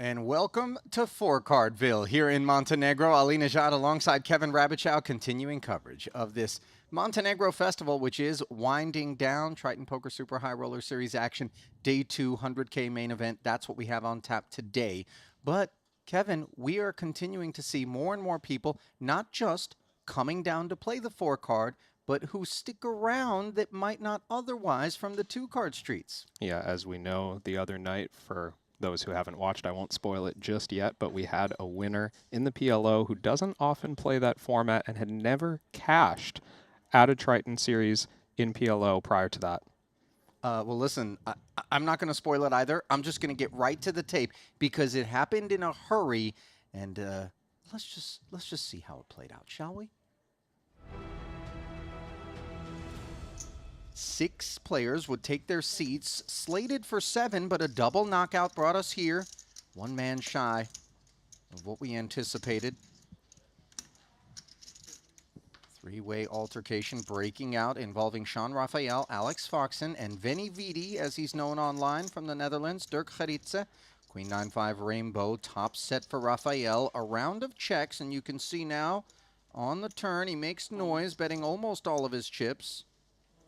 And welcome to Four-Cardville here in Montenegro. Ali Najad alongside Kevin Rabichow continuing coverage of this Montenegro festival, which is winding down. Triton Poker Super High Roller Series action, Day 2, 100K main event. That's what we have on tap today. But, Kevin, we are continuing to see more and more people not just coming down to play the 4-card, but who stick around that might not otherwise from the 2-card streets. Yeah, as we know, the other night, for those who haven't watched, I won't spoil it just yet, but we had a winner in the PLO who doesn't often play that format and had never cashed at a Triton series in PLO prior to that. Well, listen, I'm not going to spoil it either. I'm just going to get right to the tape because it happened in a hurry, and let's just see how it played out, shall we? 6 players would take their seats, slated for 7, but a double knockout brought us here. 1 man shy of what we anticipated. 3-way altercation breaking out involving Sean Raphael, Alex Foxen, and Veni Vidi, as he's known online from the Netherlands, Dirk Geritze. Queen 9-5 Rainbow, top set for Raphael. A round of checks, and you can see now on the turn he makes noise, betting almost all of his chips.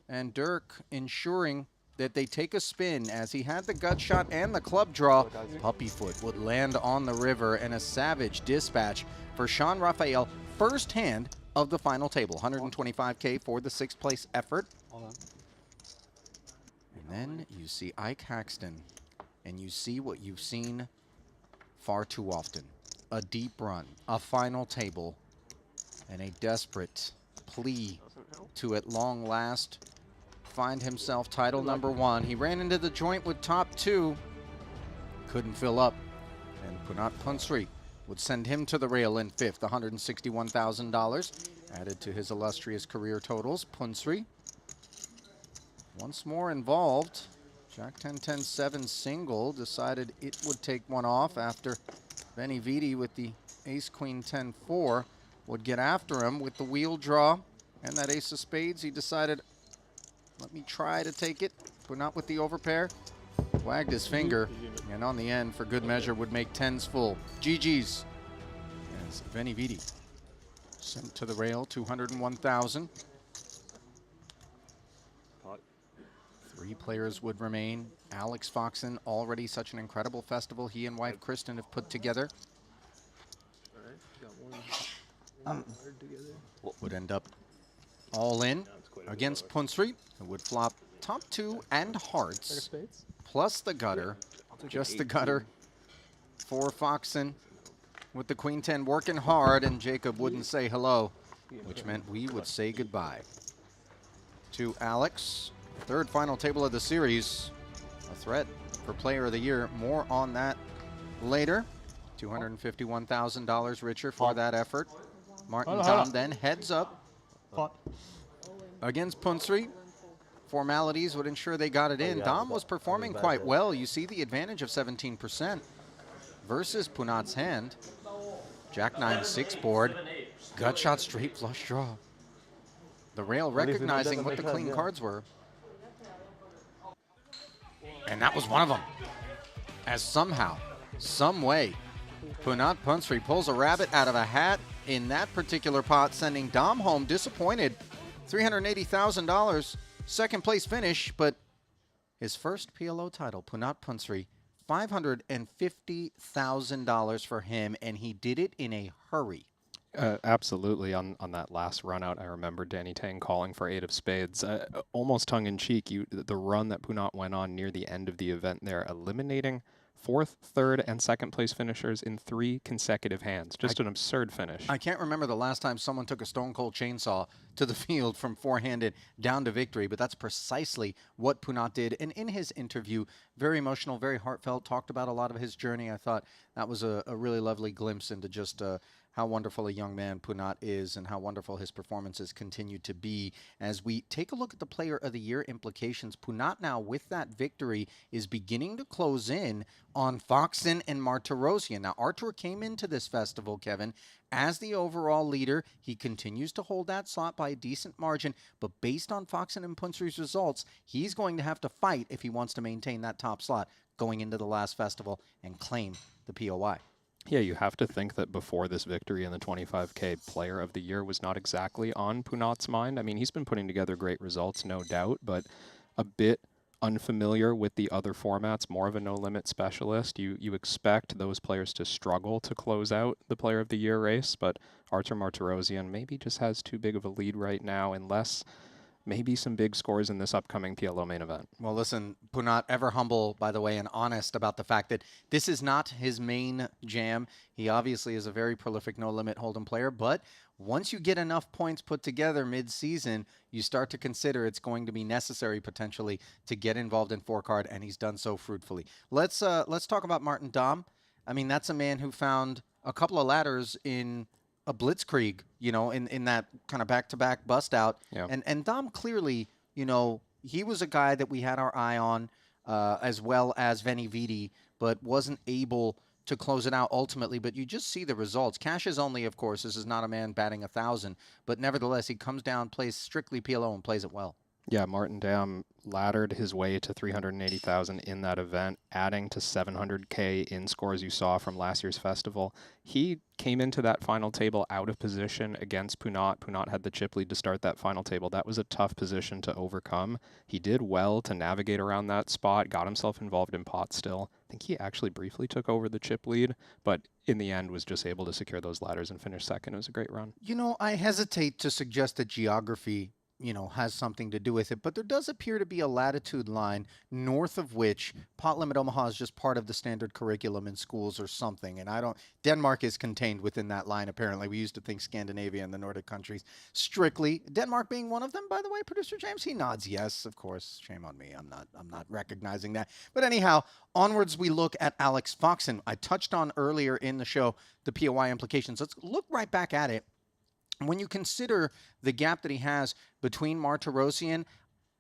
And Dirk ensuring that they take a spin as he had the gut shot and the club draw. Puppyfoot would land on the river, and a savage dispatch for Sean Raphael. First hand of the final table, 125K for the 6th place effort. And then you see Ike Haxton, and you see what you've seen far too often. A deep run, a final table, and a desperate plea to at long last find himself title number 1. He ran into the joint with top 2, couldn't fill up, and Punat Punsri would send him to the rail in 5th, $161,000 added to his illustrious career totals. Punsri once more involved. Jack 10-10-7 single decided it would take one off after Veni Vidi with the ace queen 10-4 would get after him with the wheel draw and that ace of spades. He decided, let me try to take it, but not with the overpair. Wagged his finger, and on the end, for good measure, would make 10s full. GG's. As Veni Vidi sent to the rail, 201,000. 3 players would remain. Alex Foxen, already such an incredible festival he and wife Kristen have put together. Would end up all in against Punsri, who would flop top 2 and hearts, plus the gutter, just the gutter for Foxen, with the queen 10 working hard, and Jacob wouldn't say hello, which meant we would say goodbye to Alex. 3rd final table of the series, a threat for player of the year. More on that later. $251,000 richer for that effort. Martin Dom then heads up against Punsri. Formalities would ensure they got it in. Dom was performing quite well. You see the advantage of 17% versus Punat's hand. Jack 9-6 board. Gut shot, straight flush draw. The rail recognizing what the clean cards were. And that was one of them. As somehow, some way, Punat Punsri pulls a rabbit out of a hat in that particular pot, sending Dom home disappointed. $380,000, 2nd place finish, but his first PLO title, Punat Punsri, $550,000 for him, and he did it in a hurry. Absolutely. On that last run out, I remember Danny Tang calling for 8 of spades. Almost tongue-in-cheek, the run that Punat went on near the end of the event there, eliminating 4th, 3rd, and 2nd place finishers in 3 consecutive hands. Just an absurd finish. I can't remember the last time someone took a stone cold chainsaw to the field from 4-handed down to victory, but that's precisely what Punat did. And in his interview, very emotional, very heartfelt, talked about a lot of his journey. I thought that was a really lovely glimpse into just how wonderful a young man Punat is and how wonderful his performances continue to be. As we take a look at the Player of the Year implications, Punat now, with that victory, is beginning to close in on Foxen and Martirosian. Now, Artur came into this festival, Kevin, as the overall leader. He continues to hold that slot by a decent margin, but based on Foxen and Punsri's results, he's going to have to fight if he wants to maintain that top slot going into the last festival and claim the POI. Yeah, you have to think that before this victory in the 25K, Player of the Year was not exactly on Punat's mind. I mean, he's been putting together great results, no doubt, but a bit unfamiliar with the other formats, more of a no-limit specialist. You expect those players to struggle to close out the Player of the Year race, but Artur Martirosian maybe just has too big of a lead right now, unless maybe some big scores in this upcoming PLO main event. Well, listen, Punat, ever humble, by the way, and honest about the fact that this is not his main jam. He obviously is a very prolific no-limit hold'em player, but once you get enough points put together mid-season, you start to consider it's going to be necessary potentially to get involved in four-card, and he's done so fruitfully. Let's talk about Martin Dom. I mean, that's a man who found a couple of ladders in a blitzkrieg, you know, in that kind of back-to-back bust out. Yeah. And Dom clearly, you know, he was a guy that we had our eye on, as well as Veni Vidi, but wasn't able to close it out ultimately. But you just see the results. Cash is only, of course, this is not a man batting 1,000, but nevertheless, he comes down, plays strictly PLO, and plays it well. Yeah, Martin Dam laddered his way to 380,000 in that event, adding to 700K in scores you saw from last year's festival. He came into that final table out of position against Punat. Punat had the chip lead to start that final table. That was a tough position to overcome. He did well to navigate around that spot, got himself involved in pot still. I think he actually briefly took over the chip lead, but in the end was just able to secure those ladders and finish second. It was a great run. You know, I hesitate to suggest that geography, you know, has something to do with it, but there does appear to be a latitude line north of which Pot Limit Omaha is just part of the standard curriculum in schools or something. And Denmark is contained within that line, apparently. We used to think Scandinavia and the Nordic countries strictly, Denmark being one of them, by the way. Producer James, he nods yes, of course. Shame on me. I'm not recognizing that. But anyhow, onwards we look at Alex Foxen. I touched on earlier in the show the POI implications. Let's look right back at it. When you consider the gap that he has between Martirosian,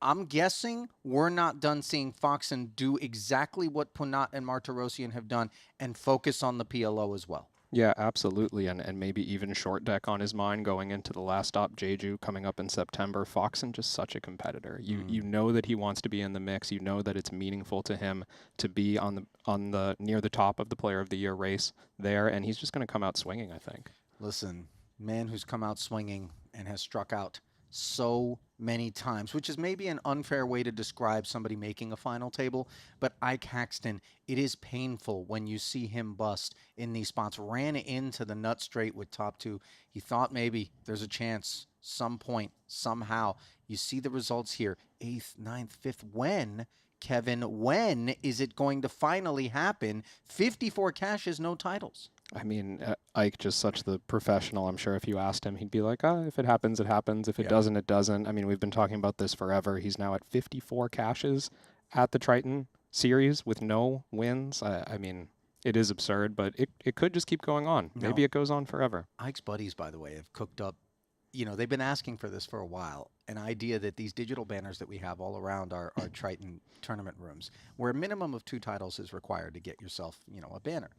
I'm guessing we're not done seeing Foxen do exactly what Punat and Martirosian have done and focus on the PLO as well. Yeah, absolutely, and maybe even short deck on his mind going into the last stop, Jeju, coming up in September. Foxen just such a competitor. You know that he wants to be in the mix. You know that it's meaningful to him to be on the near the top of the Player of the Year race there, and he's just going to come out swinging, I think. Listen, man who's come out swinging and has struck out so many times, which is maybe an unfair way to describe somebody making a final table, but Ike Haxton, it is painful when you see him bust in these spots. Ran into the nut straight with top two. He thought maybe there's a chance some point, somehow. You see the results here, 8th, 9th, 5th. When, Kevin, when is it going to finally happen? 54 cashes, no titles. I mean, Ike, just such the professional. I'm sure if you asked him, he'd be like, if it happens, it happens. If it doesn't, it doesn't. I mean, we've been talking about this forever. He's now at 54 cashes at the Triton series with no wins. I mean, it is absurd, but it could just keep going on. No. Maybe it goes on forever. Ike's buddies, by the way, have cooked up. You know, they've been asking for this for a while. An idea that these digital banners that we have all around our Triton tournament rooms, where a minimum of 2 titles is required to get yourself, you know, a banner.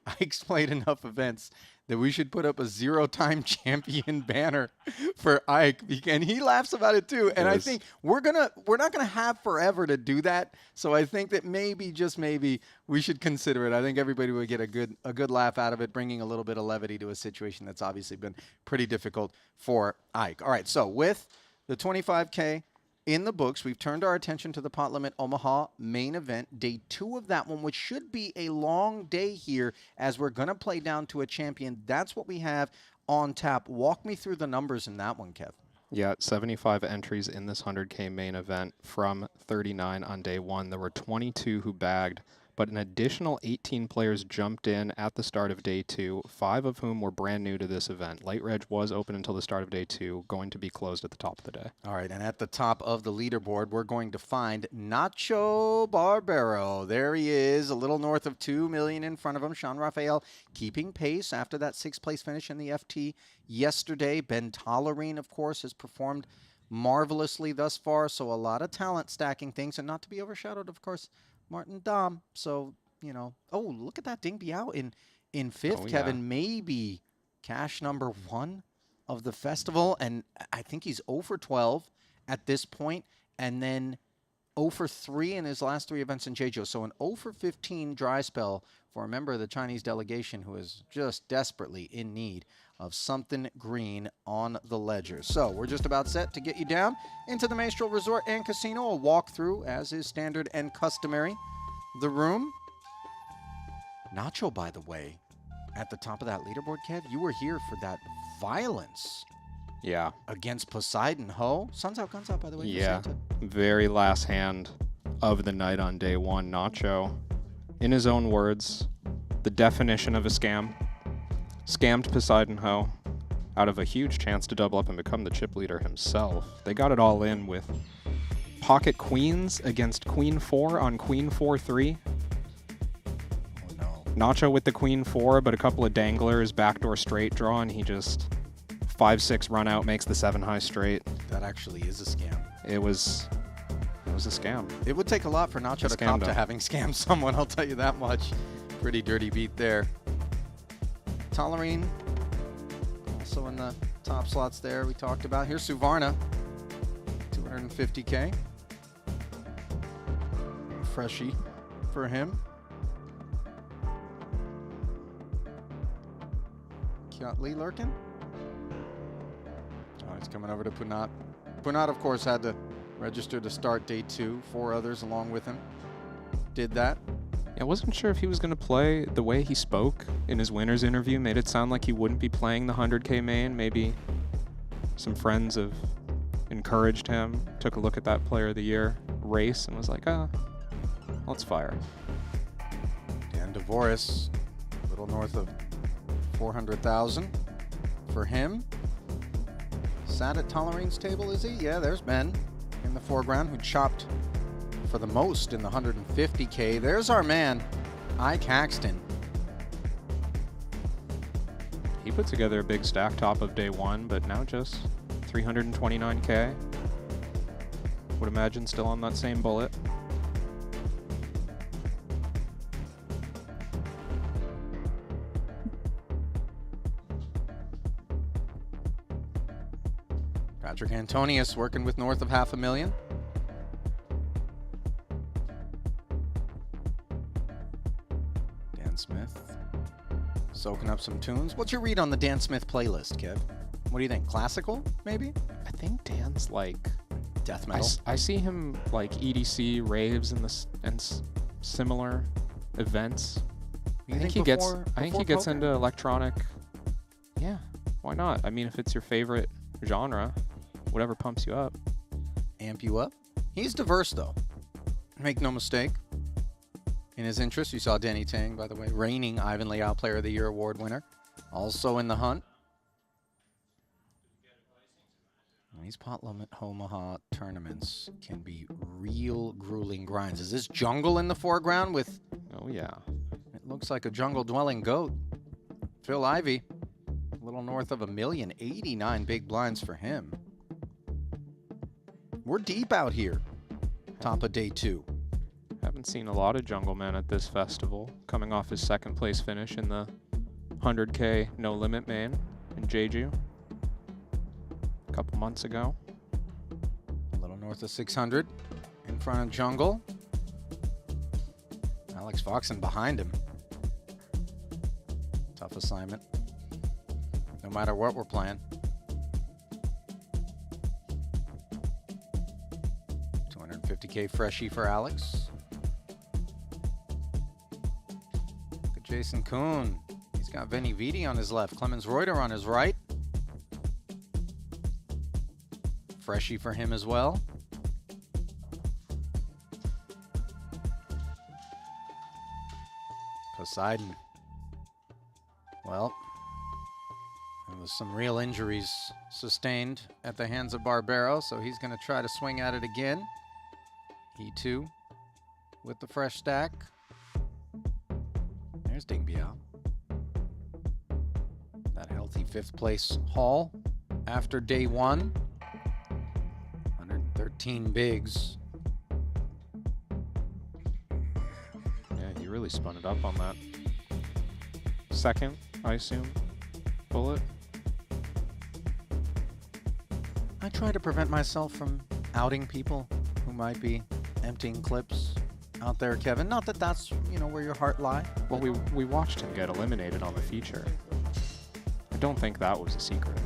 I explained enough events that we should put up a 0-time champion banner for Ike, and he laughs about it too. And I think we're not gonna have forever to do that. So I think that maybe, just maybe, we should consider it. I think everybody would get a good laugh out of it, bringing a little bit of levity to a situation that's obviously been pretty difficult for Ike. All right, so with the 25K in the books, we've turned our attention to the Pot Limit Omaha main event, day 2 of that one, which should be a long day here as we're going to play down to a champion. That's what we have on tap. Walk me through the numbers in that one, Kev. Yeah, 75 entries in this 100K main event from 39 on day 1. There were 22 who bagged but an additional 18 players jumped in at the start of day 2, 5 of whom were brand new to this event. Late Reg was open until the start of day 2, going to be closed at the top of the day. All right, and at the top of the leaderboard, we're going to find Nacho Barbero. There he is, a little north of 2 million in front of him. Sean Raphael keeping pace after that 6th place finish in the FT yesterday. Ben Tolerine, of course, has performed marvelously thus far, so a lot of talent stacking things, and not to be overshadowed, of course, Martin Dom. So, you know, oh, look at that Ding Biao in 5th. Oh, yeah. Kevin, maybe cash number 1 of the festival, and I think he's 0 for 12 at this point, and then 0 for 3 in his last 3 events in Jeju. So an 0 for 15 dry spell for a member of the Chinese delegation who is just desperately in need of something green on the ledger. So we're just about set to get you down into the Maestral Resort and Casino. A walkthrough, as is standard and customary. The room. Nacho, by the way, at the top of that leaderboard, Kev, you were here for that violence. Yeah. Against Poseidon Ho. Sun's out, guns out, by the way. Yeah. Very last hand of the night on day 1. Nacho, in his own words, the definition of a scam. Scammed Poseidon Ho out of a huge chance to double up and become the chip leader himself. They got it all in with pocket queens against queen 4 on queen 4-3. Oh, no. Nacho with the queen 4, but a couple of danglers, backdoor straight draw, and he just 5-6 run out, makes the 7 high straight. That actually is a scam. It was a scam. It would take a lot for Nacho to cop to having scammed someone, I'll tell you that much. Pretty dirty beat there. Tolerine, also in the top slots there we talked about. Here's Suvarna, 250K. Freshie for him. Kiat Lee lurking. Oh, he's coming over to Punat. Punat, of course, had to register to start day 2. 4 others along with him did that. I wasn't sure if he was going to play. The way he spoke in his winner's interview made it sound like he wouldn't be playing the 100K main. Maybe some friends have encouraged him, took a look at that Player of the Year race and was like, let's fire. Dan Devoris, a little north of 400,000 for him. Sat at Tolerine's table, is he? Yeah, there's Ben in the foreground who chopped for the most in the 150K. There's our man, Ike Haxton. He put together a big stack top of day 1, but now just 329K. Would imagine still on that same bullet. Patrick Antonius working with north of 500,000. Smith, soaking up some tunes. What's your read on the Dan Smith playlist, Kev? What do you think? Classical, maybe? I think Dan's like death metal. I see him like EDC raves and similar events. I think he gets into electronic. Yeah, why not? I mean, if it's your favorite genre, whatever pumps you up. Amp you up. He's diverse, though. Make no mistake. In his interest, you saw Danny Tang, by the way, reigning Ivan Leal Player of the Year award winner. Also in the hunt. These pot limit Omaha tournaments can be real grueling grinds. Is this jungle in the foreground with... Oh, yeah. It looks like a jungle-dwelling goat. Phil Ivey, a little north of 1 million, 89 big blinds for him. We're deep out here. Top of day 2. Haven't seen a lot of Jungle Men at this festival, coming off his 2nd place finish in the 100K No Limit main in Jeju a couple months ago. A little north of 600 in front of Jungle. Alex Foxen behind him. Tough assignment, no matter what we're playing. 250K freshie for Alex. Jason Kuhn. He's got Vinny Vidi on his left. Clemens Reuter on his right. Freshie for him as well. Poseidon. Well, there was some real injuries sustained at the hands of Barbaro, so he's going to try to swing at it again. He too, with the fresh stack. There's Ding Biao. That healthy 5th place haul after day 1. 113 bigs. Yeah, he really spun it up on that second, I assume, bullet. I try to prevent myself from outing people who might be emptying clips out there, Kevin. Not that that's, you know, where your heart lies. Well, we watched him get eliminated on the feature. I don't think that was a secret.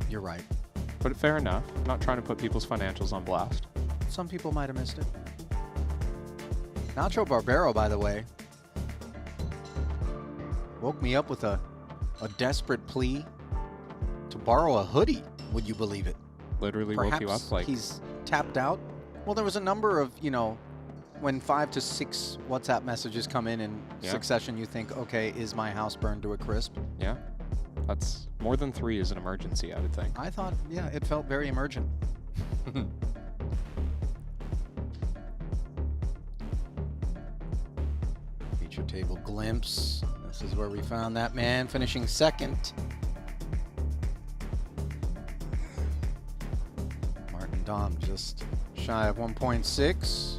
You're right. But fair enough. I'm not trying to put people's financials on blast. Some people might have missed it. Nacho Barbaro, by the way, woke me up with a desperate plea to borrow a hoodie. Would you believe it? Literally woke you up like... he's tapped out. Well, there was a number of, you know, when 5 to 6 WhatsApp messages come in succession, you think, okay, is my house burned to a crisp? Yeah. That's more than 3 is an emergency, I would think. I thought, yeah, it felt very emergent. Feature table glimpse. This is where we found that man finishing 2nd. Martin Dom just shy of 1.6.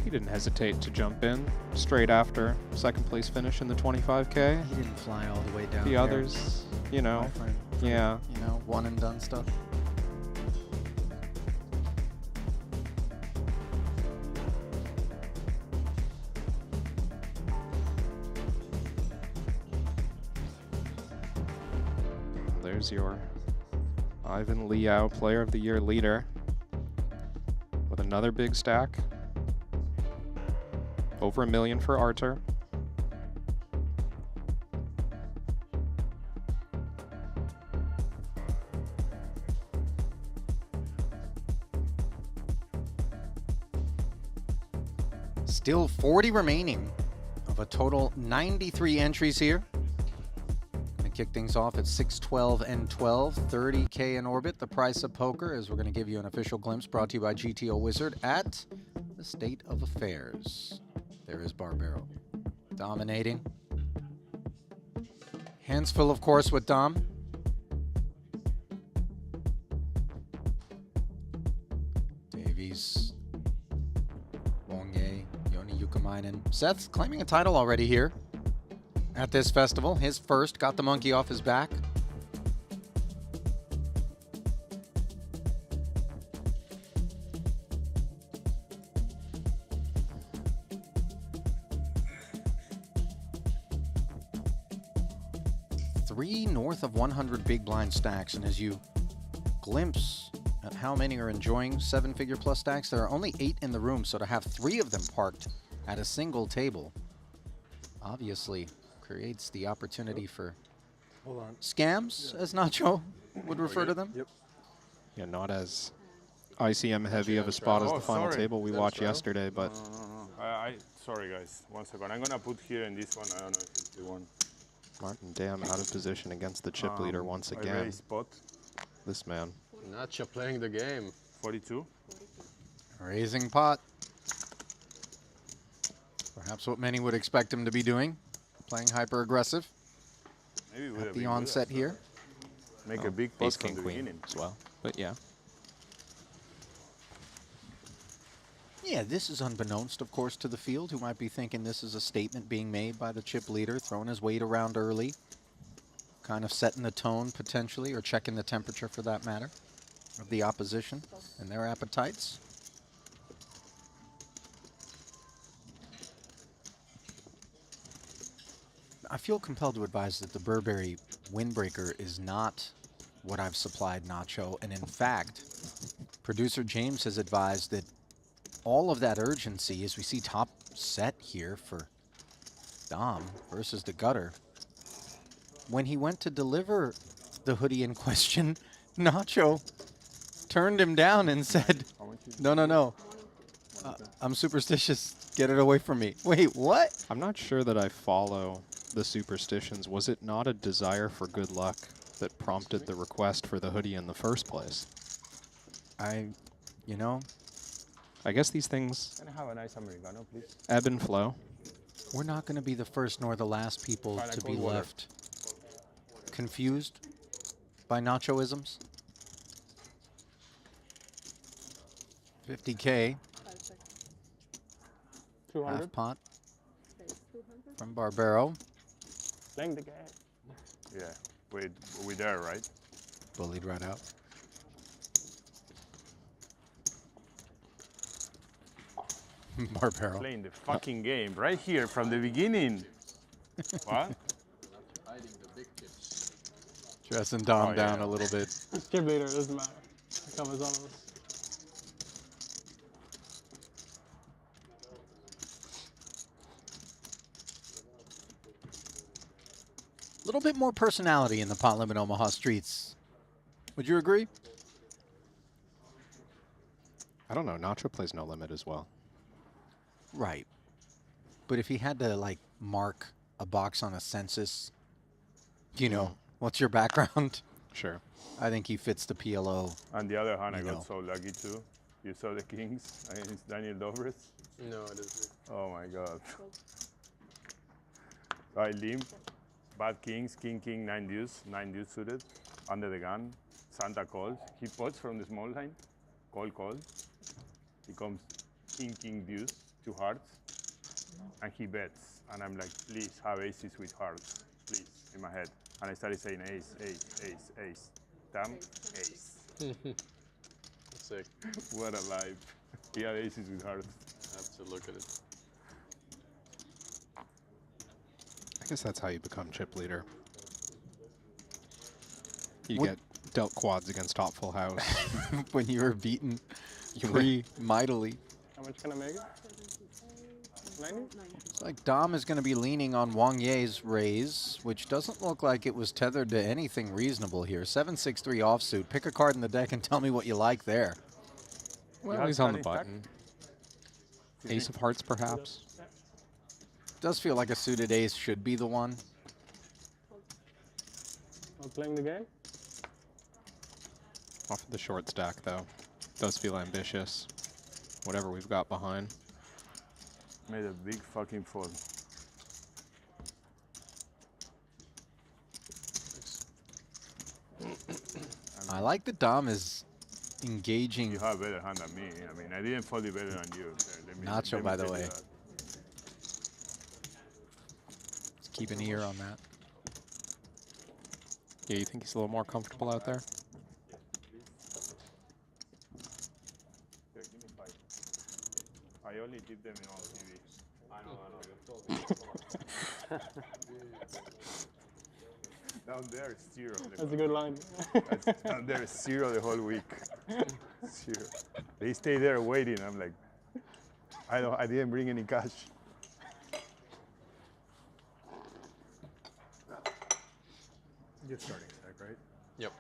He didn't hesitate to jump in straight after 2nd place finish in the 25K. He didn't fly all the way down. The others, you know, yeah. You know, one and done stuff. There's your Ivan Liao Player of the Year leader with another big stack. Over $1 million for Artur. Still 40 remaining of a total 93 entries here. Gonna kick things off at 6:12 and 12, 30K in orbit. The price of poker, as we're gonna give you an official glimpse brought to you by GTO Wizard at the State of Affairs. There is Barbaro dominating. Hands full, of course, with Dom. Davies, Wonge, Yoni Yukamainen. Seth's claiming a title already here at this festival. His first, got the monkey off his back. Three north of 100 big blind stacks, and as you glimpse at how many are enjoying 7-figure plus stacks, there are only 8 in the room, so to have 3 of them parked at a single table obviously creates the opportunity for scams, as Nacho would refer to them. Yep. Yeah, not as ICM heavy of a spot as the final table we watched yesterday, but... Sorry guys, 1 second. I'm gonna put here in this one, I don't know if it's the one. Martin Dam out of position against the chip leader once again. Spot. This man. Nacho playing the game. 42. Raising pot. Perhaps what many would expect him to be doing. Playing hyper aggressive. Maybe at the onset here. Make a big pot Ace from King the Queen beginning. as well, but yeah. Yeah, this is unbeknownst, of course, to the field, who might be thinking this is a statement being made by the chip leader, throwing his weight around early, kind of setting the tone, potentially, or checking the temperature, for that matter, of the opposition and their appetites. I feel compelled to advise that the Burberry Windbreaker is not what I've supplied Nacho, and in fact, producer James has advised that all of that urgency, as we see top set here for Dom versus the gutter, when he went to deliver the hoodie in question, Nacho turned him down and said, no, I'm superstitious. Get it away from me. Wait, what? I'm not sure that I follow the superstitions. Was it not a desire for good luck that prompted the request for the hoodie in the first place? You know, I guess these things Can I have a nice Americano, please? ebb and flow. we're not going to be the first nor the last people Fine, to be cold water. left confused by Nachoisms. 50K, 200. half pot from Barbaro. Playing the game. Yeah, we there, right? Bullied right out. Barbaro. Playing the fucking game right here from the beginning. What? Hiding the big tips. Dressing Dom Oh, down yeah. a little bit. Chip leader, doesn't matter. It covers all of us. A little bit more personality in the Pot Limit Omaha streets. Would you agree? I don't know. Nacho plays No Limit as well. Right. But if he had to, like, mark a box on a census, you know, what's your background? Sure. I think he fits the PLO. On the other hand, I You know. got so lucky too. You saw the Kings against Daniel Dobres. No, it isn't. Oh my God. I limp. Bad Kings, King, 9 deuce suited, under the gun. Santa calls. He pots from the small line. Call. He comes King, deuce, 2 hearts. And he bets. And I'm like, please have aces with hearts. Please, in my head. And I started saying ace. Damn, ace. Sick. What a life. He had aces with hearts. I have to look at it. I guess that's how you become chip leader. You What- get dealt quads against top full house. When you were beaten You pretty mightily. How much can I make it? 90? It's like Dom is going to be leaning on Wang Ye's raise, which doesn't look like it was tethered to anything reasonable here. 7-6-3 offsuit. Pick a card in the deck and tell me what you like there. Well, have he's on the starting stack? button. Ace of hearts, perhaps. Does feel like a suited ace should be the one. I'm playing the game. Off of the short stack, though. Does feel ambitious. Whatever we've got behind. Made a big fucking fall. I like that Dom is engaging. You have a better hand than me. I mean, I didn't fold it better than you. Nacho, let me by the tell you way. that. Let's keep an ear on that. Yeah, you think he's a little more comfortable out there? Here, give me 5. I only dip them in on TV. I know. Down there is 0. That's a good line. Down there is 0 the whole week. 0. They stay there waiting. I'm like, I didn't bring any cash. Good starting stack, right? Yep.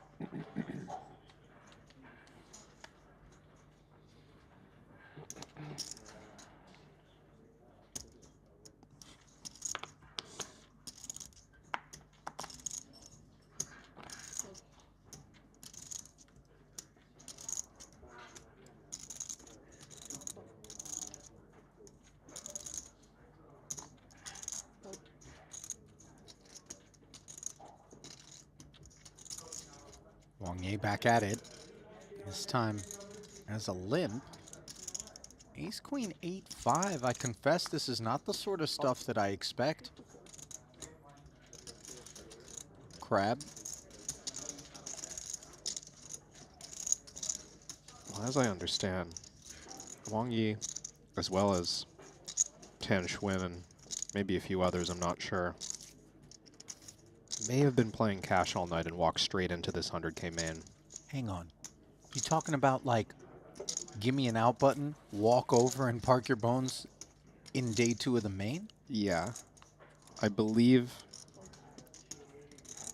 Wang Ye back at it. This time as a limp. Ace Queen 8-5. I confess this is not the sort of stuff that I expect. Crab. Well, as I understand, Wang Yi, as well as Tan Schwinn and maybe a few others, I'm not sure, may have been playing cash all night and walked straight into this 100K main. Hang on. You talking about like, give me an out button, walk over and park your bones in day 2 of the main? Yeah. I believe,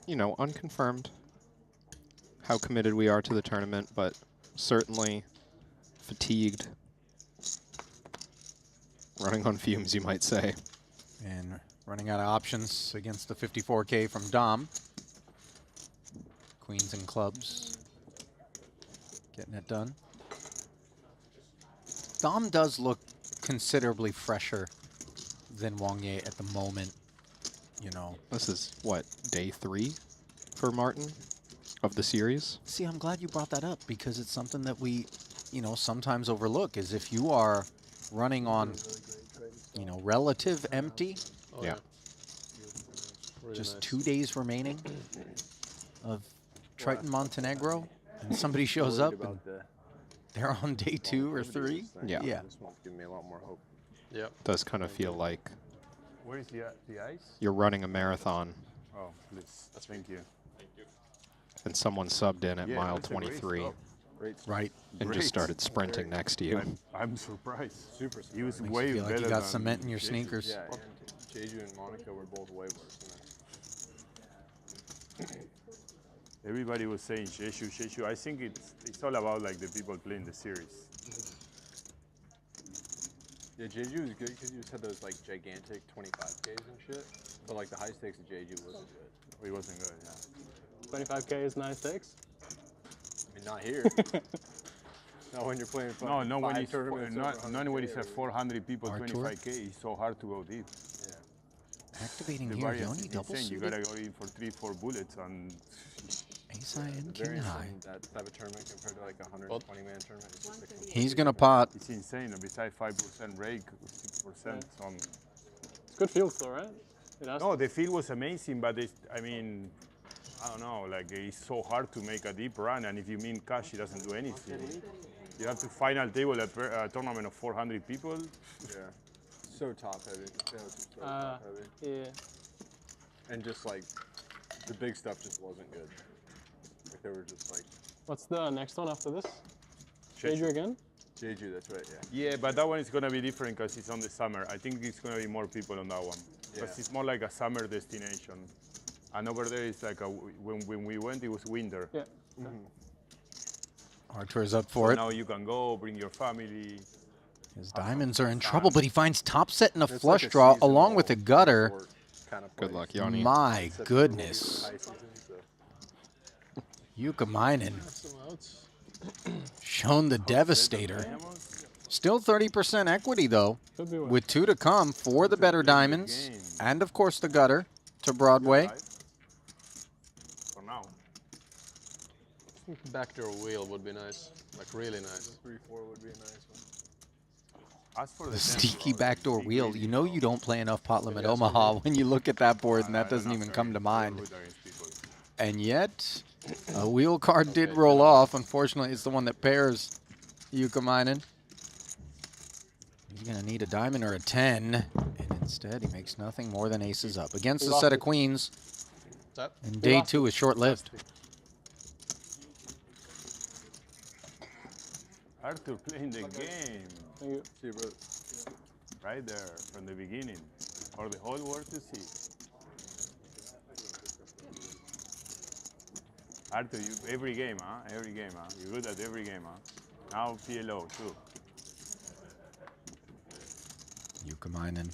you know, unconfirmed how committed we are to the tournament, but certainly fatigued Running on fumes, you might say. And running out of options against the 54K from Dom. Queens and clubs. Getting it done. Dom does look considerably fresher than Wang Ye at the moment. You know. This is, what, day 3 for Martin of the series? See, I'm glad you brought that up because it's something that we, you know, sometimes overlook is if you are running on, you know, relative empty, Oh, Yeah. Really just nice. 2 days remaining of Triton Montenegro, and somebody shows Worried up and about the they're on day 2 or 3. Yeah. Yeah. This one's giving me a lot more hope. Yep. Does kind of feel like Where is the ice? you're running a marathon Oh, please. Thank you. and someone subbed in at Yeah, mile that's a great 23 stop. Great stop. Right. and Great. just started sprinting next to you. I'm surprised. Super He was Makes way you feel like better you got than cement in your Jeju. sneakers. Yeah, and Jeju and Monaco were both way worse than that. Everybody was saying Jeju. I think it's all about like the people playing the series. Yeah, Jeju was good because you just had those like gigantic 25Ks and shit. But like the high stakes of Jeju wasn't good. It wasn't good, yeah. 25K is 9 stakes. I mean, not here. Not when you're playing No, no, when five it's tournaments over not when 100K it's or at 400 people, Our tour? 25K. It's so hard to go deep. Yeah. Activating The here, variance Yoni, is double insane. You suited. gotta go in for 3-4 bullets and Ace high and The king variance high. in that type of tournament compared to like a 120-man tournament is just like He's gonna pot. it's insane. Besides 5% rake, 6% on. It's good field though, right? It has No, the field was amazing, but I mean, I don't know. Like it's so hard to make a deep run, and if you mean cash, it doesn't do anything. You have to final table a tournament of 400 people. Yeah. So top heavy. So top heavy. Yeah. And just like the big stuff just wasn't good. Like they were just like What's the next one after this? Jeju. Jeju again? Jeju, that's right, yeah. Yeah, but that one is gonna be different because it's on the summer. I think it's gonna be more people on that one because Yeah. it's more like a summer destination. And over there, it's like when we went, it was winter. Yeah. Artur's up for So it. now you can go, bring your family. His diamonds are in trouble, but he finds top set and a It's flush like a draw seasonal along with a gutter. resort kind of Good place. luck, Yoni. My Except for goodness. high season, so. Yuka Minen Some outs. shown the Devastator. Still 30% equity, though, Could be worse. with 2 to come for the better diamonds. game. And, of course, the gutter to Broadway. For now. Backdoor wheel would be nice. Like really nice. 3-4 would be a nice one. As for The tempo, sneaky backdoor big wheel. really You know low. you don't play enough pot limit Yeah, that's what Omaha when you look at that board and I that doesn't don't even know, come to sorry. mind. We're good against people. And yet, a wheel card did roll off. Unfortunately, it's the one that pairs Yuka Minen. He's going to need a diamond or a 10. And instead, he makes nothing more than aces up. Against a set of queens. That? And day 2 is short-lived. Arthur playing the game. Thank you. See you, brother. Right there from the beginning. For the whole world to see. Arthur, you, every game, huh? Every game, huh? You're good at every game, huh? Now PLO, too. Yuka Minen.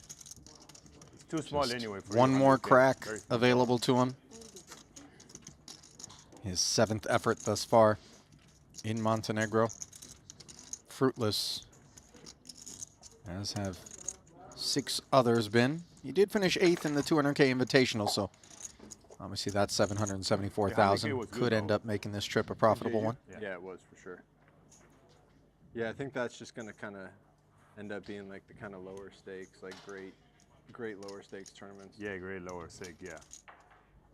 It's too small anyway. For One you, more 100K. crack Very small. available to him. His 7th effort thus far in Montenegro. Fruitless, as have 6 others been. He did finish 8th in the 200K Invitational, so obviously that 774,000 was good, could end though. up making this trip a profitable one. Yeah, it was for sure. Yeah, I think that's just gonna kind of end up being like the kind of lower stakes, like great lower stakes tournaments. Yeah, great lower stake, yeah.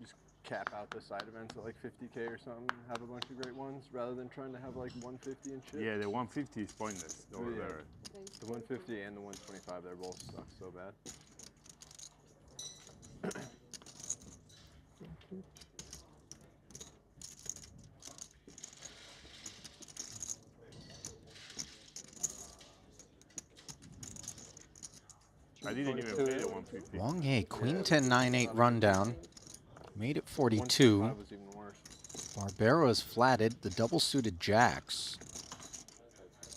Just cap out the side events at like 50K or something. Have a bunch of great ones rather than trying to have like 150 and shit. Yeah, the 150 is pointless over Yeah. there. The 150 and the 125, they're both suck so bad. I didn't even play the 150. Wang Ye, Queen 10, 9, 8 rundown. Made it 42. 125 was even worse. Barbero is flatted. The double suited jacks.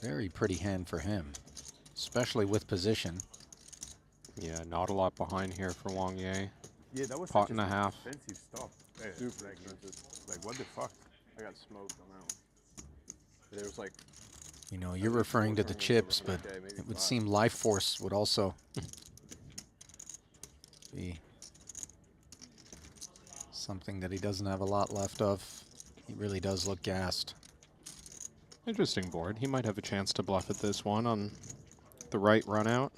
Very pretty hand for him, especially with position. Yeah, not a lot behind here for Wang Ye. Yeah, that was Pot such and a half. expensive stuff. Super like, expensive. like, what the fuck? I got smoked on that one. There was like You know, you're least referring to four the tournaments chips, over but 100K, maybe it would 5. seem Life Force would also be something that he doesn't have a lot left of. He really does look gassed. Interesting board. He might have a chance to bluff at this one on the right run out.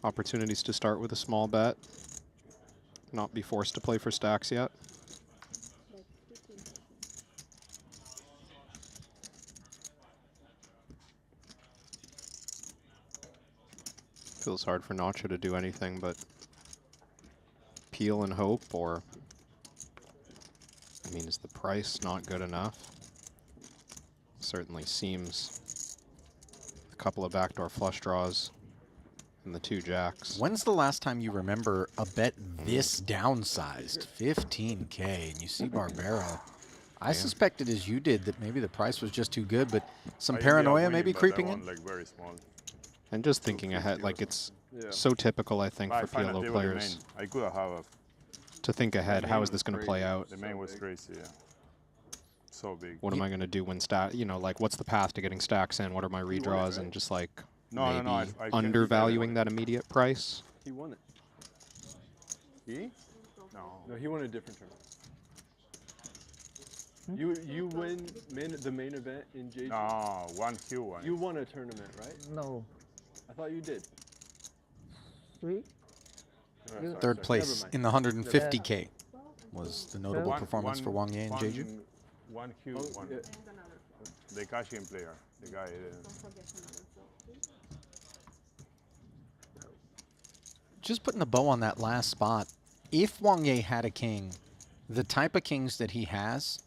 Opportunities to start with a small bet. Not be forced to play for stacks yet. Feels hard for Nacho to do anything but peel and hope, or I mean, is the price not good enough? Certainly seems a couple of backdoor flush draws and the 2 jacks. When's the last time you remember a bet this downsized? 15K, and you see Barbero. I suspected, as you did, that maybe the price was just too good, but some I ended up paranoia winning, maybe but creeping that in? one, like, very small. And just thinking 250 ahead, like or it's Yeah. so typical, I think, But I for find a PLO table players I could have to think ahead. How is this going to play crazy. out? the main was crazy, yeah. So big. What am I going to do when you know, like what's the path to getting stacks in? What are my redraws? And just like No, maybe no, I can't think undervaluing of that immediate price. He won it. He? No. No, he won a different tournament. You win the main event in JG. No, one Q one. You won a tournament, right? No. I thought you did. Three? Oh, You- sorry, Third sorry. place Never mind. in the 150K was the notable One- performance for Wang Ye and Jeju. One Q, Oh, one. yeah. The Kashin player, the guy. Just putting a bow on that last spot, if Wang Ye had a king, the type of kings that he has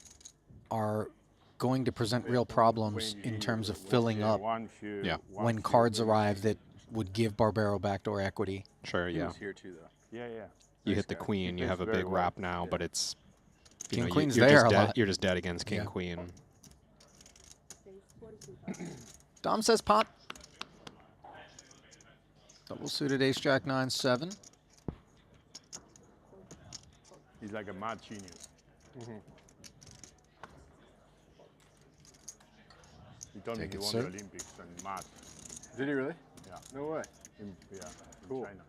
are going to present real problems in terms of filling up One Q. Yeah. one when Q, cards maybe. arrive that would give Barbero backdoor equity. Sure, He yeah. was here too, though. Yeah, yeah. You Nice hit the guy. He queen, you plays have a very big well. wrap now, but it's you King know, queen's you're there just a dead. lot. You're just dead against king Yeah. queen. Dom says pot. Double suited ace jack 9-7. He's like a mad genius. He told me Take he it, won sir. the Olympics and mad. Did he really? Yeah. No way. In Cool. China.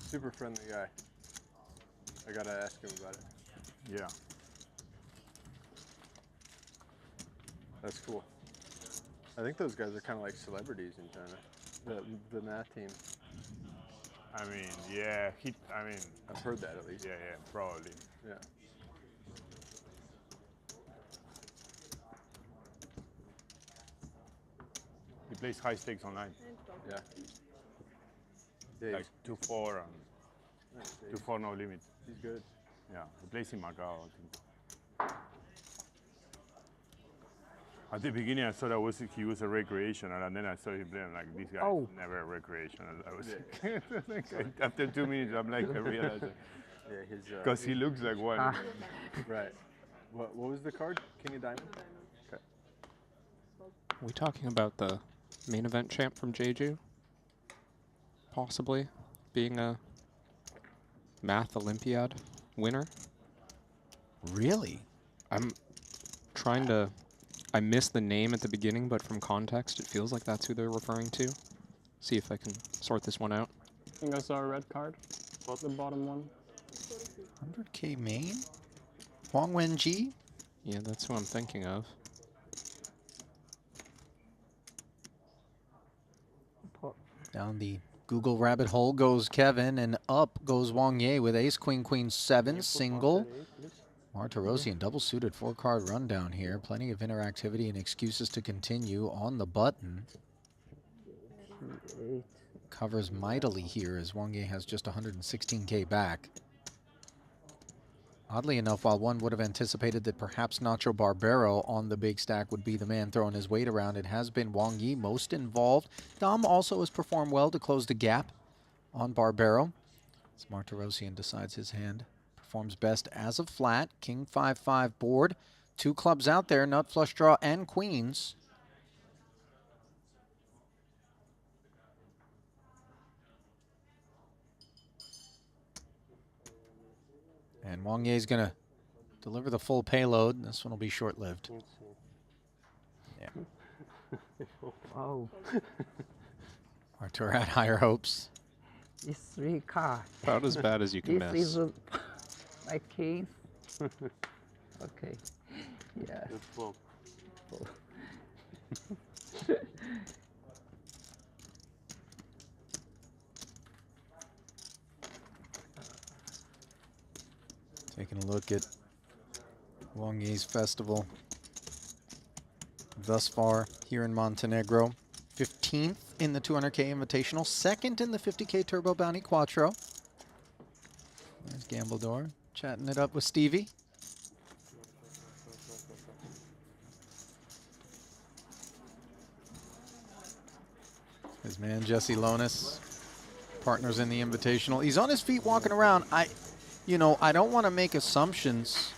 Super friendly guy. I gotta ask him about it. Yeah. That's cool. I think those guys are kind of like celebrities in China. The math team. I mean, yeah. I've heard that at least. Yeah, yeah, probably. Yeah. He plays high stakes online, Yeah. Yeah, like 2-4 and he's, 2-4 no limit. he's good. Yeah, he plays in Macau, I think. At the beginning, I thought he was a recreational, and then I saw him playing like this guy. Oh. Never a recreational. I was after 2 minutes, I'm like, I realized Yeah, his. because he looks like one. Right. What was the card? King of Diamond. Okay. Are we talking about the main event champ from Jeju? Possibly being a math Olympiad winner? Really? I'm trying to... I missed the name at the beginning, but from context, it feels like that's who they're referring to. See if I can sort this one out. I think I saw a red card. The bottom one. 100K main? Huang Wenji? Yeah, that's who I'm thinking of. Down the Google rabbit hole goes Kevin, and up goes Wang Ye with ace, queen, queen, 7, single. Martirosian double suited 4-card rundown here. Plenty of interactivity and excuses to continue on the button. Covers mightily here as Wang Ye has just 116K back. Oddly enough, while one would have anticipated that perhaps Nacho Barbero on the big stack would be the man throwing his weight around, it has been Wang Ye most involved. Dom also has performed well to close the gap on Barbero. As Martirosian decides his hand. Performs best as a flat. King 5-5 board. 2 clubs out there, nut, flush draw, and queens. And Wang Ye's going to deliver the full payload. This one will be short-lived. Yeah. Wow. Artur had higher hopes. It's 3 cards. About as bad as you can This miss. is my king. Okay. Yeah. Good flop. Taking a look at Wang Ye's festival thus far here in Montenegro. 15th in the 200K Invitational, 2nd in the 50K Turbo Bounty Quattro. There's Gambledore chatting it up with Stevie. His man Jesse Lonis, partners in the Invitational. He's on his feet walking around. I don't want to make assumptions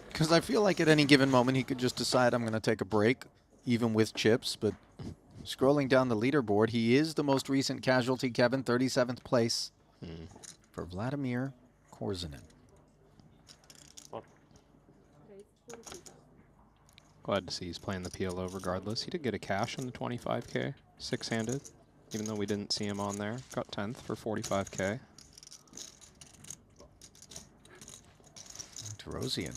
because I feel like at any given moment he could just decide I'm going to take a break, even with chips. But scrolling down the leaderboard, he is the most recent casualty, Kevin, 37th place for Vladimir Korzinin. Glad to see he's playing the PLO regardless. He did get a cash in the 25K, 6-handed, even though we didn't see him on there. Got 10th for 45K. Martirosian.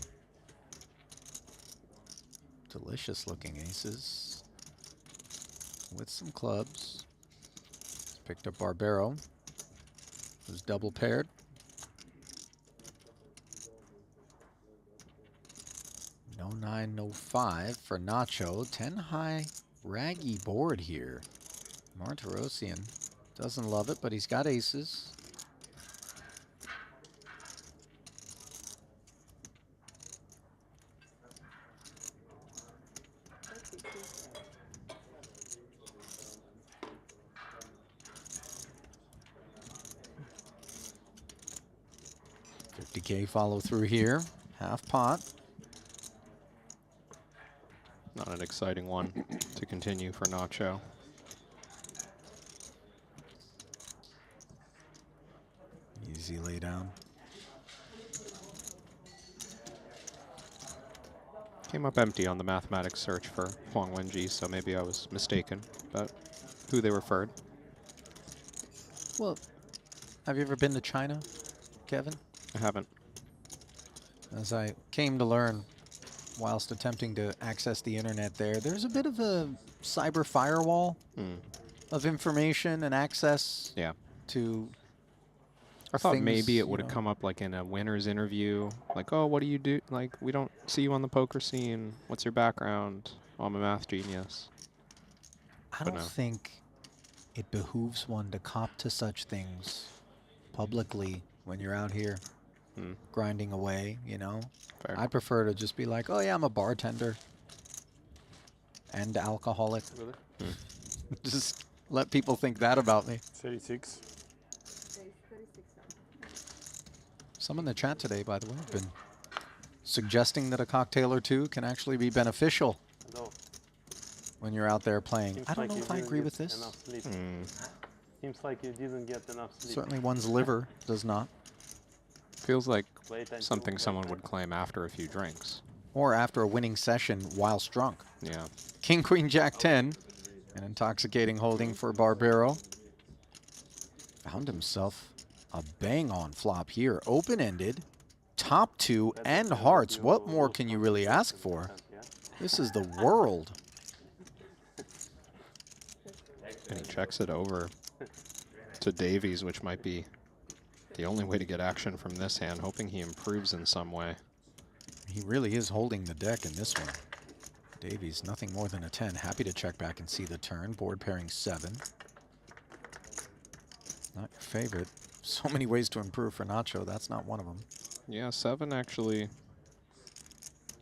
Delicious looking aces with some clubs. Picked up Barbero, who's double paired. No 9, no 5 for Nacho. 10 high raggy board here. Martirosian doesn't love it, but he's got aces. $50K follow through here. Half pot. Not an exciting one to continue for Nacho. Easy lay down. Came up empty on the mathematics search for Huang Wenji, so maybe I was mistaken about who they referred. Well, have you ever been to China, Kevin? I haven't. As I came to learn whilst attempting to access the internet there, there's a bit of a cyber firewall of information and access Yeah. to I thought things, maybe it would you have know. come up like in a winner's interview, like, oh, what do you do? Like, we don't see you on the poker scene. What's your background? Oh, I'm a math genius. I But don't no. think it behooves one to cop to such things publicly when you're out here grinding away, you know? Fair. I prefer to just be like, oh yeah, I'm a bartender and alcoholic. Really? Just let people think that about me. 36. Some in the chat today, by the way, have been suggesting that a cocktail or two can actually be beneficial No. when you're out there playing. Seems I don't like know you if I didn't agree get with this. enough sleep. Seems like you didn't get enough sleep. Certainly one's liver does not. Feels like Playtime something too, someone playtime. would claim after a few drinks. Or after a winning session whilst drunk. Yeah. King, Queen, Jack 10. An intoxicating holding for Barbero. Found himself a bang-on flop here. Open-ended. Top two and hearts. What more can you really ask for? Yeah. This is the world. And he checks it over to Davies, which might be the only way to get action from this hand, hoping he improves in some way. He really is holding the deck in this one. Davies, nothing more than a 10. Happy to check back and see the turn. Board pairing 7. Not your favorite. So many ways to improve for Nacho. That's not one of them. Yeah, 7 actually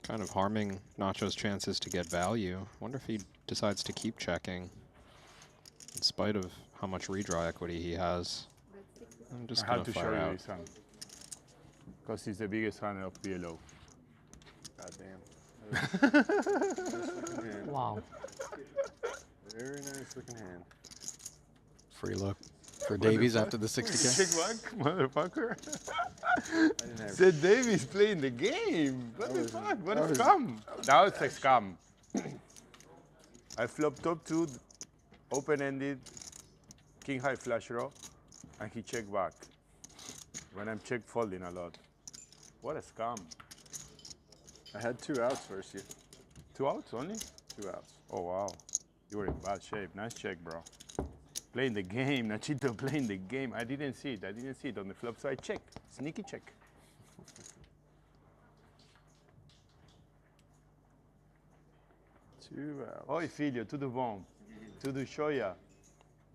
kind of harming Nacho's chances to get value. Wonder if he decides to keep checking in spite of how much redraw equity he has. I'm just I going have to show fire you out. this hand. Because he's the biggest hand of PLO. Goddamn. Wow. Very nice looking hand. Free look. for Davies after the 60K. Check back, motherfucker. I didn't have Said Davies playing the game. What the fuck? What a scam. Now it's a scam. I flopped top 2, open-ended, king high flush draw, and he checked back. When I'm check folding a lot. What a scam. I had 2 outs versus you. 2 outs only? 2 outs. Oh, wow. You were in bad shape. Nice check, bro. Playing the game. Nachito playing the game. I didn't see it. I didn't see it on the flop, so I checked. Sneaky check. Two outs. Oi, filho, tudo bom? Tudo jóia?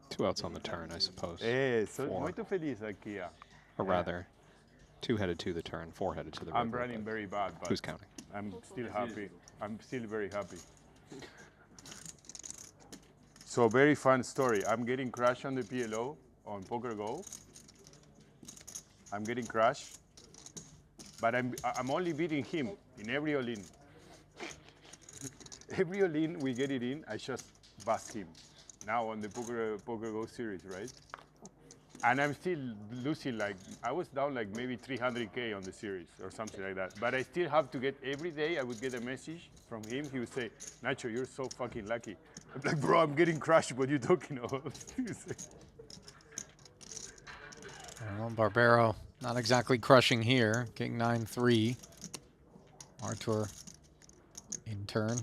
2 outs on the turn, I suppose. Sou Four. muito feliz aqui. Or rather, 2-headed to the turn, 4-headed to the I'm river, running but very bad, but who's counting? I'm still happy. I'm still very happy. So very fun story. I'm getting crashed on the PLO on Poker Go. I'm getting crashed, but I'm only beating him in every all-in. Every all-in we get it in, I just bust him. Now on the Poker Go series, right? And I'm still losing, like, I was down like maybe 300K on the series or something like that. But I still have to get, every day I would get a message from him. He would say, Nacho, you're so fucking lucky. I'm like, bro, I'm getting crushed. What are you talking about? Well, Barbero not exactly crushing here. King 9-3. Artur in turn.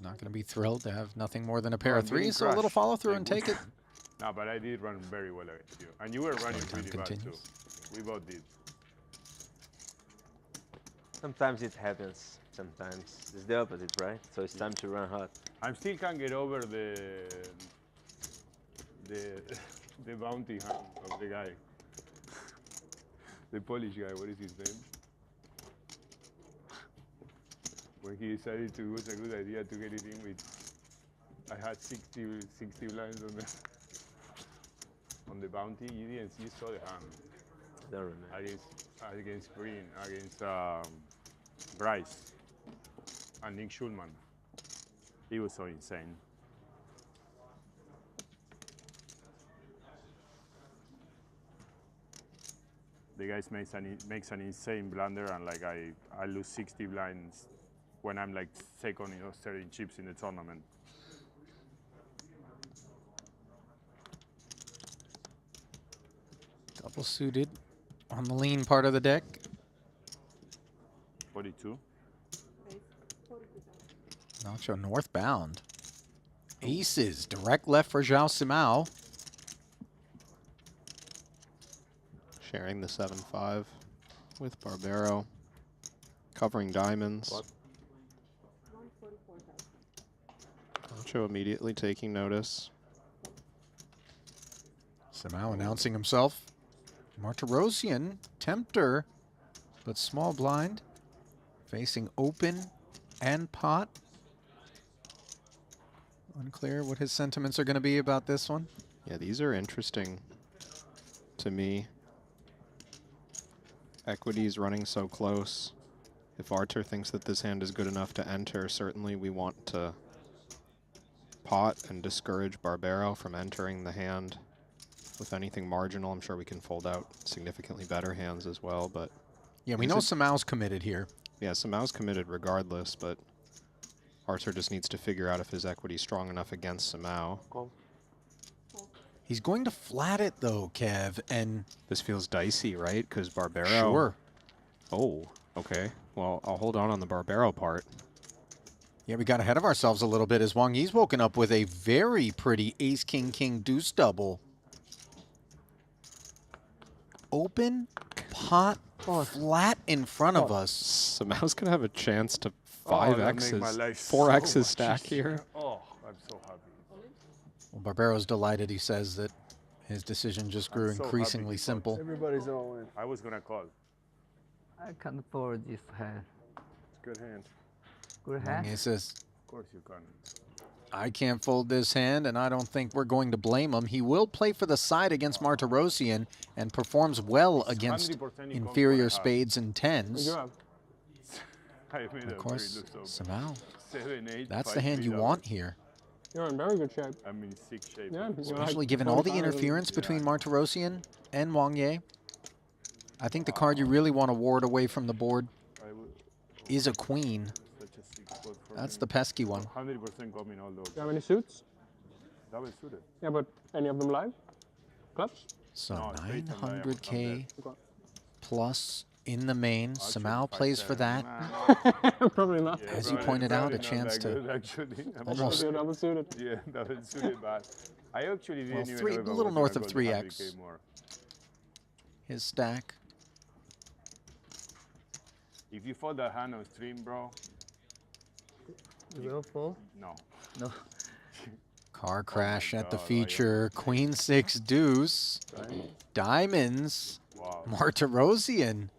Not going to be thrilled to have nothing more than a pair Oh, of I'm getting threes, so a little crushed. follow through Like, and take it. No, but I did run very well against you. And you were running Time pretty bad too. continues. We both did. Sometimes it happens. Sometimes it's the opposite, right? So it's time to run hot. I still can't get over the bounty hunt of the guy. The Polish guy, what is his name? When he decided it was a good idea to get it in with, I had 60 blinds on the bounty. You saw the hand I don't remember. against Green, against Bryce and Nick Schulman. He was so insane. The guy makes an insane blunder, and like I lose 60 blinds when I'm like second or third in chips in the tournament. Double suited on the lean part of the deck. 42. Nacho northbound. Aces, direct left for João Simão. Sharing the 7-5 with Barbero. Covering diamonds. Nacho immediately taking notice. Simão announcing himself. Martirosian, tempter, but small blind. Facing open and pot. Unclear what his sentiments are going to be about this one. Yeah, these are interesting to me. Equities running so close. If Artur thinks that this hand is good enough to enter, certainly we want to pot and discourage Barbero from entering the hand with anything marginal. I'm sure we can fold out significantly better hands as well, but Yeah, we know Simão's committed here. yeah, Simão's committed regardless, but Artur just needs to figure out if his equity's strong enough against Simão. Call. He's going to flat it though, Kev, and This feels dicey, right? Because Barbero... sure. Oh, okay. Well, I'll hold on the Barbero part. Yeah, we got ahead of ourselves a little bit as Wang Yi's woken up with a very pretty ace-king-king deuce double. Open, pot, flat in front of us. Simão's going to have a chance to that 5X's, make my life 4X's so much stack easier. here. Oh, I'm so happy. Well, Barbero's delighted. He says that his decision just grew I'm so happy increasingly he called. simple. Everybody's all in. I was gonna call. I can fold this hand. It's a good hand. Good Wang hand. Yi says, Of course you can. I can't fold this hand, and I don't think we're going to blame him. He will play for the side against Martirosian and performs well against 100% he inferior calls what I have. spades and tens. You have. I made Of a course, very look so Simão. 7, 8, That's 5, the hand 3 you double. want here. You're in very good shape. I'm in sick shape. Yeah, you're like Especially given all the 45. interference between Martirosian and Wang Ye. I think the card you really want to ward away from the board I would, is a queen. such a sick spot for That's me. the pesky one. 100% coming all those. Do you have any suits? Double suited. Yeah, but any of them live? Clubs? So No, Triton, I am 900K Okay. plus in the main. Actually, Samao plays for 5-7. that. Nah, Probably not. yeah, As you probably- pointed out, probably a not chance that to good, actually. I'm almost- sorry. Double suited. Yeah, double suited, but I actually didn't Well, even three- know if a I little was north gonna of go to 3x. 100K more. His stack. If you fold that hand on stream, bro, You will fall? no. No. Car crash at the God, I am- feature. Queen 6 deuce. Diamonds. Wow, Martirosian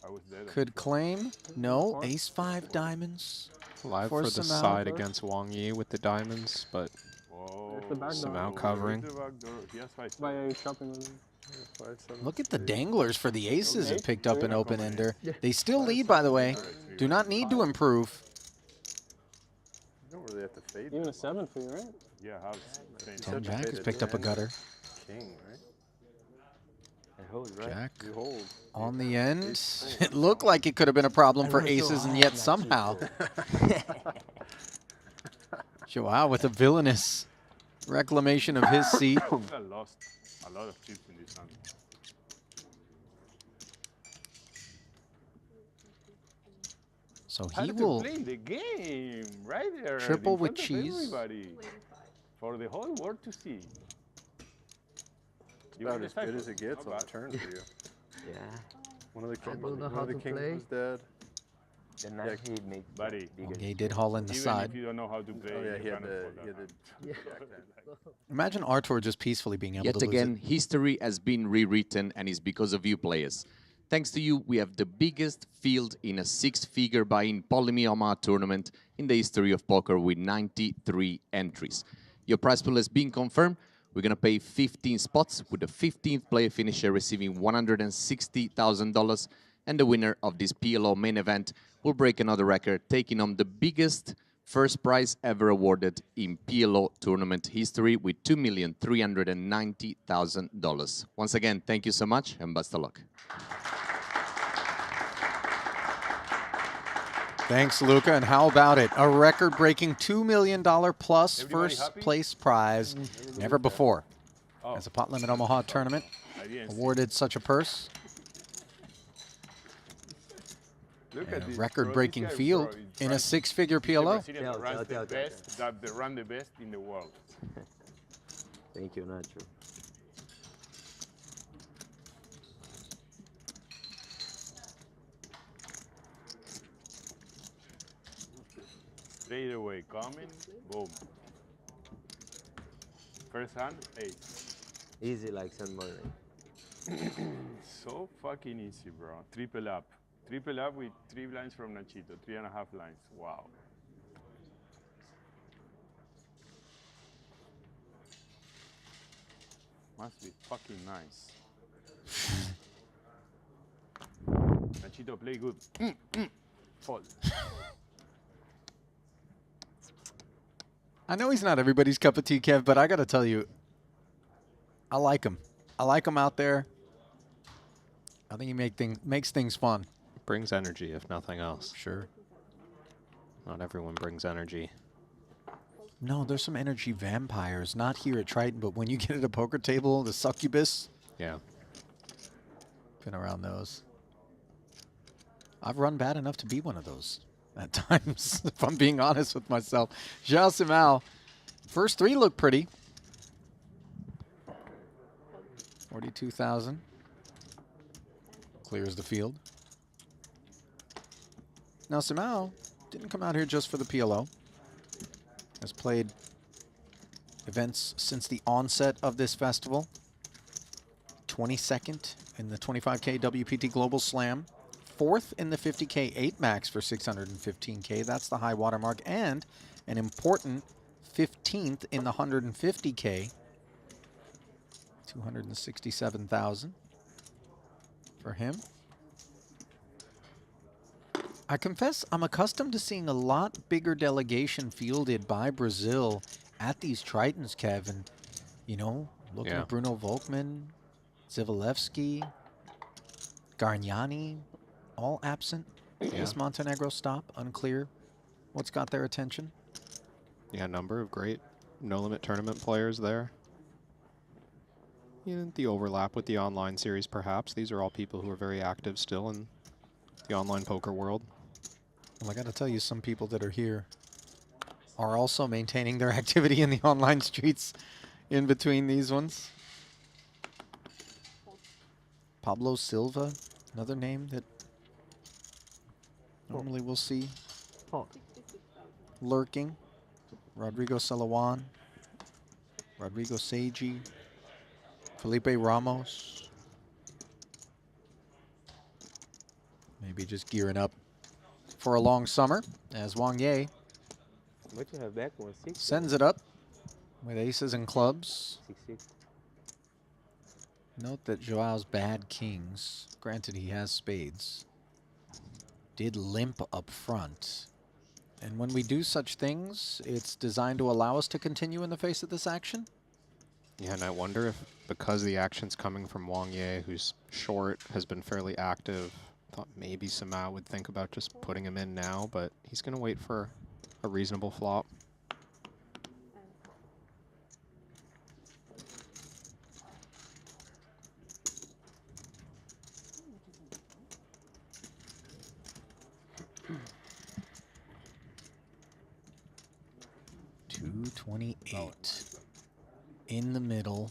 I was dead. could claim. No, ace 5 diamonds. Live For for the Samao side first. against Wang Yi with the diamonds, but Whoa. the back door. Samao covering. Where's the back door? He has 5 By a shopping with him. 5-7. Look at the danglers for the aces have Okay. picked up an Yeah. open ender. They still lead, by the way. Do not need to improve. You don't really have to fade. Even a that 7 for you, right? Yeah, house. You 10 said you Jack has faded picked up a 10 gutter. King, right? I hold, right? Jack You hold. on the end. It looked like it could have been a problem for aces, and yet somehow. Joao with a villainous reclamation of his seat. I lost a lot of chips in this hand. So How he to will play the game right there. triple in with front of cheese. Everybody, for the whole world to see. It's about as good as it gets Not on the bad. turn for you. Yeah. One of the, I don't know one how of the to kings play. was dead. The night he made Buddy. bigger. He did haul in the Even side. if you don't know how to play, Oh yeah, you he had can the afford that. Yeah. Imagine Artur just peacefully being able Yet to lose again, it. history has been rewritten and it's because of you players. Thanks to you, we have the biggest field in a six-figure buy-in polymioma tournament in the history of poker with 93 entries. Your prize pool has been confirmed. We're going to pay 15 spots with the 15th player finisher receiving $160,000. And the winner of this PLO main event will break another record, taking home the biggest first prize ever awarded in PLO tournament history with $2,390,000. Once again, thank you so much and best of luck. Thanks, Luca. And how about it? A record-breaking $2 million plus Everybody first happy? place prize. Never before Oh. has a Pot Limit Omaha tournament I didn't see. awarded such a purse. Look And at a this, record-breaking bro. This guy, field bro, he's in a right. six-figure The PLO. Brazilian that runs the best, that they run the best in the world. Thank you, Nacho. Straight away coming, boom. First hand, ace. Easy like San Martin. So fucking easy, bro. Triple up. Triple up with 3 blinds from Nachito, 3.5 lines. Wow. Must be fucking nice. Nachito, play good. Fold. I know he's not everybody's cup of tea, Kev, but I got to tell you, I like him. I like him out there. I think he makes things fun. brings energy, if nothing else. Sure. Not everyone brings energy. No, there's some energy vampires, not here at Triton, but when you get at a poker table, the succubus. Yeah. Been around those. I've run bad enough to be one of those at times, if I'm being honest with myself. Zhao Simao, first 3 look pretty. 42,000. Clears the field. Now Simao didn't come out here just for the PLO. Has played events since the onset of this festival. 22nd in the 25K WPT Global Slam. 4th in the 50K 8 max for 615K. That's the high watermark. And an important 15th in the 150K. 267,000 for him. I confess I'm accustomed to seeing a lot bigger delegation fielded by Brazil at these Tritons, Kevin, you know, looking Yeah. at Bruno Volkmann, Zivalevsky, Gargnani, all absent. This Montenegro stop, unclear what's got their attention. Yeah, a number of great no-limit tournament players there. Yeah, the overlap with the online series, perhaps. These are all people who are very active still in the online poker world. Well, I got to tell you, some people that are here are also maintaining their activity in the online streets in between these ones. Pablo Silva, another name that normally we'll see lurking. Rodrigo Salawan, Rodrigo Seiji, Felipe Ramos. Maybe just gearing up for a long summer as Wang Ye What you have back? 1-6? sends it up with aces and clubs. 6-6. Note that Joao's bad kings, granted he has spades, did limp up front. And when we do such things, it's designed to allow us to continue in the face of this action. Yeah, and I wonder if, because the action's coming from Wang Ye, who's short, has been fairly active, thought maybe Samao would think about just putting him in now, but he's going to wait for a reasonable flop. $228 in the middle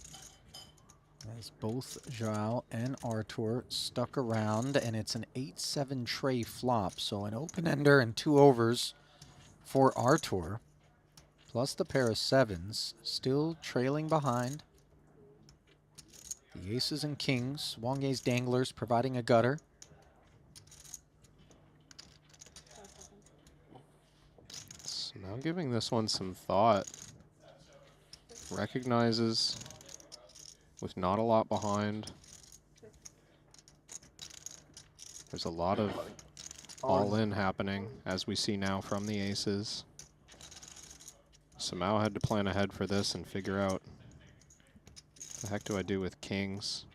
as both Joao and Artur stuck around, and it's an 8-7 tray flop, so an open-ender and 2 overs for Artur, plus the pair of sevens, still trailing behind. The aces and kings, Wang Ye's danglers providing a gutter. So now giving this one some thought. Recognizes with not a lot behind. There's a lot of all-in happening, as we see now from the aces. Samao had to plan ahead for this and figure out, what the heck do I do with kings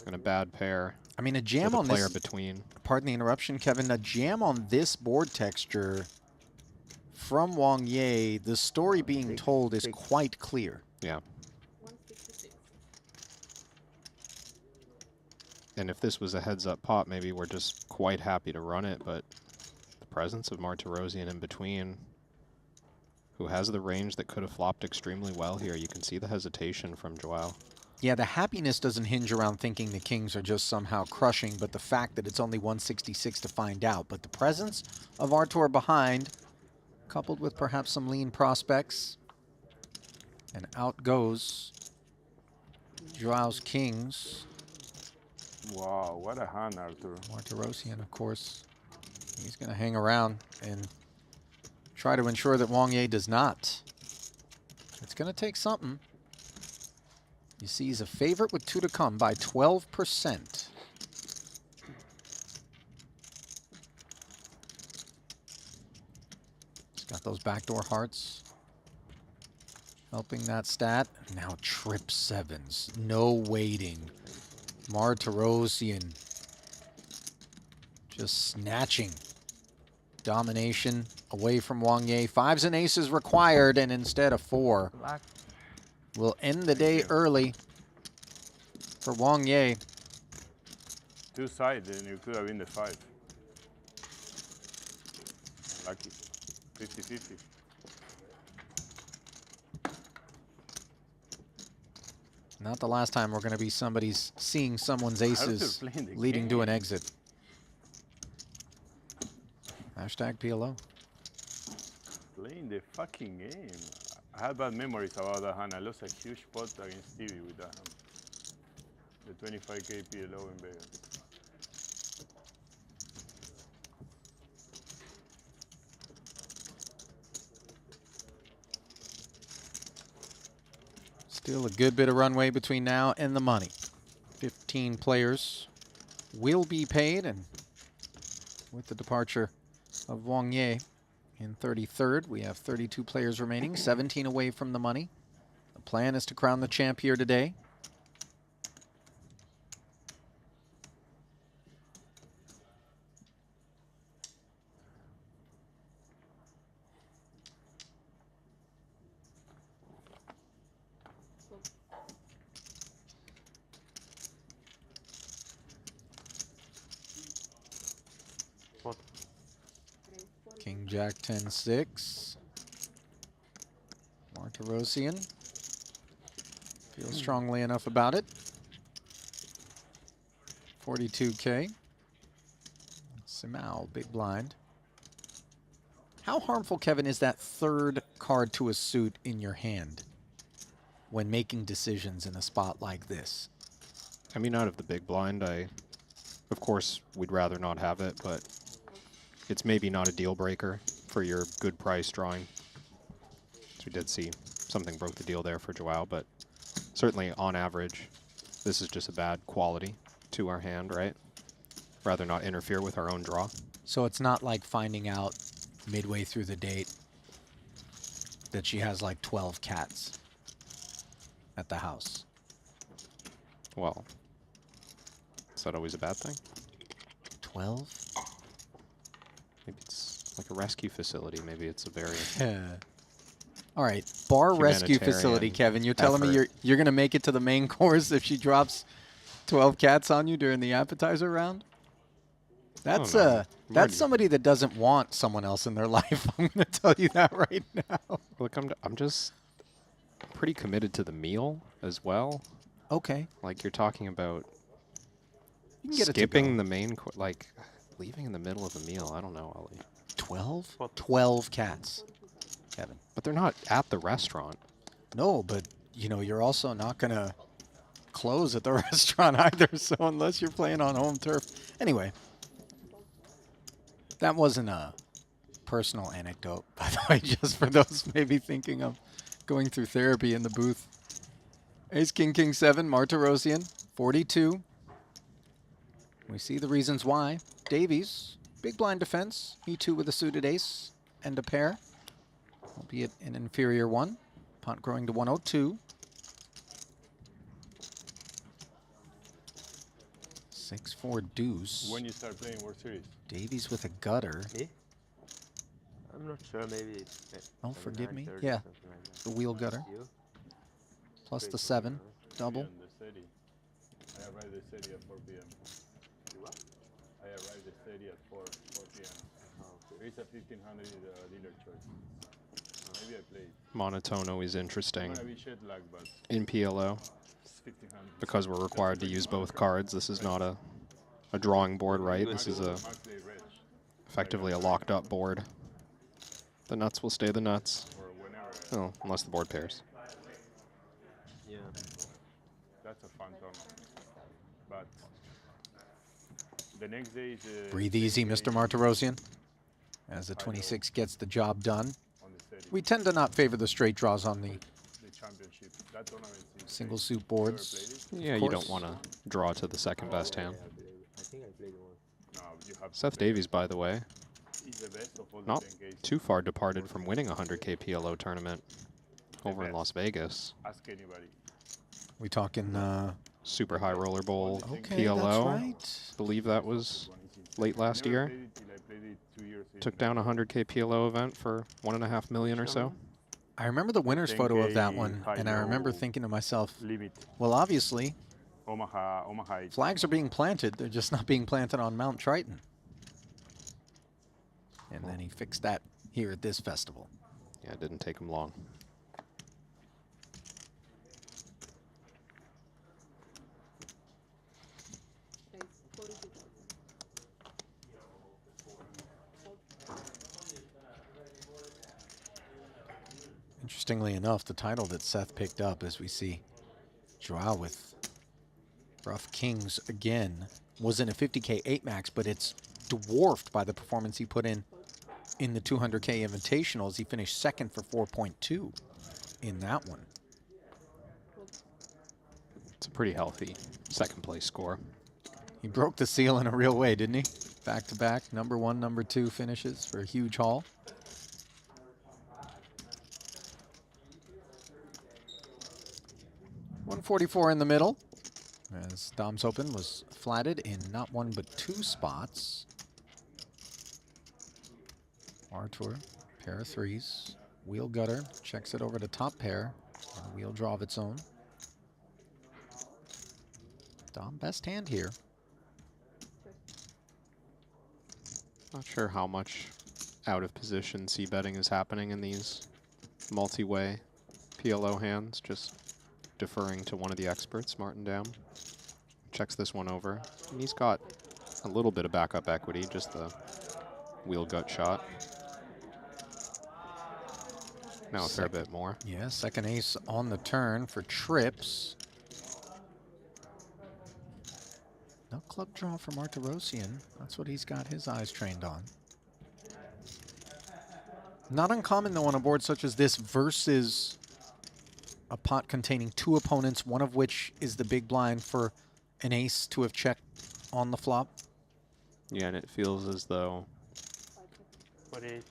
and a bad pair? I mean, a jam with a on player this, between. pardon the interruption, Kevin, a jam on this board texture from Wang Ye, the story being told is quite clear. Yeah. And if this was a heads-up pot, maybe we're just quite happy to run it, but the presence of Martirosian in between, who has the range that could have flopped extremely well here, you can see the hesitation from Joao. Yeah, the happiness doesn't hinge around thinking the kings are just somehow crushing, but the fact that it's only 166 to find out. But the presence of Artur behind, coupled with perhaps some lean prospects, and out goes Joao's kings. Wow, what a hand, Artur. Martirosian, of course, he's going to hang around and try to ensure that Wang Ye does not. It's going to take something. You see he's a favorite with 2 to come by 12%. He's got those backdoor hearts. Helping that stat. Now trip sevens. No waiting. Martirosian just snatching domination away from Wang Ye. 5s and aces required, and instead a 4. Will end the day early for Wang Ye. 2 sides, and it could have been the 5. Lucky. 50-50. Not the last time we're going to be seeing someone's aces playing the leading to game. an exit. Hashtag PLO. Playing the fucking game. I have bad memories about that hand. I lost a huge pot against Stevie with that hand. The 25K PLO in Vegas. Still a good bit of runway between now and the money. 15 players will be paid, and with the departure of Wang Ye In 33rd, we have 32 players remaining, 17 away from the money. The plan is to crown the champ here today. King Jack 10-6. Martirosian feels strongly enough about it. 42K. Simao, big blind. How harmful, Kevin, is that third card to a suit in your hand when making decisions in a spot like this? I mean, out of the big blind, of course, we'd rather not have it, but it's maybe not a deal breaker for your good price drawing. So we did see something broke the deal there for Joao, but certainly on average, this is just a bad quality to our hand, right? Rather not interfere with our own draw. So it's not like finding out midway through the date that she has like 12 cats at the house. Well, is that always a bad thing? 12? Maybe it's like a rescue facility. Maybe it's a very All right, bar rescue facility, humanitarian Kevin. You're telling me effort. you're going to make it to the main course if she drops 12 cats on you during the appetizer round? That's no. that's Already- somebody that doesn't want someone else in their life. I'm going to tell you that right now. Look, I'm just pretty committed to the meal as well. Okay. Like you're talking about You can get it to skipping go. the main like leaving in the middle of a meal. I don't know, Ollie. 12? 12 cats, Kevin. But they're not at the restaurant. No, but you know, you're also not going to close at the restaurant either, so unless you're playing on home turf. Anyway, that wasn't a personal anecdote, by the way, just for those maybe thinking of going through therapy in the booth. Ace, King, King 7, Martirosian, 42. We see the reasons why. Davies, big blind defense. He too with a suited ace and a pair, albeit an inferior one. Punt growing to 102. 6-4 deuce. When you start playing World Series? Davies with a gutter. Me? I'm not sure, maybe. Oh, forgive me. 9:30, Yeah, something like that. the wheel gutter. You? Plus the Straight 7. forward, Double. On the city. I arrived at the city at 4 p.m. I arrived at the city at 4 p.m. There is a 1500 dealer choice. Maybe I played. Monotone always interesting I'm gonna be jet lag, but in PLO it's 1500. because we're required to use both cards. This is not a drawing board, right? This is a Max Day Reg, effectively a locked up board. The nuts will stay the nuts. or whenever. Oh, unless the board pairs. Yeah. That's a fun tournament. But the next day is Breathe easy, Mr. Martirosian, as the 26 gets the job done. on the city. We tend to not favor the straight draws on the The championship. That tournament is single suit boards. Yeah, you course. don't want to draw to the second best hand. I think I played one. no, you have Seth Davies, by the way, is the best of all the not 10 cases. too far departed from winning a 100K PLO tournament over in Las Vegas. Ask anybody. We talking, Super high roller bowl okay, PLO. that's right. Believe that was late last I never year. played it till I played it 2 years Took in down a 100K PLO event for 1.5 million or so. I remember the winner's photo of that one, and I remember high-low thinking to myself, limit. well, obviously, Omaha. flags are being planted. They're just not being planted on Mount Triton. And then he fixed that here at this festival. Yeah, it didn't take him long. Interestingly enough, the title that Seth picked up, as we see Joao with rough kings again, was in a 50K 8 max, but it's dwarfed by the performance he put in the 200K Invitationals. He finished second for 4.2 in that one. It's a pretty healthy second place score. He broke the seal in a real way, didn't he? Back-to-back, number 1, number 2 finishes for a huge haul. 144 in the middle. As Dom's Open was flatted in not one but two spots. Artur, pair of threes. Wheel gutter, checks it over to top pair. And a wheel draw of its own. Dom, best hand here. Not sure how much out of position c-betting is happening in these multi-way PLO hands. Just deferring to one of the experts, Martin Dam. Checks this one over. And he's got a little bit of backup equity, just the wheel gut shot. Now a fair bit more. Yeah, second ace on the turn for trips. No club draw for Martirosian. That's what he's got his eyes trained on. Not uncommon, though, on a board such as this versus a pot containing two opponents, one of which is the big blind, for an ace to have checked on the flop. Yeah, and it feels as though, 48.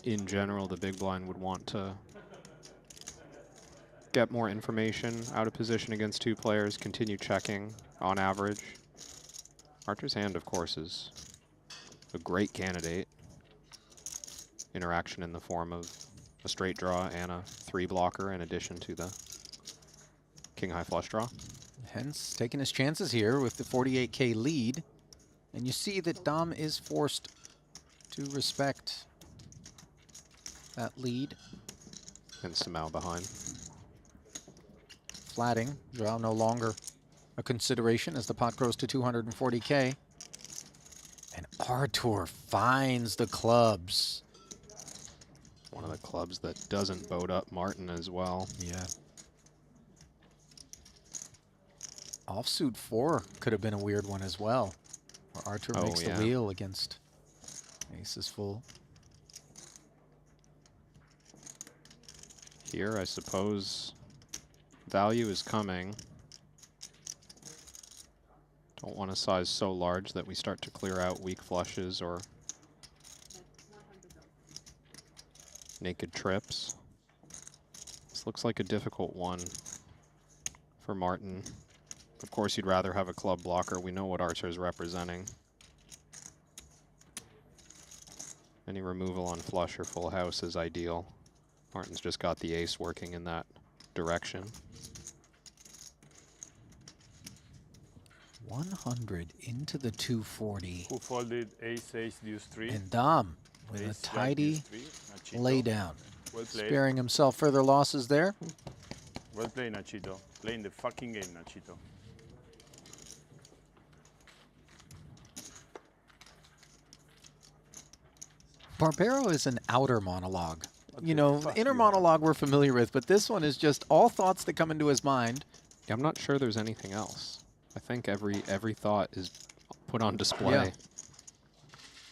in general, the big blind would want to get more information out of position against two players, continue checking on average. Archer's hand, of course, is a great candidate. Interaction in the form of a straight draw and a three blocker in addition to the king high flush draw. Hence taking his chances here with the 48K lead. And you see that Dom is forced to respect that lead. And Samau behind. Flatting, draw no longer a consideration as the pot grows to 240K. And Artur finds the clubs. One of the clubs that doesn't boat up Martin as well. Yeah. Offsuit 4 could have been a weird one as well, where Artur makes the wheel against aces full. Here, I suppose, value is coming. Don't want a size so large that we start to clear out weak flushes or naked trips. This looks like a difficult one for Martin. Of course, you'd rather have a club blocker. We know what Archer is representing. Any removal on flush or full house is ideal. Martin's just got the ace working in that direction. 100 into the 240. Who folded ace, ace, deuce, 3? And Dom with Ace, a jack, tidy deuce, 3. Nachito. lay down. Well played. Sparing himself further losses there. Well played, Nachito. Playing the fucking game, Nachito. Barbero is an outer monologue. What You the know, fuck inner you monologue we're familiar with, but this one is just all thoughts that come into his mind. Yeah, I'm not sure there's anything else. I think every thought is put on display. Yeah.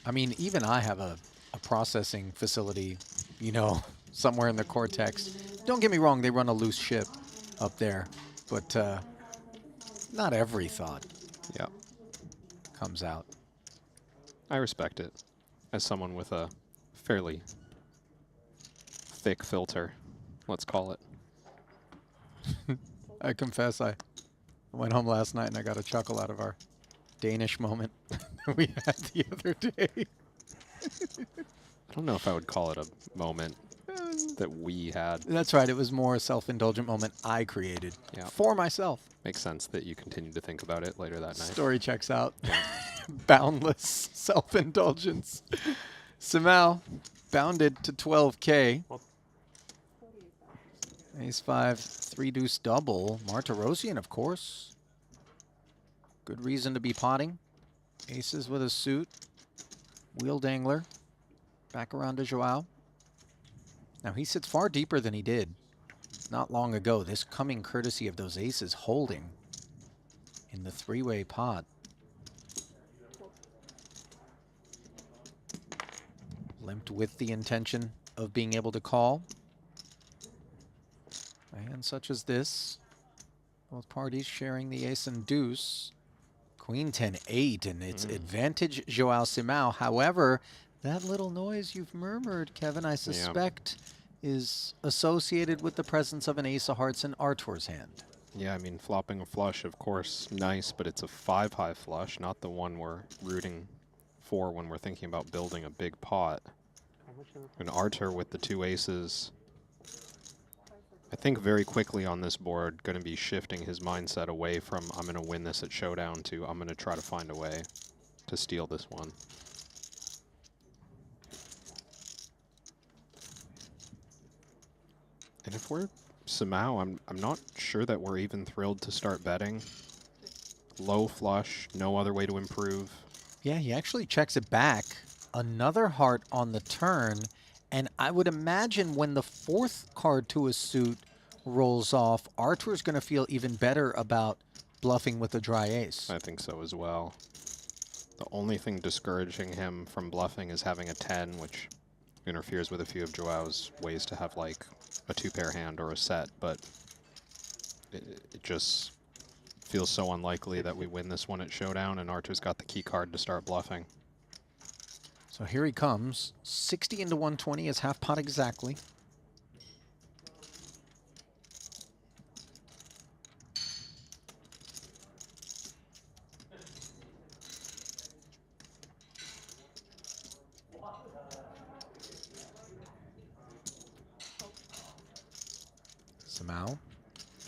I mean, even I have a processing facility, you know, somewhere in the cortex. Don't get me wrong, they run a loose ship up there, but not every thought Yeah, comes out. I respect it as someone with a fairly thick filter, let's call it. I confess, I went home last night and I got a chuckle out of our Danish moment that we had the other day. I don't know if I would call it a moment that we had. That's right, it was more a self-indulgent moment I created for myself. Makes sense that you continued to think about it later that night. Story checks out. Boundless self-indulgence. Samau bounded to 12K. Ace 5, 3 deuce double. Martirosian, of course. Good reason to be potting. Aces with a suit. Wheel dangler. Back around to Joao. Now he sits far deeper than he did not long ago. This coming courtesy of those aces holding in the three-way pot. Limped with the intention of being able to call. A hand such as this, both parties sharing the ace and deuce. Queen 10-8, and it's advantage Joao Simão. However, that little noise you've murmured, Kevin, I suspect is associated with the presence of an ace of hearts in Artur's hand. Yeah, I mean, flopping a flush, of course, nice, but it's a 5-high flush, not the one we're rooting for when we're thinking about building a big pot. And Artur with the 2 aces, I think very quickly on this board, going to be shifting his mindset away from I'm going to win this at showdown to I'm going to try to find a way to steal this one. And if we're Samau, I'm not sure that we're even thrilled to start betting. Low flush, no other way to improve. Yeah, he actually checks it back. Another heart on the turn, and I would imagine when the 4th card to a suit rolls off, Artur's going to feel even better about bluffing with a dry ace. I think so as well. The only thing discouraging him from bluffing is having a 10, which interferes with a few of Joao's ways to have like a 2-pair hand or a set, but it just feels so unlikely that we win this one at showdown, and Artur's got the key card to start bluffing. So here he comes. 60 into 120 is half pot exactly. Samau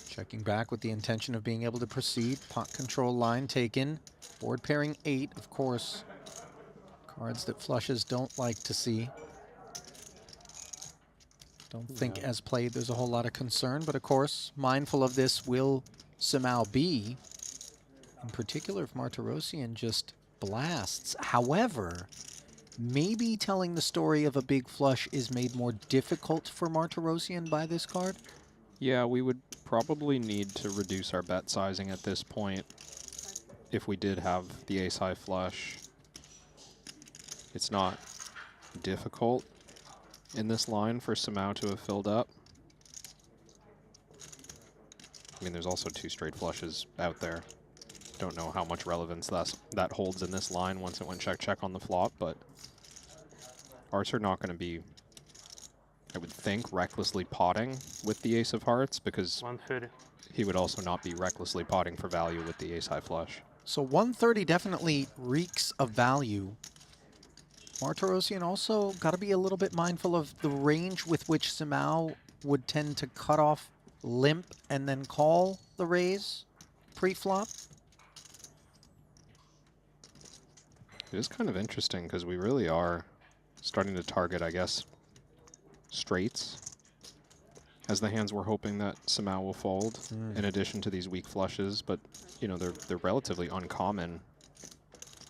checking back with the intention of being able to proceed. Pot control line taken. Board pairing 8, of course. Cards that flushes don't like to see. Don't think as played there's a whole lot of concern, but of course, mindful of this will Samau be. In particular, if Martirosian just blasts. However, maybe telling the story of a big flush is made more difficult for Martirosian by this card. Yeah, we would probably need to reduce our bet sizing at this point if we did have the ace-high flush. It's not difficult in this line for Samau to have filled up. I mean, there's also 2 straight flushes out there. Don't know how much relevance that holds in this line once it went check-check on the flop, but Artur not going to be, I would think, recklessly potting with the ace of hearts, because 130. he would also not be recklessly potting for value with the ace-high flush. So 130 definitely reeks of value. Martirosian also got to be a little bit mindful of the range with which Samau would tend to cut off limp and then call the raise pre-flop. It is kind of interesting because we really are starting to target, I guess, straights as the hands we're hoping that Samau will fold, in addition to these weak flushes. But, you know, they're relatively uncommon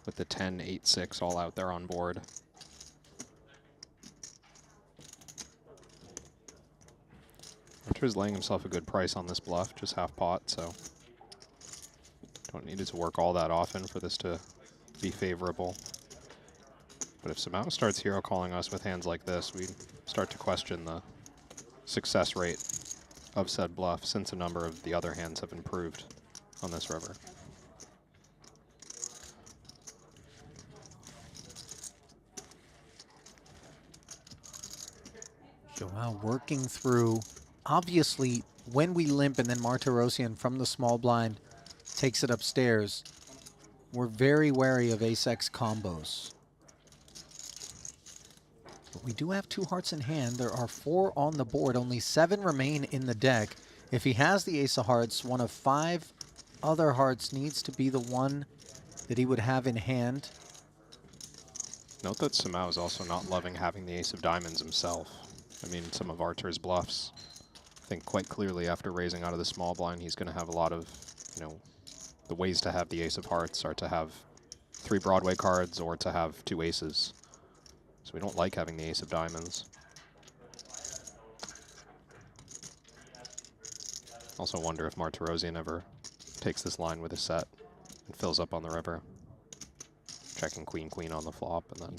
with the 10, 8, 6 all out there on board. Artur's laying himself a good price on this bluff, just half pot, so don't need it to work all that often for this to be favorable. But if Samau starts hero calling us with hands like this, we start to question the success rate of said bluff, since a number of the other hands have improved on this river. Joao working through. Obviously, when we limp and then Martirosian from the small blind takes it upstairs, we're very wary of ace-x combos. But we do have 2 hearts in hand. There are 4 on the board. Only 7 remain in the deck. If he has the ace of hearts, one of 5 other hearts needs to be the one that he would have in hand. Note that Samau is also not loving having the ace of diamonds himself. I mean, some of Artur's bluffs, I think quite clearly after raising out of the small blind, he's going to have a lot of, you know, the ways to have the ace of hearts are to have 3 Broadway cards or to have 2 aces. So we don't like having the ace of diamonds. Also wonder if Martirosian ever takes this line with a set and fills up on the river. Checking queen, queen on the flop, and then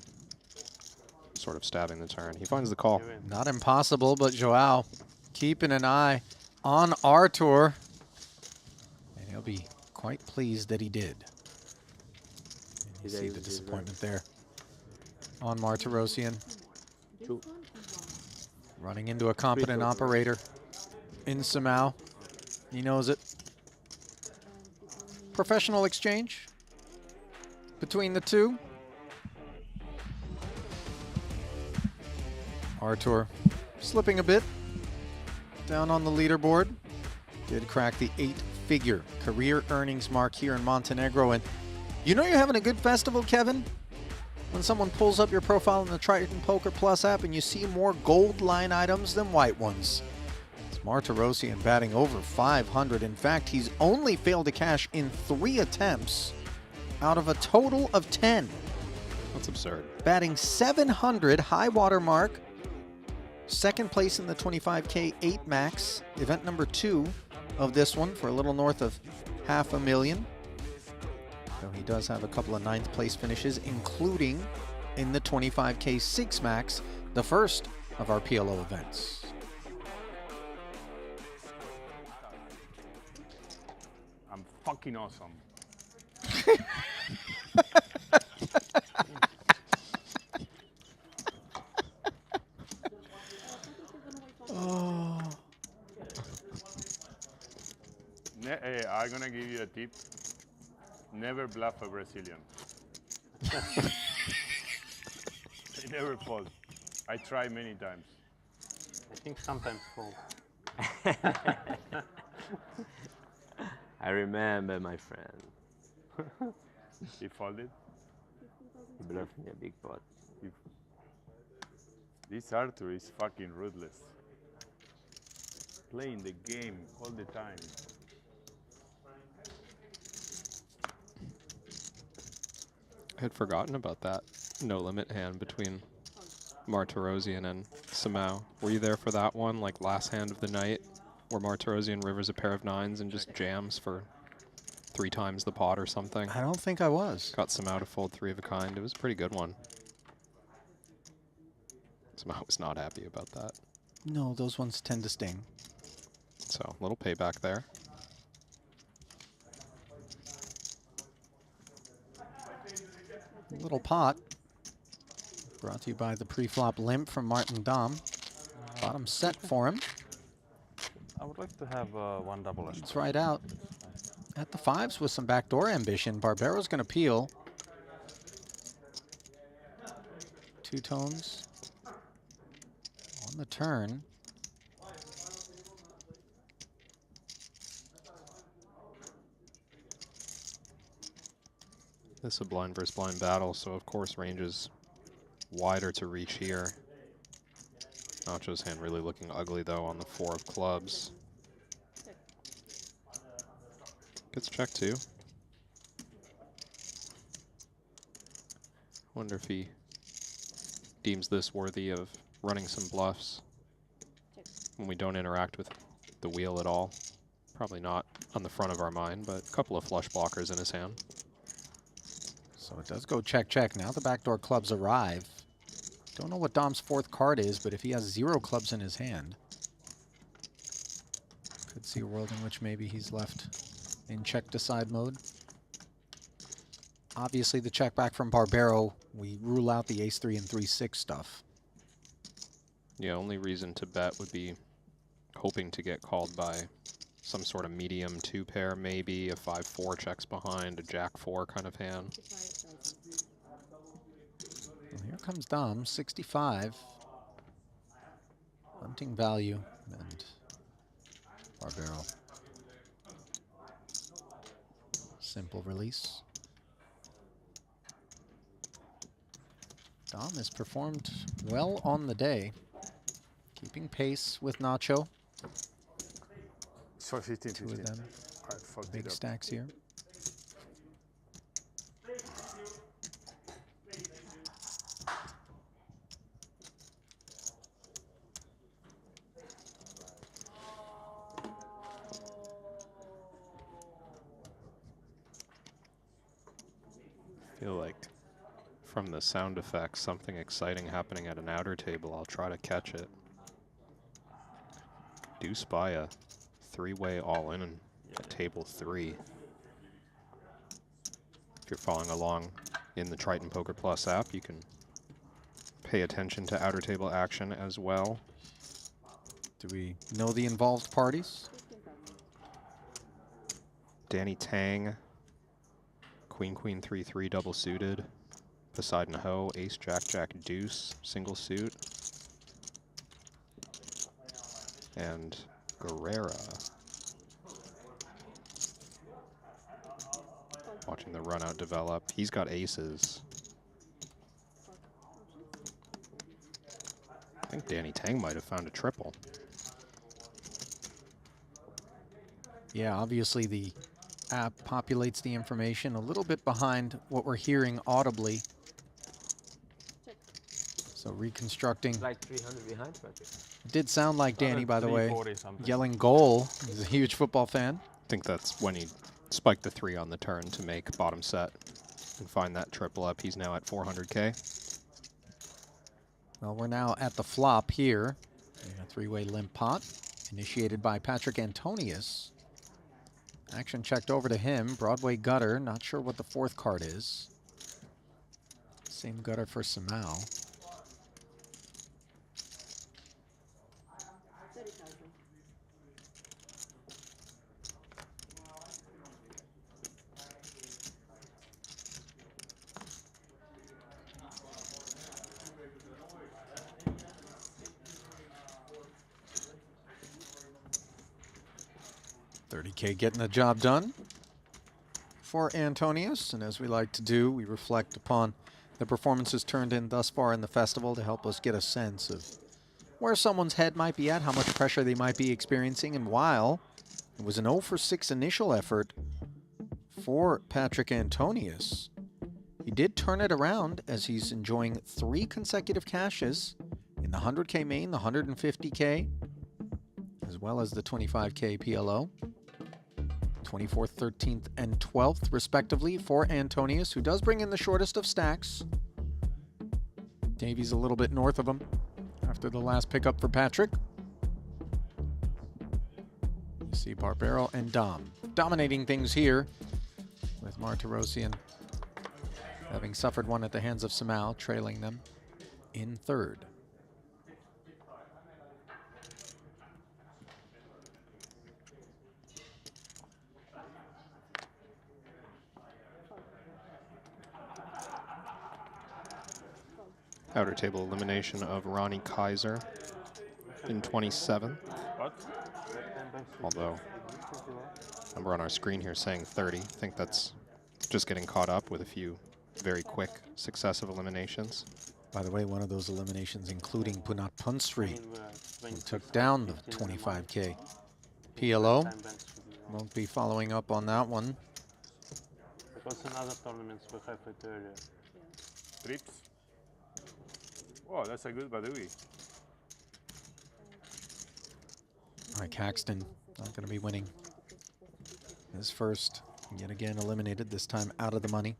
sort of stabbing the turn. He finds the call. Not impossible, but Joao keeping an eye on Artur. And he'll be quite pleased that he did. And you see the disappointment there on Martirosian. Running into a competent operator in Samau. He knows it. Professional exchange between the two. Artur slipping a bit down on the leaderboard. Did crack the 8-figure career earnings mark here in Montenegro. And you know you're having a good festival, Kevin, when someone pulls up your profile in the Triton Poker Plus app and you see more gold line items than white ones. It's Martirosian batting over 500. In fact, he's only failed to cash in 3 attempts out of a total of 10. That's absurd. Batting 700, high water mark. Second place in the 25K 8 max, event number 2 of this one for a little north of $500,000. Though he does have a couple of 9th place finishes, including in the 25K 6 max, the first of our PLO events. I'm fucking awesome. Oh. I'm gonna give you a tip. Never bluff a Brazilian. They never fall. I try many times. I think sometimes falls. I remember, my friend. He folded. He bluffed me a big pot. This Artur is fucking ruthless. Playing the game all the time. I had forgotten about that no limit hand between Martirosian and Samau. Were you there for that one, like last hand of the night, where Martirosian rivers a pair of 9s and just jams for 3 times the pot or something? I don't think I was. Got Samau to fold 3 of a kind. It was a pretty good one. Samau was not happy about that. No, those ones tend to sting. So, a little payback there. Little pot. Brought to you by the pre-flop limp from Martin Dom. Bottom set for him. I would like to have one double. It's right out at the 5s with some backdoor ambition. Barbero's going to peel. 2 tones on the turn. This is a blind versus blind battle, so of course range is wider to reach here. Nacho's hand really looking ugly though on the 4 of clubs. Gets checked too. Wonder if he deems this worthy of running some bluffs when we don't interact with the wheel at all. Probably not on the front of our mind, but a couple of flush blockers in his hand. So it does go check, check. Now the backdoor clubs arrive. Don't know what Dom's 4th card is, but if he has 0 clubs in his hand, could see a world in which maybe he's left in check decide mode. Obviously the check back from Barbero, we rule out the ace-3 and 3-6 stuff. Yeah, only reason to bet would be hoping to get called by some sort of medium 2 pair, maybe a 5-4 checks behind, a jack-4 kind of hand. Well, here comes Dom, 65. Hunting value, and Barbero. Simple release. Dom has performed well on the day, keeping pace with Nacho. So 15, 2 15. of them, I fucked it big up. stacks here. Feel like from the sound effects, something exciting happening at an outer table. I'll try to catch it. Do spy a 3-way all-in at table 3. If you're following along in the Triton Poker Plus app, you can pay attention to outer table action as well. Do we know the involved parties? Danny Tang, Queen, Queen, 3-3 double suited. Poseidon Ho, Ace, Jack, Jack, Deuce, single suit. And Guerrera. Watching the run out develop. He's got aces. I think Danny Tang might have found a triple. Yeah, obviously the app populates the information a little bit behind what we're hearing audibly. So reconstructing. Like 300 behind, Patrick. It did sound like Danny, by the way, 340 something. yelling goal. He's a huge football fan. I think that's when he spiked the 3 on the turn to make bottom set and find that triple up. He's now at 400K. Well, we're now at the flop here. A three-way limp pot initiated by Patrick Antonius. Action checked over to him. Broadway gutter. Not sure what the fourth card is. Same gutter for Samau. $30K getting the job done for Antonius. And as we like to do, we reflect upon the performances turned in thus far in the festival to help us get a sense of where someone's head might be at, how much pressure they might be experiencing. And while it was an 0 for 6 initial effort for Patrick Antonius, he did turn it around as he's enjoying 3 consecutive cashes in the 100K main, the 150K, as well as the 25K PLO. 24th, 13th, and 12th, respectively, for Antonius, who does bring in the shortest of stacks. Davies a little bit north of him after the last pickup for Patrick. You see Barbero and Dom dominating things here, with Martirosian having suffered one at the hands of Samau, trailing them in third. Outer table elimination of Ronnie Kaiser in 27th. What? Although, number on our screen here saying 30. I think that's just getting caught up with a few very quick successive eliminations. By the way, one of those eliminations including Punat Punsri, who took down the 25K PLO. Won't be following up on that one. Because in other tournaments we have it earlier. Trips? Oh, that's a good Badui. Mike Caxton not going to be winning his first. Yet again eliminated, this time out of the money.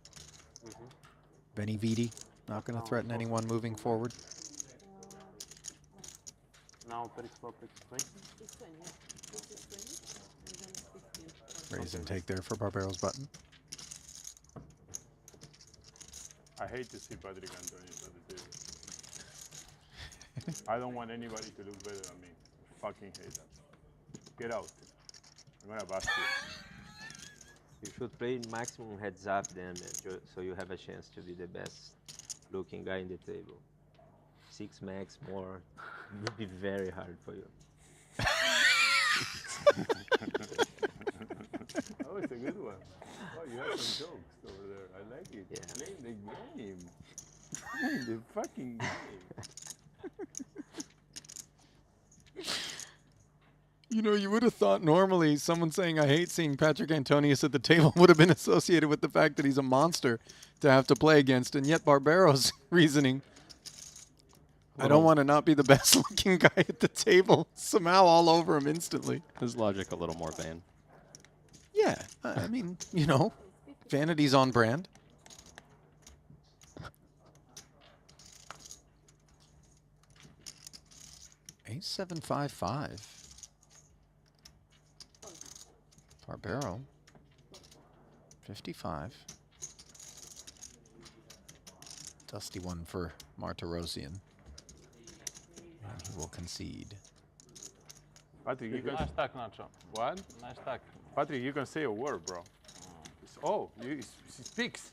Benny Vidi not going to threaten anyone moving forward. Now Paris flop explain. Raise and take there for Barbero's button. I hate to see Patrick Antonius at the table. I don't want anybody to look better than me. Fucking hate that. Get out. I'm gonna bust you. You should play maximum heads up then, so you have a chance to be the best looking guy in the table. 6 max more would be very hard for you. Oh, it's a good one. Oh, you have some jokes over there. I like it. Yeah. Playing the game. Playing the fucking game. You know, you would have thought normally someone saying, I hate seeing Patrick Antonius at the table would have been associated with the fact that he's a monster to have to play against. And yet Barbero's reasoning, I don't want to not be the best looking guy at the table. Somehow all over him instantly. His logic a little more vain. Yeah, I mean, you know, vanity's on brand. $8,755. Barbero. 55. Dusty one for Martirosian. And he will concede. Patrick, you can Nice stack, Nacho. what? Nice stack. Patrick, you can say a word, bro. He speaks.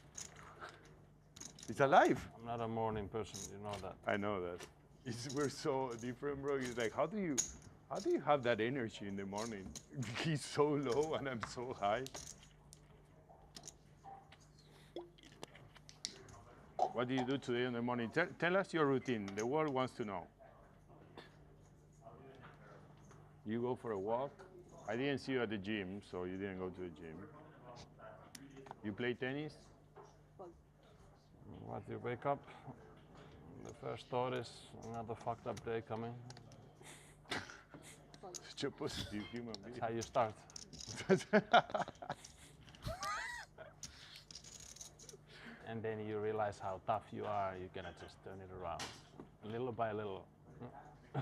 It's alive. I'm not a morning person, you know that. I know that. We're so different, bro. He's like, how do you have that energy in the morning? He's so low and I'm so high. What do you do today in the morning? Tell us your routine. The world wants to know. You go for a walk. I didn't see you at the gym, so you didn't go to the gym. You play tennis? What, you wake up, the first thought is another fucked up day coming. Such a positive human being. That's how you start. And then you realize how tough you are, you're gonna just turn it around, little by little.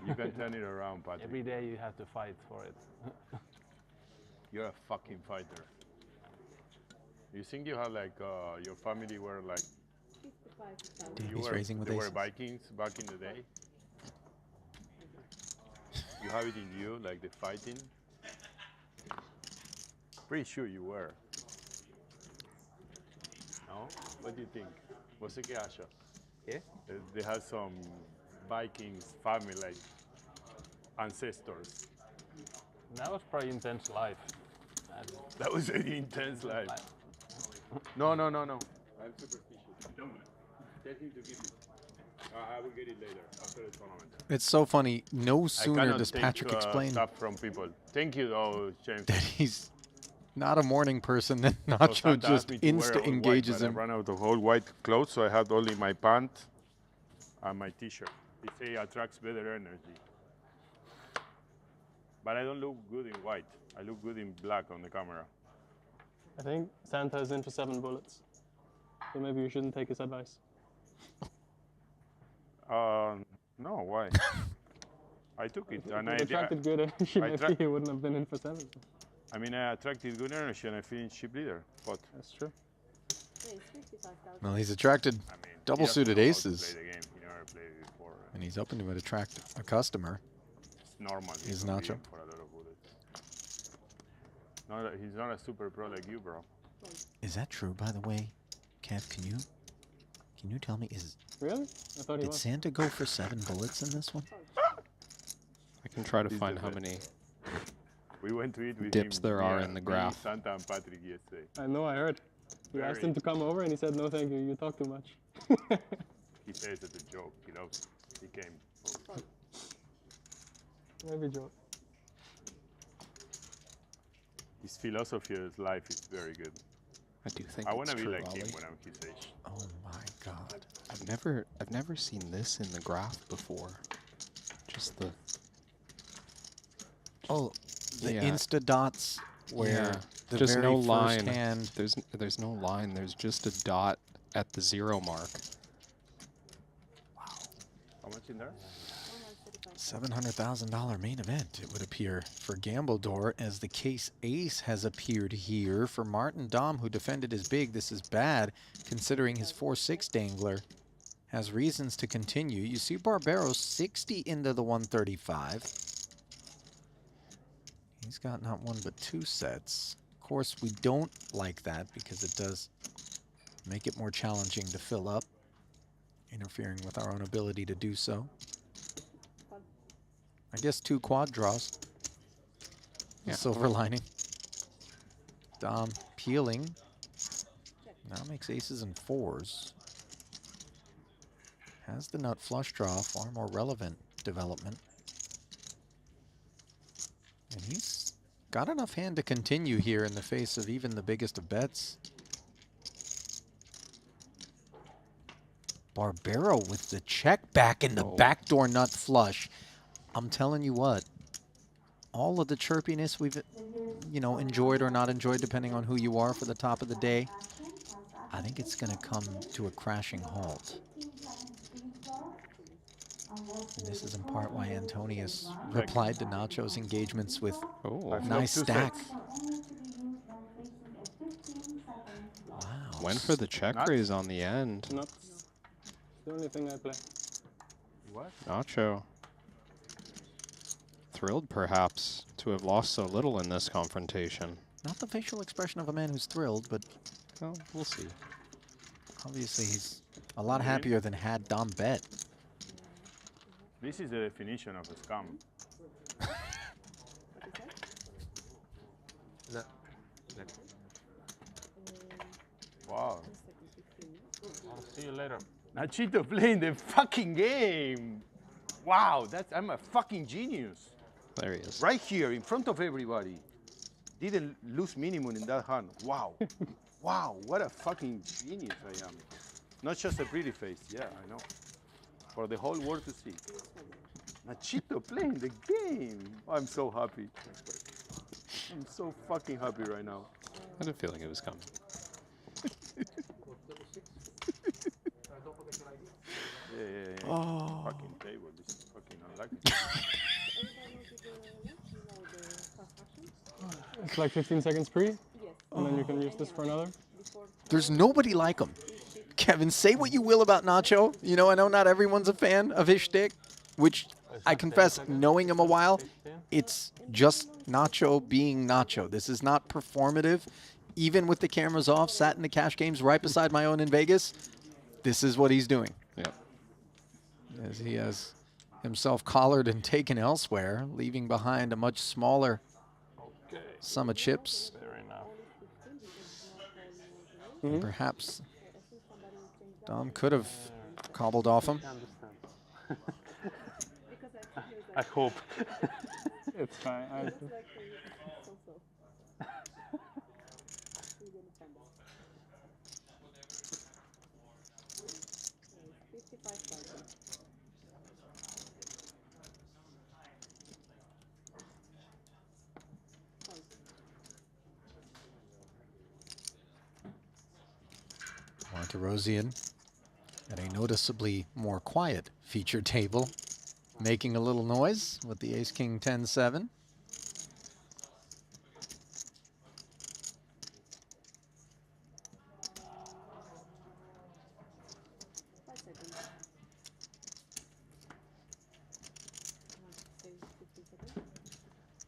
You can turn it around, Patrick. Every day you have to fight for it. You're a fucking fighter. You think you had like your family were like He's raising with they were aces. Vikings back in the day? You have it in you, like the fighting? Pretty sure you were. No? What do you think? Você que acha? ¿Qué? They had some Vikings family, like ancestors. That was pretty intense life. That was an intense life. No. I'm superstitious. Don't. Tell him to give it. I will get it later, after the tournament. It's so funny. No I sooner cannot does take, Patrick explain stuff from people. Thank you, James. that he's not a morning person than So Nacho Santa asked just me to wear insta all white, engages but him. I ran out of all white clothes, so I had only my pant and my t-shirt. They say attracts better energy. But I don't look good in white. I look good in black on the camera. I think Santa is in for 7 bullets. So maybe you shouldn't take his advice. No, why? I took it, and If it attracted good energy, I maybe he wouldn't have been in for 7. I mean, I attracted good energy, and I finished ship leader. But That's true. Well, he's attracted I mean, he double doesn't suited know how to aces, play the game. He never played it before. and he's hoping to attract a customer. It's normal. He's not Nacho. for a lot of bullets. He's not a super pro like you, bro. Is that true, by the way? Kev, can you tell me, Really? I thought he did was. Santa go for 7 bullets in this one? I can try to He's find the how best. many. We went to eat with Dips him. there are me, in the me, graph. Santa and Patrick yesterday. I know, I heard. We asked him to come over and he said, no thank you, you talk too much. He says it's a joke. He loves it. He came. over. Maybe joke. His philosophy of life is very good. I do think I it's want to be true, like him Ollie. when I'm his age. Oh my god. I've never seen this in the graph before. Just the Oh, the Yeah. Insta dots where Yeah. the Just very no first line. hand. There's no line. There's just a dot at the 0 mark. How much in there? $700,000 main event, it would appear, for Gambledore, as the case ace has appeared here for Martin Dom, who defended his big. This is bad, considering his 4-6 dangler has reasons to continue. You see Barbero 60 into the 135. He's got not 1 but 2 sets. Of course, we don't like that because it does make it more challenging to fill up, interfering with our own ability to do so. I guess 2 quad draws. Yeah. Silver lining. Dom peeling. Now makes aces and 4s. Has the nut flush draw, far more relevant development. And he's got enough hand to continue here in the face of even the biggest of bets. Barbero with the check back in the backdoor nut flush. I'm telling you what, all of the chirpiness we've, enjoyed or not enjoyed, depending on who you are for the top of the day, I think it's going to come to a crashing halt. And this is in part why Antonius replied to Nacho's engagements with nice stack. Wow. Went for the check raise on the end. Nuts. It's the only thing I play. What? Nacho. thrilled, perhaps, to have lost so little in this confrontation. Not the facial expression of a man who's thrilled, but Well, we'll see. obviously he's a lot happier than had Dom bet. This is the definition of a scam. No. Wow. I'll see you later. Nachito playing the fucking game. Wow, I'm a fucking genius. There he is. Right here in front of everybody. Didn't lose minimum in that hand. Wow. Wow, what a fucking genius I am. Not just a pretty face, yeah, I know. For the whole world to see. Nachito playing the game. I'm so happy. I'm so fucking happy right now. I had a feeling it was coming. Yeah. Oh. Fucking table, this is fucking unlucky. It's like 15 seconds pre, and then you can use this for another. There's nobody like him. Kevin, say what you will about Nacho. You know, I know not everyone's a fan of his shtick, which I confess, knowing him a while, it's just Nacho being Nacho. This is not performative. Even with the cameras off, sat in the cash games right beside my own in Vegas, this is what he's doing. Yep. As he has himself collared and taken elsewhere, leaving behind a much smaller sum of chips. Fair enough. And perhaps Dom could have cobbled off him. I understand. I hope. It's fine. Martirosian at a noticeably more quiet feature table, making a little noise with the Ace-King 10-7.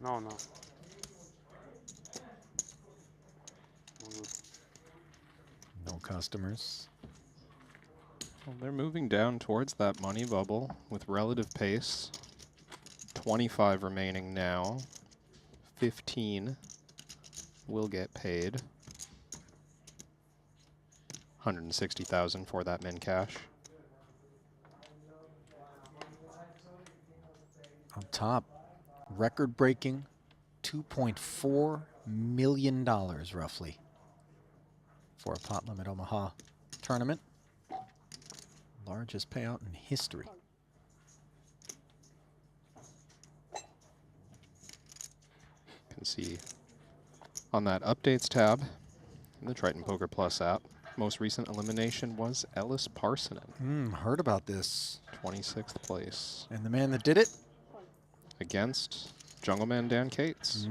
No. No customers. Well, they're moving down towards that money bubble with relative pace. 25 remaining now. 15 will get paid. 160,000 for that min cash. Up top, record-breaking $2.4 million roughly for a pot limit Omaha tournament. Largest payout in history. You can see on that updates tab in the Triton Poker Plus app, most recent elimination was Ellis Parsonen, Heard about this. 26th place, And the man that did it? against Jungleman Dan Cates,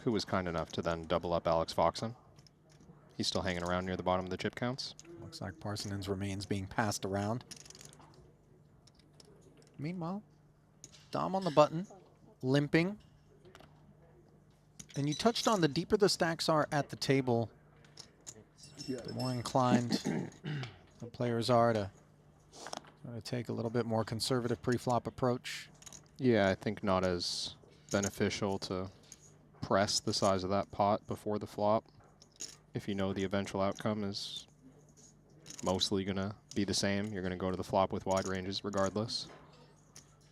who was kind enough to then double up Alex Foxen. He's still hanging around near the bottom of the chip counts. Looks like Parsonen's remains being passed around. Meanwhile, Dom on the button, limping. And you touched on the deeper the stacks are at the table, the more inclined the players are to take a little bit more conservative pre-flop approach. Yeah, I think not as beneficial to press the size of that pot before the flop if you know the eventual outcome is mostly going to be the same. You're going to go to the flop with wide ranges regardless.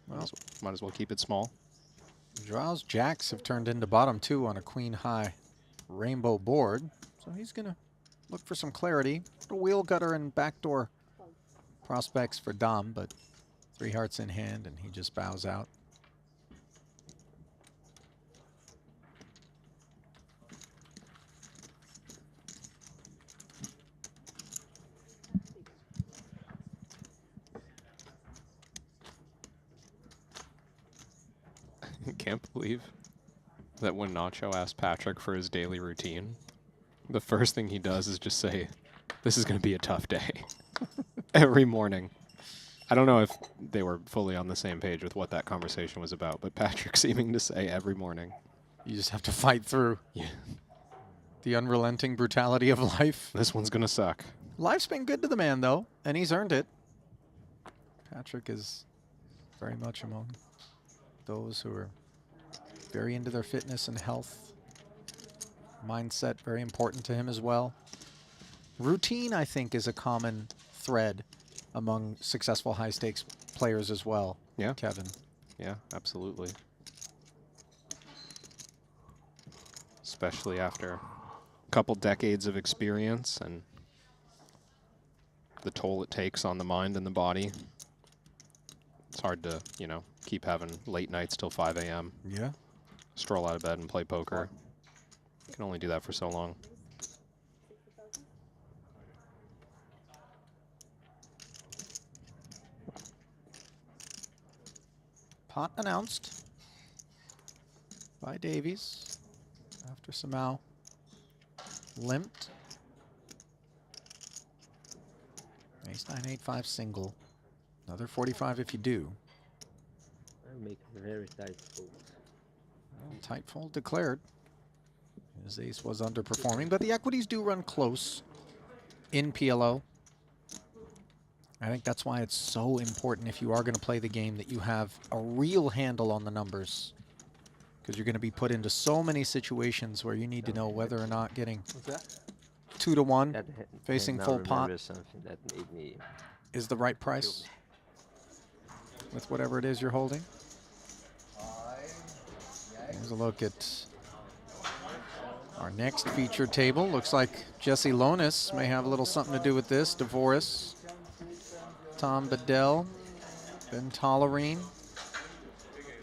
Well, might as well keep it small. Joao's jacks have turned into bottom two on a queen-high rainbow board. So he's going to look for some clarity. A wheel gutter and backdoor prospects for Dom, but 3 hearts in hand, and he just bows out. Can't believe that when Nacho asked Patrick for his daily routine, the first thing he does is just say, "This is going to be a tough day." Every morning. I don't know if they were fully on the same page with what that conversation was about, but Patrick seeming to say every morning. You just have to fight through. Yeah. The unrelenting brutality of life. This one's going to suck. Life's been good to the man, though, and he's earned it. Patrick is very much among those who are very into their fitness and health. Mindset, very important to him as well. Routine, I think, is a common thread among successful high-stakes players as well. Yeah. Kevin. Yeah, absolutely. Especially after a couple decades of experience and the toll it takes on the mind and the body. It's hard to, you know, keep having late nights till 5 a.m. Yeah. Stroll out of bed and play poker. You can only do that for so long. Pot announced by Davies after Samau limped. Ace 9, 8, 5 single. Another 45 if you do. I make a very tight fold. Well, tight fold declared. His ace was underperforming, but the equities do run close in PLO. I think that's why it's so important if you are going to play the game that you have a real handle on the numbers. Because you're going to be put into so many situations where you need to know whether or not getting 2 to 1 facing full pot Something that made me is the right price with whatever it is you're holding. Here's a look at our next feature table. Looks like Jesse Lonis may have a little something to do with this. DeVoris, Tom Bedell, Ben Tolerine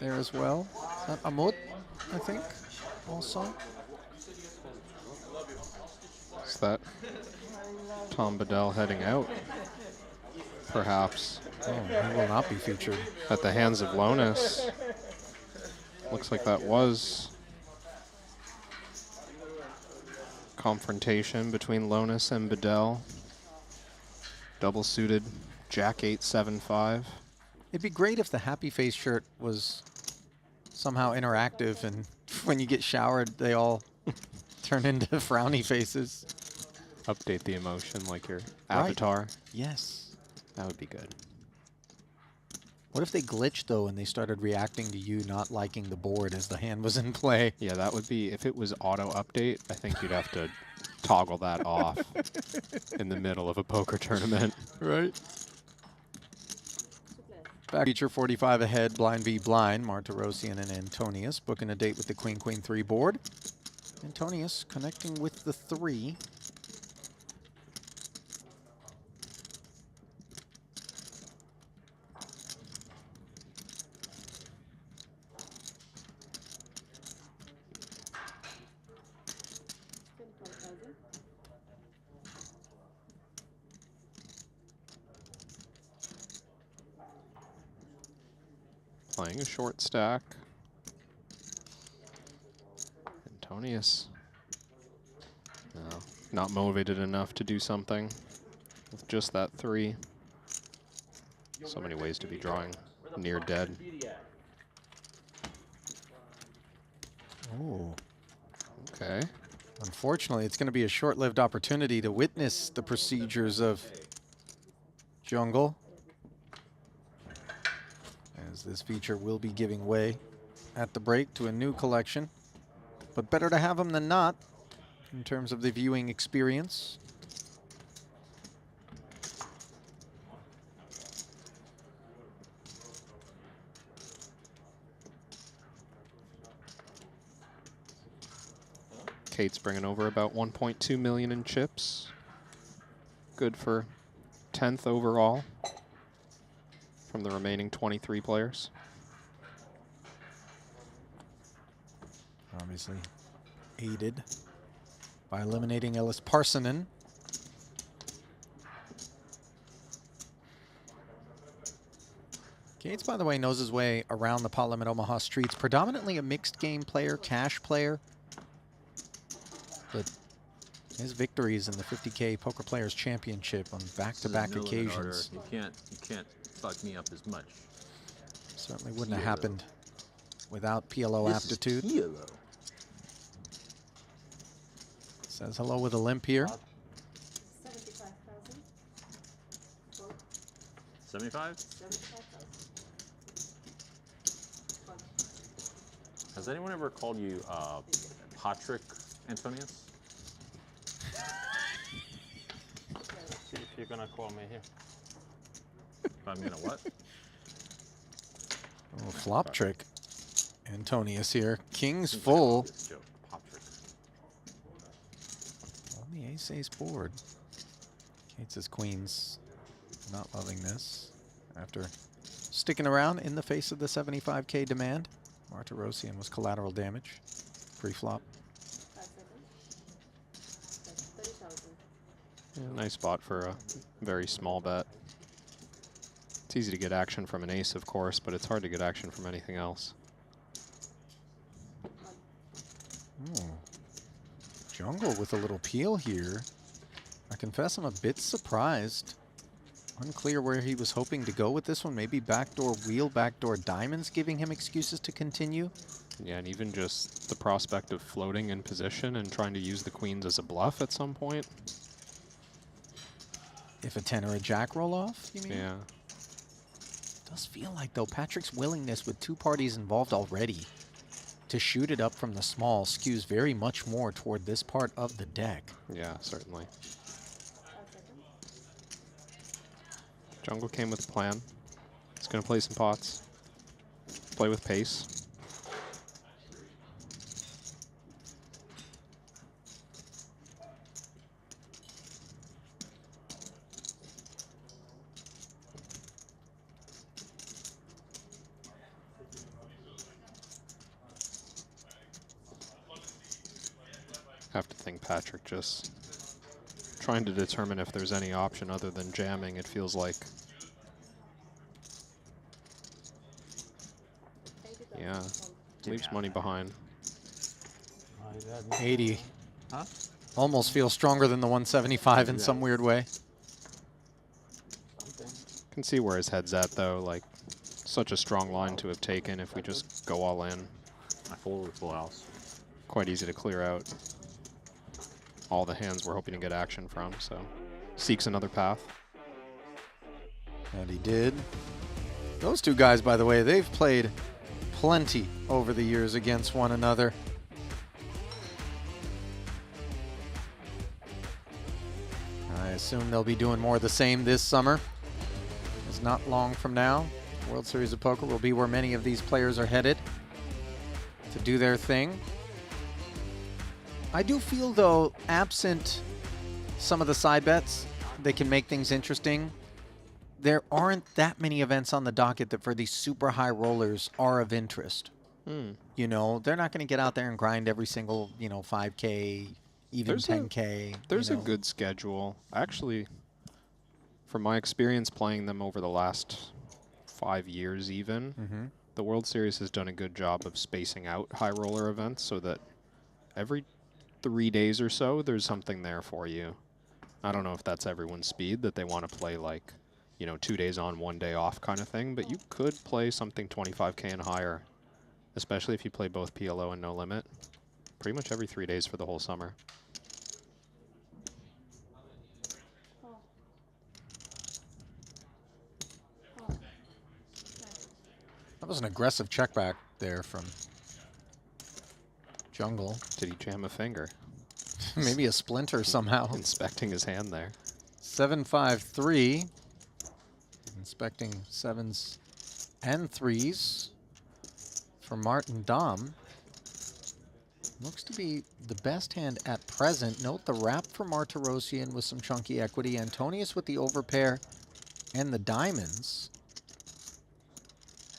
there as well. Is that Amut, I think, also? Is that Tom Bedell heading out? Perhaps. Oh, he will not be featured. At the hands of Lonis. Looks like that was confrontation between Lonis and Bedell. Double suited Jack 8, 7, 5. It'd be great if the happy face shirt was somehow interactive and when you get showered, they all turn into frowny faces. Update the emotion like your avatar. Yes. That would be good. What if they glitched, though, and they started reacting to you not liking the board as the hand was in play? Yeah, that would be, if it was auto update, I think you'd have to toggle that off in the middle of a poker tournament. Right. Back feature 45 ahead, blind v blind. Martirosian and Antonius booking a date with the Queen, Queen 3 board. Antonius connecting with the 3. Playing a short stack. Antonius. No, not motivated enough to do something with just that 3. So many ways to be drawing near dead. Oh. Okay. Unfortunately, it's going to be a short-lived opportunity to witness the procedures of Jungle, as this feature will be giving way at the break to a new collection. But better to have them than not in terms of the viewing experience. Kate's bringing over about 1.2 million in chips. Good for 10th overall from the remaining 23 players. Obviously aided by eliminating Ellis Parsonen. Gates, by the way, knows his way around the pot limit Omaha streets. Predominantly a mixed game player, cash player. But his victories in the 50K Poker Players Championship on back-to-back occasions. You can't fuck me up as much. Certainly wouldn't have happened without PLO aptitude. PLO. Says hello with a limp here. 75? Has anyone ever called you Patrick Antonius? See if you're gonna call me here. If I'm gonna what? Oh, flop trick. Antonius here. King's full. Joke. Patrick. On the ace-ace board. Kate's queens not loving this. After sticking around in the face of the 75K demand. Martirosian was collateral damage. Pre-flop. Yeah, nice spot for a very small bet. It's easy to get action from an ace, of course, but it's hard to get action from anything else. Oh. Jungle with a little peel here. I confess I'm a bit surprised. Unclear where he was hoping to go with this one. Maybe backdoor wheel, backdoor diamonds giving him excuses to continue. Yeah, and even just the prospect of floating in position and trying to use the queens as a bluff at some point. If a 10 or a jack roll off, you mean? Yeah. Does feel like, though, Patrick's willingness with two parties involved already to shoot it up from the small skews very much more toward this part of the deck. Yeah, certainly. Jungle came with a plan. He's going to play some pots. Play with pace. Have to think Patrick just trying to determine if there's any option other than jamming, it feels like. Yeah, leaves money behind. 80. Huh? Almost feels stronger than the 175 in some weird way. Can see where his head's at, though. Like, such a strong line to have taken if we just go all in. I fold with full house. Quite easy to clear out all the hands we're hoping to get action from, so seeks another path. And he did. Those two guys, by the way, they've played plenty over the years against one another. I assume they'll be doing more of the same this summer. It's not long from now. World Series of Poker will be where many of these players are headed to do their thing. I do feel, though, absent some of the side bets, they can make things interesting. There aren't that many events on the docket that for these super high rollers are of interest. You know, they're not going to get out there and grind every single, 5K, even 10K. There's a good schedule. Actually, from my experience playing them over the last 5 years even, the World Series has done a good job of spacing out high roller events so that every 3 days or so, there's something there for you. I don't know if that's everyone's speed, that they want to play like, 2 days on, 1 day off kind of thing, but you could play something 25K and higher, especially if you play both PLO and No Limit, pretty much every 3 days for the whole summer. That was an aggressive check back there from Jungle. Did he jam a finger? Maybe a splinter somehow. Inspecting his hand there. 7-5-3. Inspecting sevens and threes for Martin Dom. Looks to be the best hand at present. Note the wrap for Martirosian with some chunky equity. Antonius with the overpair and the diamonds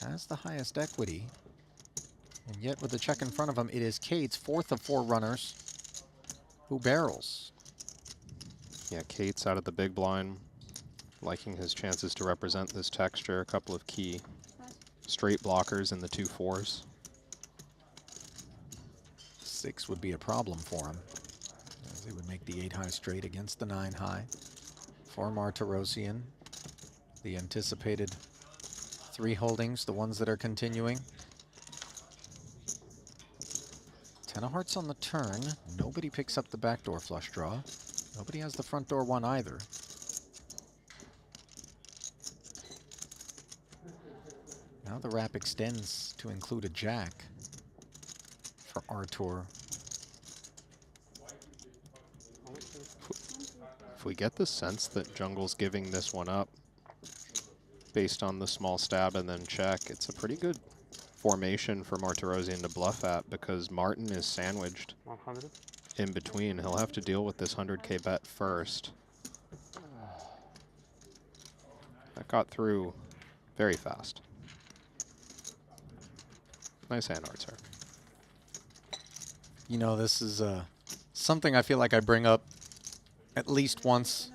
has the highest equity. And yet with the check in front of him, it is Kate's fourth of 4 runners who barrels. Yeah, Kate's out of the big blind, liking his chances to represent this texture. A couple of key straight blockers in the 2 4s. 6 would be a problem for him, as he would make the 8 high straight against the 9 high. For Martirosian, the anticipated 3 holdings, the ones that are continuing. 10 of hearts on the turn. Nobody picks up the backdoor flush draw. Nobody has the front door one either. Now the wrap extends to include a jack for Artur. If we get the sense that Jungle's giving this one up based on the small stab and then check, it's a pretty good formation for Martirosian to bluff at because Martin is sandwiched 100. in between. He'll have to deal with this 100K bet first. That got through very fast. Nice hand, Artur. You know, this is something I feel like I bring up at least once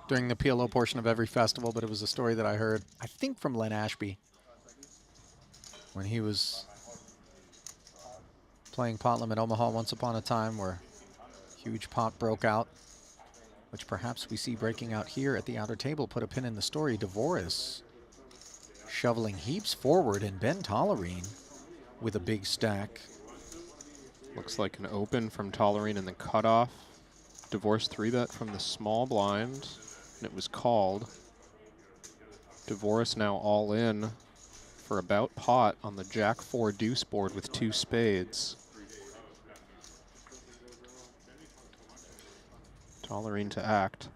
during the PLO portion of every festival, but it was a story that I heard, I think from Len Ashby, when he was playing pot limit Omaha once upon a time, where huge pot broke out, which perhaps we see breaking out here at the outer table. Put a pin in the story. Devoris shoveling heaps forward, and Ben Tolerine with a big stack. Looks like an open from Tolerine in the cutoff. Divorce 3-bet from the small blind, and it was called. Divorce now all in for about pot on the Jack 4 deuce board with 2 spades. Tolerine to act.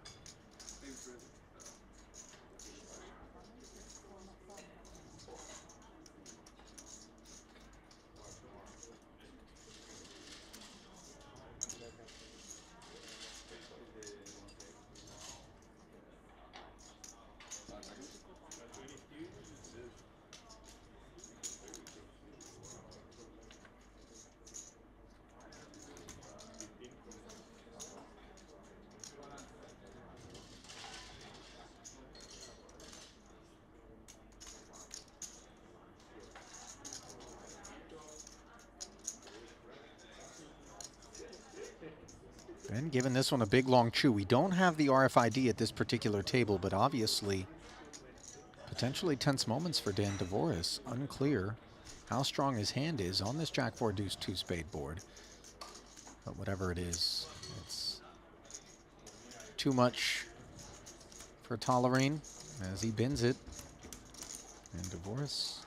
Ben giving this one a big long chew. We don't have the RFID at this particular table, but obviously potentially tense moments for Dan Devoris. Unclear how strong his hand is on this Jack 4 deuce 2 spade board. But whatever it is, it's too much for Tolerine as he bins it. And Devoris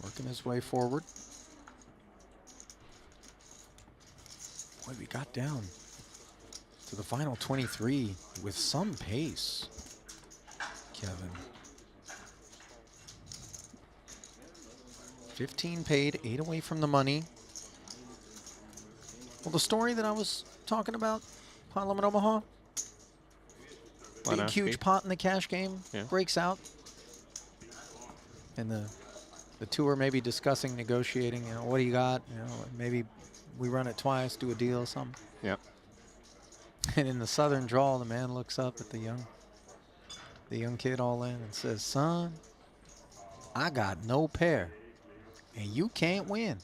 working his way forward. Boy, we got down to the final 23 with some pace, Kevin. 15 paid, 8 away from the money. Well, the story that I was talking about, pot limit Omaha, big huge pot in the cash game, breaks out. And the two are maybe discussing, negotiating, you know, what do you got? You know, maybe we run it twice, do a deal, something. Yep. And in the southern drawl, the man looks up at the young kid all in and says, "Son, I got no pair, and you can't win."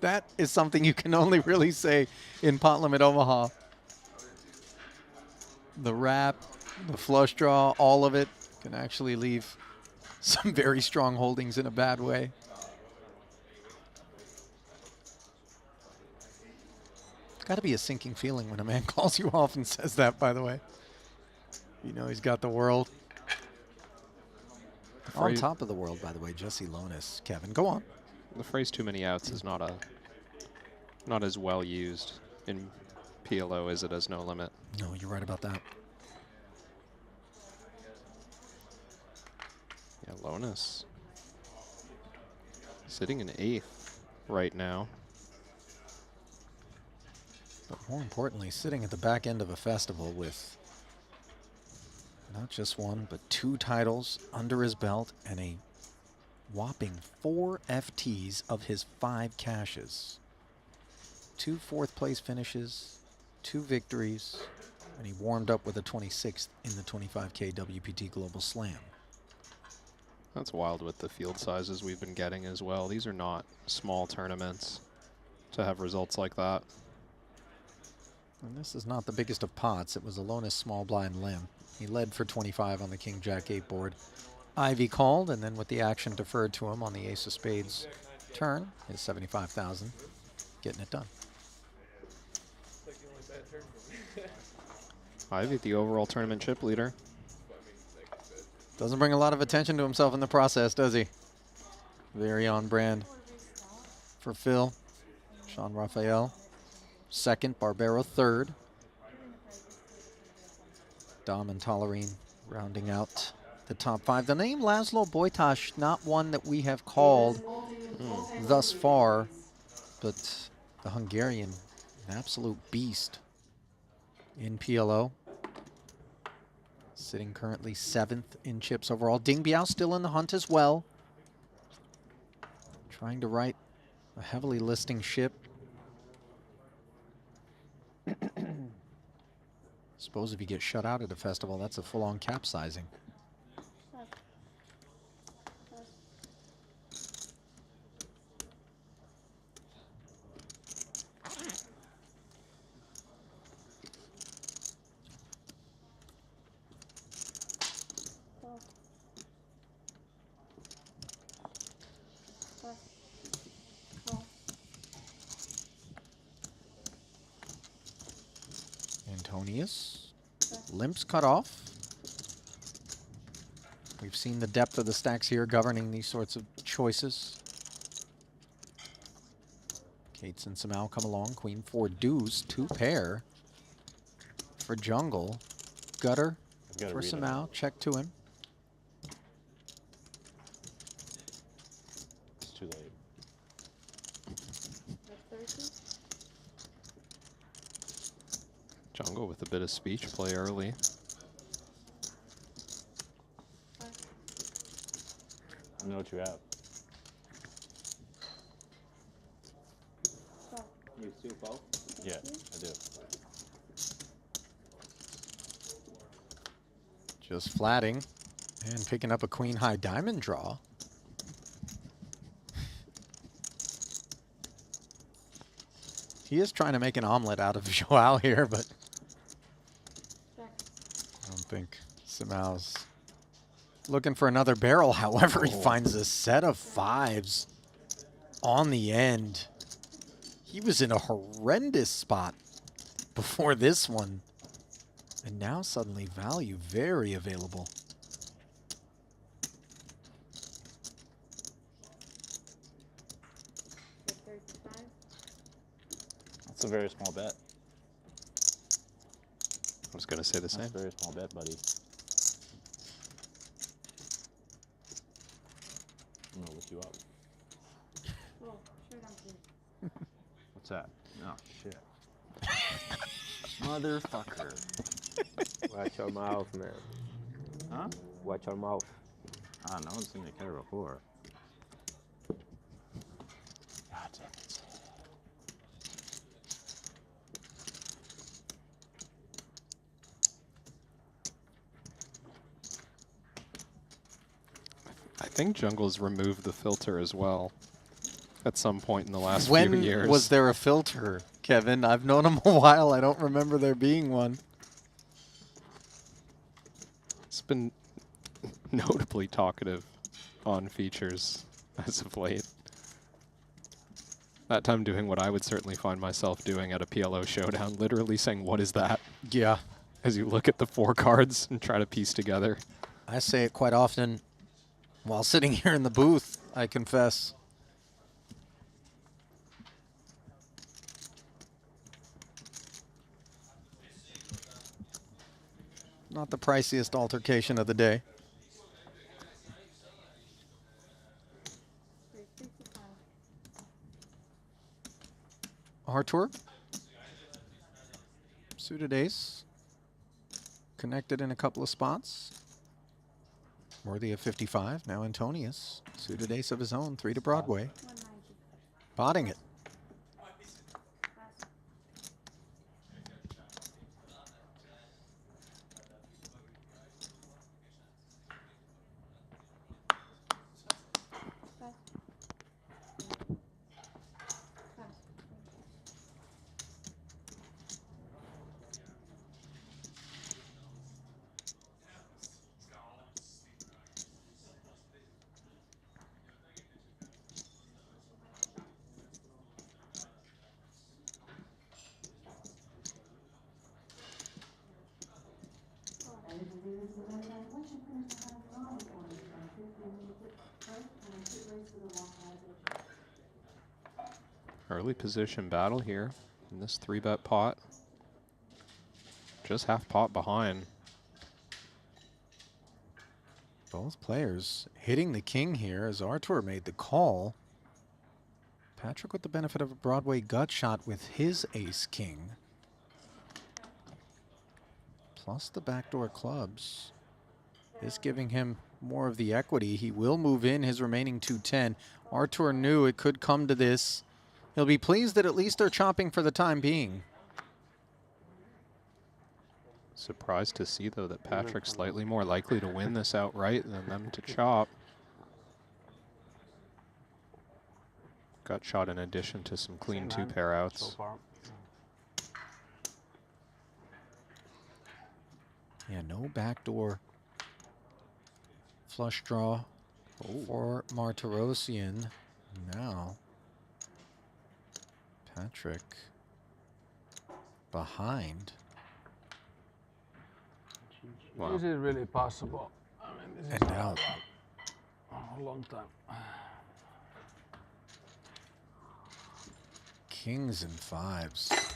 That is something you can only really say in pot limit Omaha. The wrap, the flush draw, all of it can actually leave some very strong holdings in a bad way. Got to be a sinking feeling when a man calls you off and says that, by the way. You know he's got the world. On top of the world, by the way, Jesse Lonis. Kevin, go on. The phrase "too many outs" is not as well used in PLO as it is No Limit. No, you're right about that. Yeah, Lonis sitting in 8th right now. But more importantly, sitting at the back end of a festival with not just one, but 2 titles under his belt and a whopping 4 FTs of his 5 cashes. 2 4th place finishes, 2 victories, and he warmed up with a 26th in the 25K WPT Global Slam. That's wild with the field sizes we've been getting as well. These are not small tournaments to have results like that. And this is not the biggest of pots. It was a Lonis small blind limb. He led for 25 on the King Jack 8 board. Ivy called, and then with the action deferred to him on the ace of spades turn, is 75,000, getting it done. Ivy, the overall tournament chip leader. Doesn't bring a lot of attention to himself in the process, does he? Very on brand for Phil. Sean Raphael, second. Barbero, third. Dom and Tolerine rounding out the top five. The name Laszlo Bojtas, not one that we have called thus far, but the Hungarian, an absolute beast in PLO. Sitting currently 7th in chips overall. Ding Biao still in the hunt as well. Trying to right a heavily listing ship. Suppose if you get shut out at a festival, that's a full-on capsizing. Antonius. Limps cut off. We've seen the depth of the stacks here governing these sorts of choices. Cates and Samau come along. Queen 4 deuce, 2 pair for jungle. Gutter for Samau. Check to him. It's too late. Jungle with a bit of speech play early. I know what you have. You still call? Yeah, I do. Just flatting and picking up a queen high diamond draw. He is trying to make an omelet out of Joao here, but I don't think Samau's looking for another barrel. However, he finds a set of 5s on the end. He was in a horrendous spot before this one. And now suddenly value very available. That's a very small bet. I was going to say the same. That's a very small bet, buddy. I'm going to look you up. What's that? Oh, shit. Motherfucker. Watch your mouth, man. Huh? Watch your mouth. I don't know. I've seen it care before. God damn it. I think Jungle's removed the filter as well at some point in the last When few years. was there a filter, Kevin? I've known him a while. I don't remember there being one. It's been notably talkative on features as of late. That time doing what I would certainly find myself doing at a PLO showdown, literally saying, "What is that?" Yeah. As you look at the 4 cards and try to piece together. I say it quite often while sitting here in the booth, I confess. Not the priciest altercation of the day. Artur. Suited ace. Connected in a couple of spots. Worthy of 55. Now Antonius. Suited ace of his own. 3 to Broadway. Potting it. Early position battle here in this 3-bet pot. Just half pot behind. Both players hitting the king here as Artur made the call. Patrick with the benefit of a Broadway gut shot with his ace-king. Plus the backdoor clubs. This giving him more of the equity. He will move in his remaining 210. Artur knew it could come to this. He'll be pleased that at least they're chopping for the time being. Surprised to see, though, that Patrick's slightly more likely to win this outright than them to chop. Gut shot in addition to some clean 2 pair outs. So far. Yeah, no backdoor flush draw for Martirosian. Now, Patrick behind. Wow. Is it really possible? I mean, this And is out. a long time. Kings and 5s.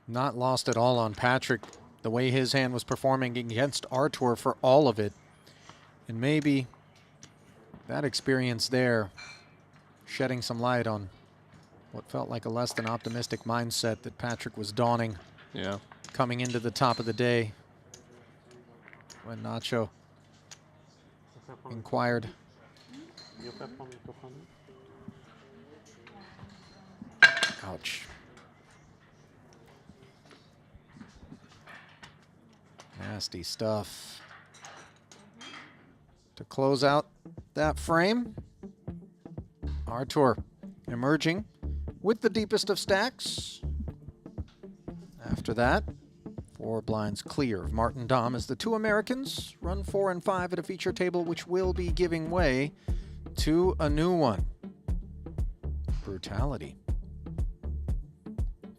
Not lost at all on Patrick, the way his hand was performing against Artur for all of it. And maybe that experience there shedding some light on what felt like a less than optimistic mindset that Patrick was donning. Yeah. Coming into the top of the day when Nacho inquired. Ouch. Nasty stuff. To close out that frame, Artur emerging with the deepest of stacks. After that, 4 blinds clear of Martin Dom as the 2 Americans run 4 and 5 at a feature table which will be giving way to a new one. Brutality.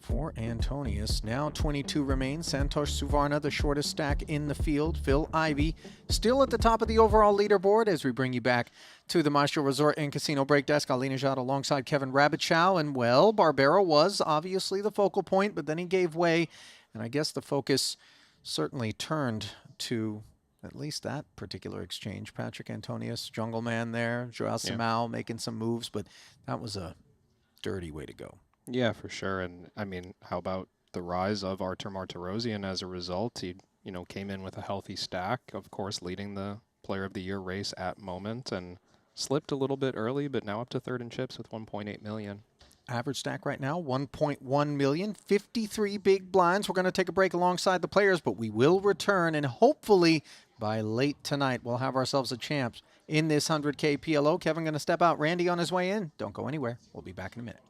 For Antonius, now 22 remain. Santosh Suvarna, the shortest stack in the field. Phil Ivey, still at the top of the overall leaderboard as we bring you back to the Maestral Resort and Casino Break Desk. Alinejad alongside Kevin Rabbitchow. And, well, Barbero was obviously the focal point, but then he gave way. And I guess the focus certainly turned to at least that particular exchange. Patrick Antonius, Jungle Man there. Joao Simao making some moves, but that was a dirty way to go. Yeah, for sure. And I mean, how about the rise of Artur Martirosian as a result? He, you know, came in with a healthy stack, of course, leading the Player of the Year race at moment, and slipped a little bit early, but now up to 3rd in chips with 1.8 million. Average stack right now, 1.1 million, 53 big blinds. We're going to take a break alongside the players, but we will return, and hopefully by late tonight, we'll have ourselves a champ in this 100K PLO. Kevin going to step out. Randy on his way in. Don't go anywhere. We'll be back in a minute.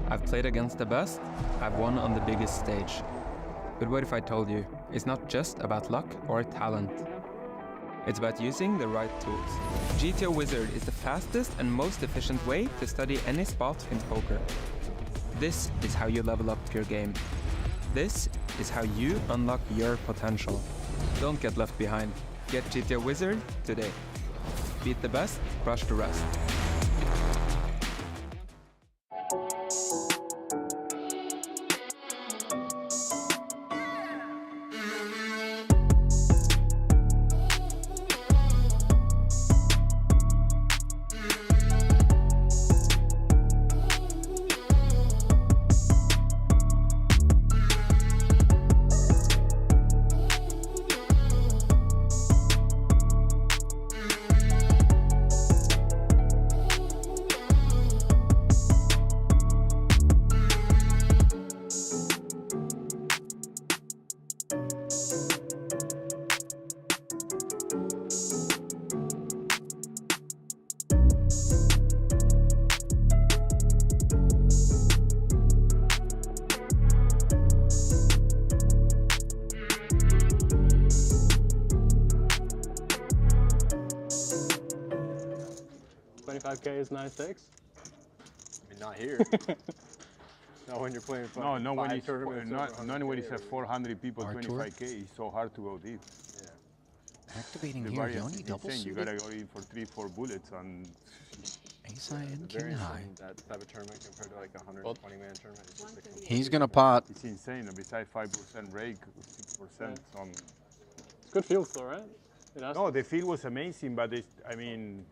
I've played against the best, I've won on the biggest stage. But what if I told you, it's not just about luck or talent. It's about using the right tools. GTO Wizard is the fastest and most efficient way to study any spot in poker. This is how you level up your game. This is how you unlock your potential. Don't get left behind. Get GTO Wizard today. Beat the best, crush the rest. 25K is nice stakes. I mean, not here. Not when you're playing No, no, when five it's tournaments over not when 100K it's a or- 400 people, Artur? 25K. It's so hard to go deep. Activating The here, variance Yoni is double insane. You suited. gotta go in for 3-4 bullets and Ace high and The king variance high. in that type of tournament compared to like a 120-man tournament is just like He's gonna pot. it's insane. Besides 5% rake, 6% on. It's good field though, right? It has No, the field was amazing, but it's, I mean,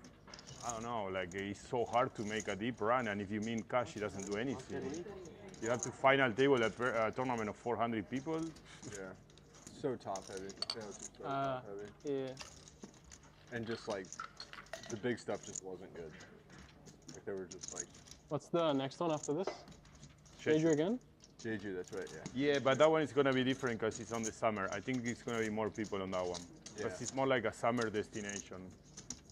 I don't know. Like it's so hard to make a deep run, and if you mean cash, it doesn't do anything. You have to final table at a tournament of 400 people. Yeah. So top heavy. Payouts is so top heavy. Yeah. And just like the big stuff just wasn't good. Like they were just like What's the next one after this? Jeju. Jeju again? Jeju, that's right, yeah. Yeah, but that one is gonna be different because it's on the summer. I think it's gonna be more people on that one because Yeah. it's more like a summer destination.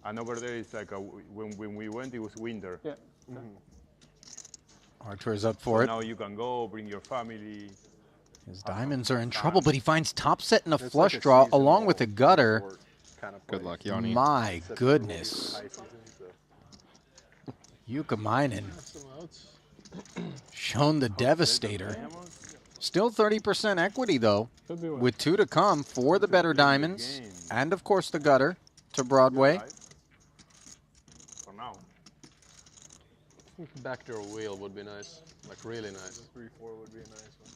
And over there, it's like when we went, it was winter. Yeah. Artur's up for So it. now you can go, bring your family. His diamonds are in trouble, but he finds top set and a It's flush like a draw along seasonal with a gutter. resort kind of Good place. luck, Yoni. My Except goodness. high season, so. Yukamainen Some outs. shown the devastator. Still 30% equity though, Could be worse. with 2 to come for the better diamonds, and of course the gutter to Broadway. For now. I think backdoor wheel would be nice. Like really nice. 3-4 would be a nice one.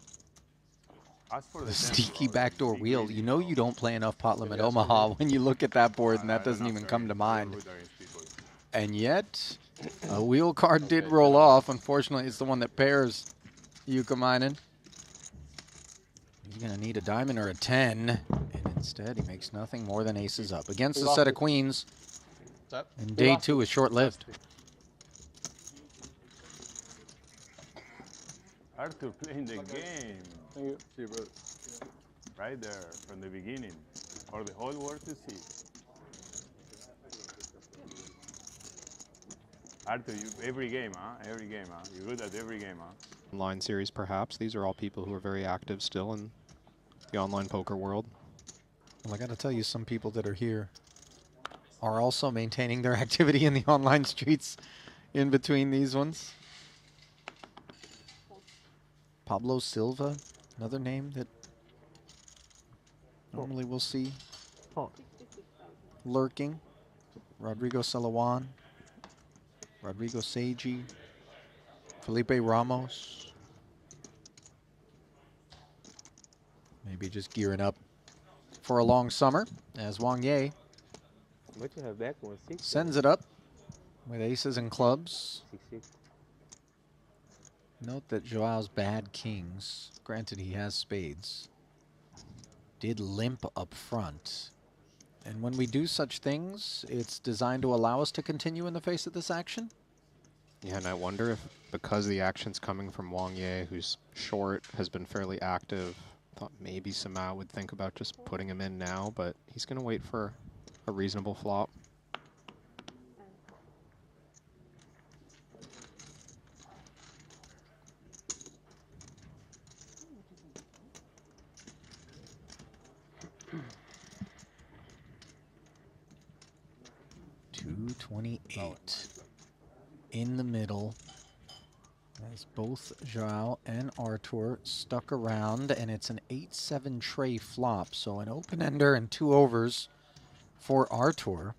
As for The the sneaky backdoor wheel. You know you don't play enough pot limit Omaha when you look at that board and that doesn't even come to mind. And yet, a wheel card did roll off. Unfortunately, it's the one that pairs Yukamainen. He's going to need a diamond or a 10. And instead, he makes nothing more than aces up. Against a set of queens. That And day 2 is short-lived. Artur playing the game. Thank you. See, bro. Right there, from the beginning. For the whole world to see. Artur, you, every game, huh? Every game, huh? You're good at every game, huh? Online series, perhaps. These are all people who are very active still in the online poker world. Well, I got to tell you, some people that are here are also maintaining their activity in the online streets in between these ones. Pablo Silva, another name that normally we'll see lurking. Rodrigo Salawan, Rodrigo Seiji, Felipe Ramos. Maybe just gearing up for a long summer as Wang Ye What you have back? 1-6? sends it up with aces and clubs. 6-6. Note that Joao's bad kings, granted he has spades, did limp up front. And when we do such things, it's designed to allow us to continue in the face of this action. Yeah, and I wonder if because the action's coming from Wang Ye, who's short, has been fairly active, thought maybe Samao would think about just putting him in now, but he's going to wait for a reasonable flop. $228 in the middle as both Joao and Artur stuck around, and it's an 8-7 tray flop, so an open-ender and 2 overs for Artur,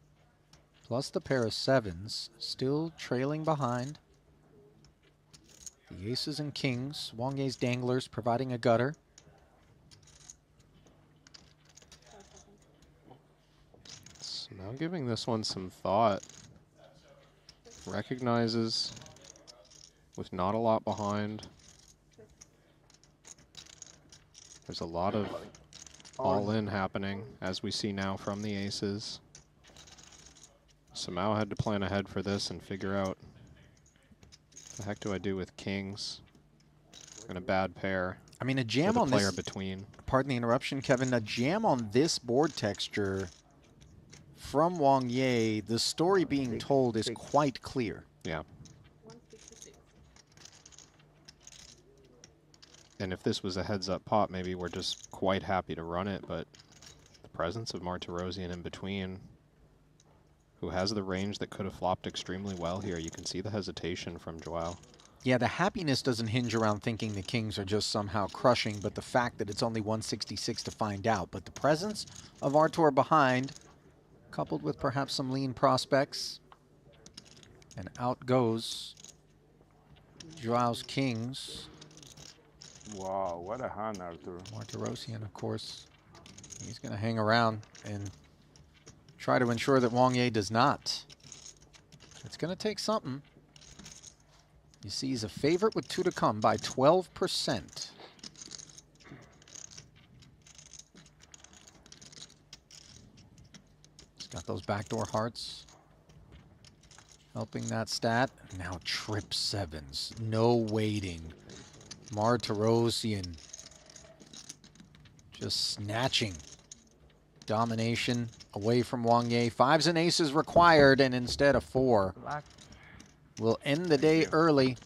plus the pair of sevens, still trailing behind. The aces and kings, Wang Ye's danglers providing a gutter. So now giving this one some thought. Recognizes with not a lot behind. There's a lot of all-in happening, as we see now from the aces. Samao had to plan ahead for this and figure out, what the heck do I do with kings and a bad pair? I mean, a jam with a on player this, between. pardon the interruption, Kevin, a jam on this board texture from Wang Ye, the story being told is quite clear. Yeah. And if this was a heads-up pot, maybe we're just quite happy to run it, but the presence of Martirosian in between who has the range that could have flopped extremely well here. You can see the hesitation from Joao. Yeah, the happiness doesn't hinge around thinking the kings are just somehow crushing, but the fact that it's only 166 to find out. But the presence of Artur behind, coupled with perhaps some lean prospects, and out goes Joao's kings. Wow, what a hand, Artur. Martirosian, of course, he's going to hang around and try to ensure that Wang Ye does not. It's going to take something. You see he's a favorite with 2 to come by 12%. He's got those backdoor hearts. Helping that stat. Now trip 7s. No waiting. Martirosian just snatching domination away from Wang Ye. 5s and aces required, and instead a 4. Will end the day early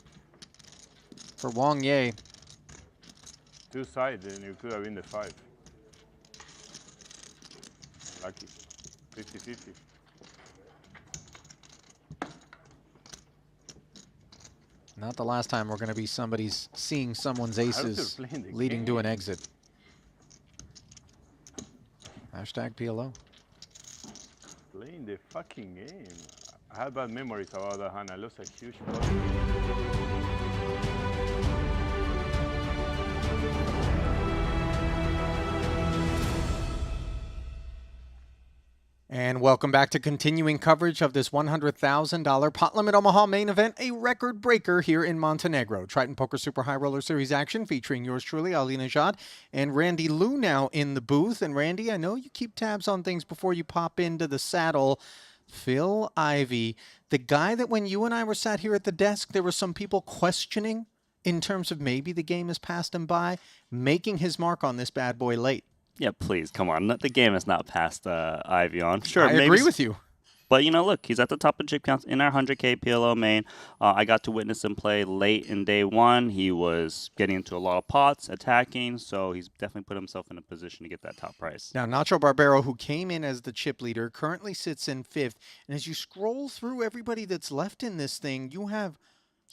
for Wang Ye. 2 sides, and you could have been the 5. Lucky. 50-50. Not the last time we're going to be seeing someone's aces leading to an exit. Hashtag PLO. Playing the fucking game. I have bad memories about that hand. I lost a huge And welcome back to continuing coverage of this $100,000 Pot Limit Omaha main event, a record breaker here in Montenegro. Triton Poker Super High Roller Series action featuring yours truly, Eliminatios, and Randy Lou now in the booth. And Randy, I know you keep tabs on things before you pop into the saddle. Phil Ivey, the guy that when you and I were sat here at the desk, there were some people questioning in terms of maybe the game has passed him by, making his mark on this bad boy late. Yeah, please, come on. The game has not passed Ivy on. Sure, I agree with you. But, you know, look, he's at the top of chip counts in our 100K PLO main. I got to witness him play late in day one. He was getting into a lot of pots, attacking, so he's definitely put himself in a position to get that top price. Now, Nacho Barbero, who came in as the chip leader, currently sits in 5th. And as you scroll through everybody that's left in this thing, you have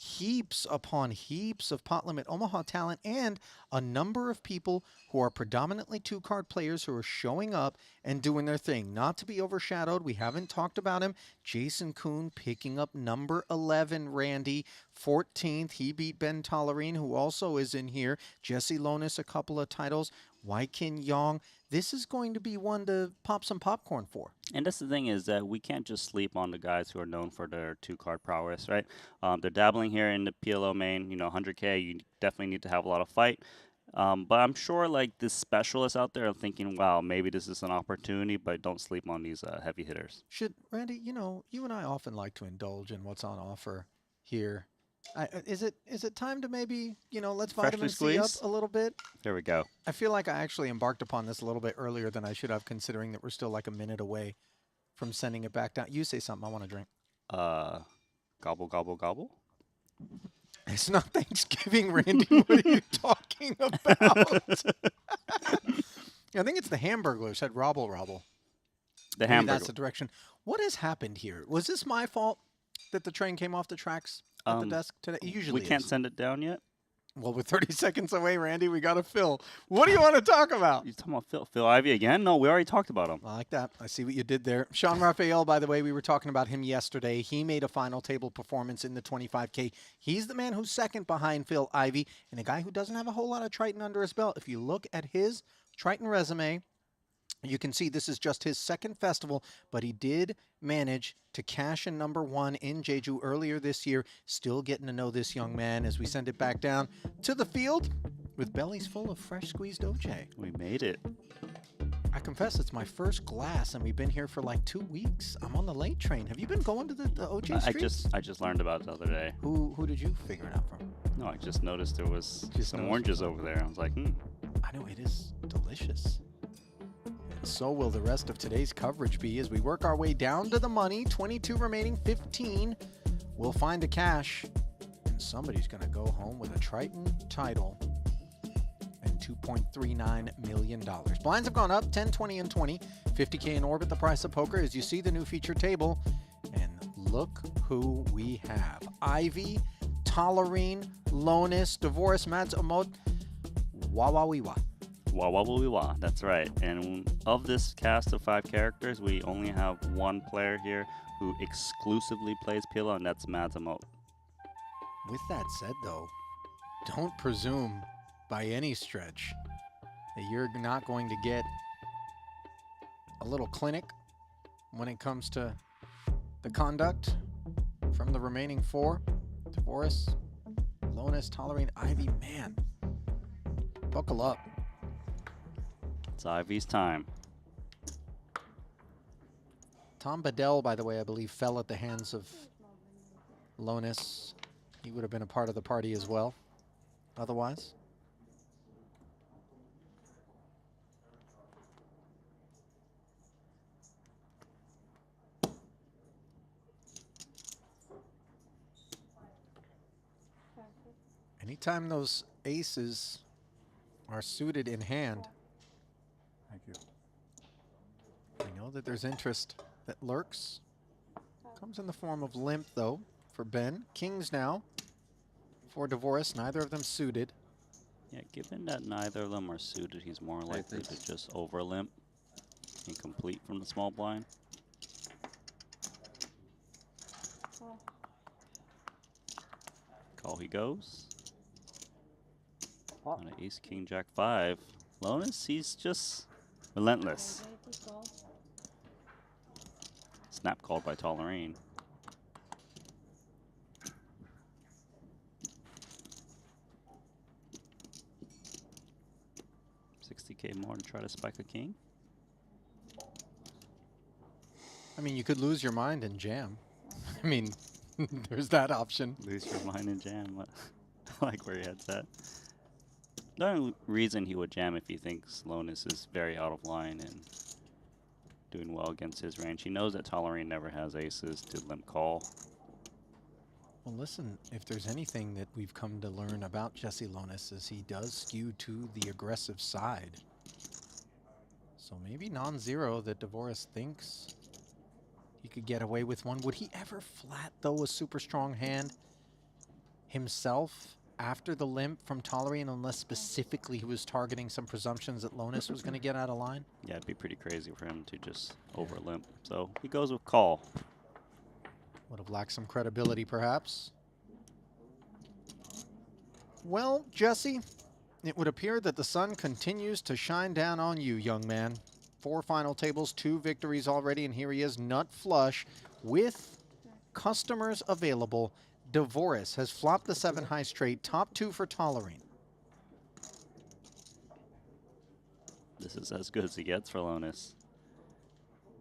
heaps upon heaps of Pot Limit Omaha talent and a number of people who are predominantly 2-card players who are showing up and doing their thing. Not to be overshadowed, we haven't talked about him. Jason Kuhn picking up number 11, Randy, 14th. He beat Ben Tolerine, who also is in here. Jesse Lonis, a couple of titles. Waikin Yong. This is going to be one to pop some popcorn for. And that's the thing is that we can't just sleep on the guys who are known for their 2-card prowess, right? They're dabbling here in the PLO main. You know, 100K, you definitely need to have a lot of fight. But I'm sure, like, this specialist out there are thinking, wow, maybe this is an opportunity, but don't sleep on these heavy hitters. Randy, you know, you and I often like to indulge in what's on offer here. Is it time to maybe, you know, let's vitamin C up a little bit? There we go. I feel like I actually embarked upon this a little bit earlier than I should have, considering that we're still like a minute away from sending it back down. You say something, I want to drink. Gobble, gobble, gobble? It's not Thanksgiving, Randy. What are you talking about? I think it's the Hamburglar said robble, robble. The Maybe Hamburglar. that's the direction. What has happened here? Was this my fault that the train came off the tracks at the desk today? It usually we can't send it down yet. Well, we're 30 seconds away, Randy. We got to Phil. What do you want to talk about? You talking about Phil Ivey again? No, we already talked about him. I like that. I see what you did there. Sean Raphael, by the way, we were talking about him yesterday. He made a final table performance in the 25K. He's the man who's second behind Phil Ivey and a guy who doesn't have a whole lot of Triton under his belt. If you look at his Triton resume, you can see this is just his second festival, but he did manage to cash in number 1 in Jeju earlier this year. Still getting to know this young man as we send it back down to the field with bellies full of fresh squeezed OJ. We made it. I confess it's my first glass, and we've been here for like 2 weeks. I'm on the late train. Have you been going to the OJ streets? I just learned about it the other day. Who did you figure it out from? No, I just noticed there was some oranges over there. I was like, I know, it is delicious. So will the rest of today's coverage be as we work our way down to the money. 22 remaining, 15. We'll find a cash. And somebody's going to go home with a Triton title. And and $2.39 million. Blinds have gone up 10, 20, and 20. 50K in orbit, the price of poker, as you see the new feature table. And look who we have. Ivy, Tolerine, Lonis, Divorce, Mads Amot, Wawawiwa. Wah, that's right. And of this cast of 5 characters, we only have one player here who exclusively plays PLO, and that's Mads Amot. With that said, though, don't presume by any stretch that you're not going to get a little clinic when it comes to the conduct from the remaining 4. Divorce, Lonis, Tolerine, Ivy. Man, buckle up. It's Ivy's time. Tom Bedell, by the way, I believe fell at the hands of Lonis. He would have been a part of the party as well, otherwise. Anytime those aces are suited in hand, Thank you. we know that there's interest that lurks. Comes in the form of limp, though, for Ben. Kings now for Divorce, neither of them suited. Yeah, given that neither of them are suited, he's more likely to just over limp and complete from the small blind. Call he goes. On an ace, king, jack, 5. Lonis, he's just relentless. Snap called by Tolerine. $60K more to try to spike a king. I mean, you could lose your mind and jam. I mean, there's that option. Lose your mind and jam. I like where your head's at. The only reason he would jam if he thinks Lonis is very out of line and doing well against his range. He knows that Tolerine never has aces to limp call. Well, listen, if there's anything that we've come to learn about Jesse Lonis is he does skew to the aggressive side. So maybe non-zero that Divorce thinks he could get away with one. Would he ever flat, though, a super strong hand himself after the limp from Tolerine, unless specifically he was targeting some presumptions that Lonis was going to get out of line? Yeah, it'd be pretty crazy for him to just over limp. So he goes with call. Would have lacked some credibility, perhaps. Well, Jesse, it would appear that the sun continues to shine down on you, young man. 4 final tables, 2 victories already, and here he is, nut flush, with customers available. Divorce has flopped the 7 high straight, top 2 for Tolerine. This is as good as he gets for Lonis.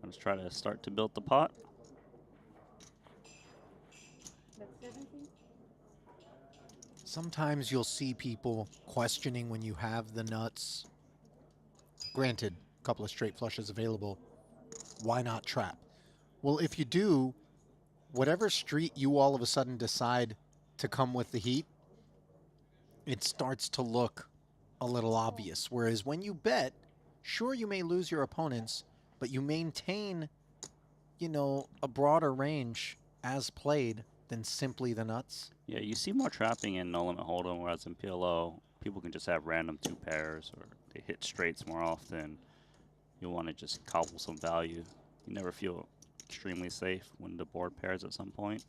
Let's try to start to build the pot. Sometimes you'll see people questioning when you have the nuts. Granted, a couple of straight flushes available. Why not trap? Well, if you do, whatever street you all of a sudden decide to come with the heat, it starts to look a little obvious. Whereas when you bet, sure, you may lose your opponents, but you maintain, you know, a broader range as played than simply the nuts. Yeah, you see more trapping in No Limit Hold'em, whereas in PLO, people can just have random 2 pairs, or they hit straights more often. You'll want to just cobble some value. You never feel extremely safe when the board pairs at some point.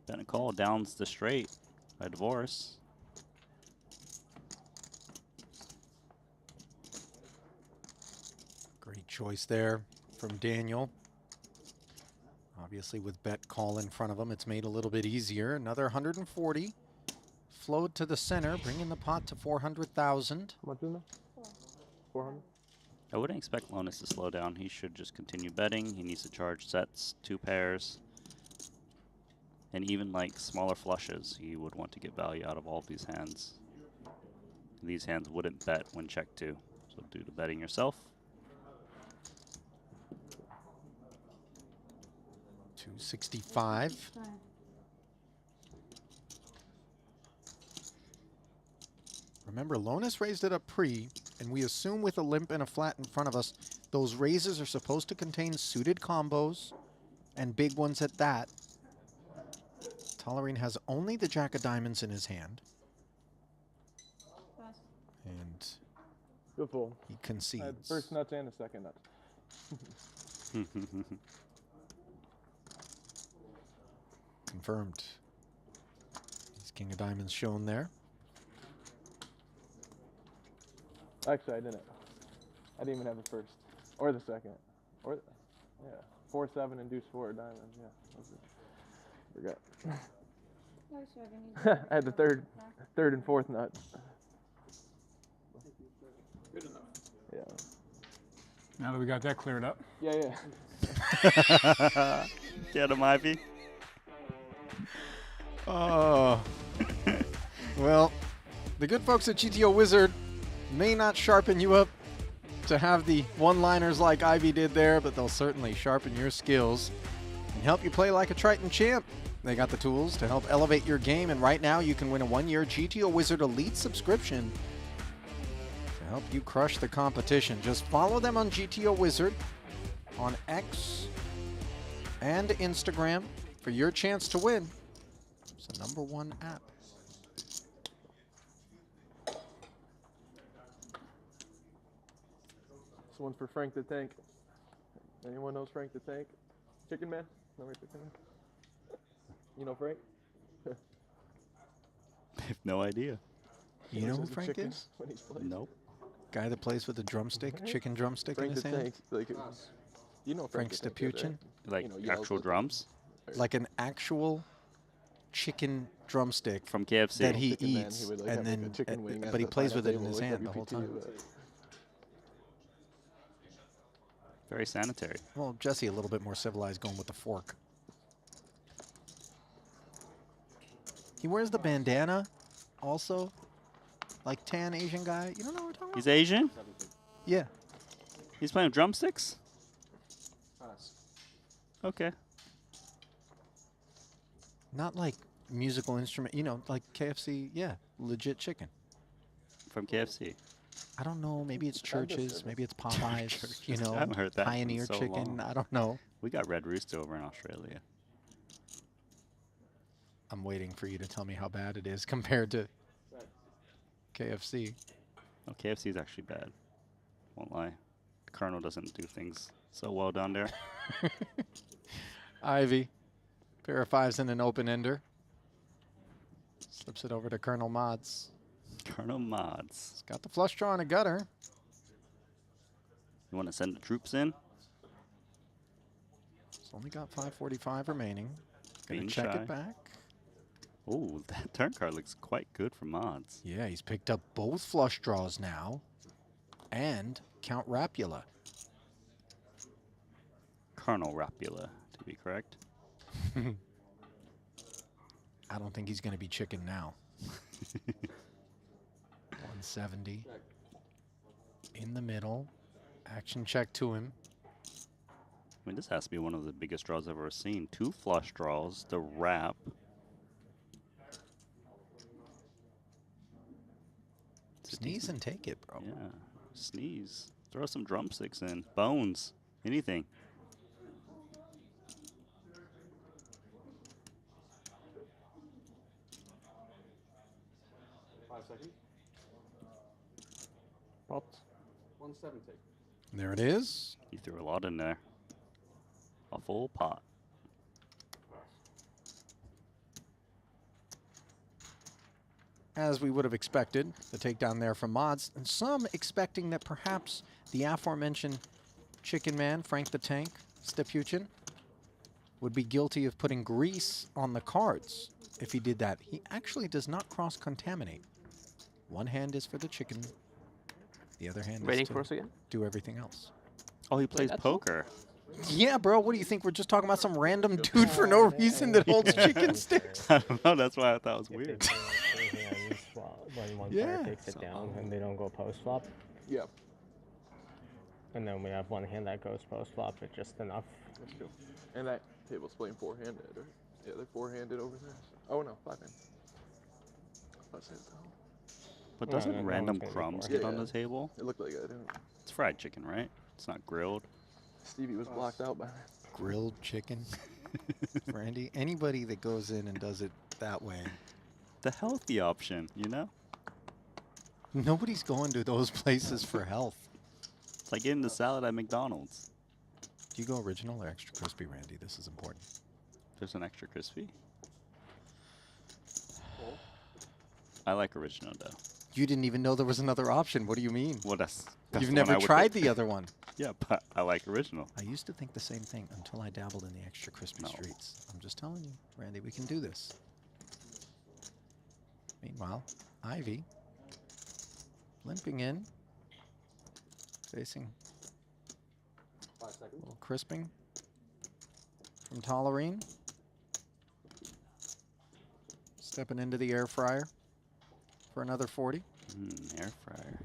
Then a call downs the straight by Divorce. Great choice there from Daniel. Obviously, with bet call in front of him, it's made a little bit easier. Another 140 flowed to the center, bringing the pot to 400,000. How much is that? 400. I wouldn't expect Lonis to slow down. He should just continue betting. He needs to charge sets, 2 pairs. And even like smaller flushes, he would want to get value out of all of these hands. These hands wouldn't bet when check 2. So do the betting yourself. 265. Remember, Lonis raised it up pre, and we assume with a limp and a flat in front of us, those raises are supposed to contain suited combos, and big ones at that. Tolerine has only the jack of diamonds in his hand. And Good fold. he concedes. First nuts and the second nuts. Confirmed. He's king of diamonds shown there. Actually, I didn't. I didn't even have the first. Or the second. Or, yeah. 4-7 and deuce 4 diamonds. Yeah. Forgot. I had the third and fourth nut. Good enough. Yeah. Now that we got that cleared up. Yeah. Get him, Ivy. Oh. Well, the good folks at GTO Wizard may not sharpen you up to have the one-liners like Ivy did there, but they'll certainly sharpen your skills and help you play like a Triton champ. They got the tools to help elevate your game, and right now you can win a 1-year GTO Wizard Elite subscription to help you crush the competition. Just follow them on GTO Wizard on X and Instagram for your chance to win. It's the #1 app. This one's for Frank the Tank. Anyone knows Frank the Tank? Chicken Man? Remember Chicken Man? You know Frank? I have no idea. You know who The Frank chicken is? when he's playing. Nope. Guy that plays with a drumstick, chicken drumstick Frank in his the hand? Tank. Like it was, you know Frank the Tank, right? Stapuchin? Like You know, yells actual at them. drums Like an actual chicken drumstick from KFC. that he Chicken Man, eats, he would, like, and have, like, then a chicken wing at but he the plays final with it in table, his like hand the whole WPT, time. but- Very sanitary. Well, Jesse a little bit more civilized going with the fork. He wears the bandana also, like tan Asian guy. You don't know what we're talking about? He's Asian? Yeah. He's playing drumsticks? Okay. Not like musical instrument, you know, like KFC, yeah, legit chicken. From KFC. I don't know, maybe it's churches, maybe it's Popeyes, you know, I haven't heard that in Pioneer so chicken, long. I don't know. We got Red Rooster over in Australia. I'm waiting for you to tell me how bad it is compared to KFC. Oh, KFC is actually bad. Won't lie. Colonel doesn't do things so well down there. Ivy, pair of fives and an open ender. Slips it over to Colonel Mods. Colonel Mods. He's got the flush draw and a gutter. You want to send the troops in? It's only got 545 remaining. Gonna Being check shy. it back. Oh, that turn card looks quite good for Mods. Yeah, he's picked up both flush draws now. And Count Rapula. Colonel Rapula, to be correct. I don't think he's going to be chicken now. 170. In the middle. Action check to him. I mean, this has to be one of the biggest draws I've ever seen. 2 flush draws, the wrap. Sneeze and take it, bro. Yeah, sneeze. Throw some drumsticks in. Bones. Anything. Popped. 170. There it is. You threw a lot in there. A full pot. As we would have expected, the takedown there from Mods, and some expecting that perhaps the aforementioned Chicken Man, Frank the Tank, Stapuchin, would be guilty of putting grease on the cards if he did that. He actually does not cross-contaminate. One hand is for the chicken, the other hand Waiting is for us to again? do everything else. Oh, he plays that's poker. Yeah, bro, what do you think? We're just talking about some random dude for no reason that holds chicken sticks? I don't know, that's why I thought it was weird. When one Yeah. player takes it down and they don't go post flop. Yep. And then we have one hand that goes post flop, it's just enough. That's cool. And that table's playing 4-handed, right? Yeah, they're 4-handed over there. Oh no, 5-handed. But No, doesn't no, no random one's gonna be crumbs four. get on the table? It looked like it. Didn't it? It's fried chicken, right? It's not grilled. Stevie was blocked out by that. Grilled chicken. Randy, anybody that goes in and does it that way. The healthy option, you know? Nobody's going to those places for health. It's like getting the salad at McDonald's. Do you go original or extra crispy, Randy? This is important. There's an extra crispy. I like original though. You didn't even know there was another option. What do you mean? Well, that's You've the never one I would tried pick. the other one. Yeah, but I like original. I used to think the same thing until I dabbled in the extra crispy No. streets. I'm just telling you, Randy, we can do this. Meanwhile, Ivy limping in, facing a little crisping from Tolerine. Stepping into the air fryer for another 40. Air fryer.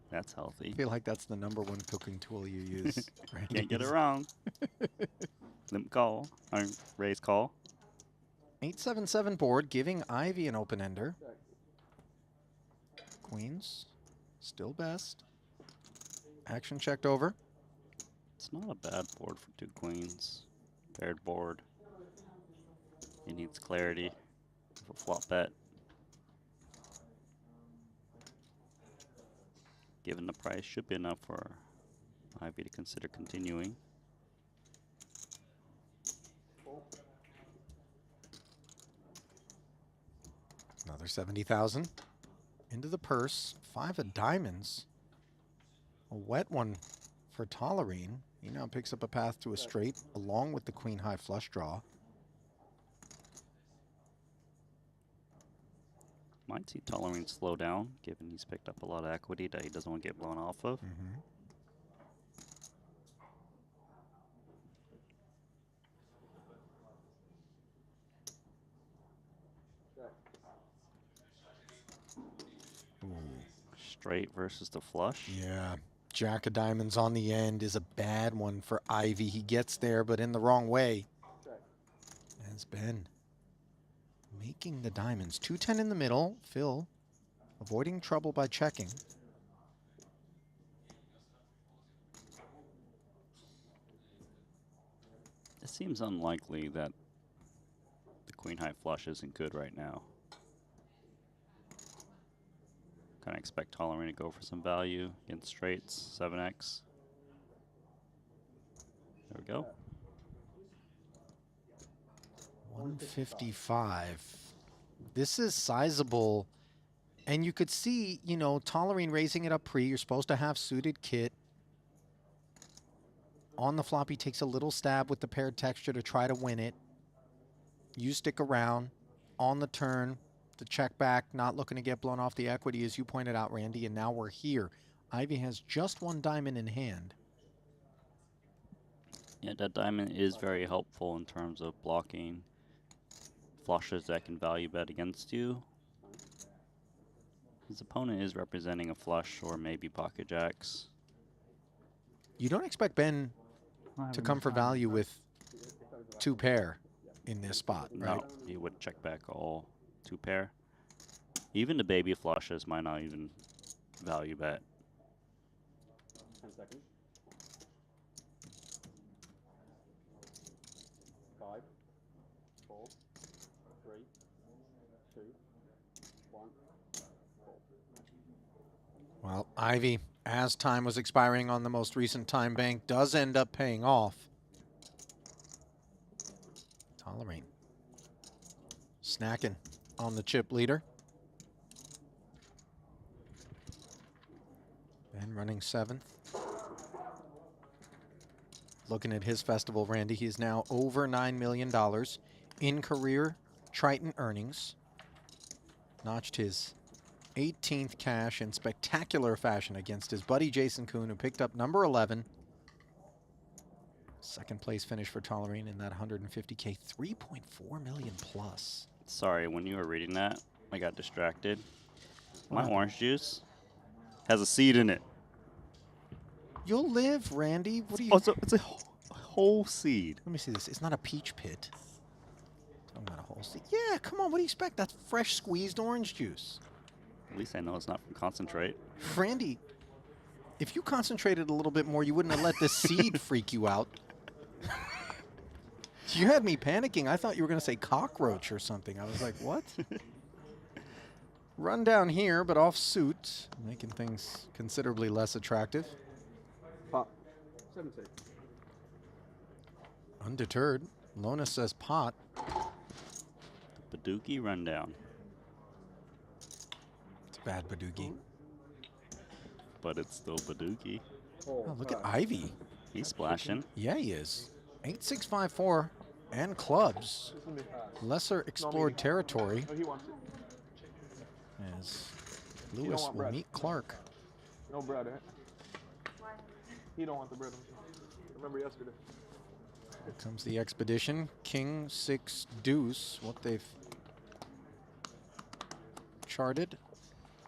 That's healthy. I feel like that's the #1 cooking tool you use. Randy. Can't get it wrong. Limp call. Raise call. 877 board, giving Ivy an open ender. Queens, still best. Action checked over. It's not a bad board for 2 queens. Paired board. He needs clarity. A flop bet. Given the price, should be enough for Ivy to consider continuing. Another 70,000 into the purse. 5 of diamonds. A wet one for Tolerine. He now picks up a path to a straight along with the queen high flush draw. Might see Tolerine slow down, given he's picked up a lot of equity that he doesn't want to get blown off of. Straight versus the flush. Yeah. Jack of diamonds on the end is a bad one for Ivy. He gets there, but in the wrong way. As Ben making the diamonds. 210 in the middle. Phil avoiding trouble by checking. It seems unlikely that the queen high flush isn't good right now. Kind of expect Tolerine to go for some value against straights, 7x. There we go. 155. This is sizable. And you could see, you know, Tolerine raising it up pre. You're supposed to have suited kit. On the flop, he takes a little stab with the paired texture to try to win it. You stick around. On the turn, the check back, not looking to get blown off the equity, as you pointed out, Randy. And now we're here. Ivy has just 1 diamond in hand. Yeah, that diamond is very helpful in terms of blocking flushes that can value bet against you. His opponent is representing a flush or maybe pocket jacks. You don't expect Ben to come for value with 2 pair in this spot, right? No, he would check back all 2 pair. Even the baby flushes might not even value bet. 10 seconds. 5, 4, 3, 2, 1. Well, Ivy, as time was expiring on the most recent time bank, does end up paying off. Tolerine snacking on the chip leader. Ben running 7th. Looking at his festival, Randy, he's now over $9 million in career Triton earnings. Notched his 18th cash in spectacular fashion against his buddy Jason Kuhn, who picked up number 11. Second place finish for Tolerine in that 150K, 3.4 million plus. Sorry, when you were reading that, I got distracted. My orange juice has a seed in it. You'll live, Randy. What do you? Oh, so it's a whole seed. Let me see this. It's not a peach pit. Talking about a whole seed. Yeah, come on. What do you expect? That's fresh squeezed orange juice. At least I know it's not from concentrate. Randy, if you concentrated a little bit more, you wouldn't have let this seed freak you out. You had me panicking. I thought you were going to say cockroach or something. I was like, what? Run down here, but off suit, making things considerably less attractive. Pop. 17. Undeterred, Lona says pot. Baduki rundown. It's a bad Baduki. But it's still Baduki. Oh, look at Ivy. He's splashing. Yeah, he is. 8-6-5-4 and clubs. Lesser explored territory. Oh, he wants it. As don't Lewis want will bread. meet Clark. No bread, right? He don't want the bread. Remember yesterday. Here comes the expedition. King, 6, deuce. What they've charted.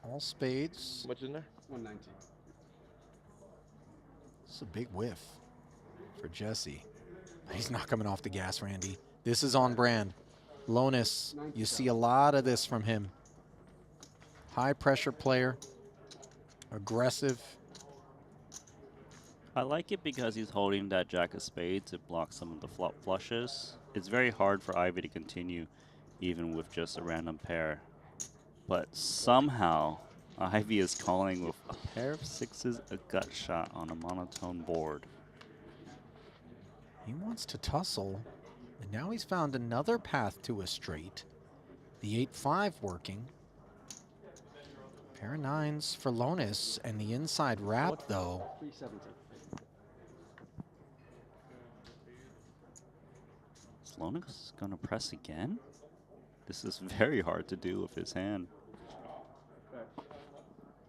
All spades. Much in there? 190. This is a big whiff for Jesse. He's not coming off the gas, Randy. This is on brand. Lonis, you see a lot of this from him. High pressure player, aggressive. I like it because he's holding that jack of spades. It blocks some of the flop flushes. It's very hard for Ivy to continue even with just a random pair. But somehow Ivy is calling with a pair of sixes, a gut shot on a monotone board. He wants to tussle, and now he's found another path to a straight. The 8-5 working. Pair of nines for Lonis, and the inside wrap, though. 370. Is Lonis going to press again? This is very hard to do with his hand.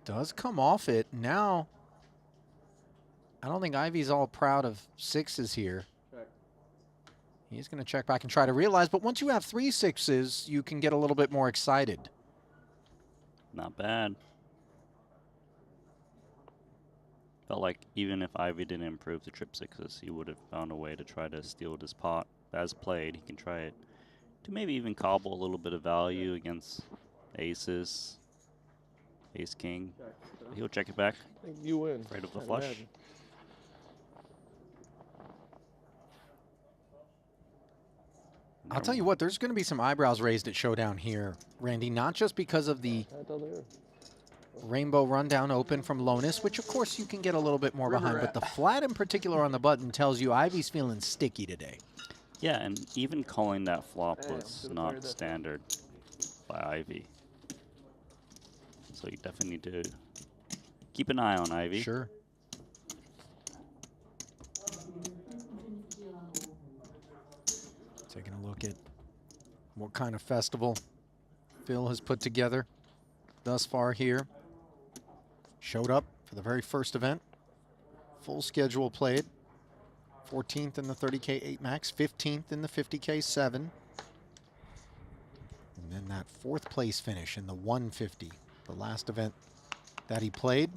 Does come off it. Now, I don't think Ivy's all proud of sixes here. Check. He's going to check back and try to realize, but once you have 3 6s, you can get a little bit more excited. Not bad. Felt like even if Ivy didn't improve the trip sixes, he would have found a way to try to steal this pot. As played, he can try it to maybe even cobble a little bit of value against aces, ace king. He'll check it back. I think you win. Afraid of the I'd flush. imagine. I'll tell you what, there's going to be some eyebrows raised at Showdown here, Randy, not just because of the rainbow rundown open from Lonis, which of course you can get a little bit more behind, but the flat in particular on the button tells you Ivy's feeling sticky today. Yeah, and even calling that flop Damn, was should've not played that. standard by Ivy. So you definitely need to keep an eye on Ivy. Sure. Taking a look at what kind of festival Phil has put together thus far here. Showed up for the very first event. Full schedule played. 14th in the 30K 8 max, 15th in the 50K 7. And then that 4th place finish in the 150, the last event that he played.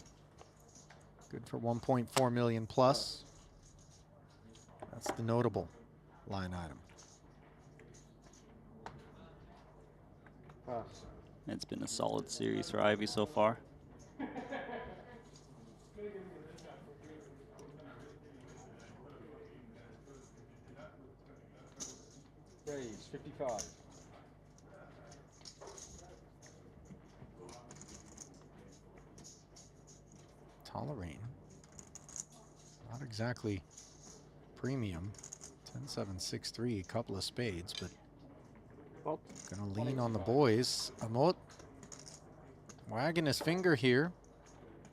Good for 1.4 million plus. That's the notable line item. It's been a solid series for Ivy so far. Raise 55. Tolerine. Not exactly premium. 10-7-6-3, a couple of spades, but gonna lean on the boys. Amot wagging his finger here.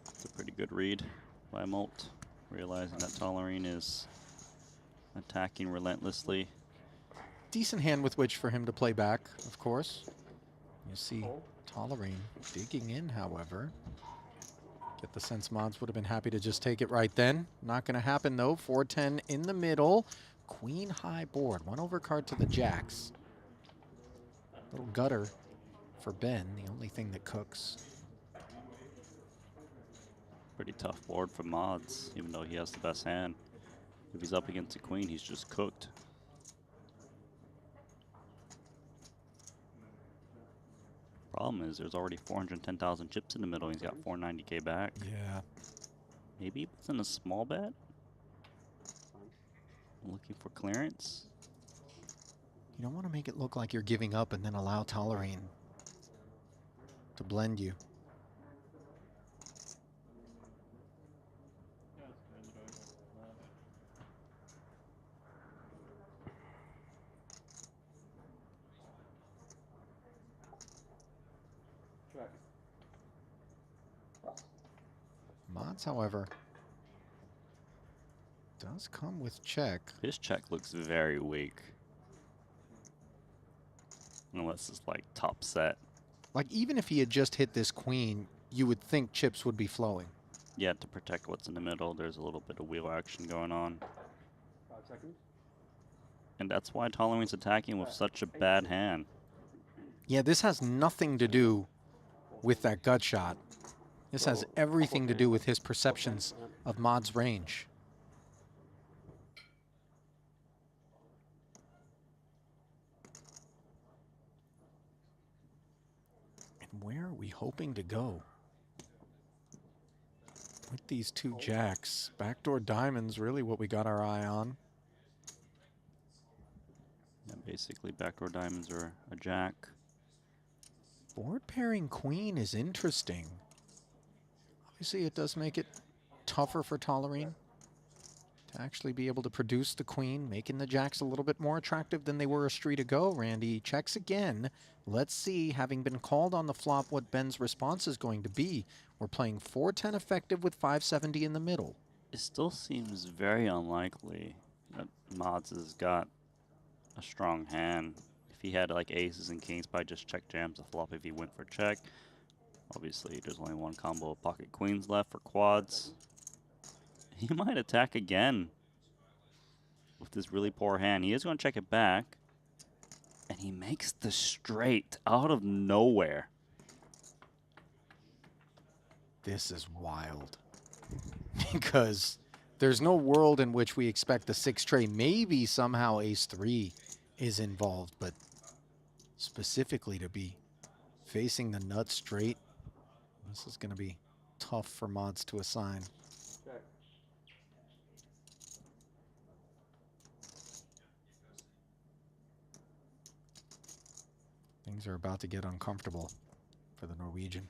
It's a pretty good read by Molt, realizing that Tolerine is attacking relentlessly. Decent hand with which for him to play back, of course. You see Tolerine digging in, however. Get the sense mods would have been happy to just take it right then. Not going to happen, though. 4-10 in the middle. Queen high board. 1 overcard to the jacks. Little gutter for Ben, the only thing that cooks. Pretty tough board for mods, even though he has the best hand. If he's up against a queen, he's just cooked. Problem is, there's already 410,000 chips in the middle. He's got 490K back. Yeah. Maybe he puts in a small bet. Looking for clearance. You don't want to make it look like you're giving up and then allow Tolerine to blend you. Mods, however, does come with check. His check looks very weak. Unless it's like top set. Like, even if he had just hit this queen, you would think chips would be flowing. Yeah, to protect what's in the middle, there's a little bit of wheel action going on. 5 seconds. And that's why Tolerine's attacking with such a bad hand. Yeah, this has nothing to do with that gut shot. This has everything to do with his perceptions of Mod's range. And where are we hoping to go? With these two jacks, backdoor diamonds really what we got our eye on. Yeah, basically backdoor diamonds are a jack. Board pairing queen is interesting. Obviously, it does make it tougher for Tolerine to actually be able to produce the queen, making the jacks a little bit more attractive than they were a street ago. Randy checks again. Let's see, having been called on the flop, what Ben's response is going to be. We're playing 410 effective with 570 in the middle. It still seems very unlikely that Mods has got a strong hand. If he had like aces and kings, probably just check jams the flop if he went for check. Obviously, there's only one combo of pocket queens left for quads. He might attack again with this really poor hand. He is going to check it back. And he makes the straight out of nowhere. This is wild. Because there's no world in which we expect the 6 tray. Maybe somehow ace-3 is involved, but specifically to be facing the nut straight, this is going to be tough for Mods to assign. Check. Things are about to get uncomfortable for the Norwegian.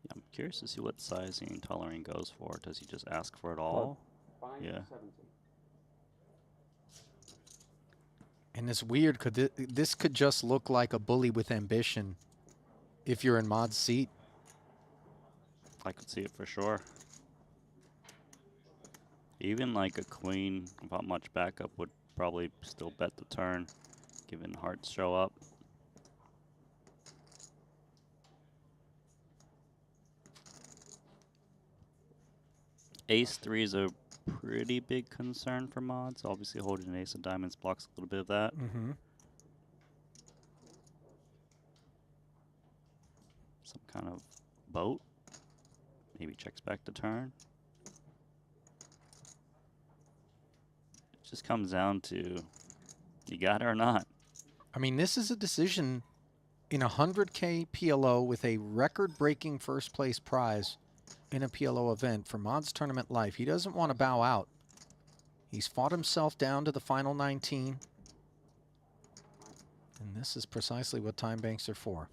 Yeah, I'm curious to see what sizing Tolerine goes for. Does he just ask for it all? 570. And it's weird because this could just look like a bully with ambition if you're in Mod's seat. I could see it for sure. Even like a queen without much backup would probably still bet the turn, given hearts show up. Ace-3 is a pretty big concern for Mods. Obviously, holding an ace of diamonds blocks a little bit of that. Mm-hmm. Some kind of boat. Maybe checks back the turn. It just comes down to, you got it or not. I mean, this is a decision in 100K PLO with a record-breaking first place prize in a PLO event for Mod's tournament life. He doesn't want to bow out. He's fought himself down to the final 19. And this is precisely what time banks are for.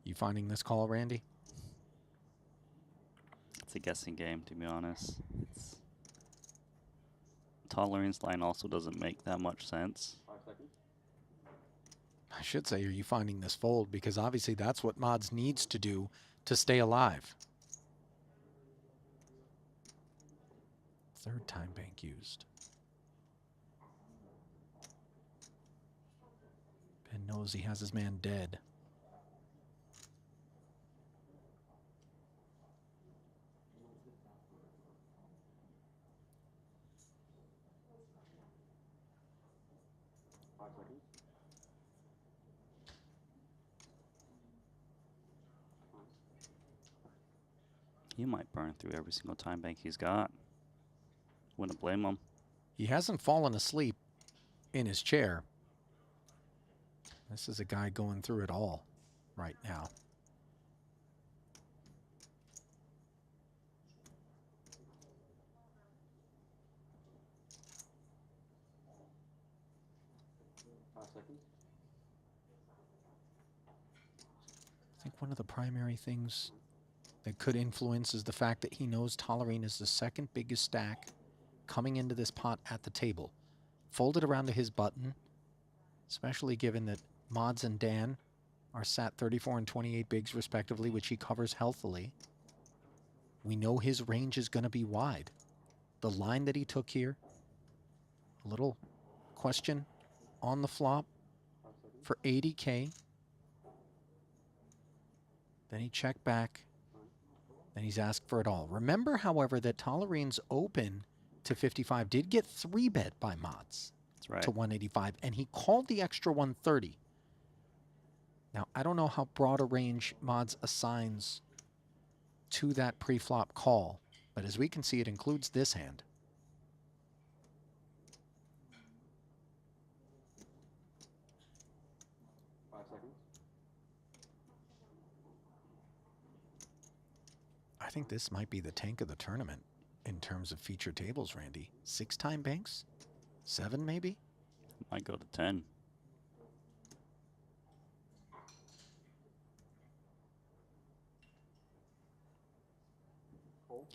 You finding this call, Randy? It's a guessing game, to be honest. Tolerine's line also doesn't make that much sense. 5 seconds. I should say, are you finding this fold? Because obviously that's what Mods needs to do to stay alive. Third time bank used. Ben knows he has his man dead. He might burn through every single time bank he's got. Wouldn't blame him. He hasn't fallen asleep in his chair. This is a guy going through it all right now. I think one of the primary things that could influence is the fact that he knows Tolerine is the second biggest stack coming into this pot at the table. Folded around to his button, especially given that Mods and Dan are sat 34 and 28 bigs respectively, which he covers healthily. We know his range is going to be wide. The line that he took here, a little question on the flop for 80K. Then he checked back. Then he's asked for it all. Remember, however, that Tolerine's open to 55 did get 3-bet by Mods. That's right. To 185, and he called the extra 130. Now, I don't know how broad a range Mods assigns to that pre-flop call, but as we can see, it includes this hand. I think this might be the tank of the tournament in terms of feature tables, Randy. 6-time banks? 7 maybe? Might go to 10.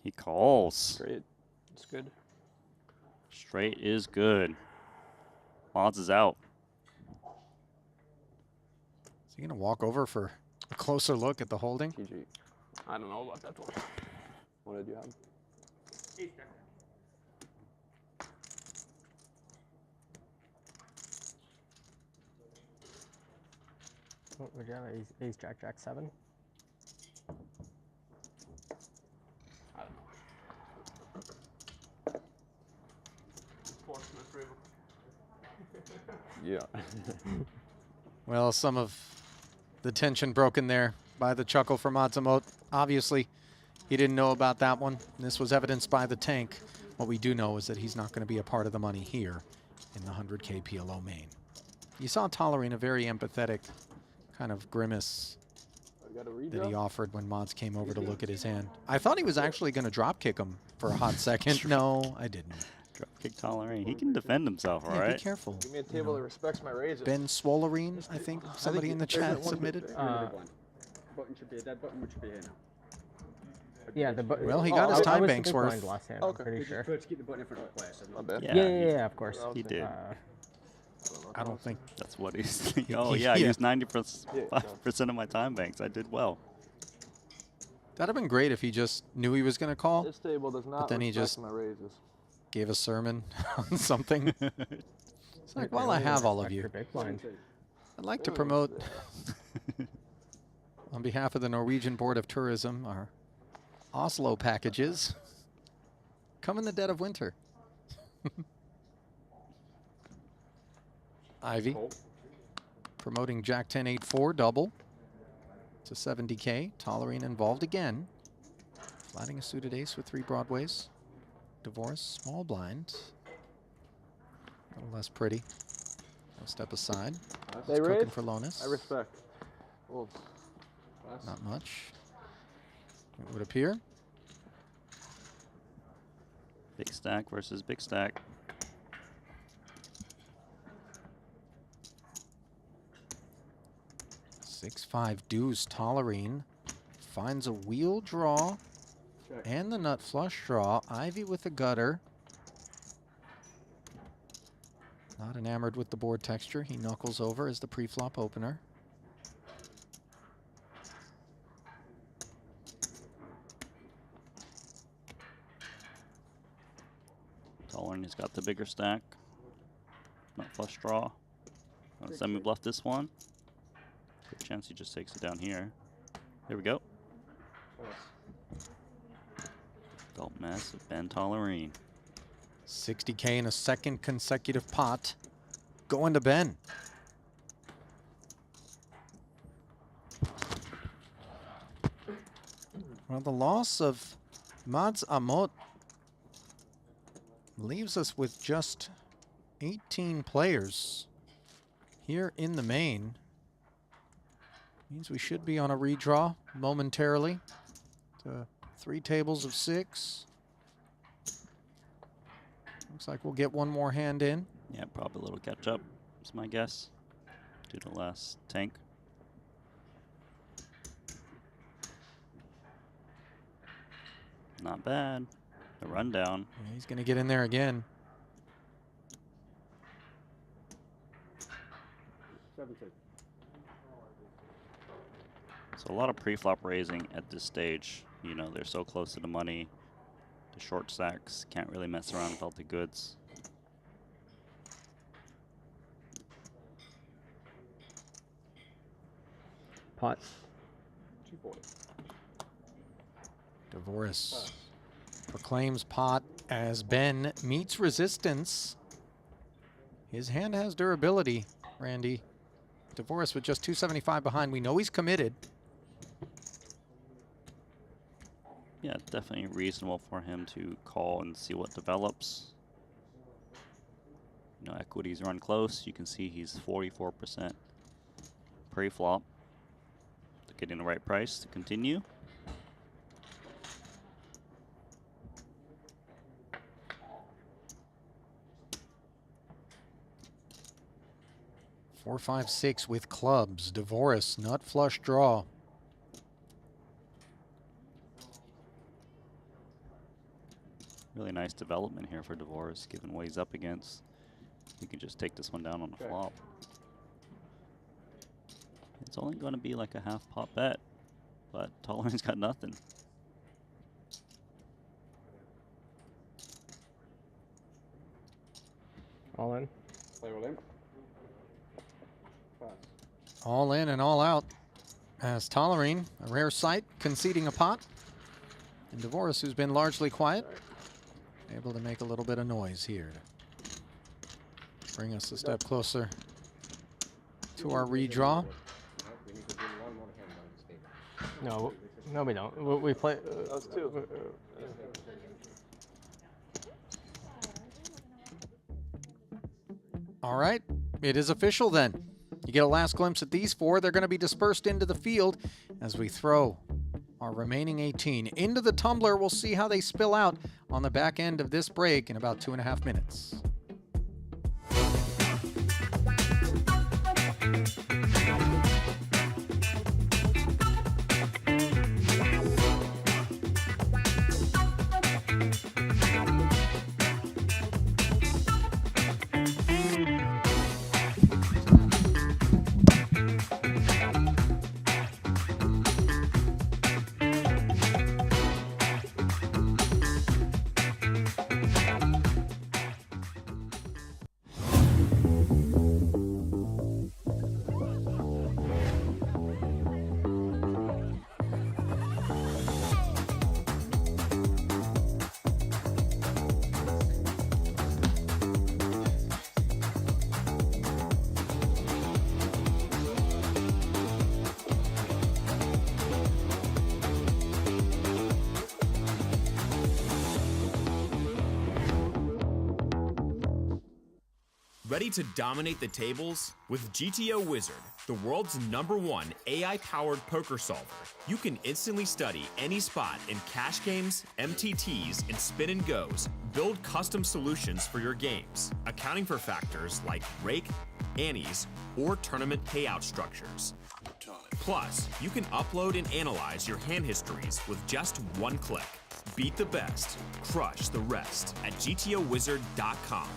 He calls. Straight. It's good. Straight is good. Mods is out. Is he going to walk over for a closer look at the holding? GG. I don't know about that one. What did you have? What would you have? Ace, Jack, Jack 7? I don't know. Yeah. Well, some of the tension broken there by the chuckle from Matsumoto. Obviously, he didn't know about that one. This was evidenced by the tank. What we do know is that he's not going to be a part of the money here in the 100K PLO main. You saw Tolerine, a very empathetic kind of grimace that he offered when Mods came over to look at his hand. I thought he was actually going to drop kick him for a hot second. No, I didn't. Drop kick Tolerine. He can defend himself, all right? Be careful. Give me a table that respects my raises. Ben Swolerine, I think somebody in the chat submitted. Button should be dead. Button should be here now. Yeah, the button. Well, he got his time banks worth. Last hand, Okay. I'm pretty sure. Prefer to keep the button in front of the player. So Not bad. Yeah, of course. He did. I don't think That's what he's thinking. Oh, yeah, I used 90% of my time banks. I did well. that'd have been great if he just knew he was going to call, This table does not but then he respect just my raises. gave a sermon on something. It's like, well, I have all of you. I'd like to promote, on behalf of the Norwegian Board of Tourism, our Oslo packages. Come in the dead of winter. Ivy promoting Jack 10-8-4 double to 70K. Tolerine involved again. Flatting a suited ace with 3 broadways. Divorce, small blind. A little less pretty. I'll step aside. They It's cooking raise? for Lonis. I respect. Wolves. Not much, it would appear. Big stack versus big stack. Six-five deuce. Tolerine finds a wheel draw and the nut flush draw. Ivy with a gutter. Not enamored with the board texture. He knuckles over as the pre-flop opener. Tolerine has got the bigger stack. Not flush draw. Semi-bluff this one. Good chance he just takes it down here. There we go. Don't mess with Ben Tolerine. 60K in a second consecutive pot. Going to Ben. Well, the loss of Mads Amot leaves us with just 18 players here in the main. Means we should be on a redraw momentarily to 3 tables of 6. Looks like we'll get one more hand in. Yeah, probably a little catch up, is my guess, due to the last tank. Not bad. The rundown. Yeah, he's going to get in there again. 17. So a lot of pre-flop raising at this stage. You know, they're so close to the money. The short stacks can't really mess around without the goods. Pot. 240. Devoris proclaims pot as Ben meets resistance. His hand has durability, Randy. Devoris with just 275 behind. We know he's committed. Yeah, definitely reasonable for him to call and see what develops. You know, equities run close. You can see he's 44% pre-flop. Getting the right price to continue. Four, 5, 6 with clubs. Devoris, nut flush draw. Really nice development here for Devoris, given what he's up against. He can just take this one down on the flop. It's only going to be like a half pot bet, but Tolerine's got nothing. All in. Play all in. Pass. All in and all out. As Tolerine, a rare sight, conceding a pot. And Devoris, who's been largely quiet, able to make a little bit of noise here to bring us a step closer to our redraw. No, no, we don't. We play. Those two. All right, it is official then. You get a last glimpse at these 4. They're going to be dispersed into the field as we throw our remaining 18 into the tumbler. We'll see how they spill out on the back end of this break in about 2.5 minutes. Ready to dominate the tables? With GTO Wizard, the world's #1 AI-powered poker solver, you can instantly study any spot in cash games, MTTs, and spin and goes. Build custom solutions for your games, accounting for factors like rake, antes, or tournament payout structures. Plus, you can upload and analyze your hand histories with just one click. Beat the best, crush the rest at GTOWizard.com.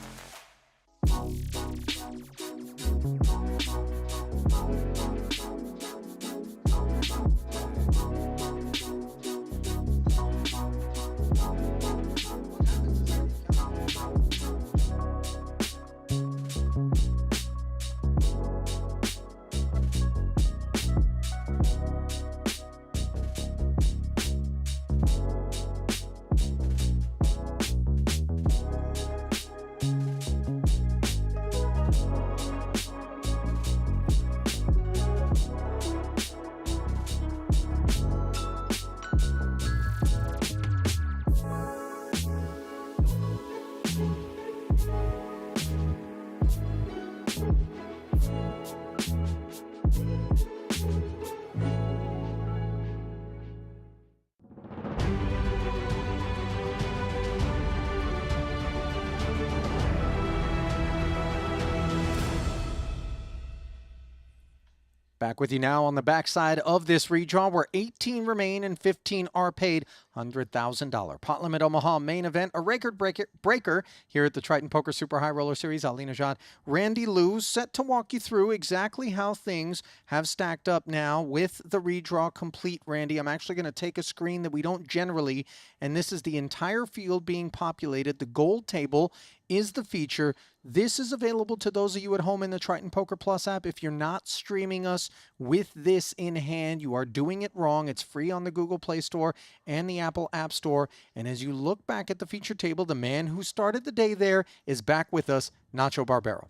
Back with you now on the backside of this redraw where 18 remain and 15 are paid. $100,000 pot limit Omaha main event, a record breaker here at the Triton Poker Super High Roller Series. Ali Najad, Randy Lou, set to walk you through exactly how things have stacked up now with the redraw complete. Randy, I'm actually going to take a screen that we don't generally, and this is the entire field being populated. The gold table is the feature. This is available to those of you at home in the Triton Poker Plus app. If you're not streaming us with this in hand, you are doing it wrong. It's free on the Google Play Store and the Apple App Store. And as you look back at the feature table, the man who started the day there is back with us, Nacho Barbero.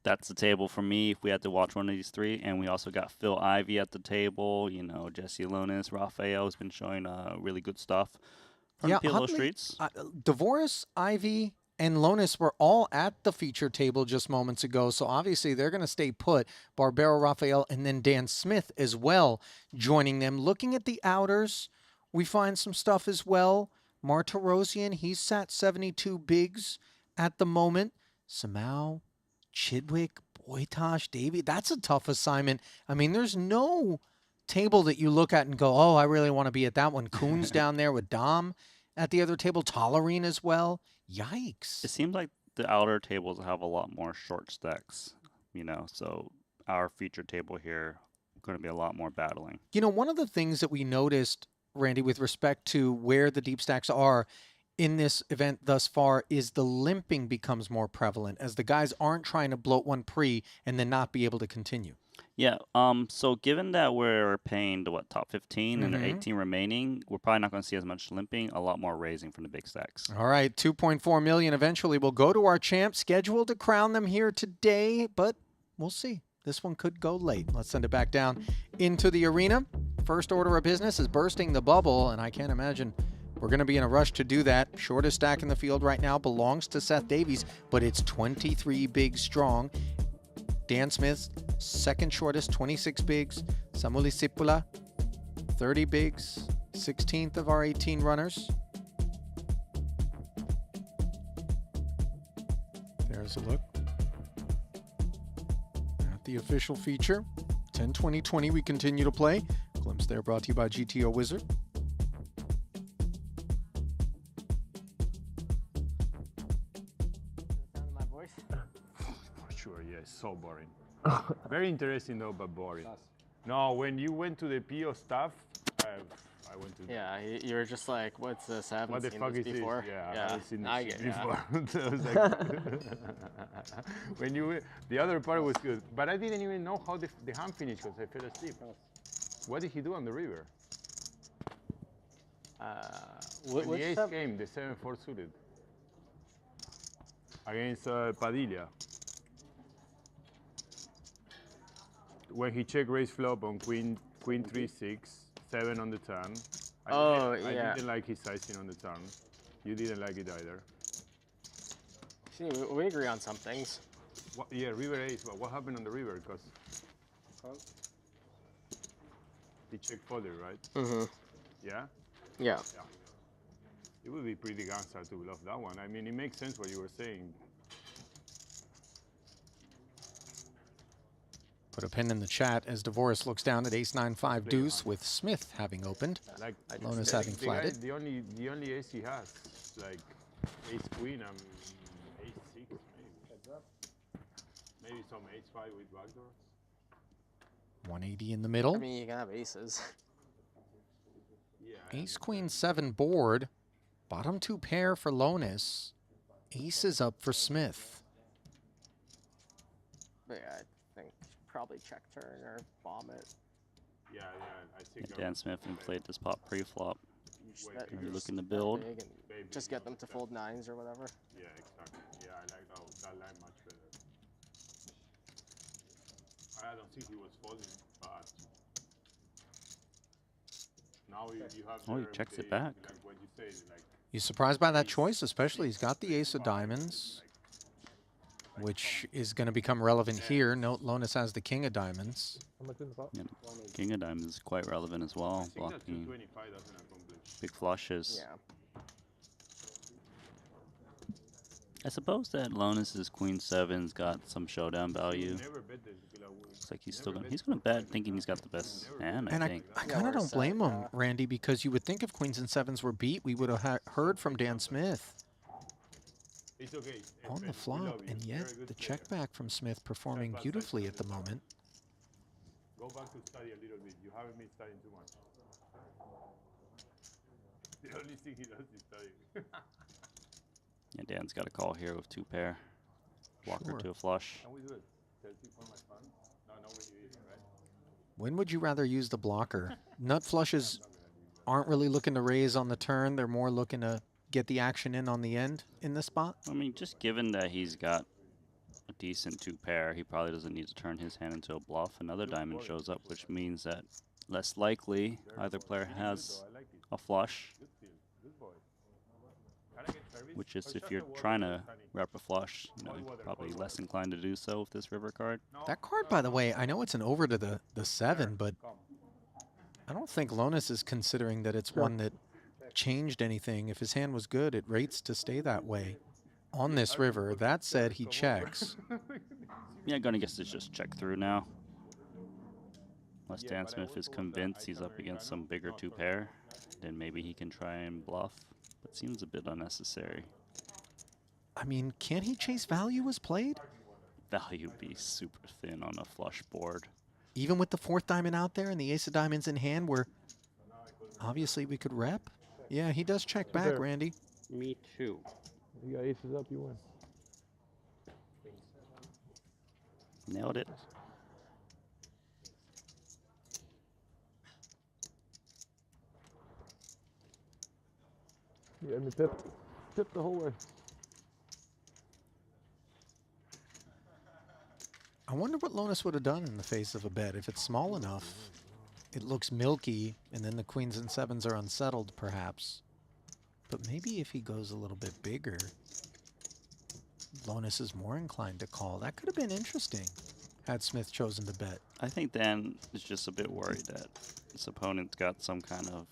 That's the table for me if we had to watch one of these three. And we also got Phil Ivey at the table. You know, Jesse Alonis, Rafael has been showing really good stuff from the PLO streets. Devoris, Ivey, and Lonis were all at the feature table just moments ago, so obviously they're going to stay put. Barbero, Rafael, and then Dan Smith as well joining them. Looking at the outers, we find some stuff as well. Martirosian, he's sat 72 bigs at the moment. Samau, Chidwick, Boytosh, Davey, that's a tough assignment. I mean, there's no table that you look at and go, oh, I really want to be at that one. Coons down there with Dom at the other table, Tolerine as well. Yikes. It seems like the outer tables have a lot more short stacks, you know, so our feature table here going to be a lot more battling. You know, one of the things that we noticed, Randy, with respect to where the deep stacks are in this event thus far is the limping becomes more prevalent as the guys aren't trying to bloat one pre and then not be able to continue. Yeah, so given that we're paying the top 15 and there are 18 remaining, we're probably not going to see as much limping, a lot more raising from the big stacks. All right, 2.4 million eventually will go to our champ, scheduled to crown them here today, but we'll see. This one could go late. Let's send it back down into the arena. First order of business is bursting the bubble, and I can't imagine we're going to be in a rush to do that. Shortest stack in the field right now belongs to Seth Davies, but it's 23 bigs strong. Dan Smith, second shortest, 26 bigs. Samuli Sipula, 30 bigs, 16th of our 18 runners. There's a look at the official feature. 10-20-20 we continue to play. Glimpse there brought to you by GTO Wizard. So boring. Very interesting though, but boring. No, when you went to the PO stuff, I went to. Yeah, you were just like, "What's this? I haven't what the seen fuck this is before." This? Yeah, I yeah. haven't seen I this get before. yeah. So I was like, when you the other part was good, but I didn't even know how the hand finished because I fell asleep. What did he do on the river? When the ace came, the 7-4 suited against Padilla. When he checked raise flop on queen 3-6, 7 on the turn. I didn't like his sizing on the turn. You didn't like it either. See, we agree on some things. What, yeah, river ace. But what happened on the river? Because he checked folded, right? Mm-hmm. Yeah? Yeah. It would be pretty gangster to bluff that one. I mean, it makes sense what you were saying. Put a pin in the chat as Devoris looks down at ace-9-5 deuce with Smith having opened. Like, Lonis having flatted. The only ace he has, like ace-queen and ace-6 maybe. Heads up. Maybe some ace-5 with backdoor. 180 in the middle. I mean, you can have aces. Yeah. Ace-queen 7 board. Bottom 2 pair for Lonis. Aces up for Smith. But yeah, I think probably check turn or bomb it. Yeah, I think. Dan Smith inflate this pot pre-flop. You're looking to build. Just get them to fold 9s or whatever. Yeah, exactly. Yeah, I like that line much better. I don't think he was folding, but now you have. Oh, he checks it back. Like what you say, like. You surprised by that choice? Especially he's got the ace of diamonds, which is going to become relevant here. Note Lonis has the king of diamonds. Yeah, king of diamonds is quite relevant as well. Blocking big flushes. Yeah. I suppose that Lonis's queen 7's got some showdown value. Looks like he's gonna bet, thinking he's got the best hand. And I think. I kind of don't blame him, Randy, because you would think if queens and sevens were beat, we would have heard from Dan Smith It's okay. on the flop, and yet the check back from Smith performing beautifully at the moment. Go back to study a little bit. You haven't been studying too much. The only thing he does is study. Yeah, Dan's got a call here with 2 pair. Blocker Sure. to a flush. Can we do it? 30 for my fun? No, when you eat, right? When would you rather use the blocker? Nut flushes aren't really looking to raise on the turn. They're more looking to get the action in on the end in this spot. I mean, just given that he's got a decent 2 pair, he probably doesn't need to turn his hand into a bluff. Another diamond shows up, which means that less likely either player has a flush. Which is, if you're trying to rep a flush, you know, you're probably less inclined to do so with this river card. That card, by the way, I know it's an over to the 7, but I don't think Lonis is considering that it's one that changed anything. If his hand was good, it rates to stay that way on this river. That said, he checks. Yeah, gonna guess it's just check through now. Unless Dan Smith is convinced he's up against some bigger 2 pair, then maybe he can try and bluff. But seems a bit unnecessary. I mean, can't he chase value as played? Value would be super thin on a flush board. Even with the 4th diamond out there and the ace of diamonds in hand, where obviously we could rep. Yeah, he does check back, Randy. Me too. You got aces up, you win. Nailed it. You had me tipped the whole way. I wonder what Lonis would have done in the face of a bet. If it's small enough, it looks milky, and then the queens and sevens are unsettled, perhaps. But maybe if he goes a little bit bigger, Lonis is more inclined to call. That could have been interesting had Smith chosen to bet. I think Dan is just a bit worried that his opponent's got some kind of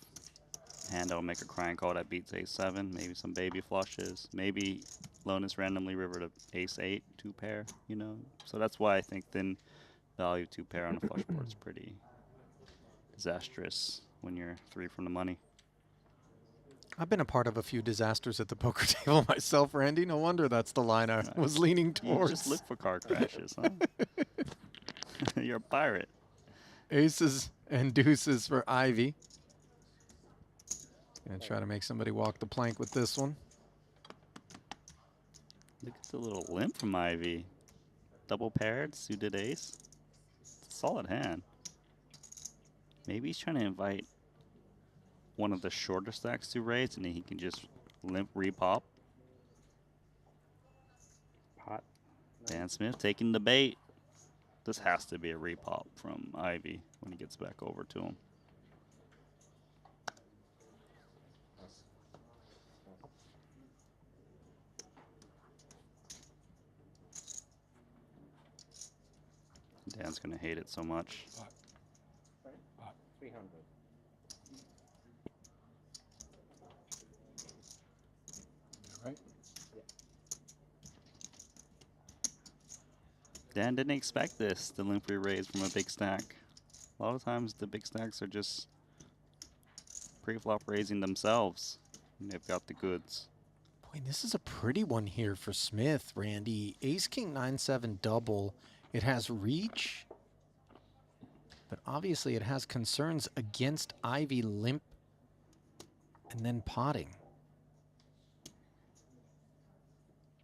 hand that will make a crying call that beats ace-7, maybe some baby flushes, maybe Lonis randomly river to ace-8, 2 pair, you know? So that's why I think thin value 2 pair on a flush board is pretty disastrous when you're 3 from the money. I've been a part of a few disasters at the poker table myself, Randy. No wonder that's the line I was leaning towards. You just look for car crashes, huh? You're a pirate. Aces and deuces for Ivy. Gonna try to make somebody walk the plank with this one. Look at the little limp from Ivy. Double paired, suited ace. It's a solid hand. Maybe he's trying to invite one of the shorter stacks to raise, and then he can just limp repop. Pot. Dan Smith taking the bait. This has to be a repop from Ivy when he gets back over to him. Dan's gonna hate it so much. 300. Right? Dan didn't expect this, the limp re-raise from a big stack. A lot of times the big stacks are just pre-flop raising themselves, and they've got the goods. Boy, this is a pretty one here for Smith, Randy. Ace, king, 9-7 double. It has reach, but obviously it has concerns against Ivy limp and then potting.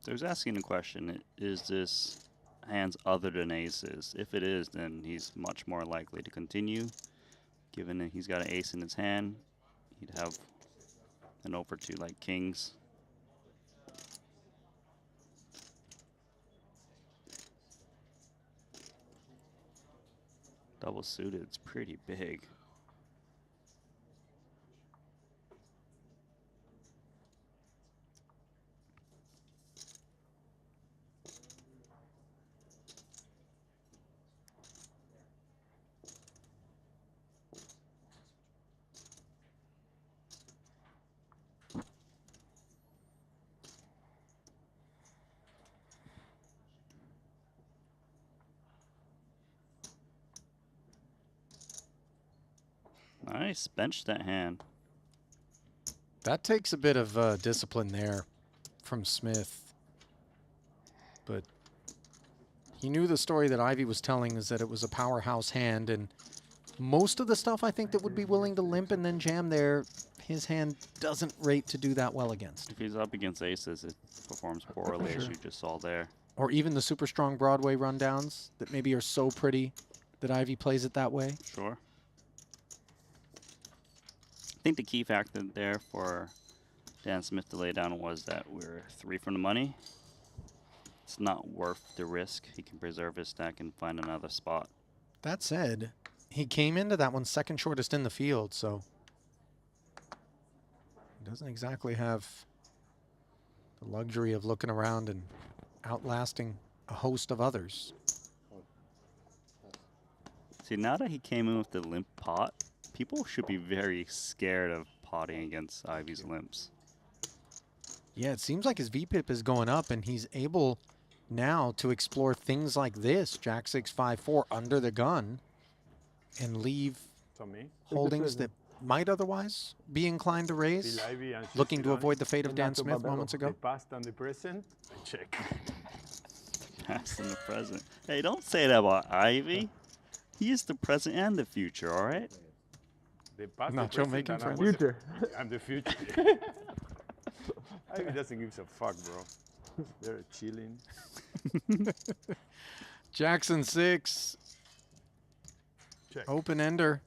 So he's asking the question, is this hands other than aces? If it is, then he's much more likely to continue. Given that he's got an ace in his hand, he'd have an over to like kings. Double suited, it's pretty big. Nice. Bench that hand. That takes a bit of discipline there from Smith. But he knew the story that Ivy was telling is that it was a powerhouse hand, and most of the stuff I think that would be willing to limp and then jam there, his hand doesn't rate to do that well against. If he's up against aces, it performs poorly, as you just saw there. Or even the super strong Broadway rundowns that maybe are so pretty that Ivy plays it that way. Sure. I think the key factor there for Dan Smith to lay down was that we're 3 from the money. It's not worth the risk. He can preserve his stack and find another spot. That said, he came into that one second shortest in the field, so he doesn't exactly have the luxury of looking around and outlasting a host of others. See, now that he came in with the limp pot, people should be very scared of potting against Ivy's limps. Yeah, it seems like his VPIP is going up, and he's able now to explore things like this, Jack 6-5-4 under the gun, and leave holdings that might otherwise be inclined to raise, looking to avoid the fate of Dan Smith moments ago. The past and the present, I check. Past and the present. Hey, don't say that about Ivy. He is the present and the future, all right? The past, Nacho the making present, friends. Future. I'm the future. Ivy doesn't give a fuck, bro. They're chilling. Jackson 6. Check. Open ender.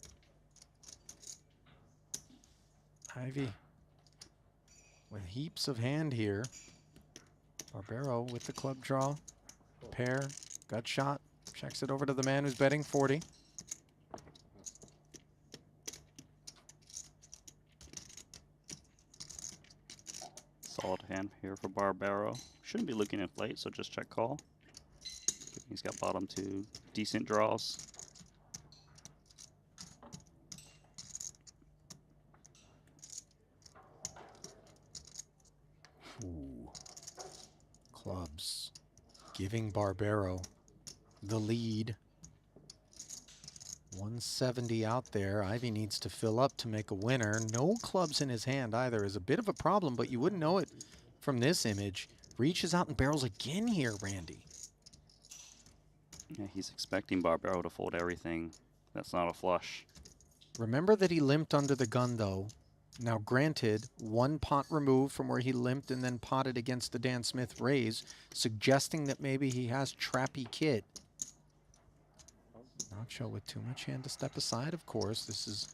Ivy with heaps of hand here. Barbero with the club draw. Pair. Gut shot. Checks it over to the man who's betting 40. Solid hand here for Barbero. Shouldn't be looking at late, so just check call. He's got bottom 2 decent draws. Ooh. Clubs giving Barbero the lead. 170 out there. Ivy needs to fill up to make a winner. No clubs in his hand either is a bit of a problem, but you wouldn't know it from this image. Reaches out and barrels again here, Randy. Yeah, he's expecting Barbero to fold everything. That's not a flush. Remember that he limped under the gun, though. Now, granted, 1 pot removed from where he limped and then potted against the Dan Smith raise, suggesting that maybe he has trappy kit. Nacho with too much hand to step aside, of course. This is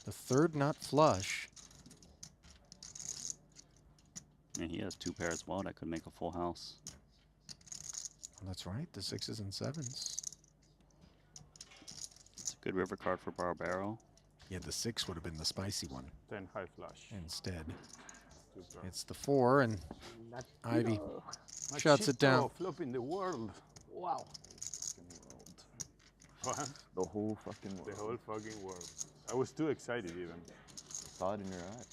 the 3rd nut flush. And he has 2 pairs as well that could make a full house. Well, that's right, the 6s and 7s. It's a good river card for Barbero. Yeah, the 6 would have been the spicy one. 10 high flush. Instead, Super. it's the 4, and Ivy shuts it down. Flop in the world. Wow. What? The whole fucking world. The whole fucking world. I was too excited even. Saw it in your eye.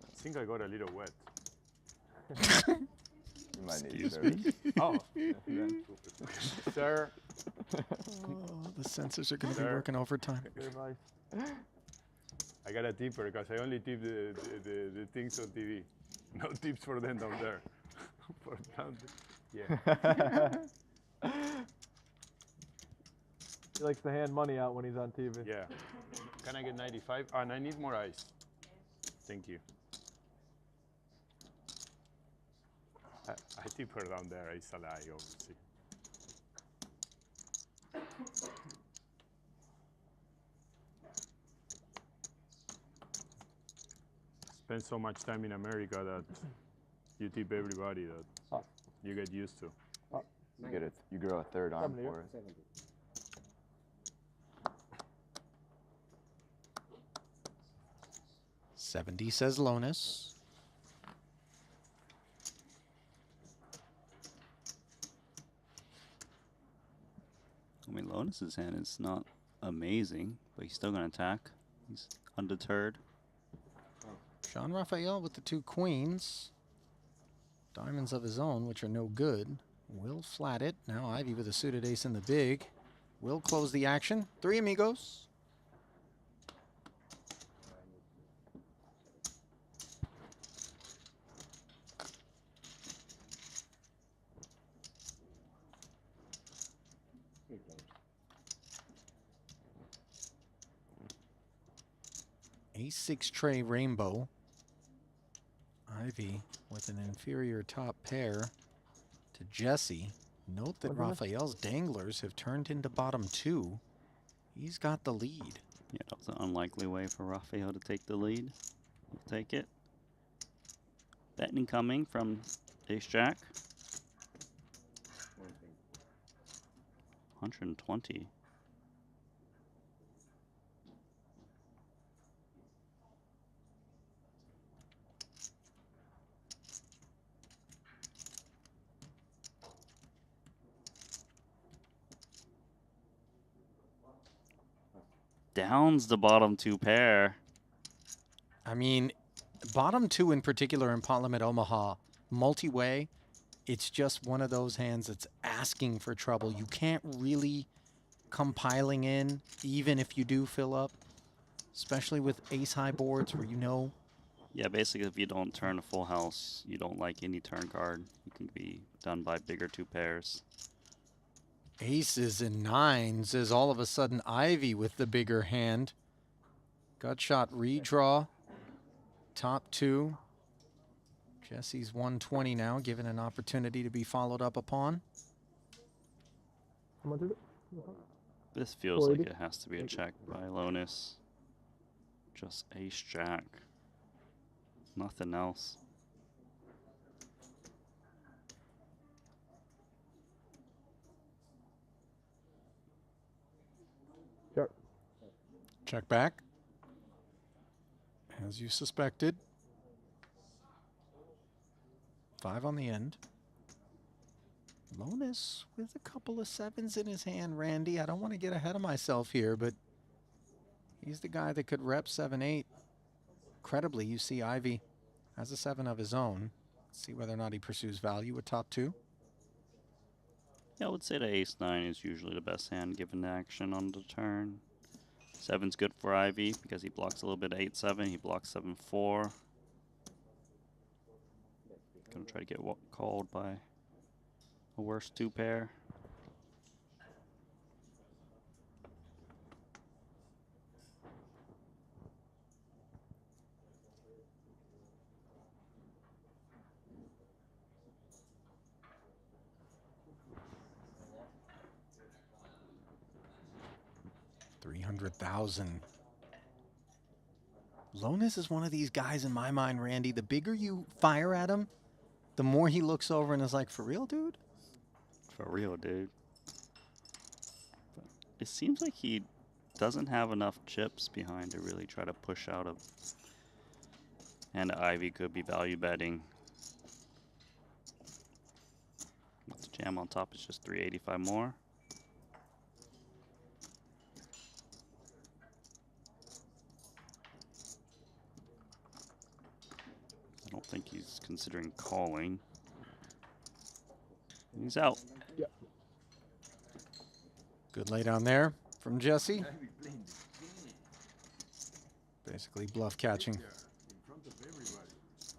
I think I got a little wet. You might need Excuse therapy. Oh, sir. Oh, the sensors are going to be Sir. working overtime. I got a tipper because I only tip the things on TV. No tips for them down there. For down there. Yeah. He likes to hand money out when he's on TV. Yeah. Can I get 95? And I need more ice. Thank you. I tip her down there. It's a lie, obviously. Spend so much time in America that you tip everybody that you get used to. You get it. You grow a 3rd arm for it. 70 says Lonis. I mean, Lonis's hand is not amazing, but he's still going to attack. He's undeterred. Jean Raphael with the 2 queens. Diamonds of his own, which are no good. Will flat it. Now Ivy with a suited ace in the big. will close the action. 3 amigos. A6 tray rainbow. Ivy with an inferior top pair to Jesse. Note that Raphael's danglers have turned into bottom 2. He's got the lead. Yeah, that was an unlikely way for Raphael to take the lead. We'll take it. Bet incoming from Ace Jack. 120. Downs the bottom 2 pair. I mean, bottom 2 in particular in pot limit Omaha, multi-way, it's just one of those hands that's asking for trouble. You can't really come piling in, even if you do fill up, especially with ace-high boards where you know. Yeah, basically if you don't turn a full house, you don't like any turn card. You can be done by bigger 2 pairs. Aces and 9s is all of a sudden Ivy with the bigger hand. Gut shot redraw. Top 2. Jesse's 120 now, given an opportunity to be followed up upon. How much is it? This feels 40. like it has to be a check by Lonis. Just Ace Jack. Nothing else. Check back. As you suspected. 5 on the end. Lonis with a couple of 7s in his hand, Randy. I don't want to get ahead of myself here, but he's the guy that could rep 7-8. Incredibly, you see Ivy has a 7 of his own. Let's see whether or not he pursues value with top 2. Yeah, I would say the Ace-9 is usually the best hand given the action on the turn. 7's good for Ivy because he blocks a little bit of 8-7. He blocks 7-4. Gonna try to get called by a worse 2 pair. $300,000. Lonis is one of these guys in my mind, Randy. The bigger you fire at him, the more he looks over and is like, for real, dude? For real, dude. But it seems like he doesn't have enough chips behind to really try to push out of. And Ivy could be value betting. What's jam on top is just 385 more. I don't think he's considering calling. He's out. Yep. Good lay down there from Jesse. Basically bluff catching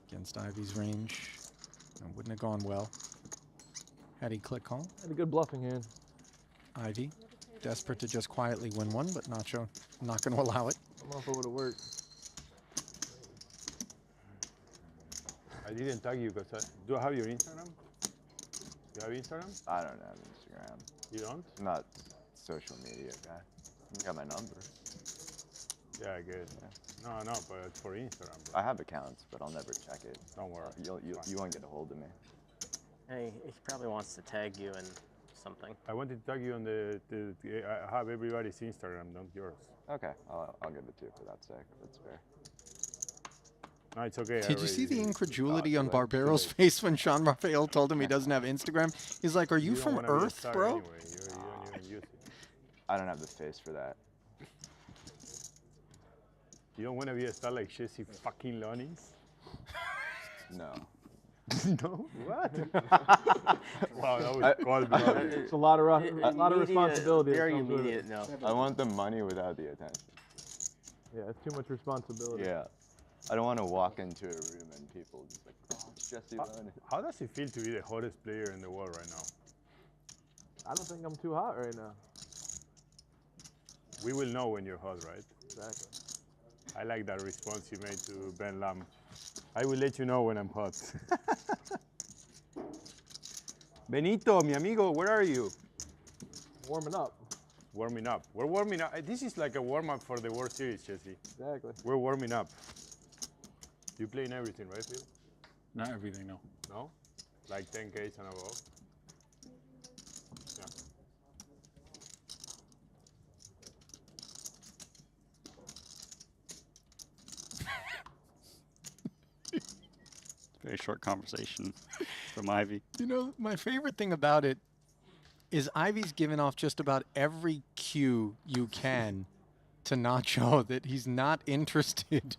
against Ivy's range. That wouldn't have gone well had he click call. Had a good bluffing hand. Ivy, desperate to just quietly win one, but Nacho not going to allow it. I don't know if it would have worked. I didn't tag you because do I have your Instagram? You have Instagram? I don't have Instagram. You don't? I'm not social media guy. You got my number. Yeah, good. Yeah. No, but it's for Instagram, bro. I have accounts, but I'll never check it. Don't worry. You won't get a hold of me. Hey, he probably wants to tag you in something. I wanted to tag you on I have everybody's Instagram, not yours. Okay, I'll give it to you for that sake. That's fair. No, it's okay. Did you see the incredulity on Barbero's face when Sean Raphael told him he doesn't have Instagram? He's like, are you from Earth, bro? Anyway. You don't even use it. I don't have the face for that. You don't want to be a star like Jesse fucking Lonis? No. No? What? Wow, that was cold. It's a lot of responsibility. that Very comes with it. immediate. No, I want the money without the attention. Yeah, it's too much responsibility. Yeah, I don't want to walk into a room and people just like, oh, Jesse won. How does it feel to be the hottest player in the world right now? I don't think I'm too hot right now. We will know when you're hot, right? Exactly. I like that response you made to Ben Lam. I will let you know when I'm hot. Benito, mi amigo, where are you? Warming up. Warming up. We're warming up. This is like a warm-up for the World Series, Jesse. Exactly. We're warming up. You play in everything, right, Phil? Not everything, no. No? Like 10Ks and above? Yeah. Very short conversation from Ivy. You know, my favorite thing about it is Ivy's given off just about every cue you can to Nacho that he's not interested.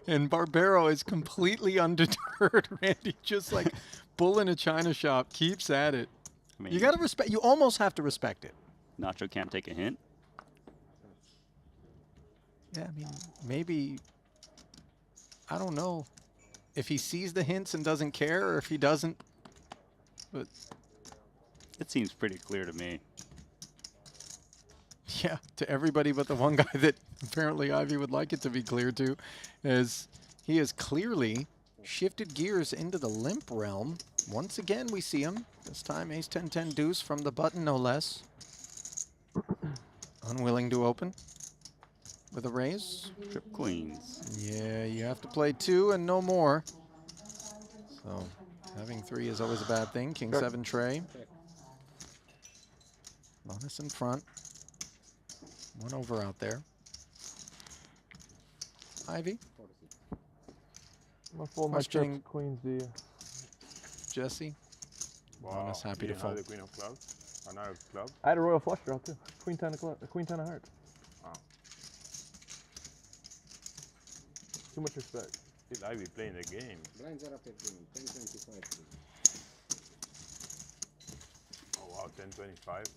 And Barbero is completely undeterred. Randy just like bull in a china shop, keeps at it. I mean, You got to respect, you almost have to respect it. Nacho can't take a hint. Yeah, I mean, maybe, I don't know if he sees the hints and doesn't care or if he doesn't. But It seems pretty clear to me. yeah, to everybody but the one guy that apparently Ivy would like it to be clear to, as he has clearly shifted gears into the limp realm. Once again, we see him. This time, ace 10-10 deuce from the button, no less. Unwilling to open with a raise. Trip queens. Yeah, you have to play 2 and no more. So having 3 is always a bad thing. King 7 tray. Bonus in front. 1 over out there. Ivy. I'm gonna fold my Questioning- chips, Queens D. Jesse. Wow. Bonus happy You to didn't have fold. the Queen of Clubs? Another club? I had a royal flush draw too. Queen 10 of club, Queen 10 of hearts. Wow. Too much respect. Still Ivy playing the game. Blinds are up at 1025. Oh wow, 10-25.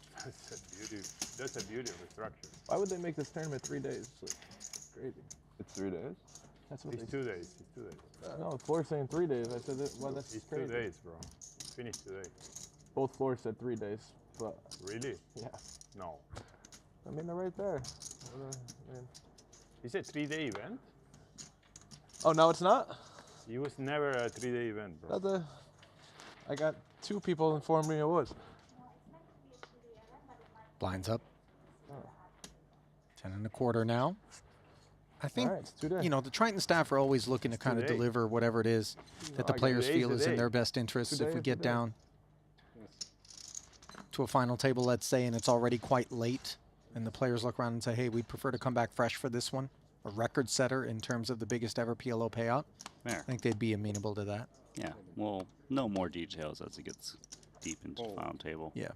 That's a beauty of the structure. Why would they make this tournament 3 days? It's like crazy. It's 3 days? That's what It's they 2 days. It's 2 days. No, the floor's saying 3 days. I said, well, that's It's crazy. 2 days, bro. Finished today. Both floors said 3 days, but Really? yeah. No. I mean, they're right there. I mean, It's a 3-day event? oh, no, it's not? It was never a 3-day event, bro. I got 2 people informed me it was. Blinds up. Oh. 10 and a quarter now. I think, Alright, it's 2 days. you know, the Triton staff are always looking to kind of today. deliver whatever it is that the I got players days feel is in today. their best interests. If Today we is get today. down to a final table, let's say, and it's already quite late, and the players look around and say, hey, we'd prefer to come back fresh for this one, a record setter in terms of the biggest ever PLO payout, I Fair. think they'd be amenable to that. Yeah. Well, no more details as it gets deep into the final table. Yeah.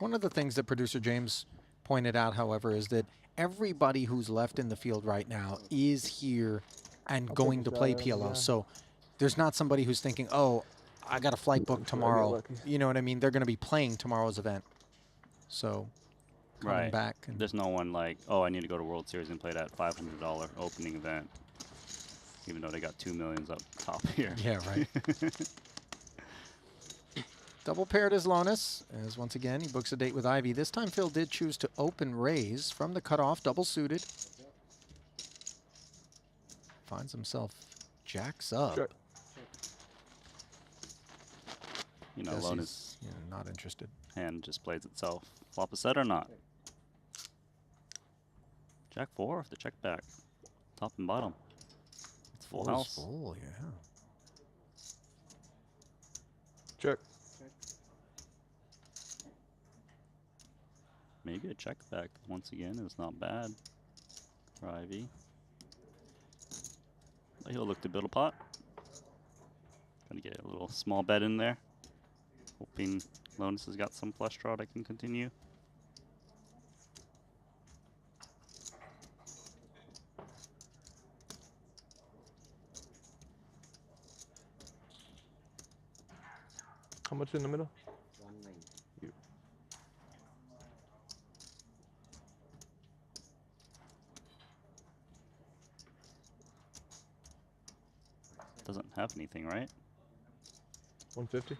One of the things that producer James pointed out, however, is that everybody who's left in the field right now is here and I'll going take to a play shot at it, PLO. yeah. So there's not somebody who's thinking, oh, I got a flight booked tomorrow. lucky. You know what I mean? They're going to be playing tomorrow's event. So coming Right. back. And There's no one like, oh, I need to go to World Series and play that $500 opening event. Even though they got 2 millions up top here. yeah, right. Double paired as Lonis, as once again he books a date with Ivy. This time Phil did choose to open raise from the cutoff, double suited. Finds himself jacks up. Sure. You know, Jesse's, Lonis you know, not interested. hand just plays itself. Flop a set or not? Jack 4 off the check back. Top and bottom. It's full Four is house. Full, yeah. Check. Maybe a check back once again is not bad for Ivy. But he'll look to build a pot. Gonna get a little small bet in there. Hoping Lonis has got some flush draw that can continue. How much in the middle? 190. Doesn't have anything, right? 150.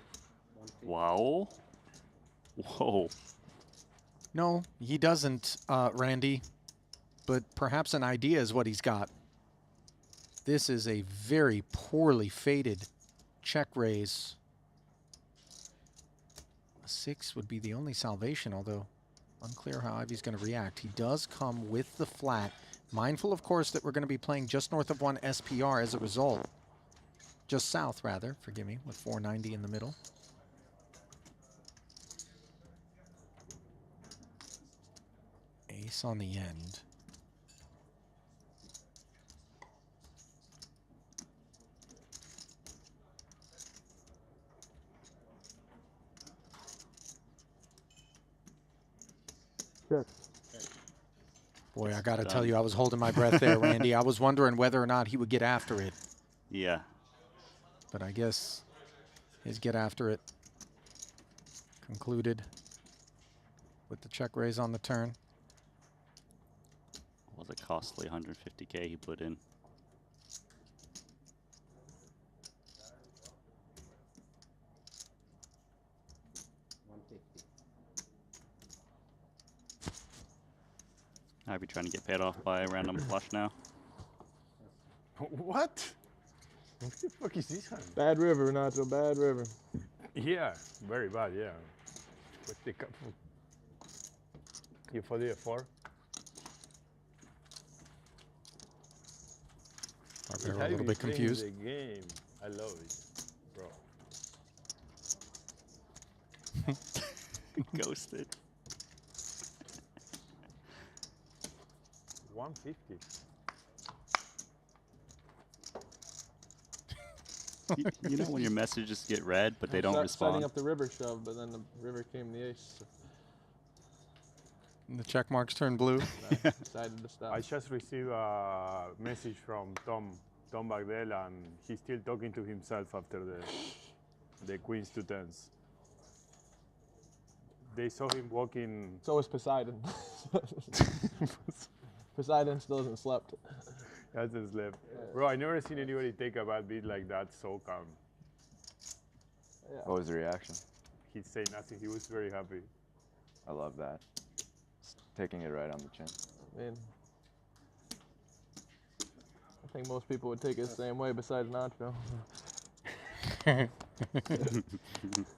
Wow. Whoa. No, he doesn't, Randy. But perhaps an idea is what he's got. This is a very poorly fated check raise. A 6 would be the only salvation, although unclear how Ivy's going to react. He does come with the flat. Mindful, of course, that we're going to be playing just north of 1 SPR as a result. Just south, rather, forgive me, with 490 in the middle. Ace on the end. Check. Boy, I got to tell you, I was holding my breath there, Randy. I was wondering whether or not he would get after it. Yeah. But I guess his get after it concluded with the check raise on the turn. Was a costly 150K he put in. I'd be trying to get paid off by a random flush now. What? What the fuck is this hand? Bad river, Nacho. Bad river. Yeah, very bad, yeah. What's the you for the 4? Barbero a little bit confused. The game. I love it, bro. Ghosted. 150. You know when your messages get read, but they don't respond? Setting up the river shove, but then the river came the ace. So And the check marks turn blue. I decided to stop. I just received a message from Tom Bagdell, and he's still talking to himself after the Queens to 10s. They saw him walking. So is Poseidon. Poseidon still hasn't slept. Hasn't slept. Bro, I never seen anybody take a bad beat like that so calm. Yeah. What was the reaction? He said nothing. He was very happy. I love that. Just taking it right on the chin. I mean, I think most people would take it the same way besides Nacho.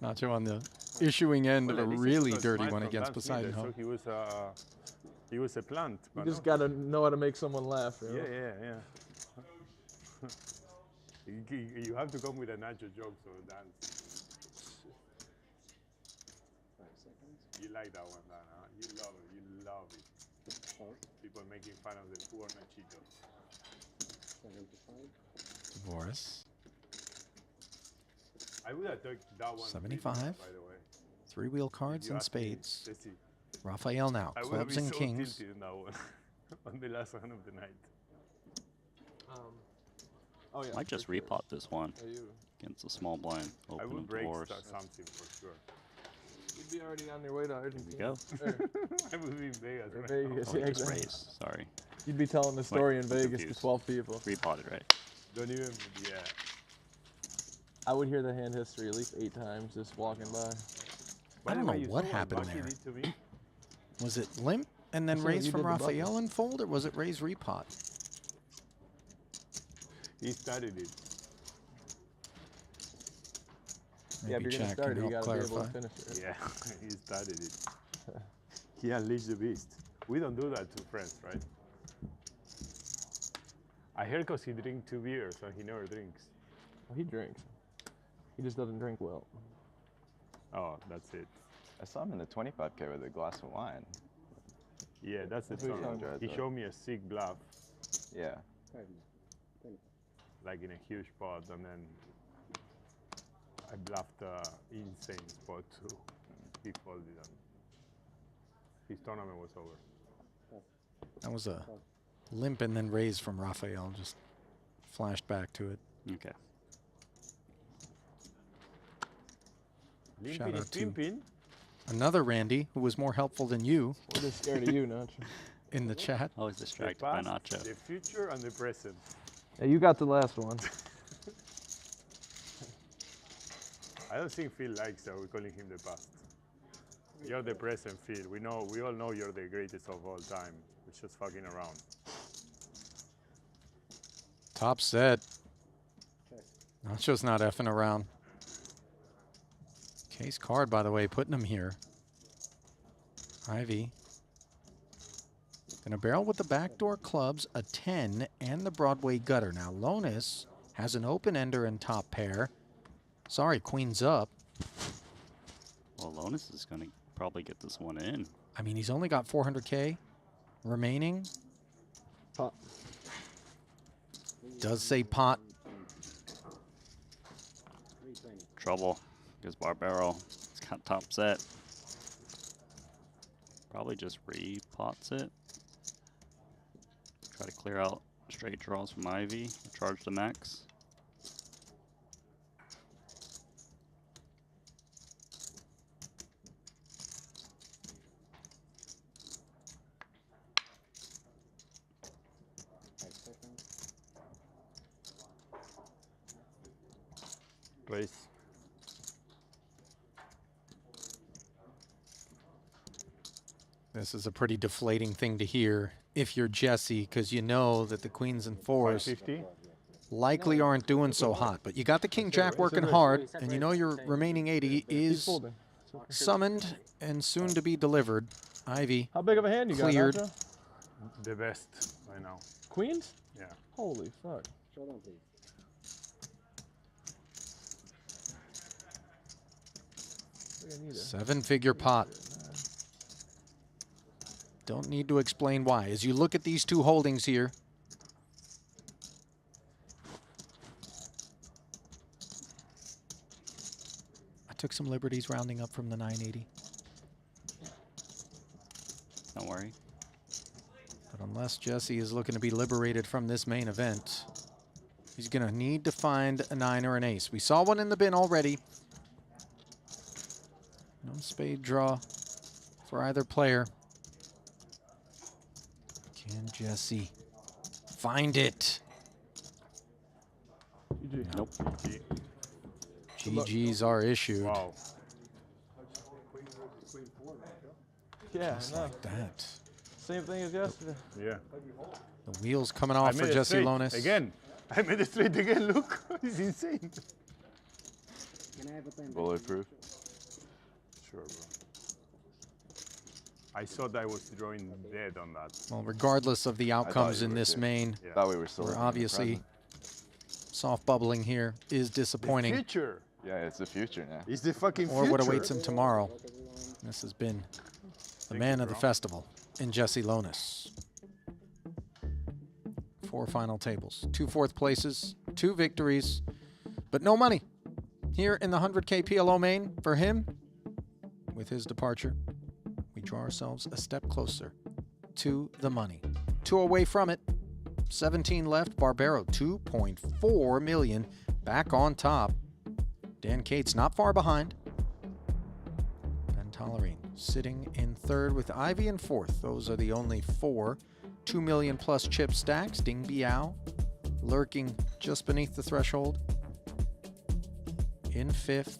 Nacho on the issuing end Well, of a at least really it's dirty smart one from against Dan's Poseidon. leader, Huh? so he was a plant. You but just no. gotta know how to make someone laugh. You know? Yeah. You have to come with a Nacho joke, so dance. 5 seconds. You like that one, Dan, huh? You love it. You love it. People making fun of the poor Nachito. 75. Boris. I would have took that one. 75. By the way. 3-wheel cards You and asked me, spades. let's see. Raphael now. I would have Clubs been and so kings. tilted in that one on the last one of the night. Oh yeah. Might just for sure. repot this one Are you? against a small blind. I Open would up break doors. something for sure. You'd be already on your way to Argentina. go. Or I would be in Vegas. or Right Vegas. Oh, Yeah, he just exactly. raised. Sorry. You'd be telling the story in I'm Vegas to confused. 12 people. Repotted, right? Now. Don't even. Yeah. I would hear the hand history at least 8 times just walking by. I don't know what happened there. Was it limp and then I see what raise you from did to Raphael Budva. and fold, or was it raise repot? He studied it. Yeah, if Maybe you're gonna Jack start can it, you help gotta be able clarify. to finish it. Yeah, he studied it. He unleashed the beast. We don't do that to friends, right? I heard because he drinks 2 beers and he never drinks. Well, he drinks. He just doesn't drink well. Oh, that's it. I saw him in the 25K with a glass of wine. Yeah, that's the That's what thing. he enjoyed, He though. showed me a sick bluff, Yeah. 5 20. like in a huge pot, and then I bluffed insane spot too. He folded and his tournament was over. That was a limp and then raise from Raphael. Just flashed back to it. Okay. Shout Limpin out is to pimpin'. another Randy who was more helpful than you We're just scared of you, Nacho. in the chat. Always The distracted by past, Nacho. the future, and the present. Hey, you got the last one. I don't think Phil likes that we're calling him the past. You're the present, Phil. We all know you're the greatest of all time. We're just fucking around. Top set. Nacho's not effing around. Case card, by the way, putting him here. Ivy. Gonna barrel with the backdoor clubs, a 10, and the Broadway gutter. Now, Lonis has an open ender and top pair. Sorry, queen's up. Well, Lonis is going to probably get this one in. I mean, he's only got 400K remaining. Pot. Does say pot. Trouble, because Barbaro, it's got top set. Probably just re-pots it. Try to clear out straight draws from Ivy. Charge the max. Raise. This is a pretty deflating thing to hear if you're Jesse, because you know that the queens and fours 550. likely aren't doing so hot. But you got the king jack working hard, and you know your remaining 80 is summoned and soon to be delivered. Ivy, How big of a hand you cleared. got, Nacho? The best right now. Queens? Yeah. Holy fuck. Show down, please. Seven-figure pot. Don't need to explain why. As you look at these two holdings here, I took some liberties rounding up from the 980. Don't worry. But unless Jesse is looking to be liberated from this main event, he's going to need to find a 9 or an ace. We saw one in the bin already. No spade draw for either player. Can Jesse find it? GG. Nope. GGs are issued. Wow. Yeah, Just I know. like that. Same thing as yesterday. Yeah. The wheels coming I off made for it Jesse straight Lonis. again. I made it straight again. Look, it's insane. Can I have a pen? Bulletproof. Sure, bro. I thought I was drawing dead on that. Well, regardless of the outcomes you in were this too. main, Yeah. Thought we were still we're in the obviously present. soft bubbling here is disappointing. Future. Yeah, it's the future now. It's the fucking Or future. what awaits him tomorrow. This has been the man of the festival in Jesse Lonis. 4 final tables, 2 fourth places, 2 victories, but no money here in the 100K PLO main for him. With his departure, we draw ourselves a step closer to the money. 2 away from it, 17 left. Barbaro, 2.4 million, back on top. Dan Cates not far behind. And Tolerine sitting in third with Ivy in fourth. Those are the only 4 $2 million plus chip stacks. Ding Biao lurking just beneath the threshold. In fifth.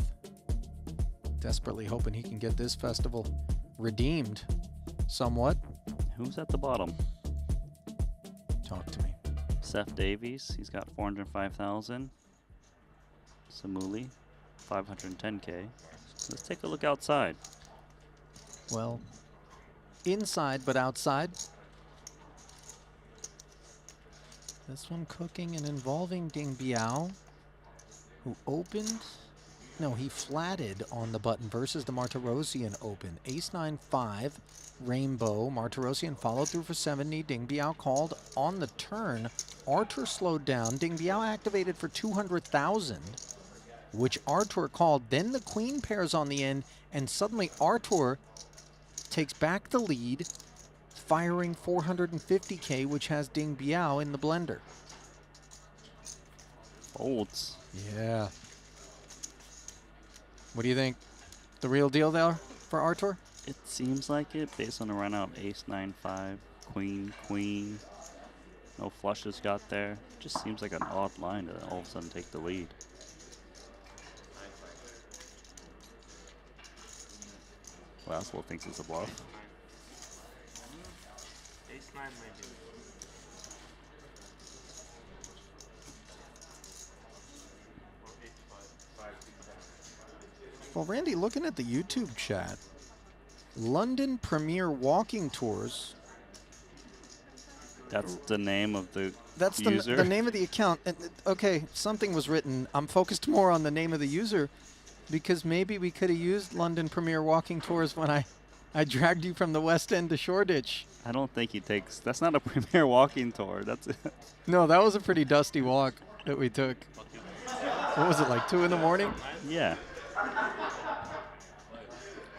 Desperately hoping he can get this festival redeemed somewhat. Who's at the bottom? Talk to me. Seth Davies, he's got 405,000. Samuli, 510K. Let's take a look outside. Well, inside but outside. This one cooking and involving Ding Biao, who opened. No, he flatted on the button versus the Martirosian open. Ace 9-5, Rainbow. Martirosian followed through for 70. Ding Biao called on the turn. Artur slowed down. Ding Biao activated for 200,000, which Artur called. Then the queen pairs on the end, and suddenly Artur takes back the lead, firing 450K, which has Ding Biao in the blender. Folds. Yeah. What do you think? The real deal there for Artur? It seems like it based on the run out. Ace 9-5, Queen, Queen. No flushes got there. Just seems like an odd line to all of a sudden take the lead. Laszlo thinks it's a bluff. Ace 9 maybe. Or Ace 5. Well, Randy, looking at the YouTube chat, London Premier Walking Tours. That's the name of the That's user? the name of the account. And, okay, something was written. I'm focused more on the name of the user because maybe we could have used London Premier Walking Tours when I dragged you from the West End to Shoreditch. I don't think he takes. That's not a Premier Walking Tour. That's it. No, that was a pretty dusty walk that we took. What was it, like 2 in the morning? Yeah.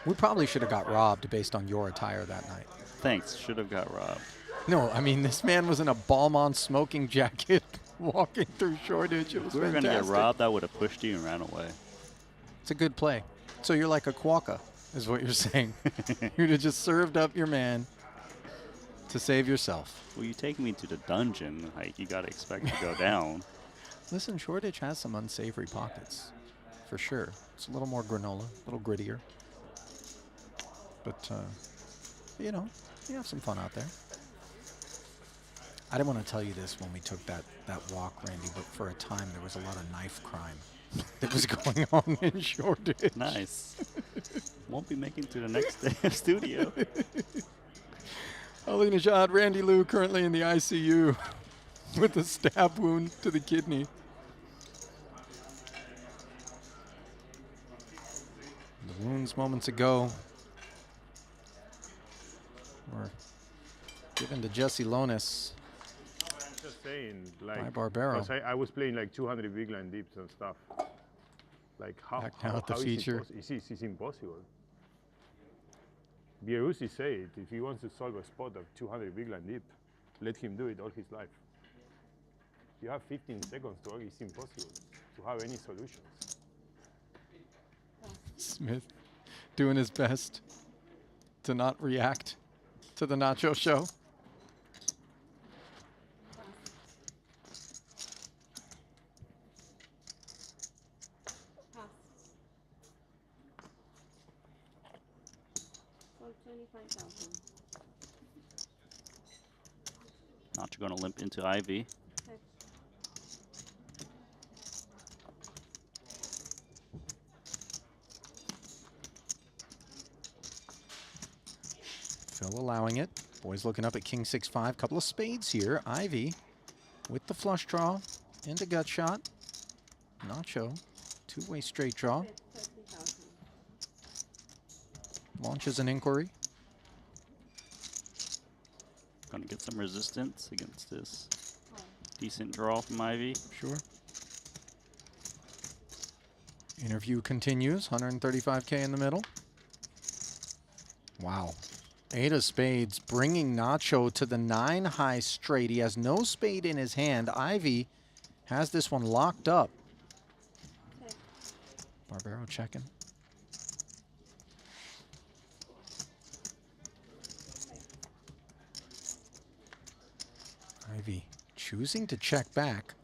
We probably should have got robbed based on your attire that night. Thanks. Should have got robbed. No, I mean, this man was in a Balmain smoking jacket walking through Shoreditch. It was If we were going to get fantastic. robbed, I would have pushed you and ran away. It's a good play. So you're like a quokka, is what you're saying. You'd have just served up your man to save yourself. Well, you take me to the dungeon. Like, you got to expect to go down. Listen, Shoreditch has some unsavory pockets, for sure. It's a little more granola, a little grittier. But, you know, you have some fun out there. I didn't want to tell you this when we took that walk, Randy, but for a time there was a lot of knife crime that was going on in Shoreditch. Nice. Won't be making to the next day of studio. Ali Najad, Randy Lou currently in the ICU with a stab wound to the kidney. The wounds moments ago were given to Jesse Lonis. Just saying, like, By Barbero. 'cause I was playing like 200 big line dips and stuff. Like, how, Back now at the how feature. it's impossible. Bieruzzi said if he wants to solve a spot of 200 big line deep, let him do it all his life. You have 15 seconds to argue, it's impossible to have any solutions. Smith doing his best to not react to the Nacho show. Nacho going to limp into Ivy. Phil allowing it. Boys looking up at King 6-5. Couple of spades here. Ivy with the flush draw into gut shot. Nacho, two-way straight draw. Launches an inquiry. Going to get some resistance against this decent draw from Ivy. Sure. Interview continues. 135K in the middle. Wow. 8 of spades, bringing Nacho to the 9 high straight. He has no spade in his hand. Ivy has this one locked up. Barbero checking. Ivy choosing to check back.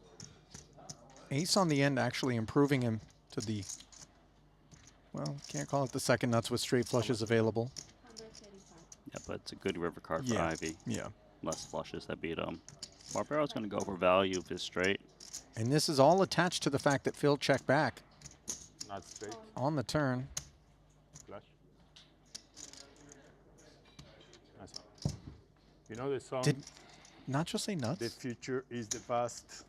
Ace on the end actually improving him to the, well, can't call it the second nuts with straight flushes available. Yeah, but it's a good river card for Yeah, Ivy. yeah. Less flushes that beat him. Barbero's going to go for value of his straight. And this is all attached to the fact that Phil checked back Not straight. on the turn. Flush. Nice. You know the song? Did Nacho say nuts? The future is the past.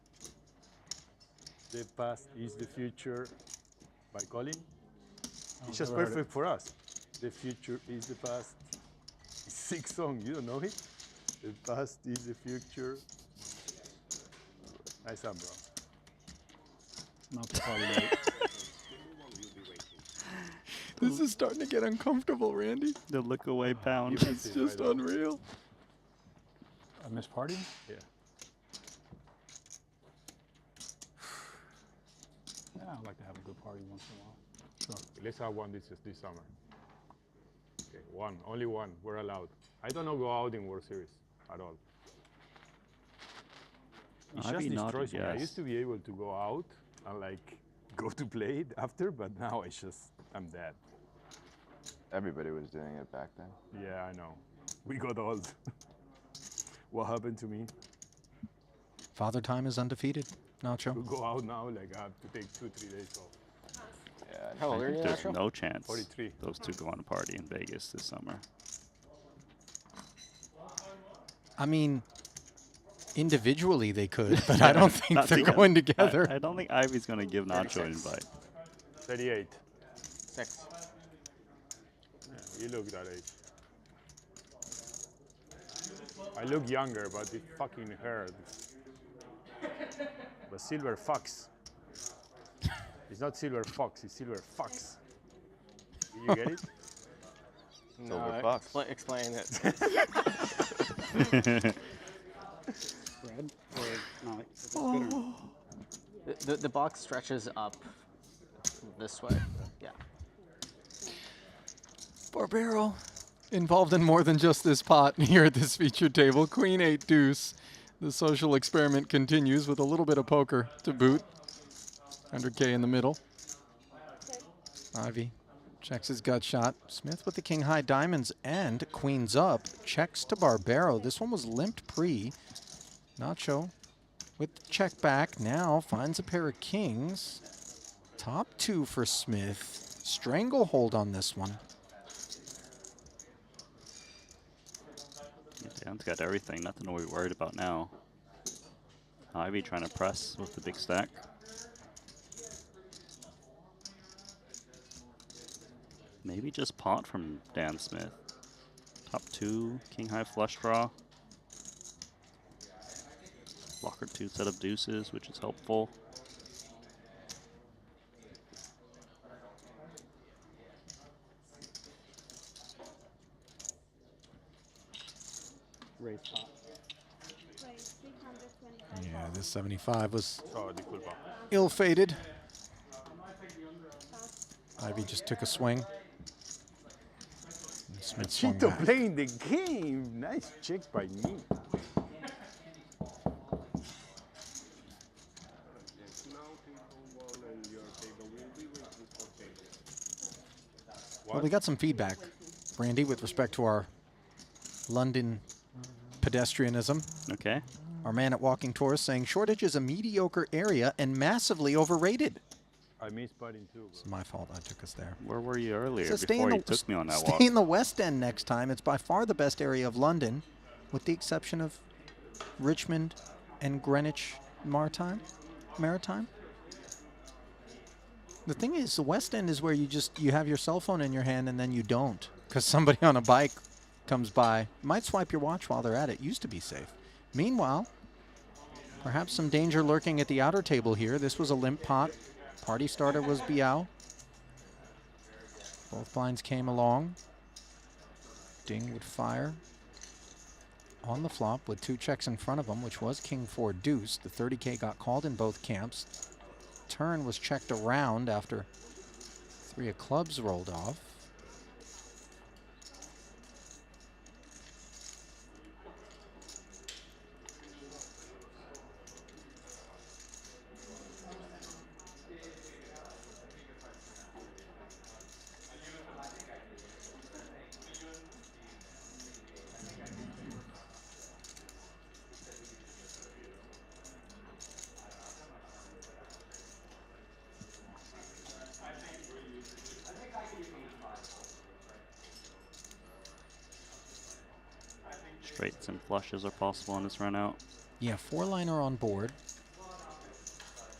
The past is the future by Colin. It's just never heard perfect for us. The future is the past. It's sick song. You don't know it? The past is the future. Nice one, bro. Not the party night. This is starting to get uncomfortable, Randy. The look away pound. It's just unreal. I missed party? Yeah. Yeah, I'd like to have a good party once in a while. Let's have one this summer. Okay, one, only one. We're allowed. I don't know go out in World Series at all. It just Ivy nodded destroys me. I yes. used to be able to go out and like go to play it after, but now I'm dead. Everybody was doing it back then. Yeah, I know. We got old. What happened to me? Father Time is undefeated, Nacho. To go out now, like I have to take 2-3 days off. Yeah. How old are you, There's Nacho? no chance 43. those two go on a party in Vegas this summer. I mean, individually they could, but I don't think they're going together. I don't think Ivy's going to give Nacho an invite. 38. 6. Yeah, you look that age. I look younger, but the fucking hair. But silver fox. It's not silver fox, it's silver fox. You get it? Silver fox. Explain it. Red or no? It's Oh. The box stretches up this way. Yeah. Barbaro involved in more than just this pot here at this featured table. Queen 8 deuce. The social experiment continues with a little bit of poker to boot. 100K in the middle. Ivy checks his gut shot. Smith with the king high diamonds and queens up. Checks to Barbaro. This one was limped pre. Nacho with the check back. Now finds a pair of kings. Top 2 for Smith. Stranglehold on this one. Dan's got everything. Nothing to be worried about now. Ivy trying to press with the big stack. Maybe just pot from Dan Smith. Top 2, king high flush draw. Blocker 2 set of deuces, which is helpful. raise pot. Yeah, this 75 was Oh, disculpa. ill-fated. Ivy just took a swing. And Smith swung Chito back. playing the game. Nice check by me. Well, we got some feedback, Brandy, with respect to our London pedestrianism. Okay. Our man at Walking Tourist saying shortage is a mediocre area and massively overrated. I miss putting too. It's my fault I took us there. Where were you earlier So before you took me on that walk? Stay in the West End next time. It's by far the best area of London, with the exception of Richmond and Greenwich Maritime. The thing is, the West End is where you have your cell phone in your hand and then you don't, because somebody on a bike comes by, might swipe your watch while they're at it. Used to be safe. Meanwhile, perhaps some danger lurking at the outer table here. This was a limp pot. Party starter was Biao. Both blinds came along. Ding would fire on the flop with 2 checks in front of him, which was king 4 deuce. The 30K got called in both camps. Turn was checked around after 3 of clubs rolled off. Straights and flushes are possible in this run out. Yeah, 4-liner on board.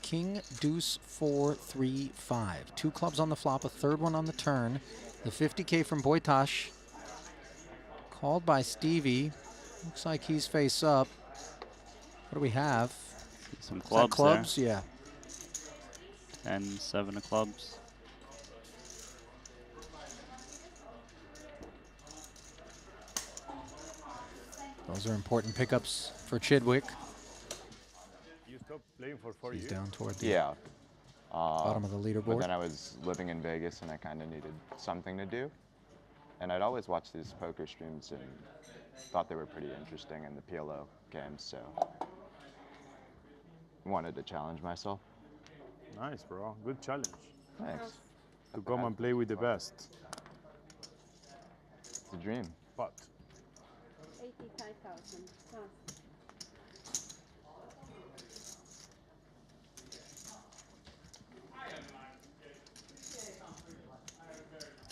King, deuce, 4, 3, 5. 2 clubs on the flop, a third one on the turn. The 50K from Boytosh. Called by Stevie. Looks like he's face up. What do we have? Some Is that clubs. clubs? There. Yeah. 10, 7 of clubs. Those are important pickups for Chidwick. You stopped playing for 4 He's years? down toward the... Yeah. Bottom of the But leaderboard. then I was living in Vegas and I kind of needed something to do. And I'd always watch these poker streams and thought they were pretty interesting in the PLO games, so wanted to challenge myself. Nice, bro. Good challenge. Thanks. To come and play with the best. It's a dream. But 85,000 plus.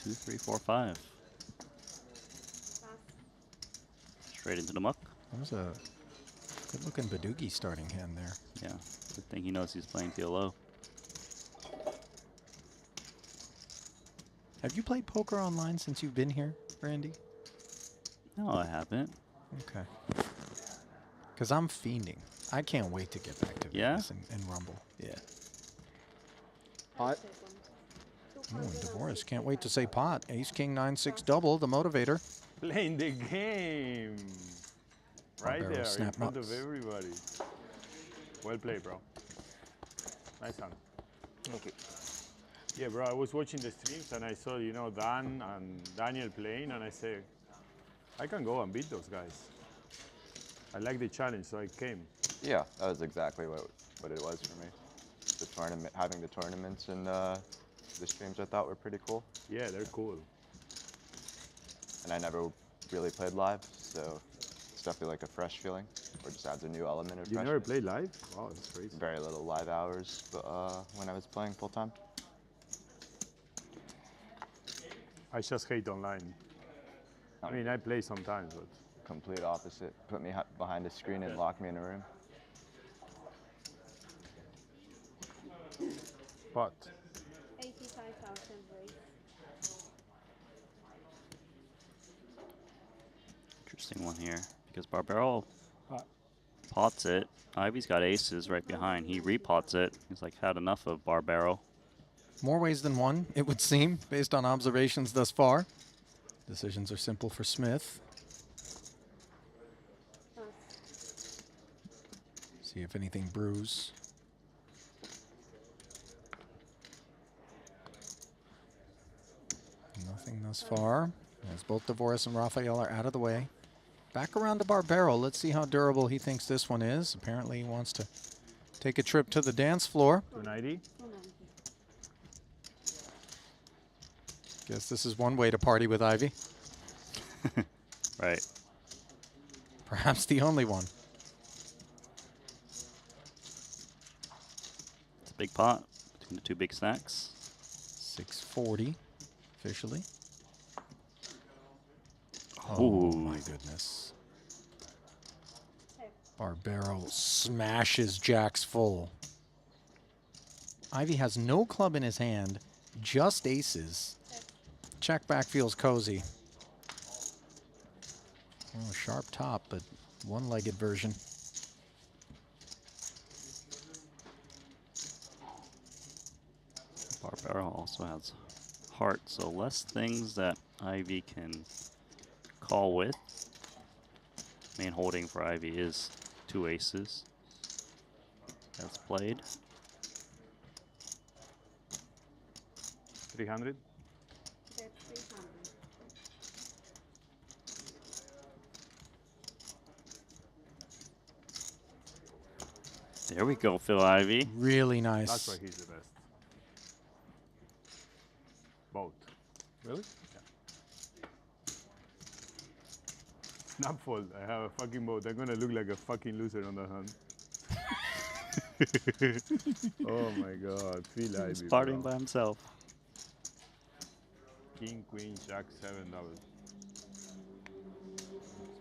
2, 3, 4, 5. Straight into the muck. That was a good-looking Badoogie starting hand there. Yeah, good thing he knows he's playing PLO. Have you played poker online since you've been here, Randy? No, I haven't. Okay. Because I'm fiending. I can't wait to get back to Vegas and Rumble. Yeah. Pot. Oh, and Devoris can't wait to say pot. Ace, king, 9-6 double, the motivator. playing the game. Right Barbaro there, in snap front nuts. of everybody. Well played, bro. Nice hand. Thank you. Yeah, bro, I was watching the streams and I saw, you know, Dan and Daniel playing, and I said, I can go and beat those guys. I like the challenge, so I came. Yeah, that was exactly what it was for me. The tournament, having the tournaments and the streams I thought were pretty cool. Yeah, they're cool. And I never really played live, so it's definitely like a fresh feeling, or just adds a new element of You freshness. never played live? Wow, that's crazy. Very little live hours, but when I was playing full time. I just hate online. I mean, I play sometimes, but Complete opposite. Put me behind a screen and lock me in a room. But 85,000 raise. Interesting one here because Barbaro pots it. Ivy's got aces right behind. He repots it. He's like had enough of Barbaro. More ways than one, it would seem, based on observations thus far. Decisions are simple for Smith. See if anything brews. Nothing thus far, as both Devoris and Raphael are out of the way. Back around to Barbaro. Let's see how durable he thinks this one is. Apparently he wants to take a trip to the dance floor. 290. Guess this is one way to party with Ivy. Right. Perhaps the only one. It's a big pot between the two big stacks. 640 officially. Ooh. Oh my goodness. Barbaro smashes jacks full. Ivy has no club in his hand, just aces. Check back feels cozy. Oh, sharp top, but one-legged version. Barbaro also has heart, so less things that Ivy can call with. Main holding for Ivy is 2 aces. That's played. 300. There we go, Phil Ivy. Really nice. That's why he's the best. Both. Really? Snapfold. I have a fucking boat. I'm gonna look like a fucking loser on that hand. Oh my god. Phil Ivy. Starting bro. by himself. King, queen, jack, 7 double.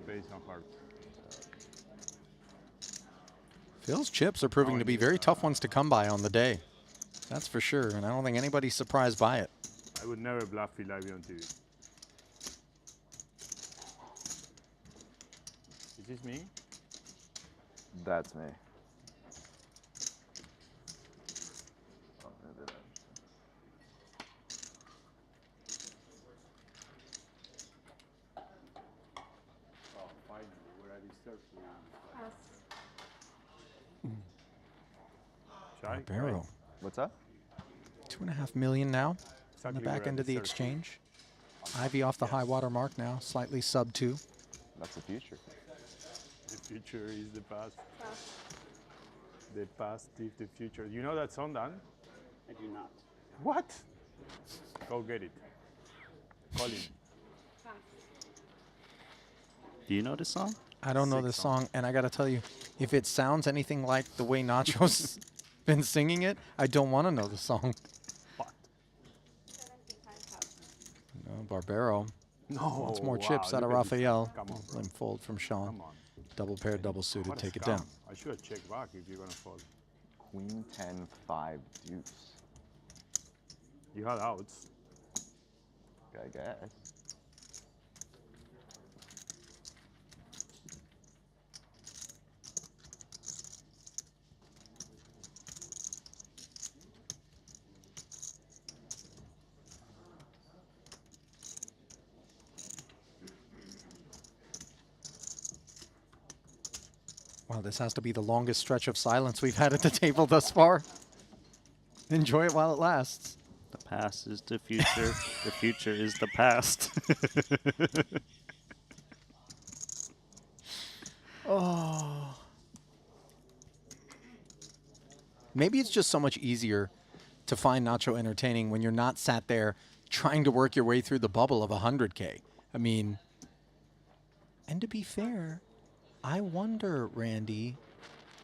Space and heart. Phil's chips are proving to be very tough ones to come by on the day. That's for sure, and I don't think anybody's surprised by it. I would never bluff Phil Ivy on TV. Is this me? That's me. Oh, finally, where I deserve to. Barbaro. What's that? 2.5 million now on Exactly the back where end I of the deserve to. exchange. Ivy off the high water mark now, slightly sub 2. That's the future. The future is the past. The past is the future. You know that song, Dan? I do not. What? Go get it. Call him. Do you know this song? I don't know Sick this song. song, and I gotta tell you, if it sounds anything like the way Nacho's been singing it, I don't want to know the song. No, Barbero. No, Wants more wow, chips out of look at this. Raphael. Come on, bro. Limp fold from Sean. Come on. Double paired, double suited. What a Take it scam. down. I should have checked back if you're gonna fold. Queen 10, 5 deuce. You had outs. I guess. Wow, this has to be the longest stretch of silence we've had at the table thus far. Enjoy it while it lasts. The past is the future. The future is the past. Oh. Maybe it's just so much easier to find Nacho entertaining when you're not sat there trying to work your way through the bubble of 100K. I mean, and to be fair, I wonder, Randy,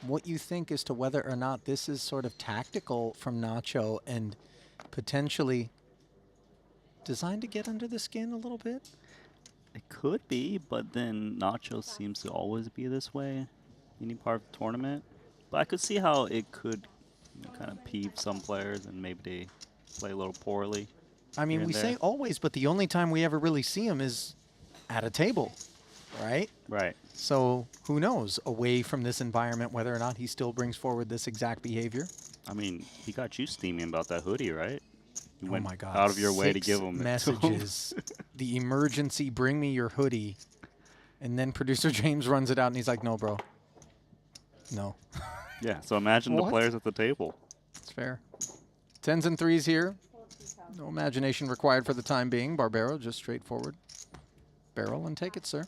what you think as to whether or not this is sort of tactical from Nacho and potentially designed to get under the skin a little bit? It could be, but then Nacho seems to always be this way any part of the tournament. But I could see how it could kind of peeve some players and maybe they play a little poorly. I mean, here we and say there. always, but the only time we ever really see him is at a table, right? Right. So who knows, away from this environment, whether or not he still brings forward this exact behavior. I mean, he got you steaming about that hoodie, right? You Oh went my God. out of your way to 6 give him messages. The emergency, bring me your hoodie. And then producer James runs it out and he's like, no, bro. No. Yeah, so imagine the What? players at the table. It's fair. 10s and 3s here. No imagination required for the time being. Barbero, just straightforward. Barrel and take it, sir.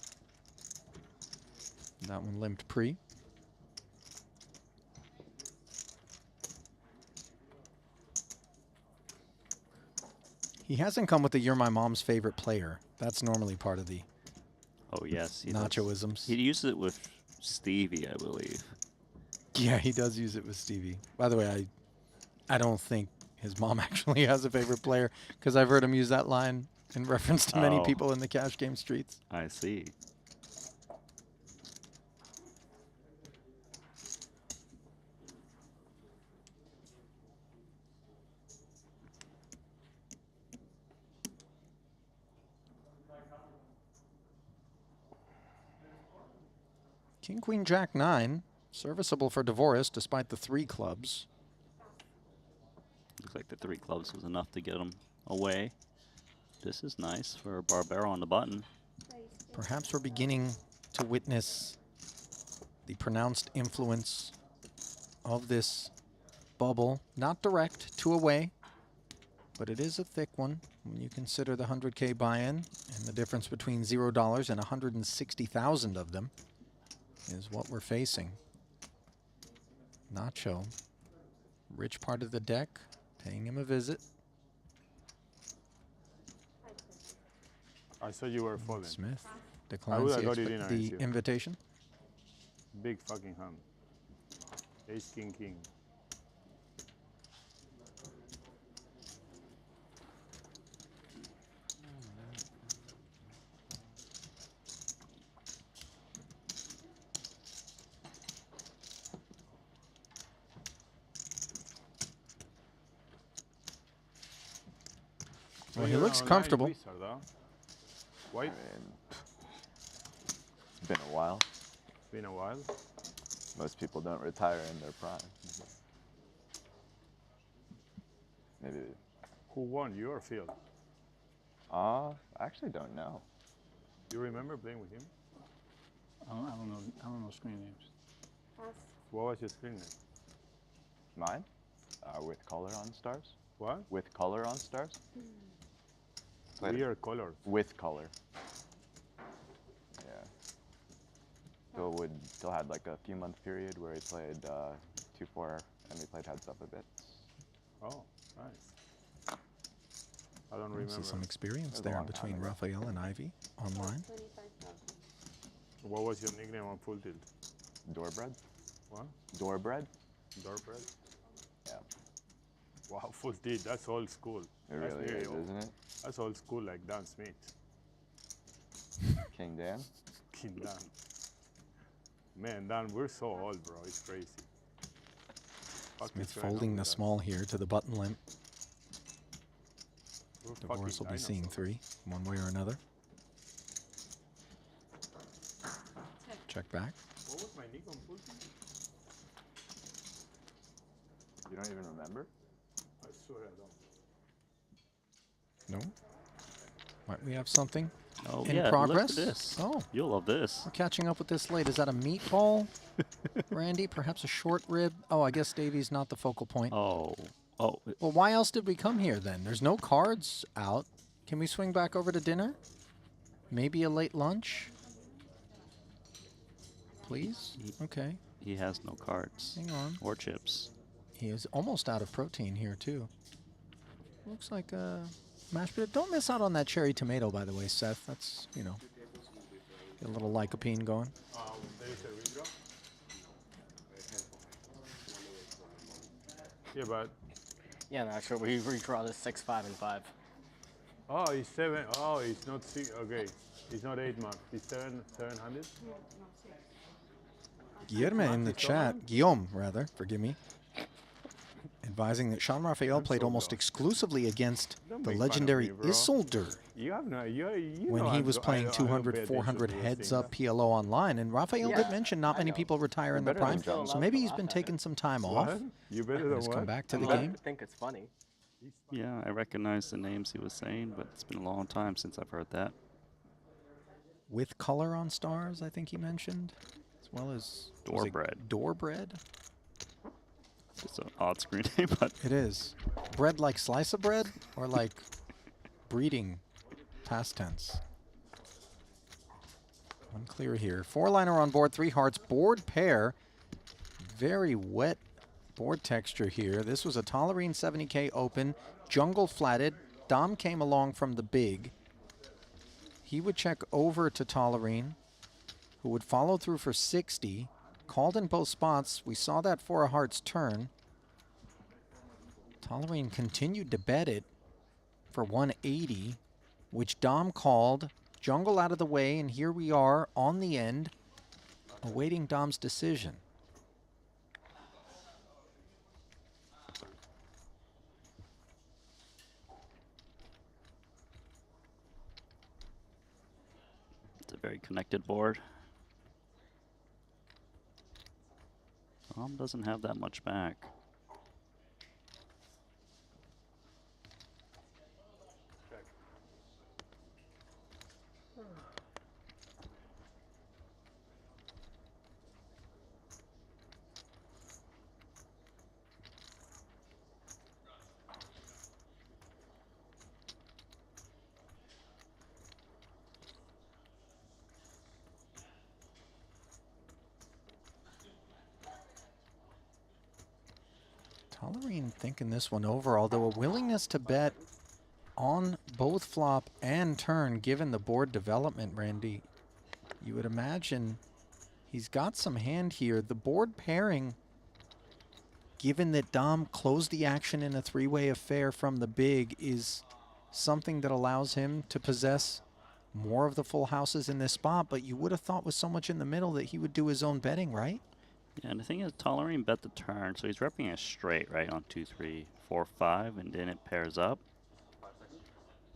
That one limped pre. He hasn't come with the "you're my mom's favorite player." That's normally part of the Oh, yes. He does. Nachoisms. He uses it with Stevie, I believe. Yeah, he does use it with Stevie. By the way, I don't think his mom actually has a favorite player because I've heard him use that line in reference to many Oh. people in the cash game streets. I see. King, Queen, Jack, 9. Serviceable for Dvoris despite the 3 clubs. Looks like the 3 clubs was enough to get him away. This is nice for Barbero on the button. Perhaps we're beginning to witness the pronounced influence of this bubble. Not direct to away, but it is a thick one when you consider the 100K buy-in and the difference between $0 and 160,000 of them is what we're facing. Nacho, rich part of the deck, paying him a visit. I saw you were folding. Smith I declines would have got it in the against you. invitation. Big fucking hand. Ace, king, king. Well, he you're looks an online comfortable. wizard, huh? Why? I mean, it's been a while. Been a while. Most people don't retire in their prime. Maybe. Who won, you or Phil? I actually don't know. Do you remember playing with him? I don't know screen names. What was your screen name? Mine? With color on stars. What? With color on stars? Played Weird colors. with color. Yeah. Still had like a few month period where he played 2-4 and we played heads up a bit. Oh, nice. I don't remember. See some experience It was a there long between time ago. Raphael and Ivy online. What was your nickname on Full Tilt? Doorbread? What? Doorbread? Doorbread? Yeah. Wow, Full Tilt, that's old school. It That's really very is, old. isn't it? That's old school like Dan Smith. King Dan? King Dan. Man, Dan, we're so old, bro. It's crazy. Fuck Smith is going on folding the with us? small here to the button limp. We're Divorce will fucking be seeing dinosaurs. 3, one way or another. Check back. What was my nick on Full Tilt? You don't even remember? I swear I don't. No. Might we have something Oh, in yeah, progress? Look at this. Oh, You'll love this. we're catching up with this late. Is that a meatball, Randy? Perhaps a short rib? Oh, I guess Davey's not the focal point. Oh. Well, why else did we come here then? There's no cards out. Can we swing back over to dinner? Maybe a late lunch? Please? Okay. He has no cards. Hang on. Or chips. He is almost out of protein here, too. Looks like mashed potato. Don't miss out on that cherry tomato, by the way, Seth. That's, you know, get a little lycopene going. There is a redraw. Yeah, but. Yeah, Nacho, we redraw this 6, 5, and 5. Oh, it's 7. Oh, it's not 6. Okay. It's not 8 mark. It's 700? Guillermo in the chat, Guillaume, rather, forgive me, advising that Sean Raphael played almost exclusively against Don't the make fun of legendary me, bro. Isildur You have no. You when know he I'm was go- playing I don't 200, pay 400 attention to those heads things. up PLO online. And Raphael did mention not many people retire in the better than prime, John. so maybe he's been taking some time off. What? You better and than has what? come back to I the love game. to think it's funny. Yeah, I recognize the names he was saying, but it's been a long time since I've heard that. With color on stars, I think he mentioned, as well as was it Doorbread. Doorbread. It's an odd screen name, but It is. Bread like slice of bread or like breeding past tense? Unclear here. 4-liner on board, 3 hearts, board pair. Very wet board texture here. This was a Tolerine 70K open, jungle flatted. Dom came along from the big. He would check over to Tolerine, who would follow through for 60. Called in both spots. We saw that for a hearts turn. Tolerine continued to bet it for 180, which Dom called. Jungle out of the way, and here we are on the end, awaiting Dom's decision. it's a very connected board. Tom doesn't have that much back. Tolerine thinking this one over, although a willingness to bet on both flop and turn, given the board development, Randy. You would imagine he's got some hand here. The board pairing, given that Dom closed the action in a 3-way affair from the big, is something that allows him to possess more of the full houses in this spot, but you would have thought with so much in the middle that he would do his own betting, right? Yeah, and the thing is, Tolerine bet the turn, so he's repping a straight, right, on 2, 3, 4, 5, and then it pairs up.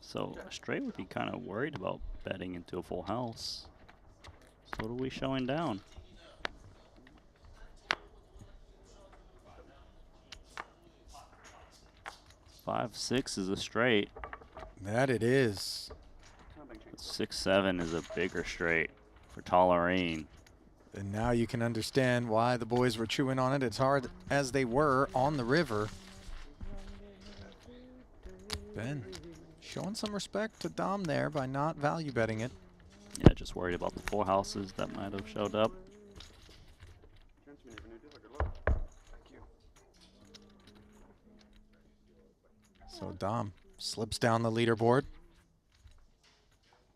So a straight would be kind of worried about betting into a full house. So what are we showing down? 5-6 is a straight. That it is. 6-7 is a bigger straight for Tolerine. And now you can understand why the boys were chewing on it as hard as they were on the river. Ben showing some respect to Dom there by not value betting it. Yeah, just worried about the 4 houses that might have showed up. So Dom slips down the leaderboard.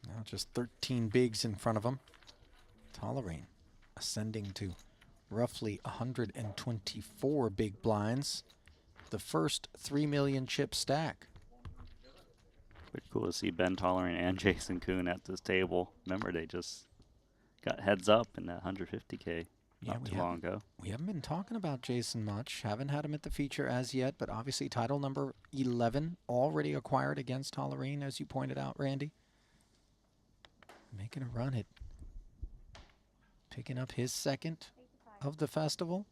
Now just 13 bigs in front of him. Tolerine ascending to roughly 124 big blinds. The first 3 million chip stack. Pretty cool to see Ben Tolerine and Jason Kuhn at this table. Remember, they just got heads up in that 150K not too long ago. We haven't been talking about Jason much. Haven't had him at the feature as yet, but obviously title number 11 already acquired against Tolerine, as you pointed out, Randy. Making a run at picking up his second of the festival.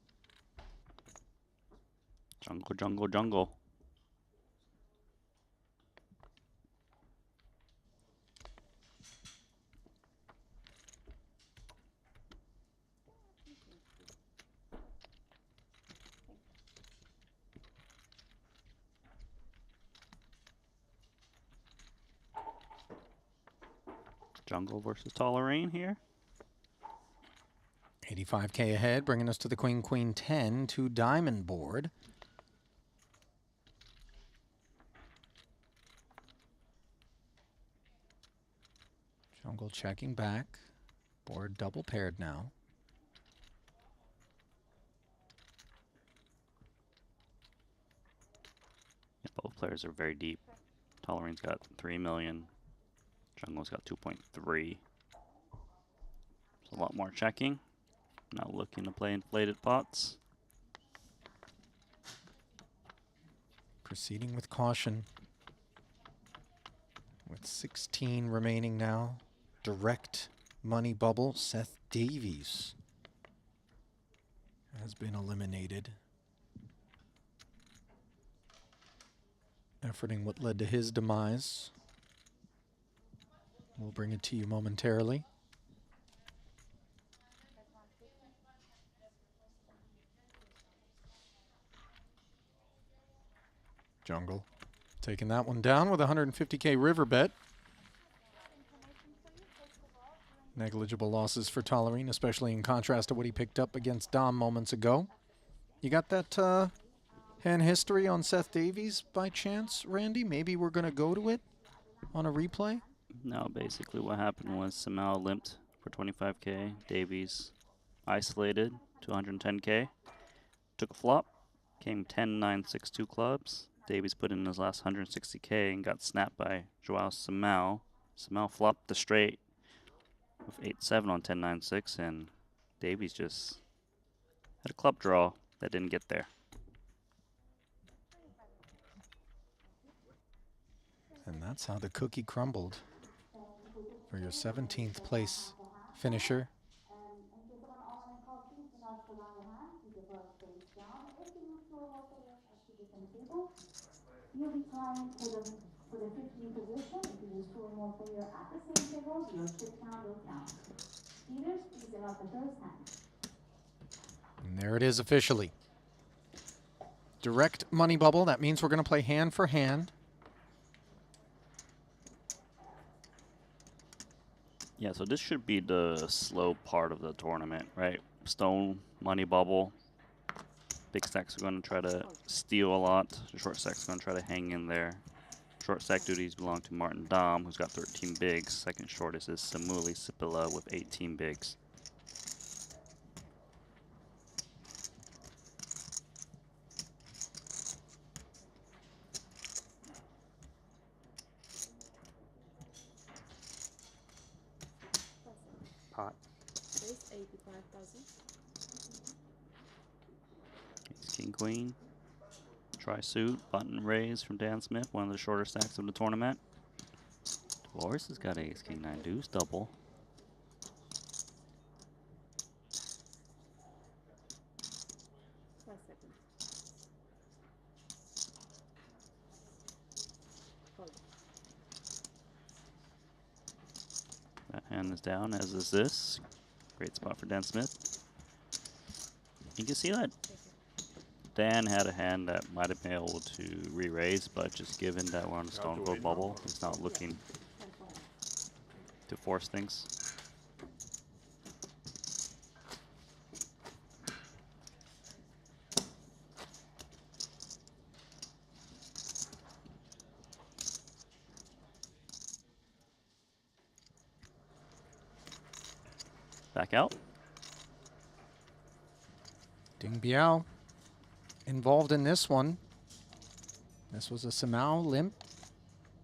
Jungle, jungle, jungle. Jungle versus Tolerine here. 85K ahead, bringing us to the Queen, Queen 10, 2 diamond board. Jungle checking back. Board double paired now. Yeah, both players are very deep. Tolerine's got 3 million. Jungle's got 2.3. So a lot more checking. Now looking to play inflated pots. Proceeding with caution. With 16 remaining now. Direct money bubble. Seth Davies has been eliminated. Efforting what led to his demise. We'll bring it to you momentarily. Jungle taking that one down with a 150K river bet. Negligible losses for Tolerine, especially in contrast to what he picked up against Dom moments ago. You got that hand history on Seth Davies by chance, Randy? Maybe we're going to go to it on a replay? No, basically what happened was Samao limped for 25K. Davies isolated to 110K. Took a flop. Came 10-9-6-2 clubs. Davies put in his last 160K and got snapped by Joao Samao. Samao flopped the straight with 8-7 on 10-9-6, and Davies just had a club draw that didn't get there. And that's how the cookie crumbled for your 17th place finisher. You'll be trying for the 15th position. If you use 2 or more players at the same table, your chip count will count. Leaders, please get off the first hand. And there it is officially. Direct money bubble. That means we're going to play hand for hand. Yeah, so this should be the slow part of the tournament, right? Stone, money bubble. Big stacks are going to try to steal a lot. The short stacks are going to try to hang in there. Short stack duties belong to Martin Dom, who's got 13 bigs. Second shortest is Samuli Sipila with 18 bigs. Pot. There's 85,000. King Queen. Tri-suit, button raise from Dan Smith, one of the shorter stacks of the tournament. Dolores has got ace, king, 9 deuce, double. That hand is down, as is this. Great spot for Dan Smith. You can see that Dan had a hand that might have been able to re-raise, but just given that we're on a stone cold bubble, he's not looking to force things. Back out. Ding Biao involved in this one. This was a Simao limp.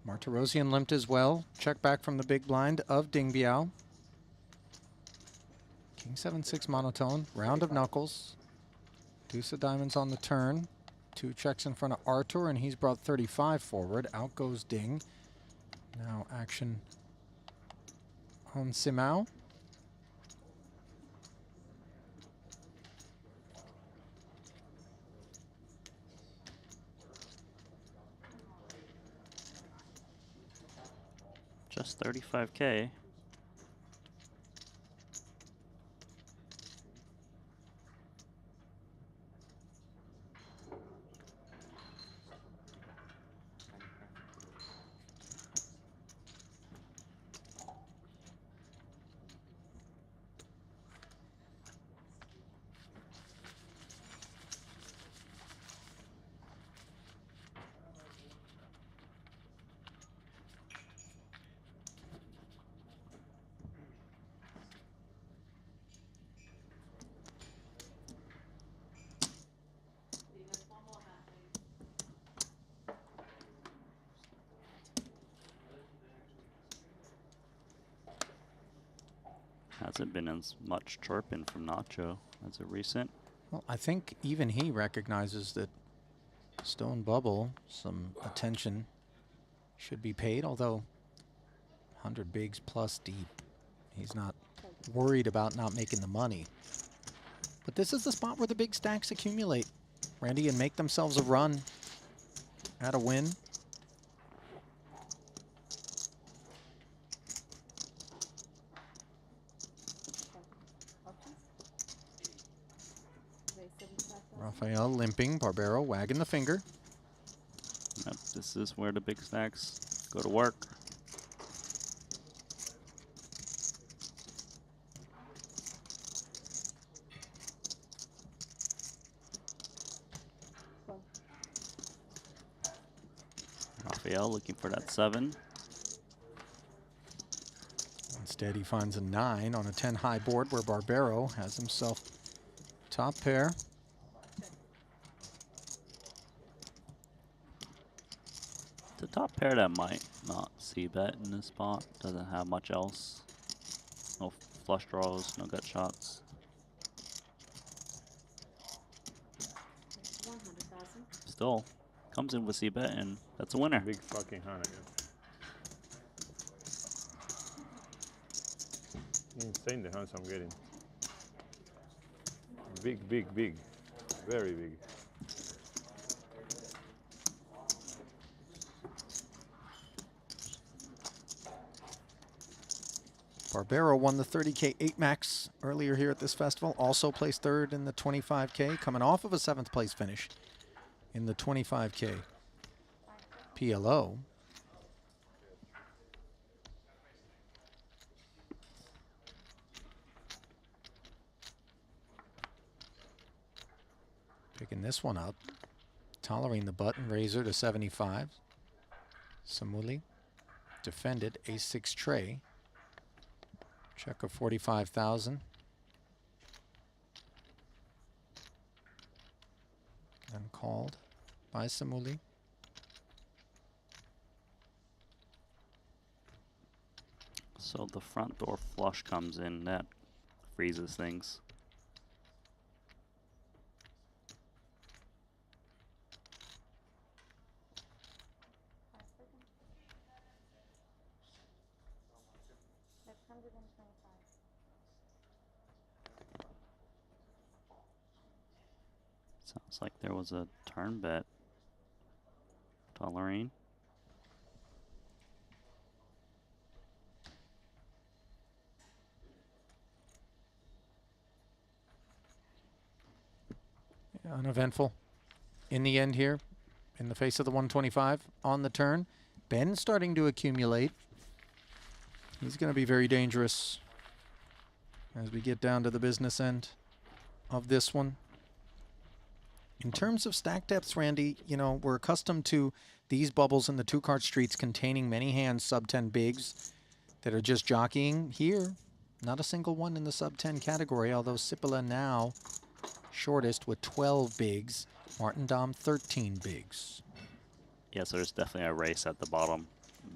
Martirosian limped as well. Check back from the big blind of Ding Biao. King 7-6 monotone. Round of knuckles. Deuce of diamonds on the turn. 2 checks in front of Artur, and he's brought 35 forward. Out goes Ding. Now action on Simao. Just 35K. Hasn't been as much chirping from Nacho as of recent. Well, I think even he recognizes that stone bubble, some attention should be paid, although 100 bigs plus deep. He's not worried about not making the money. But this is the spot where the big stacks accumulate, Randy, and make themselves a run at a win. Raphael limping, Barbero wagging the finger. Yep, this is where the big stacks go to work. Raphael looking for that 7. Instead, he finds a 9 on a 10 high board where Barbero has himself top pair. The top pair that might not see bet in this spot. Doesn't have much else. No flush draws, no gut shots. 100,000. Still comes in with C bet, and that's a winner. Big fucking hand again. Insane the hands I'm getting. Big, big, big. Very big. Barbero won the 30K 8 max earlier here at this festival. Also placed third in the 25K, coming off of a 7th place finish in the 25K PLO. Picking this one up. Tolerine the button, razor to 75. Samuli defended, ace-6 tray. Check of 45,000. Then called by Samuli. So the front door flush comes in, that freezes things. Sounds like there was a turn bet. Tolerine. Yeah, uneventful. in the end here, in the face of the 125 on the turn. Ben starting to accumulate. He's going to be very dangerous as we get down to the business end of this one. In terms of stack depths, Randy, you know, we're accustomed to these bubbles in the two-card streets containing many hands sub-10 bigs that are just jockeying. Here, not a single one in the sub-10 category, although Sipila now shortest with 12 bigs. Martin Dom, 13 bigs. Yeah, so there's definitely a race at the bottom.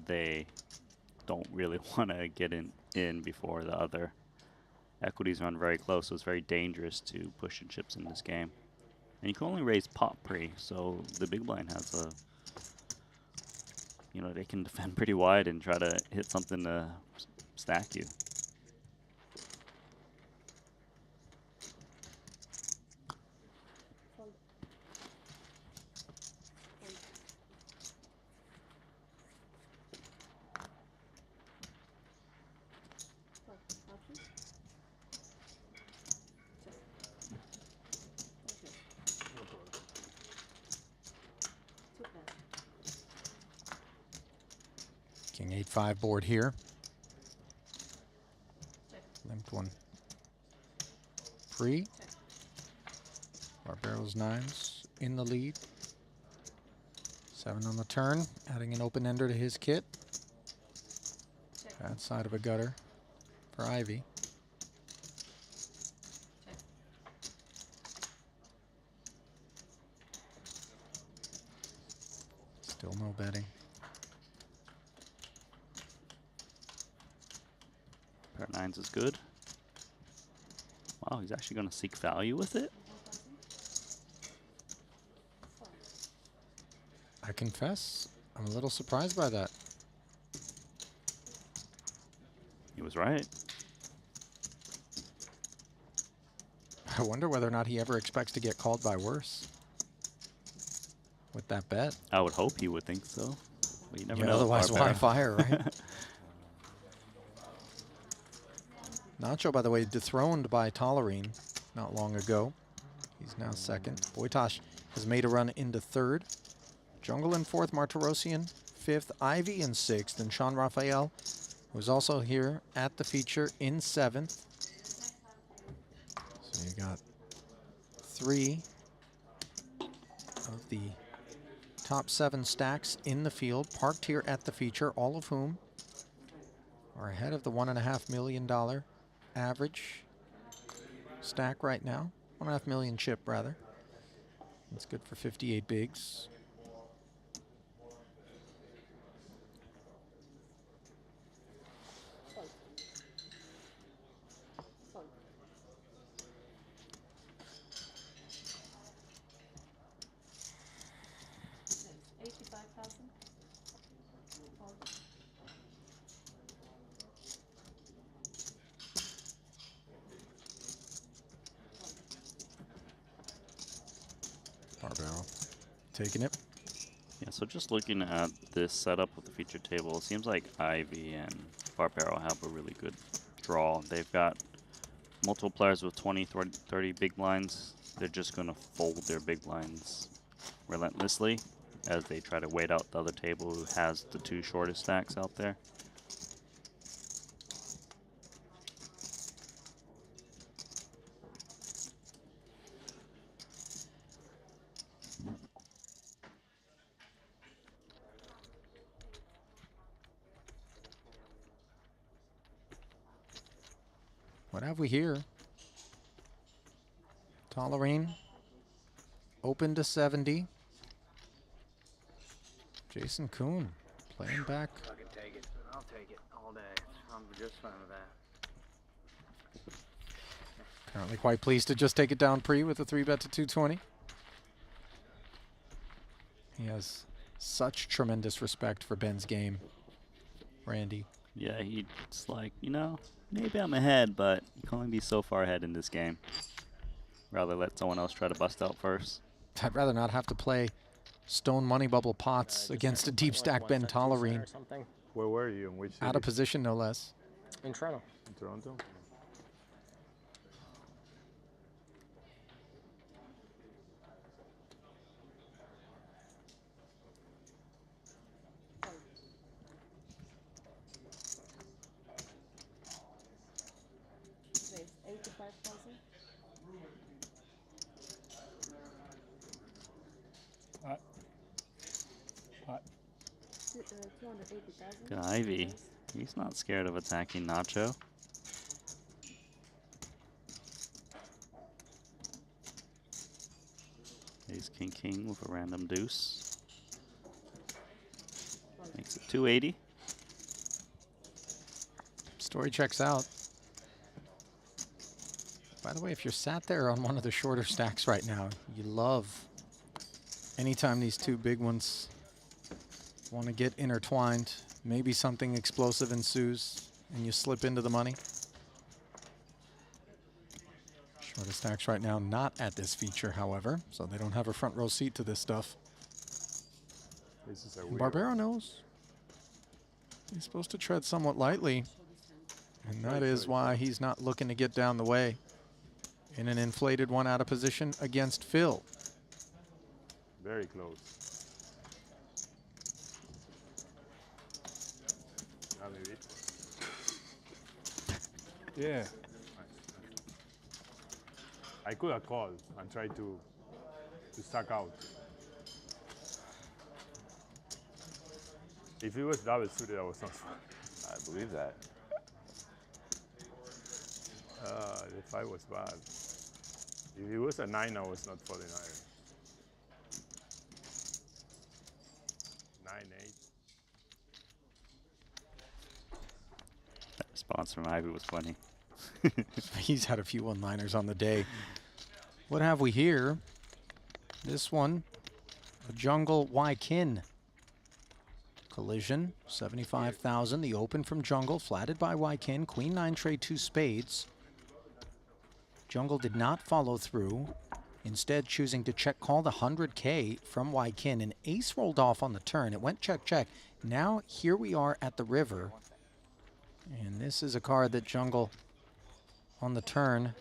They don't really want to get in before the other equities run very close, so it's very dangerous to push in chips in this game. And you can only raise pot pre, so the big blind has a, you know, they can defend pretty wide and try to hit something to stack you. King 8-5 board here. Limped one. Pre. Barbaro's 9s in the lead. 7 on the turn, adding an open ender to his kit. Bad side of a gutter for Ivy. Still no betting. Pair of 9s is good. Wow, he's actually going to seek value with it. I confess, I'm a little surprised by that. He was right. I wonder whether or not he ever expects to get called by worse with that bet. I would hope he would think so. But you never Yeah, know. otherwise, why Barbaro. fire, right? Nacho, by the way, dethroned by Tolerine not long ago. He's now second. Boytosh has made a run into third. Jungle in fourth, Martirosian fifth, Ivy in sixth, and Sean Raphael, who's also here at the feature, in seventh. So you got 3 of the top 7 stacks in the field, parked here at the feature, all of whom are ahead of the $1.5 million average stack right now. 1.5 million chip, rather. That's good for 58 bigs. Barbaro taking it. Yeah, so just looking at this setup with the feature table, it seems like Ivy and Barbaro have a really good draw. They've got multiple players with 20, 30 big blinds. They're just going to fold their big blinds relentlessly as they try to wait out the other table who has the 2 shortest stacks out there. What have we here? Tolerine open to 70. Jason Kuhn playing back. I can take it. I'll take it all day. I'm just fine with that. Apparently quite pleased to just take it down pre with a 3-bet to 220. He has such tremendous respect for Ben's game, Randy. Yeah, he's like, you know, maybe I'm ahead, but you can only be so far ahead in this game. Rather let someone else try to bust out first. I'd rather not have to play stone money bubble pots against a deep stack Ben Tolerine. Where were you? In which city? Out of position, no less. In Toronto. In Toronto? 280,000. Good Ivy. He's not scared of attacking Nacho. Ace King King with a random deuce. Makes it 280. Story checks out. By the way, if you're sat there on one of the shorter stacks right now, you love anytime these two big ones want to get intertwined, maybe something explosive ensues and you slip into the money. Shorter stacks right now not at this feature, however, so they don't have a front row seat to this stuff. This is a And weird Barbero knows he's supposed to tread somewhat lightly, and that is why he's not looking to get down the way in an inflated one out of position against Phil. Very close. Now maybe. Yeah. I could have called and tried to stack out. If it was double suited, I was not fine. I believe that. The 5 was bad. If it was a 9, I was not falling either. 9, 8. That response from Ivy was funny. He's had a few one-liners on the day. What have we here? This one, a jungle Wykin. Collision, 75,000. The open from jungle, flatted by Wykin. Queen 9 trade 2 spades. Jungle did not follow through, instead choosing to check call the 100K from Wykin. An ace rolled off on the turn. It went check, check. Now here we are at the river. And this is a card that Jungle on the turn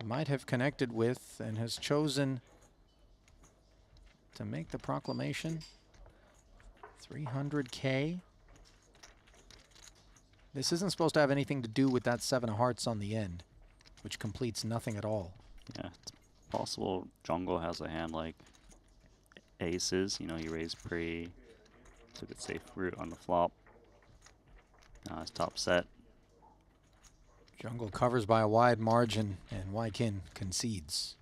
might have connected with and has chosen to make the proclamation. 300K. This isn't supposed to have anything to do with that 7 of hearts on the end, which completes nothing at all. Yeah, it's possible Jungle has a hand like aces. You know, he raised pre, took a safe route on the flop. Now his top set. Jungle covers by a wide margin, and Wykin concedes.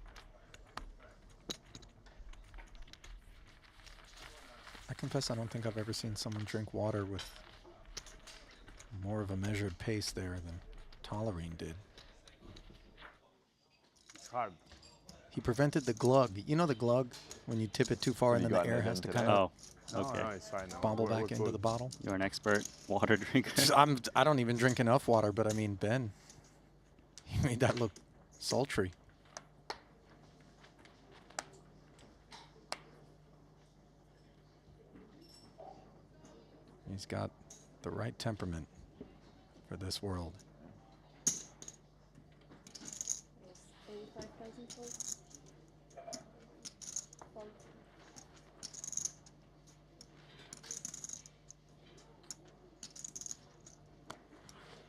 I confess I don't think I've ever seen someone drink water with more of a measured pace there than Tolerine did. It's hard. He prevented the glug. You know the glug? When you tip it too far and then the air has to kind of okay. No, it's fine now. bobble We're back into good. the bottle. You're an expert water drinker. I don't even drink enough water, but I mean, Ben, he made that look sultry. He's got the right temperament for this world. 85,000 fold. Fold.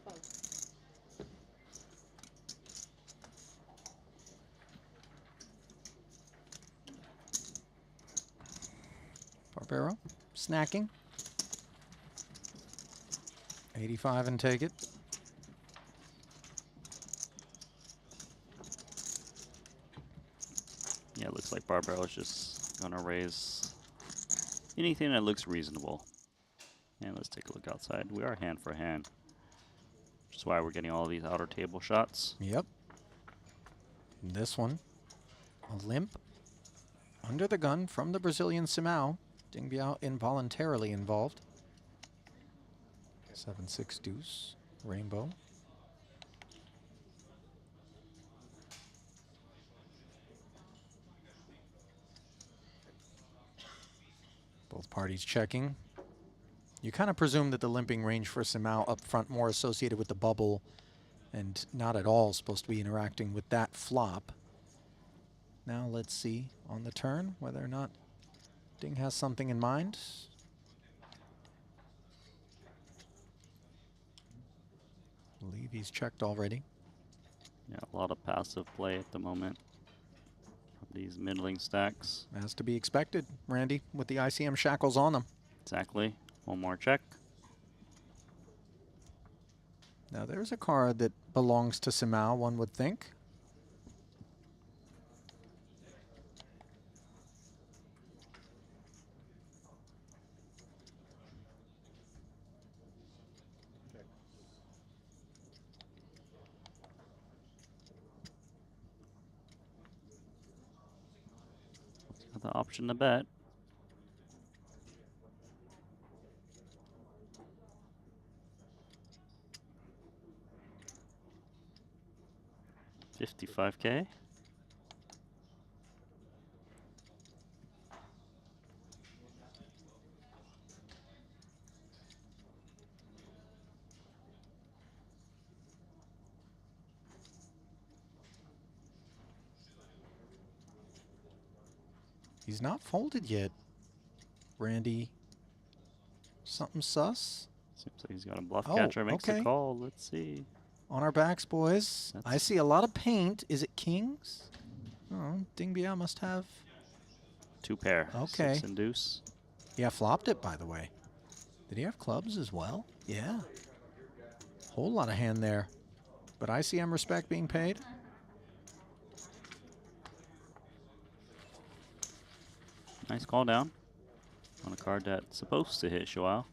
Fold. Barbero, snacking. 85 and take it. Yeah, it looks like Barbero is just gonna raise anything that looks reasonable. And let's take a look outside. We are hand for hand, which is why we're getting all these outer table shots. Yep. This one, a limp under the gun from the Brazilian Simão. Dingbiao involuntarily involved. 7-6 deuce, rainbow. Both parties checking. You kind of presume that the limping range for Simão up front more associated with the bubble and not at all supposed to be interacting with that flop. Now let's see on the turn whether or not Ding has something in mind. I believe he's checked already. Yeah, a lot of passive play at the moment of these middling stacks. As to be expected, Randy, with the ICM shackles on them. Exactly. One more check. Now there's a card that belongs to Simao, one would think. Got the option to bet. $55K. He's not folded yet. Randy, something sus? Seems like he's got a bluff Oh, catcher. Makes okay. the call. Let's see. On our backs, boys. I see a lot of paint. Is it kings? Oh, Ding Biao must have. 2 pair. Okay. 6 and deuce. Yeah, flopped it, by the way. Did he have clubs as well? Yeah. Whole lot of hand there. But ICM respect being paid. Nice call down on a card that's supposed to hit Joao.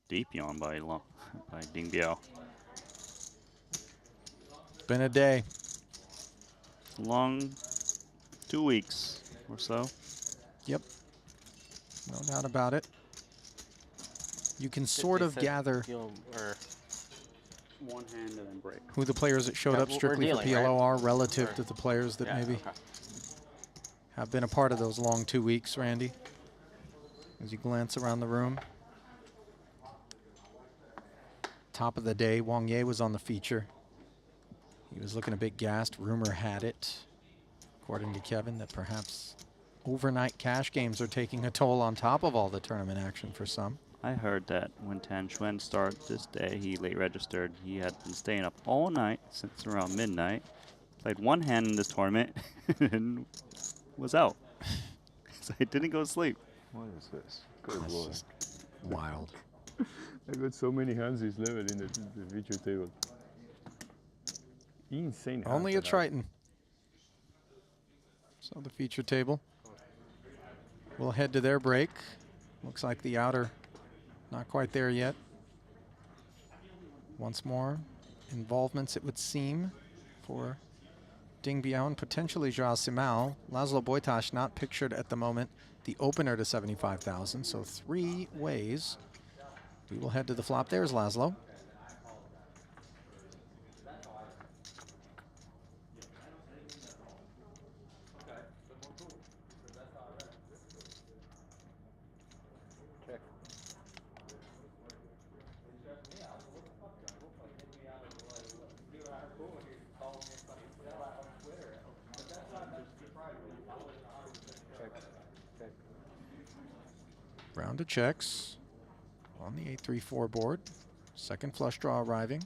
Deep yawn by Ding Biao. Been a day. Long 2 weeks or so. Yep. No doubt about it. You can sort of gather One hand and then break. who the players that showed Yeah, up we're strictly for dealing, PLO right? are relative Or- to the players that Yeah, maybe okay. have been a part of those long 2 weeks, Randy. As you glance around the room. Top of the day, Wang Ye was on the feature. He was looking a bit gassed. Rumor had it, according to Kevin, that perhaps overnight cash games are taking a toll on top of all the tournament action for some. I heard that when Tan Xuan started this day, he late registered. He had been staying up all night since around midnight. Played one hand in this tournament and was out. So he didn't go to sleep. What is this? Good That's lord. just wild. I got so many hands this level in the feature table. Insane hands. Only a that I- Triton. So the feature table. We'll head to their break. Looks like the outer not quite there yet. Once more, involvements it would seem for Ding Biao and potentially Joao Simao. Laszlo Boytash not pictured at the moment. The opener to 75,000, so 3 ways. We will head to the flop. There's Laszlo. Round of checks on the 8-3-4 board. Second flush draw arriving.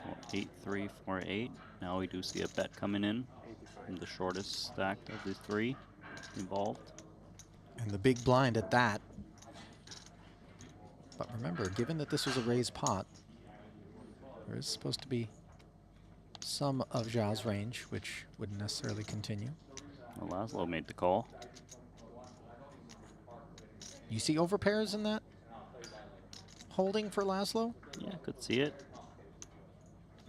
Well, 8-3-4-8. Now we do see a bet coming in from the shortest stack of the 3 involved. And the big blind at that. But remember, given that this was a raised pot, there is supposed to be some of Zhao's range, which wouldn't necessarily continue. Well, Laszlo made the call. You see overpairs in that holding for Laszlo? Yeah, could see it.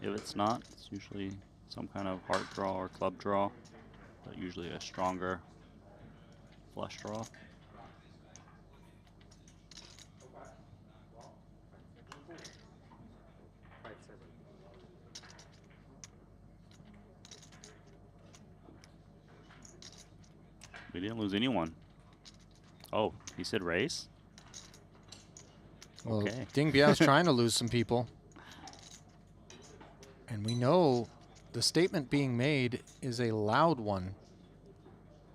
If it's not, it's usually some kind of heart draw or club draw, but usually a stronger flush draw. We didn't lose anyone. Oh, he said raise? Well, Okay. Ding Biao's trying to lose some people. And we know the statement being made is a loud one.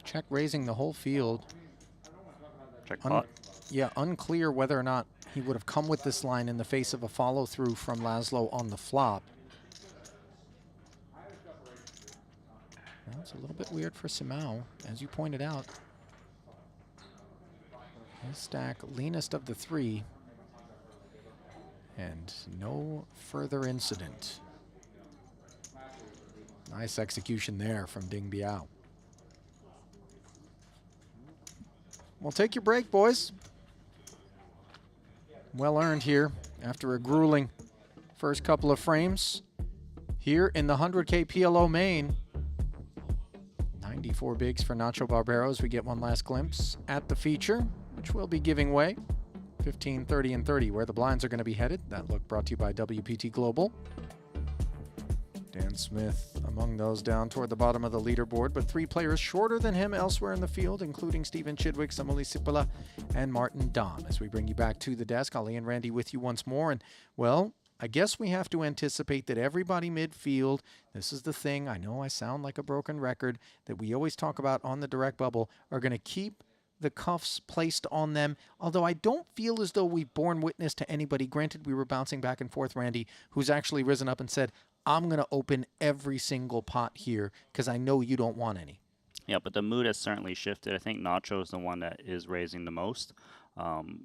Check raising the whole field. Check pot. Yeah, unclear whether or not he would have come with this line in the face of a follow-through from Laszlo on the flop. Well, it's a little bit weird for Simao, as you pointed out. His stack, leanest of the three. And no further incident. Nice execution there from Ding Biao. Well, take your break, boys. Well earned here after a grueling first couple of frames. Here in the 100K PLO main. 94 bigs for Nacho Barberos. We get one last glimpse at the feature, which we'll be giving away. 15, 30, and 30, where the blinds are going to be headed. That look brought to you by WPT Global. Dan Smith among those down toward the bottom of the leaderboard, but 3 players shorter than him elsewhere in the field, including Stephen Chidwick, Samuli Sipala, and Martin Dom. As we bring you back to the desk, Ali and Randy with you once more. And, well, I guess we have to anticipate that everybody midfield, this is the thing, I know I sound like a broken record, that we always talk about on the direct bubble, are going to keep the cuffs placed on them, although I don't feel as though we've borne witness to anybody. Granted, we were bouncing back and forth, Randy, who's actually risen up and said, I'm going to open every single pot here because I know you don't want any. Yeah, but the mood has certainly shifted. I think Nacho is the one that is raising the most.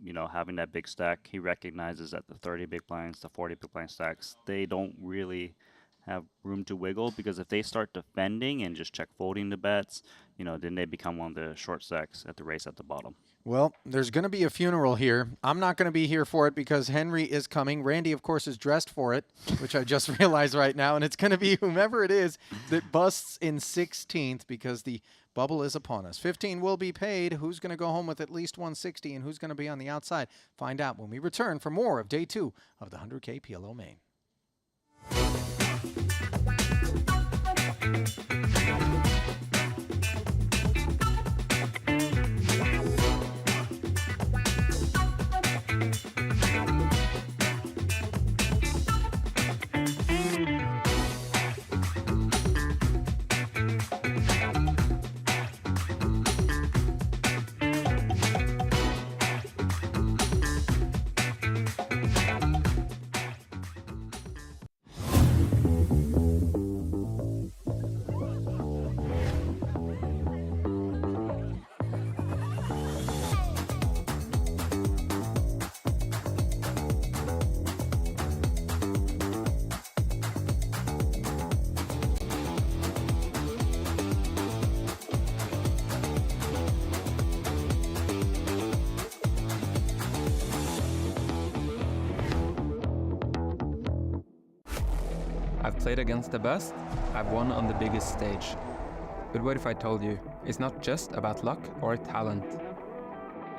You know, having that big stack, he recognizes that the 30 big blinds, the 40 big blind stacks, they don't really have room to wiggle, because if they start defending and just check folding the bets, you know, then they become one of the short stacks at the race at the bottom. Well, there's going to be a funeral here. I'm not going to be here for it because Henry is coming. Randy, of course, is dressed for it, which I just realized right now. And it's going to be whomever it is that busts in 16th because the bubble is upon us. 15 will be paid. Who's going to go home with at least 160 and who's going to be on the outside? Find out when we return for more of day 2 of the 100K PLO main. I've played against the best, I've won on the biggest stage. But what if I told you, it's not just about luck or talent.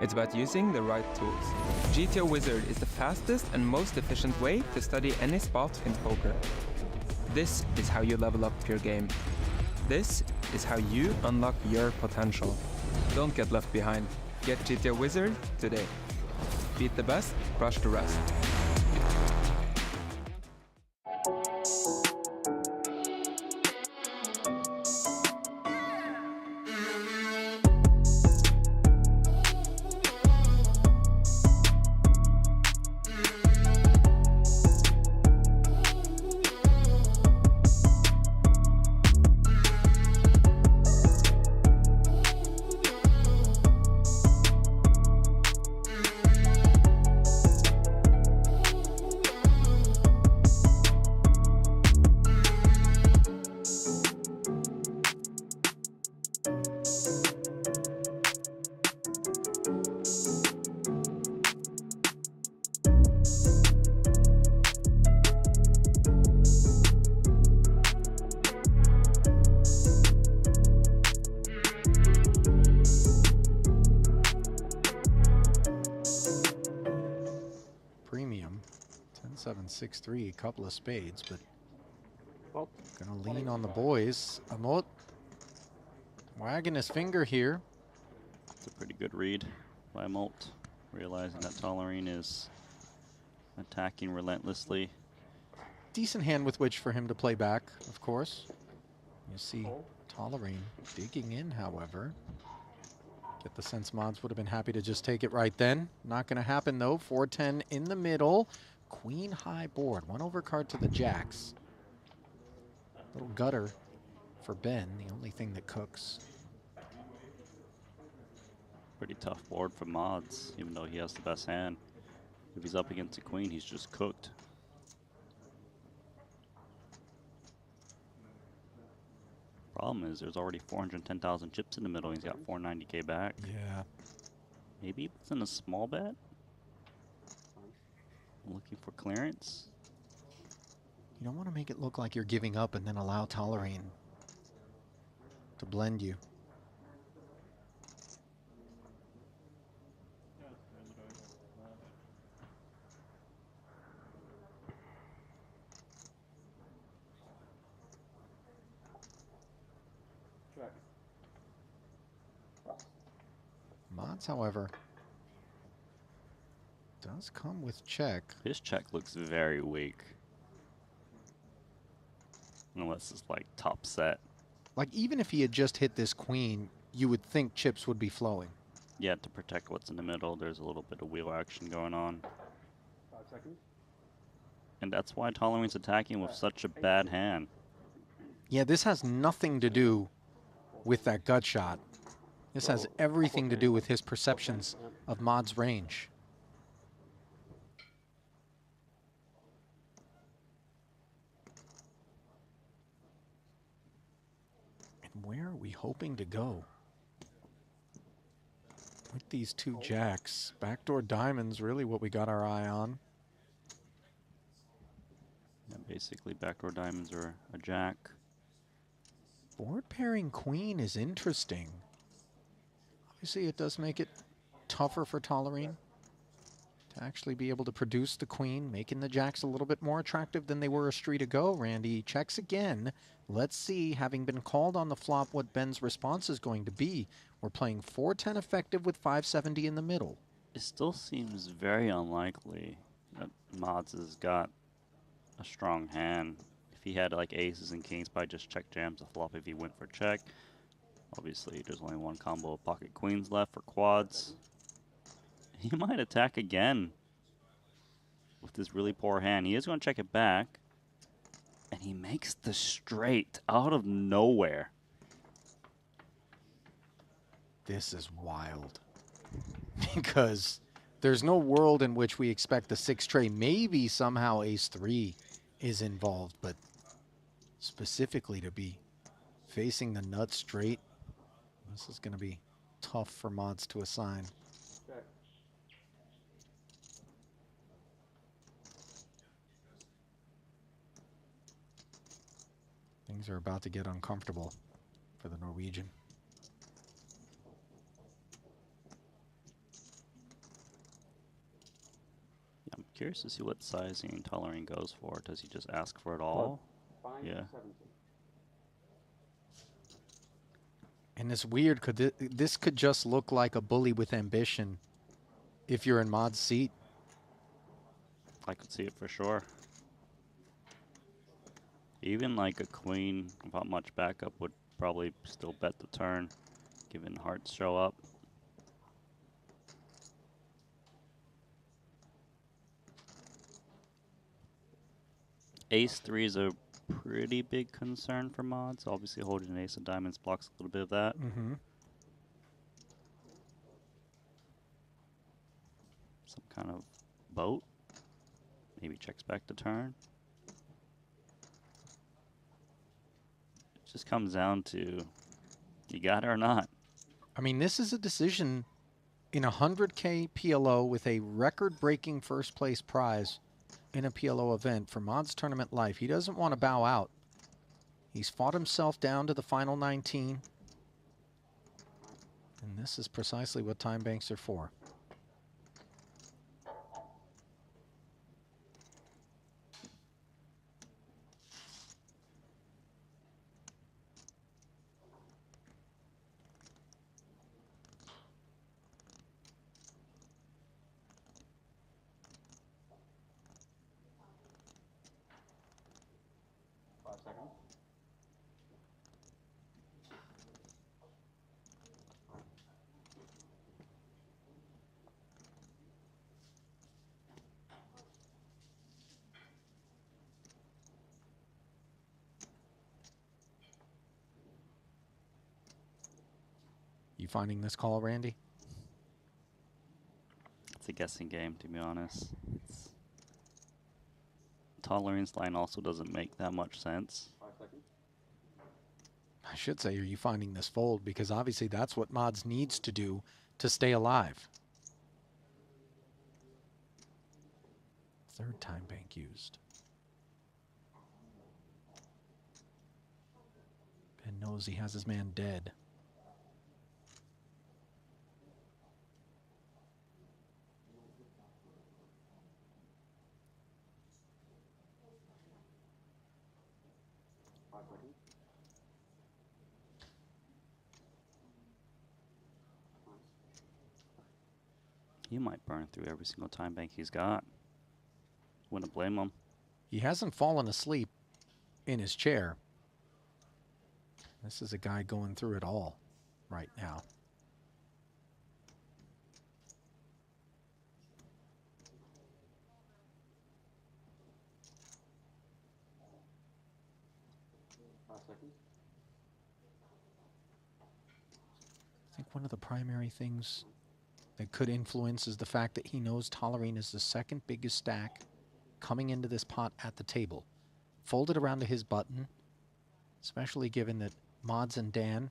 It's about using the right tools. GTO Wizard is the fastest and most efficient way to study any spot in poker. This is how you level up your game. This is how you unlock your potential. Don't get left behind. Get GTO Wizard today. Beat the best, crush the rest. Premium, 10-7-6-3, a couple of spades, but gonna lean on the boys. Amot wagging his finger here. It's a pretty good read by Molt, realizing that Tolerine is attacking relentlessly. Decent hand with which for him to play back, of course. You see Tolerine digging in, however. Get the sense Mods would have been happy to just take it right then. Not going to happen, though. 4-10 in the middle. Queen high board. 1 overcard to the jacks. Little gutter for Ben, the only thing that cooks. Pretty tough board for Mods, even though he has the best hand. If he's up against a queen, he's just cooked. Problem is, there's already 410,000 chips in the middle. He's got 490K back. Yeah. Maybe it's in a small bet. Looking for clearance. You don't want to make it look like you're giving up and then allow Tolerine to blend you. Mods, however, does come with check. His check looks very weak. Unless it's like top set. Like, even if he had just hit this queen, you would think chips would be flowing. Yeah, to protect what's in the middle, there's a little bit of wheel action going on. 5 seconds. And that's why Tolerine's attacking with such a bad hand. Yeah, this has nothing to do with that gut shot. This has everything to do with his perceptions of Mod's range. And where are we hoping to go? With these 2 jacks, backdoor diamonds, really what we got our eye on. Yeah, basically, backdoor diamonds or a jack. Board pairing queen is interesting. Obviously, it does make it tougher for Tolerine to actually be able to produce the queen, making the jacks a little bit more attractive than they were a street ago. Randy checks again. Let's see, having been called on the flop, what Ben's response is going to be. We're playing 4-10 effective with 570 in the middle. It still seems very unlikely that Mods has got a strong hand. If he had like aces and kings, probably just check jams the flop if he went for check. Obviously, there's only one combo of pocket queens left for quads. He might attack again with this really poor hand. He is going to check it back. And he makes the straight out of nowhere. This is wild. Because there's no world in which we expect the 6 tray. Maybe somehow ace-3 is involved, but specifically to be facing the nut straight, this is going to be tough for Mods to assign. Check. Things are about to get uncomfortable for the Norwegian. Yeah, I'm curious to see what sizing Tolerine goes for. Does he just ask for it all? Yeah. And it's weird because this could just look like a bully with ambition if you're in Mod's seat. I could see it for sure. Even like a queen without much backup would probably still bet the turn, given hearts show up. Ace-3 is a pretty big concern for Mods. Obviously, holding an ace of diamonds blocks a little bit of that. Mm-hmm. Some kind of boat. Maybe checks back the turn. It just comes down to, you got it or not. I mean, this is a decision in 100K PLO with a record-breaking first place prize in a PLO event for Mod's tournament life. He doesn't want to bow out. He's fought himself down to the final 19. And this is precisely what time banks are for. You finding this call, Randy? It's a guessing game, to be honest. Tolerine's line also doesn't make that much sense. I should say, are you finding this fold? Because obviously that's what Mods needs to do to stay alive. Third time bank used. Ben knows he has his man dead. He might burn through every single time bank he's got. Wouldn't blame him. He hasn't fallen asleep in his chair. This is a guy going through it all right now. I think one of the primary things that could influence is the fact that he knows Tolerine is the second biggest stack coming into this pot at the table. Folded around to his button, especially given that Mods and Dan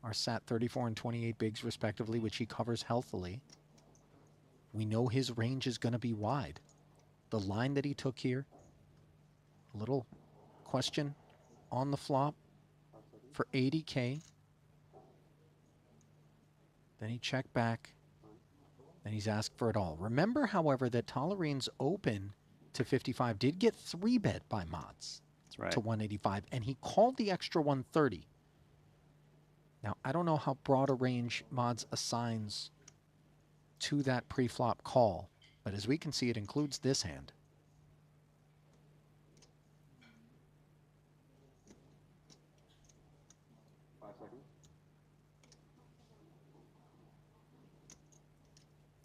are sat 34 and 28 bigs respectively, which he covers healthily. We know his range is going to be wide. The line that he took here, a little question on the flop for 80K. Then he checked back. Then he's asked for it all. Remember, however, that Tolerine's open to 55 did get 3-bet by Mods. That's right. To 185, and he called the extra 130. Now, I don't know how broad a range Mods assigns to that pre-flop call, but as we can see, it includes this hand.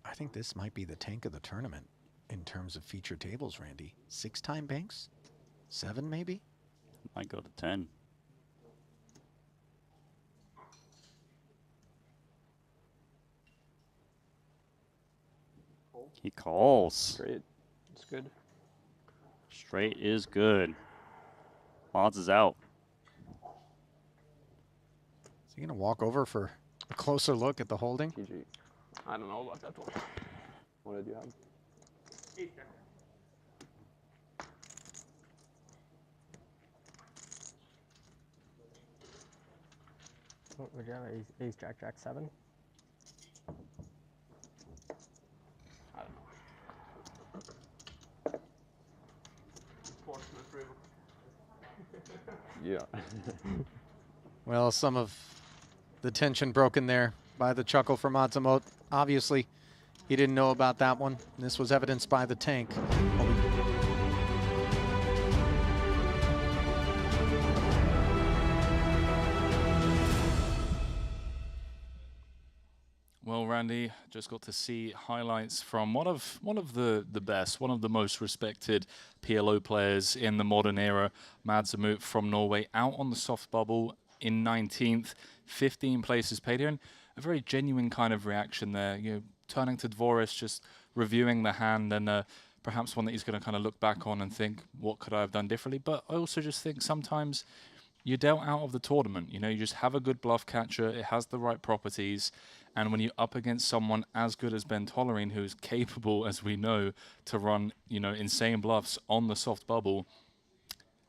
I think this might be the tank of the tournament in terms of feature tables, Randy. 6-time banks? 7 maybe? Might go to 10. He calls. Straight. It's good. Straight is good. Mods is out. Is he going to walk over for a closer look at the holding? GG. I don't know about that one. What did you have? 8. What would you have? Ace, Jack, Jack 7? I don't know. Portsmouth River. Yeah. Well, some of the tension broken there by the chuckle from Matsumoto. Obviously, he didn't know about that one. This was evidenced by the tank. Well, Randy, just got to see highlights from one of the best, one of the most respected PLO players in the modern era, Matsumoto from Norway, out on the soft bubble in 19th, 15 places paid here, and a very genuine kind of reaction there. You know, turning to Dvoris, just reviewing the hand, and perhaps one that he's going to kind of look back on and think, what could I have done differently? But I also just think sometimes you're dealt out of the tournament. You know, you just have a good bluff catcher. It has the right properties. And when you're up against someone as good as Ben Tolerine, who's capable, as we know, to run, you know, insane bluffs on the soft bubble,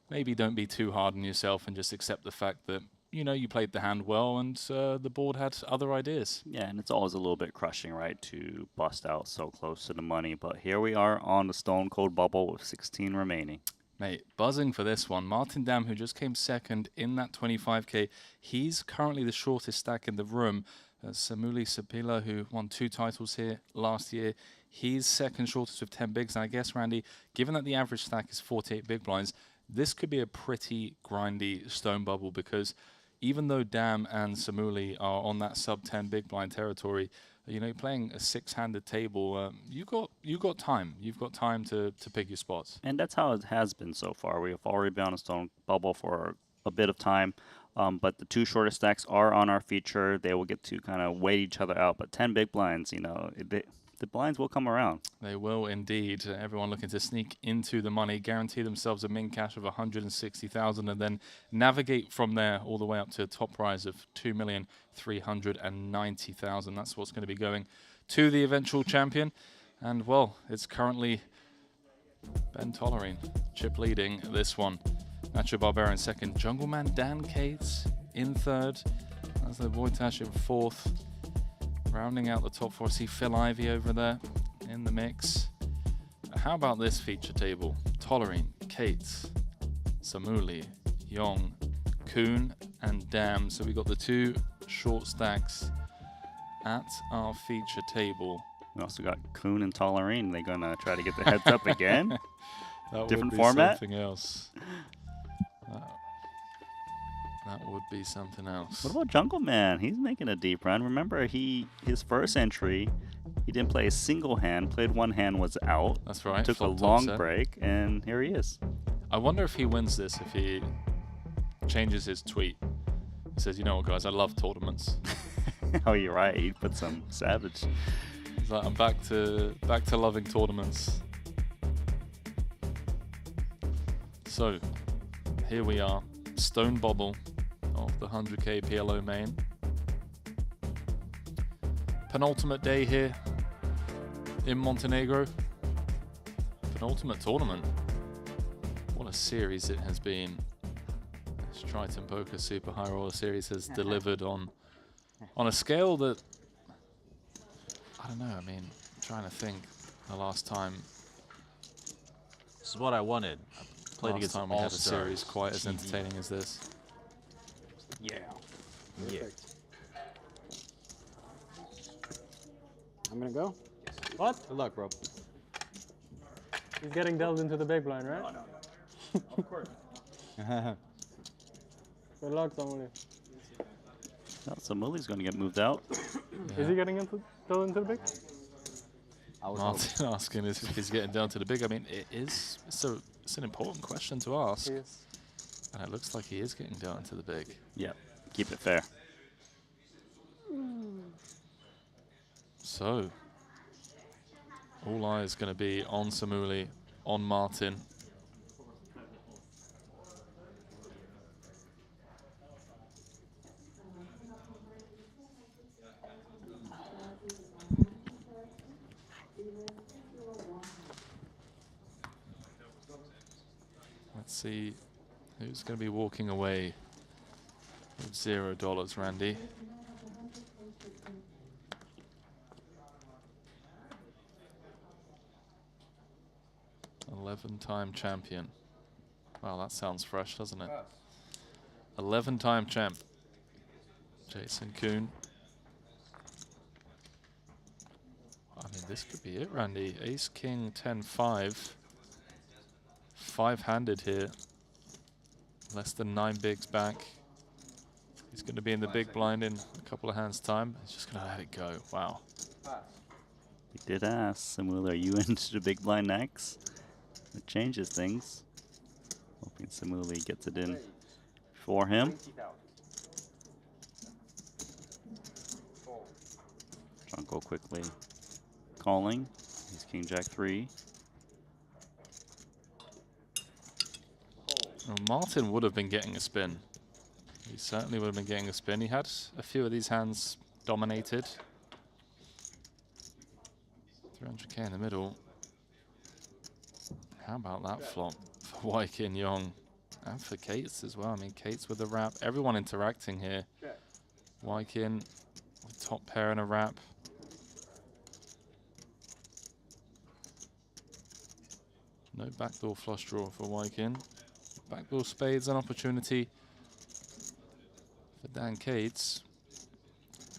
maybe don't be too hard on yourself and just accept the fact that, you know, you played the hand well and the board had other ideas. Yeah, and it's always a little bit crushing, right, to bust out so close to the money. But here we are on the stone cold bubble with 16 remaining. Mate, buzzing for this one. Martin Dam, who just came second in that 25K, he's currently the shortest stack in the room. Samuli Sapila, who won 2 titles here last year, he's second shortest with 10 bigs. And I guess, Randy, given that the average stack is 48 big blinds, this could be a pretty grindy stone bubble, because even though Dam and Samuli are on that sub 10 big blind territory, you know, playing a 6-handed table, you got time. You've got time to pick your spots. And that's how it has been so far. We have already been on a stone bubble for a bit of time, but the 2 shortest stacks are on our feature. They will get to kind of wait each other out. But 10 big blinds, you know, the blinds will come around. They will indeed. Everyone looking to sneak into the money, guarantee themselves a min cash of 160,000, and then navigate from there all the way up to a top prize of 2,390,000. That's what's going to be going to the eventual champion. And well, it's currently Ben Tolerine, chip leading this one. Nacho Barbarian second, Jungleman Dan Cates in third. That's the Wojtash in fourth. Rounding out the top 4, I see Phil Ivey over there in the mix. How about this feature table? Tolerine, Cates, Samuli, Yong, Kuhn, and Dam. So we got the 2 short stacks at our feature table. We also got Kuhn and Tolerine. They're gonna try to get their heads up again. That Different would be format. something else. That would be something else. What about Jungle Man? He's making a deep run. Remember, his first entry, he didn't play a single hand. Played 1 hand, was out. That's right. Took a flopped long upset. break, and here he is. I wonder if he wins this, if he changes his tweet. He says, you know what, guys, I love tournaments. Oh, you're right. He put some savage. He's like, I'm back to loving tournaments. So, here we are. Stone bubble of the 100K PLO main. Penultimate day here in Montenegro. Penultimate tournament. What a series it has been. This Triton Poker Super High Roller Series has delivered on a scale that, I don't know, I mean, I'm trying to think the last time. This is what I wanted. I played Last against time we had a all-stars. series quite as entertaining as this. Yeah. Perfect. I'm gonna go. What? Good luck, bro. He's getting dealt into the big blind, right? No. Of course. Good luck, Samuli. No, Samuli's going to get moved out. Is he getting dealt into the big? Martin asking if he's getting down to the big. I mean, it's an important question to ask. Yes. And it looks like he is getting down to the big. Yeah, keep it fair. So, all eyes going to be on Samuli, on Martin. Let's see who's going to be walking away with $0, Randy. Eleven-time champion. Wow, that sounds fresh, doesn't it? 11-time champ. Jason Kuhn. I mean, this could be it, Randy. Ace, King, 10-5. 5-handed here. Less than 9 bigs back. He's going to be in the big blind in a couple of hands' time. He's just going to let it go. Wow. He did ask, Samuli, are you into the big blind next? It changes things. Hoping Samuli gets it in for him. Jungle quickly calling. He's King Jack 3. Well, Martin would have been getting a spin. He certainly would have been getting a spin. He had a few of these hands dominated. 300k in the middle. How about that flop for Wykin Young and for Cates as well? I mean, Cates with the wrap. Everyone interacting here. Wykin with top pair and a wrap. No backdoor flush draw for Wykin. Backdoor spades, an opportunity for Dan Cates.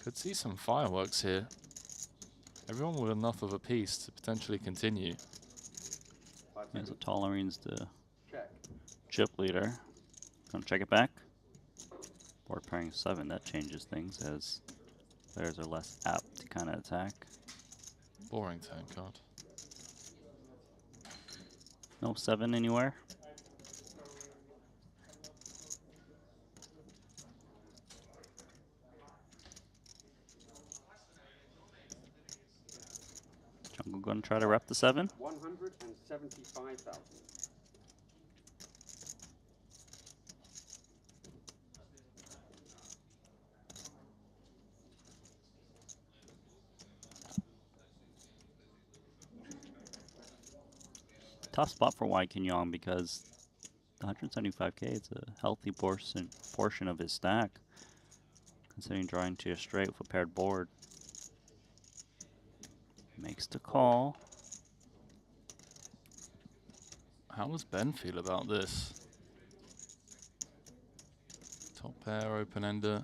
Could see some fireworks here. Everyone with enough of a piece to potentially continue. Yeah, so Tolerine's the chip leader. Gonna check it back. Board pairing 7, that changes things as players are less apt to kind of attack. Boring turn card. No 7 anywhere. Jungle gonna try to rep the 7. 175,000. Tough spot for White Quignon because the 175k is a healthy portion of his stack, considering drawing to a straight with a paired board. Makes the call. How does Ben feel about this? Top pair, open-ender.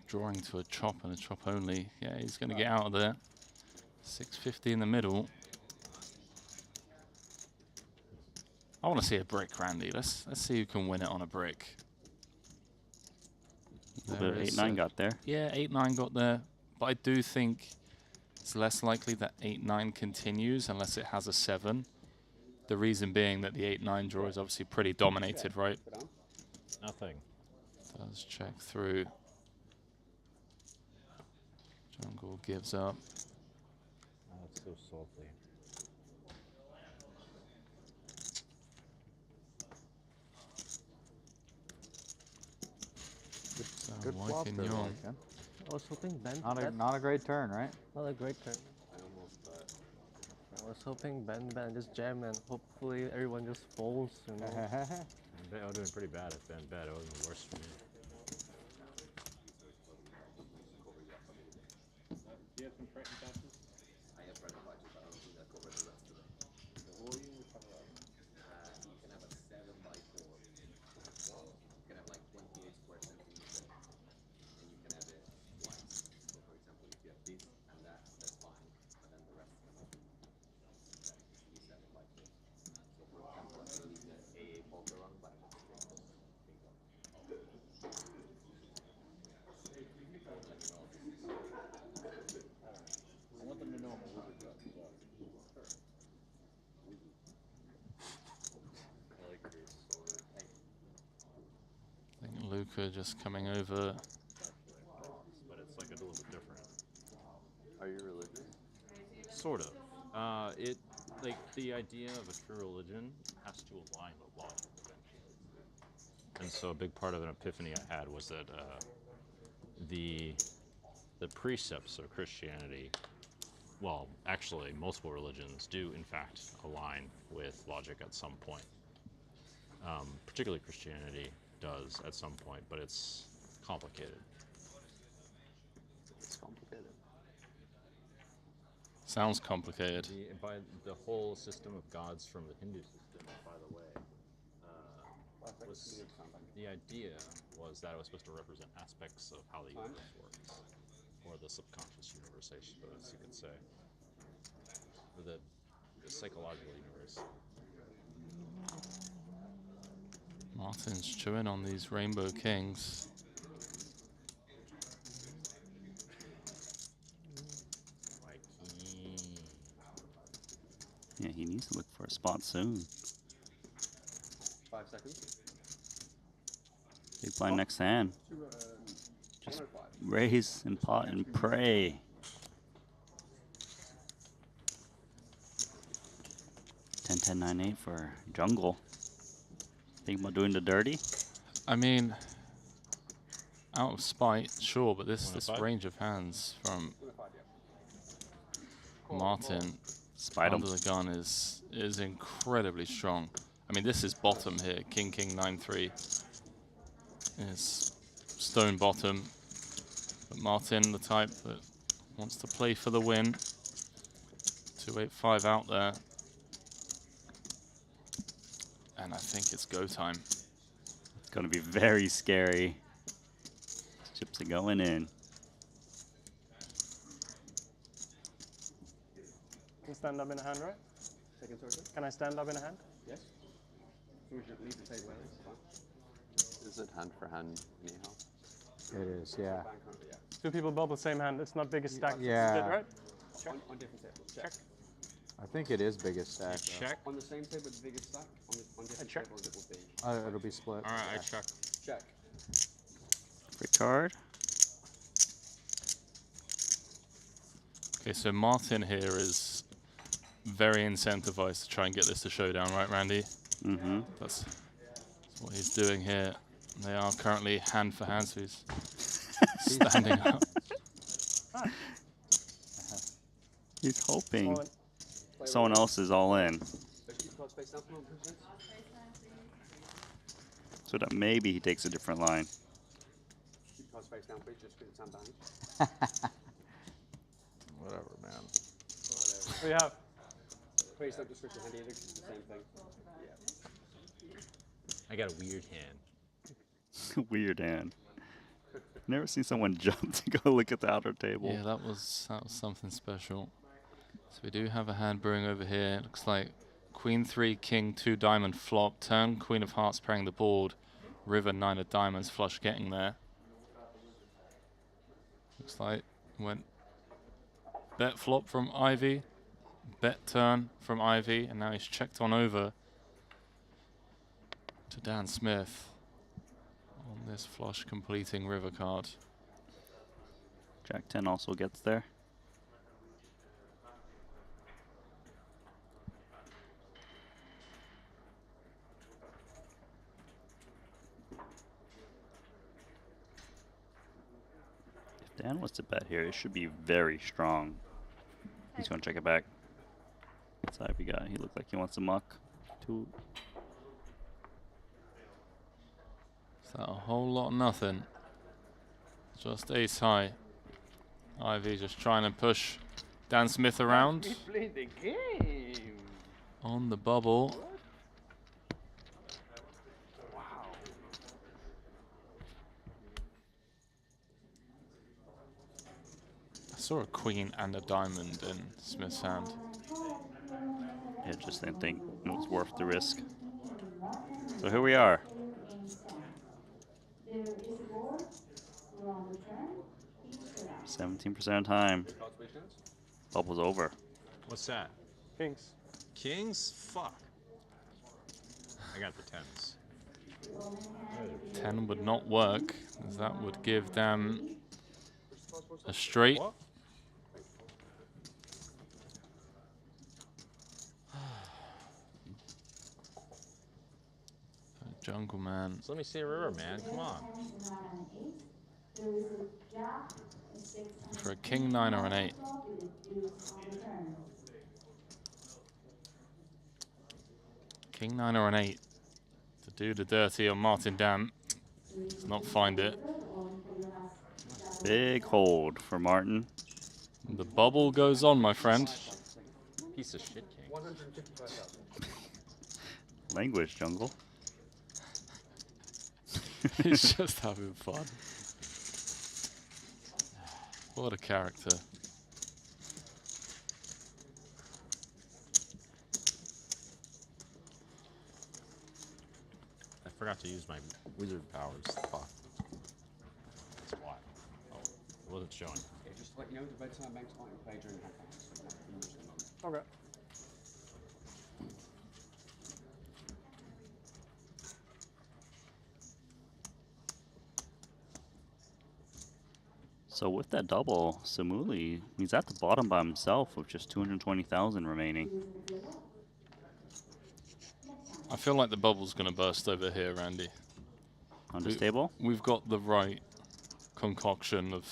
Drawing to a chop and a chop only. Yeah, he's going to get out of there. 650 in the middle. I want to see a brick, Randy. Let's see who can win it on a brick. The 8-9 got there. Yeah, 8-9 got there. But I do think it's less likely that 8-9 continues unless it has a 7. The reason being that the 8-9 draw is obviously pretty dominated, right? Nothing. Does check through. Jungle gives up. Oh, it's so salty. Good flop there, Quignon. Ken. I was hoping Ben. Not a great turn, right? Not a great turn. I almost thought. I was hoping Ben just jam and hopefully everyone just folds. You know? I was doing pretty bad if Ben bet. It wasn't the worst for me. Do you have some Triton patches? I have Triton patches, but I don't think that cover the rest of it. The volume we cover up. You can have a 7x4. So you can have like 28 square centimeters. And you can have it twice. So for example, if you have this and that, that's fine. But then the rest cannot be 7x4. So for example, I can leave the AA poker on, but I can still big one. I want them to know I'm a wizard guy. I like this. I think Luca just coming over. But it's like a little bit different. Are you religious? Sort of. It like the idea of a true religion has to align with logic eventually. And so a big part of an epiphany I had was that the precepts of Christianity, well, actually multiple religions do in fact align with logic at some point. Particularly Christianity does at some point, but it's complicated. It's complicated. Sounds complicated. By the whole system of gods from the Hindu system, by the way, was the idea was that it was supposed to represent aspects of how the universe works, or the subconscious universe, I suppose you could say, or the psychological universe. Martin's chewing on these Rainbow Kings. Yeah, he needs to look for a spot soon. 5 seconds. Big blind next hand. Just 105. raise and pot and pray. 10-10-9-8 for Jungle. Think about doing the dirty? I mean, out of spite, sure, but this 105? range of hands from Martin Spite him. under the gun is incredibly strong. I mean, this is bottom here. King, 9-3 is stone bottom. But Martin, the type that wants to play for the win. 2-8-5 out there. And I think it's go time. It's going to be very scary. Chips are going in. Can stand up in a hand, right? Second circle. Can I stand up in a hand? Yes. we should leave the table early. Is it hand for hand anyhow? It is, yeah. Two people both the same hand. It's not biggest stack. Yeah. Good, right? Check. On different tables. Check. I think it is biggest stack. though. Check. On the same table, the biggest stack. On different check. tables, it will be. It'll be split. All right, I yeah. check. Check. Free card. Okay, so Martin here is very incentivized to try and get this to showdown, right, Randy? Mm-hmm. That's what he's doing here. They are currently hand for hand, so he's standing up. He's hoping someone else is all in. So that maybe he takes a different line. Keep cards face down, please, just because it's hand behind. Whatever, man. What do you have? Please don't just switch your hand either, because it's the same thing. I got a weird hand. Weird hand. Never seen someone jump to go look at the outer table. Yeah, that was something special. So we do have a hand brewing over here. It looks like Queen 3, King 2, diamond flop, turn Queen of Hearts playing the board, river 9 of diamonds, flush getting there. Looks like went bet flop from Ivy, bet turn from Ivy, and now he's checked on over to Dan Smith on this flush completing river card. Jack 10 also gets there. If Dan was to bet here, it should be very strong. He's going to check it back. What's Ivy got? He looked like he wants to muck. Two. Is that a whole lot of nothing? Just ace high. Ivy just trying to push Dan Smith around. We played the game. On the bubble. Wow. I saw a queen and a diamond in Smith's hand. Yeah, just didn't think it was worth the risk. So here we are. 17% of time. Bubble's over. What's that? Kings. Kings? Fuck. I got the 10s. 10 would not work, as that would give them a straight. What? Jungle man. So let me see a river, man. Come on. For a king 9 or an 8. King 9 or an 8 to do the dirty on Martin Dam. Does not find it. Big hold for Martin. The bubble goes on, my friend. Piece of shit, King. 155,000. Language, Jungle. He's just having fun. What a character. I forgot to use my wizard powers. Fuck. That's why. Oh, it wasn't showing. Okay, just to let you know, the bedtime banks aren't in play during half-hours. Okay. So with that double, Samuli, he's at the bottom by himself with just 220,000 remaining. I feel like the bubble's going to burst over here, Randy. On this table? We've got the right concoction of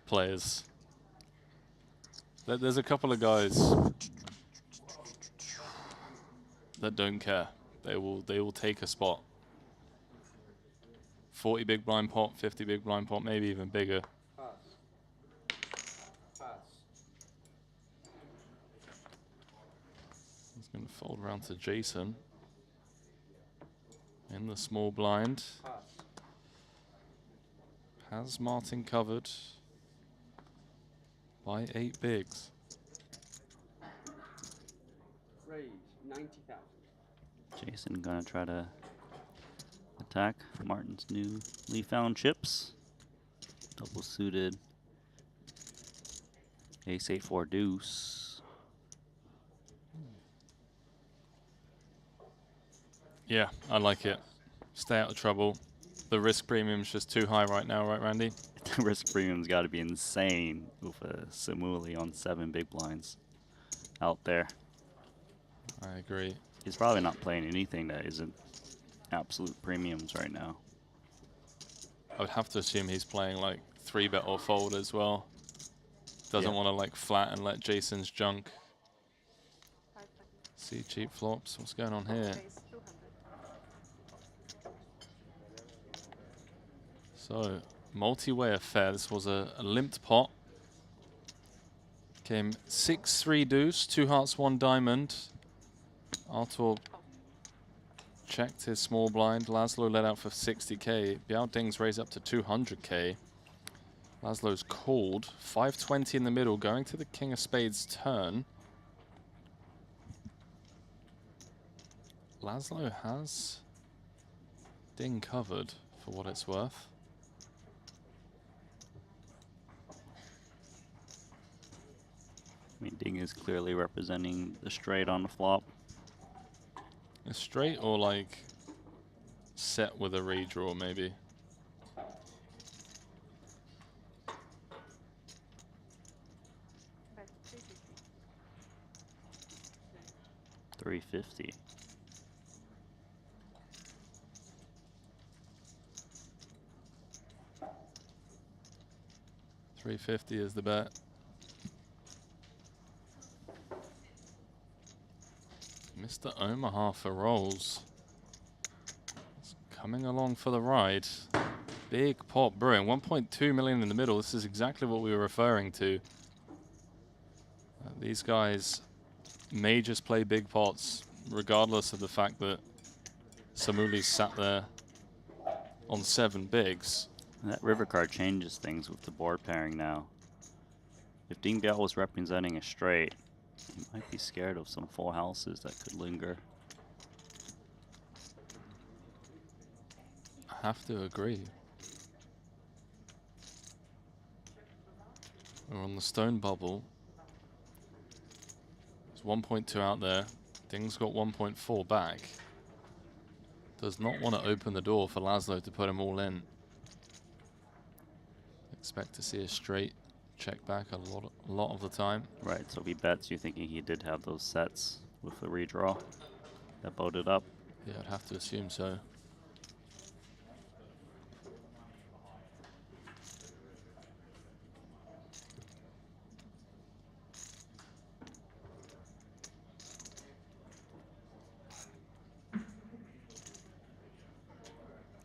players. There's a couple of guys that don't care. They will take a spot. 40 big blind pot, 50 big blind pot, maybe even bigger. Pass. Pass. He's going to fold around to Jason in the small blind. Pass. Has Martin covered by 8 bigs. Raise 90,000. Jason gonna try to attack Martin's newly found chips. Double suited. Ace 8-4 deuce. Yeah, I like it. Stay out of trouble. The risk premium's just too high right now, right, Randy? The risk premium's got to be insane with a Simuli on 7 big blinds out there. I agree. He's probably not playing anything that isn't absolute premiums right now. I would have to assume he's playing like 3-bet or fold as well. Doesn't want to like flat and let Jason's junk. See cheap flops. What's going on here? So, multi-way affair. This was a limped pot. Came 6-3 deuce, 2 hearts, 1 diamond. Artur checked his small blind. Laszlo let out for 60k. Biao Ding's raised up to 200k. Laszlo's called. 520 in the middle, going to the king of spades turn. Laszlo has Ding covered for what it's worth. I mean, Ding is clearly representing the straight on the flop. A straight or like set with a redraw maybe? $350. $350 is the bet. Mr. Omaha for rolls. It's coming along for the ride. Big pot brewing. 1.2 million in the middle. This is exactly what we were referring to. These guys may just play big pots, regardless of the fact that Samuli's sat there on 7 bigs. That river card changes things with the board pairing now. If Ding Biao was representing a straight, he might be scared of some full houses that could linger. I have to agree. We're on the stone bubble. There's 1.2 out there. Ding's got 1.4 back. Does not want to open the door for Laszlo to put him all in. Expect to see a straight check back a lot of the time. Right, so if he bets, you're thinking he did have those sets with the redraw that boated up. Yeah, I'd have to assume so.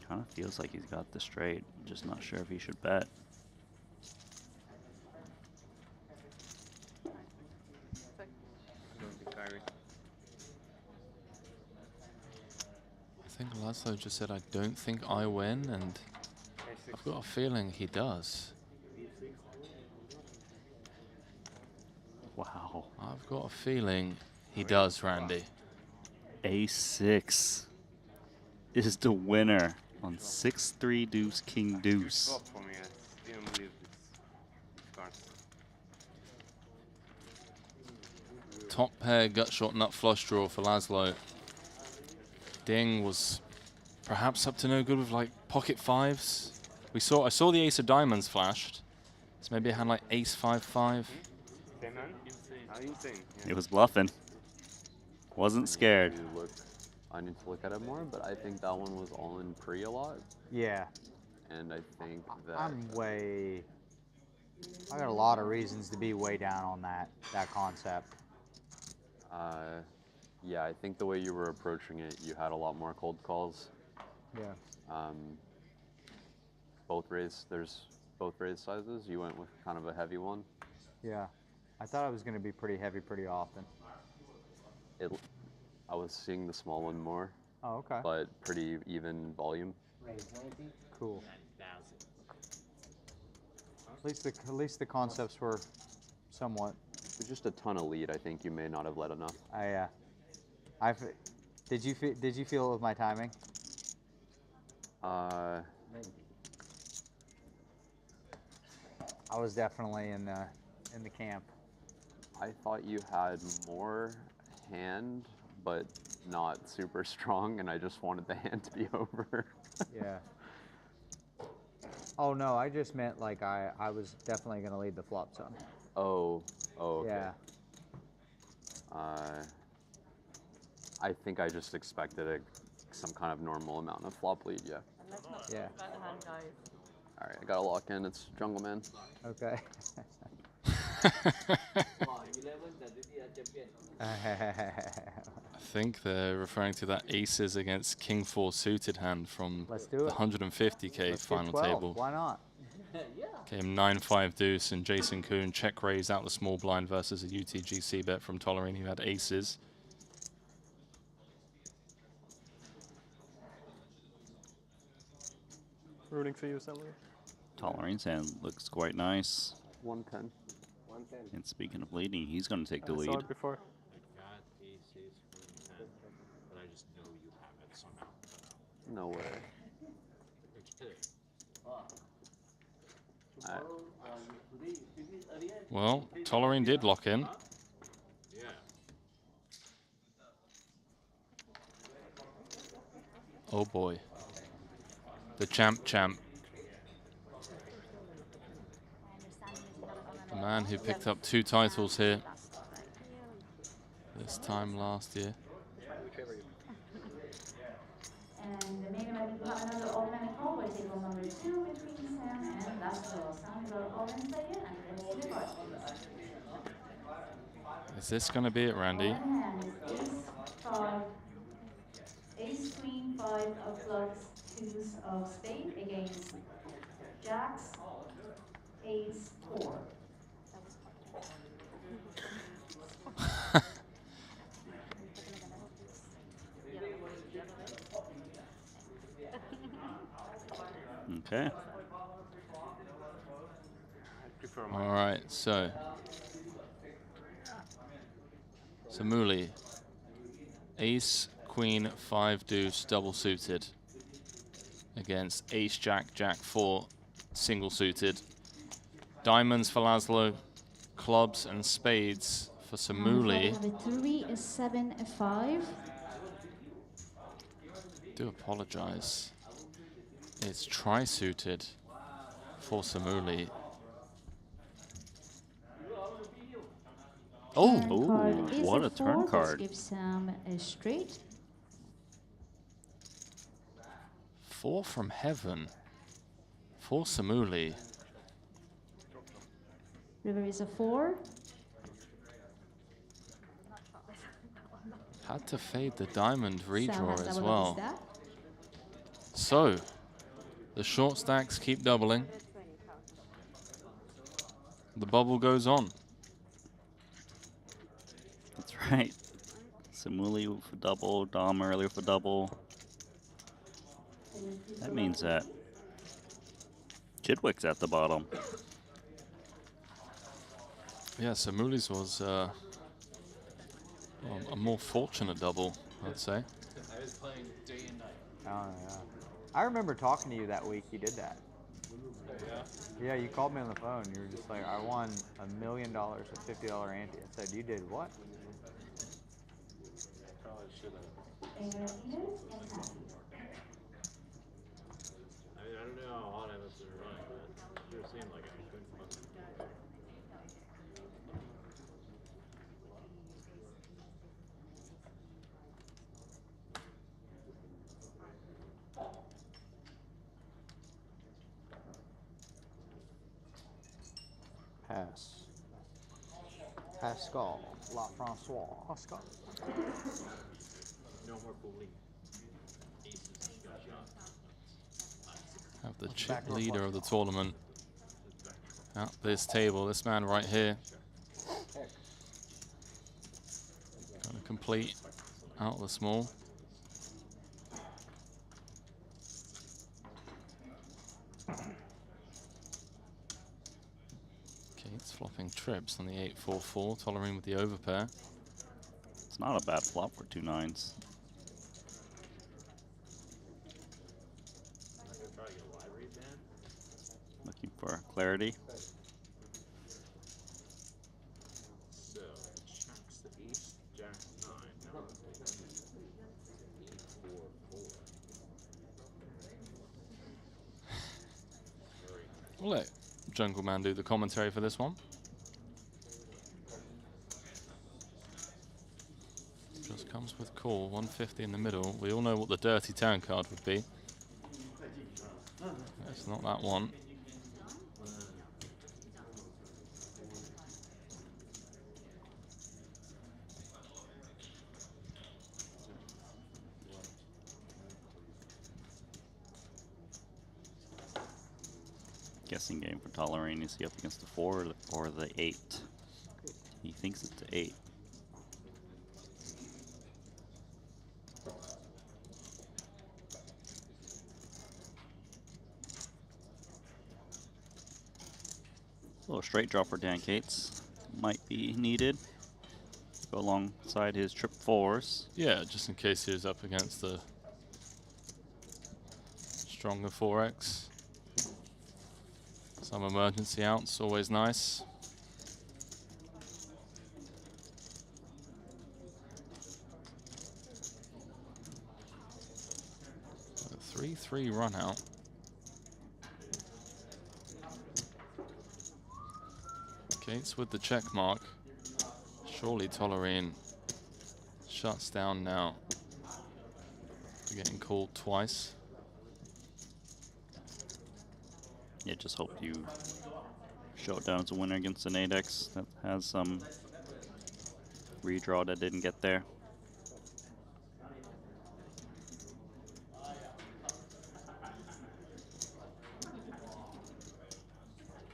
Kind of feels like he's got the straight, just not sure if he should bet. I think Laszlo just said, I don't think I win, and I've got a feeling he does. Wow. I've got a feeling he does, Randy. A6 is the winner on 6-3 deuce king deuce. For me, I didn't believe this card. Top pair gut shot nut flush draw for Laszlo. Ding was perhaps up to no good with like pocket 5s. I saw the ace of diamonds flashed. So maybe it had like ace 5-5. It was bluffing. Wasn't scared. I need to look at it more, but I think that one was all in pre a lot. Yeah. And I think that I got a lot of reasons to be way down on that concept. Yeah, I think the way you were approaching it, you had a lot more cold calls. Yeah. There's both raise sizes. You went with kind of a heavy one. Yeah. I thought I was going to be pretty heavy pretty often. I was seeing the small one more. Oh, okay. But pretty even volume. Cool. At least the concepts were somewhat. With just a ton of lead, I think you may not have let enough. Did you feel it with my timing? Uh, I was definitely in the camp. I thought you had more hand, but not super strong, and I just wanted the hand to be over. Yeah. Oh no, I just meant like I was definitely gonna lead the flop some. Oh, okay. Yeah. I think I just expected some kind of normal amount of flop lead, yeah. Yeah. All right, I gotta lock in. It's Jungle Man. Okay. I think they're referring to that aces against King 4 suited hand from Let's do the it. 150K Let's do final 12. table. Why not? Game 9-5 deuce and Jason Kuhn check raised out the small blind versus a UTGC bet from Tolerine who had aces. Rooting for you, Stanley. Tolerance hand looks quite nice. 110. 110. And speaking of leading, he's going to take the I lead. saw it before. I got aces queen 10, but I just know you have it somehow. No way. Well, Tolerine did lock in. Yeah. Oh boy. The champ. The man who picked up 2 titles here. This time last year. And the main event will have another automatic call by table number 2 between Sam and Nacho. Sam is our all-in player, and let's see the cards. Is this going to be it, Randy? All in hand is ace 5, ace queen 5 of clubs, 2s of spade against jacks, ace 4. Okay. All right, so Muli, ace, queen, 5 deuce, double suited against ace, jack, jack 4, single suited. Diamonds for Laszlo, clubs and spades for Samuli. Number 3 is 7 5. Do apologize. It's tri-suited for Samuli. Oh, what a turn card. Gives Sam a straight. 4 from heaven for Samuli. River is a 4. Had to fade the diamond redraw Sam as has well. that. So, the short stacks keep doubling. The bubble goes on. That's right. Samuli for double, Dom earlier for double. That means that Chidwick's at the bottom. Yeah, Samuli's was a more fortunate double, I'd say. I was playing day and night. Oh yeah. I remember talking to you that week. You did that. Yeah, you called me on the phone. You were just like, I won $1 million with $50 ante. I said, you did what? Probably should have. And I don't know how hot I must have run, but it sure seemed like it. Pass. Pascal. La Francois. Pascal. No more fooling. Aces got shot. Have the chip leader of the tournament at this table. This man right here. Gonna complete out the small. It's flopping trips on the 8-4-4, Tolerine with the overpair. It's not a bad flop for 2 9s. for clarity. So checks the ace, jack 9. No. 8, 4, 4. We'll let Jungle Man do the commentary for this one. Just comes with call, 150 in the middle. We all know what the dirty turn card would be. It's not that one. Guessing game for Tolerine. Is he up against the 4 or the 8? He thinks it's the 8. A little straight draw for Dan Cates might be needed. Go alongside his trip 4s. Yeah, just in case he was up against the stronger 4x. Some emergency outs, always nice. 3-3 run out. Gates with the check mark. Surely Tolerine shuts down now. They're getting called twice. Yeah, just hope you show it down as a winner against an 8x that has some redraw that didn't get there.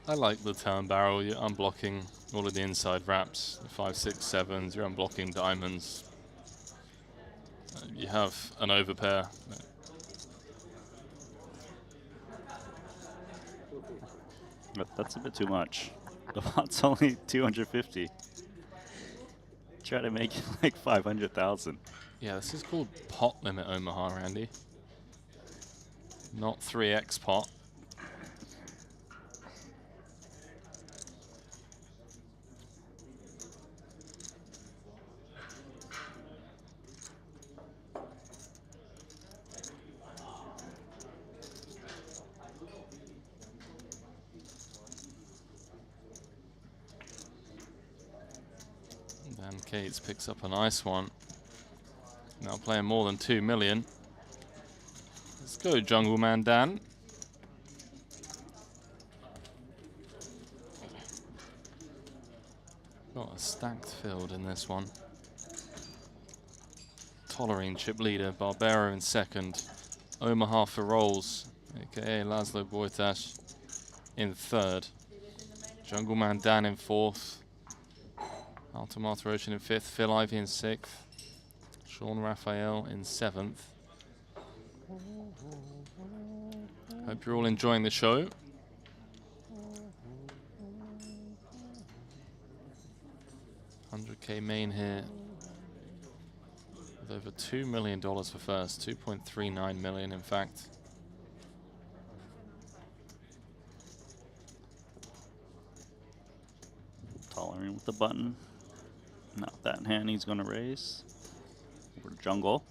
I like the turn barrel. You're unblocking all of the inside wraps, the 5, 6, 7s. You're unblocking diamonds. You have an overpair. But that's a bit too much. The pot's only 250. Try to make it like 500,000. Yeah, this is called pot limit Omaha, Randy. Not 3x pot. And Cates picks up a nice one. Now playing more than 2 million. Let's go, Jungle Man Dan. Got a stacked field in this one. Tolerine chip leader, Barbero in second. Omaha for rolls, aka Laszlo Boytash in third. Jungle Man Dan in fourth. Martirosian in fifth. Phil Ivey in sixth. Sean Raphael in seventh. Hope you're all enjoying the show. $100K main here with over $2 million for first, 2.39 million in fact. Tolerine with the button. Not that in hand, he's gonna raise. Over to jungle.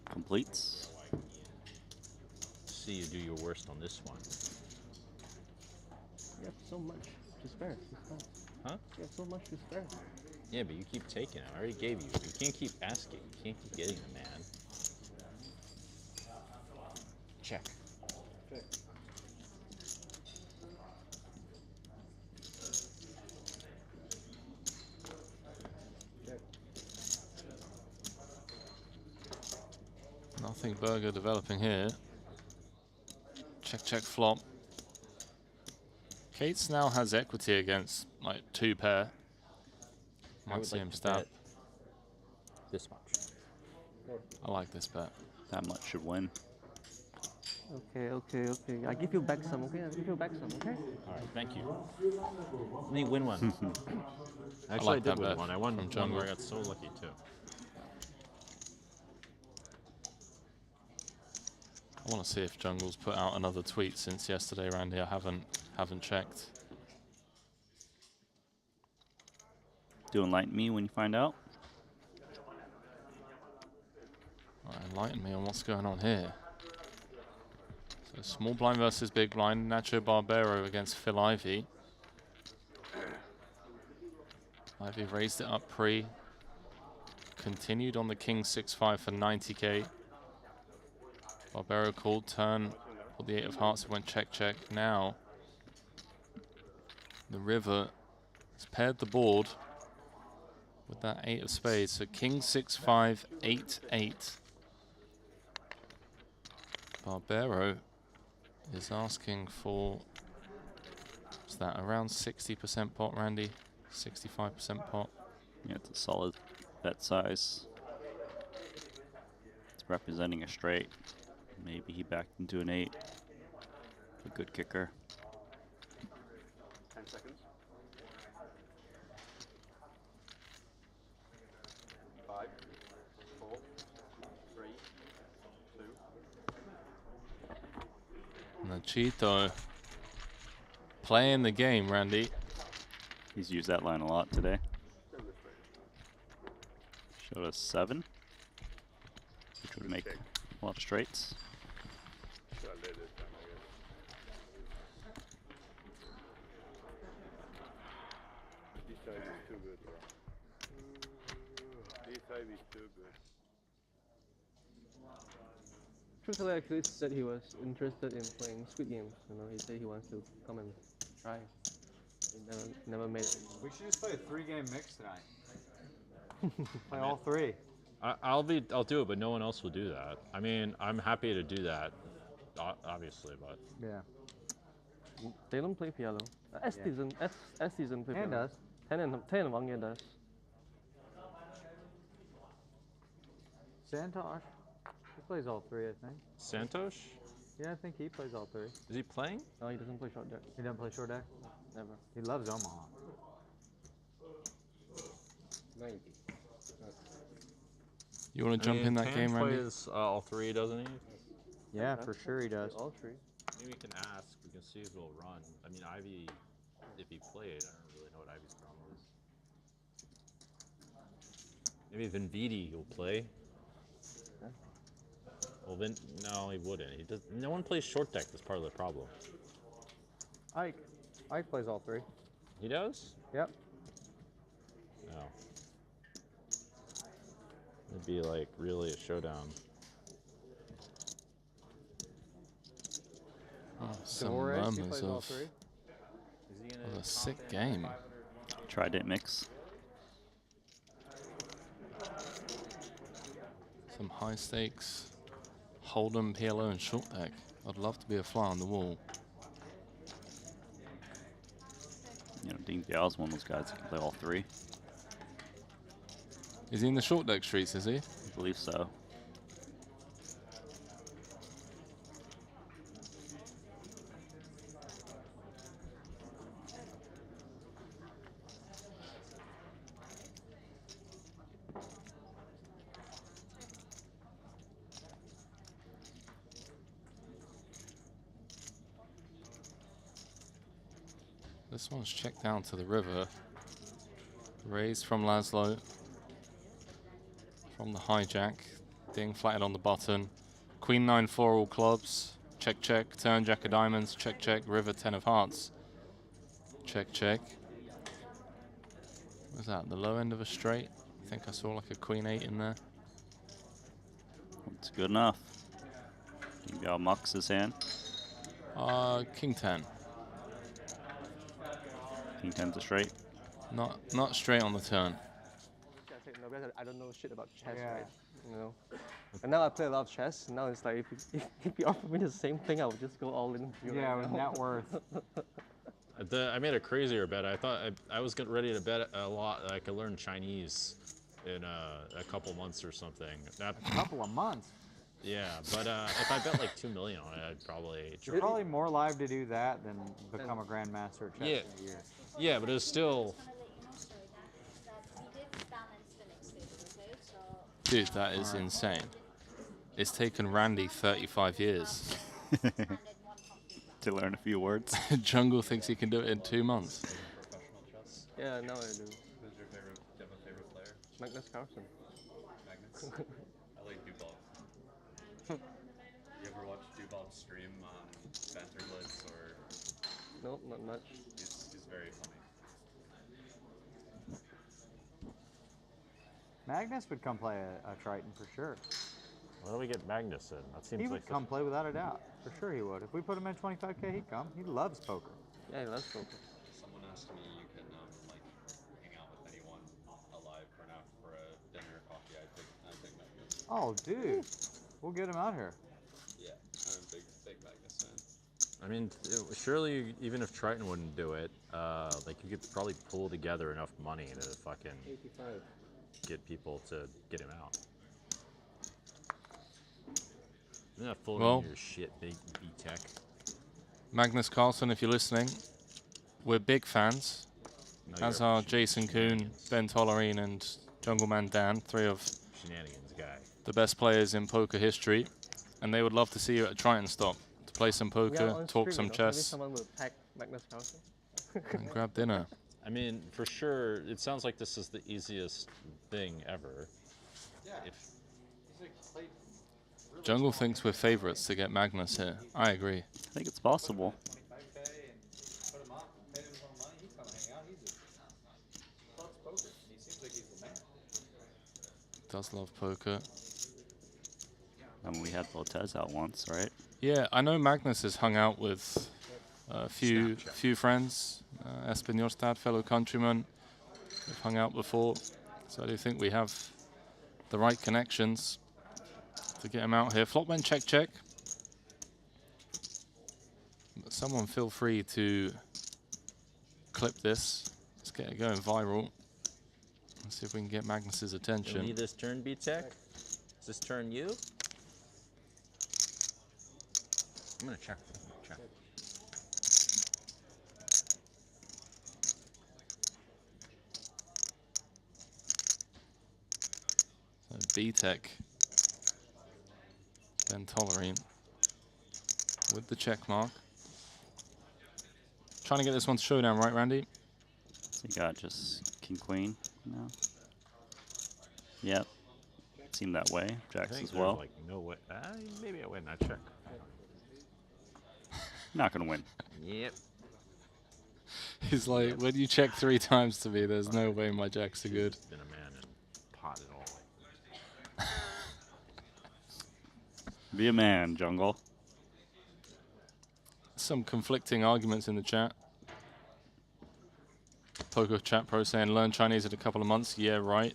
Completes. See you do your worst on this one. You have so much to spare. Huh? You have so much to spare. Yeah, but you keep taking it. I already gave you. You can't keep asking. You can't keep getting them, man. Check. Check. Nothing burger developing here. Check, check, flop. Cates now has equity against like 2 pair. Might see him stab. This much. I like this bet. That much should win. Okay. I give you back some, okay? I give you back some, okay? All right, thank you. Let me win one. Actually, like I that did win bet one. I won from one jungle. where I got so lucky too. I want to see if Jungle's put out another tweet since yesterday, Randy. I haven't checked. Do enlighten me when you find out. Right, enlighten me on what's going on here. So small blind versus big blind. Nacho Barbero against Phil Ivy. Ivy raised it up pre. Continued on the King 6-5 for 90k. Barbero called turn for the 8 of hearts. It went check check. Now the river has paired the board with that 8 of spades. So King 6-5, 8-8. Barbero is asking for, is that around 60% pot, Randy? 65% pot? Yeah, it's a solid bet size. It's representing a straight. Maybe he backed into an 8. A good kicker. 10 seconds. 5, 4, 3, 2. Nachito playing the game, Randy. He's used that line a lot today. Showed us 7, which would make a lot of straights. This side is too good, bro. This side is too good. Truthfully, actually said he was interested in playing Squid Games. You know, he said he wants to come and try. He never made it. We should just play a 3-game mix tonight. Play all 3. I'll do it, but no one else will do that. I mean, I'm happy to do that, obviously, but Yeah. They don't play PLO. S season play And PLO. us. 10 and Wang Yan does. Santosh. He plays all 3, I think. Santosh? Yeah, I think he plays all 3. Is he playing? No, he doesn't play short deck. He doesn't play short deck? Never. He loves Omaha. 90. You want to jump in that Tan game, Randy? plays all 3, doesn't he? Yeah, for sure he does. All 3. Maybe we can ask. We can see if it'll run. I mean, Ivy, if he played, I don't really know what Ivy's problem is. Maybe Vinvidi will play. Well, no, he wouldn't. He does. No one plays short deck. That's part of the problem. Ike plays all 3. He does? Yep. No. It'd be like really a showdown. Oh, some Dolores, he murmurs plays all of 3. a sick game. Tried it mix. Some high stakes. Hold'em, PLO, and short deck. I'd love to be a fly on the wall. You know, Dean Biao's one of those guys that can play all 3. Is he in the short deck streets, is he? I believe so. This one's checked down to the river. Raised from Laszlo. From the hijack. Ding flatted on the button. Queen 9-4 all clubs. Check check. Turn jack of diamonds. Check check. River 10 of hearts. Check check. What was that? The low end of a straight? I think I saw like a queen 8 in there. It's good enough. Dean Biao mucks his hand. King 10. King 10's a straight. Not straight on the turn. I don't know shit about chess, right? You know. And now I play a lot of chess. Now it's like if you offer me the same thing, I would just go all in. Yeah, with net worth. I made a crazier bet. I thought I was getting ready to bet a lot. That I could learn Chinese in a couple months or something. A couple of months? Yeah, but if I bet like 2 million on it, I'd probably. You're probably more live to do that than become a grandmaster at chess in a year. Yeah, but it's still. Dude, that is insane. it's taken Randy 35 years. To learn a few words. Jungle thinks he can do it in 2 months. Yeah, now I do. Who's your favorite? Do you have a favorite player? Magnus Carlsen. Magnus? I like Duval. You ever watch Duval stream on Banter Blitz or? Nope, not much. He's very funny. Magnus would come play a Triton for sure. Where do we get Magnus in? That seems He like would come play without a doubt. For sure he would. If we put him in 25K, he'd come. He loves poker. Yeah, he loves poker. Someone asked me you can like hang out with anyone alive for a dinner or coffee. I think Magnus. Oh, dude. We'll get him out here. Yeah, I'm a big Magnus fan. I mean, surely even if Triton wouldn't do it, like you could probably pull together enough money to fucking 85. get people to get him out. You're not full Well, of your shit, big B-Tech. Magnus Carlsen, if you're listening, we're big fans. No, as you're a are Jason Kuhn, Ben Tolerine, and Jungleman Dan, 3 of shenanigans guy. the best players in poker history. And they would love to see you at Triton Stop to play some poker, Yeah, on talk stream, some Maybe chess, someone will pack Magnus Carlsen. and grab dinner. I mean, for sure, it sounds like this is the easiest thing ever. Yeah. If Jungle thinks we're favorites to get Magnus here. I agree. I think it's possible. Does love poker. I mean, we had Lotez out once, right? Yeah, I know Magnus has hung out with a few friends. Espen Jorstad, fellow countryman. We've hung out before. So I do think we have the right connections to get him out here. Flopman check. But someone feel free to clip this. Let's get it going viral. Let's see if we can get Magnus's you attention. need this turn, B-Tech? Is this turn you? I'm gonna check. So B-Tech, Ben Tolerine with the check mark. Trying to get this one to showdown, right, Randy? So you got just King Queen now. Yep. Seemed that way. Jacks as well. Like no way. Maybe I win that check. Not gonna win. Yep. He's like, when you check 3 times to me, there's no way my jacks are good. Been a man and pot it all. Be a man, Jungle. Some conflicting arguments in the chat. Poker Chat Pro saying, learn Chinese in a couple of months. Yeah, right.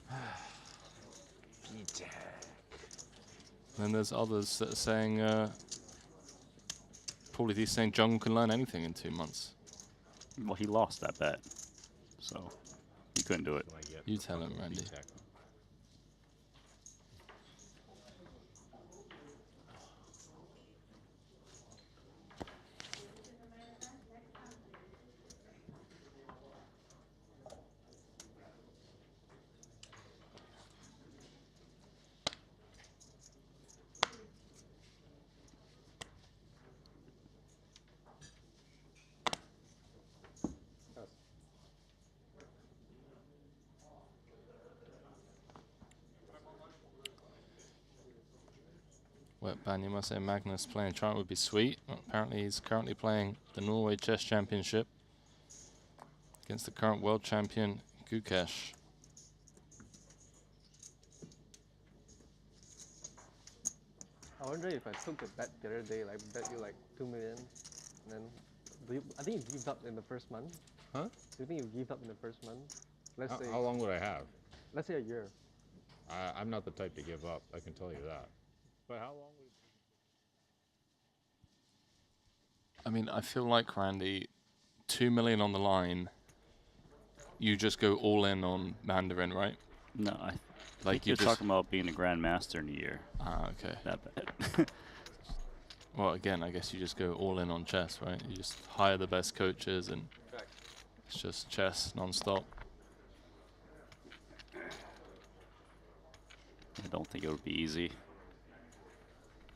Then there's others that are saying, Paulie D saying Jungle can learn anything in 2 months. Well, he lost that bet, so he couldn't do it. You tell him, Randy. Wetban, you must say Magnus playing Triton would be sweet. Well, apparently he's currently playing the Norway Chess Championship against the current world champion, Gukesh. I wonder if I took the bet the other day, like bet you like 2 million, and then I think you gave up in the first month. Huh? Do you think you gave up in the first month? Let's say. How long would I have? Let's say a year. I'm not the type to give up. I can tell you that. But how long would? I mean, I feel like, Randy, 2 million on the line, you just go all in on Mandarin, right? No, I like think you're talking about being a grandmaster in a year. Ah, okay. That bad. Well, again, I guess you just go all in on chess, right? You just hire the best coaches and it's just chess non-stop. I don't think it would be easy.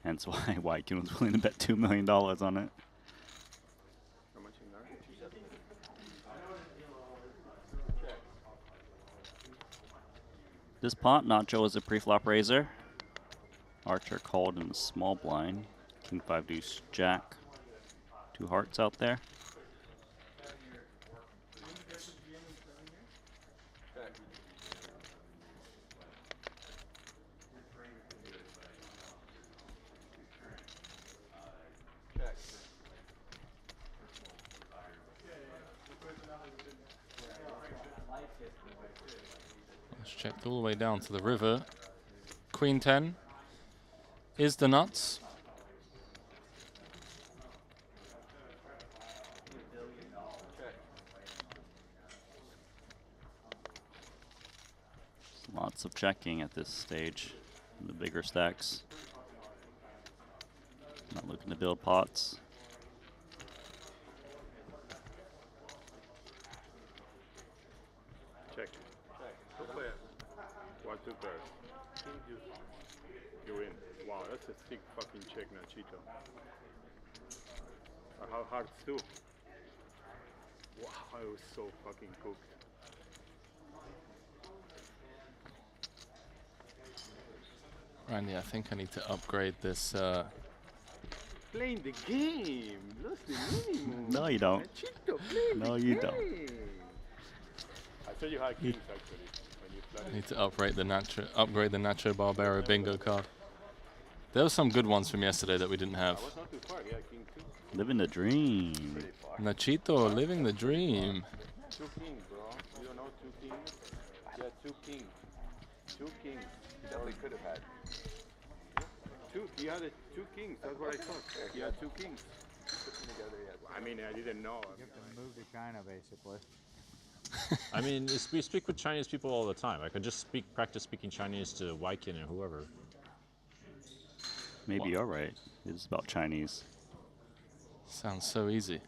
Hence why White King was willing to bet $2 million on it. This pot, Nacho was a pre-flop raiser. Archer called in the small blind. King 5 deuce jack. 2 hearts out there. Let's check all the way down to the river. Queen 10 is the nuts. Lots of checking at this stage. The bigger stacks. Not looking to build pots. Check. Two players. 1, 2 pairs. You win. Wow, that's a sick fucking check, Nachito. How hard too? Wow, I was so fucking cooked. Randy, I think I need to upgrade this. Playing the game. That's the minimum. No, you don't. Nachito, play No, the you game. don't. I said you had kings actually when you played. I need to upgrade the Nacho Barbero bingo card. There were some good ones from yesterday that we didn't have. I was not too far. Yeah, king 2. Living the dream. Nachito, living the dream. 2 kings, bro. You don't know 2 kings? Yeah, 2 kings. 2 kings. He definitely could have had. He had 2 kings. That's what I thought. He had 2 kings. Put them together yet. I mean, I didn't know. You have to move to China, basically. I mean, we speak with Chinese people all the time. I could just practice speaking Chinese to Waikin or whoever. Maybe you're right. It's about Chinese. Sounds so easy.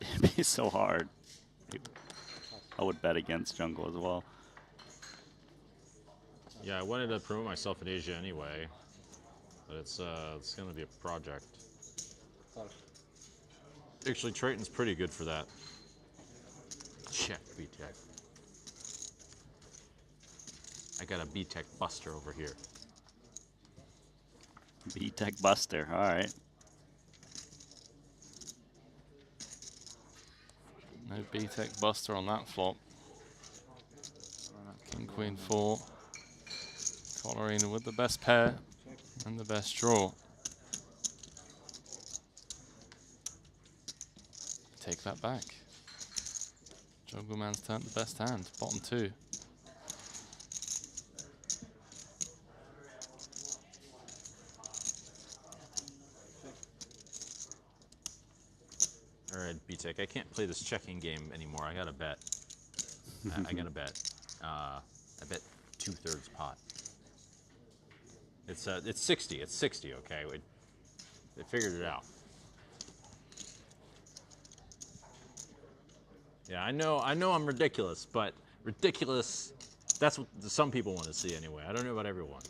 It'd be so hard. I would bet against Jungle as well. Yeah, I wanted to promote myself in Asia anyway, but it's going to be a project. Actually, Triton's pretty good for that. Check B-Tech. I got a B-Tech buster over here. B-Tech buster, all right. No B-Tech buster on that flop. King, Queen 4. Tolerine with the best pair and the best draw. Take that back. Jungle Man's turn, the best hand. Bottom 2. All right, B-Tech, I can't play this checking game anymore. I got to bet. I got to bet. I bet 2/3 pot. It's 60. It's 60. Okay, they figured it out. Yeah, I know. I'm ridiculous, but ridiculous. That's what some people want to see anyway. I don't know about everyone.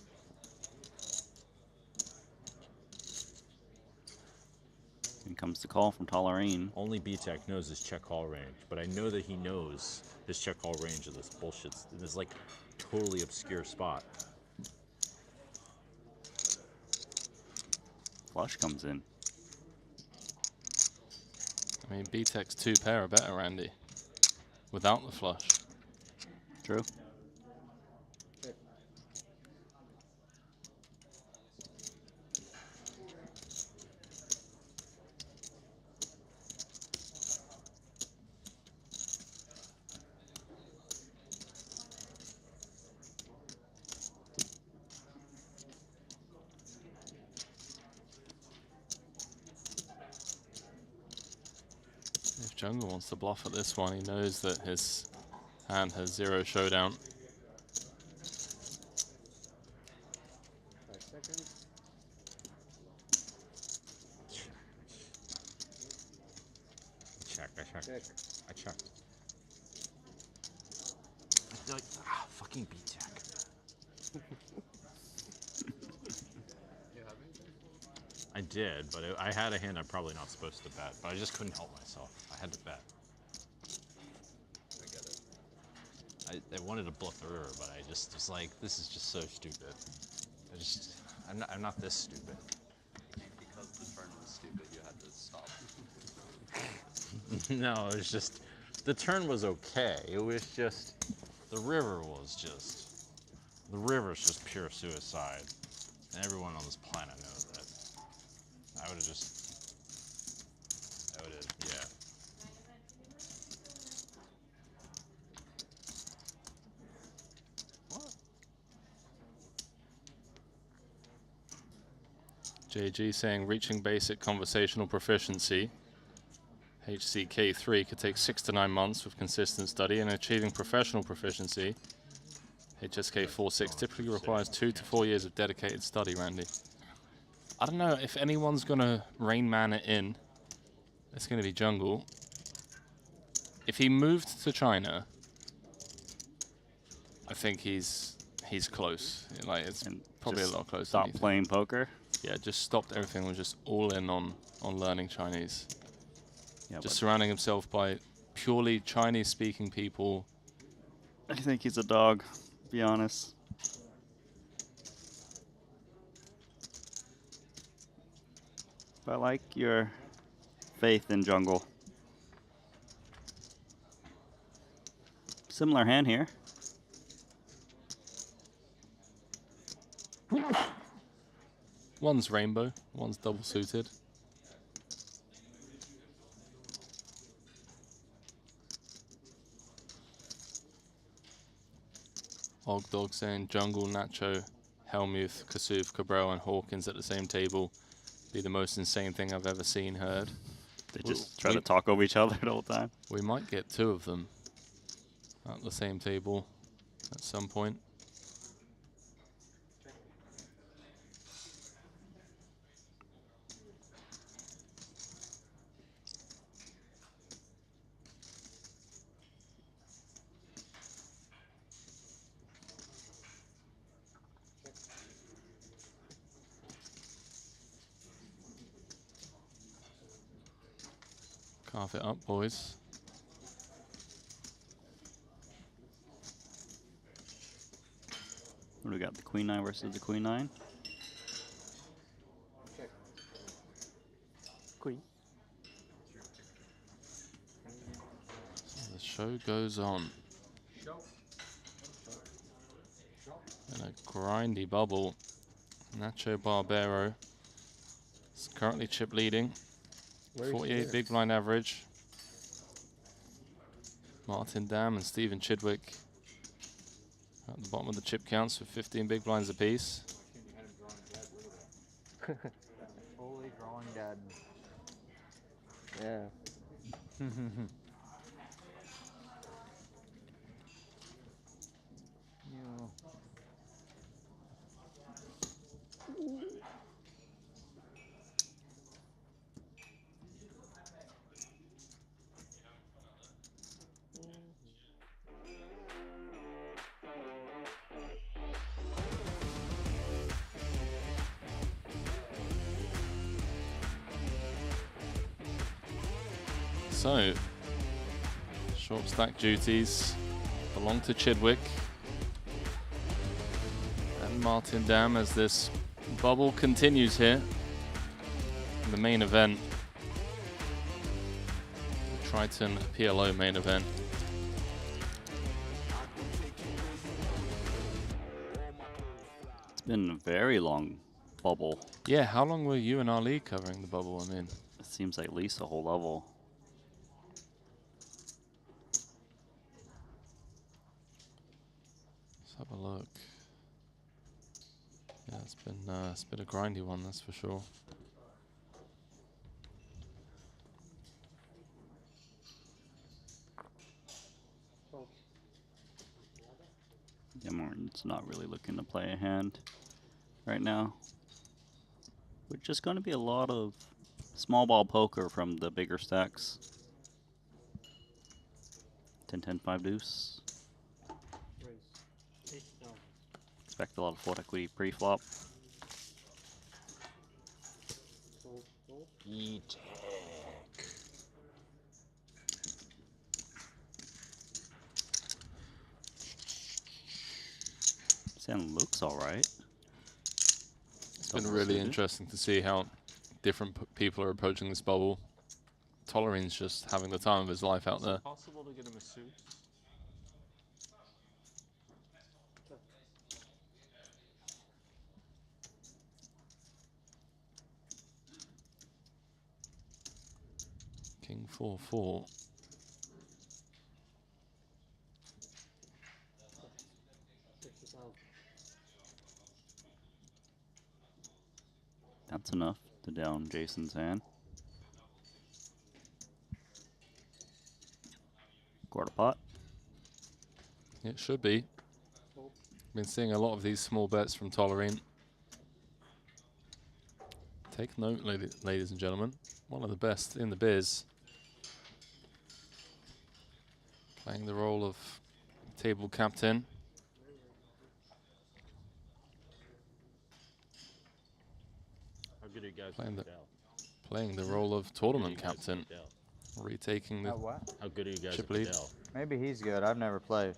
Here comes the call from Tolerine. Only B-Tech knows his check call range, but I know that he knows his check call range of this bullshit. This like totally obscure spot. Flush comes in. I mean, B-Tech's 2 pair are better, Randy. Without the flush. True. If Jungle wants to bluff at this one, he knows that his hand has 0 showdown. 5 seconds. I checked. I feel like, fucking B-Tech. did, but I had a hand I'm probably not supposed to bet, but I just couldn't help myself. I had to bet. I get it. I wanted to bluff the river, but I just was like, this is just so stupid. I'm not this stupid. Because the turn was stupid, you had to stop. No, it was just, the turn was okay. It was just, the river's just pure suicide. And everyone on this planet knows that. I would have yeah. JG saying reaching basic conversational proficiency, HCK3, could take 6 to 9 months with consistent study, and achieving professional proficiency, HSK 4.6, typically requires 2 to 4 years of dedicated study, Randy. I don't know if anyone's going to Rain Man it in. It's going to be jungle. If he moved to China, I think he's close. Like, it's probably a lot closer. Stop playing poker. Yeah, just stopped everything. Was just all in on learning Chinese. Yeah, just surrounding himself by purely Chinese-speaking people. I think he's a dog, to be honest. But I like your faith in jungle. Similar hand here. One's rainbow, one's double suited. Ogdog saying jungle, Nacho, Helmuth, Kasuf, Cabral, and Hawkins at the same table. Be the most insane thing I've ever seen, heard. They just try to talk over each other the whole time. We might get 2 of them at the same table at some point. Carve it up, boys. What do we got? The Queen 9 versus the Queen 9? Queen. So the show goes on. And a grindy bubble. Nacho Barbero is currently chip leading. 48 big blind average. Martin Dam and Stephen Chidwick at the bottom of the chip counts with 15 big blinds apiece. Fully drawing dead. Yeah. So, short stack duties belong to Chidwick and Martin Dam as this bubble continues here in the main event. The Triton PLO main event. It's been a very long bubble. Yeah, how long were you and Ali covering the bubble? I mean, it seems like at least a whole level. Let's have a look. Yeah, it's been a grindy one, that's for sure. Yeah, Martin's not really looking to play a hand right now. Which is going to be a lot of small ball poker from the bigger stacks. 10-10 5 deuce. Expect a lot of fold equity pre-flop. E-Tech. Sound looks all right. It's been really interesting to see how different people are approaching this bubble. Tolerine's just having the time of his life out there. Is it possible to get him a suit? King 4-4. That's enough to down Jason's hand. Quarter pot. It should be. Been seeing a lot of these small bets from Tolerine. Take note, ladies and gentlemen. One of the best in the biz. Playing the role of table captain. How good are you guys Playing with the, Padel? playing the role of tournament How good are you guys captain. with Padel? Retaking the what? How good are you guys chip with lead. Padel? Maybe he's good. I've never played.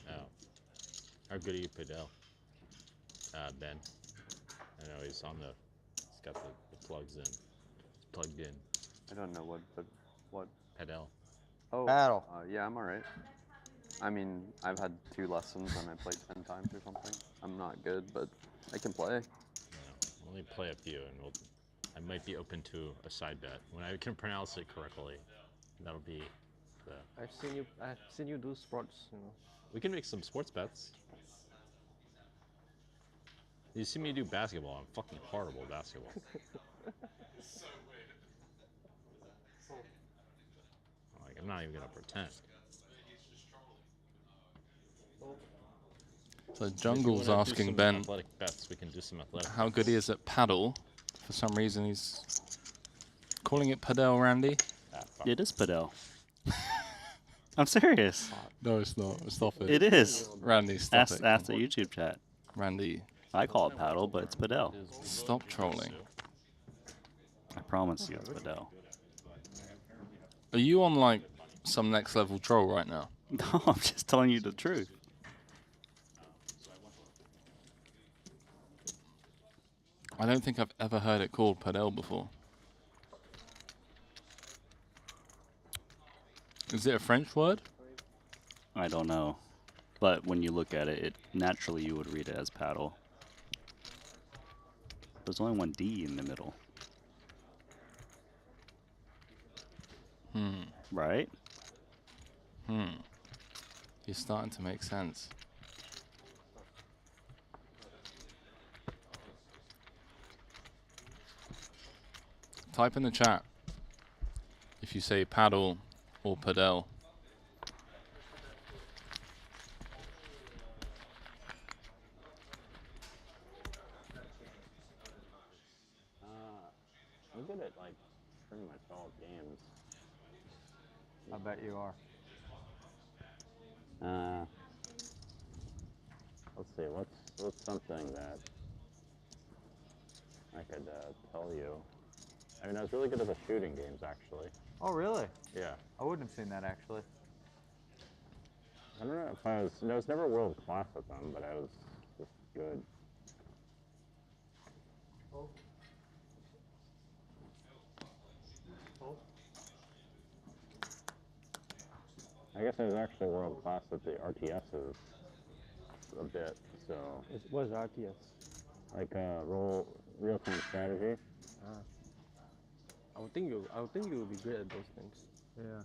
Oh. How good are you, Padel? Ben. I know he's on the. He's got the plugs in. It's plugged in. I don't know but what? Padel. Oh. Paddle. Yeah, I'm alright. I mean, I've had 2 lessons and I played 10 times or something. I'm not good, but I can play. Yeah, only play a few, and I might be open to a side bet when I can pronounce it correctly. That'll be the. I've seen you do sports, you know. We can make some sports bets. You see me do basketball. I'm fucking horrible at basketball. Like, I'm not even gonna pretend. So If you Jungle's wanna do asking some Ben athletic bets, we can do some athletic how bets. good he is at paddle. For some reason, he's calling it Padel, Randy. It is Padel. I'm serious. No, it's not. Stop it. It is. Randy, stop Ask it. the YouTube chat. Randy. I call it paddle, but it's Padel. Stop trolling. I promise you it's Padel. Are you on like some next level troll right now? No, I'm just telling you the truth. I don't think I've ever heard it called Padel before. Is it a French word? I don't know. But when you look at it, naturally you would read it as paddle. There's only one D in the middle. Right? You're starting to make sense. Type in the chat if you say paddle or padel. I'm good at like pretty much all games. I bet you are. Let's see. What's something that I could tell you? I mean, I was really good at the shooting games, actually. Oh, really? Yeah. I wouldn't have seen that, actually. I don't know if I was. I was never world class at them, but I was just good. I guess I was actually world class at the RTSs a bit. So. What is RTS? Like real-time strategy. I would think you would be great at those things. Yeah.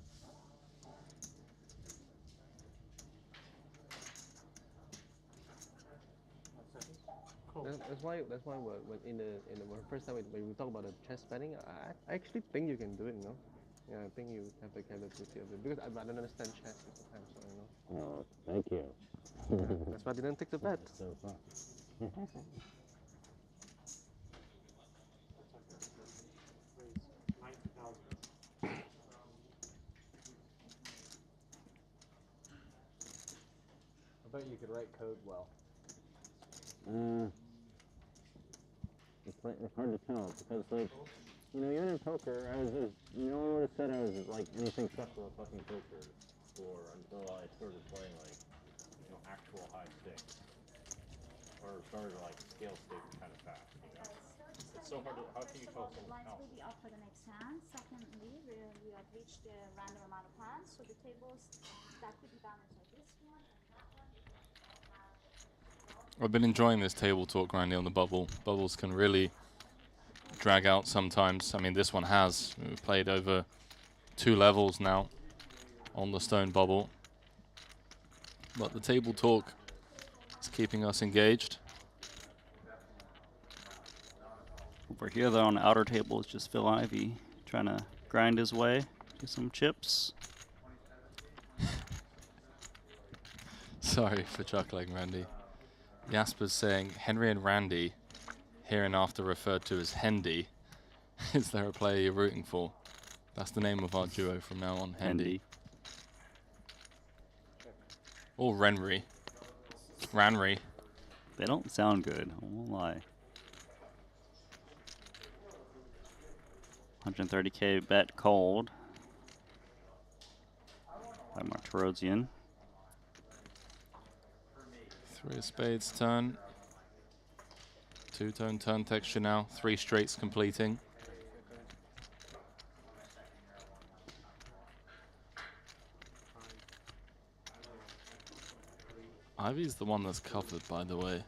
That's why when in the first time when we talk about the chess betting, I actually think you can do it, you know. Yeah, I think you have the capability of it because I don't understand chess at the time, so you know. Oh, thank you. That's why I didn't take the bet. So fun. I bet you could write code well. Let's it's hard to tell because like, you know, even in poker, no one would have said I was like anything special at fucking poker until I started playing like, you know, actual high stakes. Or started to like scale stakes kind of fast, you know? It's so hard to, how can you tell someone's Lines power? will be up for the next hand. Secondly, we have reached the random amount of hands, so the tables that could be balanced are this one and that one. I've been enjoying this table talk, Randy, on the bubble. Bubbles can really drag out sometimes. I mean, this one has. We've played over 2 levels now on the stone bubble. But the table talk is keeping us engaged. Over here, though, on the outer table is just Phil Ivey trying to grind his way to some chips. Sorry for chuckling, Randy. Jasper's saying Henry and Randy, hereinafter referred to as Hendy. Is there a player you're rooting for? That's the name of our duo from now on, Hendy. Or Renry. Ranry. They don't sound good, I won't lie. 130K bet cold by Martirosian. 3 of spades turn. 2-tone turn texture now. 3 straights completing. Ivy's the one that's covered, by the way.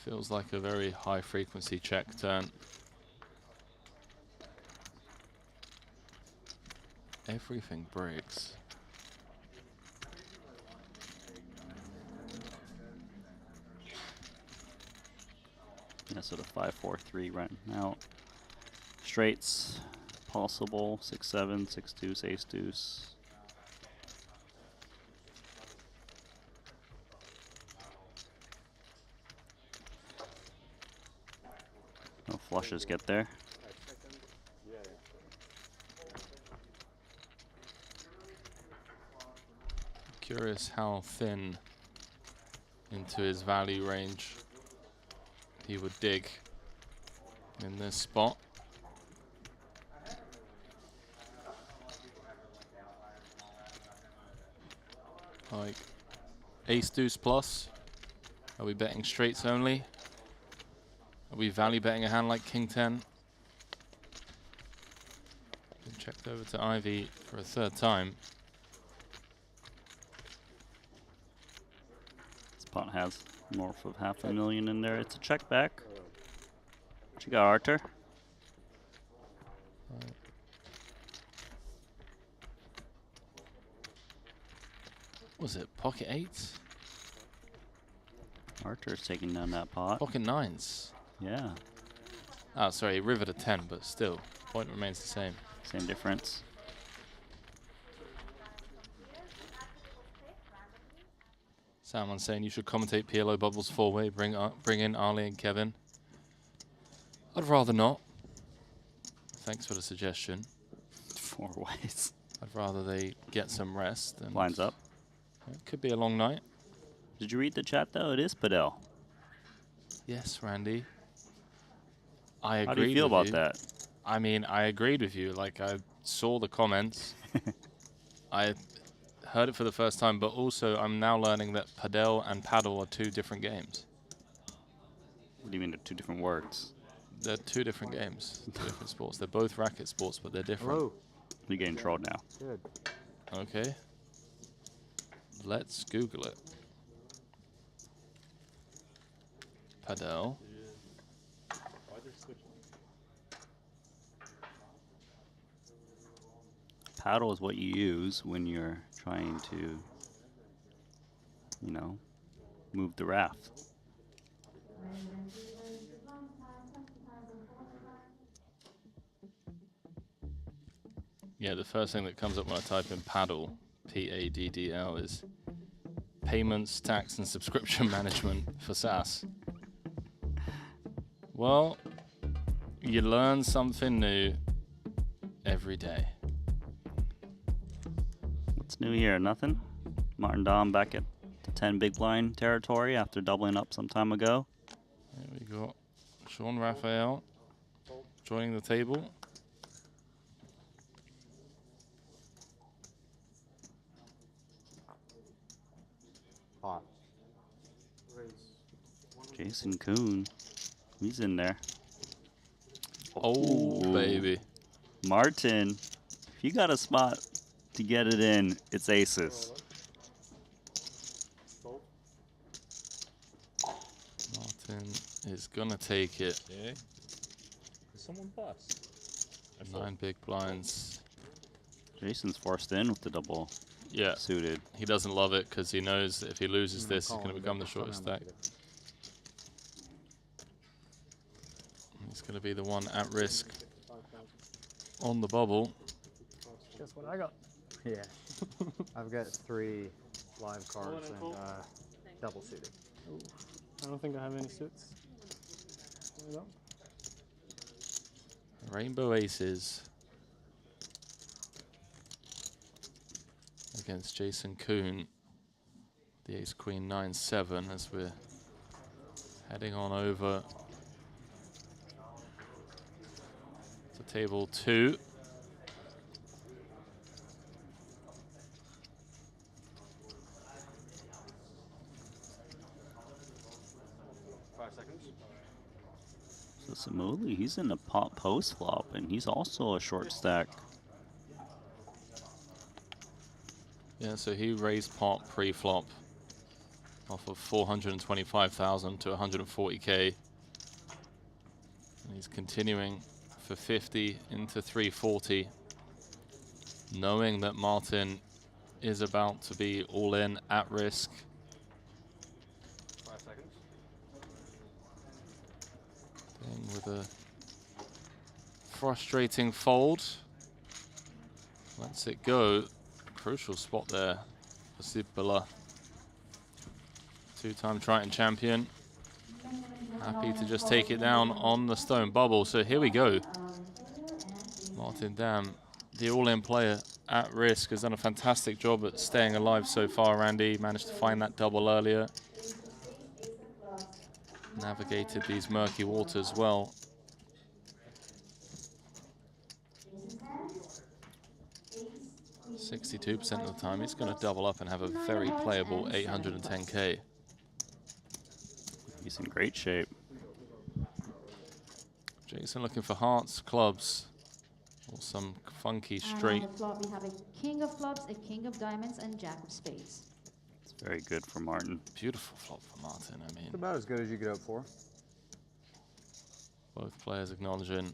Feels like a very high frequency check turn. Everything breaks. Yeah, so the 5-4-3 right now. Straights possible. 6-7, 6-2, ace-deuce. No flushes get there. Curious how thin into his value range he would dig in this spot. Like ace deuce plus. Are we betting straights only? Are we value betting a hand like king 10? Been checked over to Ivy for a 3rd time. Pot has north of $500,000 in there. It's a check back. What you got, Arthur? Was it pocket 8s? Arthur's taking down that pot. Pocket 9s. Yeah. Oh, sorry, river to 10, but still, point remains the same. Same difference. Someone saying you should commentate PLO Bubbles 4-way, bring in Ali and Kevin. I'd rather not. Thanks for the suggestion. 4 ways. I'd rather they get some rest. And Lines up. It could be a long night. Did you read the chat though? It is Padel. Yes, Randy. I agreed. How do you feel about that? I mean, I agreed with you. Like, I saw the comments. I heard it for the first time, but also I'm now learning that padel and paddle are 2 different games. What do you mean they're 2 different words? They're 2 different games, 2 different sports. They're both racket sports, but they're different. Hello. You're getting trolled now. Good. Okay. Let's Google it. Padel. Paddle is what you use when you're trying to, you know, move the raft. Yeah, the first thing that comes up when I type in paddle, P-A-D-D-L, is payments, tax, and subscription management for SaaS. Well, you learn something new every day. What's new here? Nothing? Martin Dom back at the 10 big blind territory after doubling up some time ago. There we go. Sean Raphael joining the table. Pot. Jason Kuhn, he's in there. Oh, Ooh. baby. Martin, if you got a spot to get it in, it's aces. Martin is going to take it. Yeah. Did someone bust? 9 big blinds. Jason's forced in with the double. Yeah. Suited. He doesn't love it because he knows that if he loses this, he's going to become the shortest stack. He's going to be the one at risk on the bubble. Guess what I got? Yeah. I've got 3 live cards and double suited. Ooh, I don't think I have any suits. There we go. Rainbow aces against Jason Kuhn. The ace queen 9-7 as we're heading on over to table 2. So Samuli, he's in a pot post flop, and he's also a short stack. Yeah, so he raised pot pre-flop off of 425,000 to 140K. And he's continuing for 50 into 340, knowing that Martin is about to be all in at risk. 5 seconds. Playing with a frustrating fold. Lets it go. Crucial spot there for Sibala. 2-time Triton champion. Happy to just take it down on the stone bubble. So here we go. Martin Dam, the all-in player at risk, has done a fantastic job at staying alive so far, Randy. Managed to find that double earlier. Navigated these murky waters well. 62% of the time, he's going to double up and have a very playable 810K. He's in great shape. Jason looking for hearts, clubs, or some funky straight. On the flop, we have a king of clubs, a king of diamonds, and jack of spades. It's very good for Martin. Beautiful flop for Martin, I mean. It's about as good as you could hope for. Both players acknowledging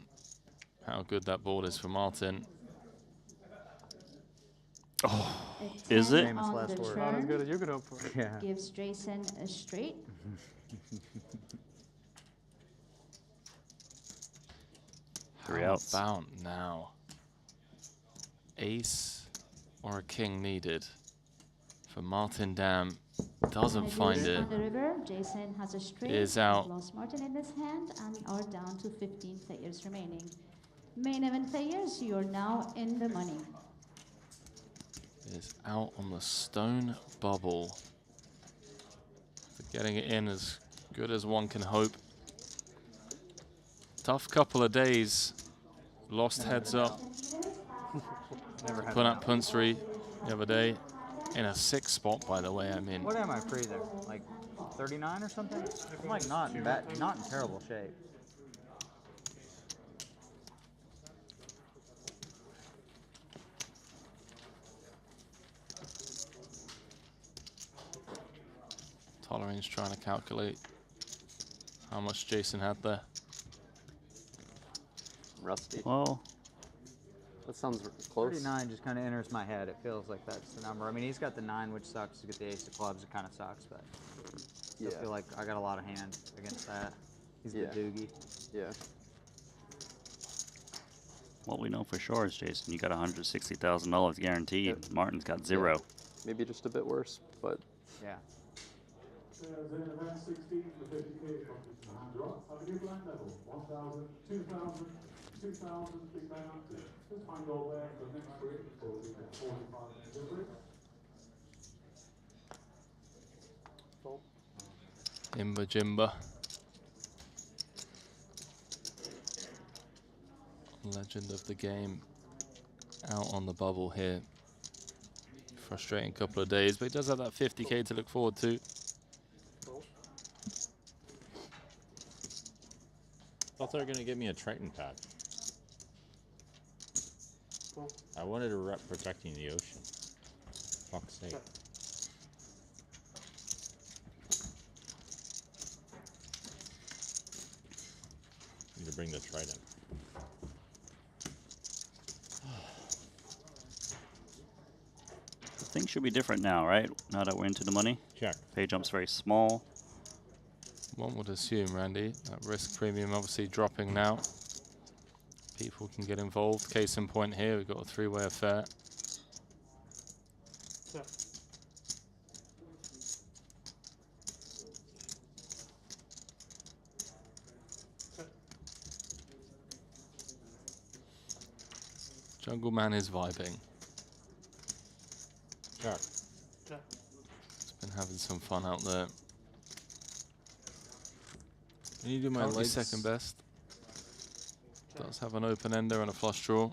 how good that board is for Martin. Oh, is it? Famous last word. Not as good as you could hope for. Yeah. Gives Jason a straight. Three How outs. about now? Ace or a king needed for Martin Dam. Doesn't find it. On the river, Jason has a straight. Is out. Lost Martin in this hand and are down to 15 players remaining. Main event players, you're now in the money. Is out on the stone bubble. Getting it in as good as one can hope. Tough couple of days. Lost heads up. Put up Punsri the other day in a 6th spot, by the way. I mean, What am I pre there? Like 39 or something? I'm like not in terrible shape. Tolerine's trying to calculate how much Jason had there. Rusty. Well, that sounds close. 39 just kind of enters my head. It feels like that's the number. I mean, he's got the 9, which sucks. He's got the ace of clubs. It kind of sucks, but I feel like I got a lot of hand against that. He's the doogie. Yeah. what we know for sure is, Jason, you got $160,000 guaranteed. Yep. Martin's got 0. Yeah. Maybe just a bit worse, but yeah. Imba Jimba. Legend of the game out on the bubble here. Frustrating couple of days, but he does have that 50K to look forward to. Thought they were gonna give me a Triton pack. I wanted to rep protecting the ocean. Fuck's sake. Need to bring the Triton. Things should be different now, right? Now that we're into the money. Check. Pay jump's very small. One would assume, Randy, that risk premium obviously dropping now. People can get involved. Case in point here, we've got a three-way affair. Jungle Man is vibing. Check. He's been having some fun out there. Can you do my Currently legs? second best. Does have an open ender and a flush draw.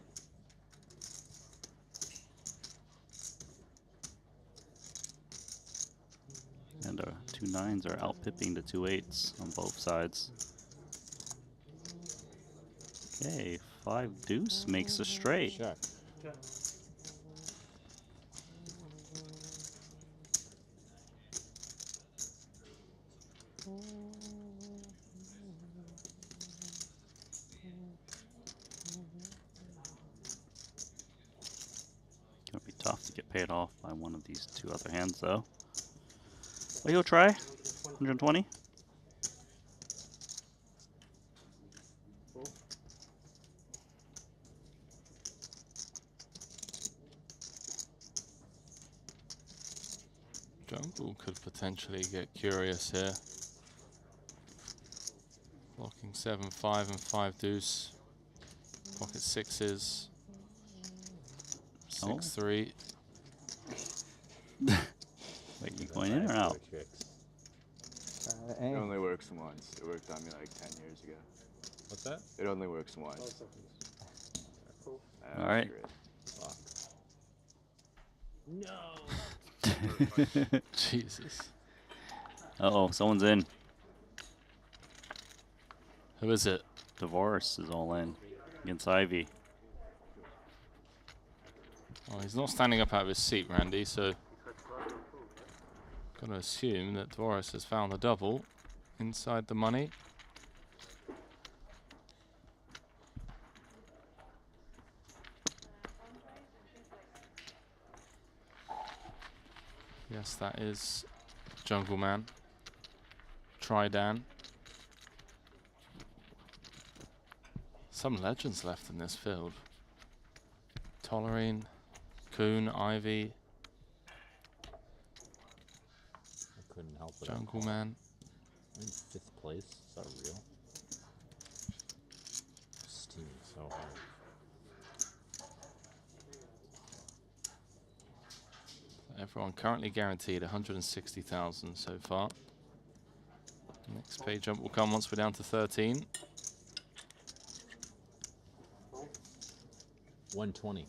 And our 2 9s are outpipping the 2 8s on both sides. Okay, 5 deuce makes a straight. Check. Gonna be tough to get paid off by one of these 2 other hands though. But he'll try. 120. Jungle could potentially get curious here. Blocking 7-5 and 5 deuce. Pocket sixes. 6-3. Wait, you going in or out? It only works once. It worked on me like 10 years ago. What's that? It only works once. All right. No. Jesus. Uh-oh, someone's in. Who is it? Divorce is all in against Ivy. Oh, he's not standing up out of his seat, Randy, so gonna assume that Dvoris has found the double inside the money. Yes, that is Jungle Man. Triton. Some legends left in this field. Tolerine, Coon, Ivy, I couldn't help it. Jungle Man. I'm in 5th place. Is that real? Steaming so hard. Everyone currently guaranteed 160,000 so far. Next pay jump will come once we're down to 13. 120.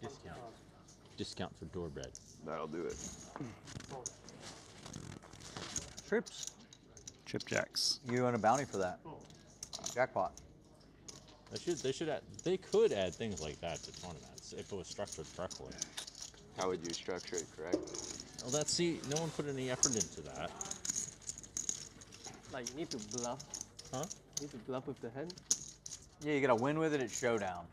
Discount. Discount for door bread. That'll do it. Trips. Chip jacks. You own a bounty for that. Jackpot. They could add things like that to tournaments if it was structured correctly. How would you structure it correctly? Well, no one put any effort into that. Like, you need to bluff. Huh? You need to bluff with the hand. Yeah, you gotta win with it at showdown.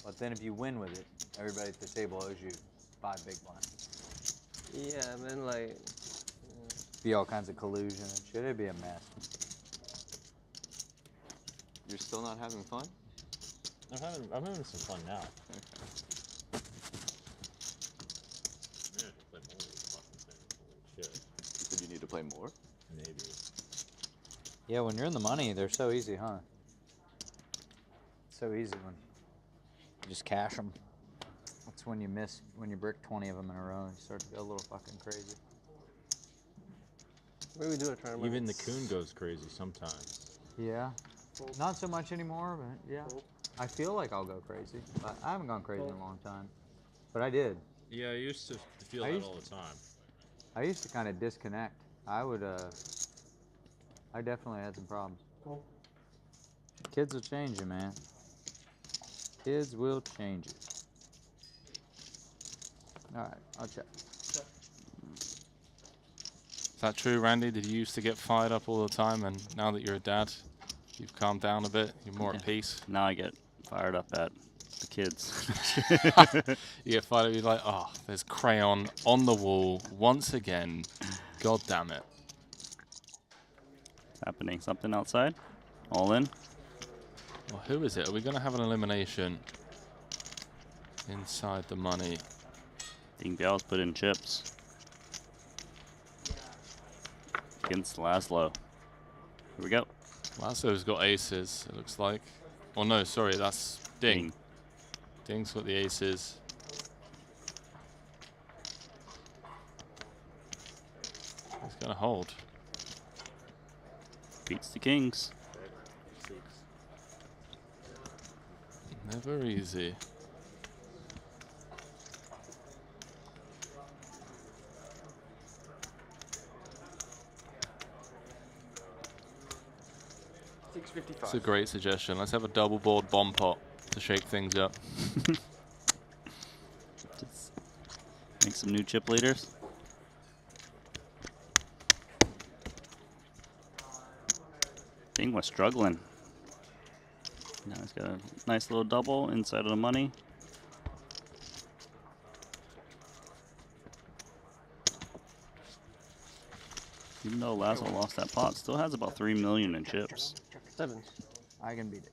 But then if you win with it, everybody at the table owes you 5 big blinds. Yeah, and then like. Be all kinds of collusion and shit. It'd be a mess. You're still not having fun? I'm having some fun now. Did you need to play more? Maybe. Yeah, when you're in the money, they're so easy, huh? So easy when you just cash them. That's when you miss, when you brick 20 of them in a row and you start to go a little fucking crazy. Maybe we do a tournament. Even the coon goes crazy sometimes. Yeah. Not so much anymore, but yeah. I feel like I'll go crazy. I haven't gone crazy in a long time, but I did. Yeah, I used to feel I that used- all the time. I used to kind of disconnect. I would, I definitely had some problems. Kids will change you, man. Kids will change you. All right, I'll check. Is that true, Randy? Did you used to get fired up all the time, and now that you're a dad, you've calmed down a bit? You're more at peace? Now I get fired up at the kids. You get fired up, you're like, oh, there's crayon on the wall once again. God damn it. Happening. Something outside? All in? Well, who is it? Are we going to have an elimination inside the money? Ingbiao's put in chips. Against Laszlo. Here we go. Laszlo's got aces, it looks like. Oh no, sorry, that's Ding. Ding's got the aces. He's going to hold. Beats the kings. Never easy. It's a great suggestion. Let's have a double board bomb pot to shake things up. Just make some new chip leaders. Ding was struggling. Now he's got a nice little double inside of the money. Even though Laszlo lost that pot, still has about 3 million in chips. Sevens. I can beat it.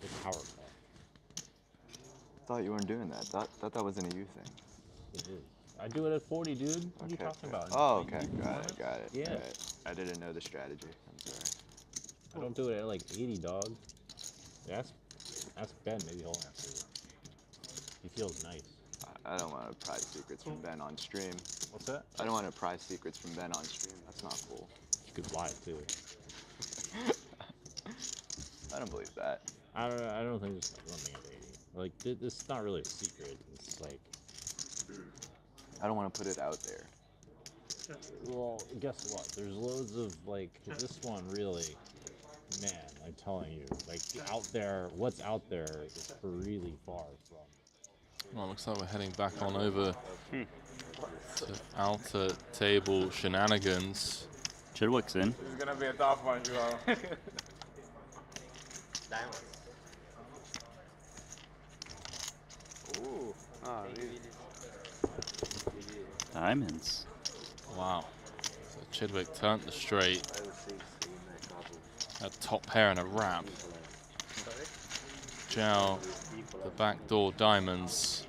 The power call. Thought you weren't doing that. Thought that wasn't a you thing. It is. I do it at 40, dude. What are you talking about? Oh, okay. Got it. Yeah. Right. I didn't know the strategy. I'm sorry. I don't do it at like 80, dog. Ask Ben, maybe he'll answer you. He feels nice. I don't want to pry secrets from Ben on stream. What's that? I don't want to pry secrets from Ben on stream. That's not cool. You could lie too. I don't believe that. I don't think there's something at 80. Like this is not really a secret. It's like I don't want to put it out there. Well, guess what? There's loads of like this one really, man. I'm telling you, like out there, what's out there is really far from. Well, looks like we're heading back on over to outer table shenanigans. Chidwick's in. This is gonna be a tough one, Joao. Diamonds. Ooh. Ah, Diamonds. Wow. So Chidwick turned the straight. A top pair and a wrap. Joao, the backdoor diamonds.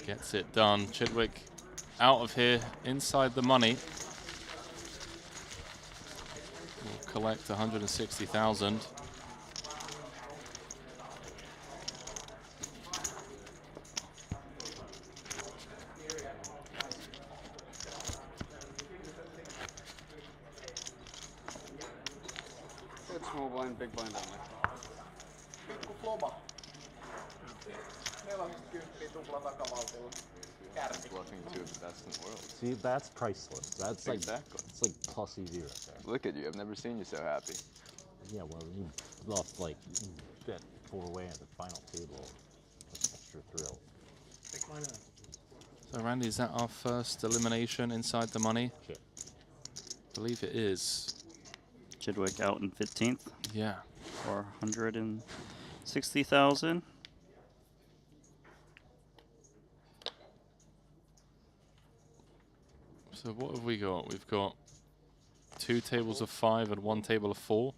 Gets it done. Chidwick out of here, inside the money. Will collect 160,000. Small blind, big blind only. Pikku floba. 40 tupla takavaltilla. Bluffing two of the best in the world. See, that's priceless. That's like Exactly. it's like plus EV right there. Look at you. I've never seen you so happy. Yeah, well, you bluff like you bet 4-way at the final table. That's extra thrill. So Randy, is that our first elimination inside the money? Shit. I believe it is. Chidwick out in 15th. Yeah. For 160,000. So what have we got? We've got 2 tables of 5 and 1 table of 4.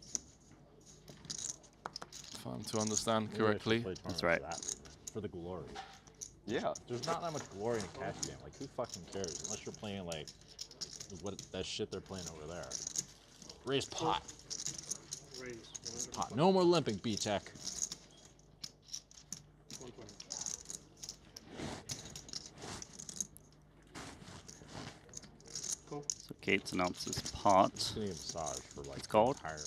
If I'm to understand correctly. That's right. For the glory. Yeah. There's not that much glory in a cash game. Like, who fucking cares? Unless you're playing, like, what that shit they're playing over there. Raise pot. Raise. Pot. No more limping, B-Tech. Cool. So Gates announces pot. It's gonna get a massage for like It's called? entire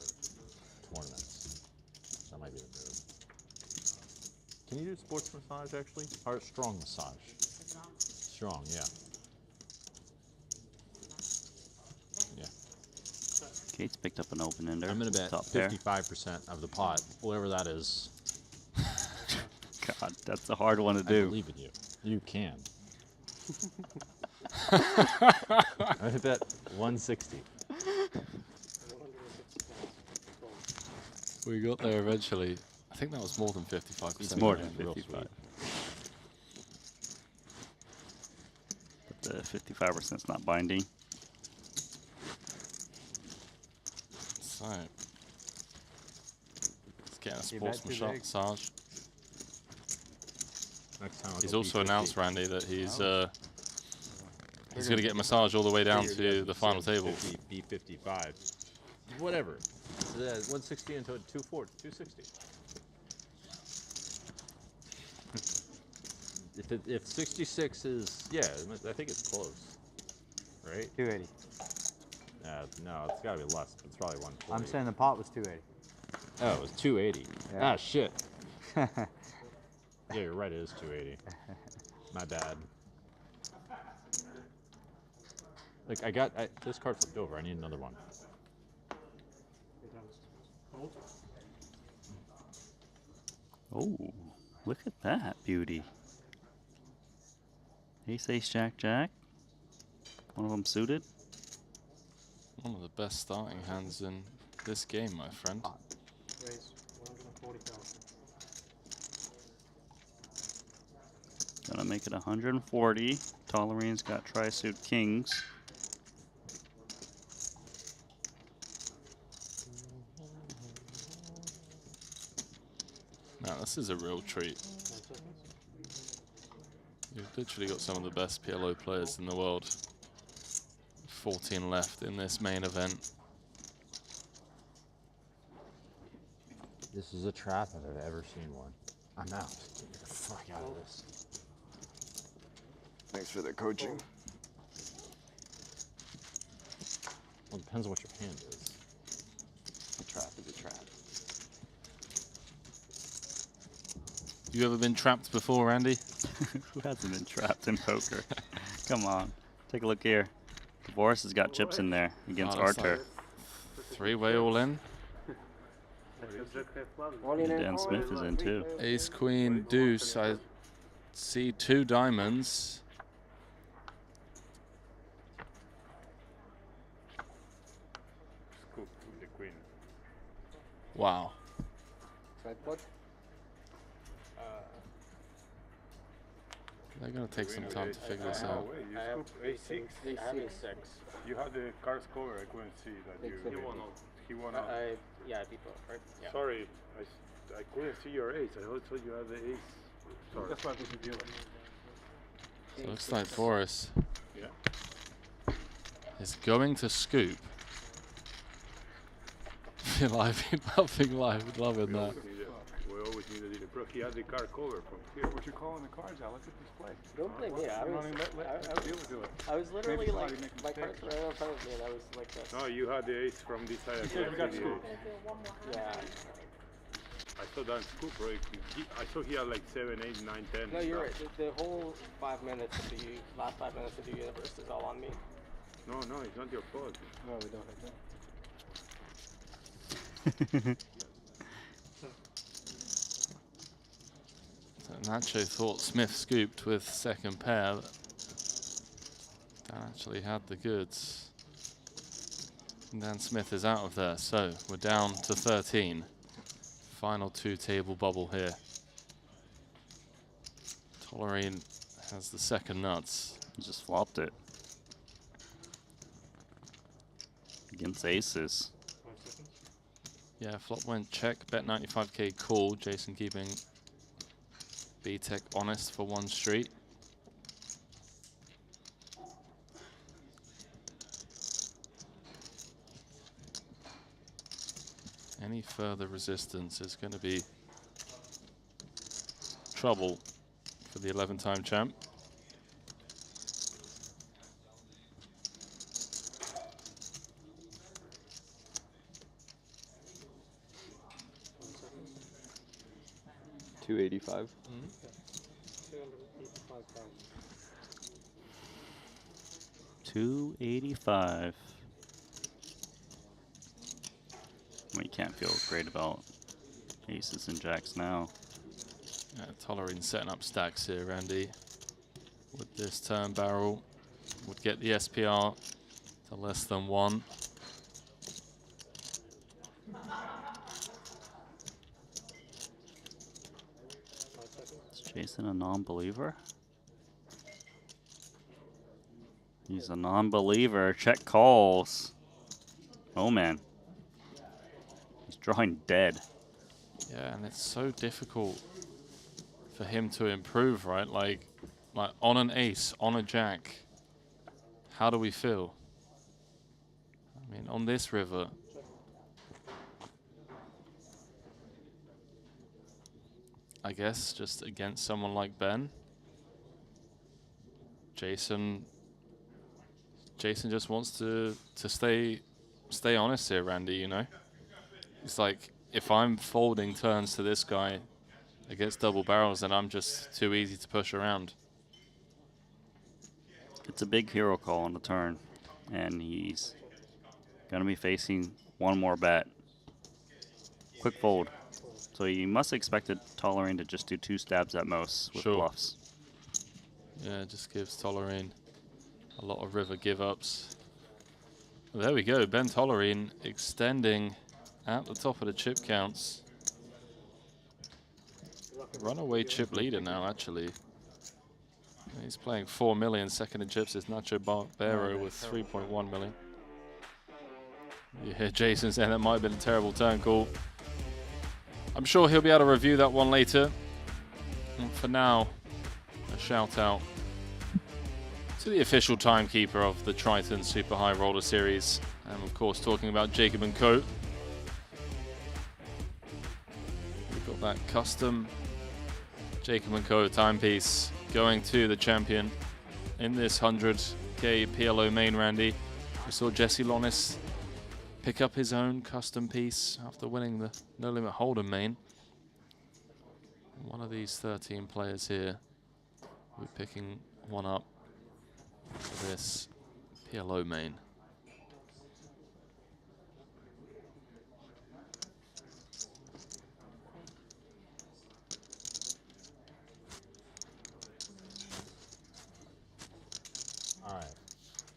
tournaments. That might be the move. Can you do sports massage actually? Or strong massage? Strong, yeah. Yeah. Gates picked up an open ender. I'm gonna bet top pair. 55% of the pot, whatever that is. God, that's a hard one to I do. believe in you. You can. I bet 160. We got there eventually. I think that was more than 55%. It's more than Real 55. sweet. But the 55% is not binding. So, let's get a You sports bet too big. massage. Next time I'll He's go also B50. announced, Randy, that he's going to get a massage all the way down to the final table. B55. Whatever. It's, 160 into 260. If 66 is, yeah, I think it's close, right? 280. No, it's got to be less. It's probably 140. I'm saying the pot was 280. Oh, it was 280. Yeah. Ah, shit. Yeah, you're right. It is 280. My bad. Like this card flipped over. I need another one. Oh, look at that beauty. Ace, Jack, Jack. One of them suited. One of the best starting hands in this game, my friend. Raise 140,000. Gonna make it 140. Tolerine's got tri-suit kings. Now, this is a real treat. You've literally got some of the best PLO players in the world. 14 left in this main event. This is a trap if I've ever seen one. I'm out. Get me the fuck out of this. Thanks for the coaching. Well, it depends on what your hand is. A trap is a trap. You ever been trapped before, Randy? Who hasn't been trapped in poker? Come on, take a look here. Boris has got chips in there against Oh, that's Arthur. like 3-way all in. And Dan Smith is in too. Ace, Queen, Deuce. I see 2 diamonds. Scoop the queen. Wow. They're going to take some time to figure this out. Wait, you scooped A6. You had the cards covered. I couldn't see that you. He won all. He won all. Yeah, people, right? Yeah. Sorry, I couldn't see your ace. I always thought you had the ace. Sorry. That's why we should deal with So it looks like Boris Yeah. is going to scoop. Feel like nothing live, loving that. We always need a dealer. Bro, he had the card covered from here. What you calling the cards out? Look at this play. Don't blame me. I was literally like, my cards were right in front of me and I was like this. No, you had the ace from this side. Yeah, we got scooped. Yeah. I saw Dan scoop, bro. I saw he had like 7, 8, 9, 10. No, you're right. The whole 5 minutes of the last 5 minutes of the universe is all on me. No, it's not your fault. No, we don't have that. So Nacho thought Smith scooped with second pair. Dan actually had the goods. And Dan Smith is out of there, so we're down to 13. Final 2 table bubble here. Tolerine has the second nuts. He just flopped it. Against aces. Yeah, flop went check, bet 95k call. Jason keeping B-Tech honest for one street. Any further resistance is going to be trouble for the 11-time champ. $285. 285. We can't feel great about aces and jacks now. Yeah, Tolerine setting up stacks here, Randy. With this turn barrel, would get the SPR to less than 1. Is Jason a non-believer? He's a non-believer. Check calls. Oh man. He's drawing dead. Yeah, and it's so difficult for him to improve, right? Like on an ace, on a jack, how do we feel? I mean, on this river, I guess just against someone like Ben, Jason just wants to stay honest here, Randy, you know? It's like, if I'm folding turns to this guy against double barrels, then I'm just too easy to push around. It's a big hero call on the turn, and he's gonna be facing one more bet. Quick fold. So you must expect Tolerine to just do 2 stabs at most with bluffs. Yeah, it just gives Tolerine a lot of river give-ups. Well, there we go, Ben Tolerine extending at the top of the chip counts. Runaway chip leader now, actually. He's playing 4 million. Second in chips is Nacho Barbero with 3.1 million. You hear Jason saying that might have been a terrible turn call. I'm sure he'll be able to review that one later. And for now, a shout out to the official timekeeper of the Triton Super High Roller Series. And of course, talking about Jacob & Co. We've got that custom Jacob & Co. timepiece going to the champion in this 100K PLO main, Randy. We saw Jesse Lonis pick up his own custom piece after winning the No Limit Hold'em main. One of these 13 players here will be picking one up for this PLO main. All right,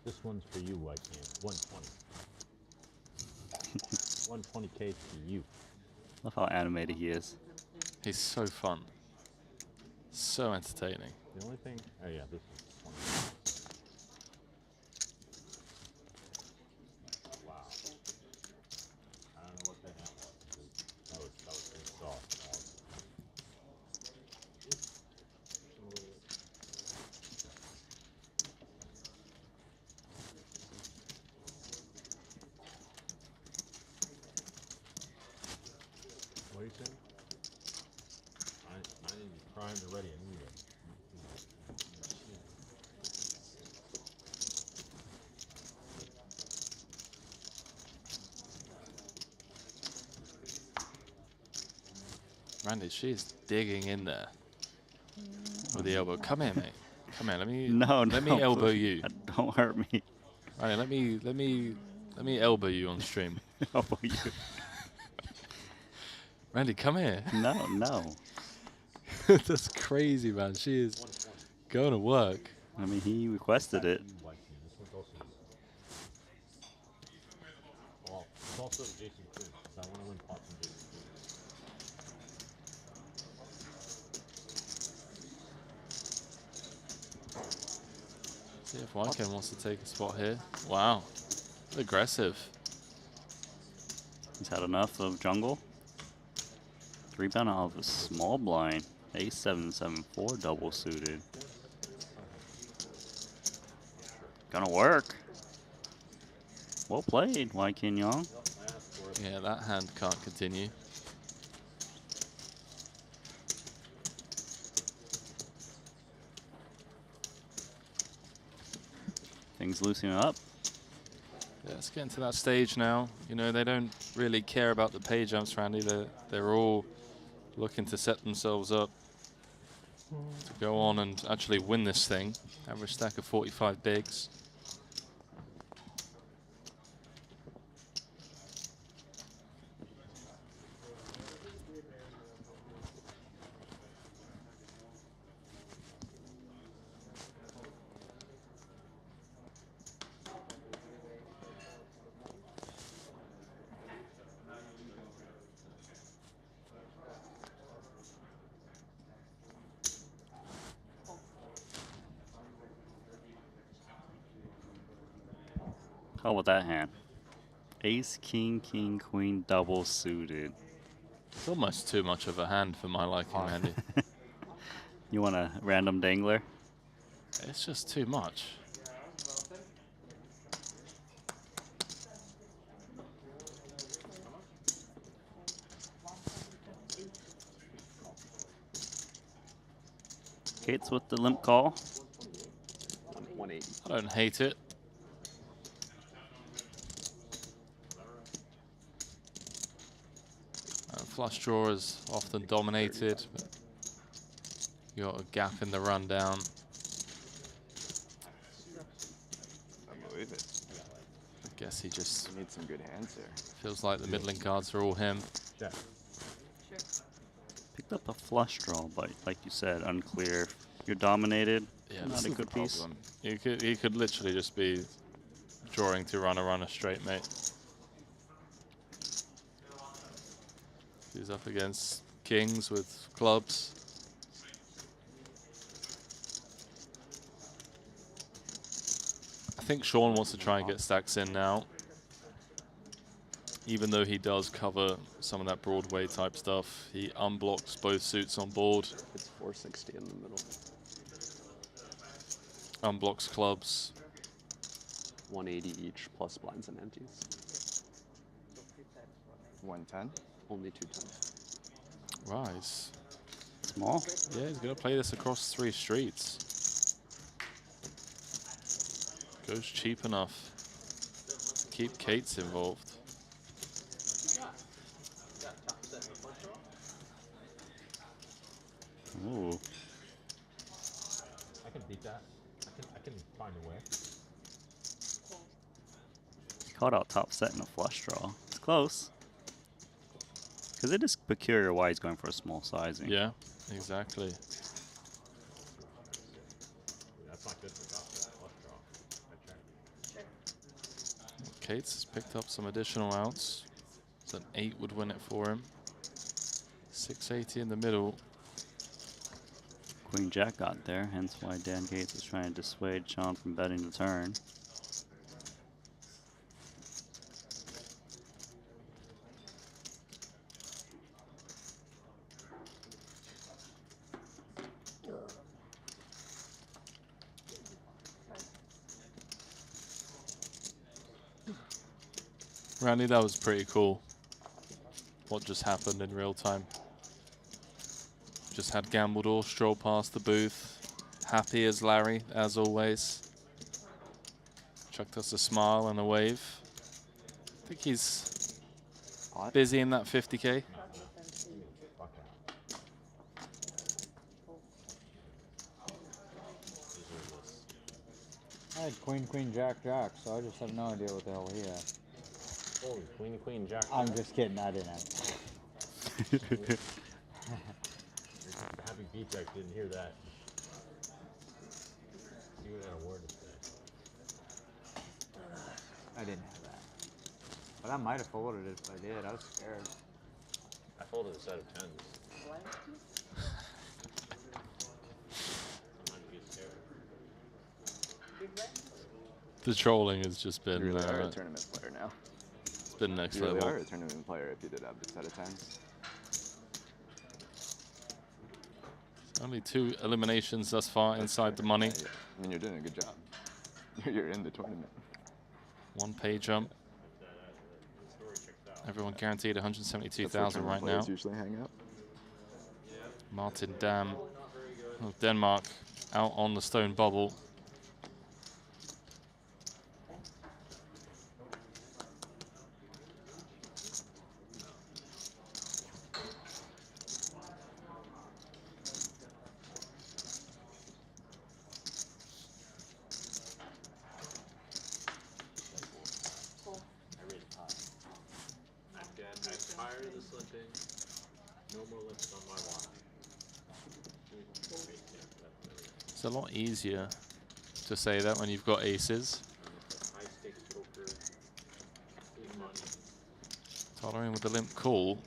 this one's for you, White Man. 120. 120K to you. Love how animated he is. He's so fun. So entertaining. The only thing, oh yeah, this is 20. Wow. I don't know what that was. That was pretty soft. What are you saying? I need you primed already. I need it. Randy, she's digging in there with the elbow. Come here, mate. Come here. Let me let me elbow you. Don't hurt me. Randy, let me elbow you on stream. Elbow you. Randy, come here. No. That's crazy, man. She is going to work. I mean, he requested it. Well, it's also Jason too. So I want to win pots and Jason too. See if Wyken wants to take a spot here. Wow. Aggressive. He's had enough of jungle. 3-bet out of a small blind. A7-7-4 double suited. Gonna work. Well played, Wyken Young. Yeah, that hand can't continue. Things loosening up. Yeah, it's getting to that stage now. You know, they don't really care about the pay jumps, Randy. They're all looking to set themselves up to go on and actually win this thing. Average stack of 45 bigs. How about that hand? Ace, king, king, queen, double suited. It's almost too much of a hand for my liking, Randy. You want a random dangler? It's just too much. Kate's with the limp call. 180. I don't hate it. Flush draw is often dominated, but you got a gap in the rundown. I believe it. I guess he just You need some good hands there. feels like the middling cards are all him. Check. Picked up a flush draw, but like you said, unclear. You're dominated. Yeah, not this a is the good piece. problem. He could literally just be drawing to run a straight, mate. He's up against kings with clubs. I think Sean wants to try and get stacks in now. Even though he does cover some of that Broadway type stuff, he unblocks both suits on board. It's 460 in the middle. Unblocks clubs. 180 each plus blinds and empties. 110. Only 210. Rise. Small. Yeah, he's going to play this across 3 streets. Goes cheap enough. Keep Kate's involved. Ooh. I can beat that. I can find a way. Caught out top set in a flush draw. It's close. Because it is peculiar why he's going for a small sizing. Yeah, exactly. That's not good for top set flush draw. I check. Kate's has picked up some additional outs. So an 8 would win it for him. 680 in the middle. Queen Jack got there, hence why Dan Gates is trying to dissuade Sean from betting the turn. Randy, that was pretty cool. What just happened in real time. Just had Gambledore stroll past the booth. Happy as Larry, as always. Chucked us a smile and a wave. I think he's busy in that 50K. I had queen, queen, jack, jack, so I just have no idea what the hell he had. Oh, queen, queen, jack. I'm just kidding, I didn't have Happy beat jack didn't hear that. You would have a word to say. I didn't have that. But I might have folded it if I did. I was scared. I folded a set of tens. Sometimes you get scared. The trolling has just been. You really are a tournament player now. It's been next You really level. are a tournament player if you did have the set of tens. Only 2 eliminations thus far inside the money. Yeah, I mean, you're doing a good job. You're in the tournament. 1 pay jump. Everyone guaranteed 172,000 right now. Usually hang out. Martin Dam of Denmark out on the stone bubble. It's a lot easier to say that when you've got aces. Tolerine with the limp call.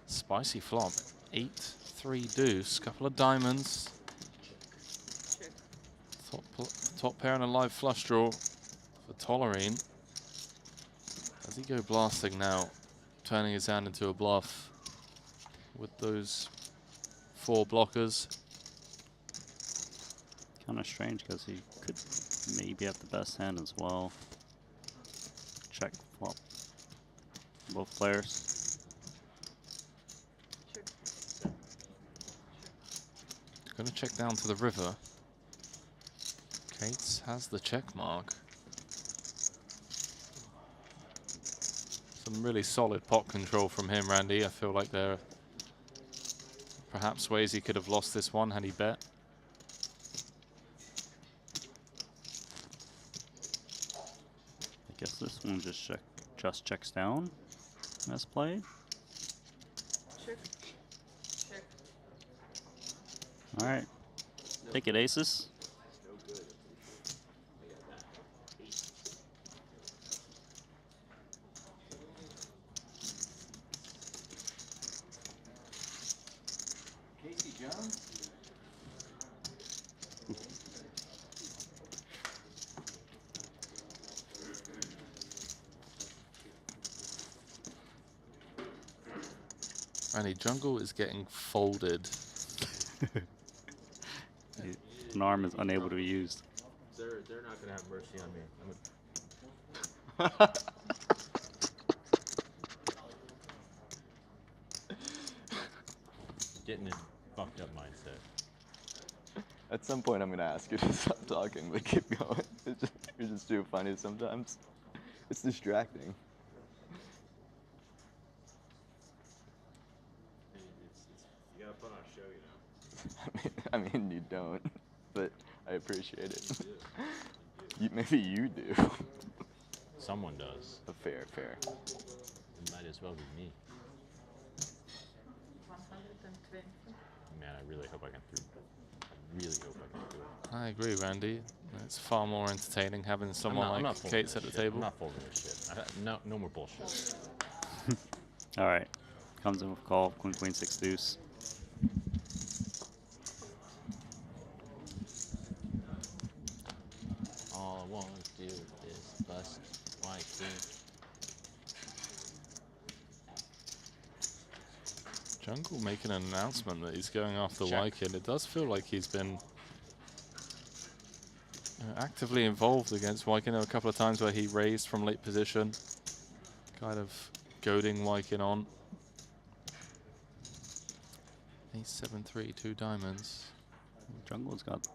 Spicy flop. 8-3 deuce. Couple of diamonds. Top pair and a live flush draw for Tolerine. Does he go blasting now? Turning his hand into a bluff with those 4 blockers. Kind of strange because he could maybe have the best hand as well. Check flop. Both players. Gonna check down to the river. Cates has the check mark. Some really solid pot control from him, Randy. I feel like there are perhaps ways he could have lost this one had he bet. I guess this one just checks down as played. Check. Check. All right, take it, aces. Casey Jones? Randy, jungle is getting folded. An arm is unable to be used. They're not gonna have mercy on me. Getting in fucked up mindset. At some point, I'm gonna ask you to stop talking, but keep going. You're just too funny sometimes. It's distracting. You gotta put on a show, you know. I mean, you don't, but I appreciate it. Maybe you do. Someone does. Fair. It might as well be me. 120. Man, I really hope I can do it. I really hope I can do it. I agree, Randy. It's far more entertaining having someone like Cates at the table. I'm not folding this shit. No more bullshit. All right, comes in with call, queen, queen, 6 deuce. All I want to do is bust my king. Jungle making an announcement that he's going after Check. Wykin. It does feel like he's been actively involved against Wykin. There were a couple of times where he raised from late position, kind of goading Wykin on. 8-7-3, 2 diamonds. Jungle's got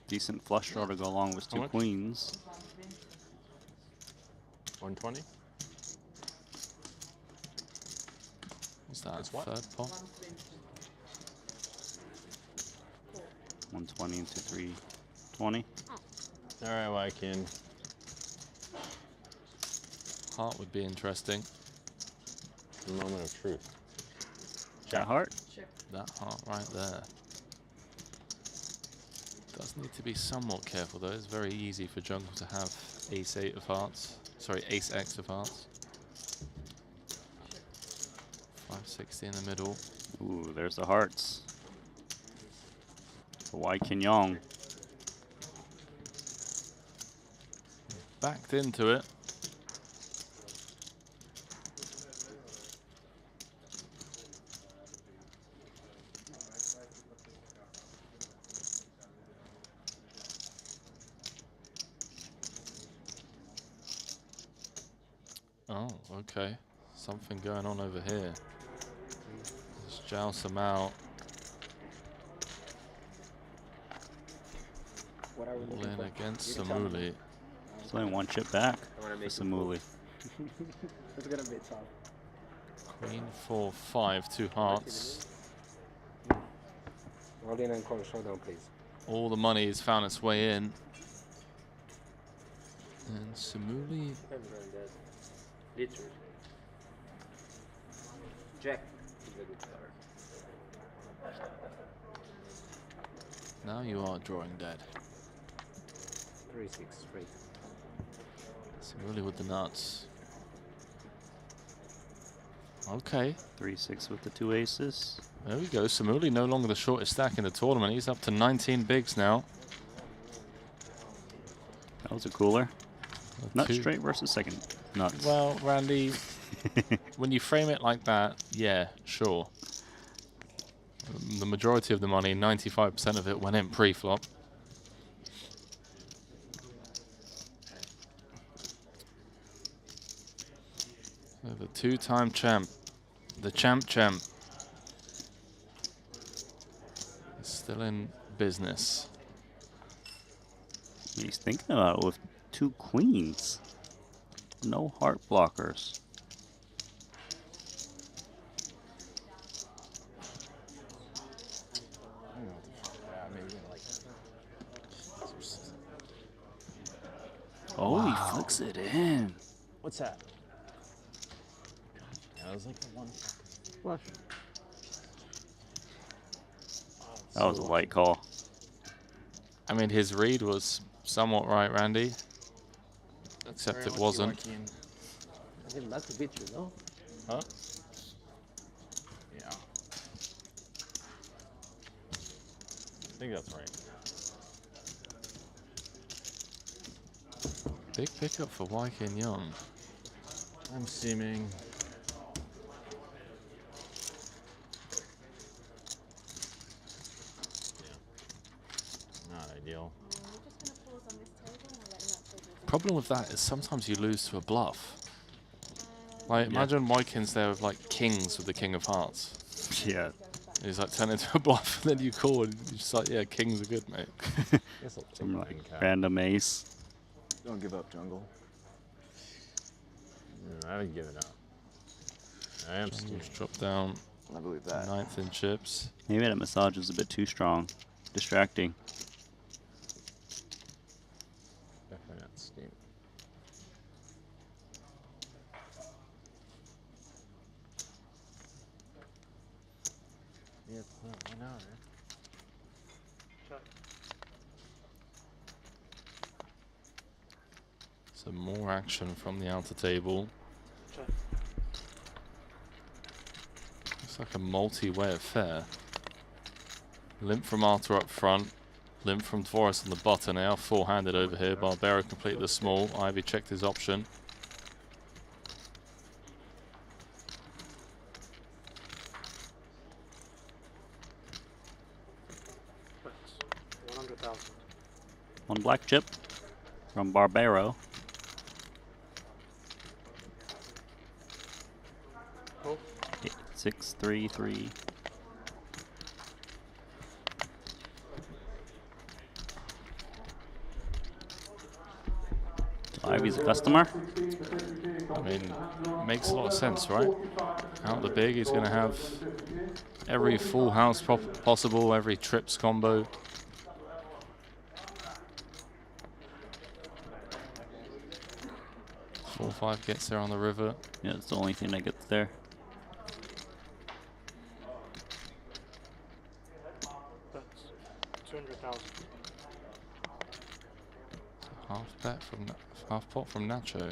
decent flush draw to go along with 2 queens. 120? What's that? It's what? Third pot? 120 into 320. All right, Wykin. Heart would be interesting. The moment of truth. That heart? That heart right there. Does need to be somewhat careful though. It's very easy for jungle to have ace-8 of hearts. Sorry, ace-x of hearts. 560 in the middle. Ooh, there's the hearts. For Wykin Yong. Backed into it. Oh, okay. Something going on over here. Let's joust them out. What are we All looking in for? against You can tell me. Samuli. It's only one chip back I wanna for make it Samuli. It's gonna be tough. Queen 4-5, 2 hearts. Roll in and call showdown, please. All the money has found its way in. And Samuli. Literally. Jack is a good card. Now you are drawing dead. 3-6 straight. Samuli with the nuts. Okay. 3-6 with the 2 aces. There we go. Samuli no longer the shortest stack in the tournament. He's up to 19 bigs now. That was a cooler. Nut 2. straight versus second nuts. Well, Randy, when you frame it like that, yeah, sure. The majority of the money, 95% of it, went in pre-flop. So the 2-time champ, the champ, is still in business. He's thinking about it with 2 queens. No heart blockers. Oh, Wow. he flicks it in. What's that? That was like the one. Flush. That was a light call. I mean, his read was somewhat right, Randy. Except it wasn't. I think that's a bit, you know? Huh? Yeah. I think that's right. Big pickup for Wykin Young. I'm seeming. Yeah. Not ideal. Problem with that is sometimes you lose to a bluff. Like, imagine Wykin's there with like kings with the king of hearts. Yeah. He's like turn into a bluff, and then you call, and you're just like, yeah, kings are good, mate. Some like random ace. Don't give up, jungle. I haven't given up. I am still Drop down. I believe that. 9th in chips. Maybe that massage is a bit too strong. Distracting. definitely not steam. Yeah, why not, right? Some more action from the outer table. Looks like a multi-way affair. Limp from Arthur up front. Limp from Dvoris on the button. They are four-handed over here. Barbero completed the small. Ivy checked his option. One black chip from Barbero. Cool. 6-3-3. Ivy's a customer. I mean, makes a lot of sense, right? Out the big, he's going to have every full house possible, every trips combo. 4-5 gets there on the river. Yeah, it's the only thing that gets there. That's 200,000. Half bet from half pot from Nacho.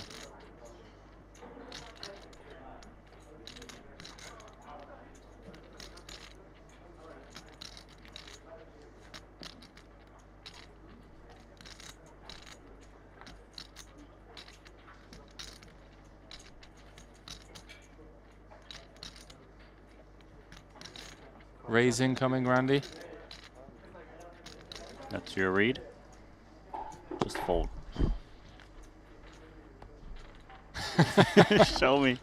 Raise incoming, Randy. That's your read. Just fold. Show me.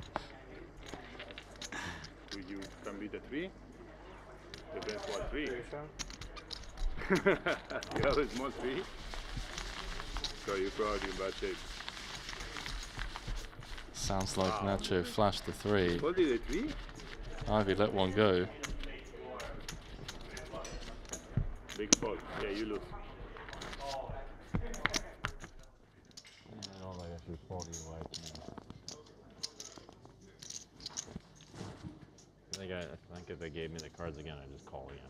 Do you can be the 3? Depends what 3. You have a small 3? So you're probably in bad shape. Sounds like Nacho flashed the 3. What did the 3? Ivy let one go. Big fault. Yeah, you lose. I don't like actually fold you like I think if they gave me the cards again, I'd just call again.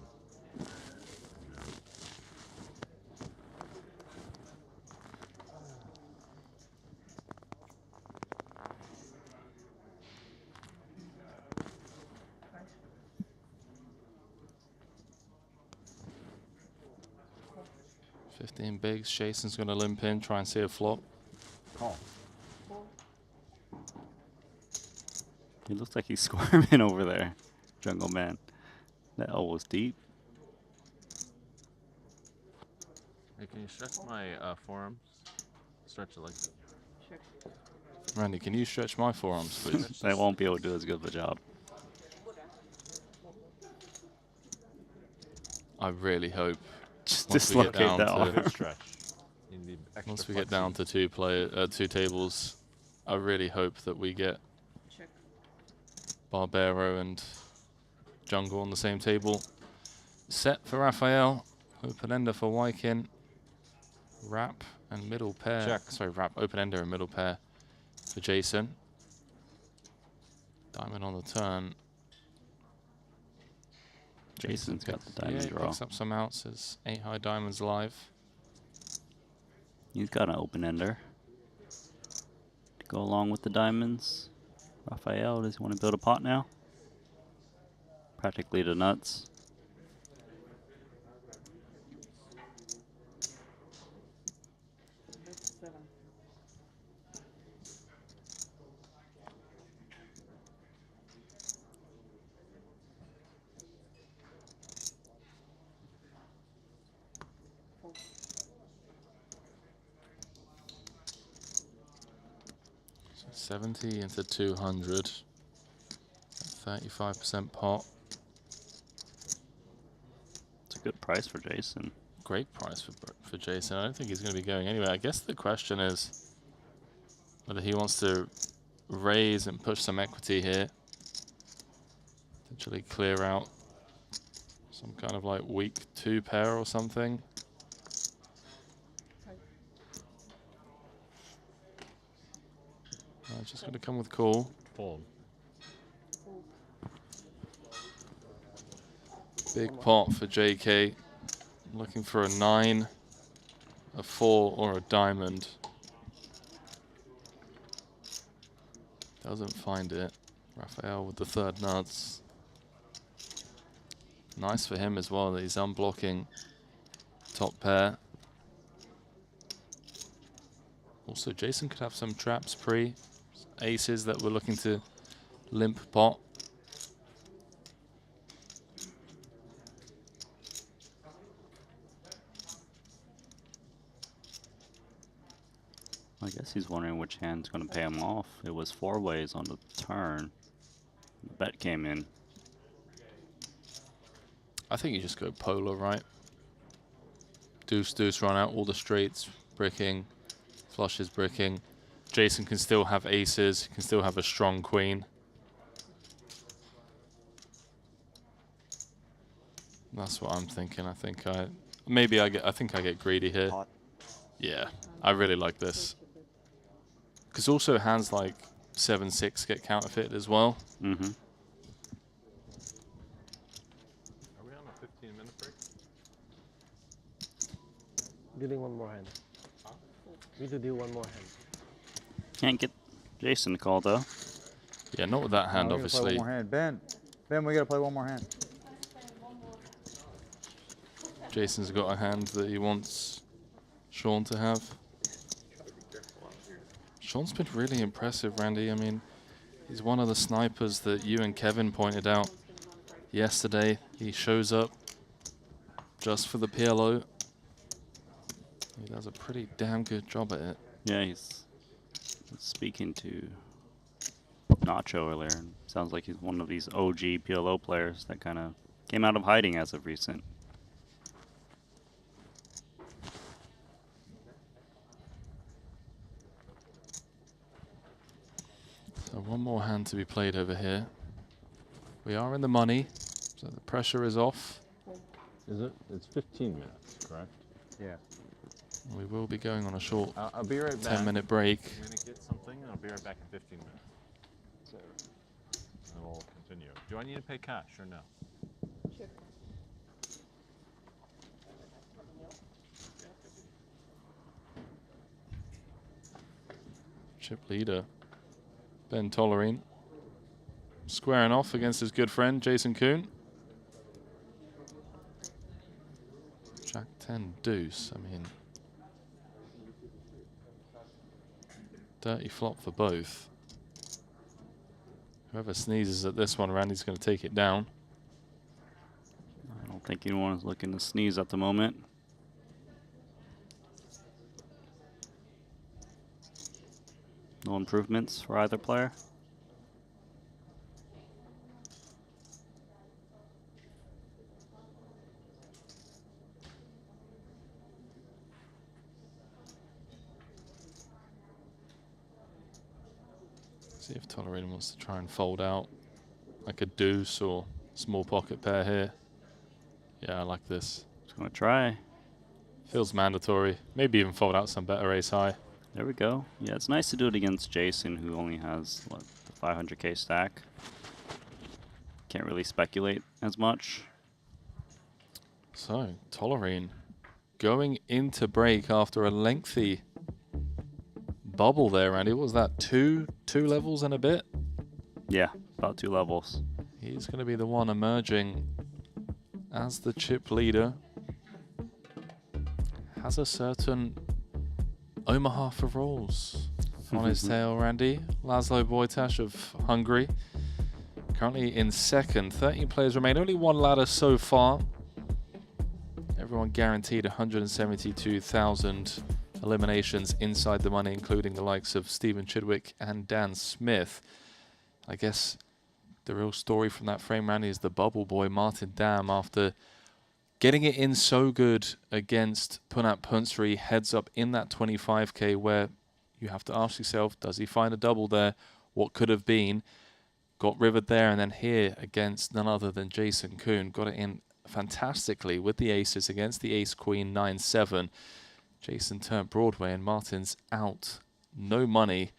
15 bigs. Jason's going to limp in, try and see a flop. Call. He looks like he's squirming over there, Jungle Man. That elbow's deep. Hey, can you stretch my forearms? Stretch it like that. Randy, can you stretch my forearms, please? I won't be able to do as good of a job. I really hope. Just once we get dislocate that down off. Stretch. You need extra once we get down to two tables, I really hope that we get Barbero and Jungle on the same table. Set for Raphael, open ender for Wykin, wrap and middle pair. Check. Sorry, wrap, open ender and middle pair for Jason. Diamond on the turn. Jason's got the diamond he draw. picks up some ounces. 8 high diamonds live. He's got an open ender to go along with the diamonds. Raphael, does he want to build a pot now? Practically the nuts. So 70 into 200. 35% pot. It's a good price for Jason. Great price for Jason. I don't think he's going to be going anywhere. I guess the question is whether he wants to raise and push some equity here. Potentially clear out some kind of like weak 2 pair or something. Just going to come with call. Fold. Big pot for JK. Looking for a 9, a 4, or a diamond. Doesn't find it. Raphael with the 3rd nuts. Nice for him as well that he's unblocking top pair. Also, Jason could have some traps pre. Aces that we're looking to limp pot. I guess he's wondering which hand's going to pay him off. It was 4 ways on the turn. The bet came in. I think you just go polar, right? Deuce, deuce, run out all the straights, bricking, flushes, bricking. Jason can still have aces, he can still have a strong queen. That's what I'm thinking. I think I get greedy here. Yeah, I really like this. Because also hands like 7-6 get counterfeited as well. Mm-hmm. Are we on a 15-minute break? Dealing one more hand. Need to deal one more hand. Can't get Jason to call though. Yeah, not with that hand, we gotta play one obviously. more hand. Ben, we gotta play one more hand. Jason's got a hand that he wants Sean to have. Sean's been really impressive, Randy. I mean, he's one of the snipers that you and Kevin pointed out yesterday. He shows up just for the PLO. He does a pretty damn good job at it. Yeah, he's speaking to Nacho earlier. And sounds like he's one of these OG PLO players that kind of came out of hiding as of recent. So one more hand to be played over here. We are in the money, so the pressure is off. Is it? It's 15 minutes, correct? Yeah. We will be going on a short I'll be right back. 10-minute break. I'm going to get something, and I'll be right back in 15 minutes. So, and we'll continue. Do I need to pay cash or no? Sure. Chip leader, Ben Tolerine, squaring off against his good friend, Jason Kuhn. Jack 10 deuce, I mean, dirty flop for both. Whoever sneezes at this one, Randy's going to take it down. I don't think anyone is looking to sneeze at the moment. No improvements for either player. See if Tolerine wants to try and fold out like a deuce or small pocket pair here. Yeah, I like this. Just gonna try. Feels mandatory. Maybe even fold out some better ace high. There we go. Yeah, it's nice to do it against Jason, who only has what, the 500k stack. Can't really speculate as much. So, Tolerine going into break after a lengthy bubble there, Randy. What was that? Two levels and a bit? Yeah, about 2 levels. He's going to be the one emerging as the chip leader. Has a certain Omaha for rolls on his tail, Randy. Laszlo Wojtas of Hungary. Currently in second. 13 players remain. Only one ladder so far. Everyone guaranteed 172,000 eliminations inside the money, including the likes of Stephen Chidwick and Dan Smith. I guess the real story from that frame, Randy, is the bubble boy, Martin Dam, after getting it in so good against Punat Punsri, heads up in that 25k, where you have to ask yourself, does he find a double there? What could have been? Got rivered there, and then here against none other than Jason Kuhn. Got it in fantastically with the aces against the ace-queen 9-7. Jason turned Broadway, and Martin's out. No money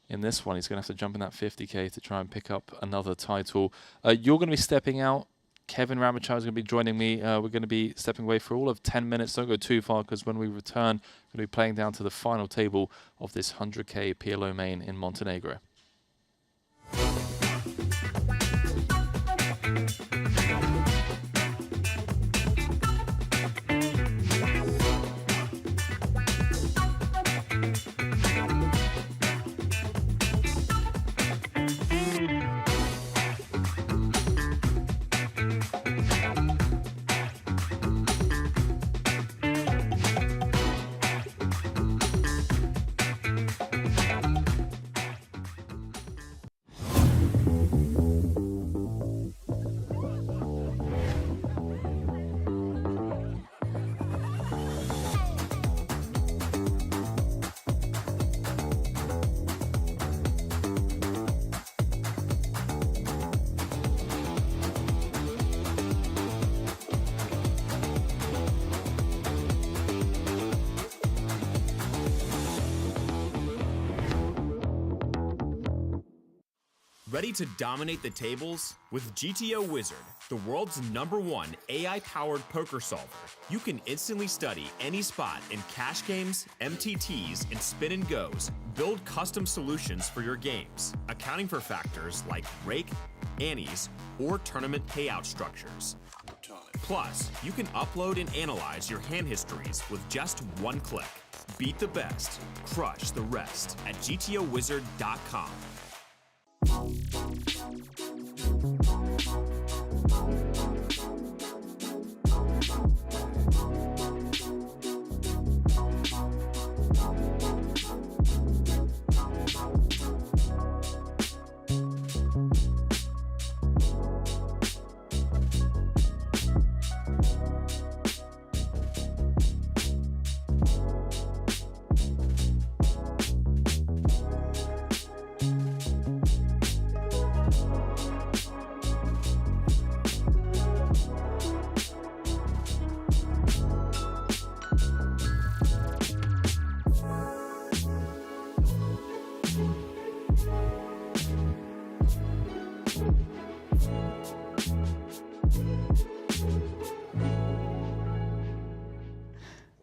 in this one. He's going to have to jump in that 50k to try and pick up another title. You're going to be stepping out. Kevin Ramachar is going to be joining me. We're going to be stepping away for all of 10 minutes. Don't go too far, because when we return, we're going to be playing down to the final table of this 100k PLO main in Montenegro. Ready to dominate the tables? With GTO Wizard, the world's #1 AI-powered poker solver, you can instantly study any spot in cash games, MTTs, and spin and goes. Build custom solutions for your games, accounting for factors like rake, annies, or tournament payout structures. Plus, you can upload and analyze your hand histories with just one click. Beat the best, crush the rest at gtowizard.com.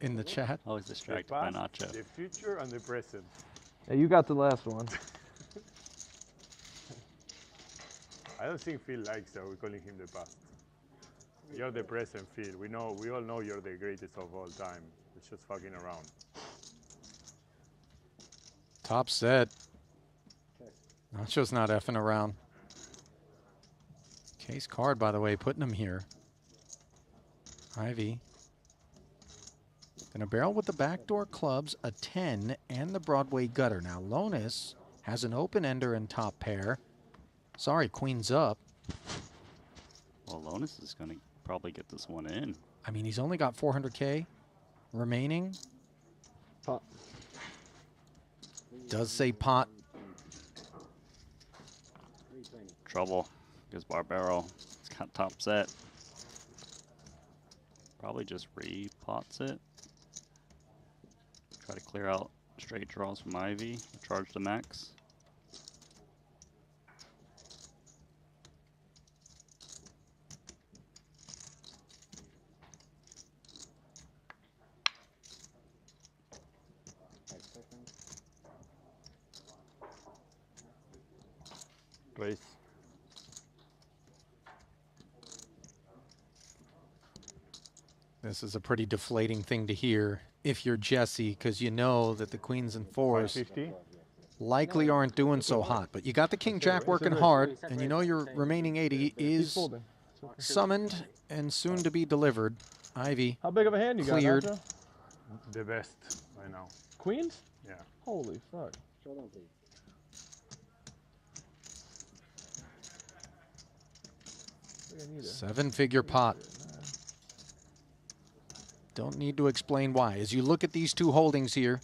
In the chat. Always distracted by Nacho. The future and the present. Yeah, you got the last one. I don't think Phil likes that we're calling him the past. You're the present, Phil. We all know you're the greatest of all time. It's just fucking around. Top set. Nacho's not effing around. Case card, by the way, putting him here. Ivy. Gonna barrel with the backdoor clubs, a 10, and the Broadway gutter. Now, Lonis has an open-ender in top pair. Sorry, queen's up. Well, Lonis is going to probably get this one in. I mean, he's only got 400K remaining. Pot. Does say pot. Trouble, because Barbaro, it's got top set. Probably just re-pots it. Try to clear out straight draws from Ivy, charge the max. Race. This is a pretty deflating thing to hear if you're Jesse, because you know that the queens and fours 550? likely aren't doing so hot. But you got the king jack working hard, and you know your remaining 80 is summoned and soon to be delivered. Ivy. How big of a hand you cleared. got, Nacho? The best right now. Queens? Yeah. Holy fuck. 7-figure pot. Don't need to explain why. As you look at these two holdings here,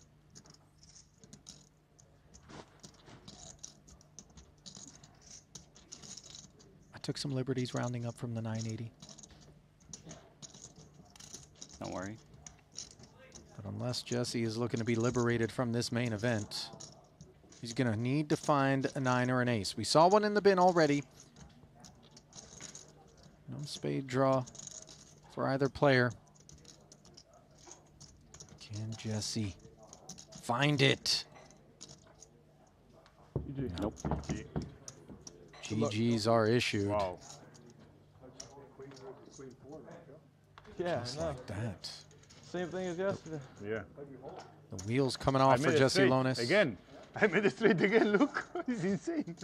I took some liberties rounding up from the 980. Don't worry. But unless Jesse is looking to be liberated from this main event, he's going to need to find a 9 or an ace. We saw one in the bin already. No spade draw for either player. Can Jesse find it? Nope. GGs are issued. Wow. Yeah, Just I know. like that. Same thing as yesterday. Yeah. The wheels coming off for Jesse Lonis. Again. I made it straight again. Look. It's insane.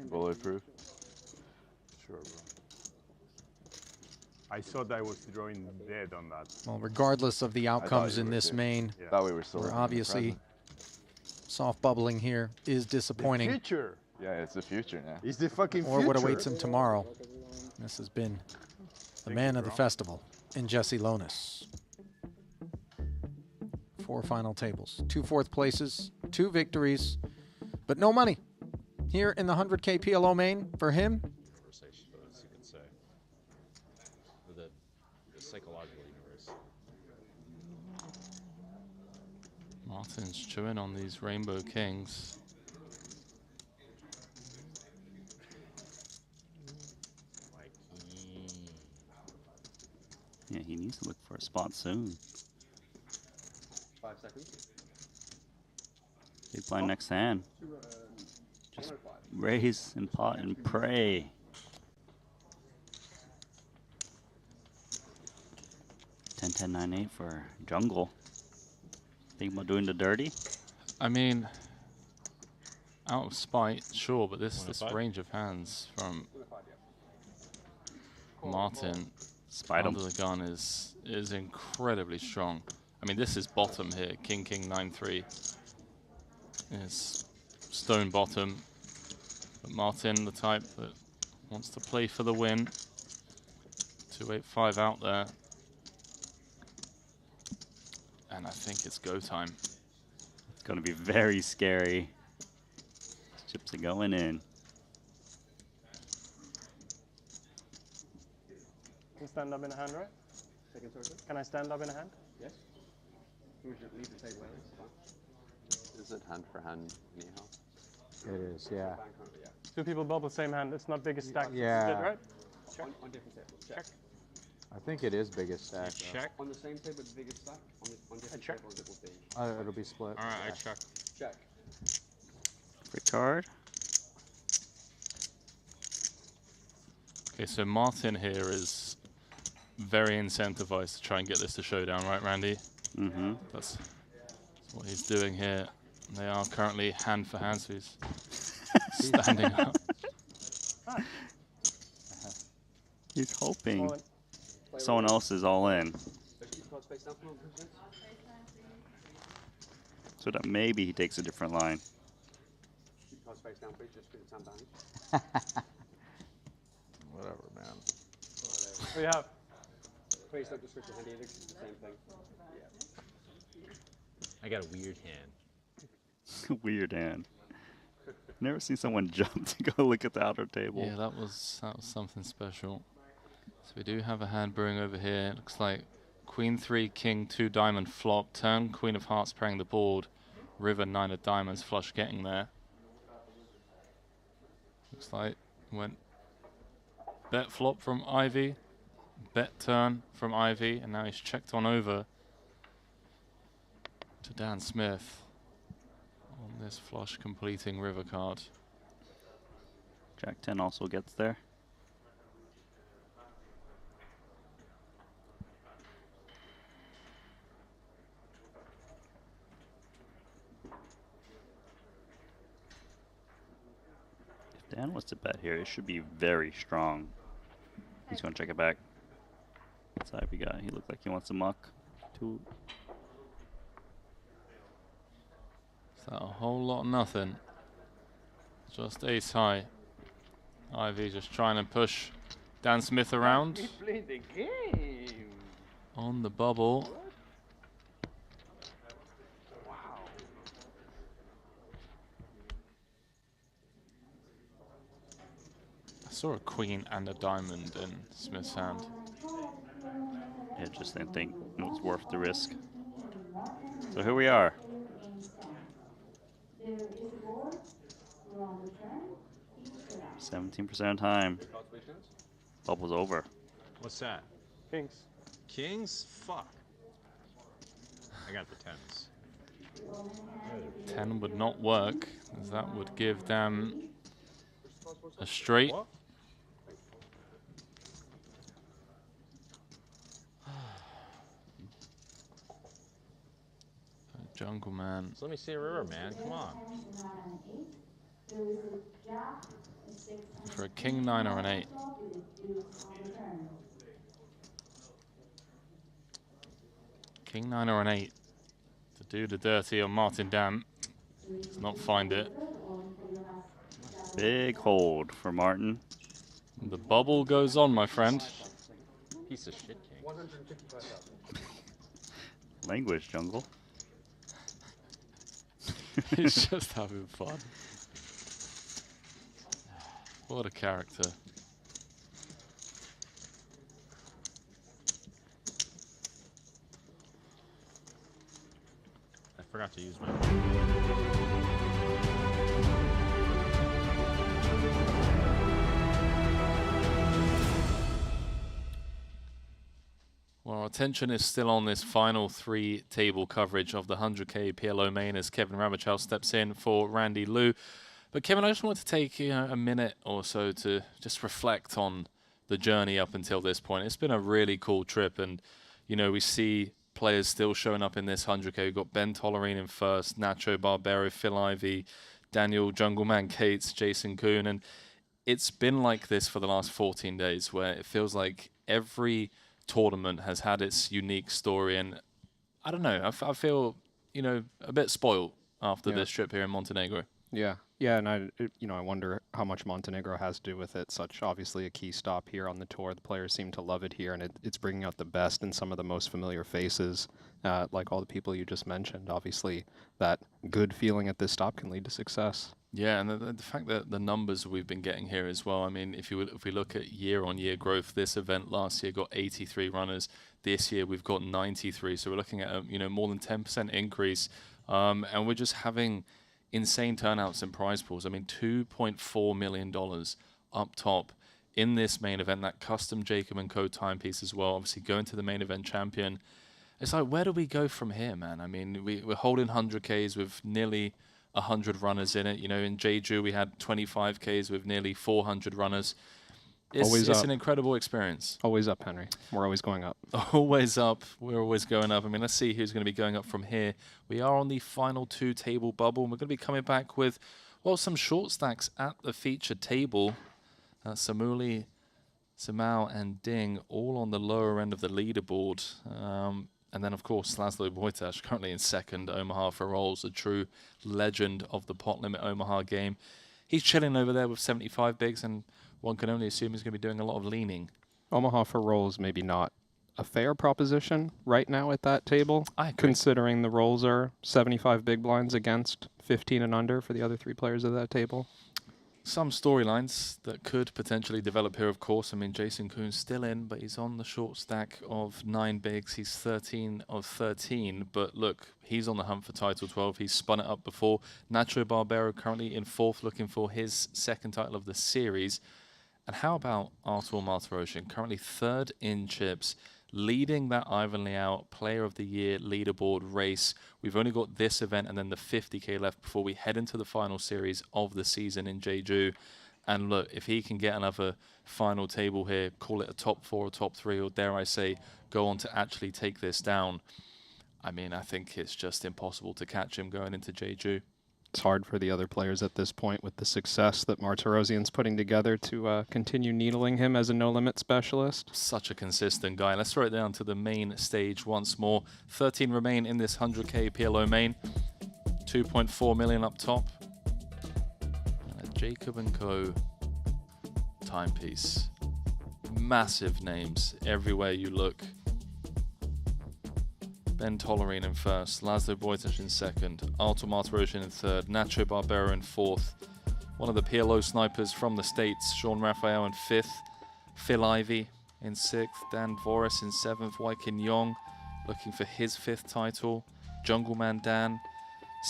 Bulletproof. Sure, bro. I thought I was drawing dead on that. Well, regardless of the outcomes in this main, Yeah. Thought we were still we're in the obviously soft bubbling here is disappointing. The future. Yeah, it's the future now. It's the fucking Or future. what awaits him tomorrow. This has been the man of the festival in Jesse Lonis. 4 final tables, 2 fourth places, 2 victories, but no money here in the 100K PLO main for him. Conversation, as you could say, for the psychological universe. Martin's chewing on these Rainbow Kings. Yeah, he needs to look for a spot soon. 5 seconds. Big blind next hand. Just 105. raise and pot and pray. 10-10-9-8 for jungle. Think about doing the dirty? I mean, out of spite, sure, but this 105? range of hands from Martin Spite him. under the gun is incredibly strong. I mean, this is bottom here. King 9-3 is stone bottom. But Martin, the type that wants to play for the win. 2-8-5 out there. And I think it's go time. It's going to be very scary. Chips are going in. Can stand up in a hand, right? Second circle. Can I stand up in a hand? Yes. We should leave the table where it's fine. Is it hand for hand anyhow? It is, yeah. Two people both the same hand. It's not biggest stack. Yeah. Split, right? On different tables. Check. I think it is biggest stack. though. Check. On the same table, the biggest stack. On different check. tables, it will be. It'll be split. All right, I yeah. check. Check. Free card. Okay, so Martin here is very incentivized to try and get this to showdown, right, Randy? Mm-hmm. That's what he's doing here. They are currently hand for hand, so he's standing up. He's hoping All in. someone else is all in. So keep cards face down, come on, please. So that maybe he takes a different line. Keep cards face down, please, just for the time damage. Whatever, man. What do you have? Please don't just switch your hand either, 'cause it's the same thing. Yeah. I got a weird hand. Weird hand. Never seen someone jump to go look at the outer table. Yeah, that was something special. So we do have a hand brewing over here. It looks like Queen 3, King 2 diamond flop, turn Queen of Hearts playing the board, River 9 of diamonds flush getting there. Looks like went bet flop from Ivy, bet turn from Ivy, and now he's checked on over to Dan Smith on this flush completing river card. Jack 10 also gets there. If Dan was to bet here, it should be very strong. He's going to check it back. What's Ivy got? He looked like he wants to muck. Two. Is that a whole lot of nothing? Just ace high. Ivy just trying to push Dan Smith around He played the game. on the bubble. Wow. I saw a queen and a diamond in Smith's hand. Yeah, just didn't think it was worth the risk. So here we are. There is a board. We're on the turn. Each turn. 17% of time. Bubble's over. What's that? Kings. Kings? Fuck. I got the 10s. 10 would not work, as that would give them a straight. What? Jungle man. So let me see a river, man. Come on. For a king 9 or an 8. King 9 or an 8 to do the dirty on Martin Dam. Does not find it. Big hold for Martin. The bubble goes on, my friend. Piece of shit, King. 155,000. Language, Jungle. He's just having fun. What a character. I forgot to use my... attention is still on this final 3 table coverage of the 100K PLO main as Kevin Ramachal steps in for Randy Liu. But Kevin, I just want to take a minute or so to just reflect on the journey up until this point. It's been a really cool trip, and we see players still showing up in this 100K. We've got Ben Tolerine in first, Nacho, Barbero, Phil Ivey, Daniel, Jungleman Cates, Jason Kuhn, and it's been like this for the last 14 days, where it feels like every tournament has had its unique story, and I don't know, I feel a bit spoiled after this trip here in Montenegro. Yeah, and I wonder how much Montenegro has to do with it. Such obviously a key stop here on the tour. The players seem to love it here, and it's bringing out the best in some of the most familiar faces, like all the people you just mentioned. Obviously, that good feeling at this stop can lead to success. Yeah, and the fact that the numbers we've been getting here as well. I mean, if we look at year-on-year growth, this event last year got 83 runners. This year we've got 93. So we're looking at a more than 10% increase, and we're just having insane turnouts in prize pools. I mean, $2.4 million up top in this main event. That custom Jacob & Co. timepiece as well. Obviously going to the main event champion. It's like, where do we go from here, man? I mean, we're holding 100Ks with nearly 100 runners in it. In Jeju we had 25Ks with nearly 400 runners. It's an incredible experience. Always up, Henry. We're always going up. Always up. We're always going up. I mean, let's see who's going to be going up from here. We are on the final 2 table bubble, and we're going to be coming back with, well, some short stacks at the featured table. Samuli, Samau, and Ding all on the lower end of the leaderboard. And then, of course, Laszlo Wojtas currently in second. Omaha for rolls, a true legend of the pot limit Omaha game. He's chilling over there with 75 bigs, and one can only assume he's going to be doing a lot of leaning. Omaha for rolls, maybe not a fair proposition right now at that table, I agree. Considering the rolls are 75 big blinds against 15 and under for the other 3 players of that table. Some storylines that could potentially develop here, of course. I mean, Jason Kuhn's still in, but he's on the short stack of 9 bigs. He's 13 of 13, but look, he's on the hunt for title 12. He's spun it up before. Nacho Barbero currently in 4th, looking for his 2nd title of the series. And how about Artur Martirosian, currently 3rd in chips, leading that Ivan Liao Player of the Year leaderboard race. We've only got this event and then the 50K left before we head into the final series of the season in Jeju. And look, if he can get another final table here, call it a top 4 or top 3, or dare I say, go on to actually take this down, I mean, I think it's just impossible to catch him going into Jeju. It's hard for the other players at this point with the success that Martirosian's putting together to continue needling him as a no-limit specialist. Such a consistent guy. Let's throw it down to the main stage once more. 13 remain in this 100K PLO main. 2.4 million up top. And a Jacob & Co. timepiece. Massive names everywhere you look. Ben Tolerine in 1st, Laszlo Wojtas in 2nd, Artur Martirosian in 3rd, Nacho Barbero in 4th, one of the PLO snipers from the States, Sean Raphael in 5th, Phil Ivey in 6th, Dan Voris in 7th, Waikin Yong looking for his 5th title, Jungleman Dan,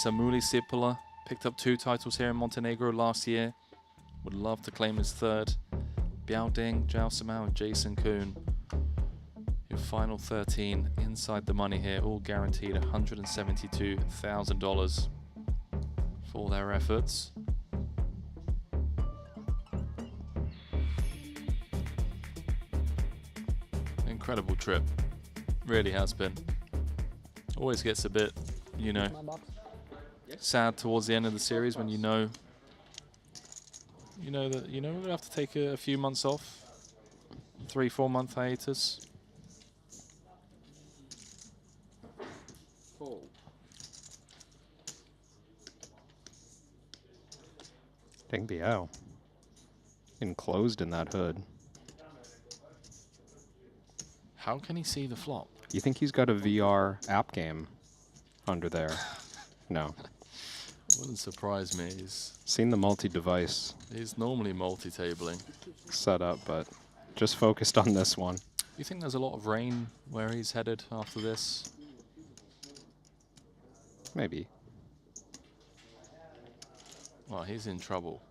Samuli Sipula picked up 2 titles here in Montenegro last year, would love to claim his 3rd, Biao Ding, Zhao Samao, and Jason Kuhn. Your final 13 inside the money here, all guaranteed $172,000 for their efforts. Incredible trip, really has been. Always gets a bit, sad towards the end of the series when you know that we're gonna have to take a few months off, 3-4 month hiatus. Ding Biao. Enclosed in that hood. How can he see the flop? You think he's got a VR app game under there? No. Wouldn't surprise me. He's seen the multi-device. He's normally multi-tabling. Set up, but just focused on this one. You think there's a lot of rain where he's headed after this? Maybe. Well, he's in trouble.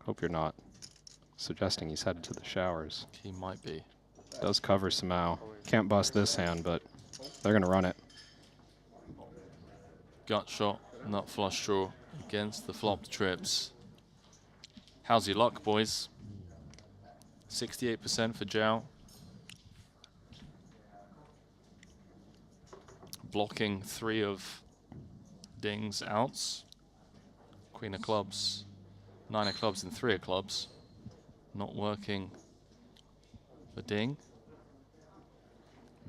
Hope you're not suggesting he's headed to the showers. He might be. Does cover Samau. Can't bust this hand, but they're going to run it. Gut shot, nut flush draw against the flopped trips. How's your luck, boys? 68% for Zhao. Blocking 3 of Ding's outs. Queen of clubs, 9 of clubs and 3 of clubs. Not working for Ding.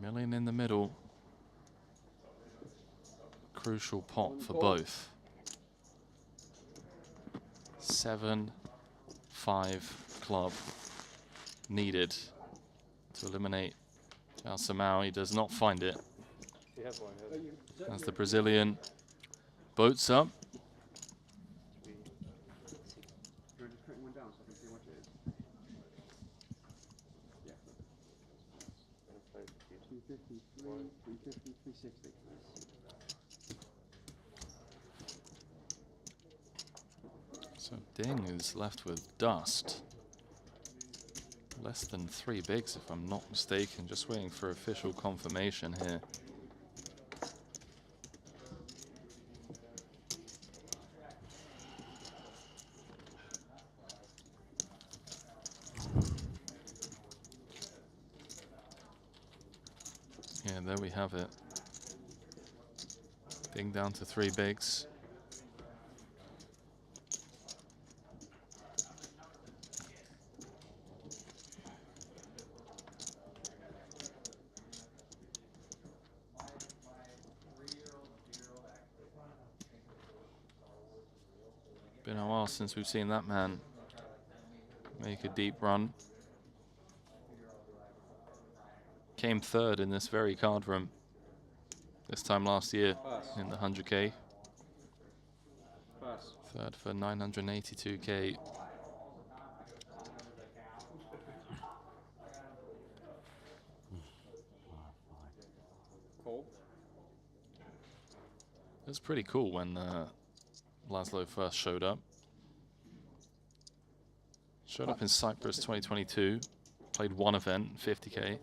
Million in the middle. Crucial pot for both. 7, 5 club needed to eliminate Zhao Samau. He does not find it. As the Brazilian boats up. So Ding is left with dust. Less than 3 bigs, if I'm not mistaken. Just waiting for official confirmation here. Yeah, there we have it. Ding down to 3 bigs. Been a while since we've seen that man make a deep run. Came 3rd in this very card room this time last year in the 100K. 3rd for 982K. It was pretty cool when Laszlo first showed up. Showed up in Cyprus 2022, played 1 event, 50K.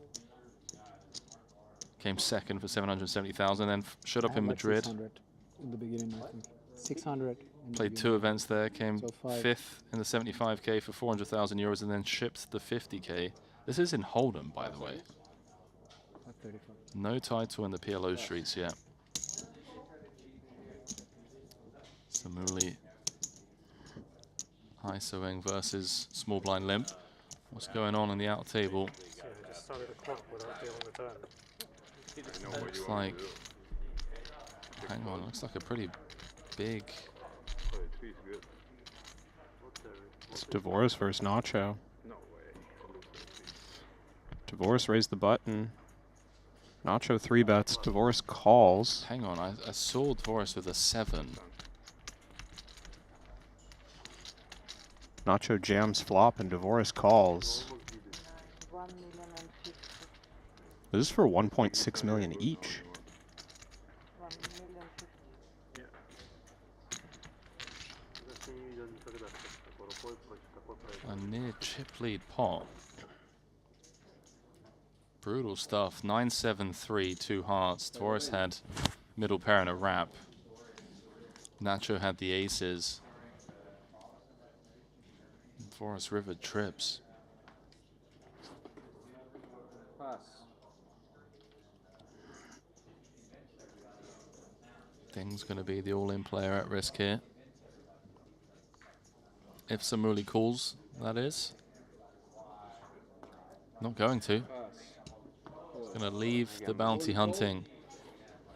Came 2nd for 770,000, then showed up in Madrid. 600 in the beginning, I think. 600. Played 2 events there, came 5th in the 75K for 400,000 euros, and then shipped the 50K. This is in Hold'em, by the way. No title in the PLO streets yet. Samuli ISOing versus Small Blind Limp. What's going on in the out table? Yeah, I just started a clock without dealing with that. Looks like, hang on, looks like a pretty big. It's Divorce versus Nacho. Divorce raised the button. Nacho 3 bets. Divorce calls. Hang on, I saw Divorce with a 7. Nacho jams flop and Divorce calls. This is for 1.6 million each. A near chip lead pot. Brutal stuff. 9-7-3, 2 hearts. Divorce had middle pair and a wrap. Nacho had the aces. Forest River trips. Ding's going to be the all-in player at risk here. If Samuli calls, that is. Not going to. He's going to leave the bounty hunting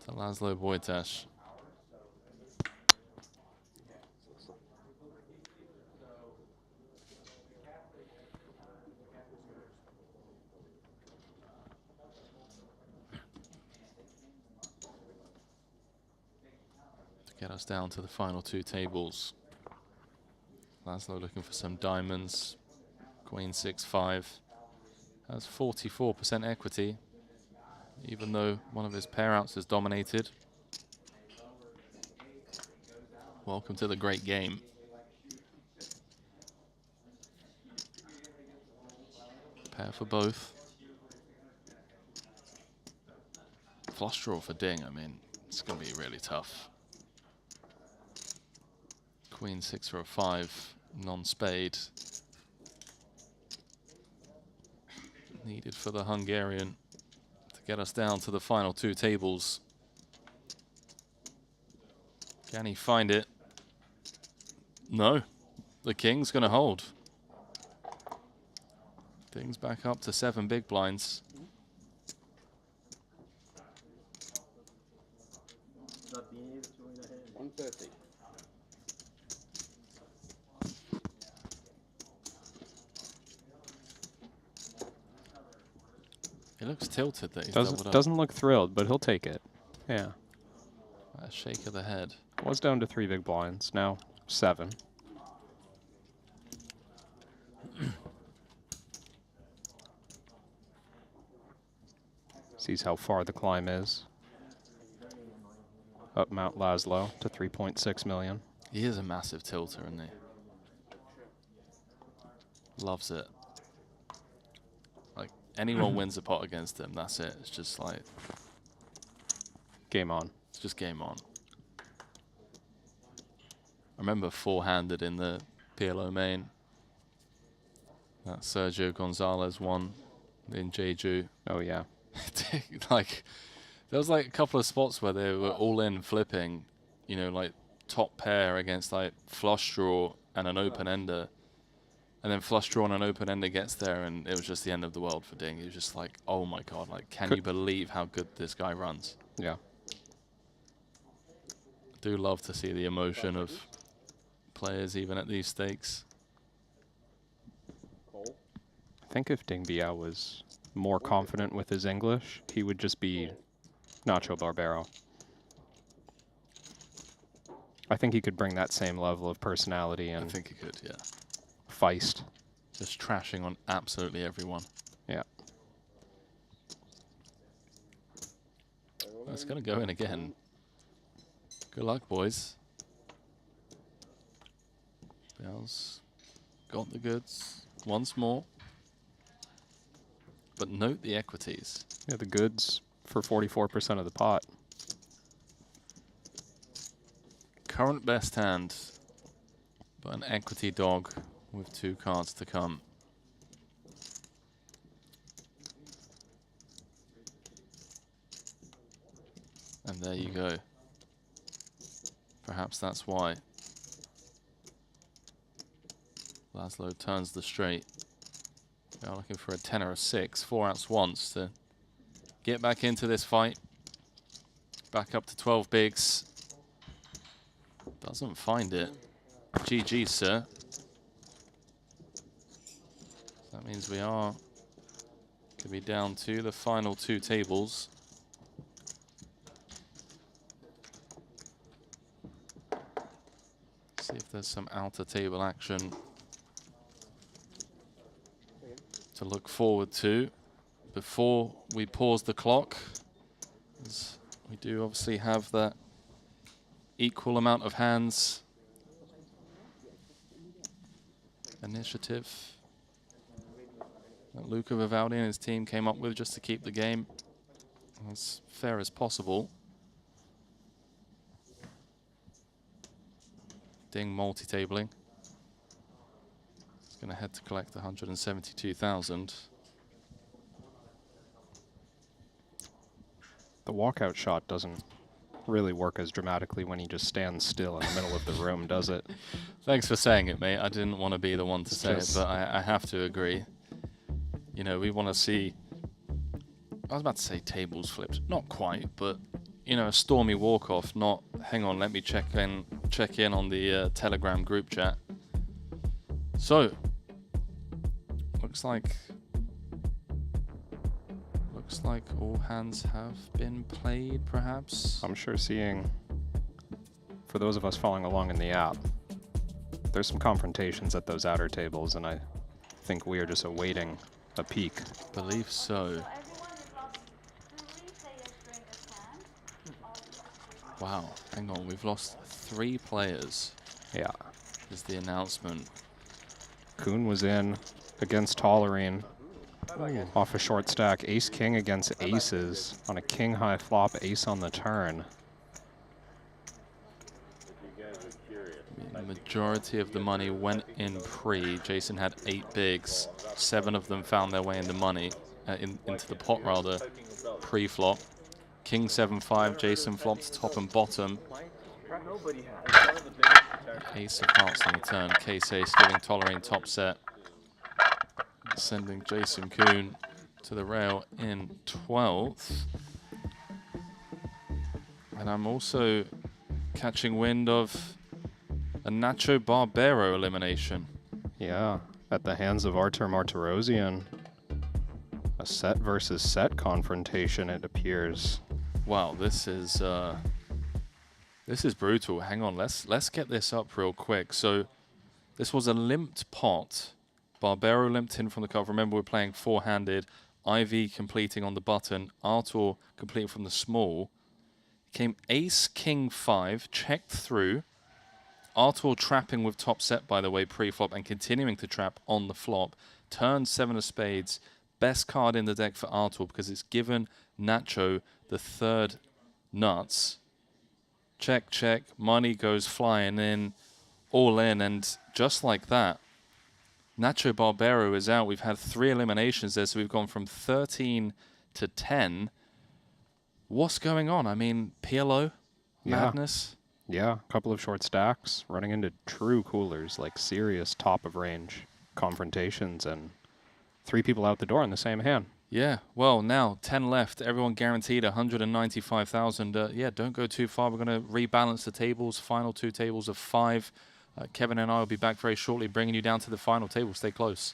to Laszlo Wojtas. Get us down to the final 2 tables. Laszlo looking for some diamonds. Queen 6-5. Has 44% equity, even though one of his pair outs is dominated. Welcome to the great game. Pair for both. flush draw for Ding, I mean, it's going to be really tough. Queen 6 for a 5, non-spade. Needed for the Hungarian to get us down to the final 2 tables. Can he find it? No. The king's going to hold. Ding's back up to 7 big blinds. He looks tilted that he's doubled up. Doesn't look thrilled, but he'll take it. Yeah. A shake of the head. Was down to 3 big blinds, now 7. Sees how far the climb is. Up Mount Laszlo to 3.6 million. He is a massive tilter, isn't he? Loves it. Like, anyone wins a pot against him, that's it. It's just like... Game on. It's just game on. I remember 4-handed in the PLO main. That Sergio Gonzalez won in Jeju. Oh, yeah. Like, there was like a couple of spots where they were all in flipping, you know, like top pair against like flush draw and an open ender. And then flush draw and an open ender gets there and it was just the end of the world for Ding. He was just like, oh my God, like, can you believe how good this guy runs? Yeah. I do love to see the emotion of players even at these stakes. I think if Ding Biao was more confident with his English, he would just be Nacho Barbero. I think he could bring that same level of personality and I think he could, yeah. Feist. Just trashing on absolutely everyone. Yeah. That's going to go in again. Good luck, boys. Biao's got the goods once more. But note the equities. Yeah, the goods for 44% of the pot. Current best hand, but an equity dog with 2 cards to come. And there you go. Perhaps that's why Laszlo turns the straight. They are looking for a 10 or a 6. 4-outs wants to get back into this fight. Back up to 12 bigs. Doesn't find it. GG, sir. That means we are going to be down to the final 2 tables. See if there's some outer table action to look forward to before we pause the clock, as we do obviously have that equal amount of hands initiative that Luca Vivaldi and his team came up with just to keep the game as fair as possible. Ding multi-tabling. Going to head to collect 172,000. The walkout shot doesn't really work as dramatically when he just stands still in the middle of the room, does it? Thanks for saying it, mate. I didn't want to be the one to say it, but I have to agree. You know, we want to see... I was about to say tables flipped. Not quite, but, you know, a stormy walk-off, not... Hang on, let me check in on the Telegram group chat. So... Looks like all hands have been played, perhaps. I'm sure seeing, for those of us following along in the app, there's some confrontations at those outer tables, and I think we are just awaiting a peak. Believe so. Wow, hang on, we've lost 3 players. Yeah. Is the announcement. Kuhn was in against Tolerine Off a short stack, ace king against aces on a king high flop, ace on the turn. The majority of the money went in pre. Jason had 8 bigs. 7 of them found their way in the money, into the pot rather, pre-flop. King 7-5, Jason flops top and bottom. Ace of hearts on the turn. Case ace giving Tolerine top set. Sending Jason Kuhn to the rail in 12th. And I'm also catching wind of a Nacho Barbero elimination. Yeah, at the hands of Artur Martirosian. A set versus set confrontation, it appears. Wow, this is brutal. Hang on, let's get this up real quick. So this was a limped pot. Barbero limped in from the cover. Remember, we're playing four-handed. IV completing on the button. Artur completing from the small. Came ace, king, 5, checked through. Artur trapping with top set, by the way, pre-flop, and continuing to trap on the flop. Turn 7 of spades. Best card in the deck for Artur because it's given Nacho the 3rd nuts. Check, check. Money goes flying in, all in, and just like that, Nacho Barbero is out. We've had 3 eliminations there, so we've gone from 13 to 10. What's going on? I mean, PLO? Madness? Yeah, a couple of short stacks, running into true coolers, like serious top-of-range confrontations, and 3 people out the door in the same hand. Yeah, well, now 10 left. Everyone guaranteed 195,000. Yeah, don't go too far. We're going to rebalance the tables. Final 2 tables of 5. Kevin and I will be back very shortly, bringing you down to the final table. Stay close.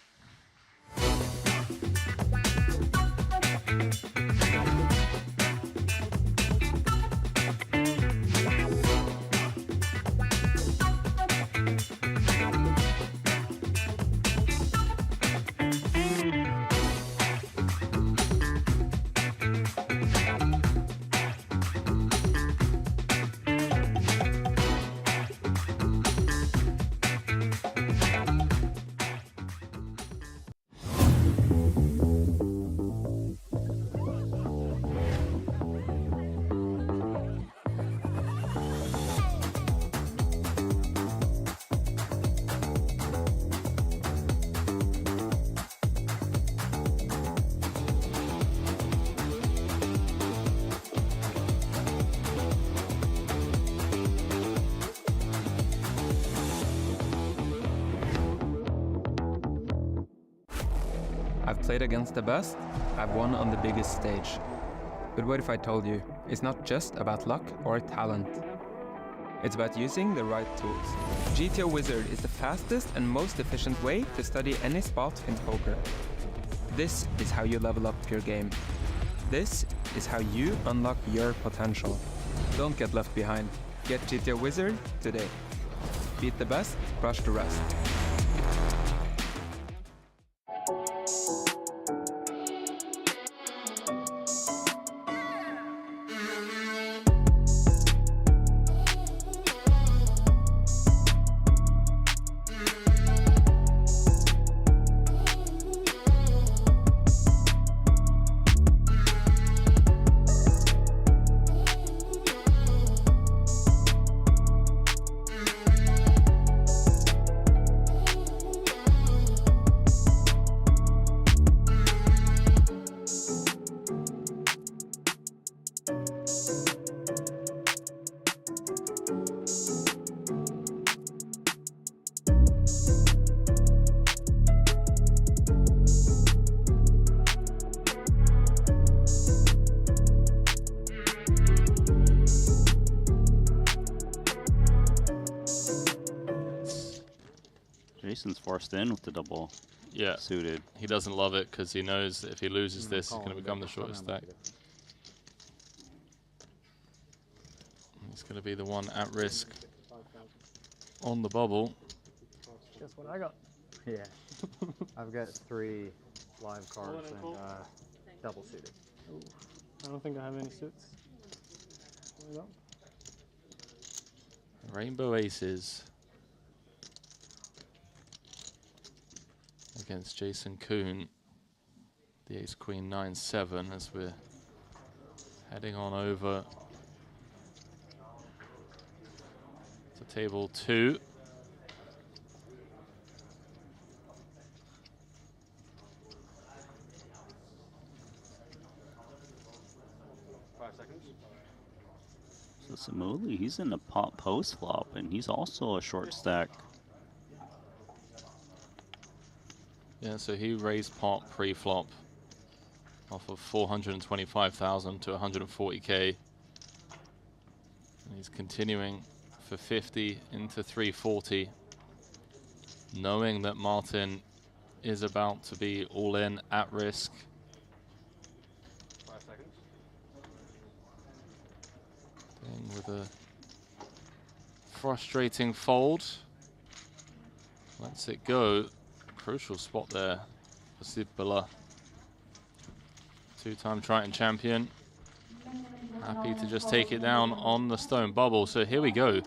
I've played against the best, I've won on the biggest stage. But what if I told you, it's not just about luck or talent. It's about using the right tools. GTO Wizard is the fastest and most efficient way to study any spot in poker. This is how you level up your game. This is how you unlock your potential. Don't get left behind. Get GTO Wizard today. Beat the best, crush the rest. Jason's forced in with the double suited. He doesn't love it because he knows that if he loses this, he's going to become the shortest stack. He's going to be the one at risk on the bubble. Guess what I got? Yeah. I've got 3 live cards and double suited. Ooh, I don't think I have any suits. There we go. Rainbow aces against Jason Kuhn. the ace queen 9-7 as we're heading on over to table 2. So Samuli, he's in a pot post flop, and he's also a short stack. Yeah, so he raised pot pre-flop off of 425,000 to 140K. And he's continuing for 50 into 340, knowing that Martin is about to be all in at risk. 5 seconds. Playing with a frustrating fold. Lets it go. Crucial spot there for Sibala. 2-time Triton champion. Happy to just take it down on the stone bubble. So here we go.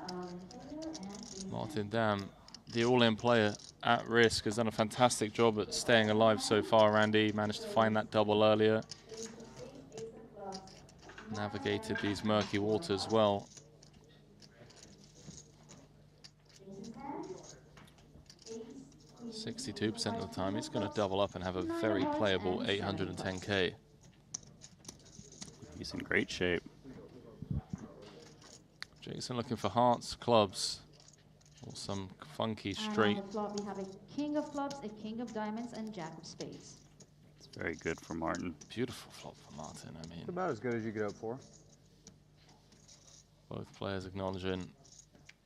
Martin Dam, the all-in player at risk, has done a fantastic job at staying alive so far. Randy managed to find that double earlier. Navigated these murky waters well. 62% of the time, he's going to double up and have a very playable 810K. He's in great shape. Jason looking for hearts, clubs, or some funky straight. And on the flop, we have a king of clubs, a king of diamonds, and jack of spades. It's very good for Martin. Beautiful flop for Martin, I mean. It's about as good as you could hope for. Both players acknowledging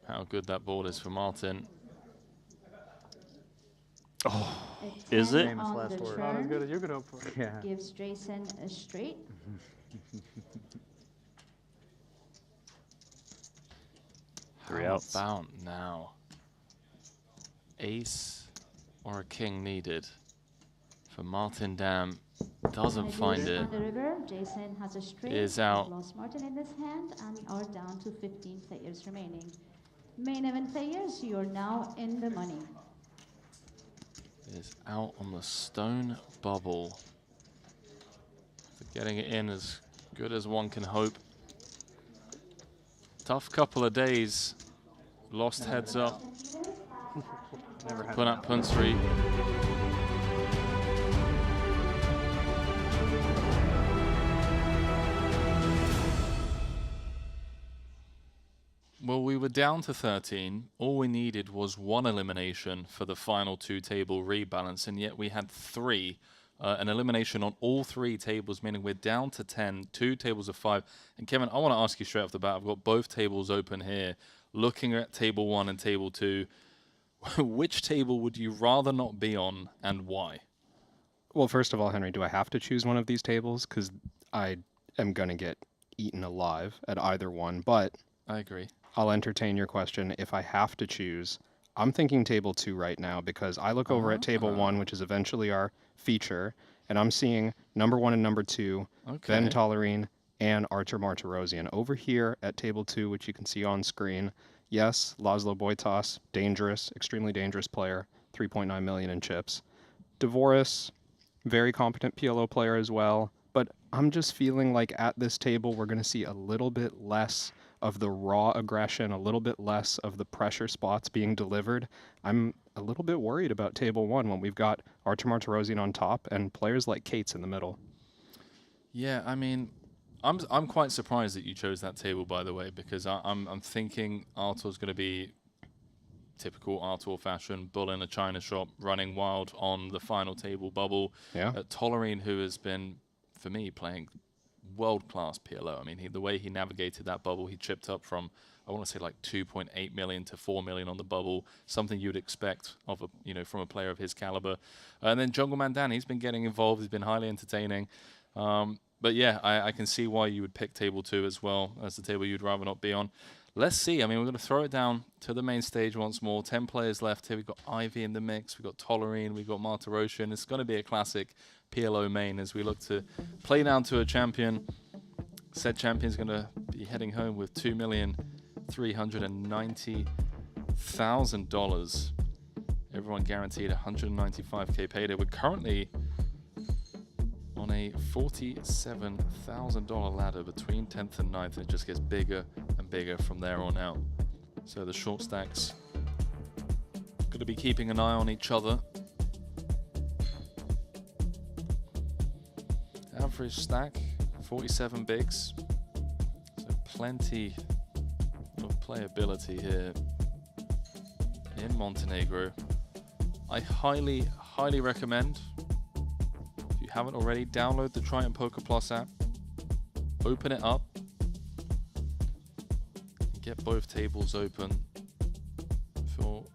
how good that board is for Martin. Oh, is it? On the Not as turn, good as you could hope for. Yeah. gives Jason a straight. Three How outs. about now? Ace or a king needed for Martin Dam. Doesn't find it. On the river, Jason has a straight. Is out. We've lost Martin in this hand and are down to 15 players remaining. Main event players, you're now in the money. Is out on the stone bubble. So getting it in as good as one can hope. Tough couple of days. Lost heads up. Put up Punsri. Well, we were down to 13. All we needed was one elimination for the final 2 table rebalance, and yet we had 3. An elimination on all 3 tables, meaning we're down to 10, 2 tables of 5. And Kevin, I want to ask you straight off the bat, I've got both tables open here. Looking at table 1 and table 2, which table would you rather not be on and why? Well, first of all, Henry, do I have to choose one of these tables? Because I am going to get eaten alive at either one, but I agree. I'll entertain your question. If I have to choose, I'm thinking table 2 right now because I look over at table 1, which is eventually our feature, and I'm seeing number 1 and number 2, Ben Tolerine and Artur Martirosian. Over here at table 2, which you can see on screen, yes, Laszlo Boitas, dangerous, extremely dangerous player, 3.9 million in chips. Dvoris, very competent PLO player as well, but I'm just feeling like at this table we're going to see a little bit less of the raw aggression, a little bit less of the pressure spots being delivered. I'm a little bit worried about table 1 when we've got Artur Martirosian on top and players like Cates in the middle. Yeah, I mean, I'm quite surprised that you chose that table, by the way, because I'm thinking Artur's going to be typical Artur fashion, bull in a china shop, running wild on the final table bubble. Yeah. Tolerine, who has been, for me, playing world-class PLO. I mean, the way he navigated that bubble, he chipped up from, I want to say, like 2.8 million to 4 million on the bubble, something you'd expect of from a player of his caliber. And then Jungle Man Dan, he's been getting involved. He's been highly entertaining. But yeah, I can see why you would pick table 2 as well as the table you'd rather not be on. Let's see. I mean, we're going to throw it down to the main stage once more. 10 players left here. We've got Ivy in the mix. We've got Tolerine. We've got Martirosian. It's going to be a classic PLO main as we look to play down to a champion. Said champion's going to be heading home with $2,390,000. Everyone guaranteed 195K payday. We're currently a $47,000 ladder between 10th and 9th, and it just gets bigger and bigger from there on out. So the short stacks going to be keeping an eye on each other. Average stack, 47 bigs. So plenty of playability here in Montenegro. I highly recommend, if you haven't already, download the Triton Poker Plus app, open it up, and get both tables open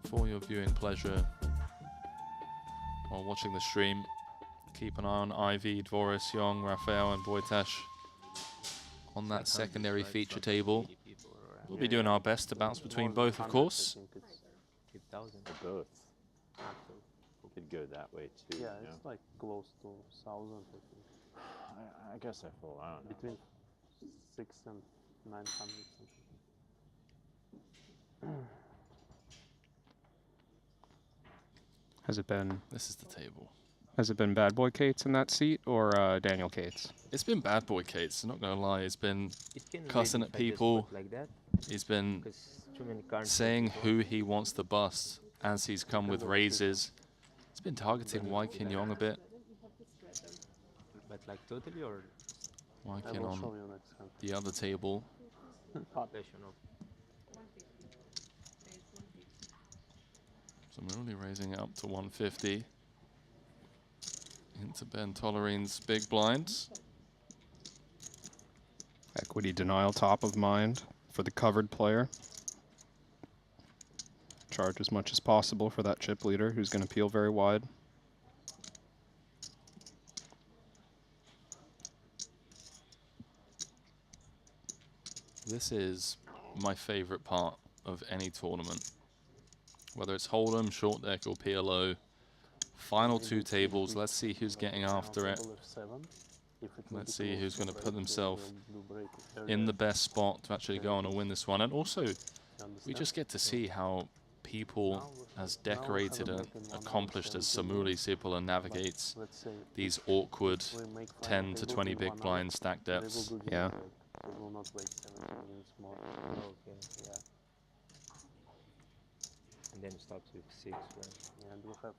for your viewing pleasure while watching the stream. Keep an eye on Ivy, Dvoris, Young, Rafael, and Wojtash on that secondary feature table. We'll be doing our best to bounce between both, of course. Both. Could go that way too. Yeah, you it's know? like close to 1,000, I think. I guess I fold. I don't know. Between 600 and 900 something. Has it been? This is the table. Has it been Bad Boy Cates in that seat or Daniel Cates? It's been Bad Boy Cates, I'm not gonna lie. He's been can cussing really at if I just people. put like that, He's been because too many cards saying who he wants to bust as he's come with raises. He's been targeting Wai Kin Yong a bit. But like totally or Wai I Kin will on show you next time. the other table. population of So I'm only raising it up to 150. Into Ben Tolerine's big blinds. Equity denial top of mind for the covered player. Charge as much as possible for that chip leader who's going to peel very wide. This is my favorite part of any tournament. Whether it's Hold'em, Short Deck, or PLO. Final two tables. Let's see who's getting after it. Let's see who's going to put themselves in the best spot to actually go on and win this one. And also, we just get to see how people as decorated and accomplished as Samuli Sipala navigates these awkward 10 to 20 big blind stack depths. Yeah. Will not wait 17 minutes more. okay, yeah. And then it stops with 6, right? Yeah, and we'll have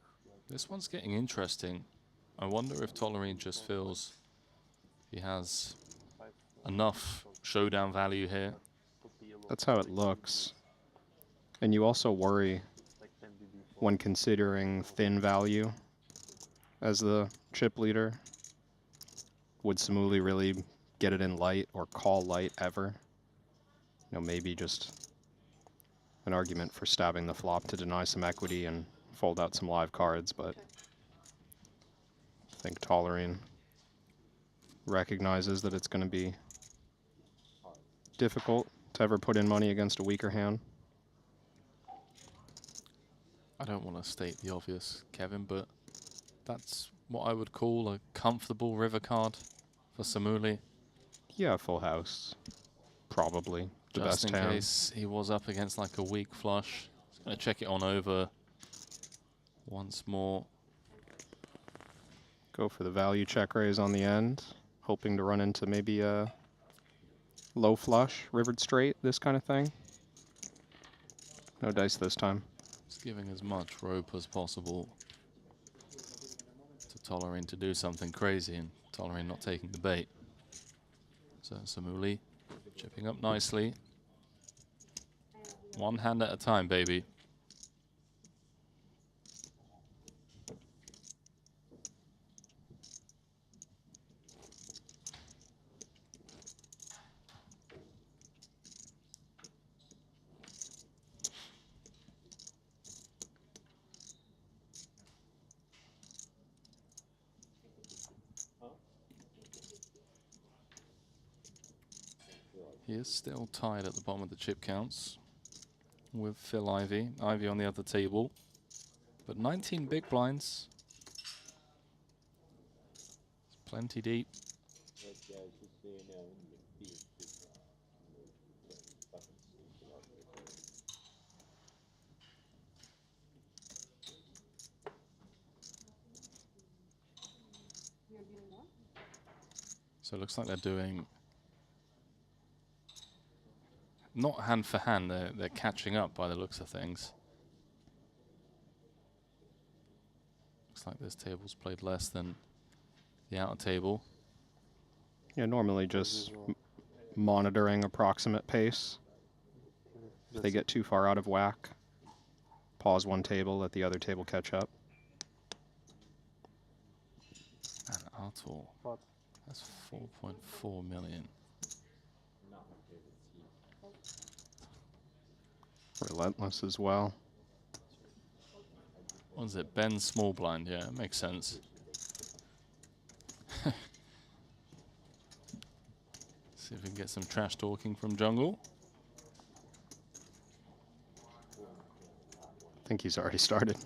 This one's getting interesting. I wonder if Tolerine just feels he has enough showdown value here. That's how it looks. And you also worry when considering thin value as the chip leader. Would Samuli really get it in light or call light ever? You know, maybe just an argument for stabbing the flop to deny some equity and fold out some live cards, but I think Tolerine recognizes that it's going to be difficult to ever put in money against a weaker hand. I don't want to state the obvious, Kevin, but that's what I would call a comfortable river card for Samuli. Yeah, full house. Probably the Just best in hand. case he was up against like a weak flush. Just going to check it on over once more. Go for the value check raise on the end, hoping to run into maybe a low flush, rivered straight, this kind of thing. No dice this time. Just giving as much rope as possible to Tolerine to do something crazy, and Tolerine not taking the bait. So Samuli chipping up nicely. One hand at a time, baby. He is still tied at the bottom of the chip counts with Phil Ivy. Ivy on the other table. But 19 big blinds. It's plenty deep. So it looks like they're doing not hand for hand, they're catching up by the looks of things. Looks like this table's played less than the outer table. Yeah, normally just monitoring approximate pace. If they get too far out of whack, pause one table, let the other table catch up. And Artur, that's 4.4 million. Relentless as well. What is it? Ben small blind, yeah, it makes sense. See if we can get some trash talking from Jungle. I think he's already started.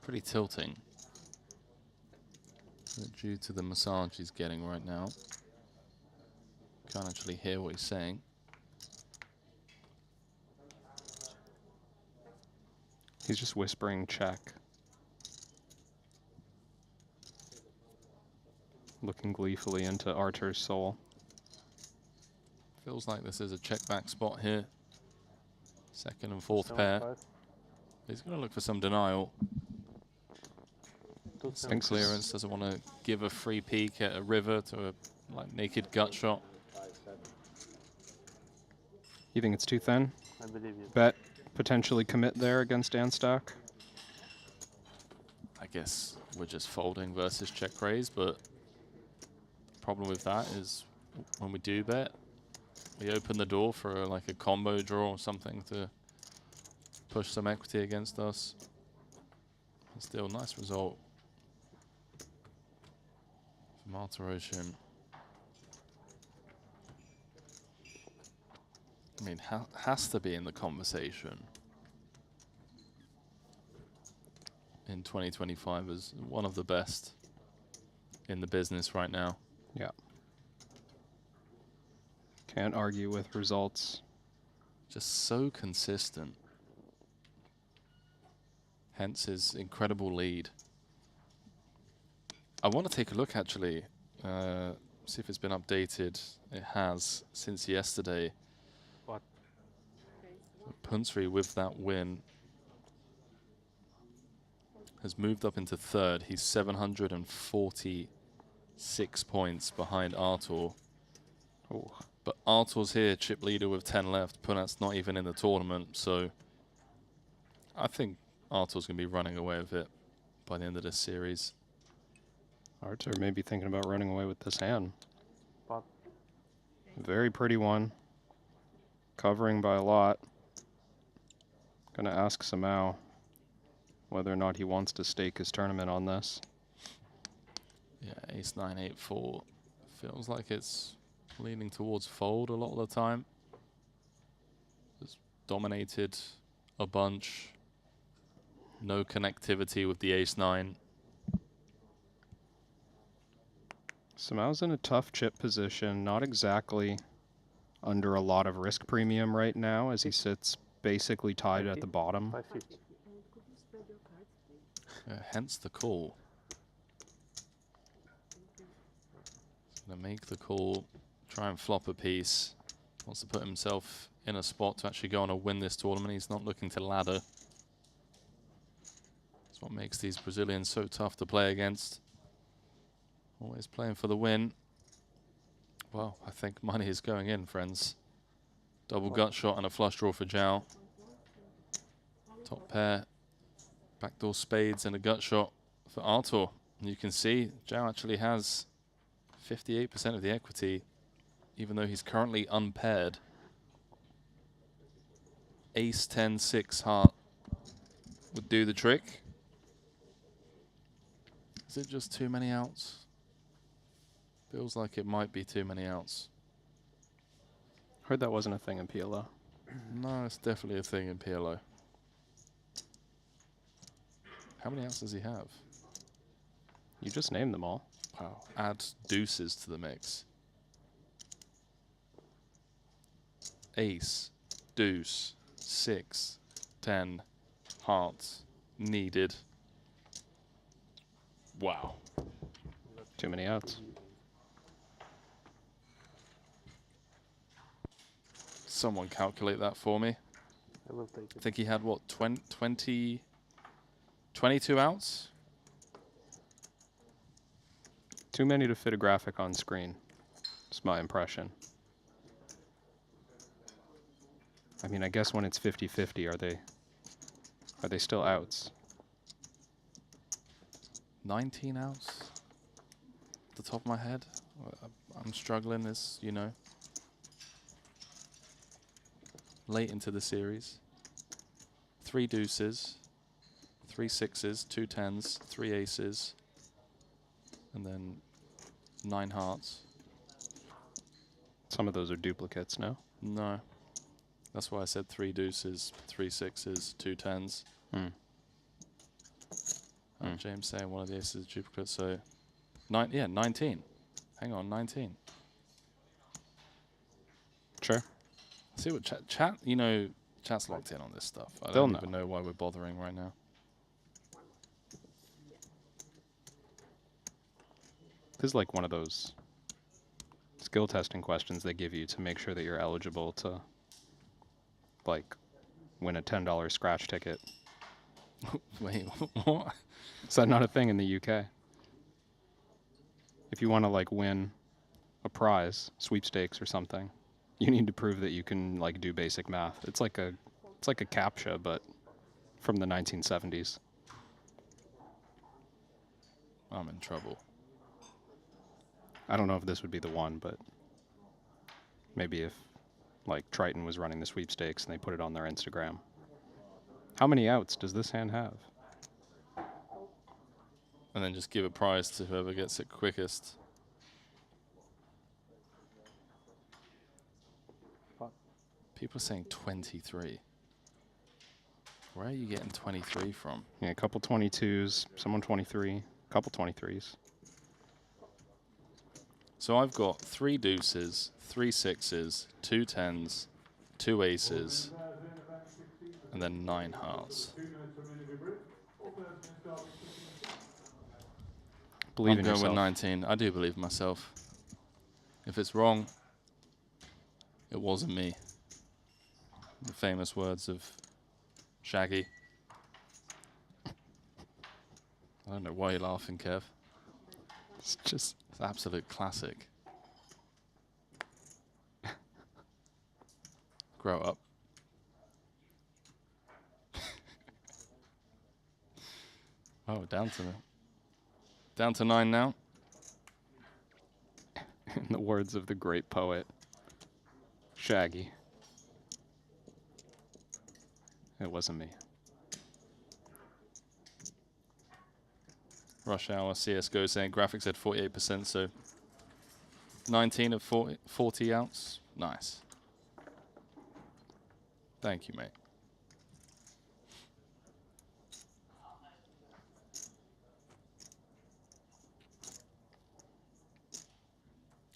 Pretty tilting. Due to the massage he's getting right now. Can't actually hear what he's saying. He's just whispering check. Looking gleefully into Artur's soul. Feels like this is a check back spot here. Second and fourth pair. He's going to look for some denial. Some clearance, doesn't want to give a free peek at a river to a naked gut shot. You think it's too thin? I believe you. Bet, potentially commit there against Danstock? I guess we're just folding versus check raise, but the problem with that is when we do bet, we open the door for like a combo draw or something to push some equity against us. And still, nice result. Martirosian. I mean, has to be in the conversation in 2025 as one of the best in the business right now. Yeah. Can't argue with results. Just so consistent. Hence his incredible lead. I want to take a look actually, see if it's been updated. It has since yesterday. What? Punsri with that win has moved up into third. He's 746 points behind Artur. Oh. But Artur's here, chip leader with 10 left. Punat's not even in the tournament, so I think Artur's going to be running away with it by the end of this series. Artur may be thinking about running away with this hand. But very pretty one. Covering by a lot. Gonna ask Samao whether or not he wants to stake his tournament on this. Yeah, ace 9, 8, 4. Feels like it's leaning towards fold a lot of the time. Just dominated a bunch. No connectivity with the ace 9. Samao's in a tough chip position, not exactly under a lot of risk premium right now as he sits basically tied at the bottom. Hence the call. He's going to make the call, try and flop a piece. Wants to put himself in a spot to actually go on and win this tournament. He's not looking to ladder. That's what makes these Brazilians so tough to play against. Always playing for the win. Well, I think money is going in, friends. Double gut shot and a flush draw for Zhao. Top pair. Backdoor spades and a gut shot for Artur. And you can see Zhao actually has 58% of the equity, even though he's currently unpaired. Ace 10, 6 heart would do the trick. Is it just too many outs? Feels like it might be too many outs. Heard that wasn't a thing in PLO. No, it's definitely a thing in PLO. How many outs does he have? You just named them all. Wow. Add deuces to the mix. ace, deuce, 6, 10, hearts, needed. Wow. Too many outs. Someone calculate that for me. I will take it. I think he had, what, 22 outs? Too many to fit a graphic on screen. It's my impression. I mean, I guess when it's 50-50, are they still outs? 19 outs? Off the top of my head? I'm struggling this, you know. Late into the series. 3 deuces, 3 sixes, 2 tens, 3 aces, and then 9 hearts. Some of those are duplicates, no? No. That's why I said 3 deuces, 3 sixes, 2 tens. James saying one of the aces is duplicate, so 19. Hang on, 19. Sure. See what chat, you know, chat's locked in on this stuff. I They'll don't know. even know why we're bothering right now. This is like one of those skill testing questions they give you to make sure that you're eligible to, like, win a $10 scratch ticket. Wait, what? Is that not a thing in the UK? If you want to, like, win a prize, sweepstakes or something, you need to prove that you can, like, do basic math. It's like a CAPTCHA, but from the 1970s. I'm in trouble. I don't know if this would be the one, but maybe if, like, Triton was running the sweepstakes and they put it on their Instagram. How many outs does this hand have? And then just give a prize to whoever gets it quickest. People are saying 23. Where are you getting 23 from? Yeah, a couple 22s, someone 23, a couple 23s. So I've got 3 deuces, 3 sixes, 2 tens, 2 aces, and then 9 hearts. Believe I'm in going with yourself. 19. I do believe myself. If it's wrong, it wasn't me. The famous words of Shaggy. I don't know why you're laughing, Kev. It's absolute classic. Grow up. Oh, down to 9 now. In the words of the great poet, Shaggy. It wasn't me. Rush Hour CSGO saying graphics at 48%, so 19 of 40 outs. Nice. Thank you, mate.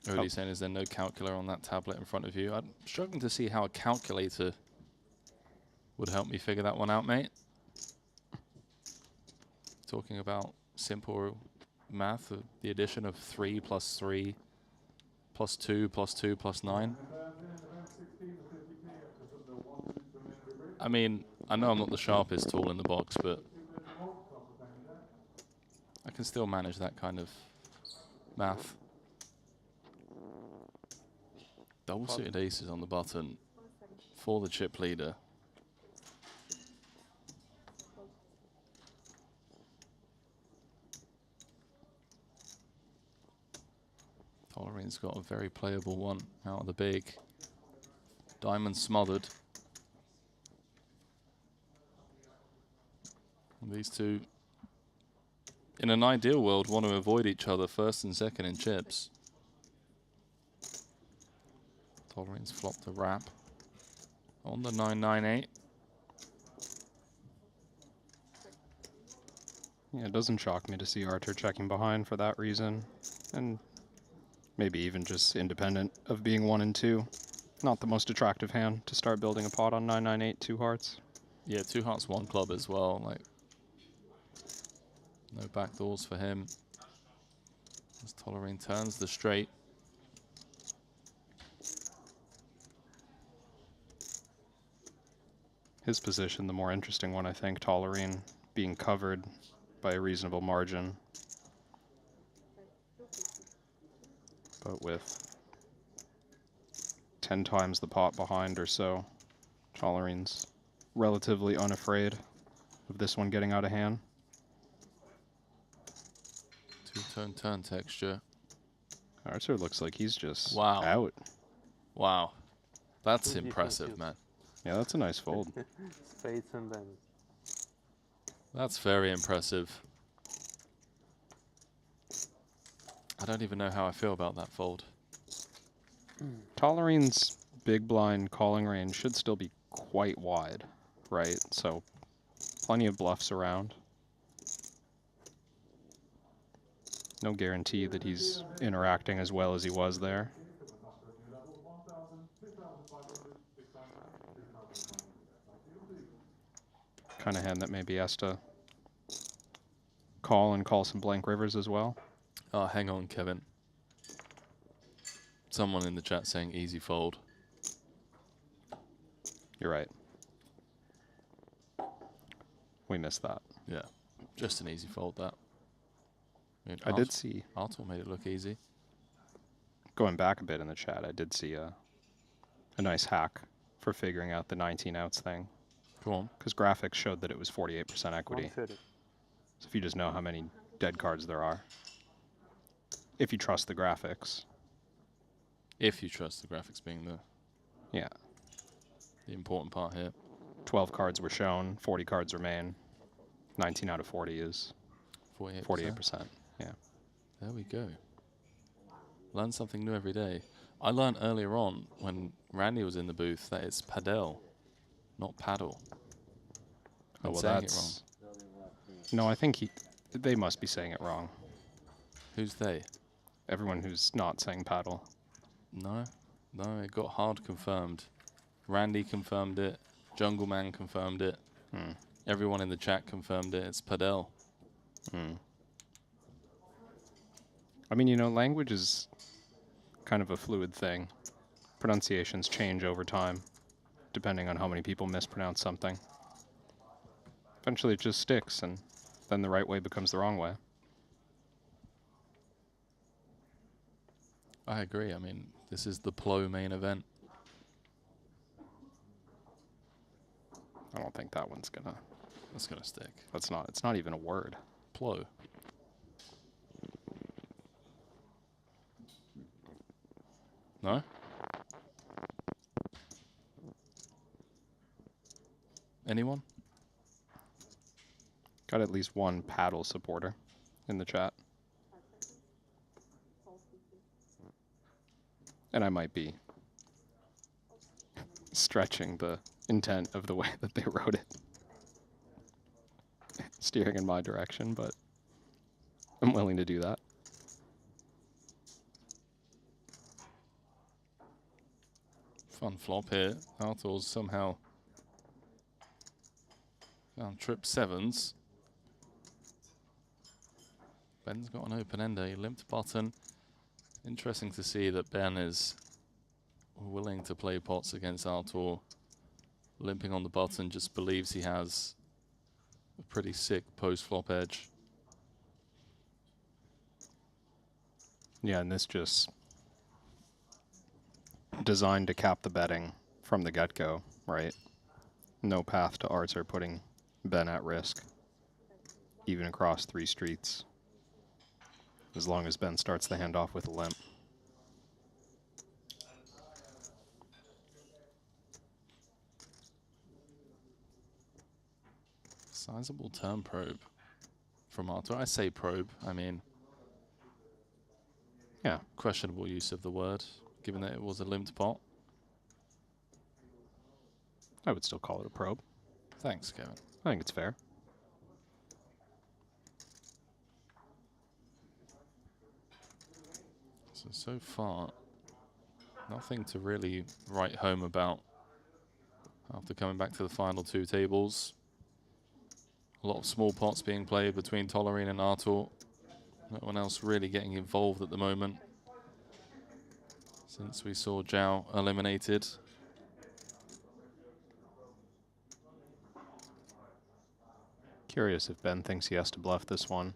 Odie saying, is there no calculator on that tablet in front of you? I'm struggling to see how a calculator would help me figure that one out, mate. Talking about simple math, the addition of 3 plus 3 plus 2 plus 2 plus 9. I mean, I know I'm not the sharpest tool in the box, but I can still manage that kind of math. Double suited aces on the button for the chip leader. Tolerine's got a very playable one out of the big. Diamond smothered. And these two, in an ideal world, want to avoid each other first and second in chips. Tolerine's flopped the wrap on the 998. Yeah, it doesn't shock me to see Arthur checking behind for that reason. And maybe even just independent of being 1 and 2. Not the most attractive hand to start building a pot on 998 2 hearts. Yeah, 2 hearts, 1 club as well. Like, no backdoors for him. As Tolerine turns the straight. His position, the more interesting one, I think. Tolerine being covered by a reasonable margin. But with 10 times the pot behind or so, Tolerine's relatively unafraid of this one getting out of hand. 2-tone turn texture. Archer looks like he's just Wow. out. Wow. That's Two impressive, different man. Yeah, that's a nice fold. Spades and diamonds. That's very impressive. I don't even know how I feel about that fold. Tolerine's big blind calling range should still be quite wide, right? So plenty of bluffs around. No guarantee that he's interacting as well as he was there. Kind of hand that maybe has to call and call some blank rivers as well. Oh, hang on, Kevin. Someone in the chat saying easy fold. You're right. We missed that. Yeah, just an easy fold, that. I did see. Artur made it look easy. Going back a bit in the chat, I did see a nice hack for figuring out the 19 outs thing. Go on. Because graphics showed that it was 48% equity. 130. So if you just know how many dead cards there are, if you trust the graphics. If you trust the graphics being the important part here. 12 cards were shown, 40 cards remain. 19 out of 40 is 48%. Yeah. There we go. Learn something new every day. I learned earlier on when Randy was in the booth that it's padel, not paddle. Oh, I'm well, saying that's... it wrong. No, I think they must be saying it wrong. Who's they? Everyone who's not saying paddle. No, it got hard confirmed. Randy confirmed it. Jungle Man confirmed it. Everyone in the chat confirmed it. It's padel. I mean, you know, language is kind of a fluid thing. Pronunciations change over time, depending on how many people mispronounce something. Eventually it just sticks, and then the right way becomes the wrong way. I agree. I mean, this is the PLO main event. I don't think that one's gonna... That's gonna stick. That's not... It's not even a word. PLO. No? Anyone? Got at least one paddle supporter in the chat. And I might be stretching the intent of the way that they wrote it. Steering in my direction, but I'm willing to do that. Fun flop here. Arthur's somehow found trip sevens. Ben's got an open ender. He limped button. Interesting to see that Ben is willing to play pots against Artur. Limping on the button, just believes he has a pretty sick post-flop edge. Yeah, and this just designed to cap the betting from the get-go, right? No path to Artur putting Ben at risk, even across 3 streets, as long as Ben starts the hand off with a limp. Sizable turn probe from Artur. I say probe, I mean... Yeah. Questionable use of the word, given that it was a limped pot. I would still call it a probe. Thanks, Kevin. I think it's fair. So far, Nothing to really write home about after coming back to the final two tables. A lot of small pots being played between Tolerine and Artur. No one else really getting involved at the moment, since we saw Zhao eliminated. Curious if Ben thinks he has to bluff this one.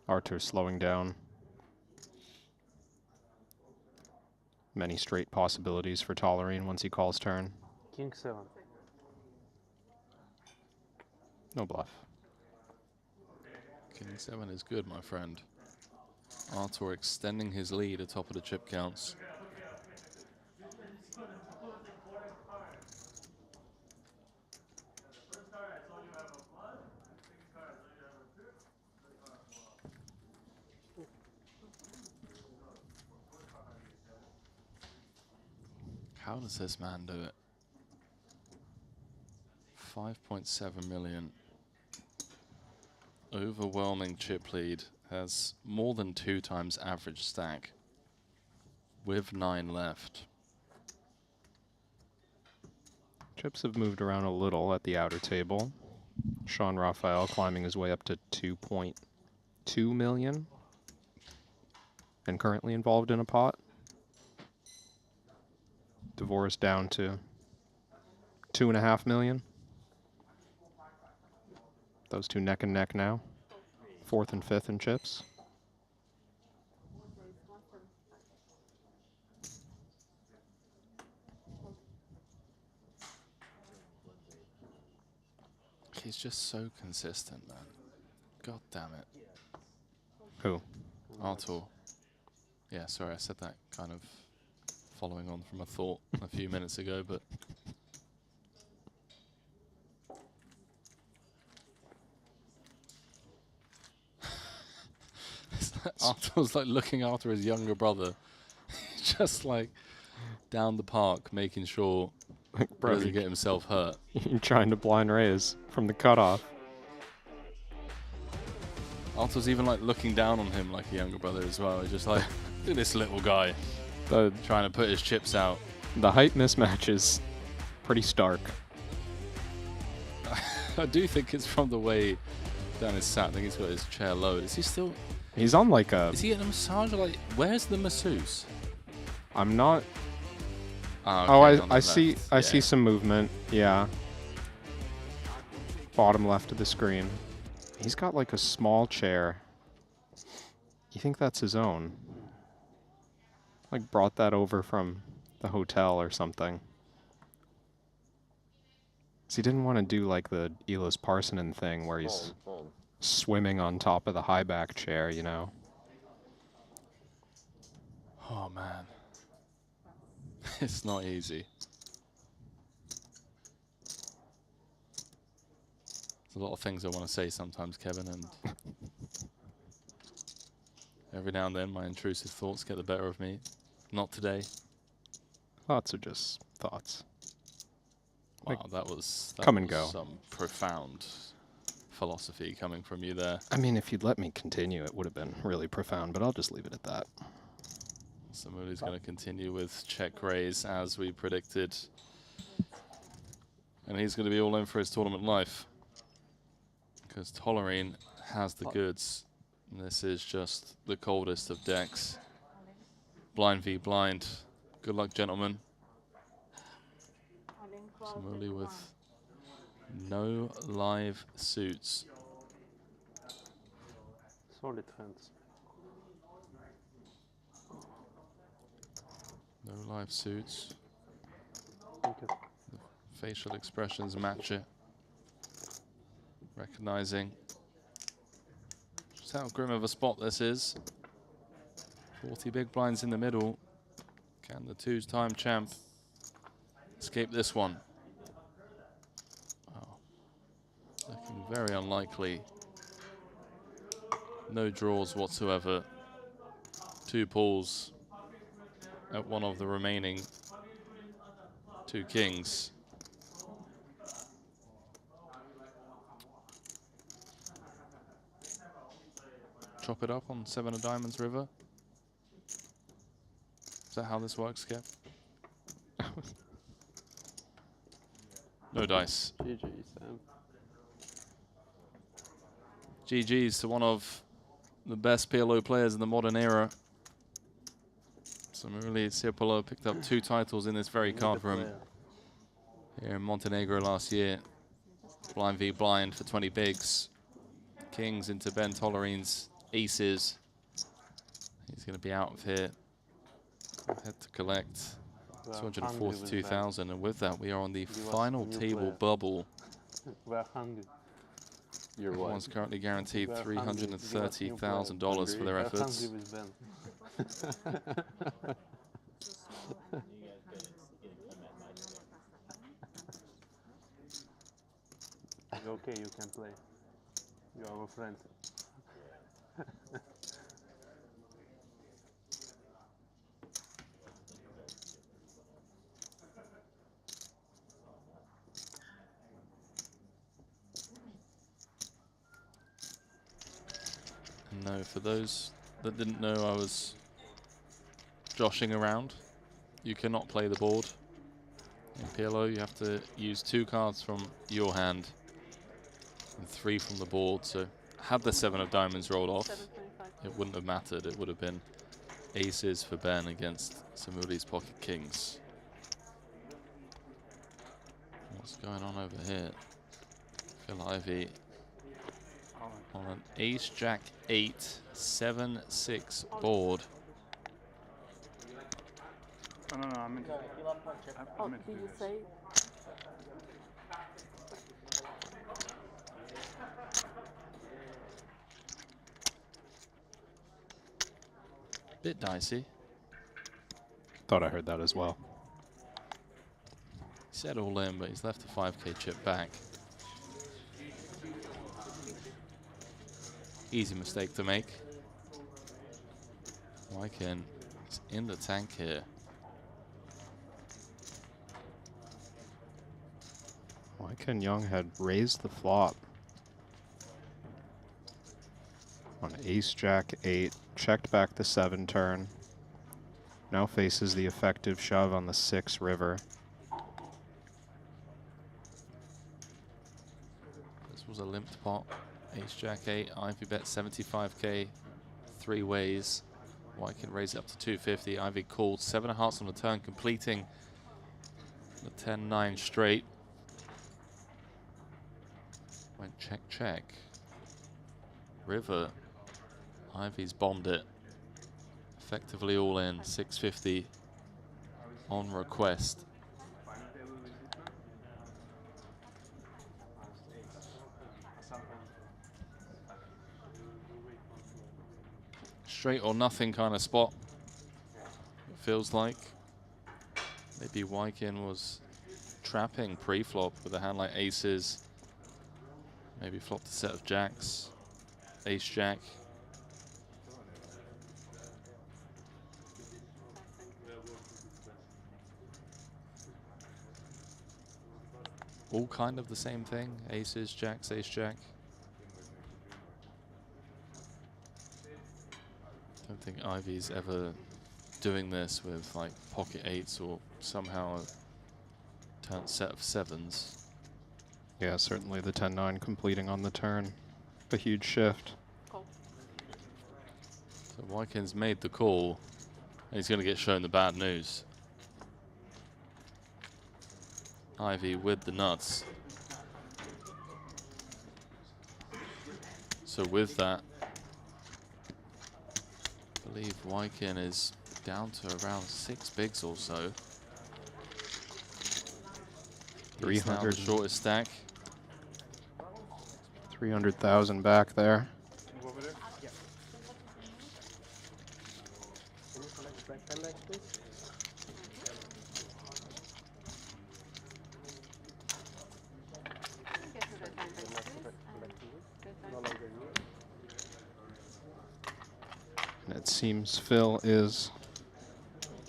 Artur slowing down. Many straight possibilities for Tolerine once he calls turn. King 7. No bluff. King 7 is good, my friend. Artur extending his lead atop of the chip counts. How does this man do it? 5.7 million. Overwhelming chip lead. Has more than 2 times average stack. With 9 left. Chips have moved around a little at the outer table. Sean Raphael climbing his way up to 2.2 million. And currently involved in a pot. Divorce down to 2.5 million. Those two neck and neck now. 4th and 5th in chips. He's just so consistent, man. God damn it. Who? Artur. Yeah, sorry, I said that kind of following on from a thought a few minutes ago, but Artur's like looking after his younger brother, just like down the park, making sure he doesn't get himself hurt. You're trying to blind raise from the cutoff. Artur's even like looking down on him like a younger brother as well. He's just like, look at this little guy trying to put his chips out. The height mismatch is pretty stark. I do think it's from the way Dan is sat. I think he's got his chair low. Is he still? He's on like a... Is he getting a massage? Or like, where's the masseuse? I'm not... Oh, okay, I see. I see some movement. Yeah. Bottom left of the screen. He's got like a small chair. You think that's his own? Like brought that over from the hotel or something. So he didn't want to do like the Elis Parsonen thing where he's swimming on top of the high back chair, you know. Oh man. It's not easy. There's a lot of things I want to say sometimes, Kevin, and every now and then my intrusive thoughts get the better of me. Not today. Thoughts are just thoughts. Wow, that was come and go. Some profound philosophy coming from you there. I mean, if you'd let me continue, it would have been really profound, but I'll just leave it at that. Samuli's going to continue with check raise as we predicted. And he's going to be all in for his tournament life. Because Tolerine has the goods. And this is just the coldest of decks. Blind v blind. Good luck, gentlemen. Samuli with no live suits. Solid hands. No live suits. Thank you. The facial expressions match it. Recognizing just how grim of a spot this is. 40 big blinds in the middle. Can the two-time champ escape this one? Oh, looking very unlikely. No draws whatsoever. 2 pulls at one of the remaining 2 kings. Chop it up on 7 of Diamonds River. Is that how this works, Kev? No dice. GG, Sam. GG's to one of the best PLO players in the modern era. Samuli Tsiopolo picked up 2 titles in this very card for him here in Montenegro last year. Blind v blind for 20 bigs. Kings into Ben Tolerine's aces. He's going to be out of here. Head to collect 242,000, and with that we are on the final table bubble. We're hungry. Everyone's currently guaranteed $330,000 for their efforts. Okay, you can play. You are our friend. No, for those that didn't know I was joshing around, you cannot play the board. In PLO, you have to use 2 cards from your hand and 3 from the board. So had the 7 of diamonds rolled off, it wouldn't have mattered. It would have been aces for Ben against Samuli's pocket kings. What's going on over here? Phil Ivy on an ace jack 8 7-6 board. No, I meant to. Oh, did you say? Bit dicey. Thought I heard that as well. He said all in, but he's left a 5k chip back. Easy mistake to make. Wykin is in the tank here. Wykin Young had raised the flop on ace jack 8, checked back the 7 turn. Now faces the effective shove on the 6 river. This was a limped pot. Ace jack 8, Ivy bet 75k 3 ways. Wykin raise it up to 250. Ivy called 7 of hearts on the turn, completing the 10-9 straight. Went check, check. River. Ivy's bombed it. Effectively all in. 650 on request. Straight or nothing kind of spot, it feels like. Maybe Wykin was trapping pre-flop with a hand like aces. Maybe flopped a set of jacks. Ace jack. All kind of the same thing. Aces, jacks, ace jack. I don't think Ivy's ever doing this with like pocket 8s or somehow a turn set of 7s. Yeah, certainly the 10-9 completing on the turn. A huge shift. Cool. So Wykin's made the call, and he's going to get shown the bad news. Ivy with the nuts. So with that, I believe Wykin is down to around 6 bigs or so. He's now the shortest stack. 300,000 back there. And it seems Phil is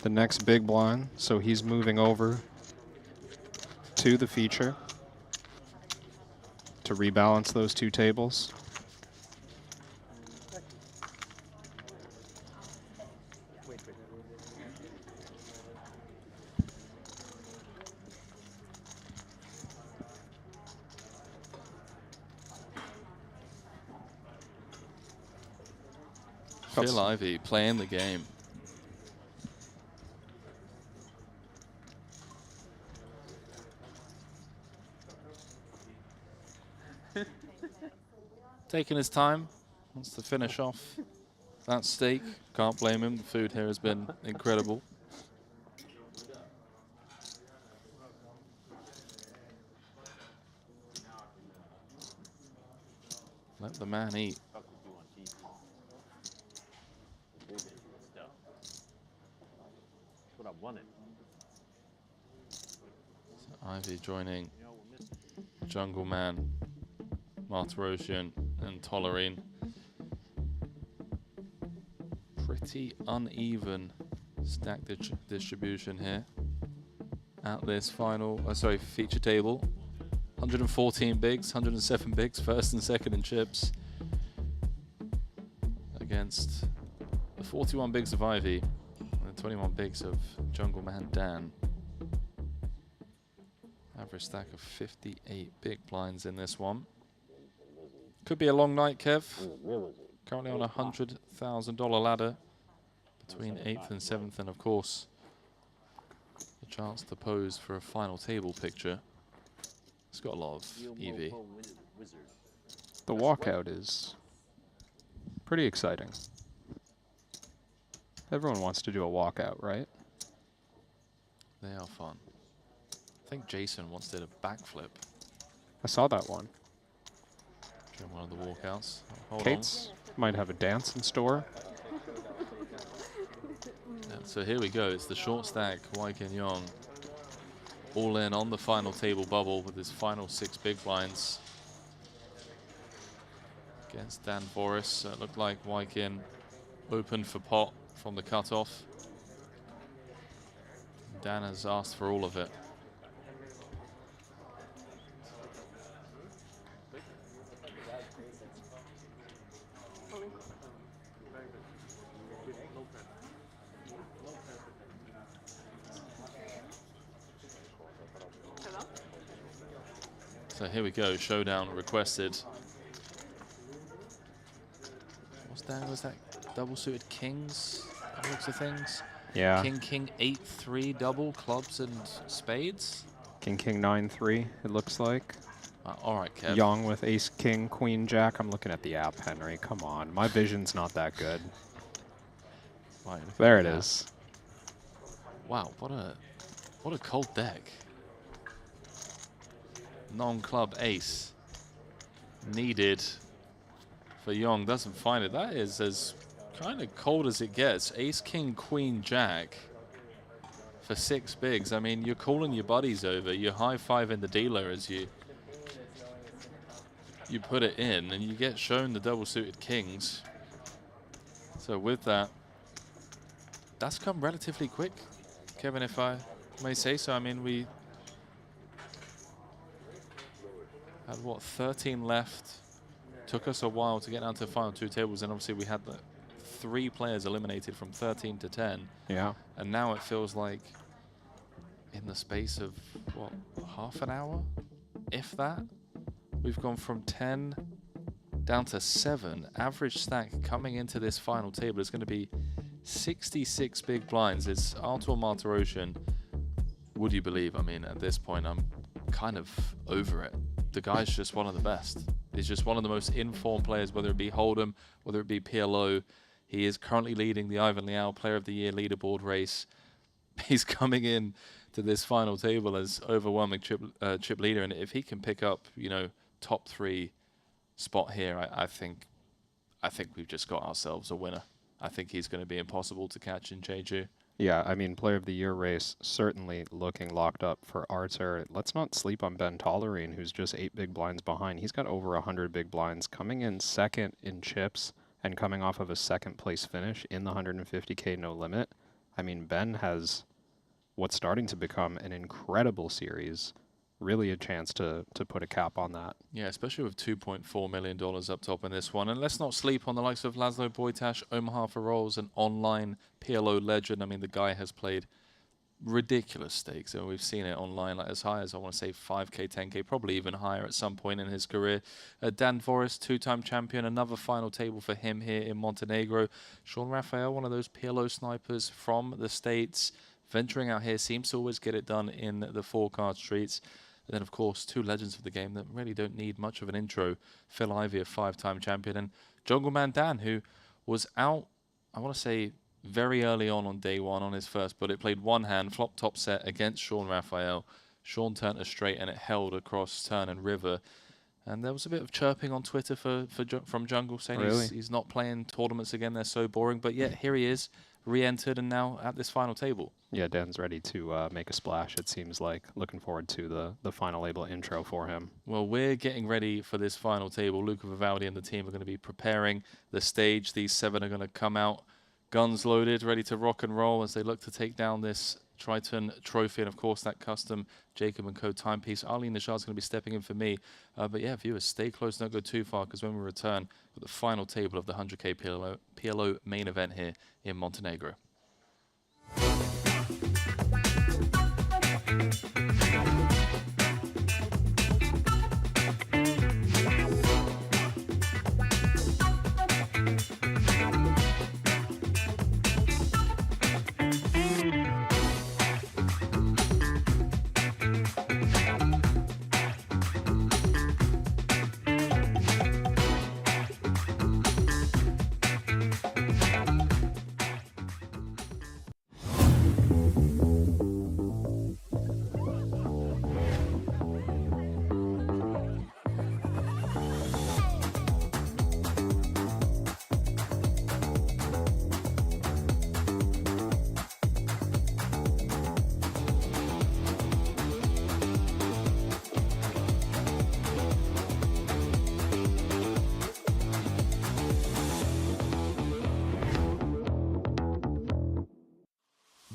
the next big blind, so he's moving over to the feature to rebalance those 2 tables. workouts. Phil Ivey playing the game. Taking his time, wants to finish off that steak. Can't blame him. The food here has been incredible. Let the man eat. That's what I wanted. So Ivy joining Jungle Man, Martirosian, and Tolerine. Pretty uneven stack distribution here at this final, feature table. 114 bigs, 107 bigs, first and second in chips against the 41 bigs of Ivy and the 21 bigs of Jungle Man Dan. Average stack of 58 big blinds in this one. Could be a long night, Kev. Currently on a $100,000 ladder between 8th and 7th, and of course a chance to pose for a final table picture. It's got a lot of EV. The walkout is pretty exciting. Everyone wants to do a walkout, right? They are fun. I think Jason once did a backflip I saw that one. during one of the walkouts. Hold Kate's might have a dance in store. on. Yeah, so here we go. It's the short stack, Waikin Yong. All in on the final table bubble with his final 6 big blinds against Dan Boris. It looked like Waikin opened for pot from the cutoff. Dan has asked for all of it. So here we go, showdown requested. Was that double suited kings? By the looks of things. Yeah. King 8-3 double clubs and spades. King 9-3. It looks like. All right, Kev. Young with ace king queen jack. I'm looking at the app, Henry. Come on, my vision's not that good. Right, there it is. Wow, what a cold deck. Non-club ace needed for Young, doesn't find it. That is as kind of cold as it gets. Ace king queen jack for 6 bigs. I mean, you're calling your buddies over, you're high-fiving the dealer as you put it in, and you get shown the double suited kings. So with that, that's come relatively quick, Kevin, if I may say so. I mean, we had, what, 13 left. Took us a while to get down to the final 2 tables, and obviously we had the 3 players eliminated from 13 to 10. Yeah. And now it feels like in the space of, what, half an hour, if that? We've gone from 10 down to 7. Average stack coming into this final table is going to be 66 big blinds. It's Artur Martirosian. Would you believe? I mean, at this point, I'm kind of over it. The guy's just one of the best. He's just one of the most informed players, whether it be Hold'em, whether it be PLO. He is currently leading the Ivan Liao Player of the Year leaderboard race. He's coming in to this final table as overwhelming chip leader, and if he can pick up, you know, top 3 spot here, I think we've just got ourselves a winner. I think he's going to be impossible to catch in Jeju. Yeah, I mean, Player of the Year race certainly looking locked up for Artur. Let's not sleep on Ben Tolerine, who's just 8 big blinds behind. He's got over 100 big blinds, coming in second in chips and coming off of a 2nd place finish in the 150K no limit. I mean, Ben has what's starting to become an incredible series. Really a chance to put a cap on that. Yeah, especially with $2.4 million up top in this one. And let's not sleep on the likes of Laszlo Boytash, Omaha Farol's an online PLO legend. I mean, the guy has played ridiculous stakes. And we've seen it online, like as high as, I want to say, 5K, 10K, probably even higher at some point in his career. Dan Voris, two-time champion, another final table for him here in Montenegro. Sean Raphael, one of those PLO snipers from the States, venturing out here, seems to always get it done in the four-card streets. And then, of course, two legends of the game that really don't need much of an intro. Phil Ivey, a five-time champion, and Jungleman Dan, who was out, I want to say, very early on day one on his first bullet, played one hand, flop top set against Sean Raphael. Sean turned a straight and it held across turn and river. And there was a bit of chirping on Twitter from Jungle saying he's not playing tournaments again, they're so boring. But yet here he is, re-entered and now at this final table. Yeah, Dan's ready to make a splash, it seems like. Looking forward to the final label intro for him. Well, we're getting ready for this final table. Luca Vivaldi and the team are going to be preparing the stage. These 7 are going to come out, guns loaded, ready to rock and roll as they look to take down this Triton trophy and, of course, that custom Jacob & Co. timepiece. Ali Najad's going to be stepping in for me. But yeah, viewers, stay close, don't go too far, because when we return with the final table of the 100K PLO main event here in Montenegro.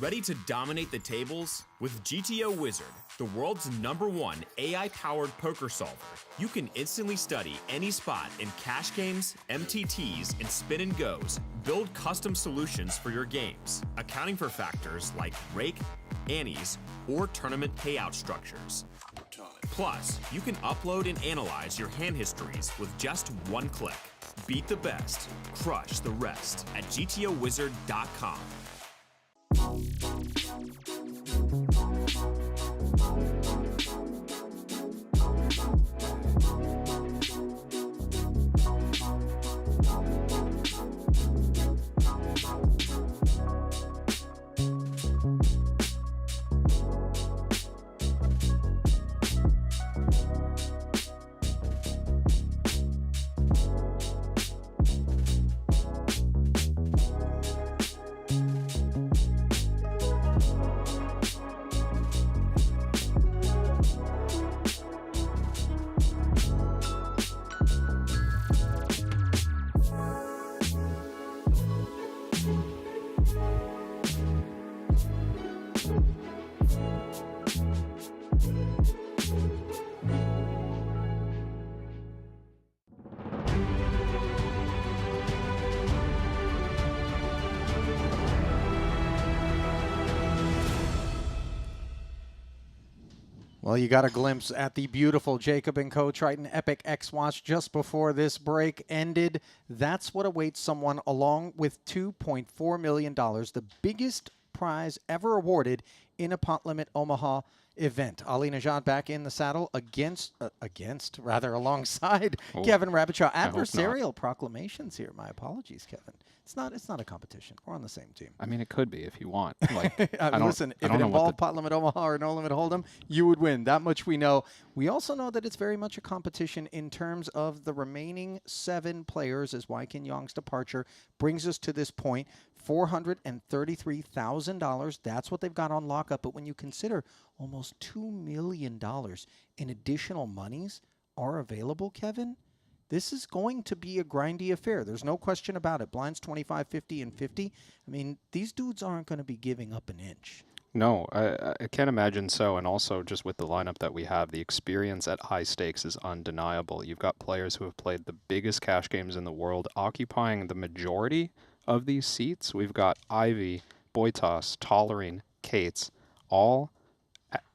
Ready to dominate the tables? With GTO Wizard, the world's #1 AI-powered poker solver, you can instantly study any spot in cash games, MTTs, and spin and goes. Build custom solutions for your games, accounting for factors like rake, annies, or tournament payout structures. Plus, you can upload and analyze your hand histories with just one click. Beat the best, crush the rest at gtowizard.com. Well, you got a glimpse at the beautiful Jacob & Co. Triton Epic X-Watch just before this break ended. That's what awaits someone along with $2.4 million, the biggest prize ever awarded in a Pot Limit Omaha event. Ali Najad back in the saddle alongside Kevin Rabichaud. Adversarial proclamations here. My apologies, Kevin. It's not a competition. We're on the same team. I mean, it could be if you want. Like, listen, if it involved Pot Limit Omaha or No Limit Hold'em, you would win. That much we know. We also know that it's very much a competition in terms of the remaining 7 players, as Wai Kin Yong's departure brings us to this point. $433,000. That's what they've got on lockup. But when you consider almost $2 million in additional monies are available, Kevin, this is going to be a grindy affair. There's no question about it. Blinds 25, 50, and 50. I mean, these dudes aren't going to be giving up an inch. No, I can't imagine so. And also, just with the lineup that we have, the experience at high stakes is undeniable. You've got players who have played the biggest cash games in the world, occupying the majority of these seats. We've got Ivy, Boitas, Tolerine, Cates, all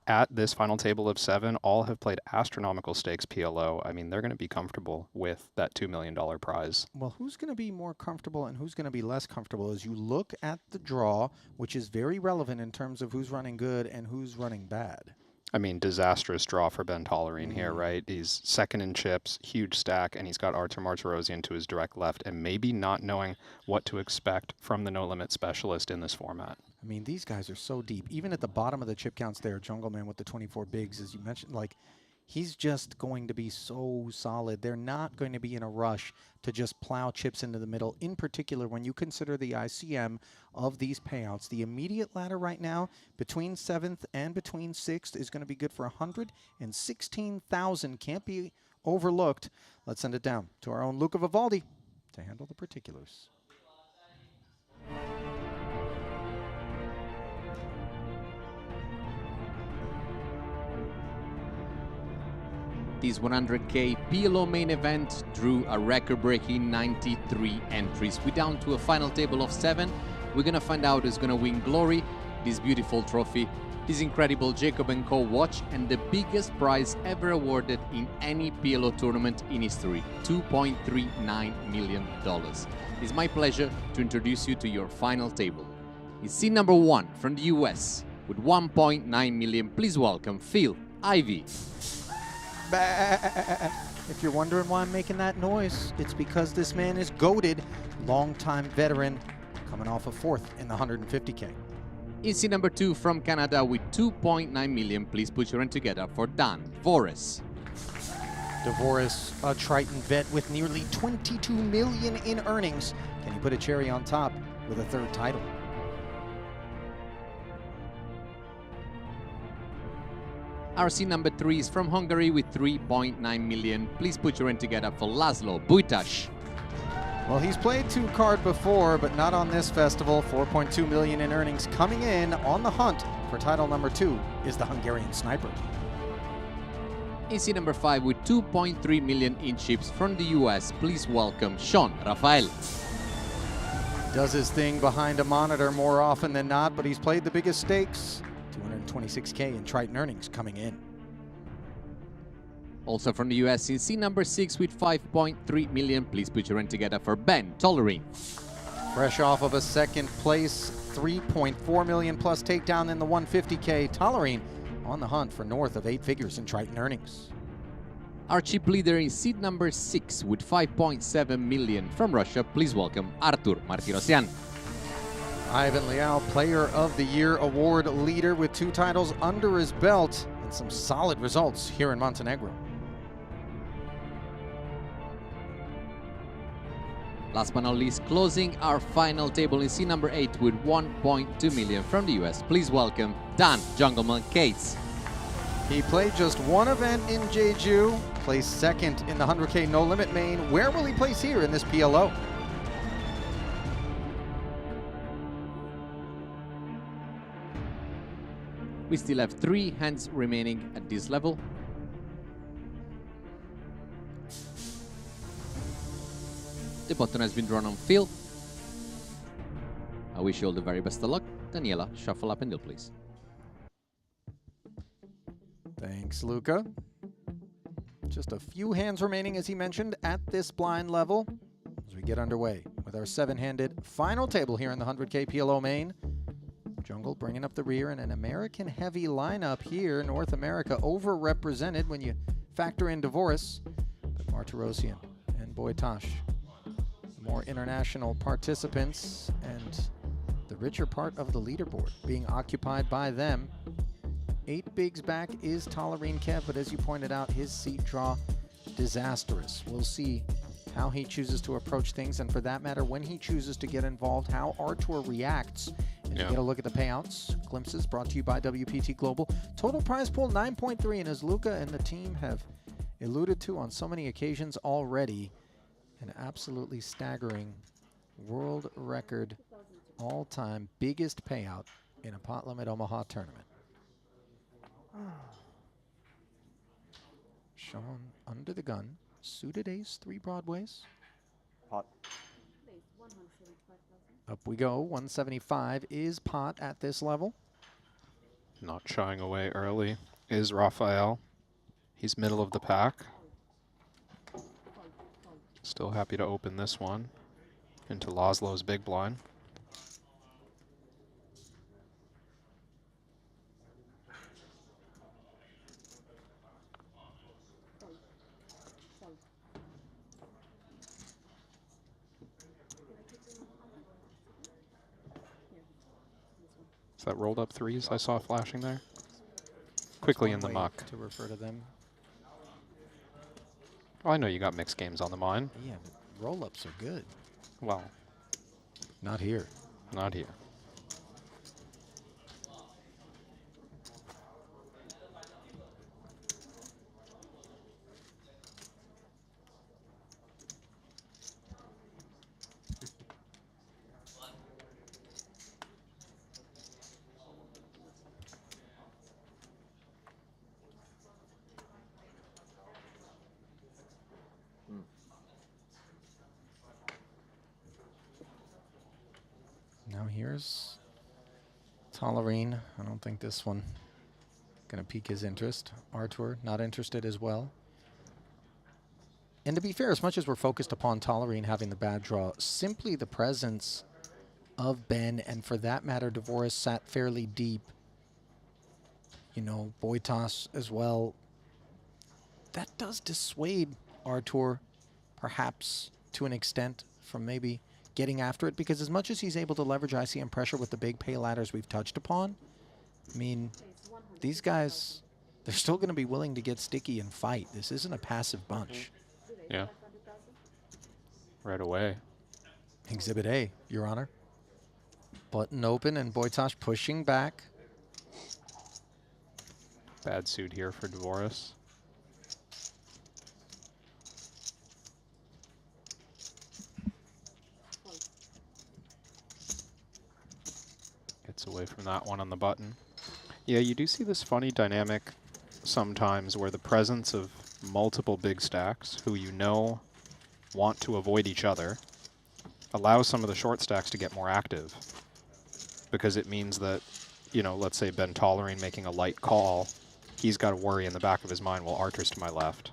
at this final table of 7, all have played astronomical stakes PLO. I mean, they're going to be comfortable with that $2 million prize. Well, who's going to be more comfortable and who's going to be less comfortable as you look at the draw, which is very relevant in terms of who's running good and who's running bad. I mean, disastrous draw for Ben Tolerine here, right? He's second in chips, huge stack, and he's got Artur Martirosian to his direct left, and maybe not knowing what to expect from the no-limit specialist in this format. I mean, these guys are so deep. Even at the bottom of the chip counts there, Jungle Man with the 24 bigs, as you mentioned, like, he's just going to be so solid. They're not going to be in a rush to just plow chips into the middle. In particular, when you consider the ICM of these payouts, the immediate ladder right now between 7th and between 6th is going to be good for 116,000. Can't be overlooked. Let's send it down to our own Luca Vivaldi to handle the particulars. This 100K PLO main event drew a record-breaking 93 entries. We're down to a final table of 7. We're gonna find out who's gonna win Glory, this beautiful trophy, this incredible Jacob & Co. watch, and the biggest prize ever awarded in any PLO tournament in history, $2.39 million. It's my pleasure to introduce you to your final table. In seed number 1 from the US with 1.9 million, please welcome Phil Ivy. If you're wondering why I'm making that noise, it's because this man is goated, longtime veteran, coming off of 4th in the 150K. In seed number 2 from Canada with 2.9 million, please put your hand together for Dan Voris. DeVoris, a Triton vet with nearly 22 million in earnings. Can he put a cherry on top with a 3rd title? Our seed number 3 is from Hungary with 3.9 million. Please put your hand together for Laszlo Bujtas. Well, he's played 2-card before, but not on this festival. 4.2 million in earnings. Coming in on the hunt for title number 2 is the Hungarian sniper. In seed number 5 with 2.3 million in chips from the US, please welcome Sean Rafael. Does his thing behind a monitor more often than not, but he's played the biggest stakes. 226K in Triton earnings coming in. Also from the US, in seed number 6 with 5.3 million, please put your hand together for Ben Tolerine. Fresh off of a 2nd place, 3.4 million plus takedown in the 150K. Tolerine on the hunt for north of 8 figures in Triton earnings. Our chip leader in seed number 6 with 5.7 million from Russia, please welcome Artur Martirosian. Ivan Liao, Player of the Year award leader with 2 titles under his belt and some solid results here in Montenegro. Last but not least, closing our final table in seed number 8 with 1.2 million from the US, please welcome Dan Jungleman Cates. He played just 1 event in Jeju, placed 2nd in the 100K No Limit main. Where will he place here in this PLO? We still have 3 hands remaining at this level. The button has been drawn on Phil. I wish you all the very best of luck. Daniela, shuffle up and deal, please. Thanks, Luca. Just a few hands remaining, as he mentioned, at this blind level as we get underway with our 7-handed final table here in the 100K PLO main. Jungle bringing up the rear in an American-heavy lineup here. North America overrepresented when you factor in DeVoris, but Martirosian and Bujtas, more international participants, and the richer part of the leaderboard being occupied by them. 8 bigs back is Tolerine Kev, but as you pointed out, his seat draw disastrous. We'll see how he chooses to approach things, and for that matter, when he chooses to get involved, how Artur reacts. And you get a look at the payouts. Glimpses brought to you by WPT Global. Total prize pool 9.3, and as Luca and the team have alluded to on so many occasions already, an absolutely staggering world record all-time biggest payout in a pot limit Omaha tournament. Sean under the gun, suited ace, 3 broadways. Pot. Up we go, 175 is pot at this level. Not shying away early is Raphael. He's middle of the pack. Still happy to open this one into Laszlo's big blind. Is that rolled up threes I saw flashing there? Quickly in the muck. To refer to them. Oh, I know you got mixed games on the mind. Yeah, but roll-ups are good. Well, not here. Not here. Now here's Tolerine. I don't think this one gonna pique his interest. Artur, not interested as well. And to be fair, as much as we're focused upon Tolerine having the bad draw, simply the presence of Ben, and for that matter, Dvoris sat fairly deep. You know, Boitas as well. That does dissuade Artur, perhaps to an extent, from maybe getting after it, because as much as he's able to leverage ICM pressure with the big pay ladders we've touched upon, I mean, these guys, they're still going to be willing to get sticky and fight. This isn't a passive bunch. Yeah. Right away. Exhibit A, Your Honor. Button open and Boitas pushing back. Bad suit here for Dvoris. Gets away from that one on the button. Yeah, you do see this funny dynamic sometimes where the presence of multiple big stacks who you know want to avoid each other allows some of the short stacks to get more active, because it means that, you know, let's say Ben Tolerine making a light call, he's got to worry in the back of his mind, well, Artur's to my left,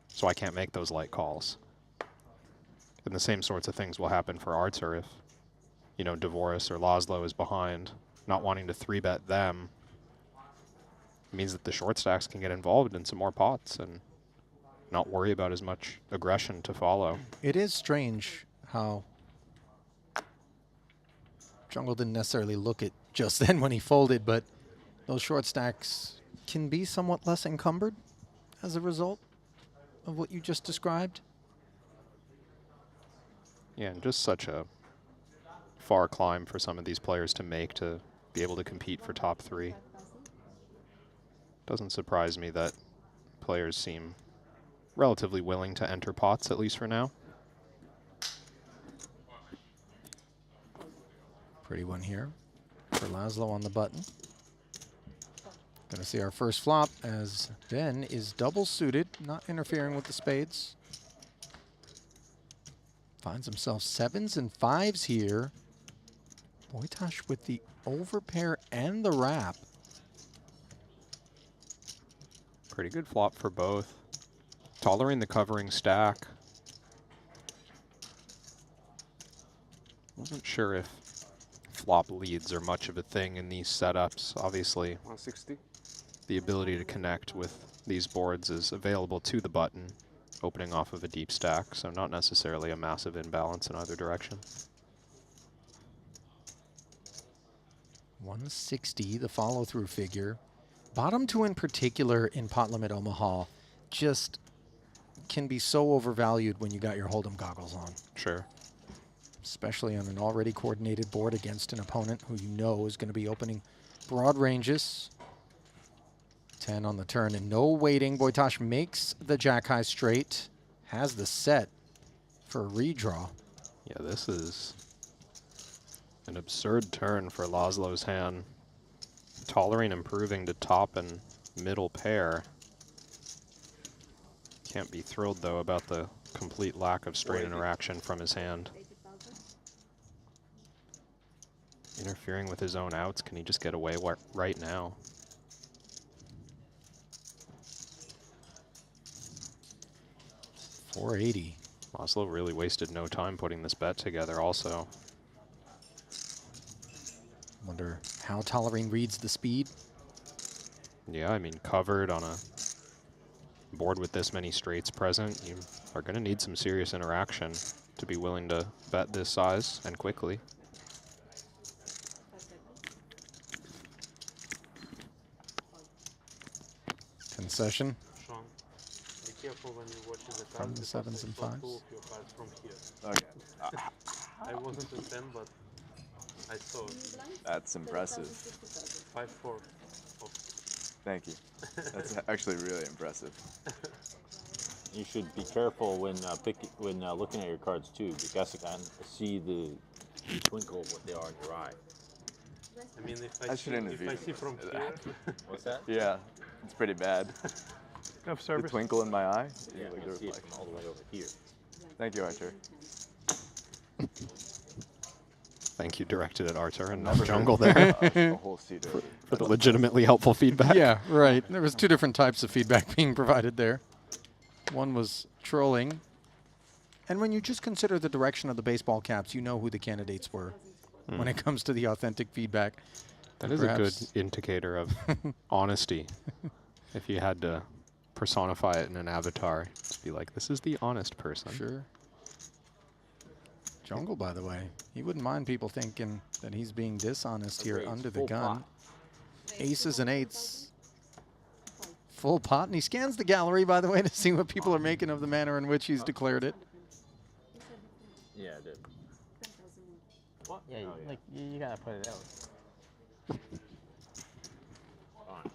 so I can't make those light calls. And the same sorts of things will happen for Artur if, you know, Dvoris or Laszlo is behind, not wanting to 3-bet them. It means that the short stacks can get involved in some more pots and not worry about as much aggression to follow. It is strange how Jungle didn't necessarily look at just then when he folded, but those short stacks can be somewhat less encumbered as a result of what you just described. Yeah, and just such a far climb for some of these players to make to be able to compete for top 3. Doesn't surprise me that players seem relatively willing to enter pots, at least for now. Pretty one here for Laszlo on the button. Gonna see our first flop as Ben is double suited, not interfering with the spades. Finds himself 7s and 5s here. Boitas with the overpair and the wrap. Pretty good flop for both. Tolerine the covering stack. Wasn't sure if flop leads are much of a thing in these setups. Obviously, 160. The ability to connect with these boards is available to the button, opening off of a deep stack, so not necessarily a massive imbalance in either direction. 160, the follow-through figure. Bottom 2 in particular in Pot Limit Omaha just can be so overvalued when you got your Hold'em goggles on. Sure. Especially on an already coordinated board against an opponent who you know is going to be opening broad ranges. 10 on the turn and no waiting. Boitas makes the jack high straight, has the set for a redraw. Yeah, this is an absurd turn for Laszlo's hand. Tolerine improving to top and middle pair. Can't be thrilled, though, about the complete lack of straight interaction from his hand. Interfering with his own outs, can he just get away right now? 480. Oslo really wasted no time putting this bet together also. Wonder how Tolerine reads the speed. Yeah, I mean, covered on a board with this many straights present, you are going to need some serious interaction to be willing to bet this size and quickly. Concession Sean, be careful when you watch the from cards the because sevens I and saw fives. 2 of your cards from here. Okay. I wasn't in 10, but I saw it. That's impressive. 5-4. Thank you. That's actually really impressive. You should be careful when looking at your cards too, because you can see the twinkle of what they are in your eye. I mean, if I should interview. if I see from here. What's that? Yeah, it's pretty bad. Have The service. twinkle in my eye? Yeah, Like I the see it reflection. from all the way over here. Thank you, Archer. Thank you directed at Archer and Never not heard Jungle of there. a whole seat for, over. for the legitimately helpful feedback. Yeah, right. There was two different types of feedback being provided there. One was trolling. And when you just consider the direction of the baseball caps, you know who the candidates were when it comes to the authentic feedback. That And is a good perhaps indicator of honesty. If you had to personify it in an avatar, to be like, this is the honest person. Sure. Jungle, by the way, he wouldn't mind people thinking that he's being dishonest here under the gun. Aces and eights. Full pot. And he scans the gallery, by the way, to see what people are making of the manner in which he's declared it. Yeah, I did. What? Yeah, Oh, yeah. like you gotta put it out. Fine.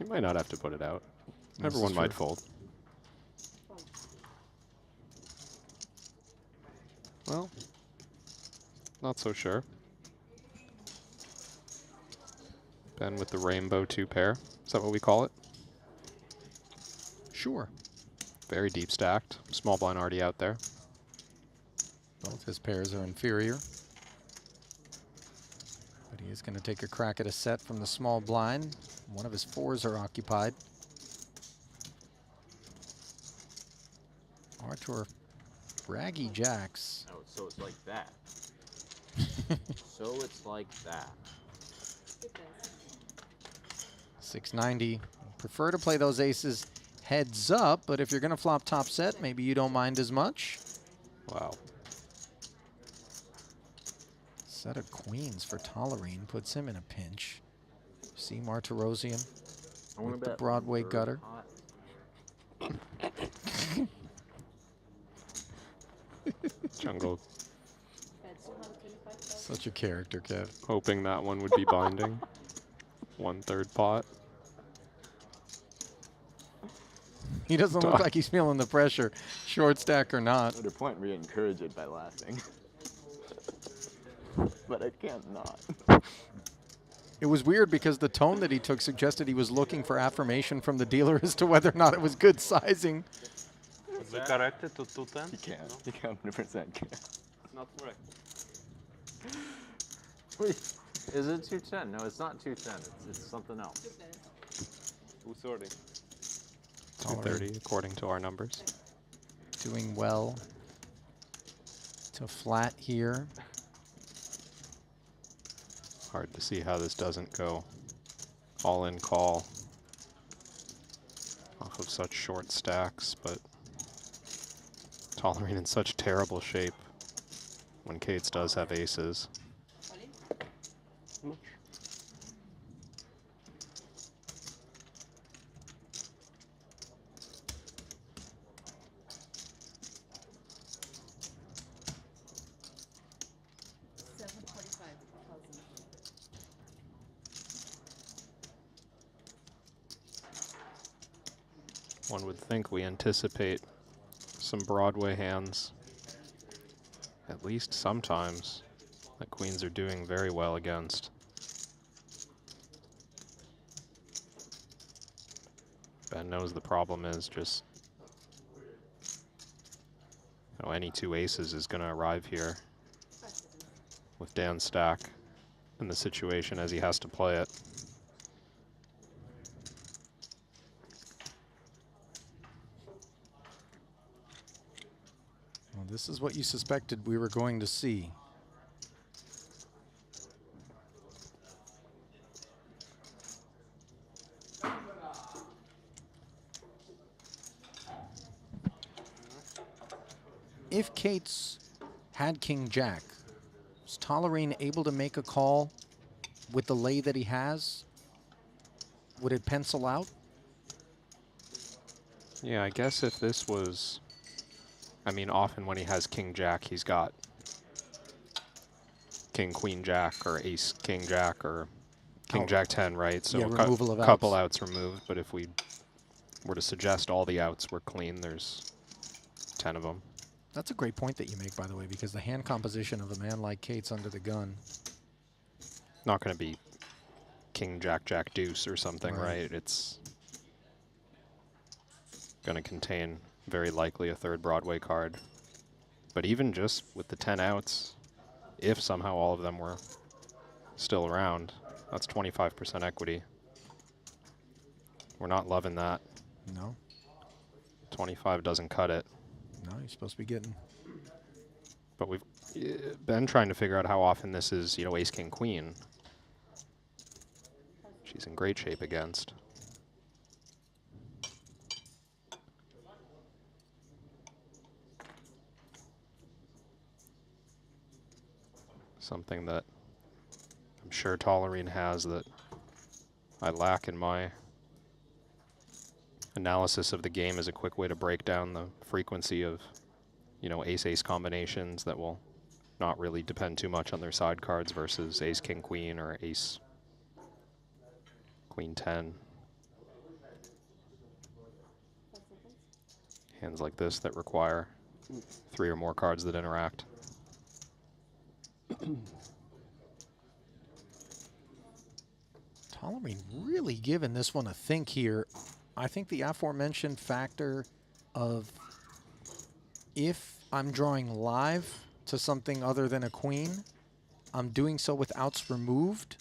You might not have to put it out. This Everyone is might true. fold. Well, not so sure. Ben with the rainbow 2 pair. Is that what we call it? Sure. Very deep stacked. Small blind already out there. Both his pairs are inferior. But he is going to take a crack at a set from the small blind. One of his fours are occupied. Artur, raggy jacks. Oh, so it's like that. So it's like that. 690. Prefer to play those aces heads up, but if you're going to flop top set, maybe you don't mind as much. Wow. Set of queens for Tolerine puts him in a pinch. See Martirosian with the Broadway gutter. Jungle Such a character, Kev. hoping that one would be binding. 1/3 pot. He doesn't look like he's feeling the pressure, short stack or not. At a point, we encourage it by laughing. But I can't not. It was weird because the tone that he took suggested he was looking for affirmation from the dealer as to whether or not it was good sizing. Is it corrected to 210? You can't. No? You can't 100% can't. It's not correct. Wait, is it 210? No, it's not 210. It's something else. Who's sorting? 230 according to our numbers. Doing well to flat here. Hard to see how this doesn't go all in call off of such short stacks, but Tolerine in such terrible shape when Cates does have aces. One would think we anticipate some Broadway hands, at least sometimes, that queens are doing very well against. Ben knows the problem is just, you know, any two aces is going to arrive here with Dan's stack in the situation as he has to play it. This is what you suspected we were going to see. If Kate's had King Jack, is Tolerine able to make a call with the lay that he has? Would it pencil out? Yeah, I guess if this was, I mean, often when he has King Jack, he's got King Queen Jack or Ace King Jack or King Jack 10, right? So yeah, a removal of couple outs. outs removed, but if we were to suggest all the outs were clean, there's 10 of them. That's a great point that you make, by the way, because the hand composition of a man like Kate's under the gun. Not going to be King Jack Jack Deuce or something, Right. right? It's going to contain very likely a third Broadway card. But even just with the 10 outs, if somehow all of them were still around, that's 25% equity. We're not loving that. No. 25 doesn't cut it. No, you're supposed to be getting. But we've been trying to figure out how often this is, you know, Ace King Queen. She's in great shape against. Something that I'm sure Tolerine has that I lack in my analysis of the game is a quick way to break down the frequency of, you know, ace-ace combinations that will not really depend too much on their side cards versus ace-king-queen or ace-queen-10. Hands like this that require 3 or more cards that interact. Tolerine really giving this one a think here. I think the aforementioned factor of if I'm drawing live to something other than a queen, I'm doing so with outs removed,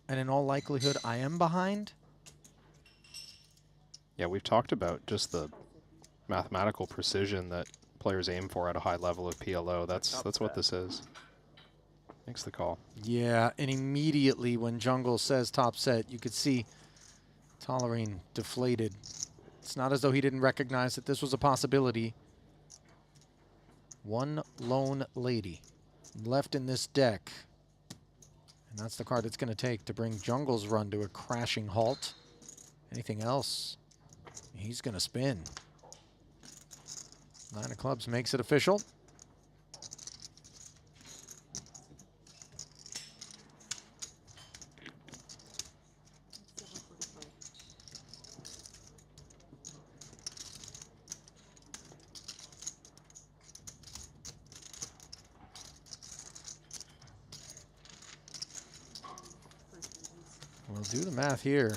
and in all likelihood I am behind. Yeah, we've talked about just the mathematical precision that players aim for at a high level of PLO. That's what this is. Makes the call. Yeah, and immediately when Jungle says top set, you could see Tolerine deflated. It's not as though he didn't recognize that this was a possibility. One lone lady left in this deck. And that's the card it's going to take to bring Jungle's run to a crashing halt. Anything else? He's going to spin. 9 of clubs makes it official. We'll do the math here.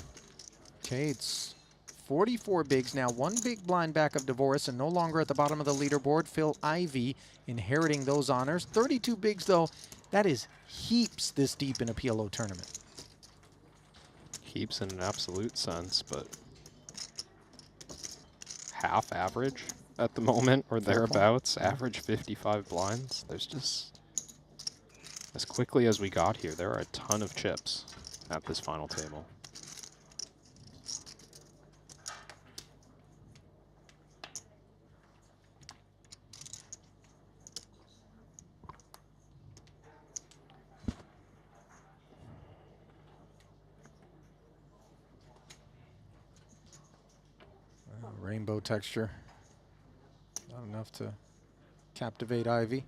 Kate's 44 bigs now, 1 big blind back of DeVoris and no longer at the bottom of the leaderboard. Phil Ivey inheriting those honors. 32 bigs though, that is heaps this deep in a PLO tournament. Heaps in an absolute sense, but half average at the moment or thereabouts. Average 55 blinds. There's just, as quickly as we got here, there are a ton of chips at this final table. Rainbow texture. Not enough to captivate Ivy.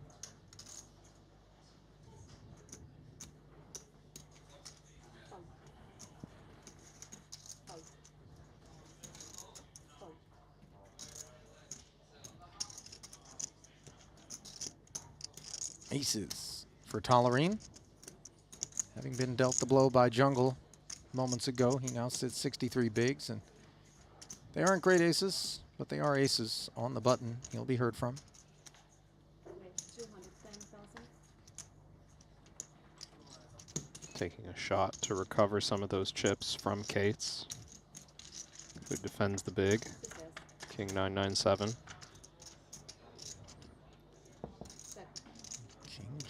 Aces for Tolerine. Having been dealt the blow by Jungle moments ago, he now sits 63 bigs, and they aren't great aces, but they are aces on the button. He'll be heard from. Taking a shot to recover some of those chips from Kate's, who defends the big. King 997.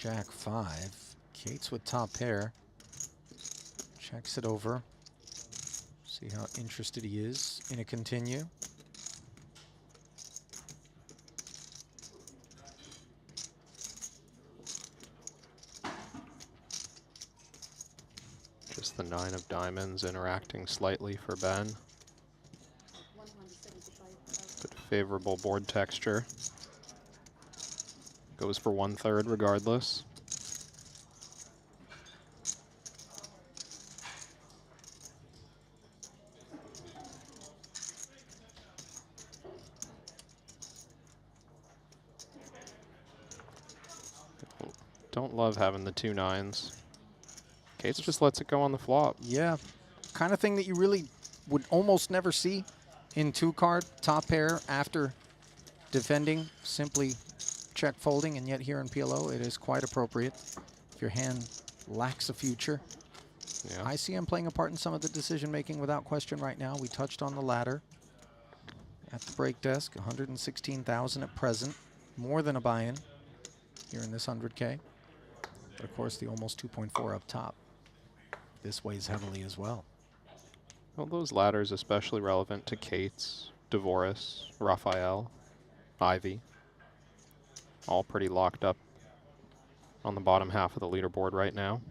Jack 5. Kate's with top pair. Checks it over. See how interested he is in a continue. Just the 9 of diamonds interacting slightly for Ben. But favorable board texture. Goes for 1/3 regardless. Don't love having the 2 9s. Kate's just lets it go on the flop. Yeah, kind of thing that you really would almost never see in 2-card top pair after defending, simply check folding, and yet here in PLO it is quite appropriate if your hand lacks a future. Yeah. ICM playing a part in some of the decision making without question right now. We touched on the ladder at the break desk, 116,000 at present, more than a buy-in here in this 100K. But of course the almost 2.4 up top. This weighs heavily as well. Well, those ladders especially relevant to Kate's, Devoris, Raphael, Ivy. All pretty locked up on the bottom half of the leaderboard right now.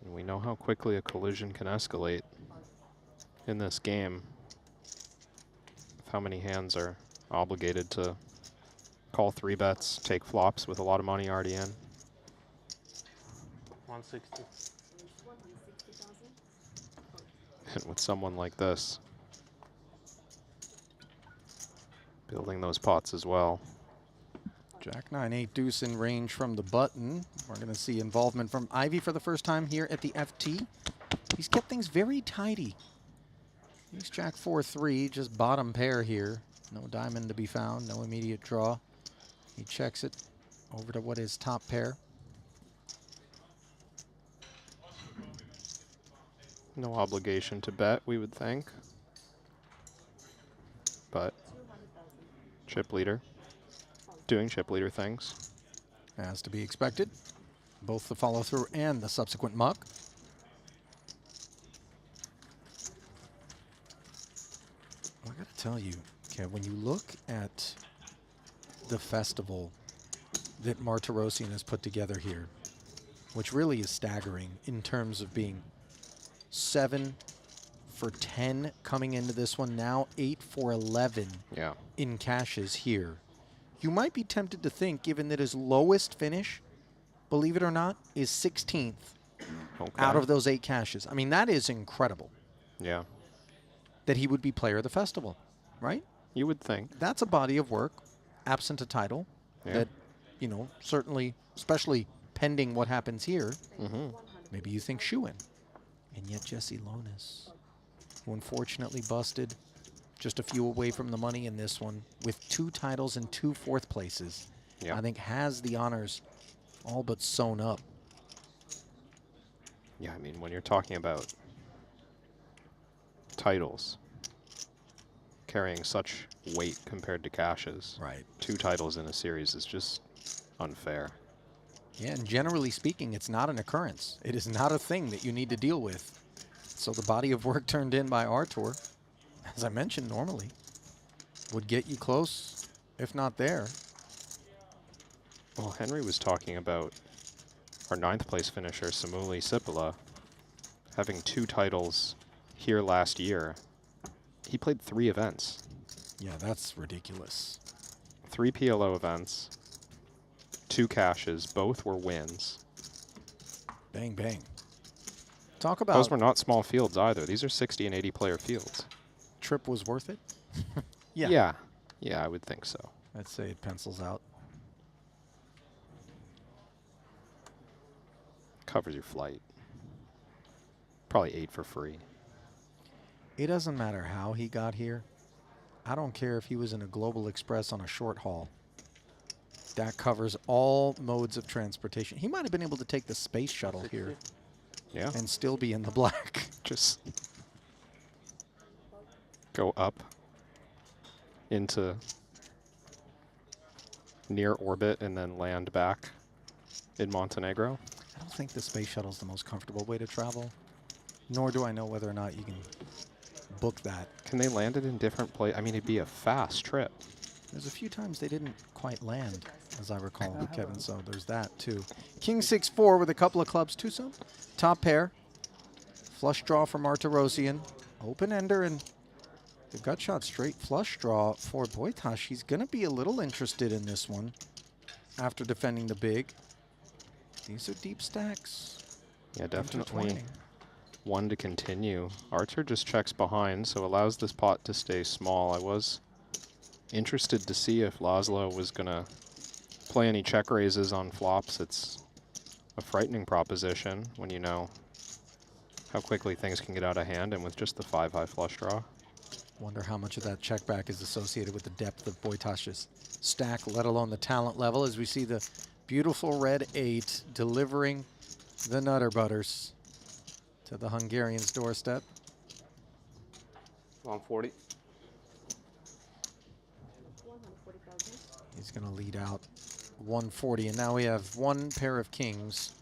And we know how quickly a collision can escalate in this game. With how many hands are obligated to call 3 bets, take flops with a lot of money already in. 160. And with someone like this, building those pots as well. Jack 9, 8 deuce in range from the button. We're going to see involvement from Ivy for the first time here at the FT. He's kept things very tidy. He's Jack 4, 3, just bottom pair here. No diamond to be found, no immediate draw. He checks it over to what is top pair. No obligation to bet, we would think. But chip leader, doing chip leader things. As to be expected. Both the follow through and the subsequent muck. I gotta tell you, Kev, when you look at the festival that Martirosian has put together here, which really is staggering in terms of being 7 for 10 coming into this one, now 8 for 11 in cashes here. You might be tempted to think, given that his lowest finish, believe it or not, is 16th out of those 8 cashes. I mean, that is incredible. Yeah. That he would be player of the festival, right? You would think. That's a body of work, absent a title, that, you know, certainly, especially pending what happens here, maybe you think shoe in. And yet Jesse Lonis, who unfortunately busted just a few away from the money in this one, with 2 titles and 2 4th places, I think has the honors all but sewn up. Yeah, I mean, when you're talking about titles carrying such weight compared to cashes, right? 2 titles in a series is just unfair. Yeah, and generally speaking, it's not an occurrence. It is not a thing that you need to deal with. So the body of work turned in by Artur, as I mentioned normally, would get you close, if not there. Well, Henry was talking about our 9th place finisher, Samuli Sipala, having 2 titles here last year. He played 3 events. Yeah, that's ridiculous. 3 PLO events, 2 cashes, both were wins. Bang, bang. Talk about... Those were not small fields either. These are 60 and 80 player fields. Trip was worth it? Yeah. Yeah, I would think so. I'd say it pencils out. Covers your flight. Probably 8 for free. It doesn't matter how he got here. I don't care if he was in a Global Express on a short haul. That covers all modes of transportation. He might have been able to take the space shuttle here. Yeah. And still be in the black. Just go up into near orbit and then land back in Montenegro. I don't think the space shuttle is the most comfortable way to travel, nor do I know whether or not you can book that. Can they land it in different places? I mean, it'd be a fast trip. There's a few times they didn't quite land, as I recall, Kevin, so there's that too. King 6-4 with a couple of clubs, twosome. Top pair. Flush draw for Martirosian. Open ender and the gut shot straight flush draw for Boytash. He's going to be a little interested in this one after defending the big. These are deep stacks. Yeah, definitely Intertwining. one to continue. Archer just checks behind, so allows this pot to stay small. I was interested to see if Laszlo was going to play any check raises on flops. It's a frightening proposition when you know how quickly things can get out of hand, and with just the 5-high flush draw. Wonder how much of that check back is associated with the depth of Boytash's stack, let alone the talent level, as we see the beautiful red 8 delivering the Nutter Butters to the Hungarian's doorstep. 140. He's going to lead out 140, and now we have one pair of kings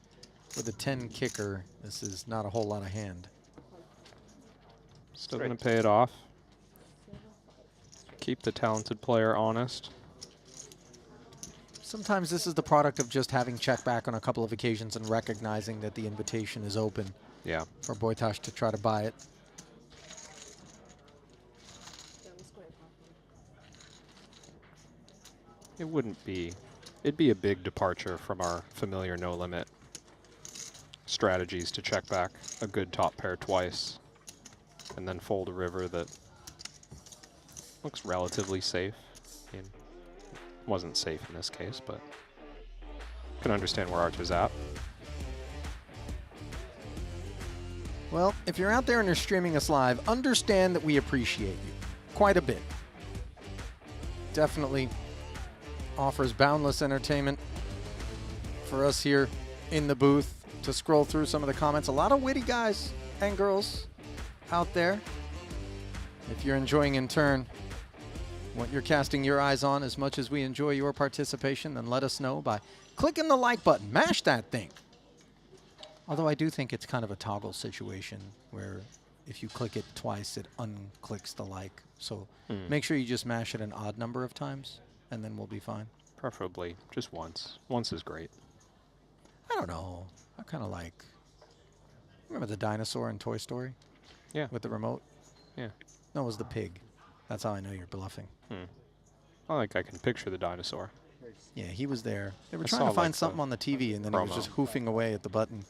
with a 10 kicker. This is not a whole lot of hand. Still going to pay it off. Keep the talented player honest. Sometimes this is the product of just having check back on a couple of occasions and recognizing that the invitation is open. Yeah. For Boytash to try to buy it. It wouldn't be, it'd be a big departure from our familiar no limit strategies to check back a good top pair twice and then fold a river that looks relatively safe. I mean, wasn't safe in this case, but can understand where Archer's at. Well, if you're out there and you're streaming us live, understand that we appreciate you quite a bit. Definitely offers boundless entertainment for us here in the booth to scroll through some of the comments. A lot of witty guys and girls out there. If you're enjoying in turn what you're casting your eyes on as much as we enjoy your participation, then let us know by clicking the like button. Mash that thing. Although I do think it's kind of a toggle situation where if you click it twice, it unclicks the like. So make sure you just mash it an odd number of times, and then we'll be fine. Preferably just once. Once is great. I don't know. I kind of like... Remember the dinosaur in Toy Story? Yeah. With the remote? Yeah. No, it was the pig. That's how I know you're bluffing. I can picture the dinosaur. Yeah, he was there. They were I trying to saw, find like, something the on the TV, and then he was promo. just hoofing away at the button.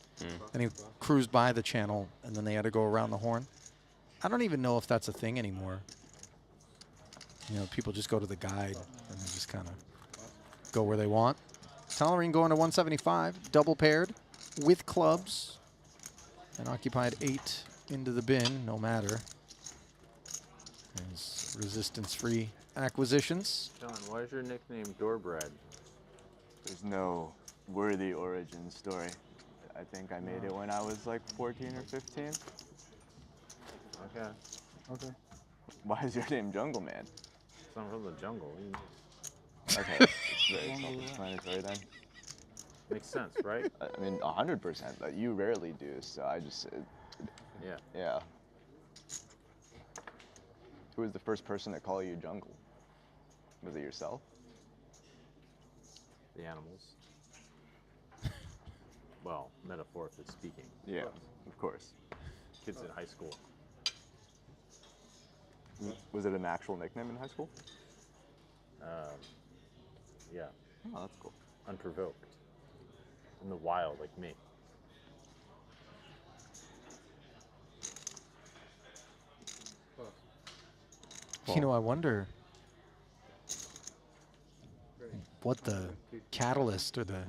And he cruised by the channel, and then they had to go around the horn. I don't even know if that's a thing anymore. You know, people just go to the guide, and they just kind of go where they want. Tolerine going to 175, double paired with clubs, and occupied 8 into the bin, no matter. There's resistance-free acquisitions. John, why is your nickname Doorbread? There's no worthy origin story. I think I made it when I was like 14 or 15. Okay. Okay. Why is your name Jungle Man? I'm from the jungle. Okay, it's very self-explanatory then. Makes sense, right? I mean, 100%, but you rarely do, so I just... Yeah. Yeah. Who was the first person to call you Jungle? Was it yourself? The animals. Well, metaphorically speaking. Yeah, of course. Kids in high school. Was it an actual nickname in high school? Yeah. Oh, that's cool. Unprovoked. In the wild, like me. You know, I wonder what the catalyst or the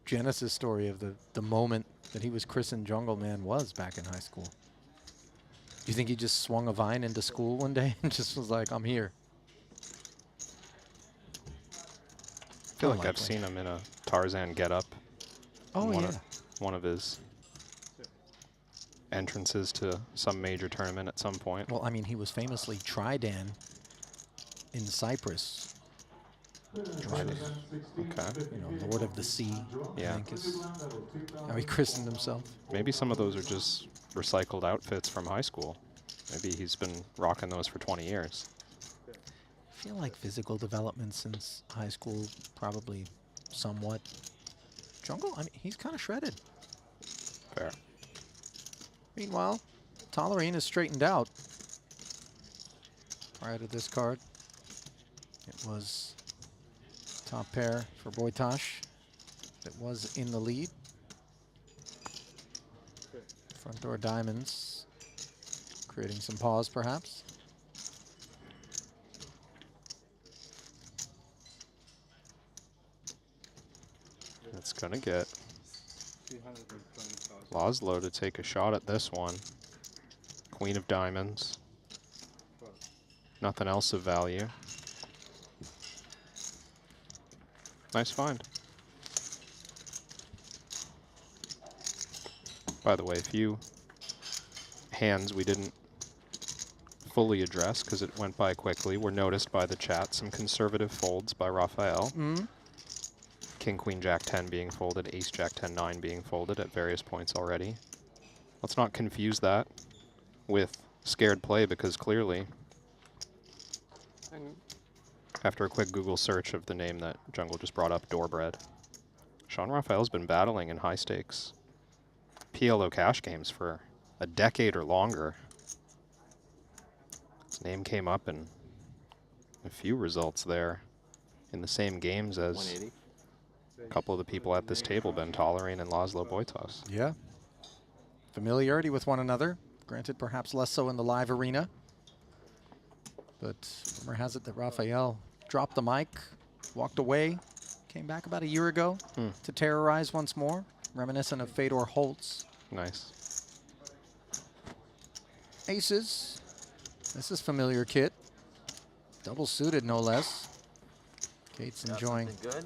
genesis story of the moment that he was christened Jungle Man was back in high school. Do you think he just swung a vine into school one day and just was like, I'm here? I feel like I've seen him in a Tarzan getup. Oh, in yeah. One of his entrances to some major tournament at some point. Well, I mean, he was famously Triton in Cyprus Triton. Okay. You know, Lord of the Sea, Yeah. I think is how he christened himself. Maybe some of those are just recycled outfits from high school. Maybe he's been rocking those for 20 years. I feel like physical development since high school, probably somewhat. Jungle, I mean, he's kind of shredded. Fair. Meanwhile, Tolerine is straightened out. Prior to this card, it was top pair for Boytosh. It was in the lead. Front door diamonds, creating some pause perhaps. It's gonna get Laszlo to take a shot at this one. Queen of diamonds. Nothing else of value. Nice find. By the way, a few hands we didn't fully address because it went by quickly were noticed by the chat. Some conservative folds by Raphael. King, Queen, Jack 10 being folded, Ace, Jack 10, 9 being folded at various points already. Let's not confuse that with scared play because clearly, after a quick Google search of the name that Jungle just brought up, Doorbread, Sean Raphael's been battling in high stakes PLO cash games for a decade or longer. His name came up in a few results there in the same games as 180. a couple of the people at this table, Ben Tolerine and Laszlo Boytos. Yeah. Familiarity with one another. Granted, perhaps less so in the live arena. But rumor has it that Raphael dropped the mic, walked away, came back about a year ago to terrorize once more, reminiscent of Fedor Holtz. Nice. Aces. This is familiar kit. Double suited, no less. Kate's enjoying Good.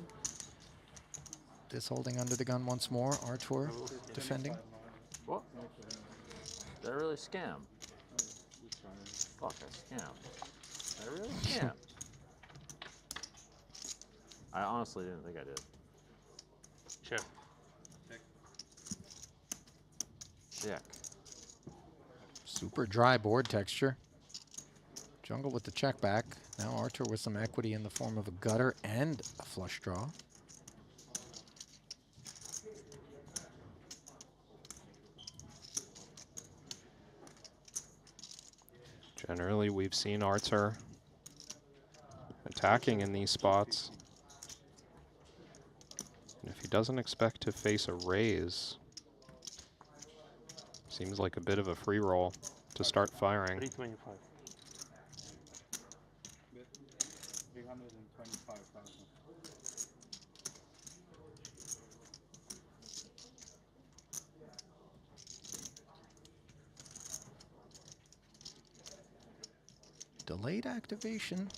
this holding under the gun once more. Artur defending. What? Did I really scam? Fuck, I scammed. Did I really scam? I honestly didn't think I did. Check. Check. Super dry board texture. Jungle with the check back. Now Artur with some equity in the form of a gutter and a flush draw. Generally, we've seen Artur attacking in these spots. And if he doesn't expect to face a raise, seems like a bit of a free roll to start firing. 325. 325,000. Delayed activation.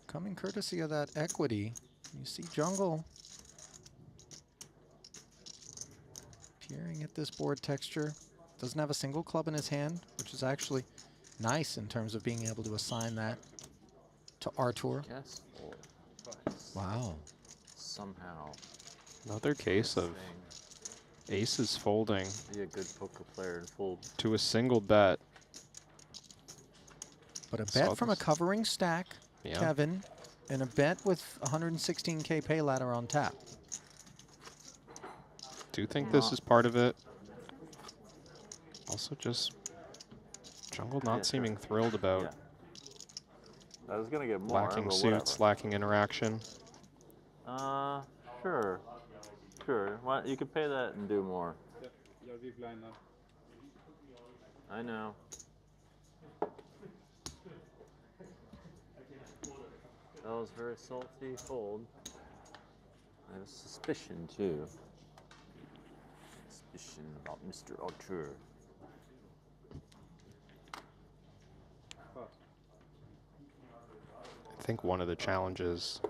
Coming courtesy of that equity. You see Jungle peering at this board texture. Doesn't have a single club in his hand, which is actually nice in terms of being able to assign that to Artur. Yes. Wow. Somehow. Another case of aces folding Be a good poker player and fold. to a single bet. But a Saw bet from a this. covering stack, Yeah. Kevin, and a bet with 116K pay ladder on tap. Do you think this is part of it? Also just Jungle not Yeah, seeming sure. thrilled about Yeah. I was gonna get more, lacking but suits, whatever. lacking interaction. Sure. Sure. Why, you could pay that and do more. Yep, you're big blind now. I know. That was very salty fold. I have a suspicion too. Suspicion about Mr. Artur. I think one of the challenges,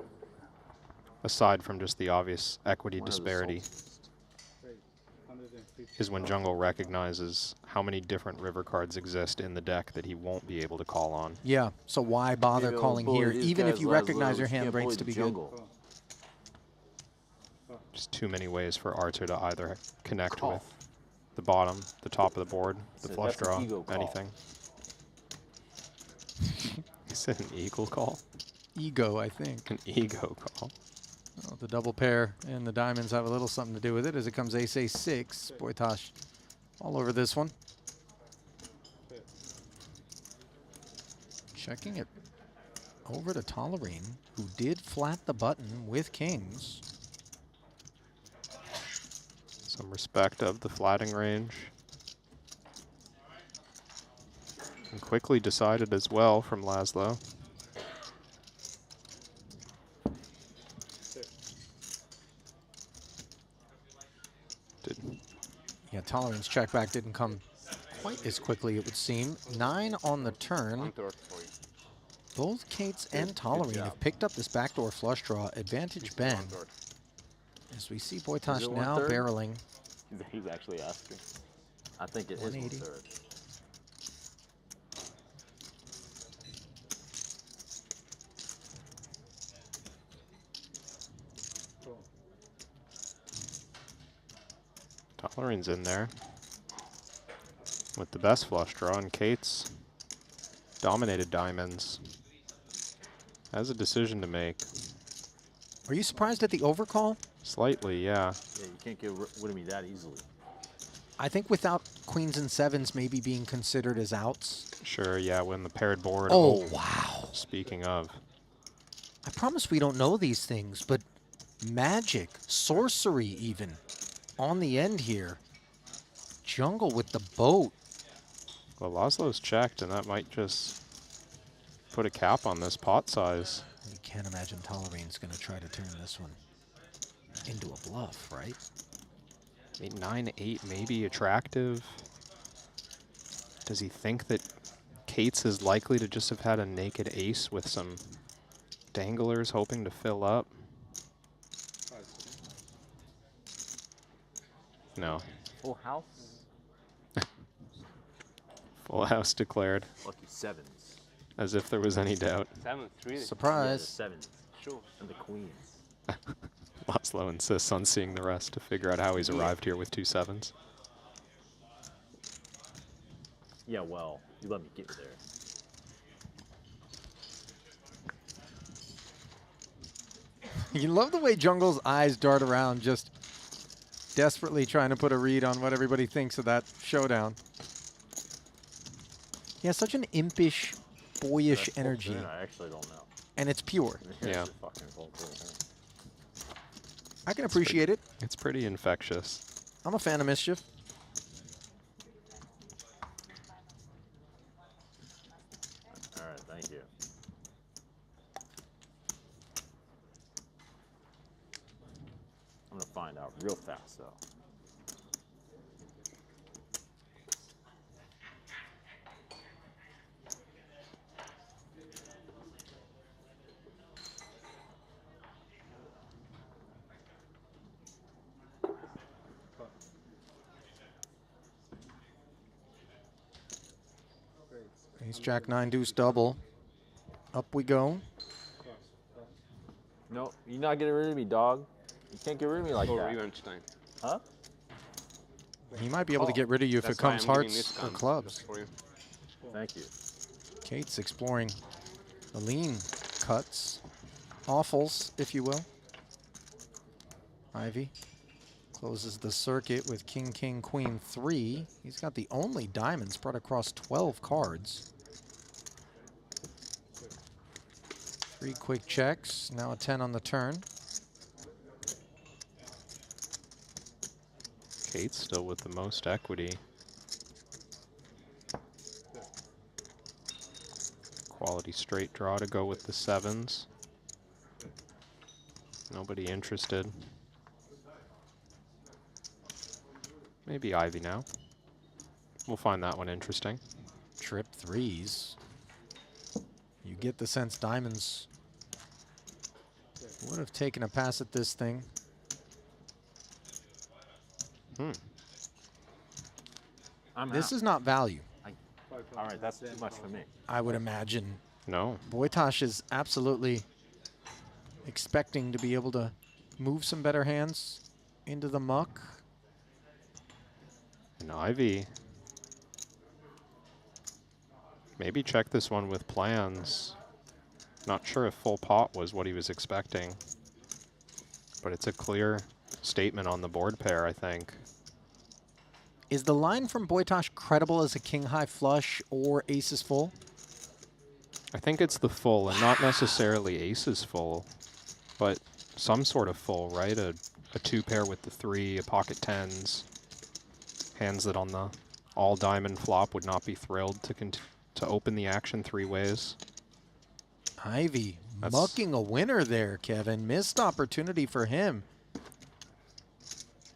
aside from just the obvious equity One of the disparity, is when Jungle recognizes how many different river cards exist in the deck that he won't be able to call on. Yeah, so why bother calling here, even if you recognize your hand breaks to be good? Just too many ways for Arthur to either connect with the bottom, the top of the board, the So flush that's an draw, ego call. anything. Is it an eagle call? Ego, I think. An ego call. Well, the double pair and the diamonds have a little something to do with it as it comes ace-6. Boytosh all over this one. Checking it over to Tolerine, who did flat the button with kings. Some respect of the flatting range. And quickly decided as well from Laszlo. Yeah, Tolerine's check back didn't come quite as quickly, it would seem. 9 on the turn. Both Kates and Tolerine have picked up this backdoor flush draw. Advantage Ben. As we see Boytosh now barreling. He's actually asking. I think it is 1/3. Tolerine's in there with the best flush draw, and Kate's dominated diamonds. Has a decision to make. Are you surprised at the overcall? Slightly, yeah. Yeah, you can't get rid of me that easily. I think without queens and sevens maybe being considered as outs. Sure, yeah, when the paired board. Oh, wow. Speaking of. I promise we don't know these things, but magic, sorcery even, on the end here. Jungle with the boat. Well, Laszlo's checked, and that might just put a cap on this pot size. You can't imagine Tolerine's going to try to turn this one into a bluff, right? I mean, 9-8 may be attractive. Does he think that Kate's is likely to just have had a naked ace with some danglers hoping to fill up? No. Full house. Full house declared. Lucky sevens. As if there was any doubt. 7-3. Surprise. Yeah, the sevens. Sure. And the queens. Laszlo insists on seeing the rest to figure out how he's arrived here with 2 sevens. Yeah, well, you let me get there. You love the way Jungle's eyes dart around, just desperately trying to put a read on what everybody thinks of that showdown. He has such an impish, boyish energy. I actually don't know. And it's pure. Yeah. I can appreciate it. It's pretty infectious. I'm a fan of mischief. All right, thank you. I'm gonna find out real fast, though. Ace Jack 9 deuce double. Up we go. No, you're not getting rid of me, dog. You can't get rid of me like that. Revenge time. Huh? He might be able to get rid of you if it comes hearts or clubs. Thank you. Kate's exploring the lean cuts. Awfuls, if you will. Ivy closes the circuit with King, King, Queen 3. He's got the only diamond spread across 12 cards. 3 quick checks, now a 10 on the turn. Kate's still with the most equity. Quality straight draw to go with the sevens. Nobody interested. Maybe Ivy now. We'll find that one interesting. Trip 3s. You get the sense diamonds would have taken a pass at this thing. I'm This out. is not value. All right, that's too much for me. I would imagine. No. Wojtas is absolutely expecting to be able to move some better hands into the muck. And Ivy. Maybe check this one with plans. Not sure if full pot was what he was expecting. But it's a clear statement on the board pair, I think. Is the line from Wojtas credible as a king high flush or aces full? I think it's the full, and not necessarily aces full, but some sort of full, right? A two pair with the three, a pocket tens, hands that on the all diamond flop would not be thrilled to open the action three ways. Ivy mucking a winner there, Kevin. Missed opportunity for him.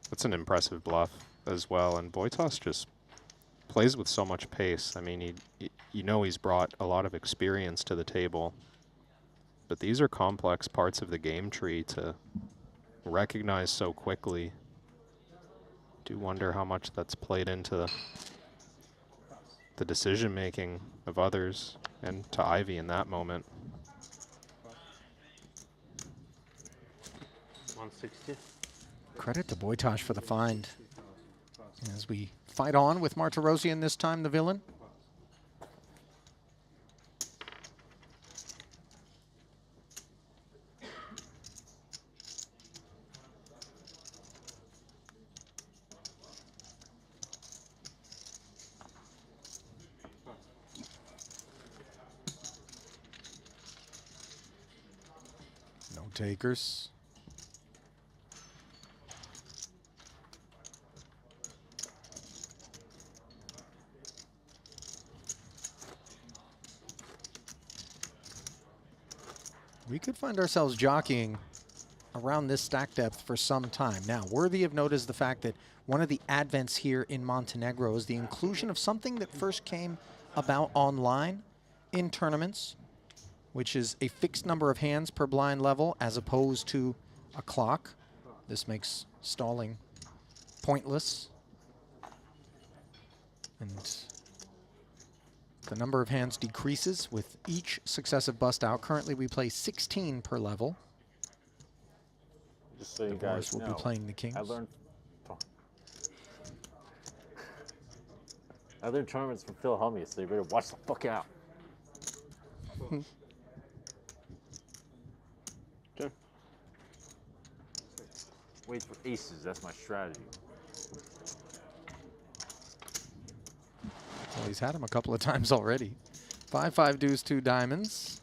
That's an impressive bluff as well, and Wojtas just plays with so much pace. I mean, you know he's brought a lot of experience to the table, but these are complex parts of the game tree to recognize so quickly. Do wonder how much that's played into the decision making of others and to Ivy in that moment. 160. Credit to Wojtas for the find. As we fight on with Martirosian this time, the villain. No takers. We could find ourselves jockeying around this stack depth for some time. Now, worthy of note is the fact that one of the advents here in Montenegro is the inclusion of something that first came about online in tournaments, which is a fixed number of hands per blind level as opposed to a clock. This makes stalling pointless. And the number of hands decreases with each successive bust out. Currently, we play 16 per level. Just so you Divorce guys will know, be playing the kings. I learned tournaments from Phil Hummy, so you better watch the fuck out. Sure. Wait for aces, that's my strategy. Well, he's had him a couple of times already. 5-5 deuce, 2 diamonds.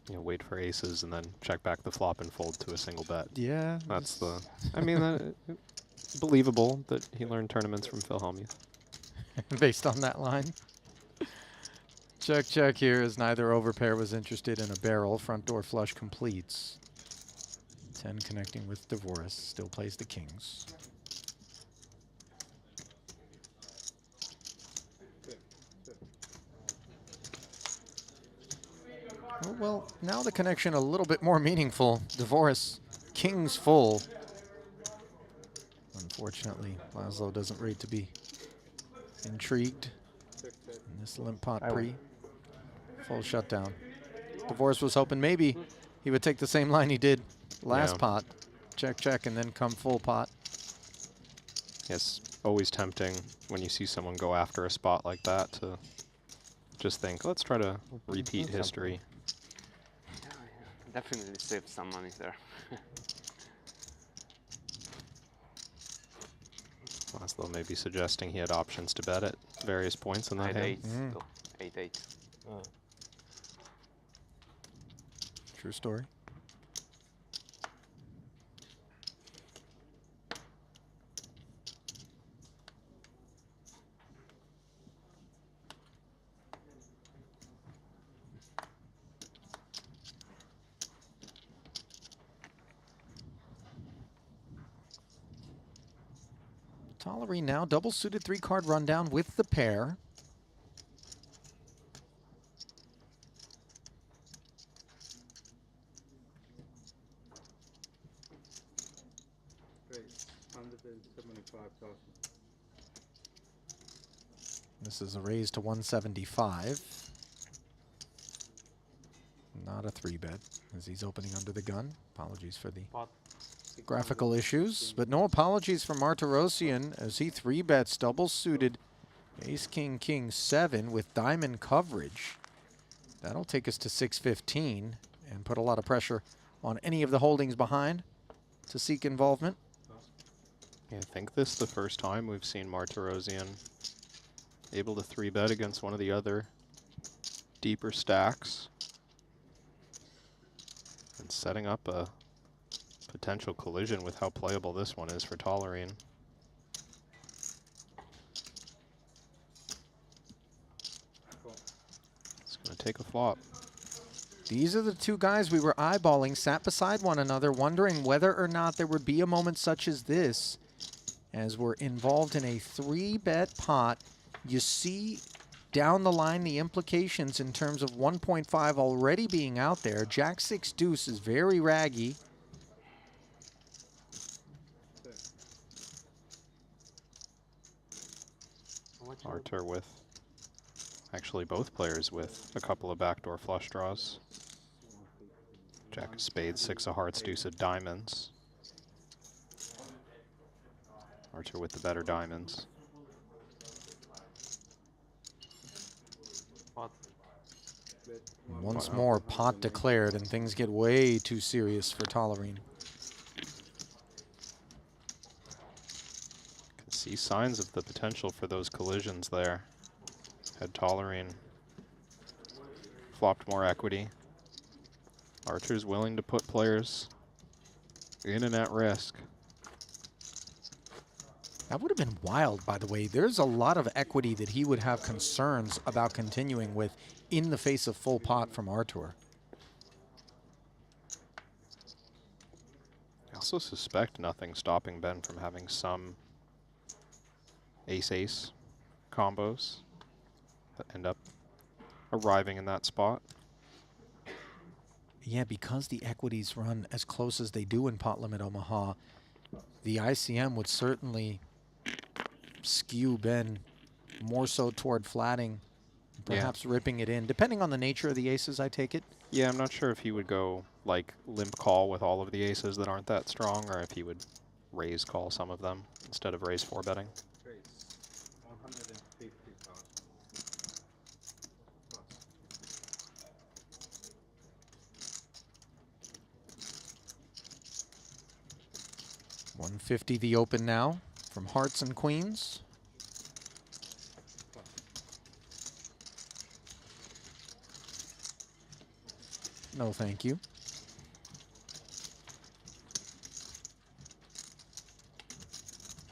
You know, wait for aces and then check back the flop and fold to a single bet. Yeah. That's the, I mean, believable that he learned tournaments from Phil Hellmuth. Based on that line. Check, check here as neither overpair was interested in a barrel. Front door flush completes. 10 connecting with Divorce. Still plays the kings. Oh, well, now the connection a little bit more meaningful. Divorce, kings full. Unfortunately, Laszlo doesn't rate to be intrigued in this limp pot pre. Full shutdown. Divorce was hoping maybe he would take the same line he did last pot. Check, check, and then come full pot. Yes, always tempting when you see someone go after a spot like that to just think, let's try to repeat history. Definitely saved some money there. Laszlo may be suggesting he had options to bet at various points in that hand. 8-8. True story. Tolerine now, double suited 3-card rundown with the pair. Great, 175,000. This is a raise to 175. Not a 3-bet, as he's opening under the gun. Apologies for the graphical issues, but no apologies for Martirosian as he 3-bets double suited ace king king 7 with diamond coverage. That'll take us to 615 and put a lot of pressure on any of the holdings behind to seek involvement. Yeah, I think this is the first time we've seen Martirosian able to 3-bet against one of the other deeper stacks and setting up a potential collision with how playable this one is for Tolerine. It's going to take a flop. These are the two guys we were eyeballing, sat beside one another, wondering whether or not there would be a moment such as this, as we're involved in a 3-bet pot. You see down the line the implications in terms of 1.5 already being out there. Jack 6 deuce is very raggy. Artur with, actually both players with a couple of backdoor flush draws. Jack of spades, 6 of hearts, deuce of diamonds. Artur with the better diamonds. Once more, pot declared, and things get way too serious for Tolerine. Can see signs of the potential for those collisions there. Had Tolerine flopped more equity. Artur's willing to put players in and at risk. That would have been wild, by the way. There's a lot of equity that he would have concerns about continuing with in the face of full pot from Artur. I also suspect nothing stopping Ben from having some ace-ace combos that end up arriving in that spot. Yeah, because the equities run as close as they do in Pot Limit Omaha, the ICM would certainly skew Ben more so toward flatting, perhaps ripping it in, depending on the nature of the aces, I take it. Yeah, I'm not sure if he would go like limp call with all of the aces that aren't that strong, or if he would raise call some of them instead of raise 4-betting. $150 the open now from hearts and queens. No, thank you.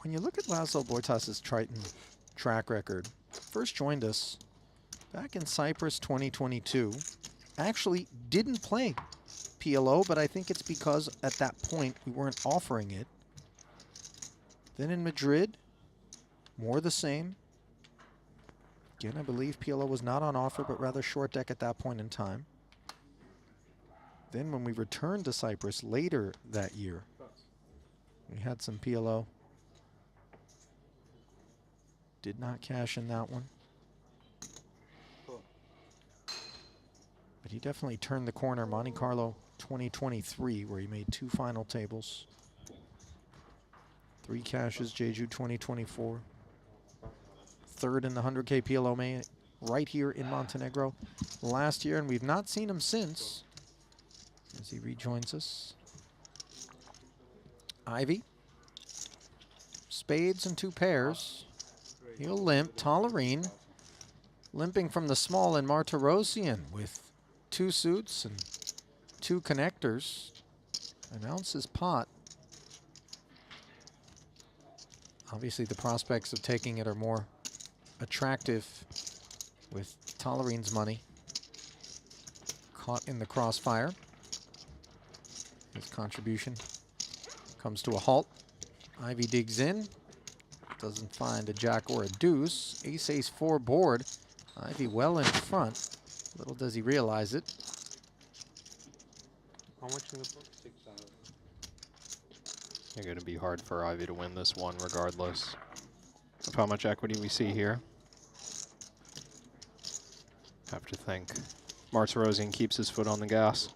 When you look at Laszlo Bortas's Triton track record, first joined us back in Cyprus 2022. Actually didn't play PLO, but I think it's because at that point we weren't offering it. Then in Madrid, more the same. Again, I believe PLO was not on offer, but rather short deck at that point in time. Then when we returned to Cyprus later that year, we had some PLO. Did not cash in that one. But he definitely turned the corner. Monte Carlo 2023, where he made 2 final tables. 3 cashes, Jeju 2024. 3rd in the 100K PLO main right here in Montenegro last year, and we've not seen him since as he rejoins us. Ivy. Spades and 2 pairs. He'll limp. Tolerine limping from the small, and Martirosian with 2 suits and 2 connectors announces pot. Obviously, the prospects of taking it are more attractive with Tolerine's money caught in the crossfire. His contribution comes to a halt. Ivy digs in, doesn't find a jack or a deuce. Ace-ace 4 board. Ivy well in front. Little does he realize it. How much in the book? 6 out. It's going to be hard for Ivy to win this one regardless of how much equity we see here. Have to think. Martirosian keeps his foot on the gas.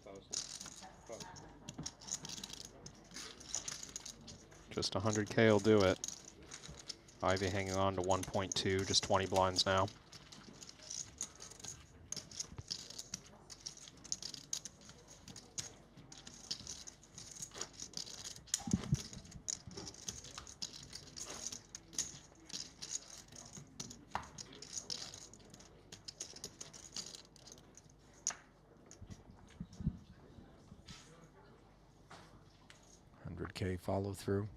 Just 100K will do it. Ivy hanging on to 1.2, just 20 blinds now. K follow through,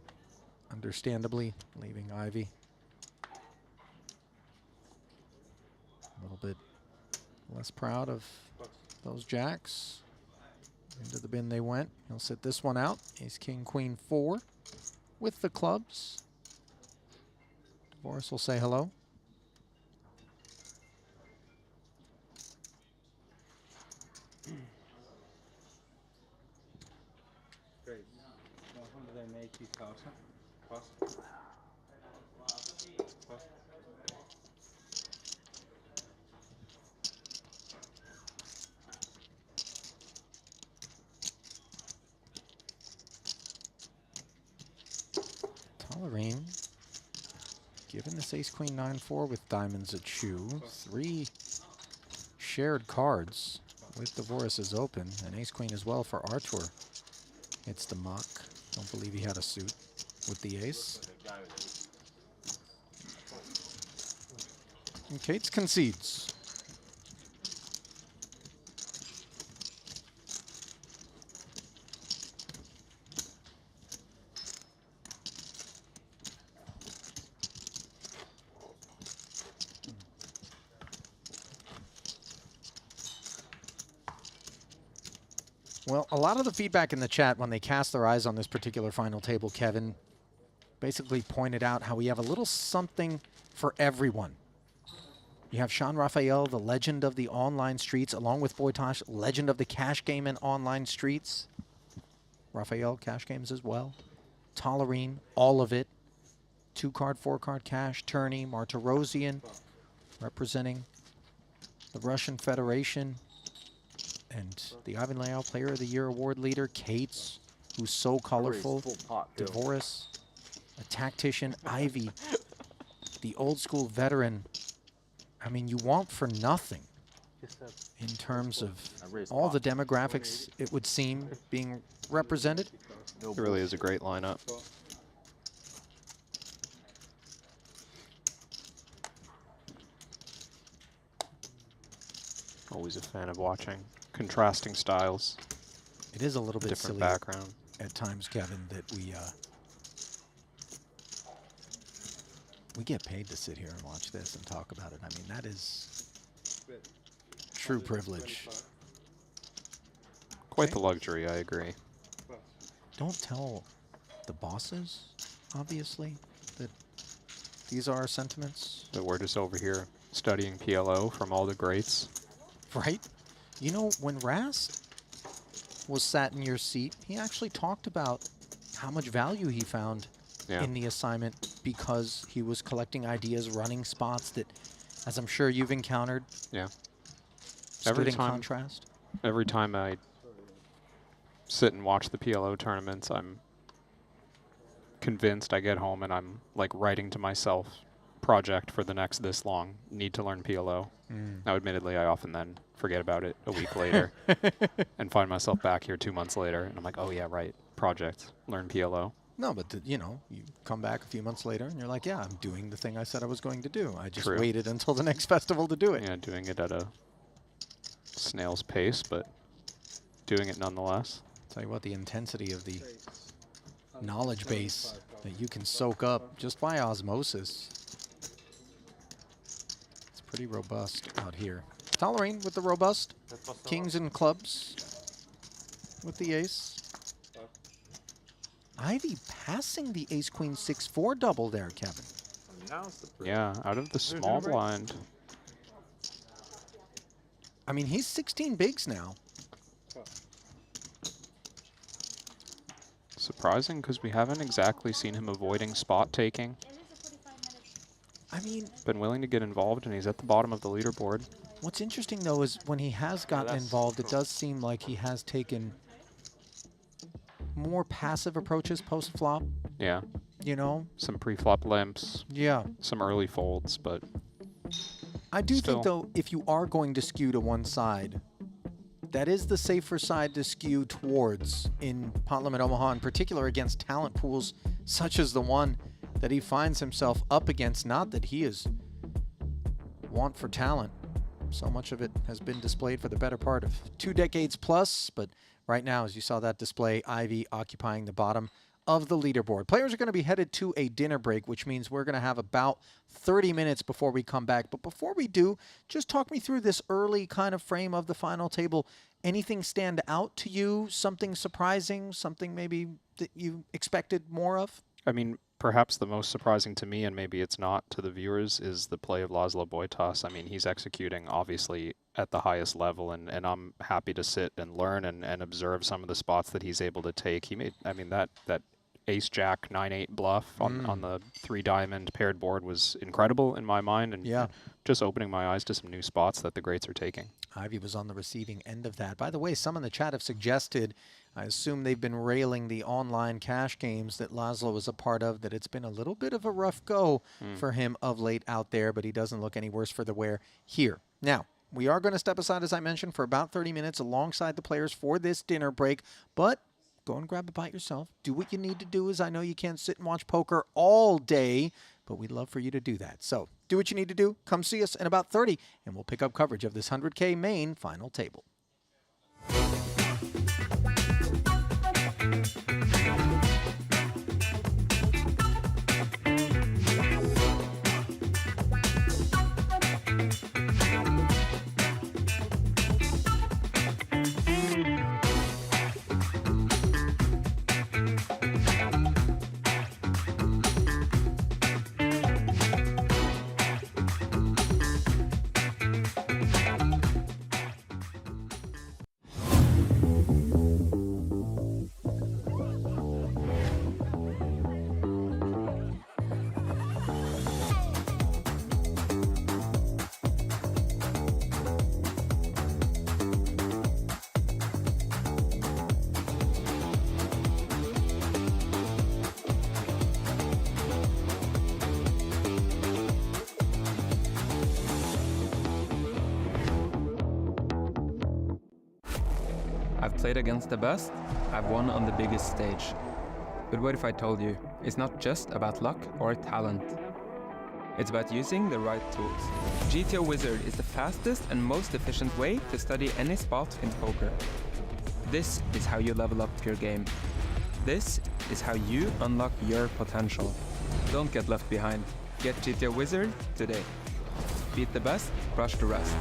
understandably, leaving Ivy a little bit less proud of those jacks. Into the bin they went. He'll sit this one out. Ace, king, queen, 4 with the clubs. Boris will say hello. Great. Now, how do they make you toss it? Tolerine, given this ace, queen, 9-4 with diamonds a chew. 3 shared cards with the Voris's open, and ace, queen as well for Artur. It's the muck. Don't believe he had a suit with the ace. And Cates concedes. Well, a lot of the feedback in the chat when they cast their eyes on this particular final table, Kevin, basically pointed out how we have a little something for everyone. You have Sean Raphael, the legend of the online streets, along with Boytosh, legend of the cash game and online streets. Raphael, cash games as well. Tolerine, all of it. 2-card, 4-card cash. Tourney, Martirosian, representing the Russian Federation. And the Ivan Leal Player of the Year award leader, Cates, who's so colorful. Devoris, a tactician, Ivy, the old school veteran. I mean, you want for nothing in terms of all the demographics, it would seem, being represented. It really is a great lineup. Always a fan of watching contrasting styles. It is a little bit different silly background at times, Kevin, that we get paid to sit here and watch this and talk about it. I mean, that is true privilege. Quite the luxury, I agree. Don't tell the bosses, obviously, that these are our sentiments. That we're just over here studying PLO from all the greats. Right? You know, when Rast was sat in your seat, he actually talked about how much value he found in the assignment because he was collecting ideas, running spots that, as I'm sure you've encountered, stood in contrast. Every time I sit and watch the PLO tournaments, I'm convinced. I get home and I'm like writing to myself, project for the next this long, need to learn PLO. Now, admittedly, I often then forget about it a week later and find myself back here 2 months later, and I'm like, oh yeah, right, project, learn PLO. No, but you know, you come back a few months later and you're like, yeah, I'm doing the thing I said I was going to do. I just waited until the next festival to do it. Yeah, doing it at a snail's pace, but doing it nonetheless. Tell you what, the intensity of the knowledge base that you can soak up just by osmosis. It's pretty robust out here. Tolerine with the robust. Kings and clubs with the ace. Ivy passing the ace, queen, 6-4 double there, Kevin. Yeah, out of the small blind. I mean, he's 16 bigs now. Surprising, because we haven't exactly seen him avoiding spot taking. I mean, been willing to get involved, and he's at the bottom of the leaderboard. What's interesting, though, is when he has gotten involved, it does seem like he has taken more passive approaches post-flop. Yeah. You know? Some pre-flop limps. Yeah. Some early folds, but I do still. think, though, if you are going to skew to one side, that is the safer side to skew towards in Pot Limit Omaha, in particular against talent pools such as the one that he finds himself up against. Not that he is want for talent. So much of it has been displayed for the better part of 2 decades plus, but right now, as you saw that display, Ivy occupying the bottom of the leaderboard. Players are going to be headed to a dinner break, which means we're going to have about 30 minutes before we come back. But before we do, just talk me through this early kind of frame of the final table. Anything stand out to you? Something surprising? Something maybe that you expected more of? I mean, perhaps the most surprising to me, and maybe it's not to the viewers, is the play of Laszlo Bojtas. I mean, he's executing obviously at the highest level, and I'm happy to sit and learn and observe some of the spots that he's able to take. He made, I mean, that ace-jack 9-8 bluff on the 3-diamond paired board was incredible in my mind, and just opening my eyes to some new spots that the greats are taking. Ivy was on the receiving end of that. By the way, some in the chat have suggested, I assume they've been railing the online cash games that Laszlo was a part of, that it's been a little bit of a rough go for him of late out there, but he doesn't look any worse for the wear here. Now, we are going to step aside, as I mentioned, for about 30 minutes alongside the players for this dinner break, but go and grab a bite yourself. Do what you need to do, as I know you can't sit and watch poker all day, but we'd love for you to do that. So do what you need to do. Come see us in about 30, and we'll pick up coverage of this 100K main final table. I've played against the best, I've won on the biggest stage. But what if I told you, it's not just about luck or talent. It's about using the right tools. GTO Wizard is the fastest and most efficient way to study any spot in poker. This is how you level up your game. This is how you unlock your potential. Don't get left behind. Get GTO Wizard today. Beat the best, crush the rest.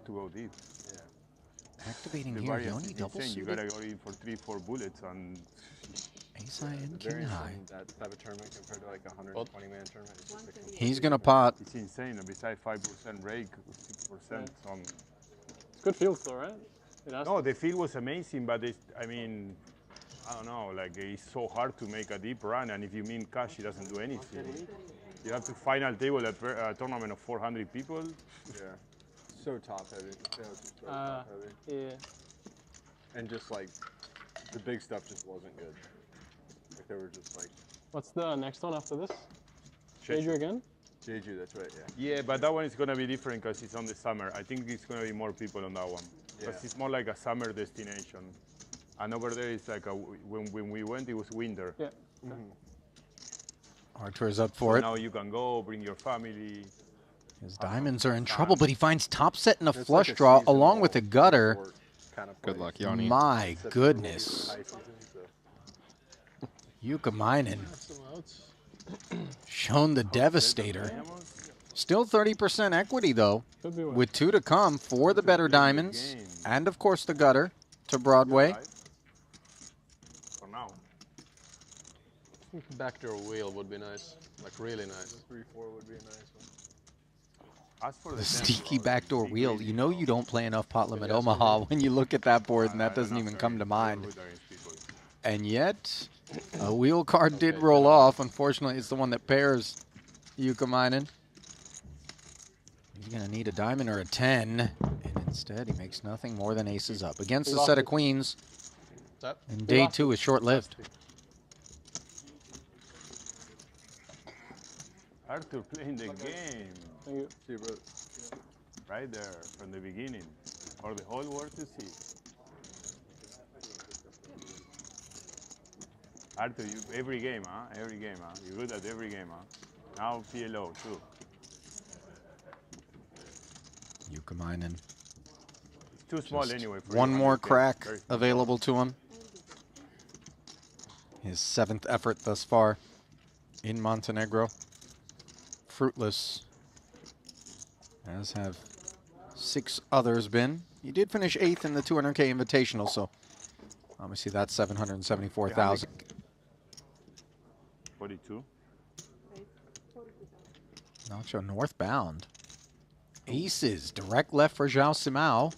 To go deep. Yeah. Activating the here, Yoni double insane. You suited. gotta go in for 3-4 bullets and ace high and king high. That type of tournament compared to like a 120-man tournament. It's just like He's gonna pot. It's insane. Besides 5% rake, 6% on. It's good fields though, right? No, the field was amazing, but it's, I mean, I don't know. Like it's so hard to make a deep run, and if you mean cash, it doesn't do anything. You have to final table a tournament of 400 people. Yeah. So top heavy. Top heavy. Yeah. And just like the big stuff just wasn't good. Like they were just like. What's the next one after this? Major again? Jeju, that's right, yeah. Yeah, but that one is going to be different because it's on the summer. I think it's going to be more people on that one. Because Yeah. it's more like a summer destination. And over there, it's like when we went, it was winter. Yeah. Artur's up for So it. now you can go, bring your family. His diamonds are in trouble, but he finds top set and a It's like flush a draw seasonal along with a gutter. resort kind of Good place. luck, Yanni. My Except goodness. it's high season, so. Yukamainen shown the devastator. Still 30% equity, though, with 2 to come for the better diamonds. And, of course, the gutter to Broadway. For now. Backdoor wheel would be nice. Like, really nice. 3-4 would be a nice one. As for The sneaky backdoor wheel. You know you don't play enough pot limit Omaha when you look at that board, and that doesn't even come to mind. And yet, a wheel card did roll off. Unfortunately, it's the one that pairs Yukamainen. He's going to need a diamond or a 10. And instead, he makes nothing more than aces up. Against the set of queens. And day 2 is short-lived. Artur playing the game. Thank you. See you, brother. Right there, from the beginning. For the whole world to see. Artur, you, every game, huh? Every game, huh? You're good at every game, huh? Now PLO, too. Yukamainen. It's too small anyway. For One you, more 100K. crack Very small. available to him. His 7th effort thus far in Montenegro. Fruitless, as have 6 others been. He did finish 8th in the 200K Invitational, so obviously that's 774,000. 42. Nacho northbound. Aces, direct left for João Simão.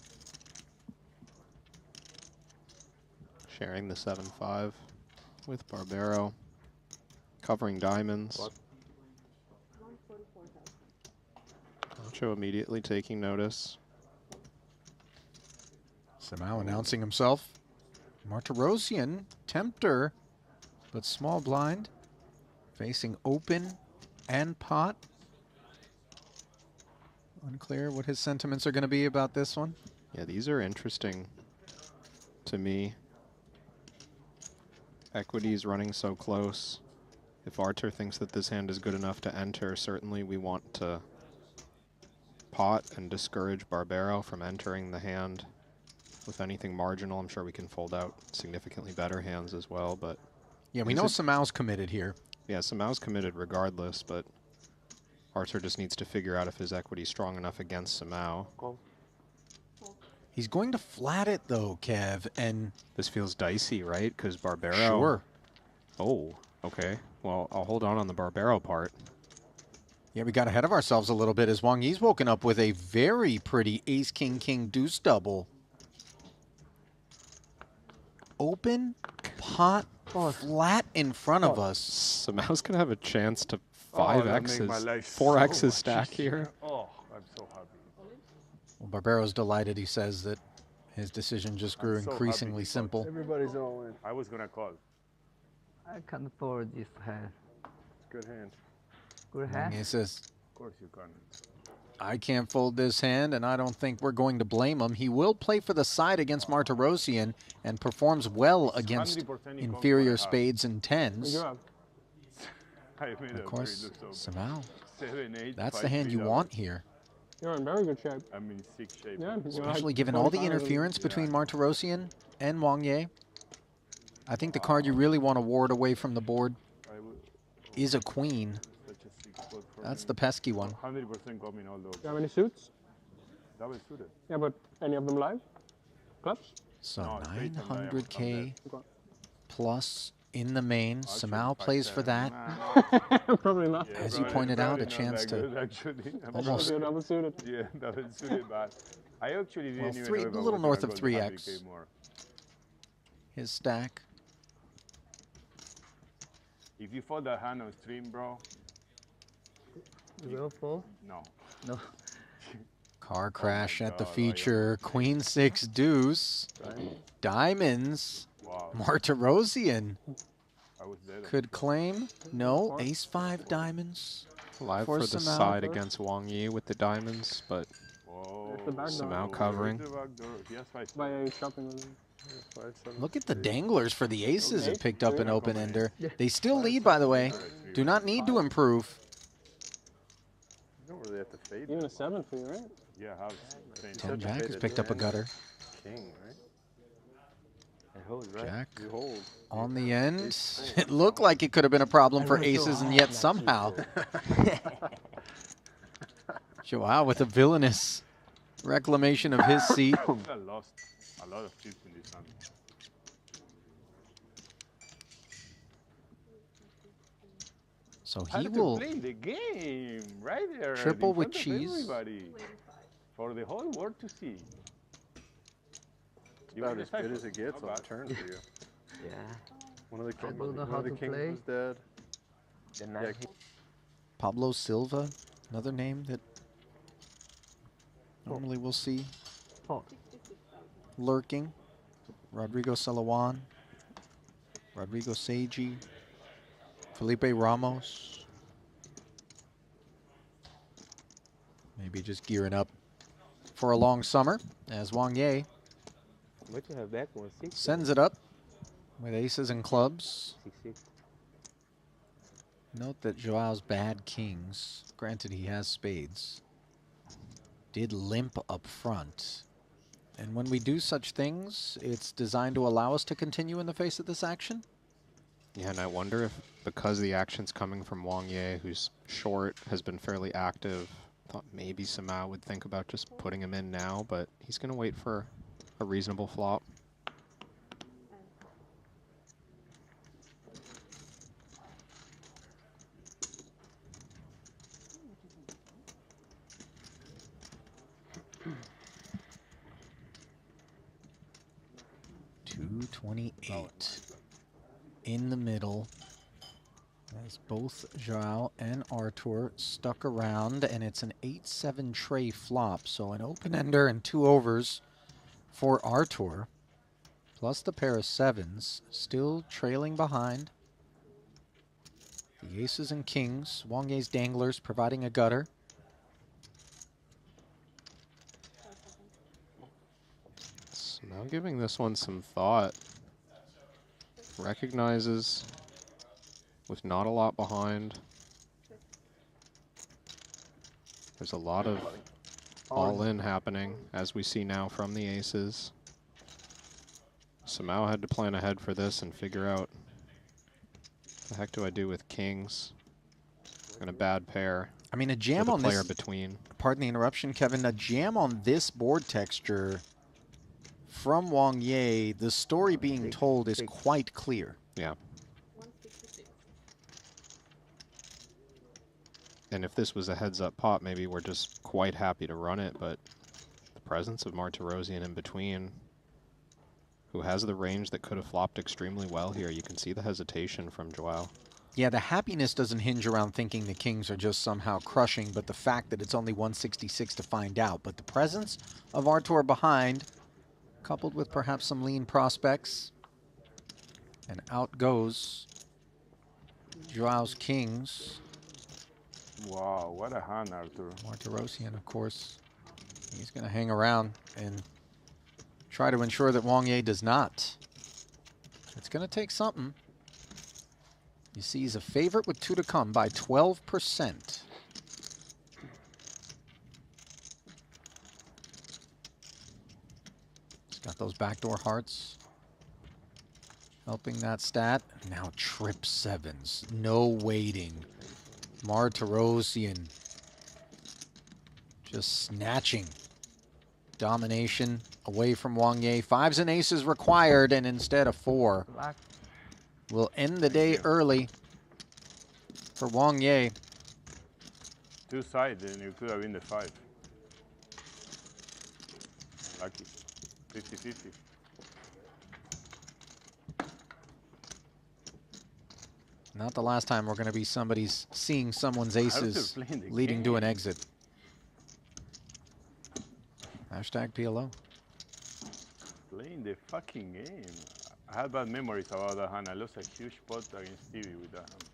Sharing the 7-5 with Barbero. Covering diamonds. Nacho immediately taking notice. Simão announcing himself. Martirosian, tempter, but small blind. Facing open and pot. Unclear what his sentiments are going to be about this one. Yeah, these are interesting to me. Equities running so close. If Artur thinks that this hand is good enough to enter, certainly we want to pot and discourage Barbero from entering the hand with anything marginal. I'm sure we can fold out significantly better hands as well, but... Yeah, we know Simão's committed here. Yeah, Simão's committed regardless, but Artur just needs to figure out if his equity's strong enough against Simão. He's going to flat it, though, Kev, and... This feels dicey, right? Because Barbero... Sure. Oh, okay. Well, I'll hold on the Barbero part. Yeah, we got ahead of ourselves a little bit as Wang Yi's woken up with a very pretty ace-king-king deuce double. Open, pot, flat in front of us. Simão's going to have a chance to that 5X's, make my life 4X's so stack much here. Oh, I'm so happy. Well, Barbero's delighted. He says that his decision just grew I'm so increasingly happy simple. Everybody's all in. I was going to call. I can't afford this hand. It's a good hand. Good Wang hand? Yi says, Of course you can. I can't fold this hand, and I don't think we're going to blame him. He will play for the side against Martirosian and performs well against 100% inferior spades and tens. I made Of a course, very loose Simão. 7, 8, That's 5, the hand 3 you double. want here. You're in very good shape. I'm in sick shape. Yeah, Especially given all the interference between Martirosian and Wang Yi. I think the card you really want to ward away from the board is a queen. That's the pesky one. 100% coming all those. Do you have any suits? Double suited. Yeah, but any of them live? Clubs? So No, Triton, 900K plus in the main. Simão plays for that. Probably not. As you pointed out, a chance to almost double suited. Yeah, double suited, but I actually didn't even know if I a little was north gonna of go to 3x. 100K more. His stack. If you fold that hand on stream, bro. You will fold? No. No. Car crash at the feature. Queen 6 deuce. Diamonds. Wow. Martirosian I was dead. could claim. No. Ace 5 diamonds. Live for for the Samao. side against Wang Yi with the diamonds, but Samao covering. By a shopping with him. Look at the danglers for the aces have picked up an open ender. They still lead, by the way. Do not need to improve. You don't really have to fade. Even a 7 for you, right? Yeah, I have 10 Jack has picked up a gutter. King, right? I hold, right? Jack You hold. on the end. It looked like it could have been a problem for aces, and yet somehow. Joao with a villainous reclamation of his seat. I lost a lot of chips in this hand. So How he to will play the game right there. triple in with front of cheese. Everybody, for the whole world to see. About as good as it gets on the turn for you. Yeah. One of the, I don't know one how of the to kings play. was dead. The Pablo Silva, another name that normally we'll see lurking. Rodrigo Salawan, Rodrigo Seiji, Felipe Ramos. Maybe just gearing up for a long summer as Wang Ye What you have back one 6. sends it up with aces and clubs. 6-6. Note that Joao's bad kings, granted he has spades, did limp up front. And when we do such things, it's designed to allow us to continue in the face of this action. Yeah, and I wonder if because the action's coming from Wang Ye, who's short, has been fairly active, thought maybe Samao would think about just putting him in now, but he's going to wait for a reasonable flop. $228 in the middle as both Joao and Artur stuck around, and it's an 8-7 tray flop, so an open ender and 2 overs for Artur, plus the pair of sevens, still trailing behind. The aces and kings, Wang Ye's danglers providing a gutter. So now giving this one some thought. Recognizes with not a lot behind. There's a lot of all-in happening, as we see now from the aces. Samao had to plan ahead for this and figure out, what the heck do I do with kings and a bad pair? I mean, a jam with on player this, between. Pardon the interruption, Kevin. A jam on this board texture from Wang Ye, the story being told is quite clear. Yeah. And if this was a heads-up pot, maybe we're just quite happy to run it, but the presence of Martirosian in between, who has the range that could have flopped extremely well here, you can see the hesitation from Joao. Yeah, the happiness doesn't hinge around thinking the kings are just somehow crushing, but the fact that it's only 166 to find out. But the presence of Artur behind, coupled with perhaps some lean prospects, and out goes Joao's kings. Wow, what a hand, Artur. Martirosian, of course, he's going to hang around and try to ensure that Wang Ye does not. It's going to take something. You see he's a favorite with 2 to come by 12%. He's got those backdoor hearts. Helping that stat. Now trip sevens. No waiting. Martirosian just snatching domination away from Wang Ye. 5s and aces required, and instead a 4. Will end the day early for Wang Ye. 2 sides, and you could have been the 5. Lucky. 50-50. Not the last time we're going to be seeing someone's aces leading to an exit. Hashtag PLO. Playing the fucking game. I have bad memories about that hand. I lost a huge pot against Stevie with that hand.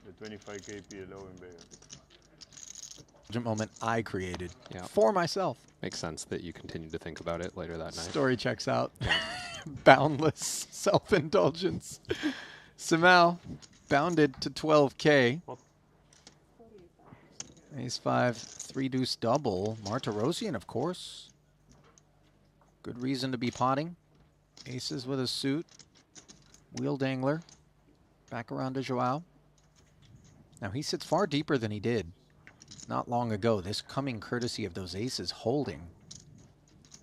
The 25K PLO in Vegas. Moment I created Yeah. for myself. Makes sense that you continue to think about it later that night. Story checks out. Boundless self-indulgence. Simao bounded to 12K. Ace 5, 3 deuce double. Martirosian, of course. Good reason to be potting. Aces with a suit. Wheel dangler. Back around to Joao. Now he sits far deeper than he did not long ago. This coming courtesy of those aces holding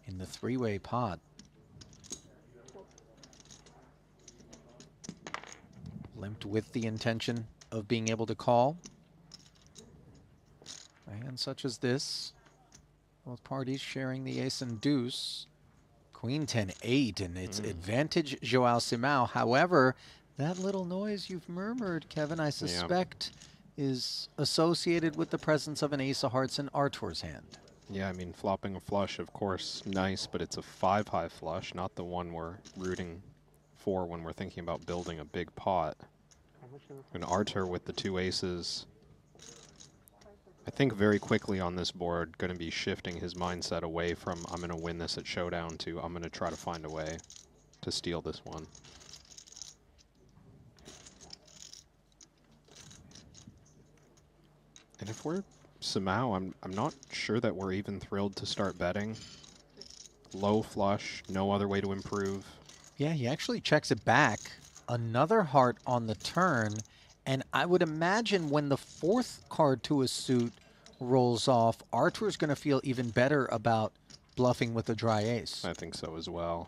in the three-way pot. Limped with the intention of being able to call. A hand such as this, both parties sharing the ace and deuce. Queen 10-8, and it's advantage Joao Simao. However, that little noise you've murmured, Kevin, I suspect is associated with the presence of an ace of hearts in Artur's hand. Yeah, I mean, flopping a flush, of course, nice, but it's a 5-high flush, not the one we're rooting for when we're thinking about building a big pot. And Artur with the two aces, I think very quickly on this board, going to be shifting his mindset away from I'm going to win this at showdown to I'm going to try to find a way to steal this one. And if we're Simao, I'm not sure that we're even thrilled to start betting. Low flush, no other way to improve. Yeah, he actually checks it back. Another heart on the turn, and I would imagine when the fourth card to a suit rolls off, Artur's going to feel even better about bluffing with a dry ace. I think so as well.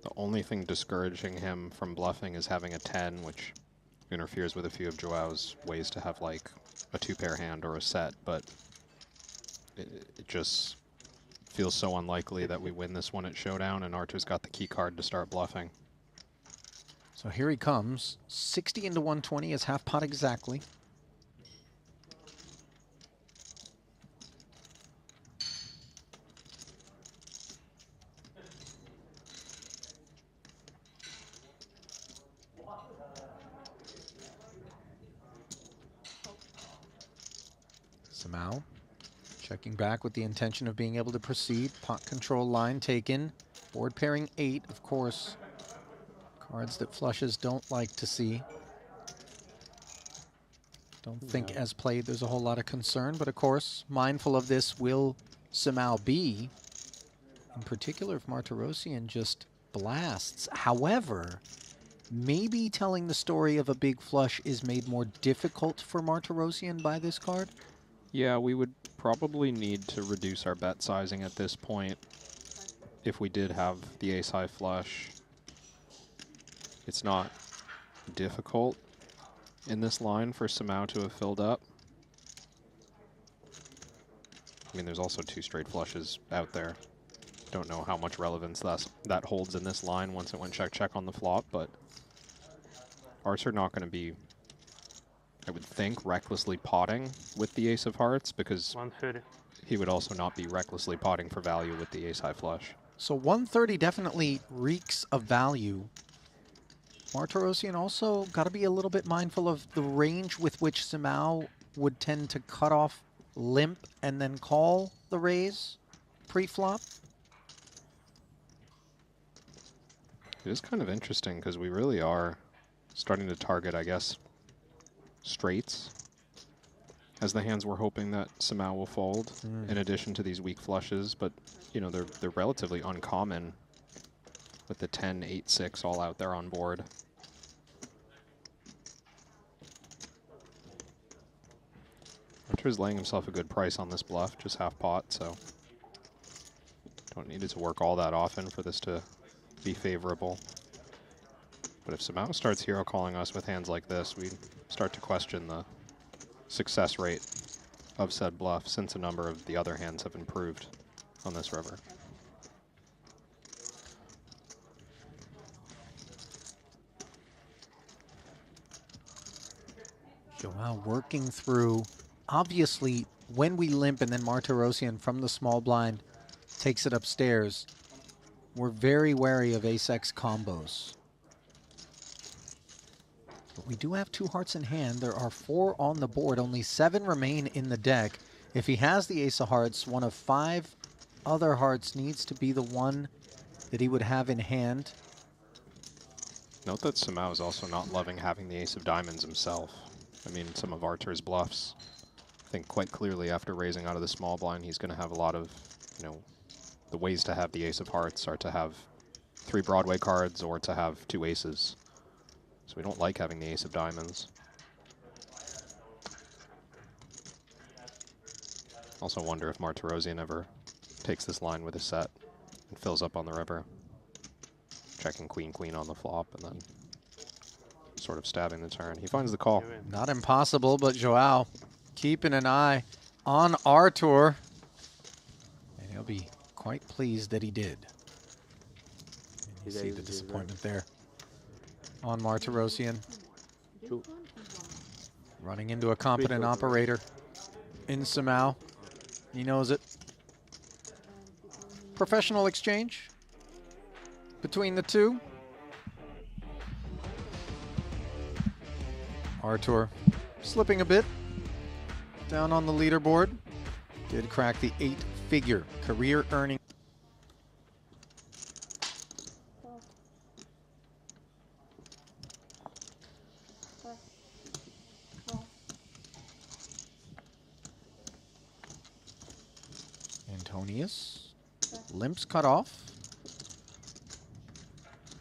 The only thing discouraging him from bluffing is having a 10, which interferes with a few of Joao's ways to have like a two-pair hand or a set, but it just feels so unlikely that we win this one at showdown, and Artur's got the key card to start bluffing. So here he comes. 60 into 120 is half pot exactly. Simao checking back with the intention of being able to proceed. Pot control line taken. Board pairing 8, of course. Cards that flushes don't like to see. Don't think as played there's a whole lot of concern, but of course, mindful of this will Simao be. In particular, if Martirosian just blasts. However, maybe telling the story of a big flush is made more difficult for Martirosian by this card? Yeah, we would probably need to reduce our bet sizing at this point if we did have the ace-high flush. It's not difficult in this line for Simao to have filled up. I mean, there's also two straight flushes out there. Don't know how much relevance that holds in this line once it went check-check on the flop, but Artur not going to be, I would think, recklessly potting with the ace of hearts, because 130. he would also not be recklessly potting for value with the ace-high flush. So 130 definitely reeks of value. Martirosian also got to be a little bit mindful of the range with which Simao would tend to cut off limp and then call the raise pre-flop. It is kind of interesting because we really are starting to target, I guess, straights as the hands we're hoping that Simao will fold, in addition to these weak flushes. But, you know, they're relatively uncommon with the 10, 8, 6 all out there on board. Artur's laying himself a good price on this bluff, just half pot, so don't need it to work all that often for this to be favorable. But if Simao starts hero calling us with hands like this, we start to question the success rate of said bluff, since a number of the other hands have improved on this river. Joao working through, obviously, when we limp and then Martirosian from the small blind takes it upstairs, we're very wary of ace-X combos. But we do have 2 hearts in hand. There are 4 on the board. Only 7 remain in the deck. If he has the ace of hearts, one of 5 other hearts needs to be the one that he would have in hand. Note that Samao is also not loving having the ace of diamonds himself. I mean, some of Artur's bluffs, I think quite clearly after raising out of the small blind, he's going to have a lot of, you know, the ways to have the ace of hearts are to have 3 Broadway cards or to have 2 aces. So we don't like having the ace of diamonds. Also wonder if Martirosian ever takes this line with a set and fills up on the river. Checking queen, queen on the flop, and then sort of stabbing the turn. He finds the call. Not impossible, but Joao keeping an eye on Artur. And he'll be quite pleased that he did. You see the disappointment there on Martirosian. Running into a competent operator in Samao. He knows it. Professional exchange between the two. Artur slipping a bit down on the leaderboard. Did crack the 8-figure career earning. Antonius. Limps cut off.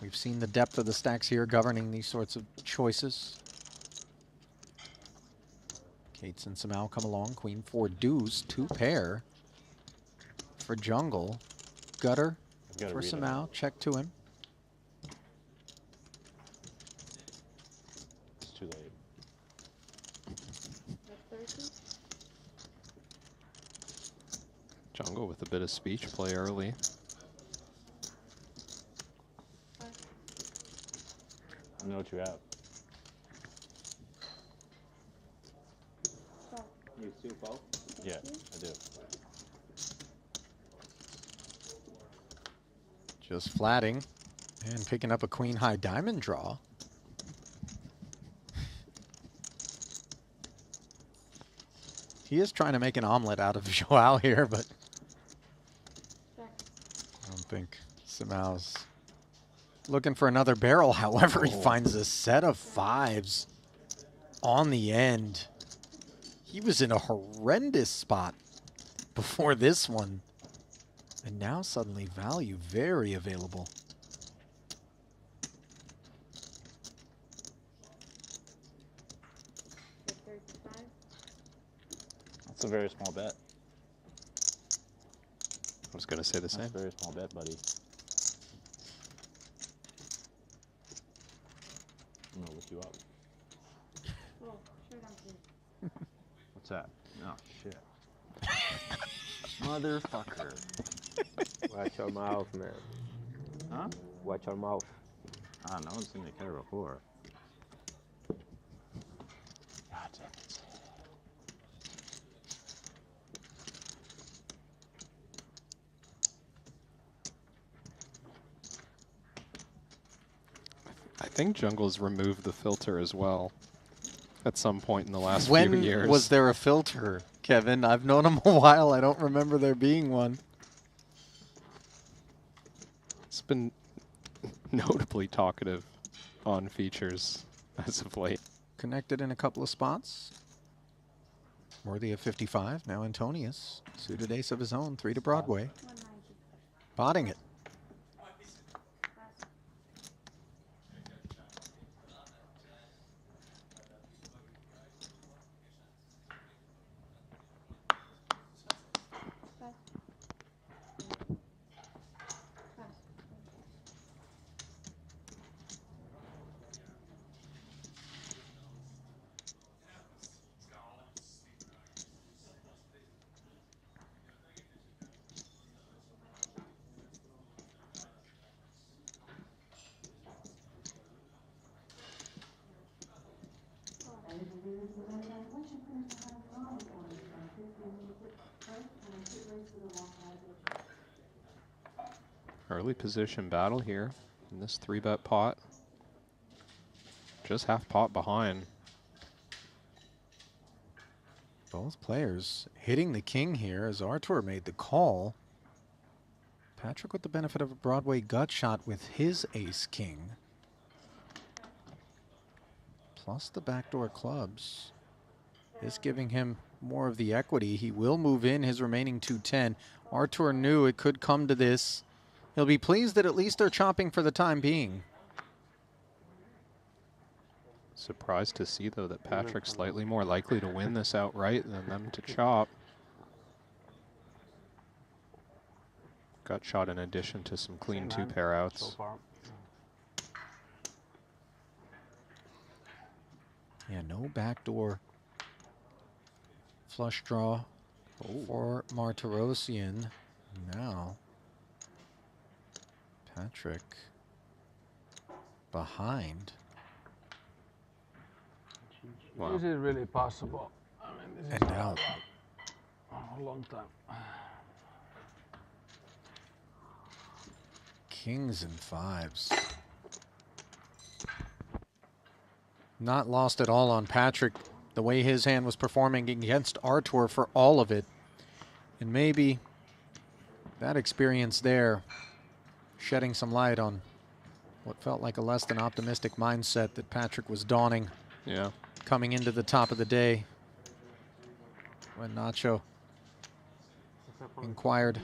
We've seen the depth of the stacks here governing these sorts of choices. Cates and Samao come along. Queen 4 deuce, 2 pair for jungle. Gutter for Samao. Check to him. It's too late. Jungle with a bit of speech play early. I know what you have. You two both? Yeah, I do. Just flatting and picking up a queen high diamond draw. He is trying to make an omelet out of Joao here, but I don't think Samao's looking for another barrel. However, he finds a set of 5s on the end. He was in a horrendous spot before this one. And now suddenly value very available. That's a very small bet. I was going to say the same. That's a very small bet, buddy. I'm going to look you up. What's that? Oh, shit. Motherfucker. Watch your mouth, man. Huh? Watch your mouth. Ah, no one's seen me care before. God damn it. I think Jungle's removed the filter as well at some point in the last When few years. was there a filter, Kevin? I've known him a while. I don't remember there being one. It's been notably talkative on features as of late. Connected in a couple of spots. Worthy of 55. Now Antonius. Suited ace of his own. 3 to Broadway. Potting it. Early position battle here in this 3-bet pot. just half pot behind. Both players hitting the king here as Artur made the call. Patrick with the benefit of a Broadway gut shot with his ace-king. Plus the backdoor clubs is giving him more of the equity. He will move in his remaining 210. Artur knew it could come to this. He'll be pleased that at least they're chopping for the time being. Surprised to see, though, that Patrick's slightly more likely to win this outright than them to chop. Gut shot in addition to some clean two pair outs. Yeah, no backdoor flush draw for Martirosian. Now, Patrick behind. Wow. Is it really possible? I mean, this And is out. a long time. Kings and fives. Not lost at all on Patrick, the way his hand was performing against Artur for all of it. And maybe that experience there shedding some light on what felt like a less than optimistic mindset that Patrick was donning. Yeah. Coming into the top of the day when Nacho inquired.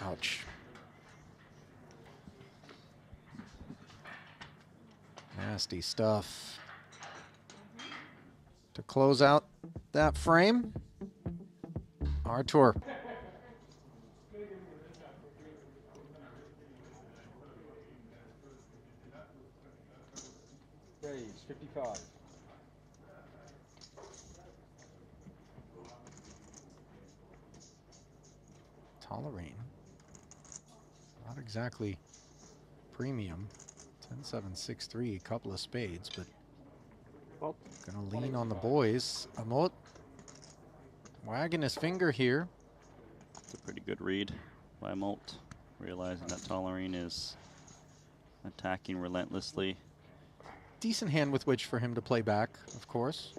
Ouch. Nasty stuff. To close out that frame, Artur. Raise 55. Tolerine. Not exactly premium. 10-7-6-3, couple of spades, but gonna lean on the boys. Amot wagging his finger here. It's a pretty good read by Molt, realizing that Tolerine is attacking relentlessly. Decent hand with which for him to play back, of course.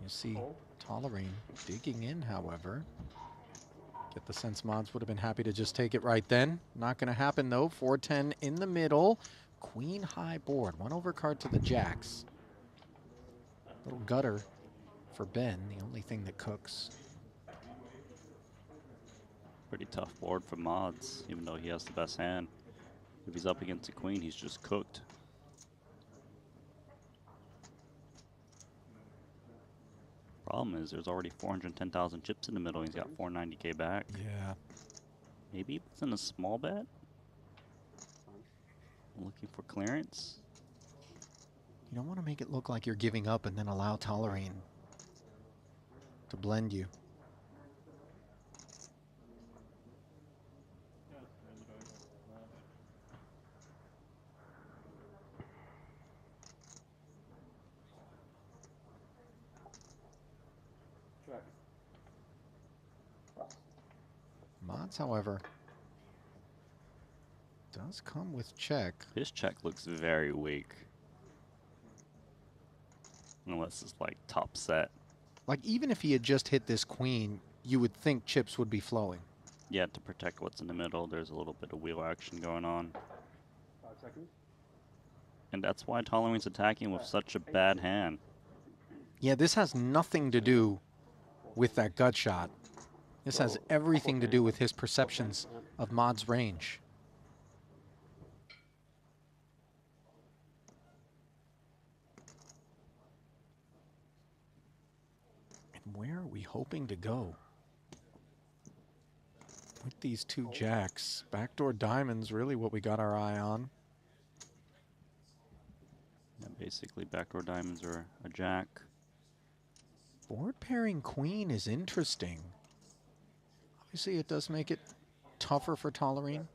You see Tolerine digging in, however. Get the sense mods would have been happy to just take it right then. Not going to happen, though. 410 in the middle. Queen high board. One overcard to the jacks. Little gutter for Ben, the only thing that cooks. Pretty tough board for mods, even though he has the best hand. If he's up against a queen, he's just cooked. Problem is, there's already 410,000 chips in the middle. He's got 490K back. Yeah. Maybe he puts in a small bet. Looking for clearance. You don't want to make it look like you're giving up and then allow Tolerine to blend you. Mods, however, does come with check. His check looks very weak. Unless it's like top set. Like, even if he had just hit this queen, you would think chips would be flowing. Yeah, to protect what's in the middle, there's a little bit of wheel action going on. 5 seconds. And that's why Tolerine's attacking with such a bad hand. Yeah, this has nothing to do with that gut shot. This has everything to do with his perceptions of Mod's range. And where are we hoping to go? With these two jacks, backdoor diamonds, really what we got our eye on. Yeah, basically, backdoor diamonds are a jack. Board pairing queen is interesting. Obviously, it does make it tougher for Tolerine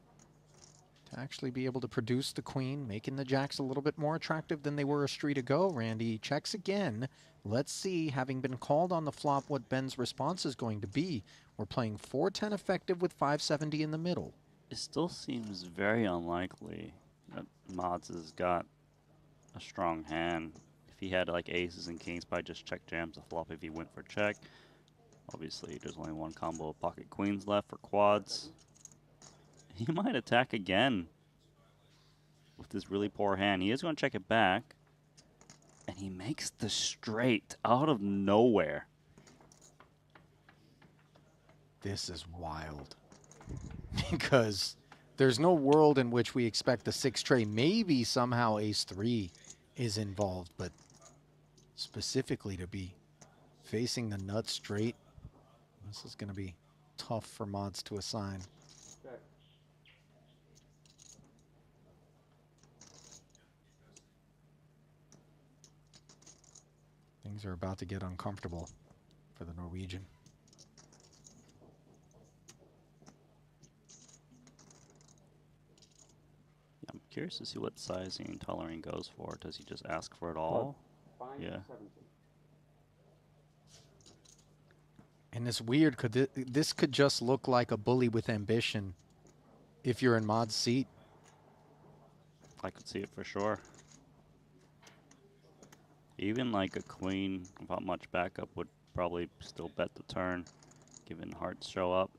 to actually be able to produce the queen, making the jacks a little bit more attractive than they were a street ago. Randy checks again. Let's see, having been called on the flop, what Ben's response is going to be. We're playing 410 effective with 570 in the middle. It still seems very unlikely that Mods has got a strong hand. If he had like aces and kings, probably just check jams the flop if he went for check. Obviously, there's only one combo of pocket queens left for quads. He might attack again with this really poor hand. He is going to check it back. And he makes the straight out of nowhere. This is wild. Because there's no world in which we expect the 6 tray. Maybe somehow ace-3 is involved, but specifically to be facing the nut straight, this is going to be tough for Mods to assign. Check. Things are about to get uncomfortable for the Norwegian. I'm curious to see what sizing Tolerine goes for. Does he just ask for it all? Yeah. And it's weird because this could just look like a bully with ambition if you're in Mod's seat. I could see it for sure. Even like a queen without much backup would probably still bet the turn, given hearts show up.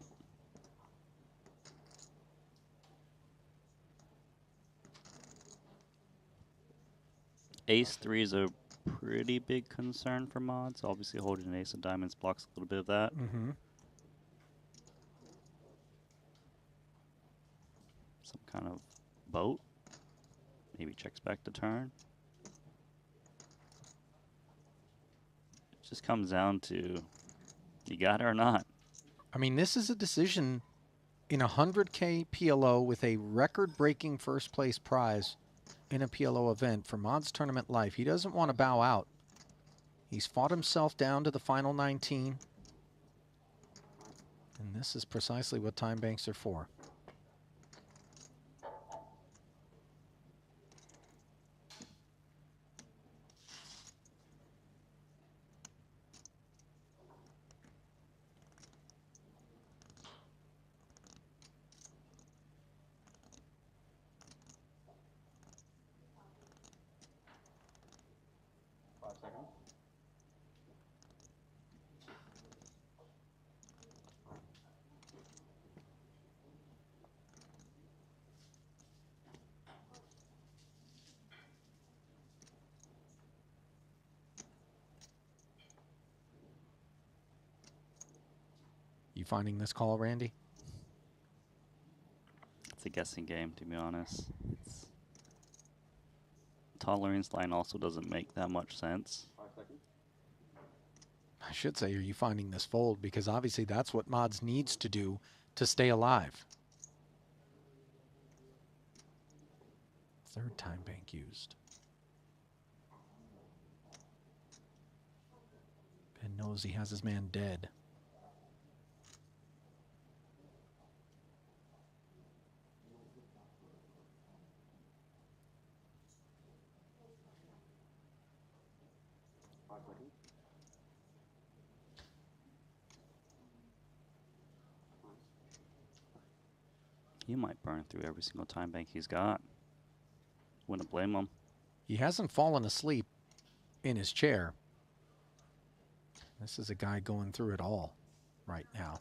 Ace-3 is a pretty big concern for Mods. Obviously, holding an ace of diamonds blocks a little bit of that. Mm-hmm. Some kind of boat. Maybe checks back the turn. It just comes down to, you got it or not. I mean, this is a decision in 100K PLO with a record-breaking first place prize in a PLO event for Mod's tournament life. He doesn't want to bow out. He's fought himself down to the final 19. And this is precisely what time banks are for. You finding this call, Randy? It's a guessing game, to be honest. Tolerine's line also doesn't make that much sense. I should say, are you finding this fold? Because obviously that's what Mods needs to do to stay alive. Third time bank used. Ben knows he has his man dead. He might burn through every single time bank he's got. Wouldn't blame him. He hasn't fallen asleep in his chair. This is a guy going through it all right now.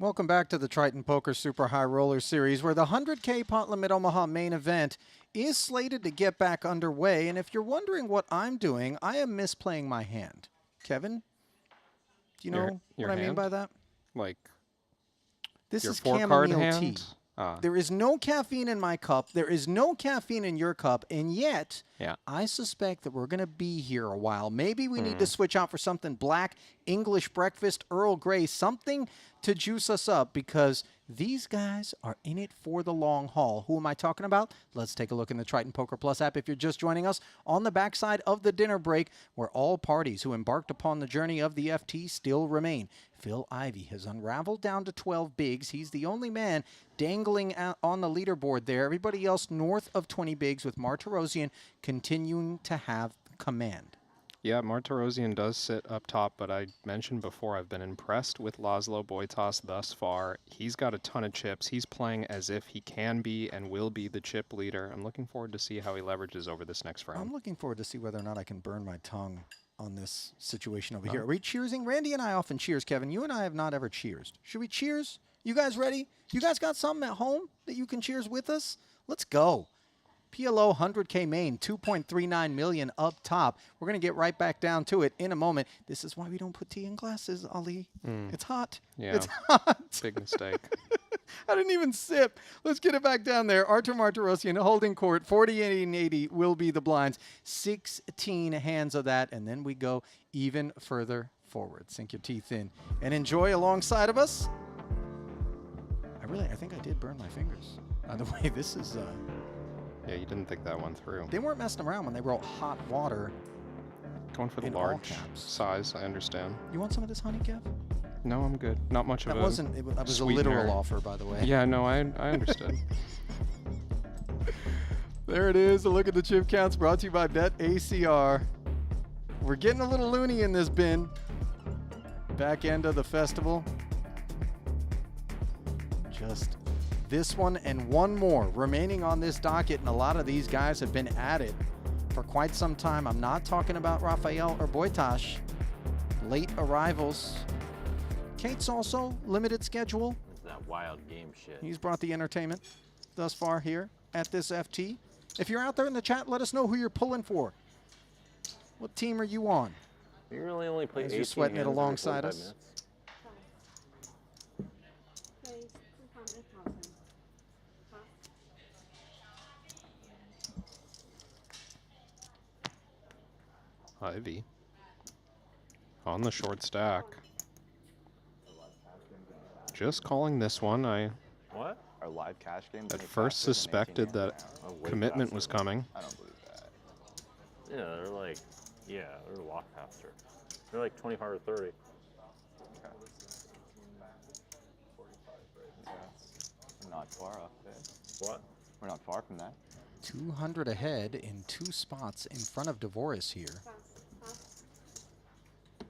Welcome back to the Triton Poker Super High Roller Series, where the 100K Pot Limit Omaha main event is slated to get back underway. And if you're wondering what I'm doing, I am misplaying my hand. Kevin, do you know your what I mean hand? by that? Like this your is 4-card chamomile hand? tea. There is no caffeine in my cup. There is no caffeine in your cup. And yet, I suspect that we're going to be here a while. Maybe we need to switch out for something black, English breakfast, Earl Grey, something to juice us up, because these guys are in it for the long haul. Who am I talking about? Let's take a look in the Triton Poker Plus app if you're just joining us on the backside of the dinner break, where all parties who embarked upon the journey of the FT still remain. Phil Ivey has unraveled down to 12 bigs. He's the only man dangling out on the leaderboard there. Everybody else north of 20 bigs, with Martirosian continuing to have command. Yeah, Martirosian does sit up top, but I mentioned before I've been impressed with Laszlo Boitas thus far. He's got a ton of chips. He's playing as if he can be and will be the chip leader. I'm looking forward to see how he leverages over this next round. I'm looking forward to see whether or not I can burn my tongue on this situation over here. Are we cheersing? Randy and I often cheers, Kevin. You and I have not ever cheersed. Should we cheers? You guys ready? You guys got something at home that you can cheers with us? Let's go. PLO 100K main, 2.39 million up top. We're going to get right back down to it in a moment. This is why we don't put tea in glasses, Ali. It's hot. Yeah, it's hot. Big mistake. I didn't even sip. Let's get it back down there. Artur Martirosian holding court. 48 and 80 will be the blinds. 16 hands of that, and then we go even further forward. Sink your teeth in and enjoy alongside of us. I think I did burn my fingers. By the way, this is... Yeah, you didn't think that one through. They weren't messing around when they wrote hot water. Going for the large size, I understand. You want some of this honey, Kev? No, I'm good. Not much of a That was a sweetener. literal offer, by the way. Yeah, no, I understood. There it is. A look at the chip counts brought to you by BetACR. We're getting a little loony in this bin. Back end of the festival. Just this one and one more remaining on this docket, and a lot of these guys have been at it for quite some time. I'm not talking about Rafael or Boitas. Late arrivals. Kate's also limited schedule. It's that wild game shit. He's brought the entertainment thus far here at this FT. If you're out there in the chat, let us know who you're pulling for. What team are you on? You really only play 18 You're sweating it hands every alongside 45 us. minutes? Ivy on the short stack. Just calling this one. I What? Our live cash games at first suspected that commitment was coming. I don't believe that. Yeah, they're a lot faster. They're like 25 or 30. We're not far off there. What? We're not far from that. 200 ahead in 2 spots in front of Devoris here.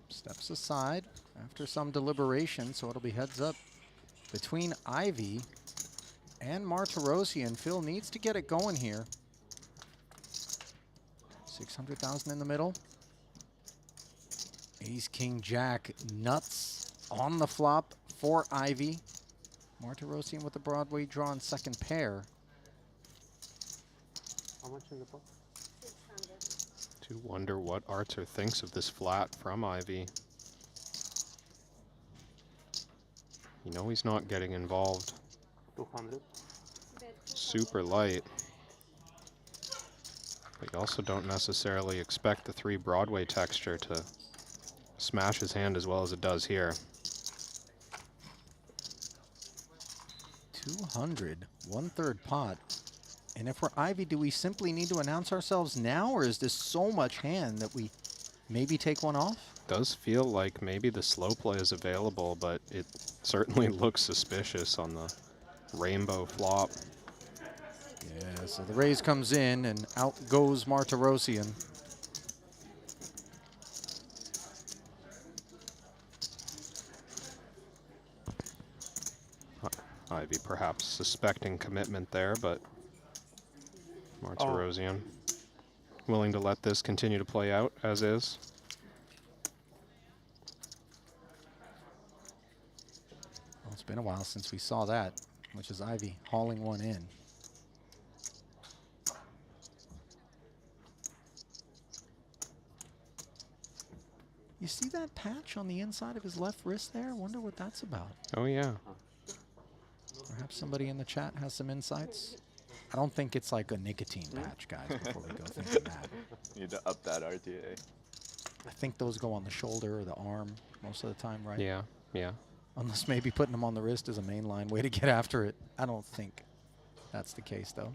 Steps aside after some deliberation, so it'll be heads up between Ivy and Martirosian. Phil needs to get it going here. 600,000 in the middle. Ace, King, Jack, nuts on the flop for Ivy. Martirosian with the Broadway draw in second pair. How much in the pot? To wonder what Artur thinks of this flat from Ivy. You know he's not getting involved. 200. Super light. But you also don't necessarily expect the 3 Broadway texture to smash his hand as well as it does here. 200, 1/3 pot. And if we're Ivy, do we simply need to announce ourselves now, or is this so much hand that we maybe take one off? Does feel like maybe the slow play is available, but it certainly looks suspicious on the rainbow flop. Yeah, so the raise comes in and out goes Martirosian. Ivy perhaps suspecting commitment there, but Martirosian willing to let this continue to play out as is. Well, it's been a while since we saw that, which is Ivy hauling one in. You see that patch on the inside of his left wrist there? I wonder what that's about. Oh, yeah. Perhaps somebody in the chat has some insights. I don't think it's like a nicotine patch, guys, before we go thinking that. Need to up that RTA. I think those go on the shoulder or the arm most of the time, right? Yeah, yeah. Unless maybe putting them on the wrist is a mainline way to get after it. I don't think that's the case, though.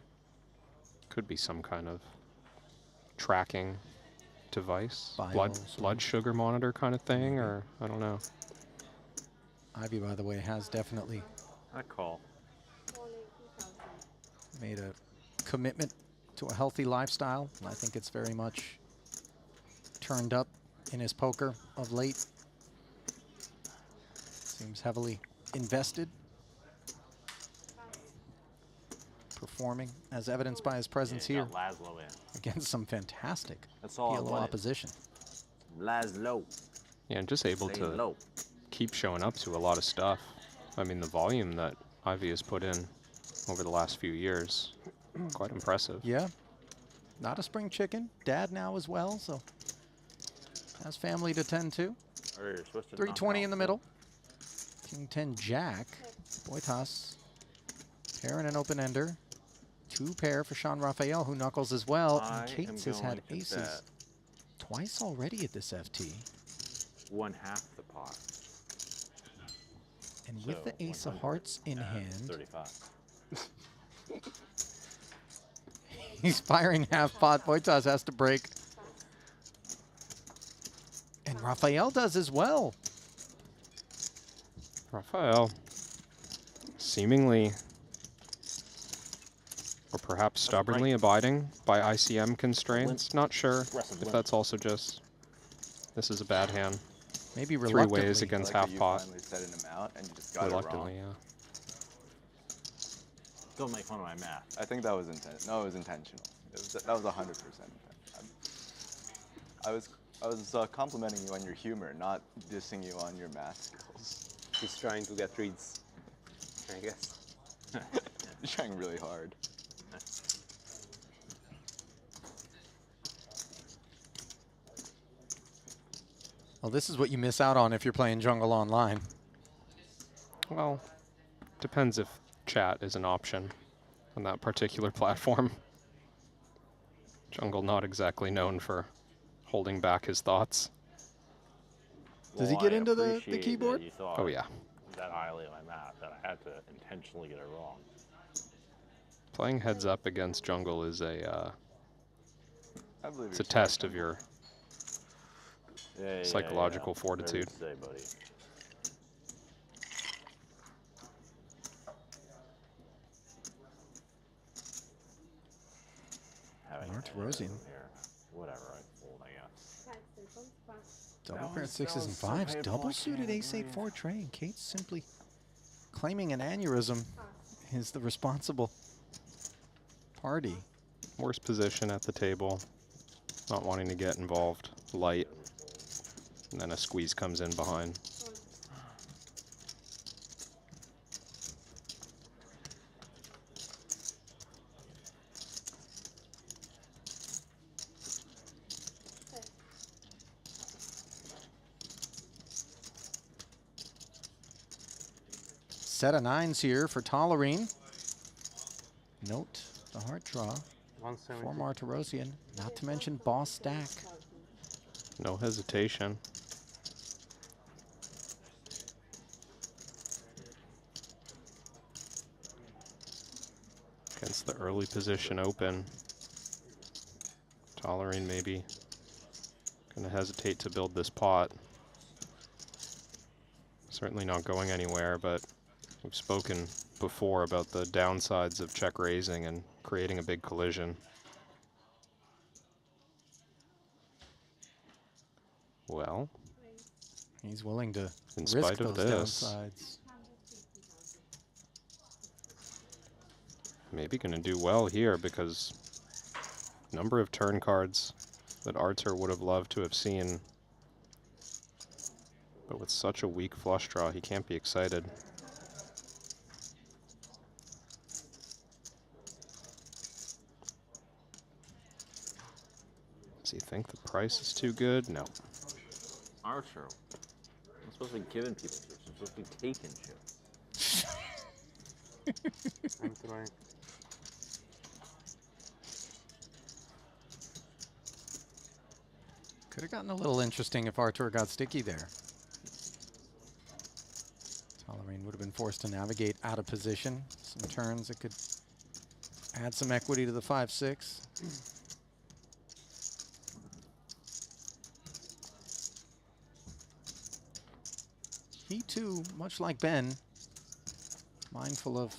Could be some kind of tracking device, Bios blood sugar monitor kind of thing, or I don't know. Ivy, by the way, has definitely I call. made a commitment to a healthy lifestyle, and I think it's very much turned up in his poker of late. Seems heavily invested, performing as evidenced by his presence here Laszlo in. against some fantastic That's all I PLO wanted. opposition. Laszlo. Yeah, and just able Lay to low. keep showing up to a lot of stuff. I mean, the volume that Ivy has put in over the last few years, quite impressive. Yeah, not a spring chicken. Dad now as well, so has family to tend to. 320 in the middle. King 10 Jack. Boitas. Pair and an open ender. 2 pair for Sean Raphael, who knuckles as well. I And Cates am has had going to aces bet. twice already at this FT. 1/2 the pot. And with So, the ace of 100 hearts in and hand, 35. he's firing half pot. Boitas has to break. And Raphael does as well. Raphael, seemingly, or perhaps stubbornly abiding by ICM constraints. Not sure if that's also just, this is a bad hand. Maybe 3 reluctantly. ways against Like half you pot. finally set an amount and you just got Reluctantly, it wrong. yeah. Don't make fun of my math. I think that was intentional. No, it was intentional. That was 100% intentional. I was complimenting you on your humor, not dissing you on your math skills. He's trying to get reads, I guess. You're trying really hard. Well, this is what you miss out on if you're playing Jungle Online. Well, depends if chat is an option on that particular platform. Jungle not exactly known for holding back his thoughts. Does he Well, get I into the appreciate keyboard? that you thought Oh, yeah. that highly of my math that I had to intentionally get it wrong. Playing heads up against Jungle is a I believe it's a you're test smart, of your Yeah, psychological yeah. fortitude. Fair to say, buddy. Martirosian. Here. Whatever, I fold, I guess. Double That pair was- 6s that and was so 5s. painful, Double I suited can't ace 8-4 tray. And Kate's simply claiming an aneurysm is the responsible party. Worst position at the table, not wanting to get involved, light, and then a squeeze comes in behind. Set of 9s here for Tolerine. Note the heart draw 170. for Martirosian, not to mention boss stack. No hesitation. Against the early position open. Tolerine maybe gonna hesitate to build this pot. Certainly not going anywhere, but we've spoken before about the downsides of check raising and creating a big collision. Well, He's willing to in risk spite of those this, downsides. maybe going to do well here because number of turn cards that Artur would have loved to have seen. But with such a weak flush draw, he can't be excited. Does he think the price is too good? No. Archer. I'm supposed to be giving people chips. I'm supposed to be taking chips. I'm trying. Could have gotten a little interesting if Artur got sticky there. Tolerine would have been forced to navigate out of position. Some turns that could add some equity to the 5-6. He too, much like Ben, mindful of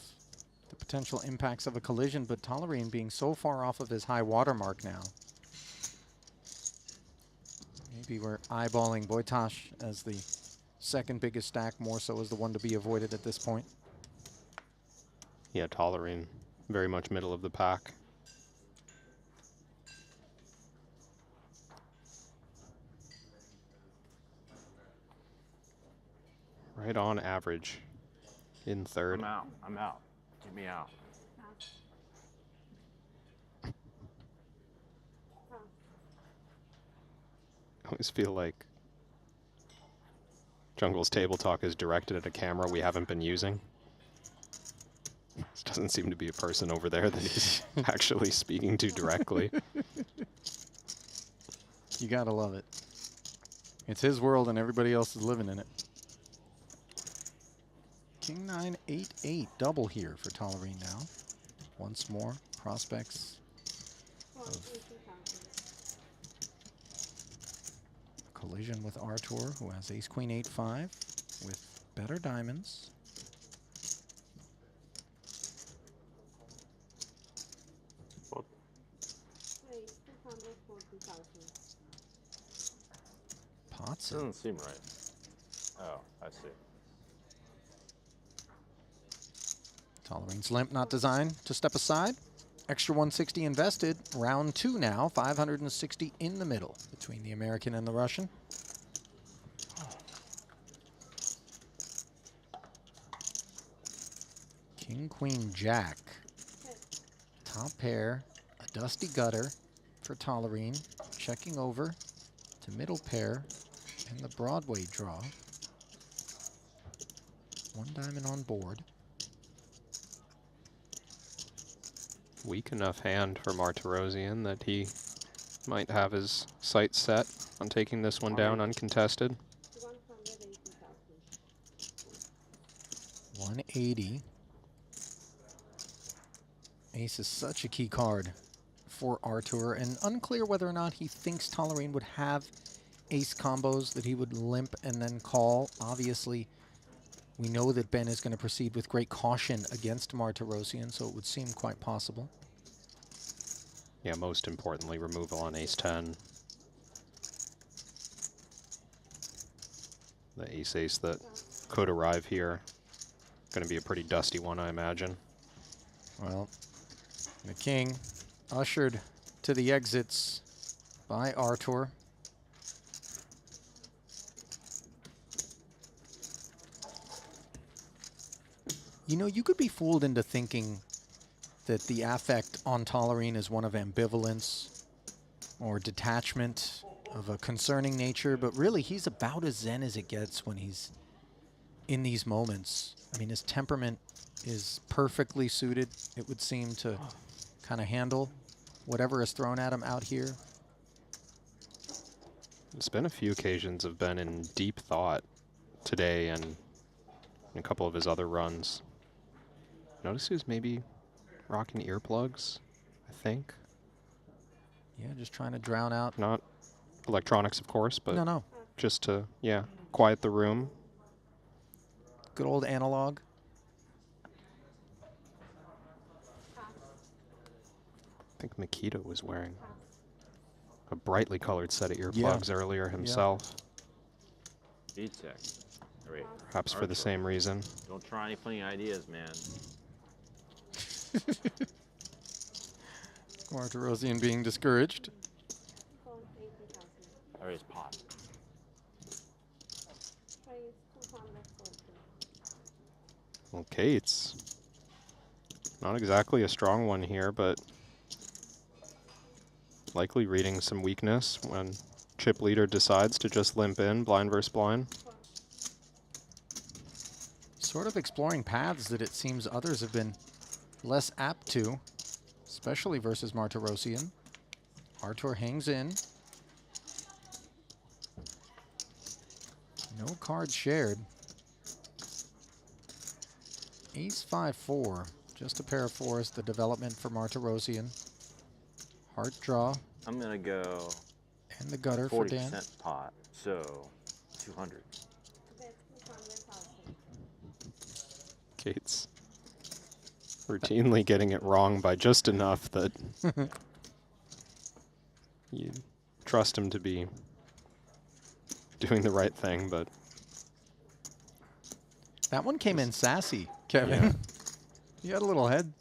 the potential impacts of a collision, but Tolerine being so far off of his high water mark now. Maybe we're eyeballing Wojtas as the second biggest stack, more so as the one to be avoided at this point. Yeah, Tolerine, very much middle of the pack. Right on average in third. I'm out. I'm out. Get me out. I always feel like Jungle's table talk is directed at a camera we haven't been using. This doesn't seem to be a person over there that he's actually speaking to directly. You gotta love it. It's his world and everybody else is living in it. King 9, 8, 8 double here for Tolerine now. Once more, prospects of a collision with Artur, who has Ace Queen 8, 5 with better diamonds. Potts Doesn't seem right. Oh, I see. Tolerine's limp not designed to step aside. Extra 160 invested. Round 2 now. 560 in the middle between the American and the Russian. King, Queen, Jack. Top pair. A dusty gutter for Tolerine. Checking over to middle pair and the Broadway draw. One diamond on board. Weak enough hand for Martirosian that he might have his sights set on taking this one down uncontested. 180. Ace is such a key card for Artur, and unclear whether or not he thinks Tolerine would have ace combos that he would limp and then call. Obviously, we know that Ben is going to proceed with great caution against Martirosian, so it would seem quite possible. Yeah, most importantly, removal on ace 10. The ace-ace that could arrive here. Going to be a pretty dusty one, I imagine. Well, the king ushered to the exits by Artur. You know, you could be fooled into thinking that the affect on Tolerine is one of ambivalence or detachment of a concerning nature, but really he's about as zen as it gets when he's in these moments. I mean, his temperament is perfectly suited, it would seem, to kind of handle whatever is thrown at him out here. There's been a few occasions of Ben in deep thought today and in a couple of his other runs. Notice he was maybe rocking earplugs, I think. Yeah, just trying to drown out. Not electronics, of course, but no. Just to, yeah, quiet the room. Good old analog. I think Makita was wearing a brightly colored set of earplugs earlier himself. D-Tech. Right. Perhaps for the same reason. Don't try any funny ideas, man. Martirosian being discouraged. There is pot. Okay, it's not exactly a strong one here, but likely reading some weakness when chip leader decides to just limp in blind versus blind. sort of exploring paths that it seems others have been less apt to, especially versus Martirosian. Artur hangs in. No cards shared. Ace 5-4. Just a pair of fours, the development for Martirosian. Heart draw. I'm gonna go. And the gutter for Dan. 40% pot, so 200. Kate's routinely getting it wrong by just enough that you trust him to be doing the right thing, but that one came in sassy, Kevin. Yeah. You had a little head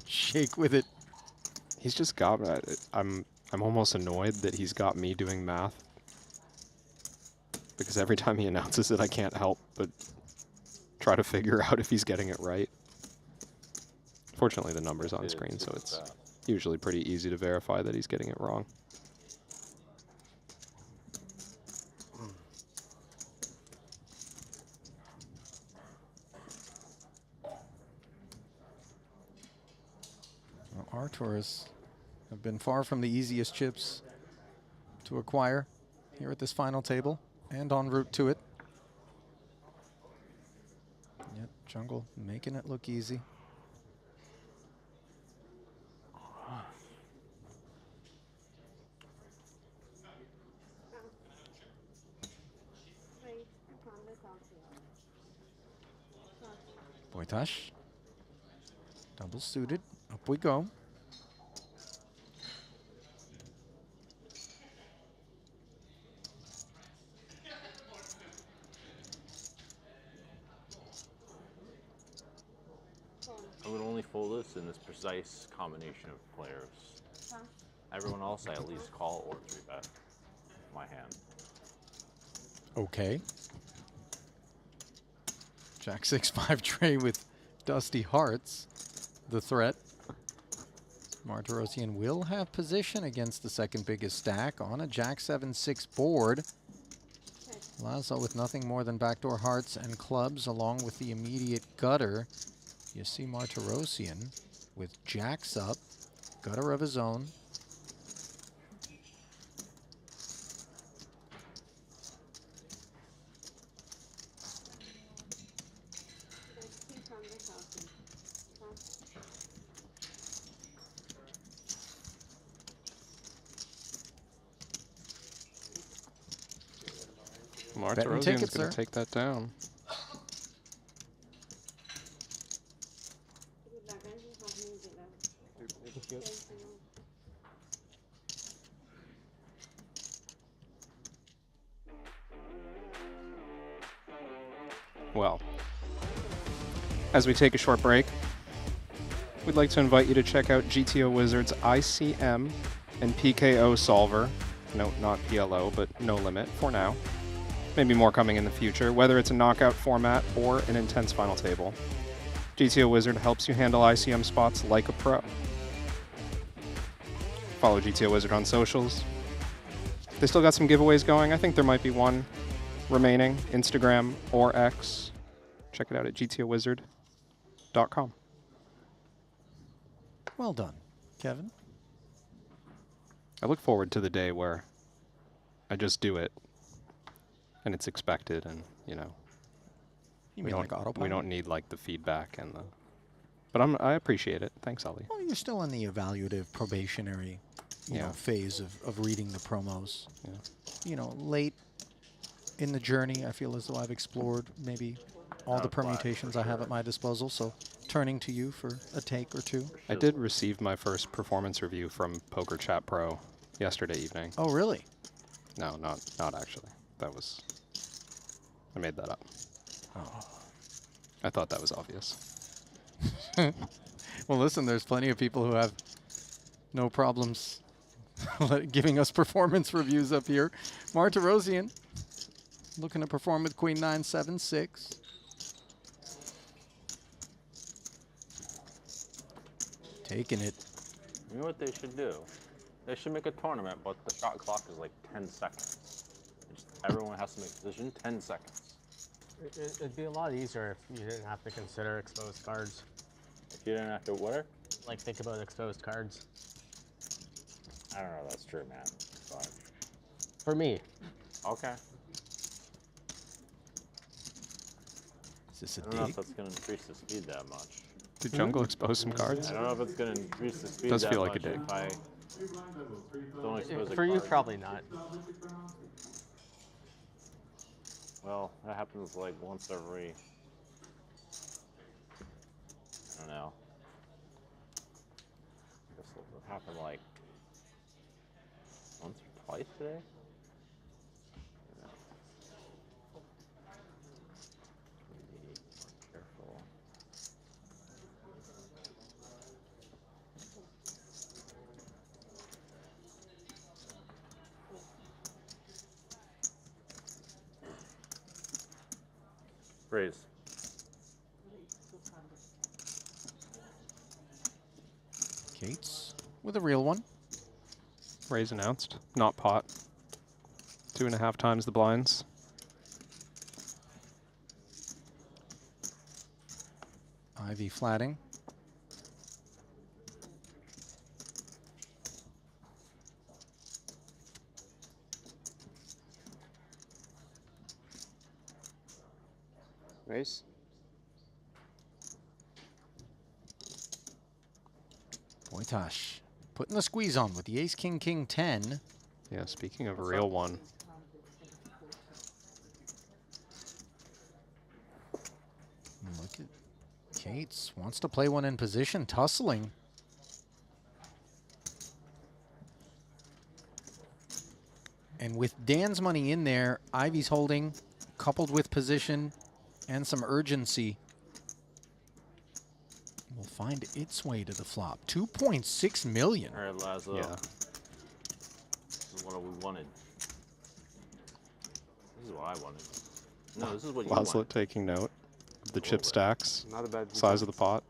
shake with it. He's just got I'm almost annoyed that he's got me doing math, because every time he announces it, I can't help but try to figure out if he's getting it right. Fortunately, the number's on screen, so it's usually pretty easy to verify that he's getting it wrong. Well, Arturs have been far from the easiest chips to acquire here at this final table and en route to it. Yet Jungle making it look easy. Boitash. Double suited. Up we go. I would only fold this in this precise combination of players. Everyone else, I at least call or 3-bet my hand. Okay. Jack 6-5 tray with Dusty Hearts. The threat. Martirosian will have position against the second biggest stack on a Jack 7-6 board. Lazo with nothing more than backdoor hearts and clubs along with the immediate gutter. You see Martirosian with jacks up, gutter of his own. Martirosian's going to take that down. Well, as we take a short break, we'd like to invite you to check out GTO Wizard's ICM and PKO solver. No, not PLO, but no limit for now. Maybe more coming in the future, whether it's a knockout format or an intense final table. GTO Wizard helps you handle ICM spots like a pro. Follow GTO Wizard on socials. They still got some giveaways going. I think there might be one remaining, Instagram or X. Check it out at gtowizard.com. Well done, Kevin. I look forward to the day where I just do it and it's expected, and you know, You mean like autopilot? we don't need like the feedback and the. But I appreciate it. Thanks, Ali. Well, you're still in the evaluative probationary, you know, phase of reading the promos. Yeah. You know, late in the journey, I feel as though I've explored maybe all the permutations I have at my disposal. So turning to you for a take or two. I did receive my first performance review from Poker Chat Pro yesterday evening. Oh, really? No, not actually. That was. I made that up. Oh. I thought that was obvious. Well, listen, there's plenty of people who have no problems giving us performance reviews up here. Martirosian looking to perform with Queen 9-7-6. Taking it. You know what they should do? They should make a tournament, but the shot clock is like 10 seconds. Everyone has to make a decision 10 seconds. It'd be a lot easier if you didn't have to consider exposed cards. If you didn't have to what? Like, think about exposed cards. I don't know if that's true, man. But For me. okay. Is this a I don't know dig? if that's going to increase the speed that much. Did Jungle expose some cards? I don't know if it's going to increase the speed Does that feel much like a dig. if I don't expose a For you, card. probably not. Well, that happens like once every, I don't know. I guess it happened like once or twice today. I don't know. Be more careful. Raise. Kate's with a real one. Raise announced, not pot. 2.5 times the blinds. Ivy flatting. Raise. Boytosh putting the squeeze on with the ace, king, king, 10. Yeah, speaking of a real one. Look at Kate's. Wants to play one in position, tussling. And with Dan's money in there, Ivy's holding, coupled with position and some urgency, will find its way to the flop. 2.6 million. All right, Laszlo. Yeah. This is what we wanted. This is what I wanted. No, this is what you Laszlo wanted. taking note of the chip stacks, Not a bad size of the pot.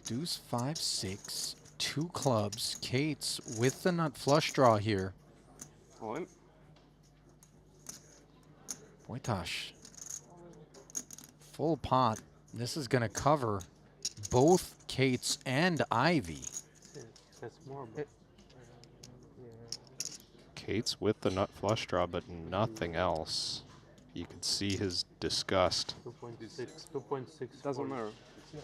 Deuce 5, 6, 2 clubs. Kate's with the nut flush draw here. Point. Boytosh. Full pot. This is going to cover both Kate's and Ivy. That's more. But Kate's with the nut flush draw, but nothing else. You could see his disgust. 2.6. 2.6. Doesn't matter.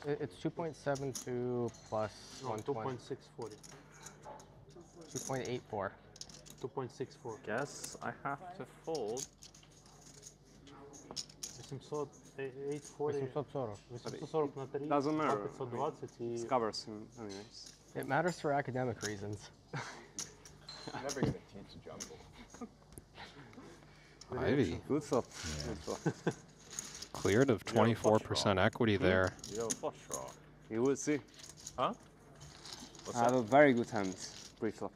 It's 2.72 plus No, 120. 2.640. 2.84. 2.64. Guess I have to fold. 800, 840. 840. 840 на 3. Doesn't matter. 520 и... It covers him anyways. It matters for academic reasons. I'm never going to teach jungle. Ivy. Good stuff. Yeah. Good stuff. Cleared of 24% equity there. You have a flush draw. You will see. Huh? What's I have that? a very good hand pre-flop.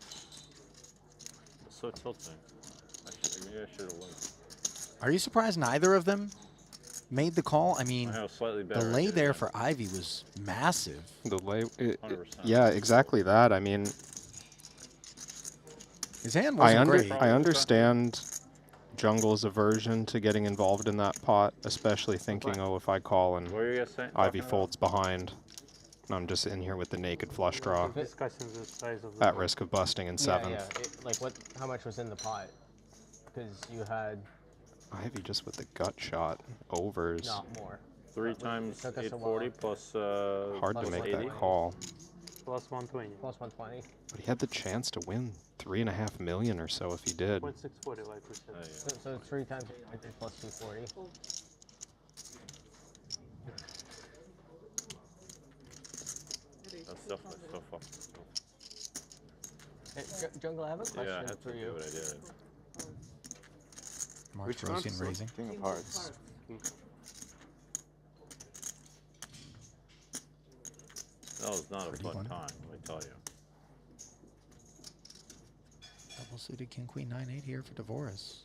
It's so tilting. Maybe I should have won. Are you surprised neither of them made the call? I mean, I have slightly the better lay idea there than- for Ivy was massive. The lay, 100%. yeah, exactly that. I mean, His hand wasn't great. I understand Jungle's aversion to getting involved in that pot, especially thinking, oh, if I call and What were you guys saying? Ivy folds behind, and I'm just in here with the naked flush draw, Discussing the size of the at risk of busting in seventh. Yeah. Like how much was in the pot? Because you had Ivy just with the gut shot overs. not more. 3 times Took us a 840 while. plus Hard to plus make 80. that call. plus 120. Plus 120. But he had the chance to win 3.5 million or so if he did. 0.640 like we said. So 3 times 800 plus 240. That's definitely so fucking. Hey, Jungle, I have a question Yeah, I had for to you. do what I did. Martirosian raising. King of hearts. That was not Pretty a fun one. time, let me tell you. Double suited king, queen, 9-8 here for Devoris.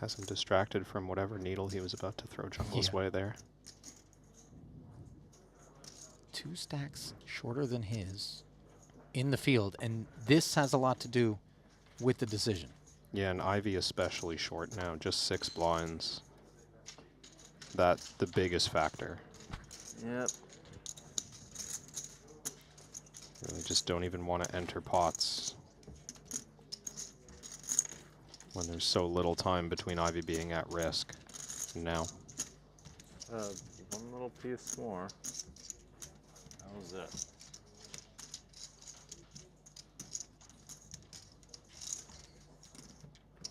Has him distracted from whatever needle he was about to throw Jungle's Yeah. way there. 2 stacks shorter than his in the field, and this has a lot to do with the decision. Yeah, and Ivy especially short now, just 6 blinds. That's the biggest factor. Yep. Really just don't even want to enter pots when there's so little time between Ivy being at risk. Now. One little piece more. How's it?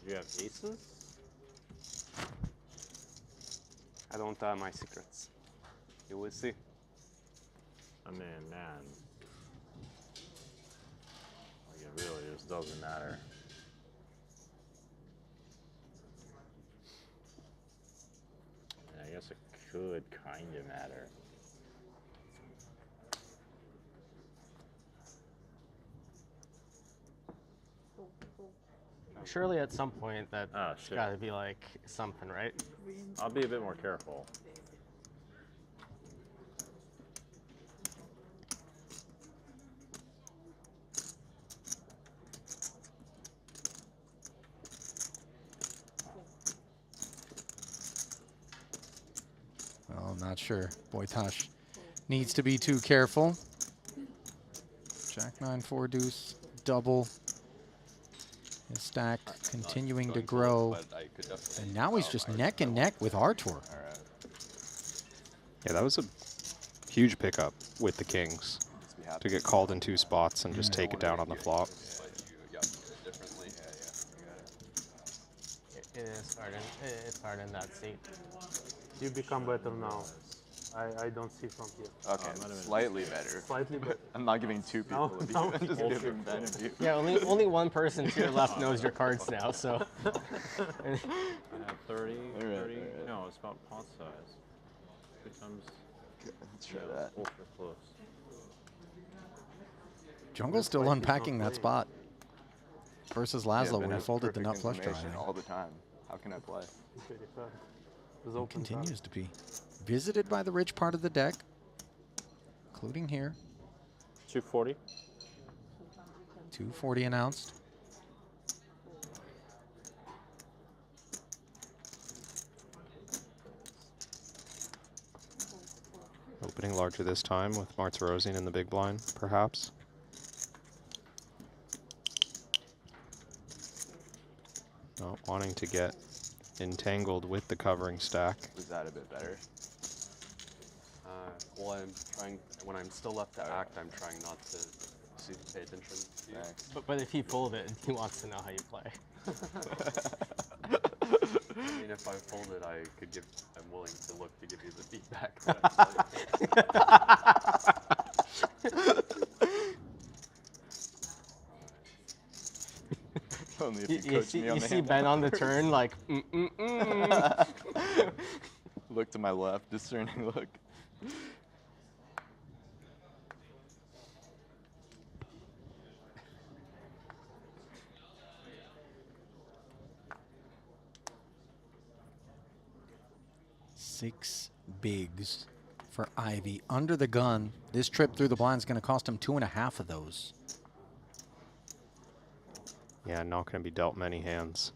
Do you have aces? I don't have my secrets. You will see. I mean, man. Like, it really just doesn't matter. I guess it could kind of matter. Surely at some point that's shit. got to be like something, right? I'll be a bit more careful. Well, I'm not sure. Boytosh needs to be too careful. Jack 9, 4 deuce, double. His stack continuing to grow. And now he's just neck and neck with Artur. Yeah, that was a huge pickup with the kings to get called in 2 spots and just take it down on the flop. It is hard. It's hard in that seat. You become better now. I don't see from here. Okay, slightly better. Slightly better. I'm not giving 2 people a view. I'm just giving Ben a view. Yeah, only one person to your left knows your cards now, so. I have 30, 30. No, it's about pot size. Becomes. Let's try that. Ultra close. Jungle's still unpacking that spot. Versus Laszlo, where he folded the nut flush draw. All the time. How can I play? It continues to be visited by the rich part of the deck, including here. 240. 240 announced. Opening larger this time with Martirosian in the big blind, perhaps. Not wanting to get entangled with the covering stack. Was that a bit better? Well, when I'm still left to act, I'm trying not to pay attention to you. But if he folded, he wants to know how you play. I mean, if I folded, I'm willing to look to give you the feedback. But Only if you coach me on the You see hand. Ben on the turn, like, Look to my left, discerning look. Six bigs for Ivy. Under the gun, this trip through the blind is going to cost him 2.5 of those. Yeah, not going to be dealt many hands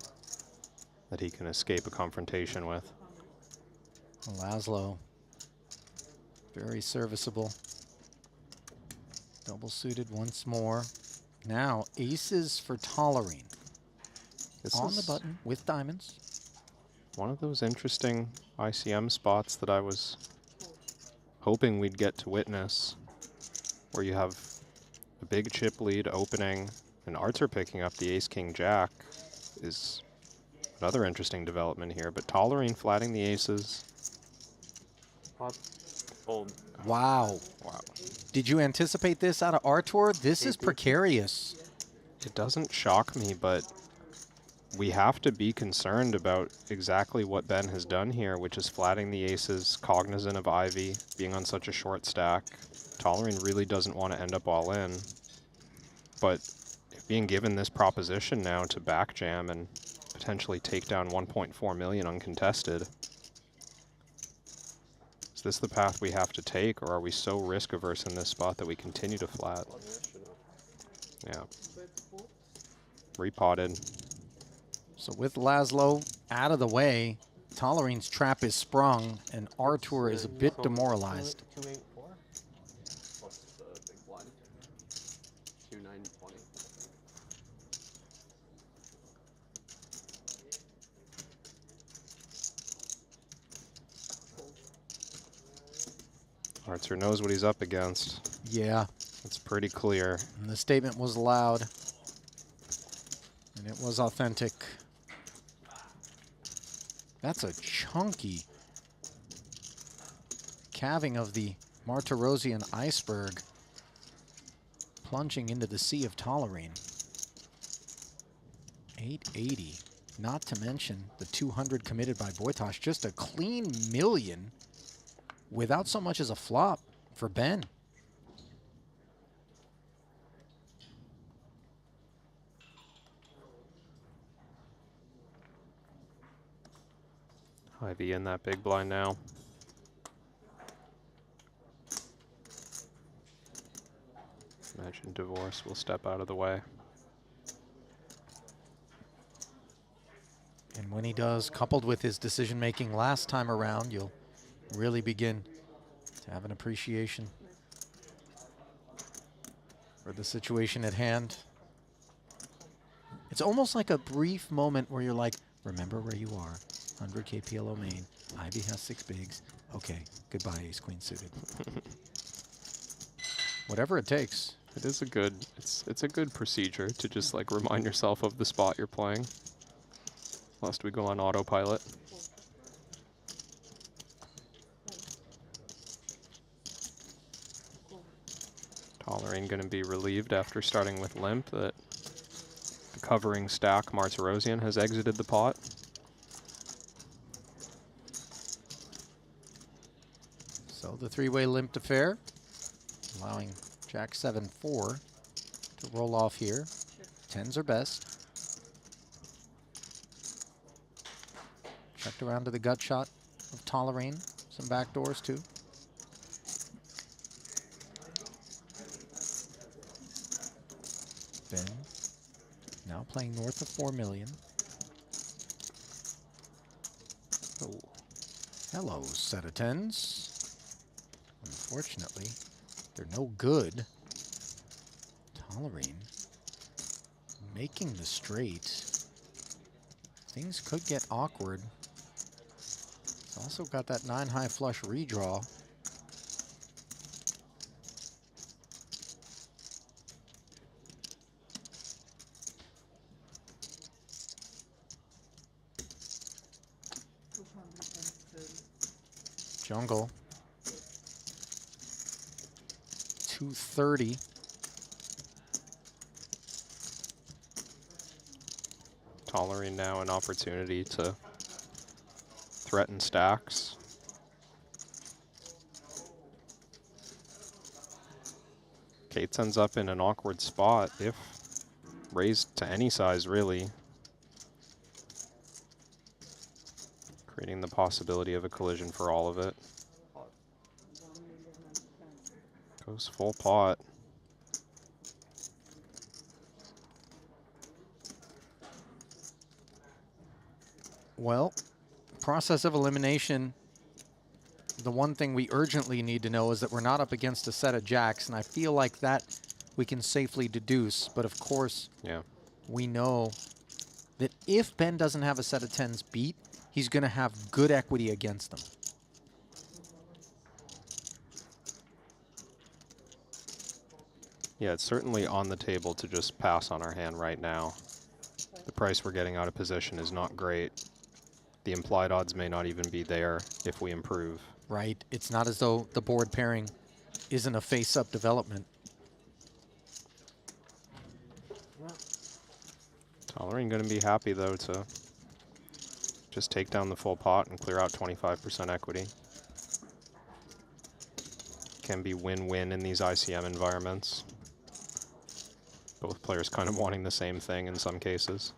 that he can escape a confrontation with. Laszlo, very serviceable. Double suited once more. Now, aces for Tolerine. On the button with diamonds. One of those interesting ICM spots that I was hoping we'd get to witness, where you have a big chip lead opening, and Artur picking up the ace-king-jack is another interesting development here, but Tolerine flatting the aces. Fold. Wow. Wow. Did you anticipate this out of Artur? This is precarious. It doesn't shock me, but we have to be concerned about exactly what Ben has done here, which is flatting the aces, cognizant of Ivy being on such a short stack. Tolerine really doesn't want to end up all in, but being given this proposition now to back jam and potentially take down 1.4 million uncontested. Is this the path we have to take, or are we so risk averse in this spot that we continue to flat? Yeah. Repotted. So with Laszlo out of the way, Tolerine's trap is sprung, and Artur is a bit demoralized. 284? What's the big blind? 2920. Artur knows what he's up against. Yeah. It's pretty clear. And the statement was loud, and it was authentic. That's a chunky calving of the Martirosian iceberg plunging into the sea of Tolerine. 880, not to mention the 200 committed by Wojtas. Just a clean million without so much as a flop for Ben. Ivy in that big blind now. Imagine Divorce will step out of the way. And when he does, coupled with his decision-making last time around, you'll really begin to have an appreciation for the situation at hand. It's almost like a brief moment where you're like, remember where you are. 100K PLO main. Ivy has 6 bigs. Okay, goodbye, ace queen suited. Whatever it takes. It is a good, it's a good procedure to just like remind yourself of the spot you're playing, lest we go on autopilot. Tolerine going to be relieved after starting with limp that the covering stack Martirosian has exited the pot. So the three-way limped affair, allowing Jack 7-4 to roll off here. 10s are best. Checked around to the gut shot of Tolerine. Some back doors too. Ben now playing north of 4 million. Oh, hello, set of 10s. Unfortunately, they're no good. Tolerine making the straight. Things could get awkward. It's also got that 9 high flush redraw. Jungle. 230. Tolerine now an opportunity to threaten stacks. Kates ends up in an awkward spot if raised to any size, really. Creating the possibility of a collision for all of it. Goes full pot. Well, process of elimination, the one thing we urgently need to know is that we're not up against a set of jacks, and I feel like that we can safely deduce. But of course, yeah, we know that if Ben doesn't have a set of 10s beat, he's going to have good equity against them. Yeah, it's certainly on the table to just pass on our hand right now. The price we're getting out of position is not great. The implied odds may not even be there if we improve. Right. It's not as though the board pairing isn't a face-up development. Tolerine going to be happy, though, to just take down the full pot and clear out 25% equity. Can be win-win in these ICM environments. Both players kind of wanting the same thing in some cases.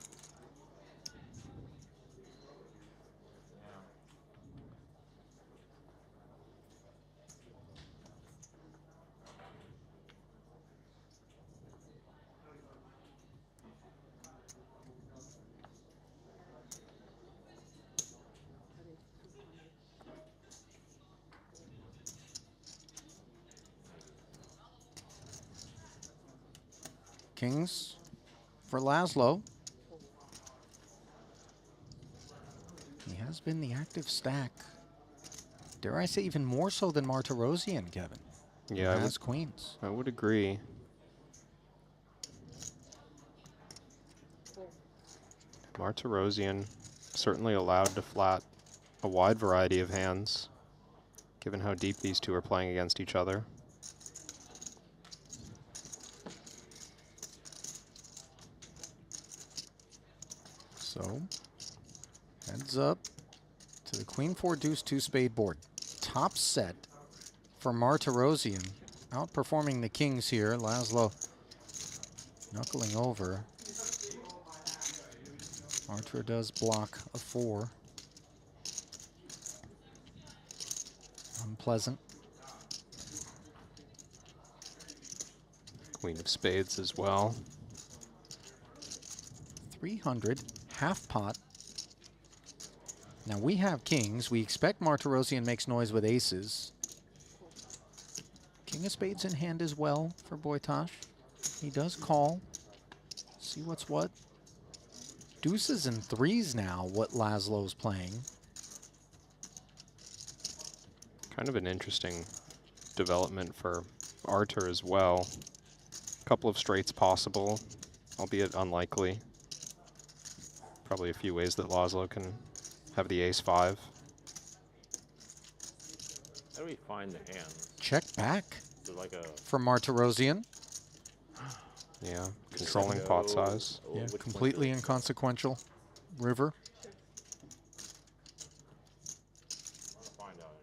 Kings for Laszlo. He has been the active stack. Dare I say even more so than Martirosian, Kevin. Yeah, Who has queens. I would agree. Martirosian certainly allowed to flat a wide variety of hands, given how deep these two are playing against each other. So, heads up to the Queen 4 Deuce 2 spade board. Top set for Martirosian, outperforming the Kings here. Laszlo knuckling over. Martir does block a 4. Unpleasant. Queen of spades as well. 300, half pot. Now we have kings. We expect Martirosian makes noise with aces. King of spades in hand as well for Boytosh. He does call. See what's what. Deuces and threes now, what Laszlo's playing. Kind of an interesting development for Artur as well. A couple of straights possible, albeit unlikely. Probably a few ways that Laszlo can have the ace-5. How do we find the hands? Check back Is it like a for Martirosian. Yeah, controlling pot size. Yeah, completely inconsequential. River. find out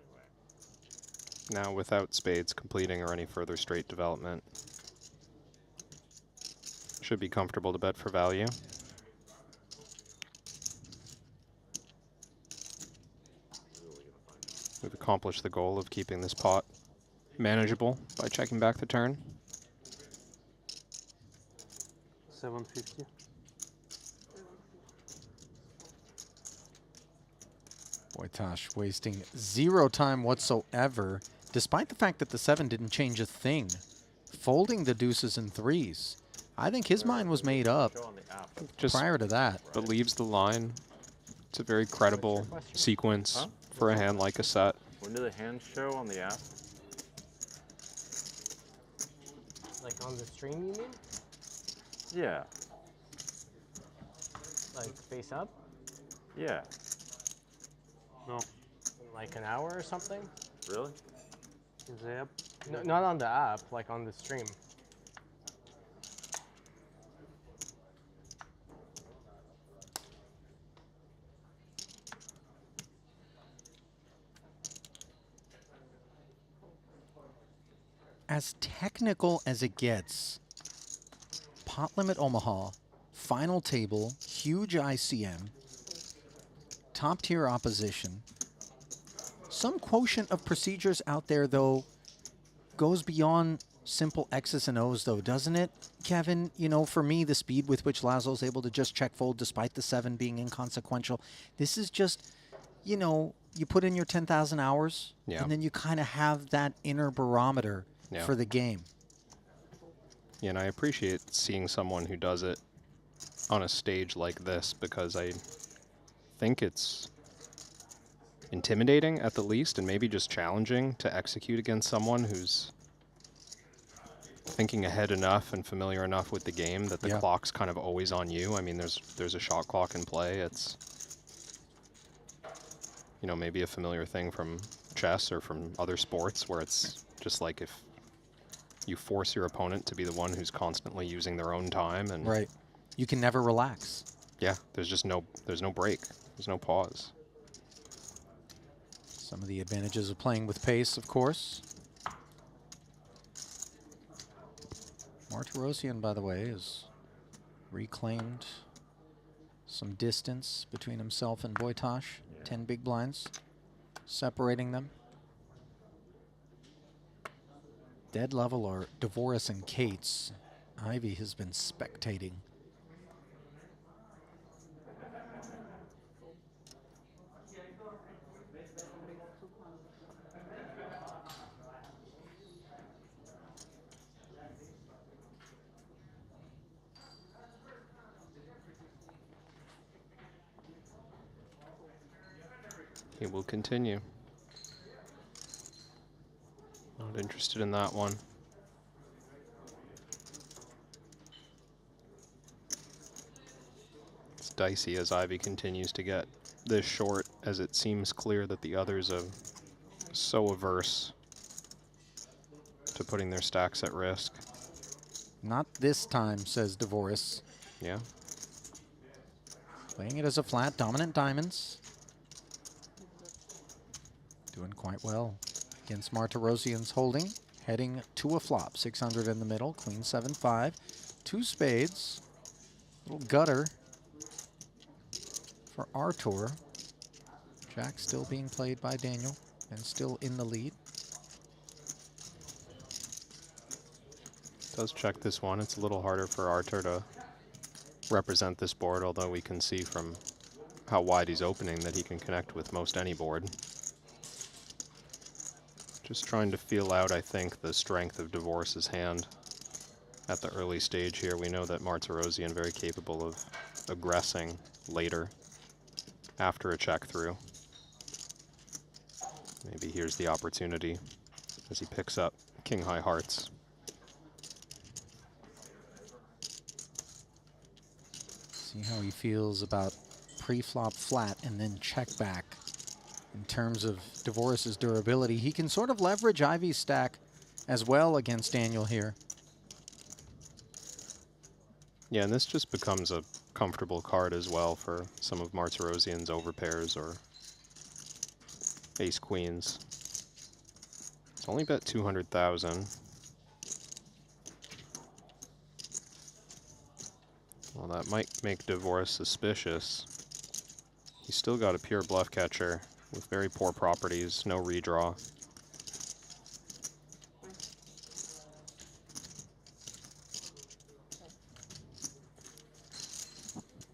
anyway. Now without spades completing or any further straight development. Should be comfortable to bet for value. We've accomplished the goal of keeping this pot manageable by checking back the turn. 750. Boytosh wasting 0 time whatsoever, despite the fact that the 7 didn't change a thing. Folding the deuces and threes. I think his mind was made up Just prior to that. believes the line. It's a very credible sequence for a hand like a set. When do the hands show on the app? Like on the stream, you mean? Yeah. Like face up? Yeah. No. In like an hour or something? Really? Is the app? No, not on the app, like on the stream. As technical as it gets, pot limit Omaha, final table, huge ICM, top tier opposition. Some quotient of procedures out there, though, goes beyond simple X's and O's, though, doesn't it, Kevin? You know, for me, the speed with which Laszlo's able to just check fold despite the 7 being inconsequential, this is just, you know, you put in your 10,000 hours, and then you kind of have that inner barometer for the game. Yeah, and I appreciate seeing someone who does it on a stage like this because I think it's intimidating at the least and maybe just challenging to execute against someone who's thinking ahead enough and familiar enough with the game that the clock's kind of always on you. I mean, there's a shot clock in play. It's, you know, maybe a familiar thing from chess or from other sports where it's just like if you force your opponent to be the one who's constantly using their own time and right, you can never relax. Yeah, there's no break. There's no pause. Some of the advantages of playing with pace, of course. Martirosian, by the way, has reclaimed some distance between himself and Boytosh. 10 big blinds separating them. Dead level are Dvoris and Cates. Ivy has been spectating. He will continue. Not interested in that one. It's dicey as Ivy continues to get this short, as it seems clear that the others are so averse to putting their stacks at risk. Not this time, says Devoris. Yeah. Playing it as a flat, dominant diamonds. Doing quite well against Martirosian's holding. Heading to a flop. 600 in the middle. Queen 7-5. 2 spades. Little gutter for Artur. Jack still being played by Daniel and still in the lead. Does check this one. It's a little harder for Artur to represent this board, although we can see from how wide he's opening that he can connect with most any board. Just trying to feel out, I think, the strength of Devoris's hand at the early stage here. We know that Martirosian very capable of aggressing later after a check through. Maybe here's the opportunity as he picks up King High Hearts. See how he feels about pre-flop flat and then check back. In terms of Devoris's durability, he can sort of leverage Ivy's stack as well against Daniel here. Yeah, and this just becomes a comfortable card as well for some of Martirosian's overpairs or ace-queens. It's only bet 200,000. Well, that might make Devoris suspicious. He's still got a pure bluff catcher with very poor properties, no redraw.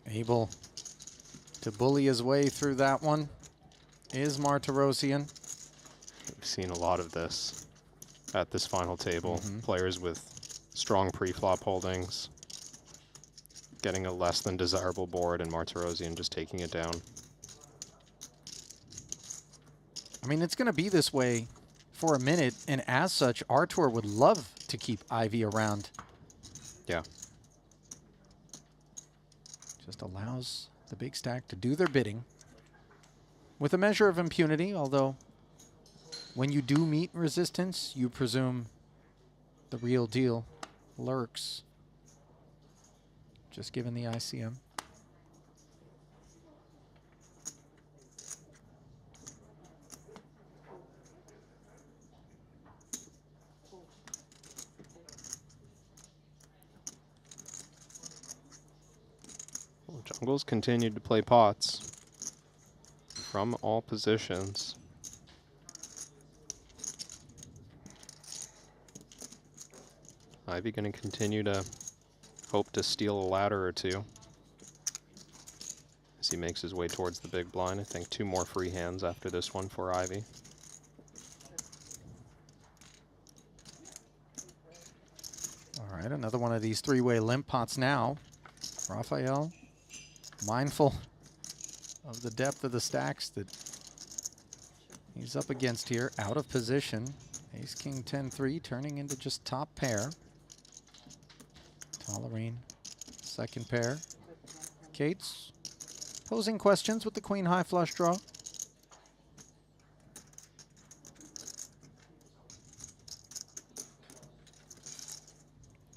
Able to bully his way through that one is Martirosian. We've seen a lot of this at this final table. Players with strong pre-flop holdings getting a less than desirable board, and Martirosian just taking it down. I mean, it's going to be this way for a minute, and as such, Artur would love to keep Ivy around. Yeah. Just allows the big stack to do their bidding with a measure of impunity, although when you do meet resistance, you presume the real deal lurks, just given the ICM. Jungle's continued to play pots from all positions. Ivy going to continue to hope to steal a ladder or two as he makes his way towards the big blind. I think 2 more free hands after this one for Ivy. All right, another one of these 3-way limp pots now. Raphael, mindful of the depth of the stacks that he's up against here, out of position. Ace, King, 10-3, turning into just top pair. Tolerine, second pair. Cates posing questions with the Queen High flush draw.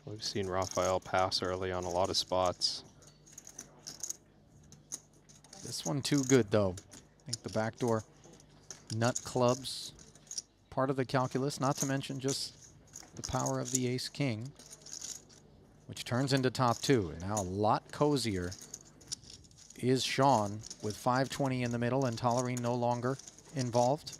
We've seen Raphael pass early on a lot of spots. This one too good, though. I think the backdoor nut clubs, part of the calculus, not to mention just the power of the ace-king, which turns into top 2. And now a lot cozier is Sean with 520 in the middle and Tolerine no longer involved.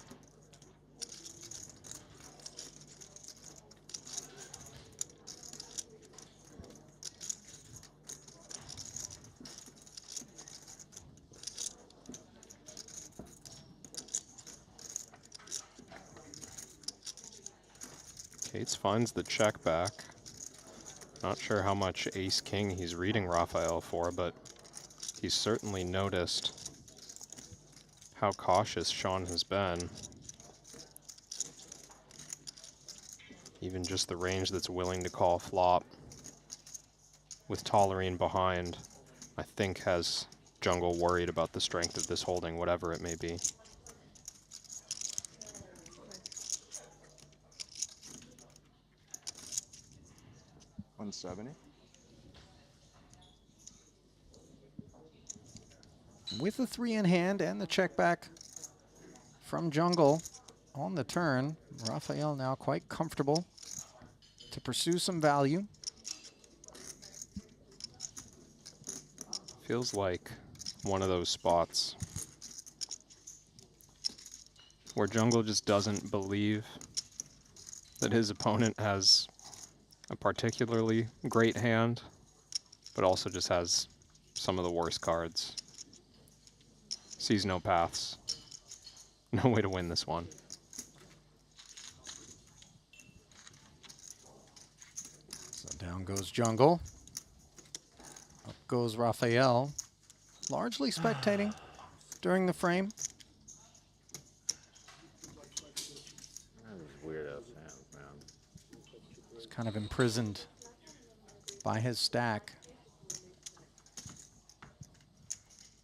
Cates finds the check back. Not sure how much ace-king he's reading Raphael for, but he's certainly noticed how cautious Sean has been. Even just the range that's willing to call flop with Tolerine behind, I think has Jungle worried about the strength of this holding, whatever it may be. $170. With the 3 in hand and the check back from Jungle on the turn, Rafael now quite comfortable to pursue some value. Feels like one of those spots where Jungle just doesn't believe that his opponent has a particularly great hand, but also just has some of the worst cards. Sees no paths. No way to win this one. So down goes Jungle. Up goes Rafael. Largely spectating during the frame. Weird ass hands, man. He's kind of imprisoned by his stack.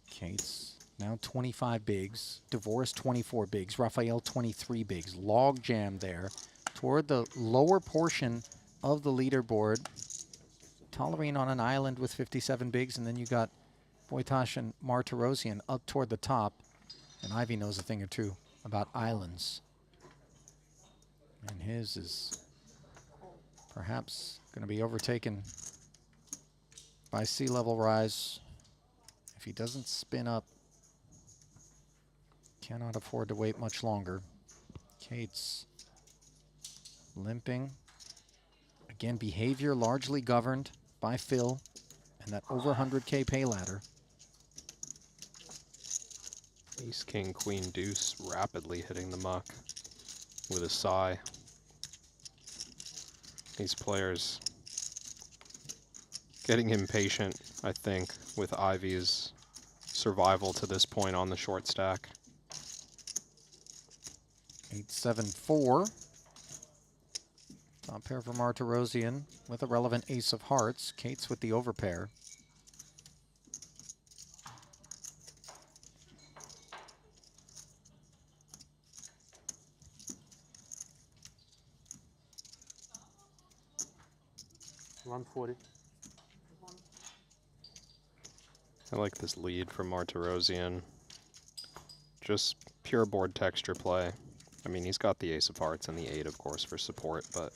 Kate's now 25 bigs. Divorce 24 bigs. Rafael 23 bigs. Log jam there toward the lower portion of the leaderboard. Tolerine on an island with 57 bigs, and then you got Wojtas and Martirosian up toward the top. And Ivy knows a thing or two about islands. And his is perhaps going to be overtaken by sea level rise. If he doesn't spin up, cannot afford to wait much longer. Kate's limping. Again, behavior largely governed by Phil and that over 100K pay ladder. Ace, king, queen, deuce, rapidly hitting the muck with a sigh. These players getting impatient, I think, with Ivy's survival to this point on the short stack. 8-7-4. Top pair for Martirosian with a relevant ace of hearts. Kate's with the overpair. $140. I like this lead from Martirosian. Just pure board texture play. I mean, he's got the ace of hearts and the 8, of course, for support, but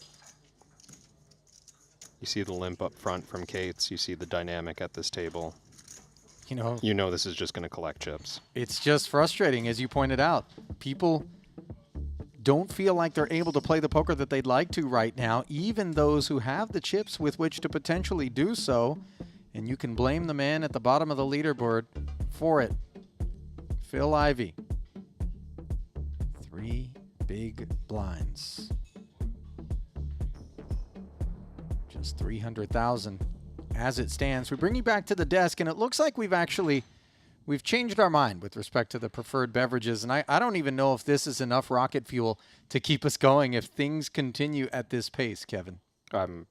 you see the limp up front from Kate's. You see the dynamic at this table. You know this is just going to collect chips. It's just frustrating, as you pointed out. People don't feel like they're able to play the poker that they'd like to right now, even those who have the chips with which to potentially do so. And you can blame the man at the bottom of the leaderboard for it. Phil Ivey. 3 big blinds. Just 300,000 as it stands. We bring you back to the desk, and it looks like we've changed our mind with respect to the preferred beverages. And I don't even know if this is enough rocket fuel to keep us going if things continue at this pace, Kevin. I'm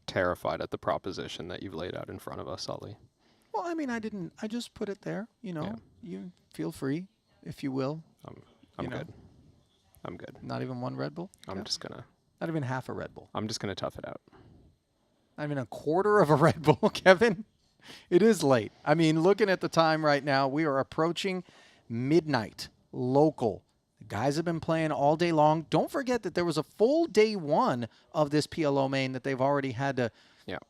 terrified at the proposition that you've laid out in front of us, Sully. Well, I mean, I just put it there. You know, you feel free, if you will. I'm good. I'm good. Not even one Red Bull? I'm just going to. Not even half a Red Bull. I'm just going to tough it out. Not even a quarter of a Red Bull, Kevin. It is late. I mean, looking at the time right now, we are approaching midnight local. The guys have been playing all day long. Don't forget that there was a full day one of this PLO main that they've already had to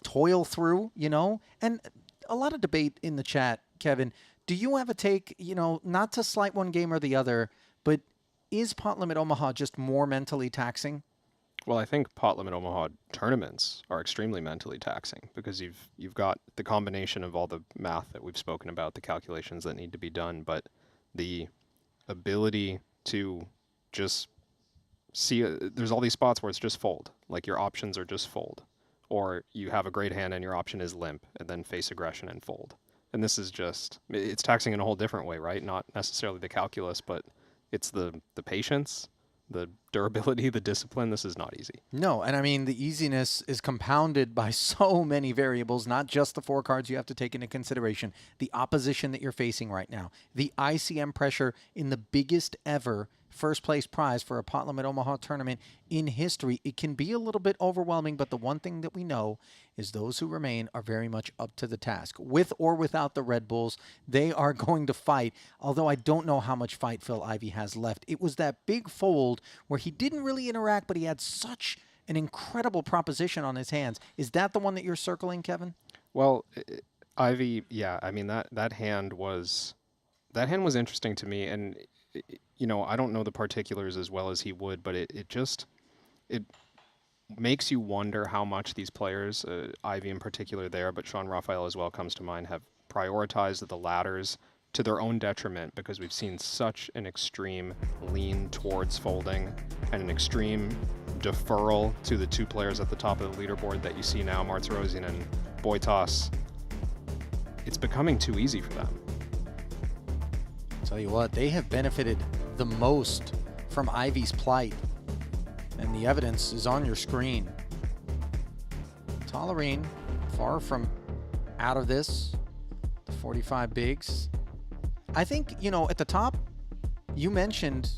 toil through, you know, and a lot of debate in the chat, Kevin. Do you have a take, you know, not to slight one game or the other, but is Pot Limit Omaha just more mentally taxing? Well, I think Pot Limit Omaha tournaments are extremely mentally taxing because you've got the combination of all the math that we've spoken about, the calculations that need to be done, but the ability to just see, there's all these spots where it's just fold, like your options are just fold, or you have a great hand and your option is limp and then face aggression and fold. And this is just, it's taxing in a whole different way, right? Not necessarily the calculus, but it's the patience, the durability, the discipline. This is not easy. No, and I mean, the easiness is compounded by so many variables, not just the 4 cards you have to take into consideration, the opposition that you're facing right now, the ICM pressure in the biggest ever first place prize for a Pot Limit Omaha tournament in history. It can be a little bit overwhelming, but the one thing that we know is those who remain are very much up to the task. With or without the Red Bulls, they are going to fight, although I don't know how much fight Phil Ivey has left. It was that big fold where he didn't really interact, but he had such an incredible proposition on his hands. Is that the one that you're circling, Kevin? Well, Ivey, yeah, I mean, that hand was interesting to me, and you know, I don't know the particulars as well as he would, but it makes you wonder how much these players, Ivey in particular there, but Sean Raphael as well comes to mind, have prioritized the ladders to their own detriment, because we've seen such an extreme lean towards folding and an extreme deferral to the 2 players at the top of the leaderboard that you see now, Martirosian and Boitas. It's becoming too easy for them. Tell you what, they have benefited the most from Ivey's plight, and the evidence is on your screen. Tolerine, far from out of this, the 45 bigs. I think, you know, at the top, you mentioned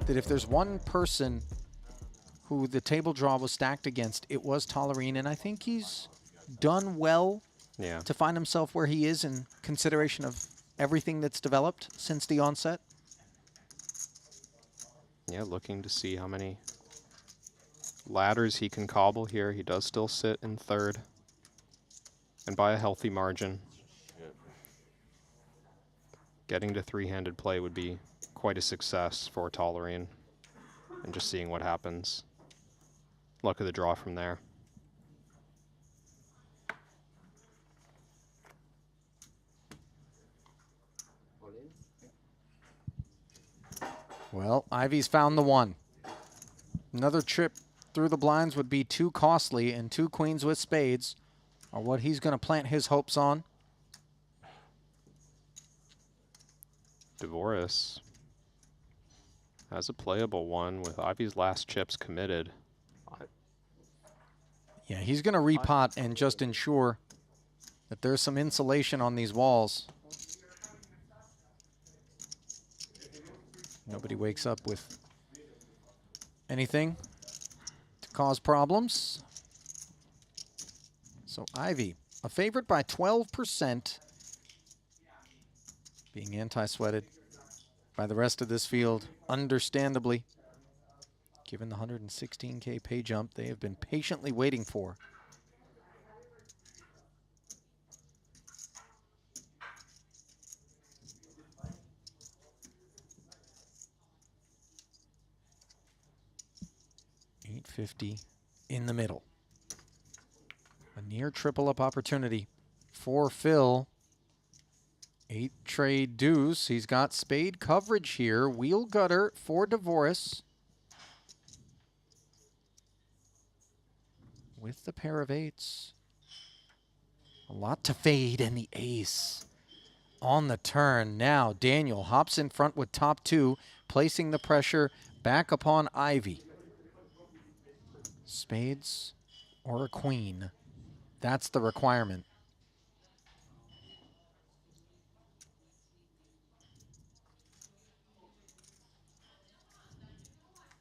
that if there's one person who the table draw was stacked against, it was Tolerine, and I think he's done well to find himself where he is in consideration of everything that's developed since the onset. Yeah, looking to see how many ladders he can cobble here. He does still sit in 3rd, and by a healthy margin. Getting to 3-handed play would be quite a success for Tolerine, and just seeing what happens. Luck of the draw from there. Well, Ivey's found the one. Another trip through the blinds would be too costly, and 2 queens with spades are what he's going to plant his hopes on. Dvoris has a playable one with Ivey's last chips committed. Yeah, he's going to repot and just ensure that there's some insulation on these walls. Nobody wakes up with anything to cause problems. So Ivey, a favorite by 12%, being anti-sweated by the rest of this field, understandably. Given the 116K pay jump they have been patiently waiting for. $850 in the middle. A near triple up opportunity for Phil. 8 trade deuce. He's got spade coverage here. Wheel gutter for Dvoris. With the pair of 8s. A lot to fade, and the ace on the turn. Now Daniel hops in front with top 2, placing the pressure back upon Ivey. Spades or a queen. That's the requirement.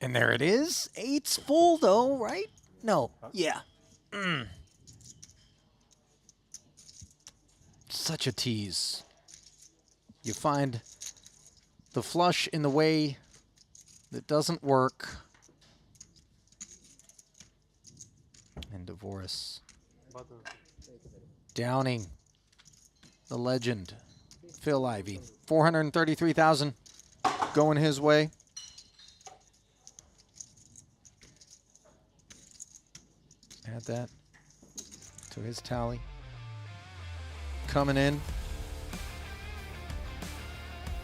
And there it is. 8's full though, right? No. Yeah. Such a tease. You find the flush in the way that doesn't work. And Dvoris downing the legend, Phil Ivey. 433,000 going his way. Add that to his tally. Coming in.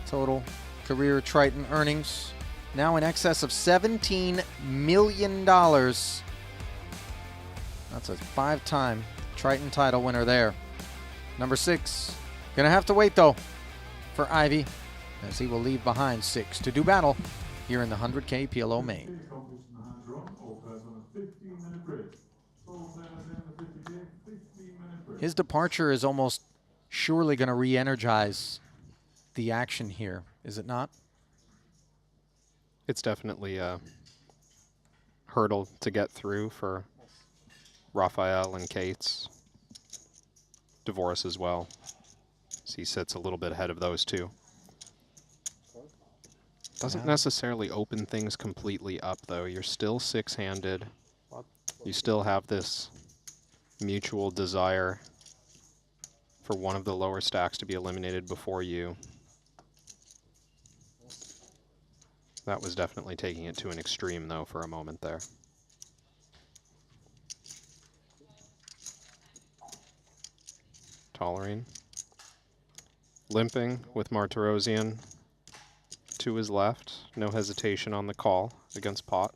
Total career Triton earnings now in excess of $17 million. That's a 5-time Triton title winner there. Number 6, Gonna have to wait, though, for Ivy, as he will leave behind 6 to do battle here in the 100K PLO main. His departure is almost surely going to re-energize the action here, is it not? It's definitely a hurdle to get through for Raphael and Kate's. Devoris as well. So he sits a little bit ahead of those two. Doesn't necessarily open things completely up, though. You're still six-handed. You still have this mutual desire for one of the lower stacks to be eliminated before you. That was definitely taking it to an extreme, though, for a moment there. Tolerine. Limping with Martirosian to his left. No hesitation on the call against Pot.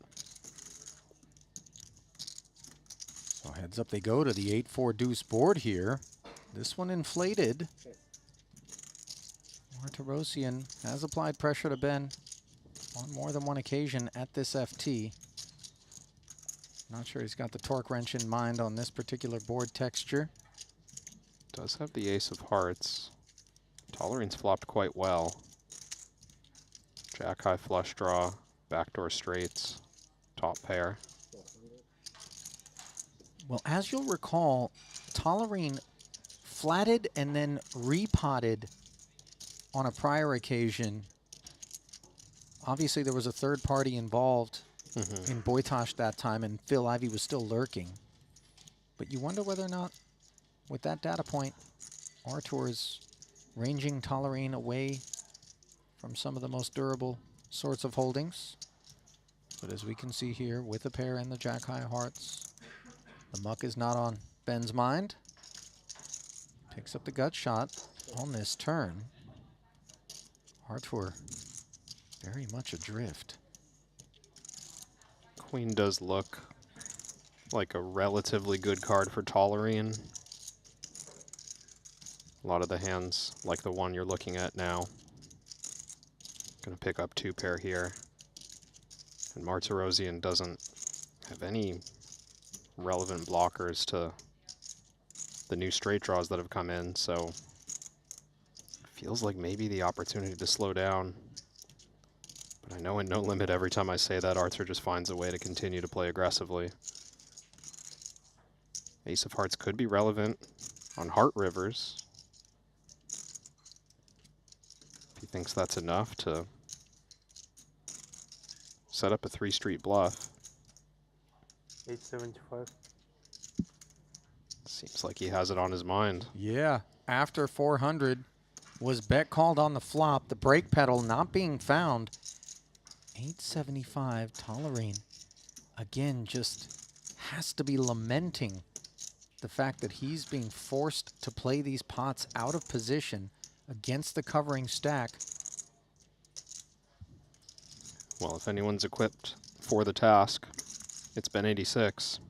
So heads up they go to the 8-4 deuce board here. This one inflated. Martirosian has applied pressure to Ben on more than one occasion at this FT. Not sure he's got the torque wrench in mind on this particular board texture. Does have the ace of hearts. Tolerine's flopped quite well. Jack high flush draw, backdoor straights, top pair. Well, as you'll recall, Tolerine flatted and then repotted on a prior occasion. Obviously, there was a third party involved in Boitosh that time, and Phil Ivey was still lurking. But you wonder whether or not, with that data point, Artur is ranging Tolerine away from some of the most durable sorts of holdings. But as we can see here, with a pair and the jack high hearts, the muck is not on Ben's mind. Picks up the gut shot on this turn. Artur very much adrift. Queen does look like a relatively good card for Tolerine. A lot of the hands, like the one you're looking at now. Gonna pick up two pair here. And Martirosian doesn't have any relevant blockers to the new straight draws that have come in, so feels like maybe the opportunity to slow down. But I know in No Limit, every time I say that, Artur just finds a way to continue to play aggressively. Ace of Hearts could be relevant on Heart Rivers. If he thinks that's enough to set up a 3-street bluff. 875. Seems like he has it on his mind. Yeah, after 400 was bet called on the flop, the brake pedal not being found. 875, Tolerine, again, just has to be lamenting the fact that he's being forced to play these pots out of position against the covering stack. Well, if anyone's equipped for the task, it's Ben 86.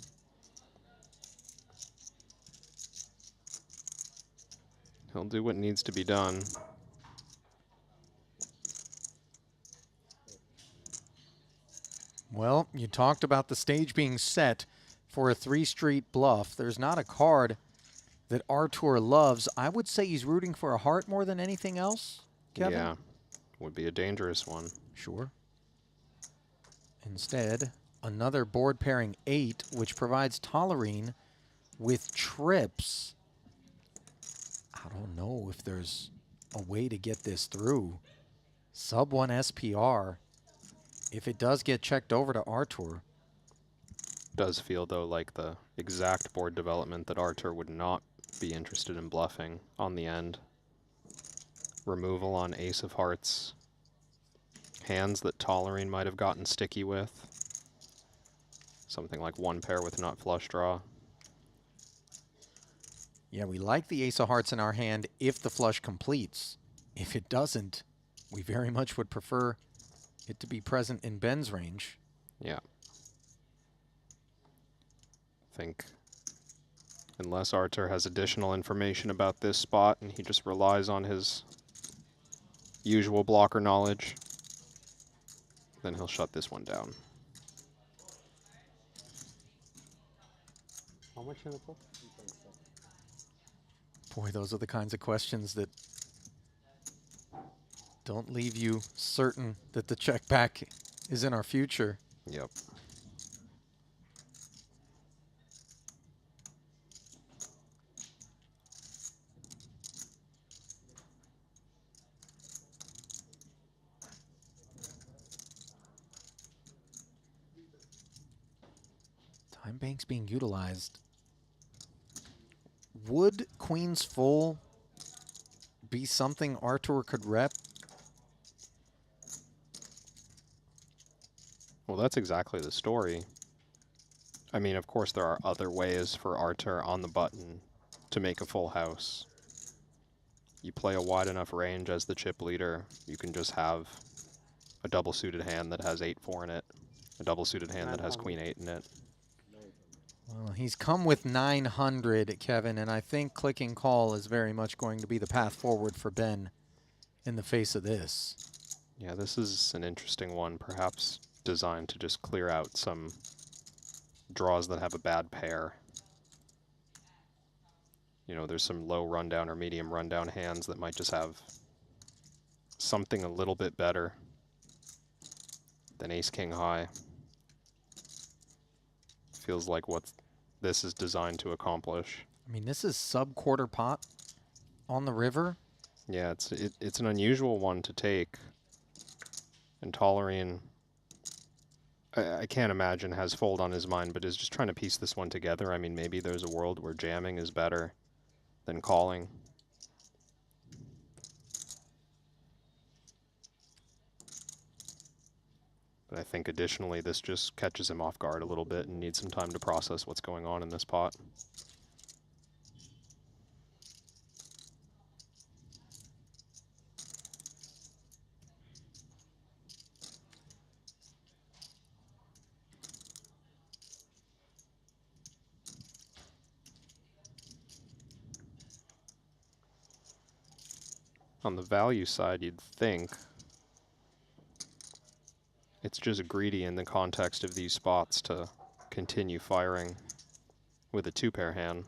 He'll do what needs to be done. Well, you talked about the stage being set for a 3-street bluff. There's not a card that Artur loves. I would say he's rooting for a heart more than anything else, Kevin. Yeah, would be a dangerous one. Sure. Instead, another board pairing 8, which provides Tolerine with trips. I don't know if there's a way to get this through. Sub 1 SPR. If it does get checked over to Artur. Does feel, though, like the exact board development that Artur would not be interested in bluffing on the end. Removal on Ace of Hearts. Hands that Tolerine might have gotten sticky with. Something like one pair with nut flush draw. Yeah, we like the Ace of Hearts in our hand if the flush completes. If it doesn't, we very much would prefer it to be present in Ben's range. Yeah. I think Unless Artur has additional information about this spot and he just relies on his usual blocker knowledge, then he'll shut this one down. How much in the pot? Boy, those are the kinds of questions that don't leave you certain that the check back is in our future. Yep. Time bank's being utilized. Would Queen's Full be something Artur could rep? Well, that's exactly the story. I mean, of course, there are other ways for Artur on the button to make a full house. You play a wide enough range as the chip leader, you can just have a double suited hand that has 8-4 in it, a double suited hand that has Queen 8 in it. Well, he's come with 900, Kevin, and I think clicking call is very much going to be the path forward for Ben in the face of this. Yeah, this is an interesting one, perhaps designed to just clear out some draws that have a bad pair. You know, there's some low rundown or medium rundown hands that might just have something a little bit better than Ace-King high. Feels like what this is designed to accomplish. I mean, this is sub-quarter pot on the river. Yeah, it's an unusual one to take. And Tolerine, I can't imagine has fold on his mind, but is just trying to piece this one together. I mean, maybe there's a world where jamming is better than calling. But I think additionally this just catches him off guard a little bit and needs some time to process what's going on in this pot. On the value side, you'd think it's just greedy in the context of these spots to continue firing with a two-pair hand.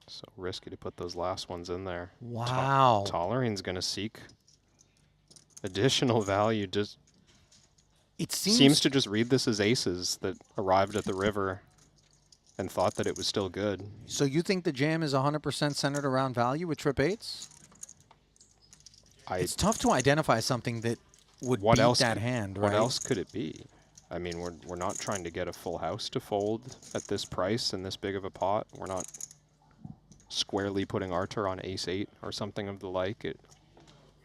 So risky to put those last ones in there. Wow. Tolerine's going to seek additional value. Just it seems to just read this as aces that arrived at the river and thought that it was still good. So you think the jam is 100% centered around value with trip eights? It's tough to identify something that would beat that hand, right? What else could it be? I mean, we're not trying to get a full house to fold at this price and this big of a pot. We're not squarely putting Artur on ace-8 or something of the like. It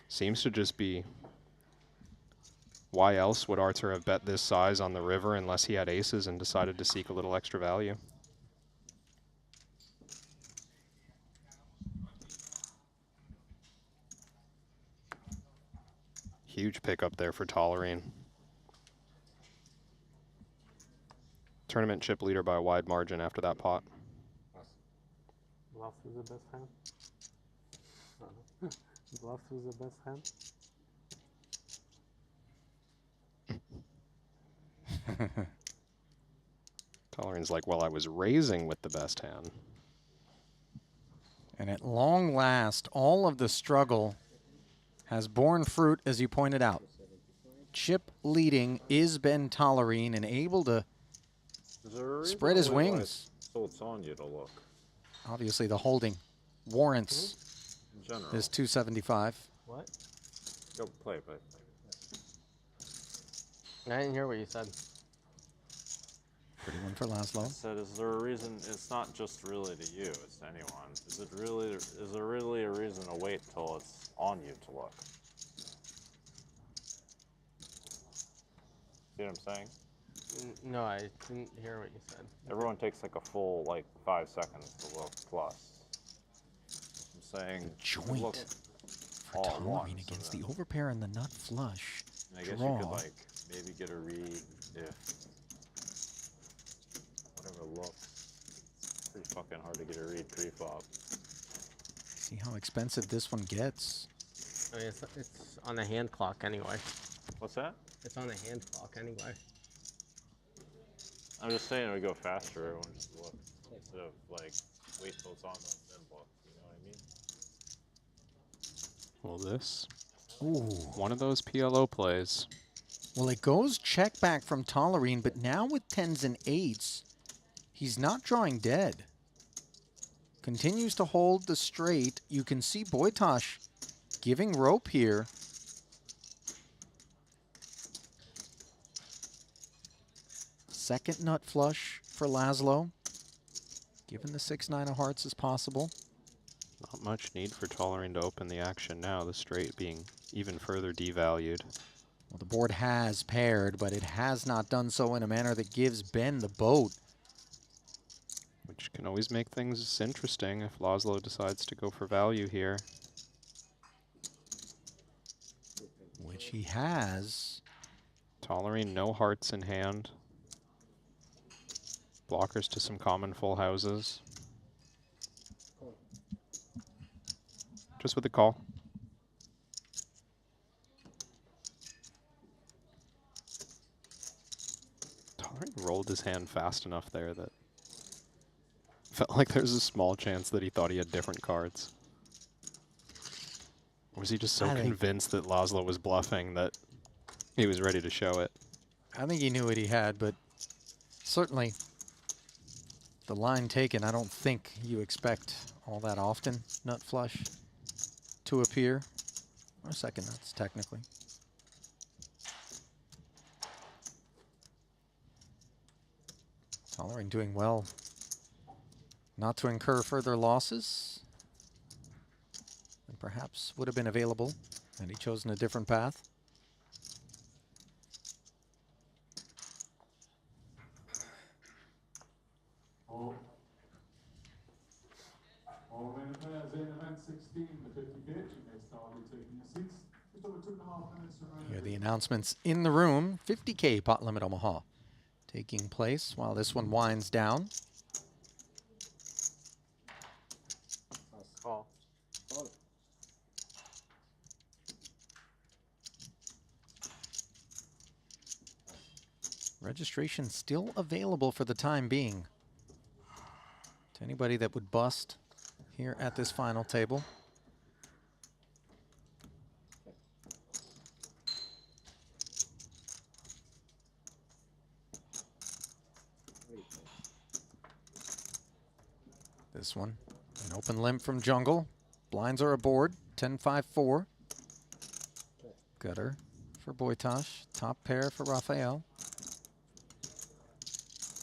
seems to just be, why else would Artur have bet this size on the river unless he had aces and decided to seek a little extra value? Huge pickup there for Tolerine. Tournament chip leader by a wide margin after that pot. Bluffs is the best hand. Bluffs is the best hand. Tolerine's like, well, I was raising with the best hand. And at long last, all of the struggle has borne fruit, as you pointed out. Chip leading is Ben Tolerine and able to spread his wings. So it's on you to look. Obviously, the holding warrants In general. this 275. What? Go play. I didn't hear what you said. Pretty one for Laszlo. I said, is there a reason? It's not just really to you; it's to anyone. Is there really a reason to wait till it's on you to look? See what I'm saying? No, I didn't hear what you said. Everyone takes like a full 5 seconds to look plus. saying Joint look for all at once, Tolerine and against then- the overpair and the nut flush. And I guess draw. you could like maybe get a read if whatever looks. It's pretty fucking hard to get a read pre-flop. See how expensive this one gets. I mean, it's on the hand clock anyway. What's that? It's on the hand clock anyway. I'm just saying it would go faster when you look instead of like wait till it's on then look. You know what I mean? Well, this. Ooh. One of those PLO plays. Well, it goes check back from Tolerine, but now with 10s and 8s, he's not drawing dead. Continues to hold the straight. You can see Boytosh giving rope here. Second nut flush for Laszlo. Given the 6-9 of hearts as possible. Not much need for Tolerine to open the action now, the straight being even further devalued. Well, the board has paired, but it has not done so in a manner that gives Ben the boat. Which can always make things interesting if Laszlo decides to go for value here. Which he has. Tolerine, no hearts in hand. Blockers to some common full houses. Just with the call. Tolerine rolled his hand fast enough there that felt like there's a small chance that he thought he had different cards. Or was he just so convinced that Laszlo was bluffing that he was ready to show it? I think he knew what he had, but certainly the line taken, I don't think you expect all that often nut flush to appear. Or second nuts, technically. Tolerine doing well not to incur further losses. And perhaps would have been available had he chosen a different path. All winner players in event 16, the 50K, you may start taking your seats. Just over 2.5 minutes remaining. Here are the announcements in the room. 50K pot limit Omaha taking place while this one winds down. Call. Registration still available for the time being to anybody that would bust here at this final table. This one, an open limp from Jungle. Blinds are aboard, 10-5-4. Gutter for Boytosh, top pair for Raphael.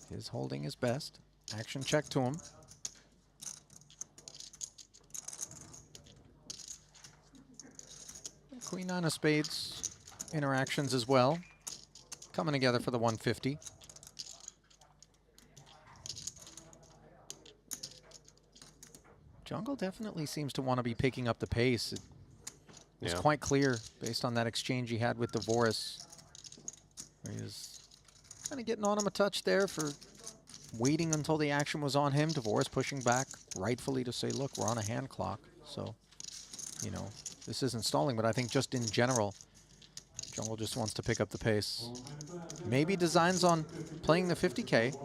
His holding is best. Action check to him. Queen 9 of spades interactions as well. Coming together for the 150. Jungle definitely seems to want to be picking up the pace. It's quite clear based on that exchange he had with Dvoris. He was kind of getting on him a touch there for waiting until the action was on him. Dvoris pushing back rightfully to say, look, we're on a hand clock. So, you know, this isn't stalling, but I think just in general, Jungle just wants to pick up the pace. Maybe designs on playing the 50K.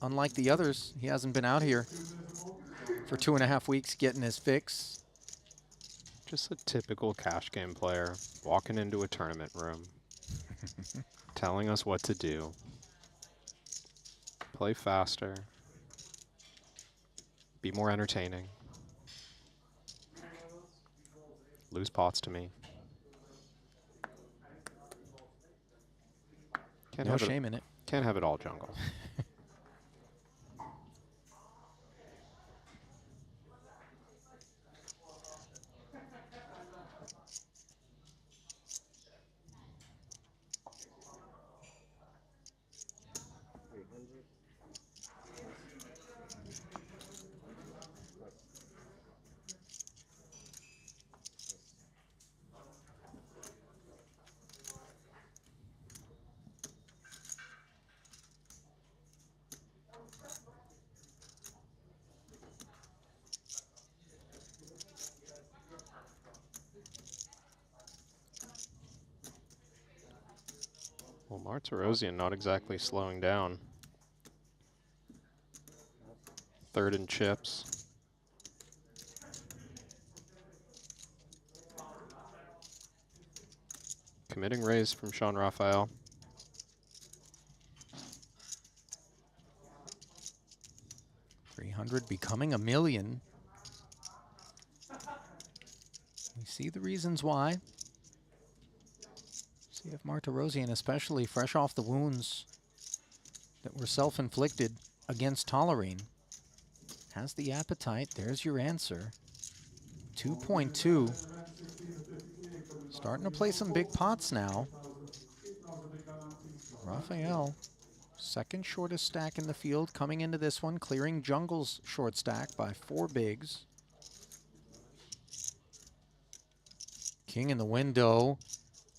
Unlike the others, he hasn't been out here for 2.5 weeks getting his fix. Just a typical cash game player walking into a tournament room, telling us what to do. Play faster. Be more entertaining. Lose pots to me. No shame in it. Can't have it all, Jungle. Well, Martirosian not exactly slowing down. Third in chips. Committing raise from Sean Raphael. $300 becoming $1 million. We see the reasons why. See if Martirosian, especially fresh off the wounds that were self-inflicted against Tolerine, has the appetite. There's your answer. 2.2. Starting to play some big pots now. Raphael, second shortest stack in the field, coming into this one, clearing Jungle's short stack by 4 bigs. King in the window.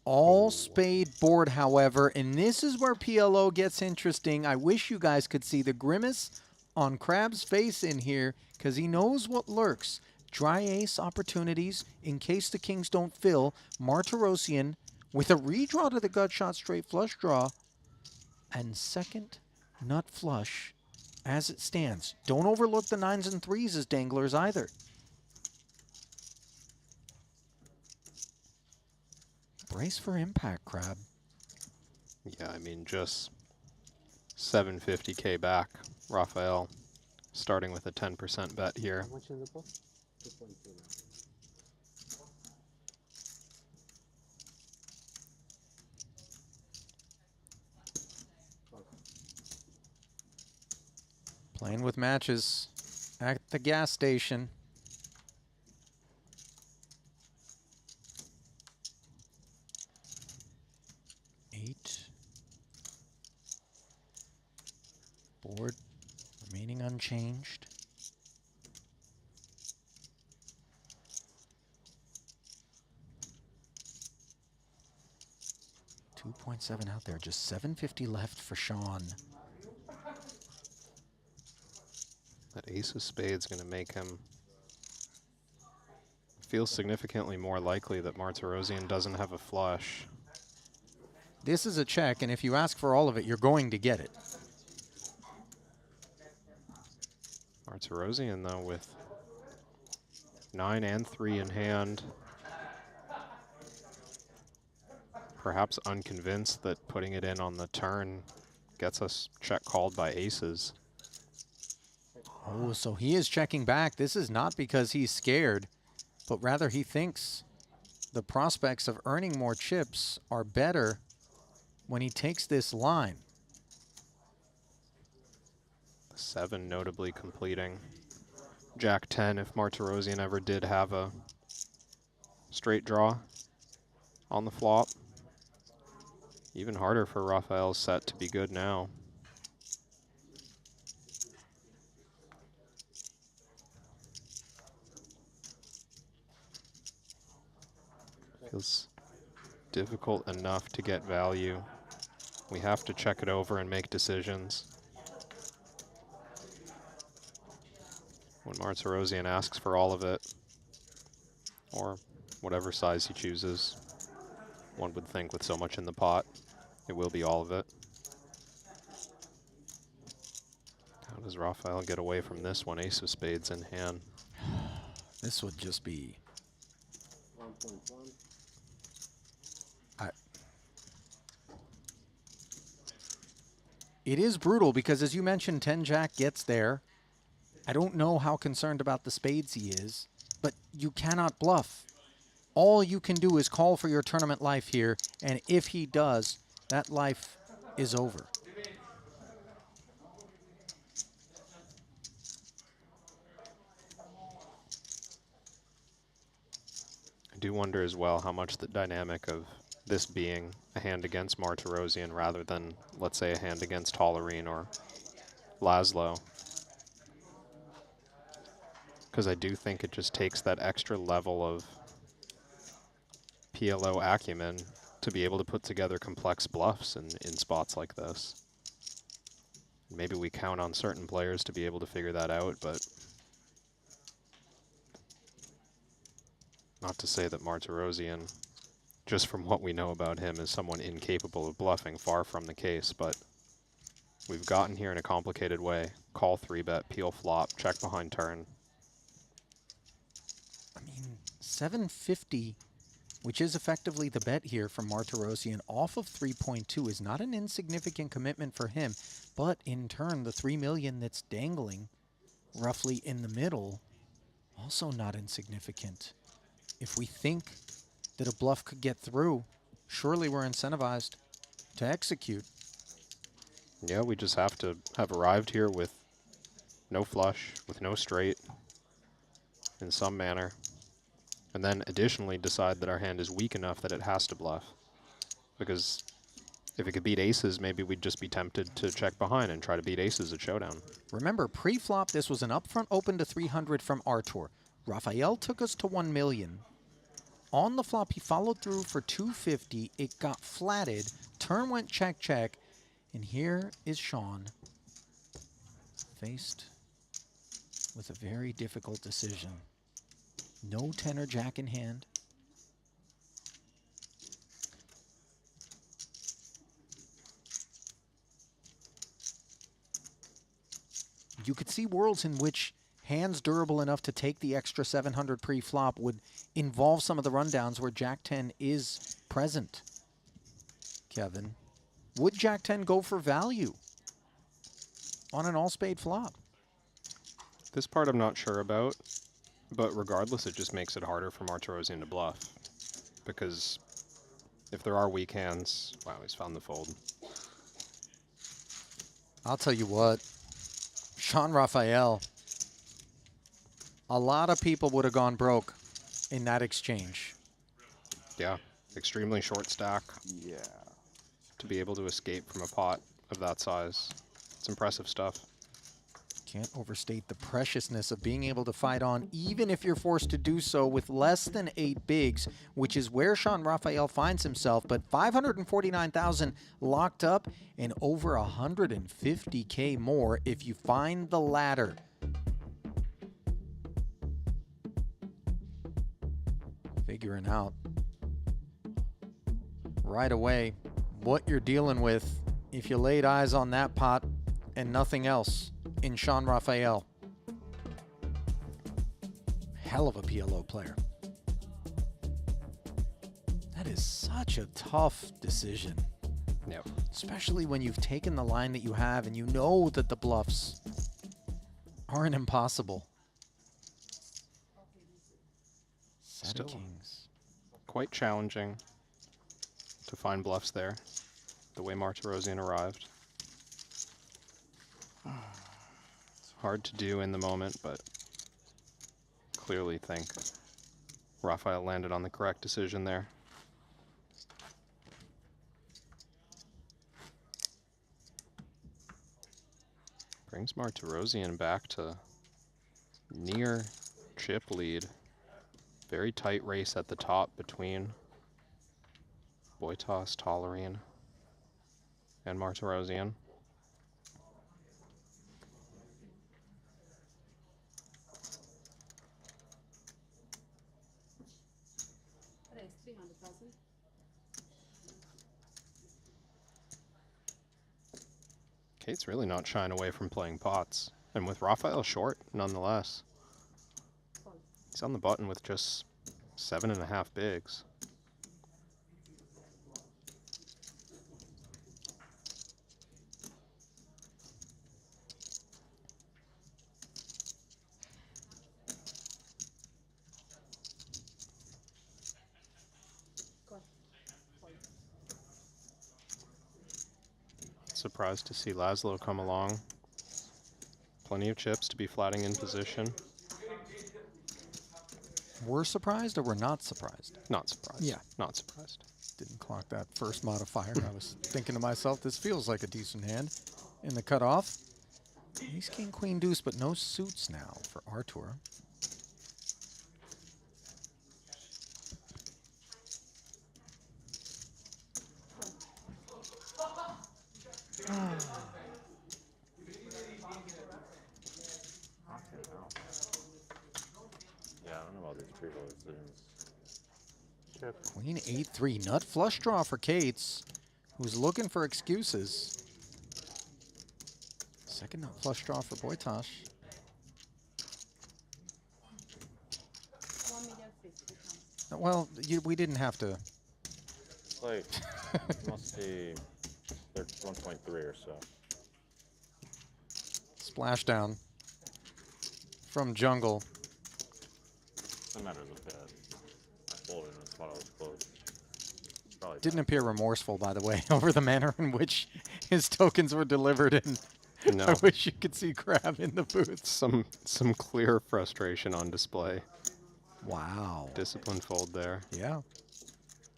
All spade board, however, and this is where PLO gets interesting. I wish you guys could see the grimace on Crab's face in here, because he knows what lurks. Dry ace opportunities in case the kings don't fill. Martirosian with a redraw to the gut shot straight flush draw, and second nut flush as it stands. Don't overlook the 9s and 3s as danglers either. Brace for impact, Crab. Yeah, I mean, just 750K back. Raphael starting with a 10% bet here. How much is the book? 2.2. Playing with matches at the gas station. Board remaining unchanged. $2.7 out there, just $750 left for Sean. That ace of spades going to make him feel significantly more likely that Martirosian doesn't have a flush. This is a check, and if you ask for all of it, you're going to get it. Martirosian, though, with 9 and 3 in hand. Perhaps unconvinced that putting it in on the turn gets us check called by aces. Oh, so he is checking back. This is not because he's scared, but rather he thinks the prospects of earning more chips are better when he takes this line. 7 notably completing. Jack 10 if Martirosian ever did have a straight draw on the flop. Even harder for Raphael's set to be good now. Feels difficult enough to get value. We have to check it over and make decisions. When Martirosian asks for all of it, or whatever size he chooses, one would think with so much in the pot, it will be all of it. How does Raphael get away from this one? Ace of spades in hand. This would just be... 1.1. It is brutal because, as you mentioned, 10-Jack gets there. I don't know how concerned about the spades he is, but you cannot bluff. All you can do is call for your tournament life here, and if he does, that life is over. I do wonder as well how much the dynamic of this being a hand against Martirosian rather than, let's say, a hand against Tolerine or Laszlo. Because I do think it just takes that extra level of PLO acumen to be able to put together complex bluffs in spots like this. Maybe we count on certain players to be able to figure that out, but not to say that Martirosian just from what we know about him, as someone incapable of bluffing. Far from the case, but we've gotten here in a complicated way. Call 3-bet, peel flop, check behind turn. I mean, 750, which is effectively the bet here from Martirosian, off of 3.2 is not an insignificant commitment for him, but in turn, the 3 million that's dangling roughly in the middle, also not insignificant. If we think that a bluff could get through, surely we're incentivized to execute. Yeah, we just have to have arrived here with no flush, with no straight, in some manner. And then additionally decide that our hand is weak enough that it has to bluff. Because if it could beat aces, maybe we'd just be tempted to check behind and try to beat aces at showdown. Remember, pre-flop, this was an upfront open to 300 from Artur. Rafael took us to 1 million. On the flop, he followed through for 250. It got flatted. Turn went check, check. And here is Sean, faced with a very difficult decision. No 10 or jack in hand. You could see worlds in which hands durable enough to take the extra 700 pre-flop would involve some of the rundowns where Jack 10 is present. Kevin, would Jack 10 go for value on an all-spade flop? This part I'm not sure about, but regardless, it just makes it harder for Martirosian to bluff. Because if there are weak hands, wow, he's found the fold. I'll tell you what, Sean Rafael, a lot of people would have gone broke in that exchange. Yeah, extremely short stack. Yeah. To be able to escape from a pot of that size. It's impressive stuff. Can't overstate the preciousness of being able to fight on, even if you're forced to do so with less than 8 bigs, which is where Sean Rafael finds himself. But 549,000 locked up and over 150K more if you find the ladder. Figuring out right away what you're dealing with if you laid eyes on that pot and nothing else in Sean Rafael. Hell of a PLO player. That is such a tough decision. Yep. Especially when you've taken the line that you have and you know that the bluffs aren't impossible. Set of Still kings. Quite challenging to find bluffs there, the way Martirosian arrived. It's hard to do in the moment, but clearly think Rafael landed on the correct decision there. Brings Martirosian back to near chip lead. Very tight race at the top between Boitas, Tolerine, and Martirosian. Kate's really not shying away from playing pots, and with Rafael short, nonetheless. He's on the button with just 7.5 bigs. Surprised to see Laszlo come along. Plenty of chips to be flatting in position. We're surprised or we're not surprised? Not surprised. Yeah. Not surprised. Didn't clock that first modifier. I was thinking to myself, this feels like a decent hand in the cutoff. Ace, king, queen, deuce, but no suits now for Artur. Yeah, I don't know about these pre-roll decisions. Queen 8-3. Nut flush draw for Kates, who's looking for excuses. Second nut flush draw for Boytosh. Well, we didn't have to. It's like, must be 1.3 or so. Splashdown from Jungle. That matters a bit. I folded and thought I was close. Probably Didn't appear remorseful, by the way, over the manner in which his tokens were delivered, and No. I wish you could see Crab in the booth. Some clear frustration on display. Wow. Disciplined fold there. Yeah.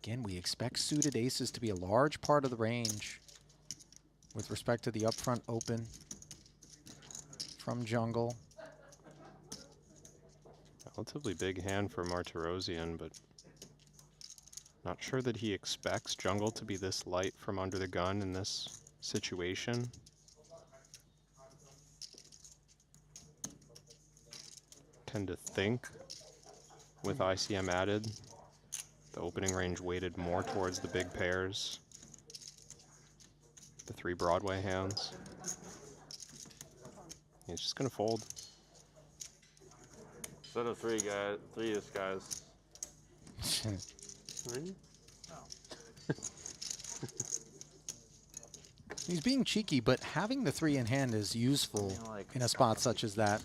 Again, we expect suited aces to be a large part of the range with respect to the upfront open from Jungle. Relatively big hand for Martirosian, but not sure that he expects Jungle to be this light from under the gun in this situation. Tend to think with ICM added, the opening range weighted more towards the big pairs. The 3 Broadway hands. He's just gonna fold. Set of 3 guys, 3-ish guys. 3? He's being cheeky, but having the 3 in hand is useful in a spot such as that.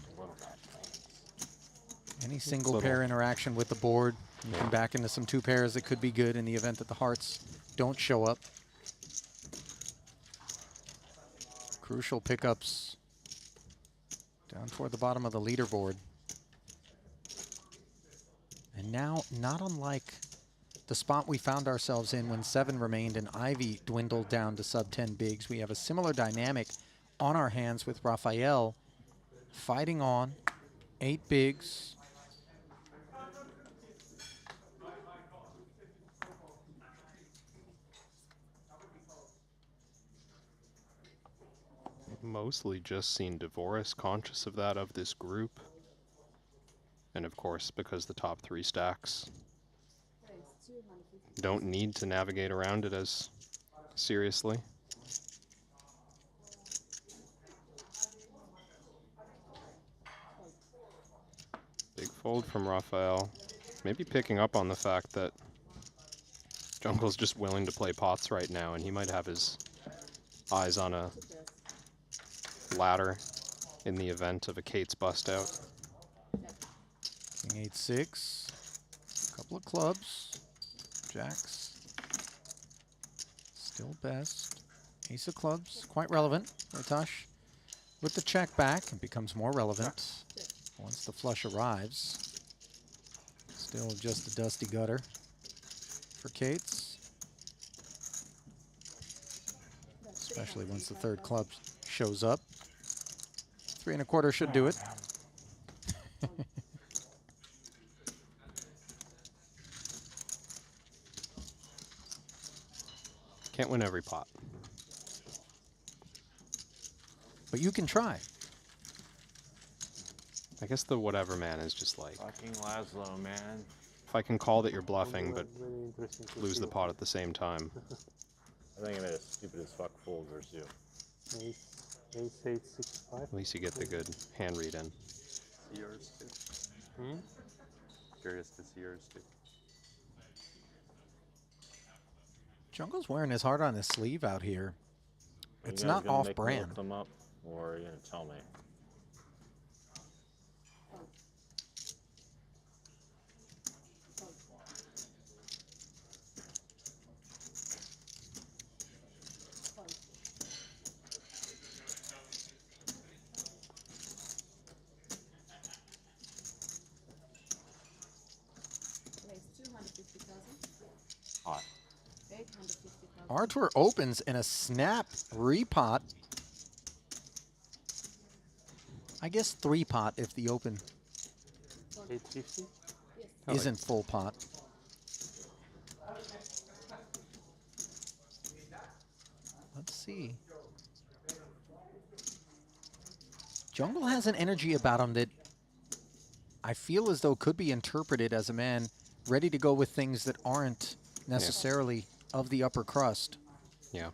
Any single pair interaction with the board, you can back into some 2 pairs that could be good in the event that the hearts don't show up. Crucial pickups down toward the bottom of the leaderboard. And now, not unlike the spot we found ourselves in when 7 remained and Ivy dwindled down to sub-10 bigs, we have a similar dynamic on our hands with Raphael fighting on 8 bigs. Mostly just seen Devoris conscious of that of this group. And of course, because the top 3 stacks don't need to navigate around it as seriously. Big fold from Raphael. Maybe picking up on the fact that Jungle's just willing to play pots right now, and he might have his eyes on a ladder in the event of a Kate's bust out. King 8-6, couple of clubs, jacks, still best. Ace of clubs, quite relevant. Boytosh with the check back, it becomes more relevant once the flush arrives. Still just a dusty gutter for Kate's, especially once the 3rd club shows up. 3 1/4 should do it. Can't win every pot. But you can try. I guess the whatever man is just like, Fucking Laszlo, man. if I can call that you're bluffing, but lose the pot at the same time. I think I made a stupid as fuck fold versus you. Ace 8, 6, 5. At least you get the good hand read in. See yours too. Curious to see yours too. Jungle's wearing his heart on his sleeve out here. Are you It's guys not gonna off make me brand. look them up, or are you gonna tell me? Hot. Artur opens in a snap repot. I guess 3 pot if the open 850? isn't full pot. Let's see. Jungle has an energy about him that I feel as though could be interpreted as a man ready to go with things that aren't necessarily of the upper crust. Yeah.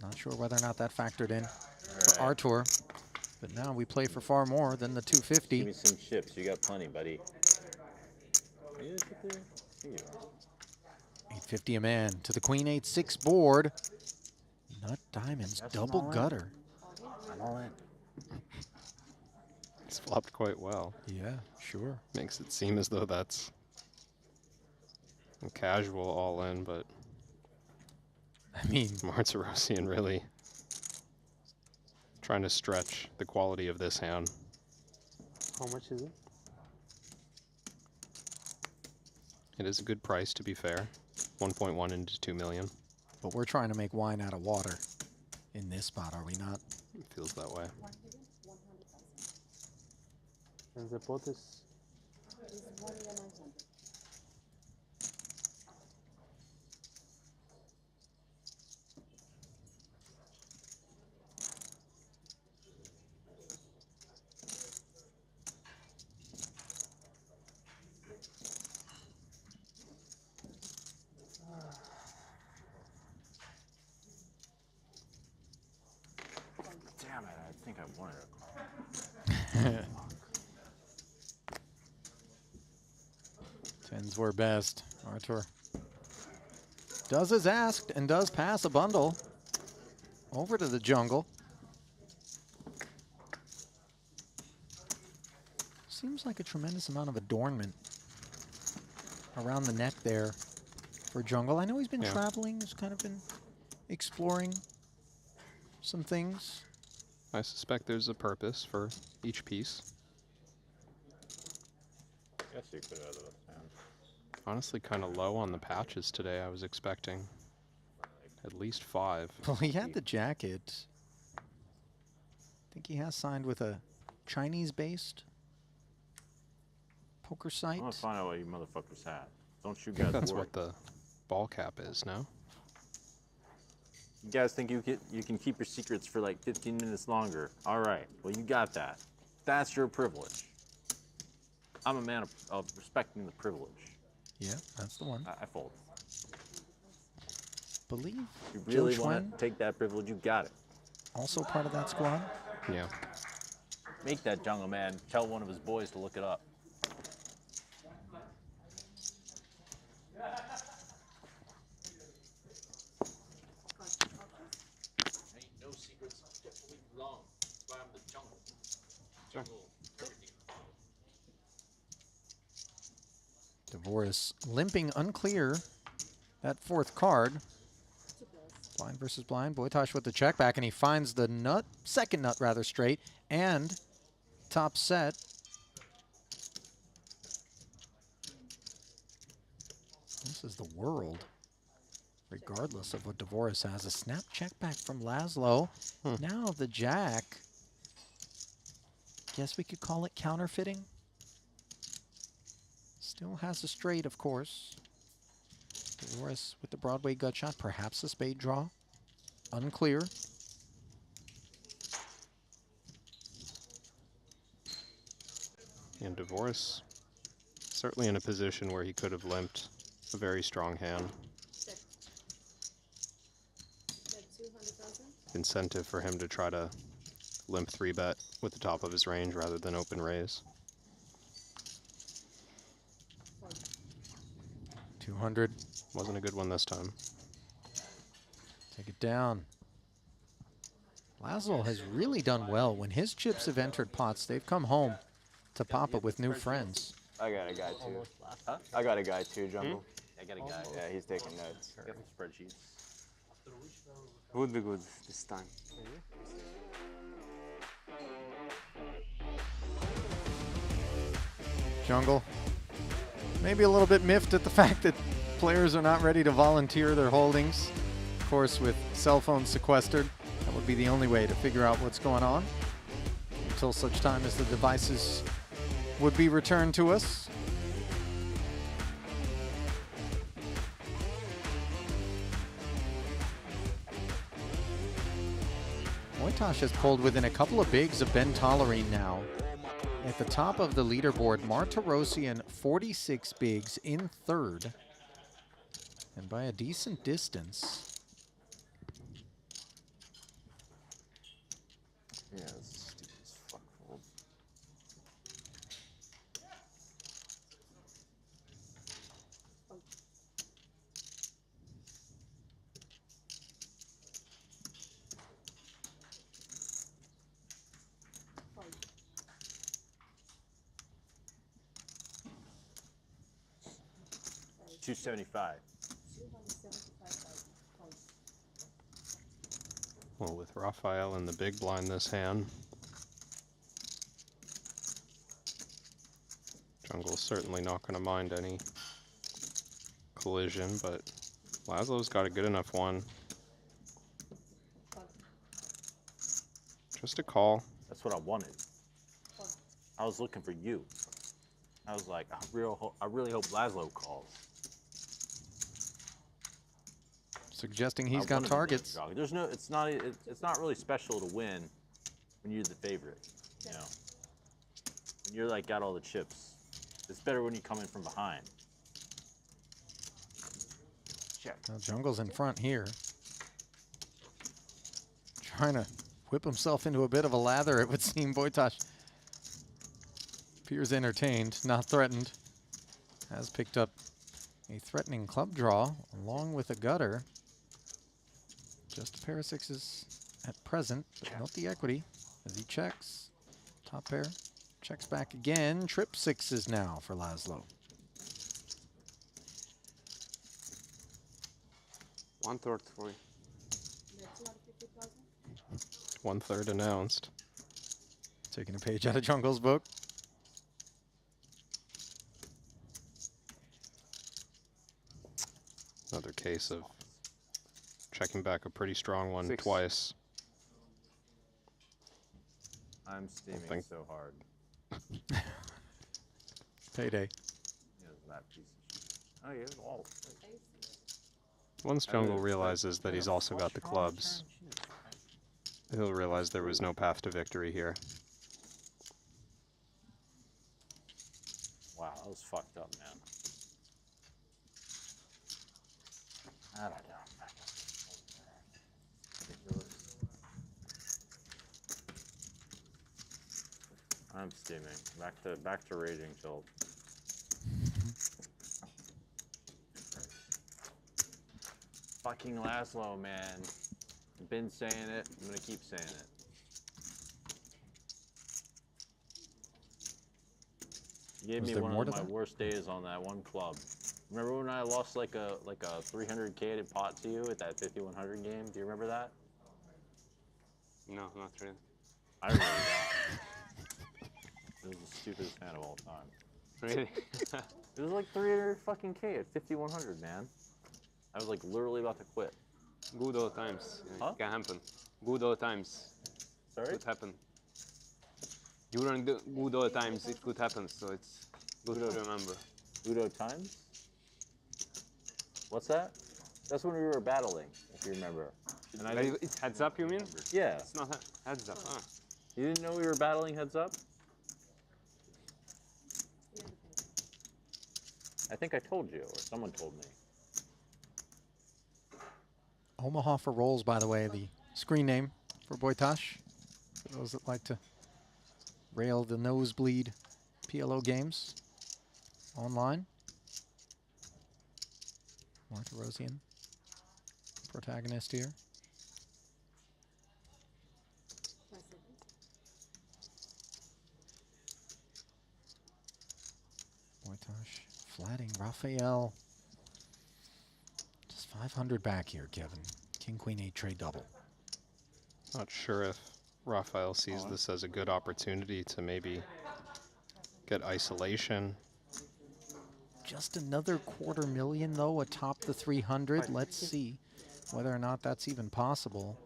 Not sure whether or not that factored in for our tour. But now we play for far more than the 250. Give me some chips. You got plenty, buddy. Are you there? Here you are. 850 a man to the queen 8-6 board. Nut diamonds, Yes, double I'm all in. gutter. I'm all in. It's flopped quite well. Yeah, sure. Makes it seem as though that's a casual all in, but I mean, Martirosian really trying to stretch the quality of this hand. How much is it? It is a good price, to be fair. 1.1 into 2 million. But we're trying to make wine out of water in this spot, are we not? It feels that way. And the pot is? Damn it, I think I wanted a call. Tens were best. Artur does as asked and does pass a bundle over to the jungle. Seems like a tremendous amount of adornment around the neck there for jungle. I know he's been traveling, he's kind of been exploring some things. I suspect there's a purpose for each piece. Guess you could have it. Honestly, kind of low on the patches today. I was expecting at least 5. Well, he had the jacket. I think he has signed with a Chinese-based poker site. I want to find out what you motherfuckers had. Don't you I think guys that's worry. what the ball cap is, no? You guys think you can keep your secrets for like 15 minutes longer? All right. Well, you got that. That's your privilege. I'm a man of respecting the privilege. Yeah, that's the one. I fold. Believe You really Joe want Schwen, to take that privilege? You got it. also part of that squad. Yeah. Make that jungle man tell one of his boys to look it up. Ain't no secrets kept for long. That's why I'm the jungle. Sure. Devoris limping unclear. That fourth card. Blind versus blind. Boytosh with the check back, and he finds the nut, second nut rather straight, and top set. This is the world, regardless of what Devoris has. A snap check back from Laszlo. Now the jack. Guess we could call it counterfeiting. Still has a straight, of course. Devoris with the Broadway gut shot, perhaps a spade draw. Unclear. And Devoris certainly in a position where he could have limped a very strong hand. Incentive for him to try to limp 3-bet with the top of his range rather than open raise. 200. Wasn't a good one this time. Take it down. Laszlo has really done well. When his chips have entered pots, they've come home to Papa with new friends. I got a guy too. Huh? I got a guy too, Jungle. I got a guy. Yeah, he's taking notes. Got some spreadsheets. Would be good this time. Jungle. Maybe a little bit miffed at the fact that players are not ready to volunteer their holdings. Of course, with cell phones sequestered, that would be the only way to figure out what's going on until such time as the devices would be returned to us. Boytosh has pulled within a couple of bigs of Ben Tolerine now. At the top of the leaderboard, Martirosian 46 bigs in third. And by a decent distance. Yeah, it's stupid as fuck fold. $275. Well, with Raphael in the big blind this hand, Jungle's certainly not going to mind any collision, but Laszlo's got a good enough one. Just a call. That's what I wanted. I was looking for you. I was like, I really hope Laszlo calls. Suggesting he's got targets. There's no, it's not really special to win when you're the favorite, you know. When you're like got all the chips. It's better when you come in from behind. Check. Now Jungle's in front here. Trying to whip himself into a bit of a lather, it would seem. Wojtas appears entertained, not threatened. Has picked up a threatening club draw along with a gutter. Just a pair of sixes at present, but not the equity as he checks. Top pair, checks back again. Trip sixes now for Laszlo. 1/3 for you. 1/3 announced. Taking a page out of Jungle's book. Another case of checking back a pretty strong one Six. twice. I'm steaming so hard. Payday. Yeah, that piece of shit. Oh yeah, it's all. Once Jungle realizes that he's also got the clubs, he'll realize there was no path to victory here. Wow, that was fucked up, man. I don't know. I'm steaming. Back to raging tilt. Fucking Laszlo, man. I've been saying it. I'm gonna keep saying it. You gave me one of my worst days on that one club. Remember when I lost like a 300K pot to you at that 5100 game? Do you remember that? No, not really. I remember that. It was the stupidest hand of all time. Really? It was like 300 fucking K at 5100, man. I was like literally about to quit. Good old times. Huh? It can happen. Good old times. Sorry? Could happen. During the good old times, it could happen. So it's good to remember. Good old times? What's that? That's when we were battling, if you remember. And I didn't It's heads up, you mean? Yeah. It's not heads up. Ah. You didn't know we were battling heads up? I think I told you, or someone told me. Omaha for rolls, by the way, the screen name for Wojtas. For those that like to rail the nosebleed PLO games online. Martirosian, protagonist here. Wojtas flatting Raphael. Just 500 back here, Kevin. King, Queen, 8 trade double. Not sure if Raphael sees this as a good opportunity to maybe get isolation. Just another $250,000 though atop the 300. Let's see whether or not that's even possible.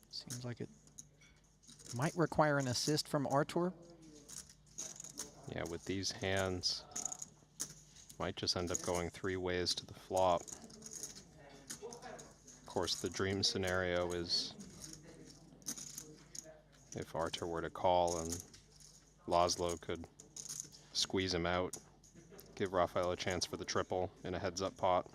Seems like it might require an assist from Artur. Yeah, with these hands, might just end up going 3 ways to the flop. Of course, the dream scenario is if Artur were to call and Laszlo could squeeze him out, give Rafael a chance for the triple in a heads-up pot.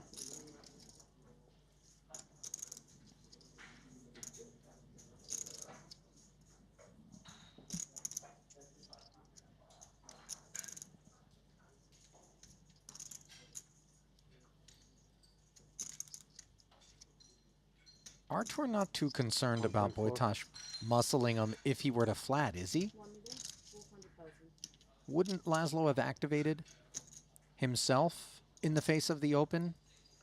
Artur not too concerned about Wojtas muscling him if he were to flat, is he? Wouldn't Laszlo have activated himself in the face of the open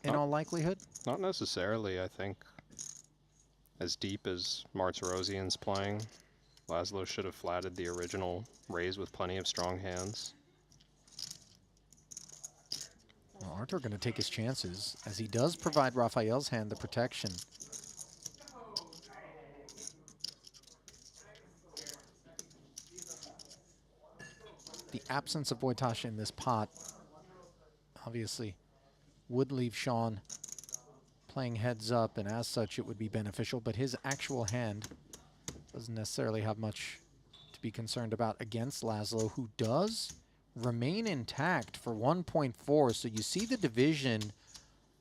in all likelihood? Not necessarily, I think. As deep as Martirosian's playing, Laszlo should have flatted the original raise with plenty of strong hands. Well, Artur going to take his chances, as he does provide Rafael's hand the protection. The absence of Wojtas in this pot obviously would leave Sean playing heads up, and as such it would be beneficial, but his actual hand doesn't necessarily have much to be concerned about against Laszlo, who does remain intact for 1.4. So you see the division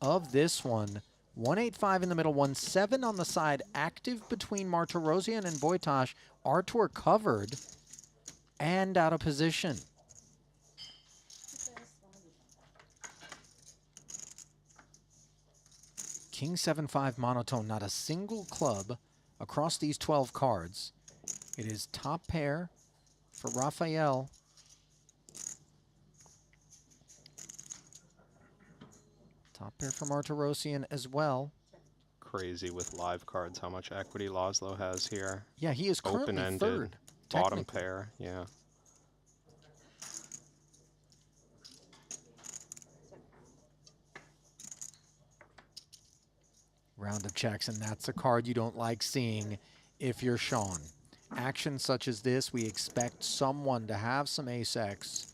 of this one. 185 in the middle, 17 on the side, active between Martirosian and Wojtas. Artur covered and out of position. King 7-5 monotone, not a single club across these 12 cards. It is top pair for Rafael. Top pair for Martirosian as well. Crazy with live cards how much equity Laszlo has here. Yeah, he is currently open-ended, third, bottom technically. pair, yeah. Round of checks, and that's a card you don't like seeing if you're Sean. Actions such as this, we expect someone to have some ace-X.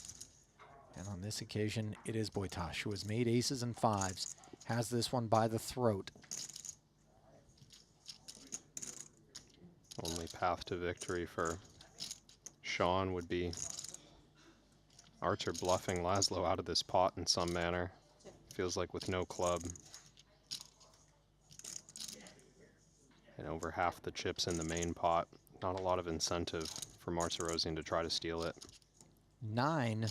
And on this occasion, it is Wojtas, who has made aces and fives, has this one by the throat. Only path to victory for Sean would be Artur bluffing Laszlo out of this pot in some manner. Feels like with no club. And over half the chips in the main pot. Not a lot of incentive for Martirosian to try to steal it. 9,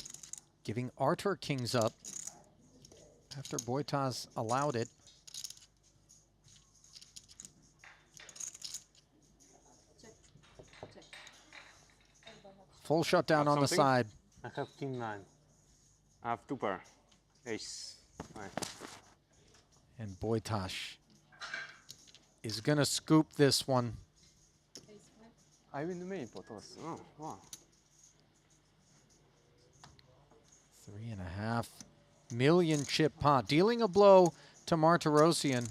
giving Artur kings up after Wojtas allowed it. Full shutdown on the side. I have king 9. I have 2 pair. Ace 9. And Wojtas is going to scoop this one. I'm in the main pot also. Oh, wow. 3.5 million chip pot, dealing a blow to Martirosian,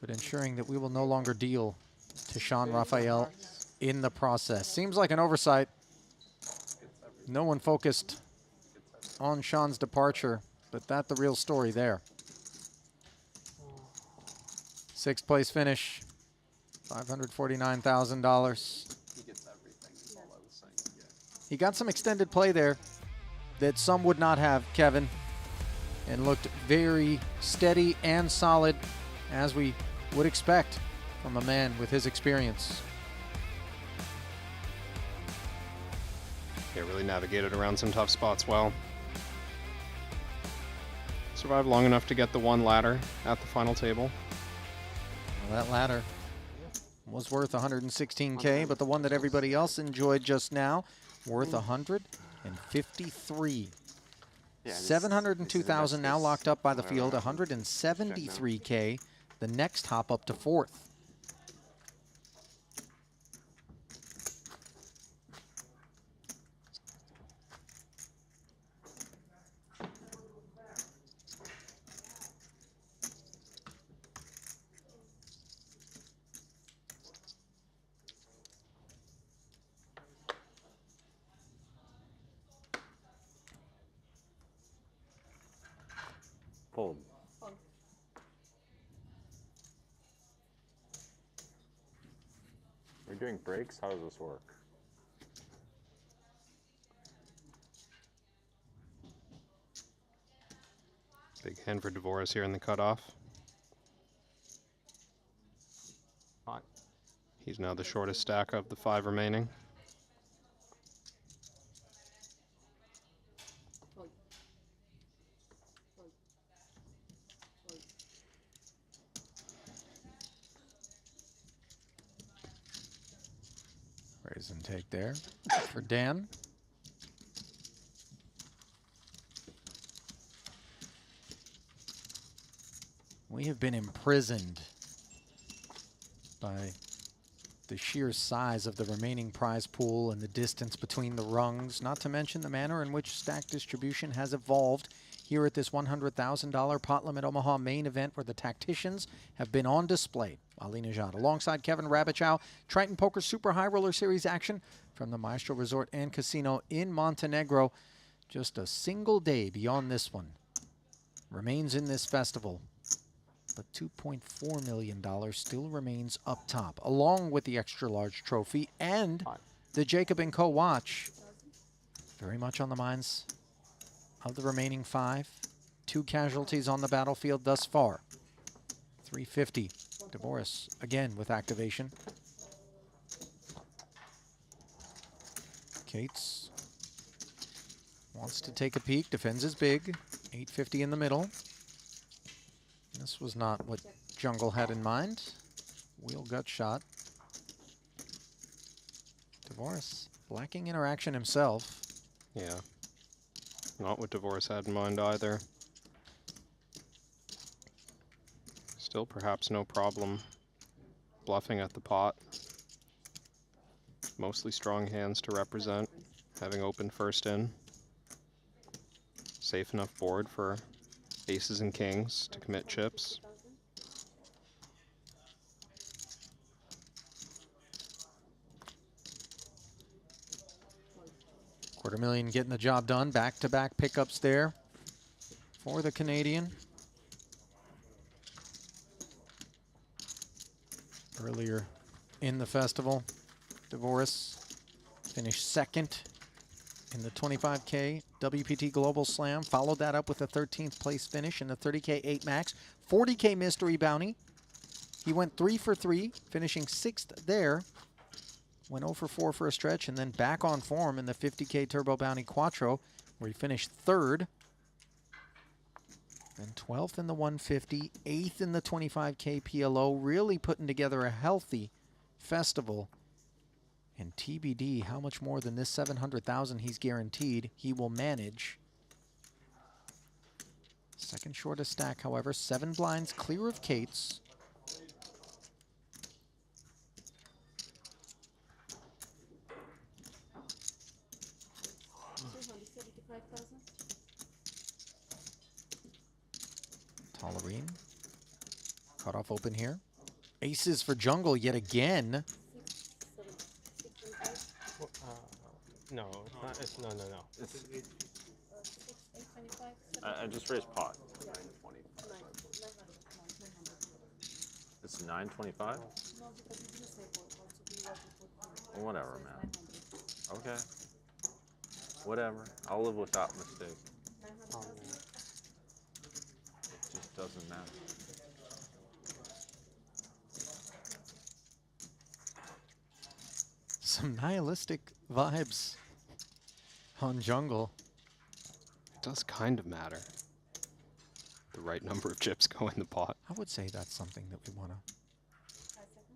but ensuring that we will no longer deal to Sean Rafael in the process. Seems like an oversight. No one focused on Sean's departure, but that's the real story there. 6th place finish, $549,000. He gets everything, is all I was saying. Yeah. He got some extended play there that some would not have, Kevin, and looked very steady and solid, as we would expect from a man with his experience. Yeah, really navigated around some tough spots well. Survived long enough to get the one ladder at the final table. Well, that ladder was worth 116K, but the one that everybody else enjoyed just now, worth 153. Yeah, 702,000 now locked up by the field, 173K. The next hop up to 4th. Fold. We're doing breaks? How does this work? Big hand for Devoris here in the cutoff. Hot. He's now the shortest stack of the 5 remaining. Raise and take there for Dan. We have been imprisoned by the sheer size of the remaining prize pool and the distance between the rungs, not to mention the manner in which stack distribution has evolved here at this $100,000 Pot Limit Omaha main event, where the tacticians have been on display. Ali Najad alongside Kevin Rabichow, Triton Poker Super High Roller Series action from the Maestral Resort and Casino in Montenegro. Just a single day beyond this one remains in this festival. But $2.4 million still remains up top, along with the extra large trophy and the Jacob & Co. watch. Very much on the minds of the remaining 5. 2 casualties on the battlefield thus far. 350. Devoris again with activation. Cates wants to take a peek, defends his big. 850 in the middle. This was not what Jungle had in mind. Wheel gut shot. Devoris lacking interaction himself. Yeah. Not what Devoris had in mind either. Still perhaps no problem bluffing at the pot. Mostly strong hands to represent, having opened first in. Safe enough board for aces and kings to commit chips. $250,000 getting the job done. Back-to-back pickups there for the Canadian. Earlier in the festival, Devoris finished second in the 25K WPT Global Slam. Followed that up with a 13th place finish in the 30K 8 Max. 40K Mystery Bounty. He went 3 for 3, finishing 6th there. Went 0 for 4 for a stretch, and then back on form in the 50K Turbo Bounty Quattro, where he finished 3rd. Then 12th in the 150, 8th in the 25K PLO, really putting together a healthy festival. And TBD, how much more than this $700,000 he's guaranteed he will manage. Second shortest stack, however, 7 blinds clear of Cates. Tolerine. Cut off open here. Aces for Jungle yet again. No, it's not, no. It's, I just raised pot. It's 925? Well, whatever, man. Okay. Whatever. I'll live with that mistake. It just doesn't matter. Some nihilistic vibes on Jungle. It does kind of matter. The right number of chips go in the pot. I would say that's something that we want to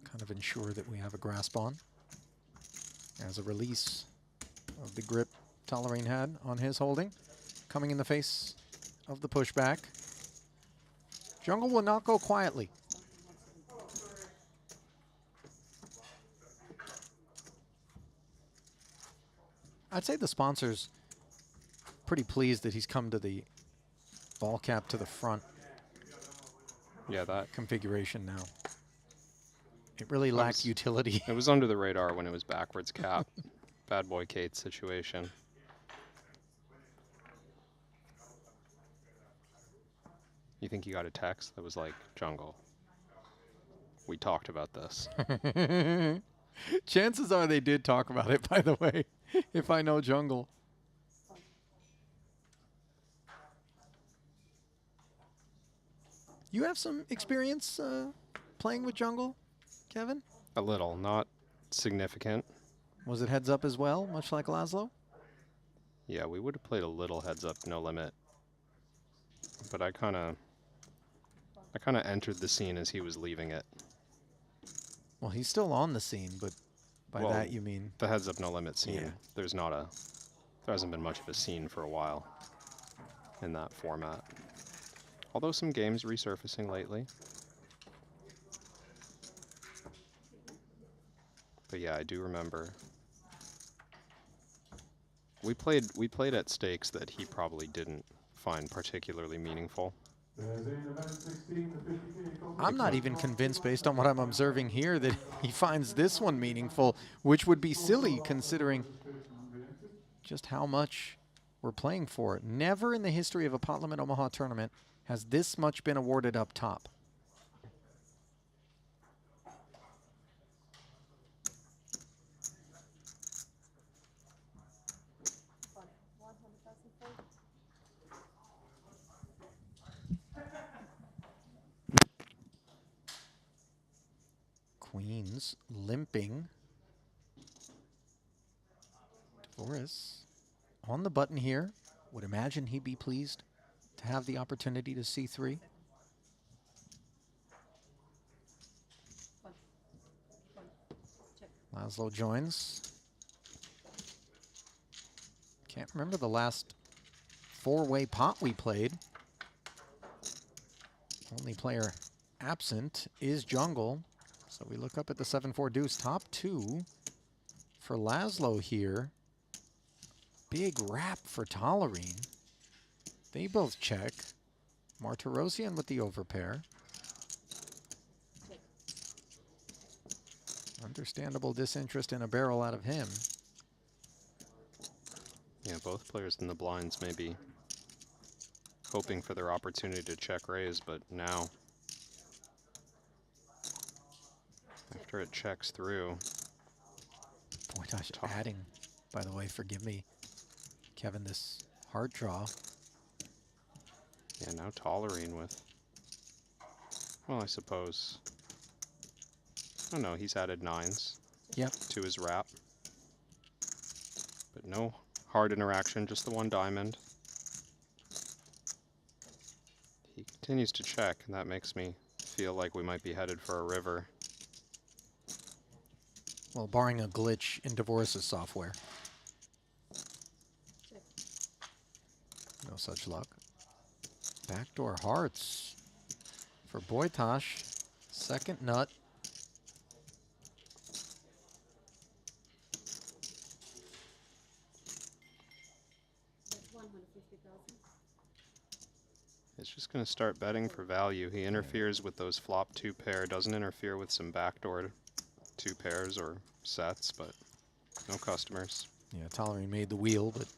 kind of ensure that we have a grasp on. As a release of the grip Tolerine had on his holding, coming in the face of the pushback. Jungle will not go quietly. I'd say the sponsor's pretty pleased that he's come to the ball cap to the front. Yeah, that configuration now. It really lacked utility. It was under the radar when it was backwards cap. Bad boy Kate situation. You think you got a text that was like, Jungle, we talked about this. Chances are they did talk about it, by the way, if I know Jungle. You have some experience playing with jungle, Kevin? A little, not significant. Was it heads up as well, much like Laszlo? Yeah, we would have played a little heads up, no limit. But I kind of entered the scene as he was leaving it. Well, he's still on the scene, but by Well, that you mean the heads up, no limit scene. Yeah. There hasn't been much of a scene for a while in that format. Although some games resurfacing lately. But yeah, I do remember. We played at stakes that he probably didn't find particularly meaningful. I'm not even convinced, based on what I'm observing here, that he finds this one meaningful, which would be silly considering just how much we're playing for. Never in the history of a Pot Limit Omaha tournament has this much been awarded up top. Queens limping. Boris on the button here. Would imagine he'd be pleased to have the opportunity to see 3. Laszlo joins. Can't remember the last 4-way pot we played. Only player absent is jungle. So we look up at the 7-4 deuce. Top 2 for Laszlo here. Big wrap for Tolerine. They both check. Martirosian with the overpair. Understandable disinterest in a barrel out of him. Yeah, both players in the blinds may be hoping for their opportunity to check raise, but now, after it checks through. Boy, gosh, adding, by the way, forgive me, Kevin, this hard draw. Yeah, now Tolerine with, well, I suppose. Oh no, he's added 9s. Yep. To his wrap. But no hard interaction, just the 1 diamond. He continues to check, and that makes me feel like we might be headed for a river. Well, barring a glitch in Divorce's software. No such luck. Backdoor hearts for Boytosh. Second nut. It's just going to start betting for value. He interferes with those flop 2 pair, doesn't interfere with some backdoor 2 pairs or sets, but no customers. Yeah, Tolerine made the wheel, but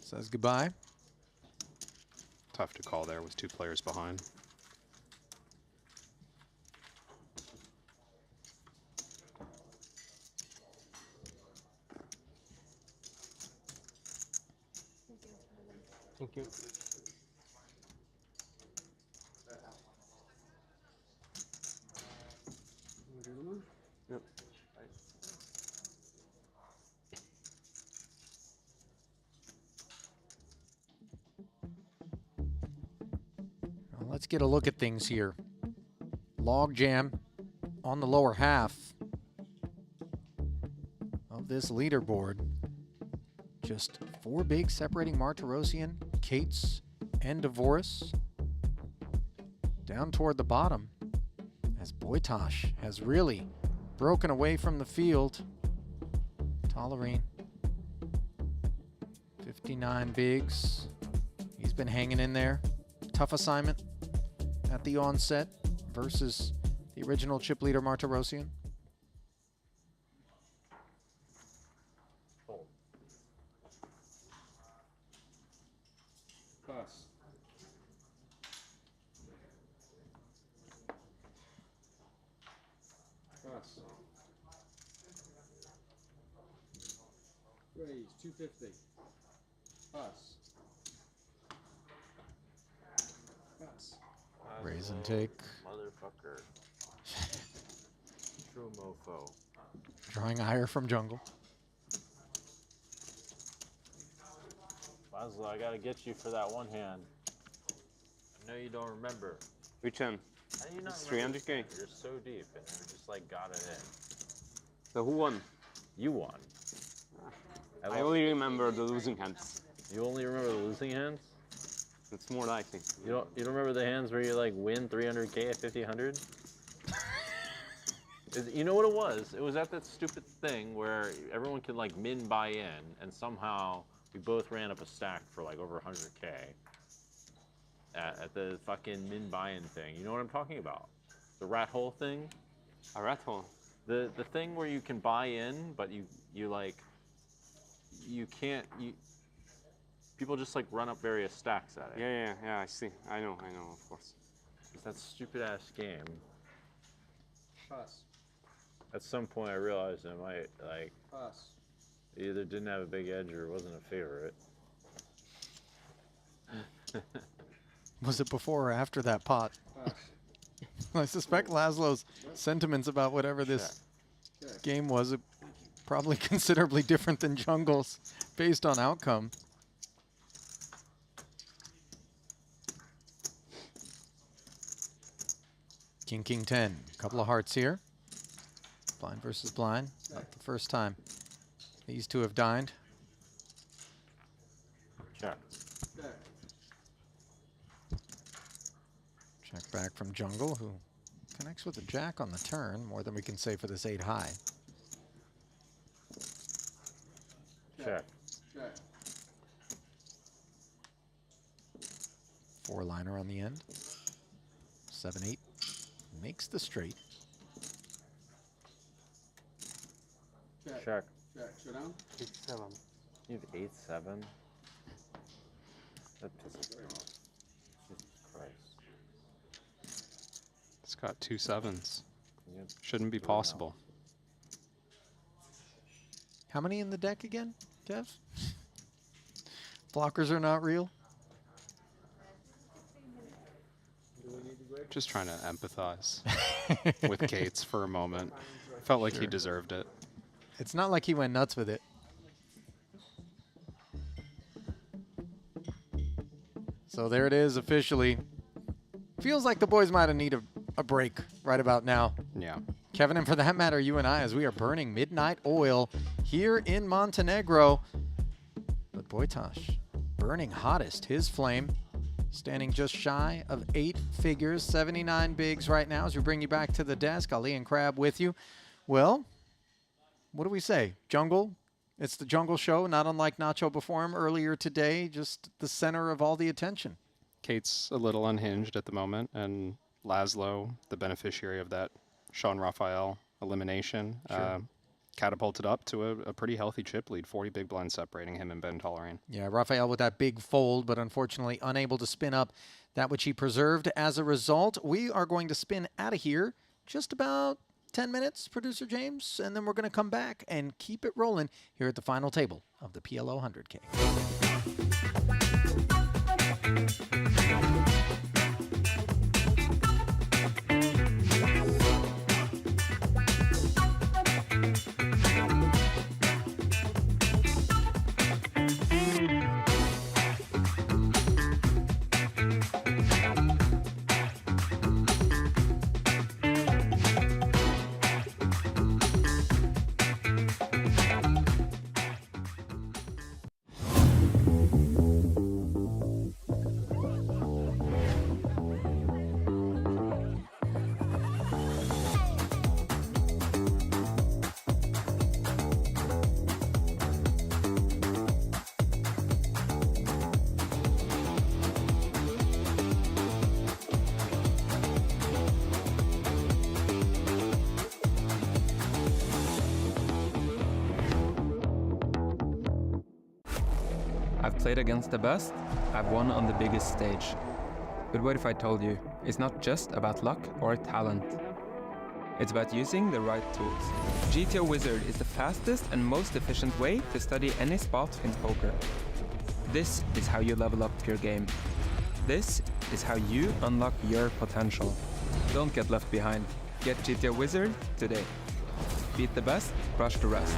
says goodbye. Tough to call there with 2 players behind. Thank you. Yep. Well, let's get a look at things here. Log jam on the lower half of this leaderboard. Just 4 bigs separating Martirosian, Cates, and Divorce. Down toward the bottom, as Boytosh has really broken away from the field. Tolerine, 59 bigs. He's been hanging in there. Tough assignment at the onset versus the original chip leader Martirosian. Pass. Pass. Raise 250. Pass. Raise and take. Motherfucker. True mofo. Drawing higher from jungle. Laszlo, I gotta get you for that one hand. I know you don't remember. Which one? How do you not It's remember? 300K. You're so deep, and you just like got it in. So who won? You won. I only remember the losing hands. You only remember the losing hands? It's more likely. You don't remember the hands where you like win 300K at 50-100? You know what it was? It was at that stupid thing where everyone could like min buy in, and somehow we both ran up a stack for like over 100K at the fucking min buy-in thing. You know what I'm talking about? The rat hole thing. A rat hole. The thing where you can buy in, but you can't. People just like run up various stacks at it. Yeah, I see. I know, of course. It's that stupid ass game. Pass. At some point I realized I might like Pass. either didn't have a big edge or wasn't a favorite. Was it before or after that pot? Pass. I suspect Laszlo's sentiments about whatever this game was probably considerably different than Jungle's based on outcome. King, King 10. Couple of hearts here. Blind versus blind. Not the first time these two have dined. Check. Check back from Jungle, who connects with the jack on the turn. More than we can say for this 8 high. Check. Check. 4-liner on the end. 7-8 makes the straight. Check. Check. Check. Showdown. 8-7. You have 8-7. That pisses me off. Jesus Christ. It's got 2 sevens. Yep. Shouldn't be possible. How many in the deck again, Kev? Blockers are not real. Just trying to empathize with Cates for a moment. Felt like he deserved it. It's not like he went nuts with it. So there it is officially. Feels like the boys might have needed a break right about now. Yeah. Kevin, and for that matter, you and I, as we are burning midnight oil here in Montenegro. But Boytosh, burning hottest, his flame, standing just shy of 8 figures, 79 bigs right now as we bring you back to the desk. Ali and Crab with you. Well, what do we say? Jungle? It's the Jungle Show, not unlike Nacho before him earlier today, just the center of all the attention. Kate's a little unhinged at the moment, and Laszlo, the beneficiary of that Sean Raphael elimination, catapulted up to a pretty healthy chip lead, 40 big blinds separating him and Ben Tolerine. Yeah, Raphael with that big fold, but unfortunately unable to spin up that which he preserved. As a result, we are going to spin out of here just about 10 minutes, Producer James, and then we're going to come back and keep it rolling here at the final table of the PLO 100K. I've played against the best, I've won on the biggest stage. But what if I told you, it's not just about luck or talent. It's about using the right tools. GTO Wizard is the fastest and most efficient way to study any spot in poker. This is how you level up your game. This is how you unlock your potential. Don't get left behind. Get GTO Wizard today. Beat the best, crush the rest.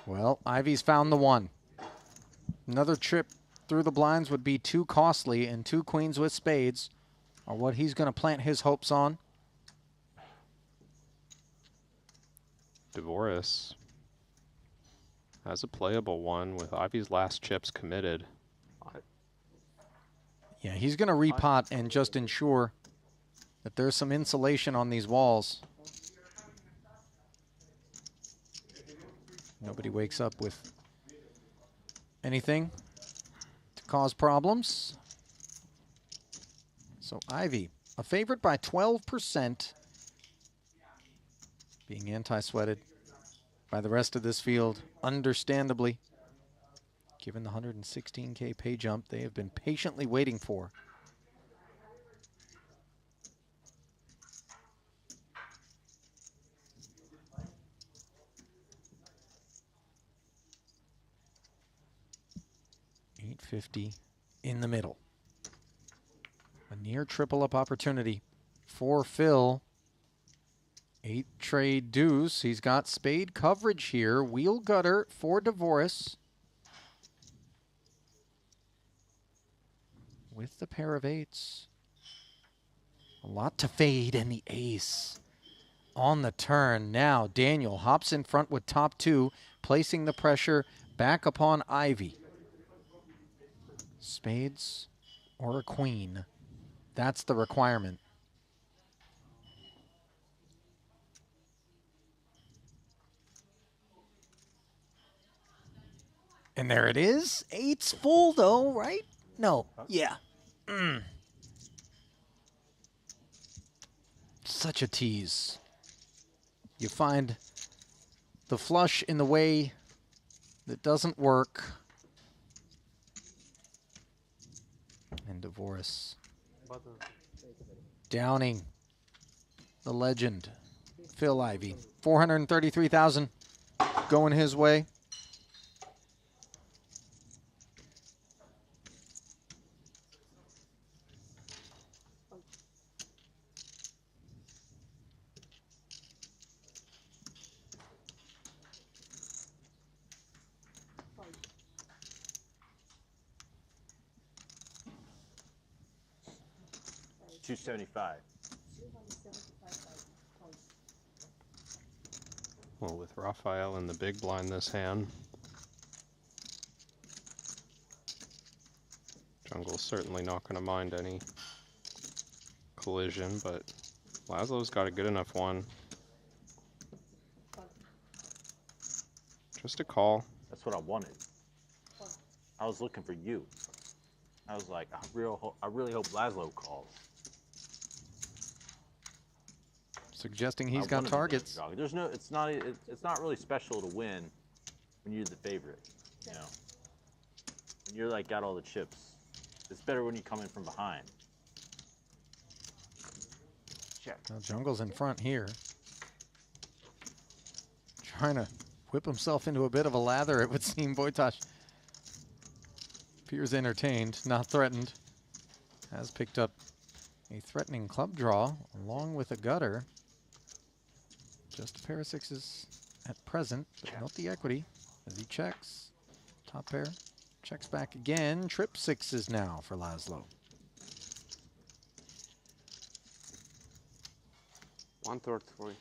Well, Ivy's found the one. Another trip through the blinds would be too costly, and two queens with spades are what he's going to plant his hopes on. Dvoris has a playable one with Ivy's last chips committed. Yeah, he's going to repot and just ensure that there's some insulation on these walls. Nobody wakes up with anything to cause problems. So Ivy, a favorite by 12%, being anti-sweated by the rest of this field, understandably. Given the 116K pay jump they have been patiently waiting for. $850 in the middle. A near triple up opportunity for Phil. 8 trade deuce. He's got spade coverage here. Wheel gutter for Dvoris. With the pair of eights. A lot to fade, and the ace on the turn. Now Daniel hops in front with top two, placing the pressure back upon Ivy. Spades or a queen. That's the requirement. And there it is. Eight's full though, right? No. Yeah. Such a tease. You find the flush in the way that doesn't work. And Dvoris downing the legend, Phil Ivey. 433,000 going his way. $275. Well, with Raphael in the big blind this hand, Jungle's certainly not going to mind any collision, but Laszlo's got a good enough one. Just a call. That's what I wanted. I was looking for you. I was like, I really hope Laszlo calls. Suggesting he's got targets. There's no, it's not really special to win when you're the favorite. You know, when you're like got all the chips. It's better when you come in from behind. Check. Now Jungle's in front here, trying to whip himself into a bit of a lather. It would seem Wojtas appears entertained, not threatened. Has picked up a threatening club draw along with a gutter. Just a pair of sixes at present, but not the equity as he checks. Top pair, Checks back again. Trip sixes now for Laszlo. 1/3 for you.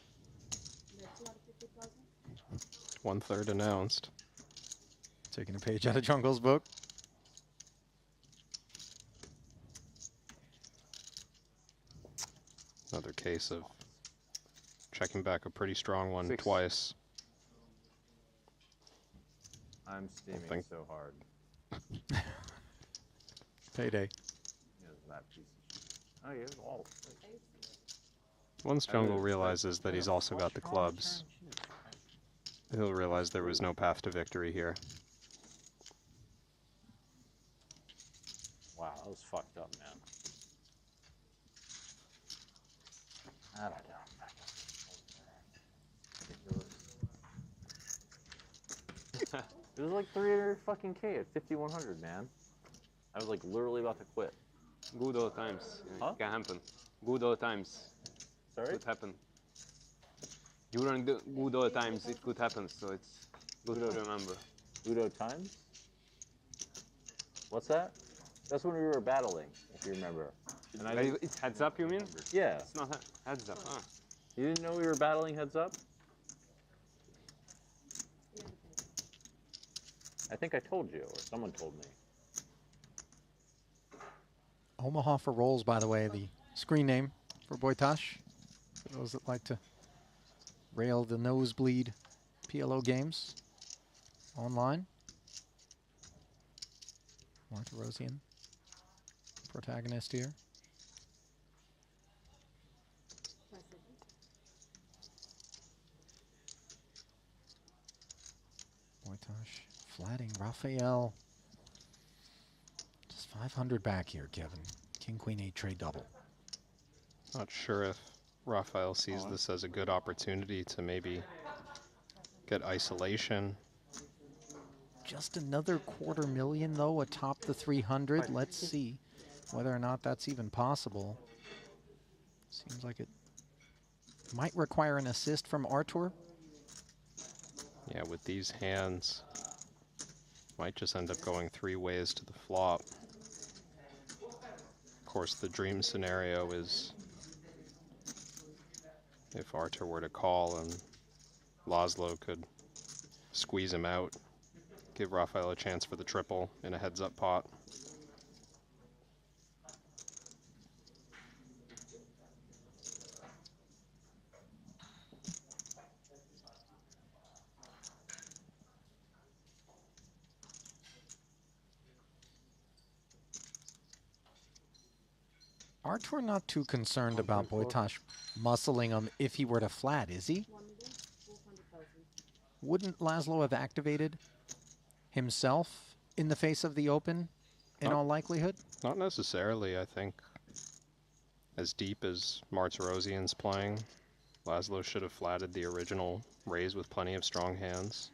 1/3 announced. Taking a page out of Jungle's book. Another case of checking back a pretty strong one 6. twice. I'm steaming so hard. Payday. Here's that piece of shit. Oh, yeah, all. Once Jungle realizes that he's also got the clubs, he'll realize there was no path to victory here. Wow, that was fucked up, man. I don't know. It was like 300 fucking K at 5100, man. I was like literally about to quit. Good old times. Huh? It can happen. Good old times. Sorry? It could happen. During the good old times, it could happen, so it's good to remember. Udo times? What's that? That's when we were battling, if you remember. And It's heads up, you mean? Yeah. It's not heads up. Huh? You didn't know we were battling heads up? I think I told you, or someone told me. Omaha for Rolls, by the way, the screen name for Boytosh. For those that like to rail the nosebleed PLO games online. Martirosian, protagonist here. Boytosh flatting Raphael. Just 500 back here, Kevin. King, Queen, 8 trade double. Not sure if Raphael sees this as a good opportunity to maybe get isolation. Just another $250,000 though atop the 300. Let's see whether or not that's even possible. Seems like it might require an assist from Artur. Yeah, with these hands, might just end up going 3 ways to the flop. Of course, the dream scenario is if Artur were to call and Laszlo could squeeze him out, give Raphael a chance for the triple in a heads-up pot. Artur not too concerned about Boytosh muscling him if he were to flat, is he? Wouldn't Laszlo have activated himself in the face of the open in all likelihood? Not necessarily, I think. As deep as Martirosian's playing, Laszlo should have flatted the original raise with plenty of strong hands.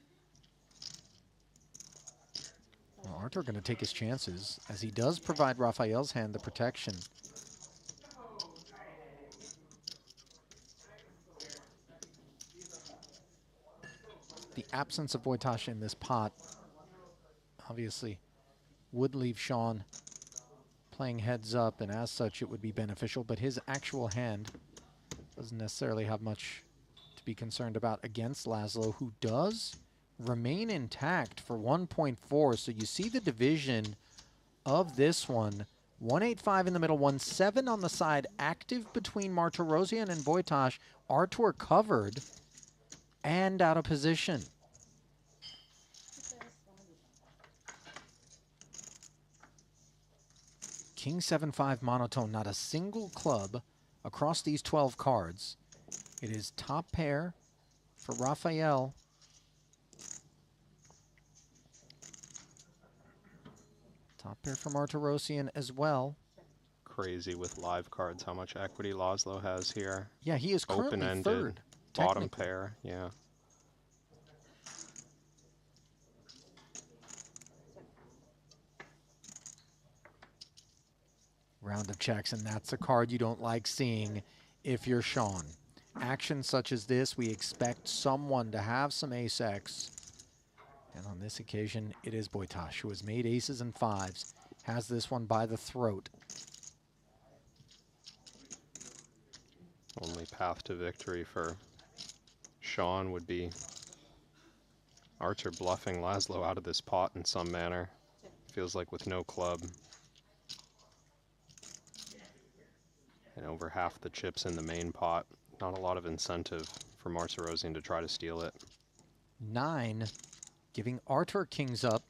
Well, Artur going to take his chances, as he does provide Raphael's hand the protection. The absence of Boytosh in this pot obviously would leave Sean playing heads up, and as such it would be beneficial, but his actual hand doesn't necessarily have much to be concerned about against Laszlo, who does remain intact for 1.4. So you see the division of this one. 185 in the middle, 17 on the side, active between Martirosian and Boytosh. Artur covered and out of position. King 7-5 monotone, not a single club across these 12 cards. It is top pair for Raphael. Top pair for Martirosian as well. Crazy with live cards how much equity Laszlo has here. Yeah, he is currently open-ended, third, bottom technically. pair, yeah. Round of checks, and that's a card you don't like seeing if you're Sean. Action such as this, we expect someone to have some ace-X And on this occasion, it is Boytosh, who has made aces and fives, has this one by the throat. Only path to victory for Sean would be Archer bluffing Laszlo out of this pot in some manner. Feels like with no club. And over half the chips in the main pot. Not a lot of incentive for Martirosian to try to steal it. 9, giving Archer kings up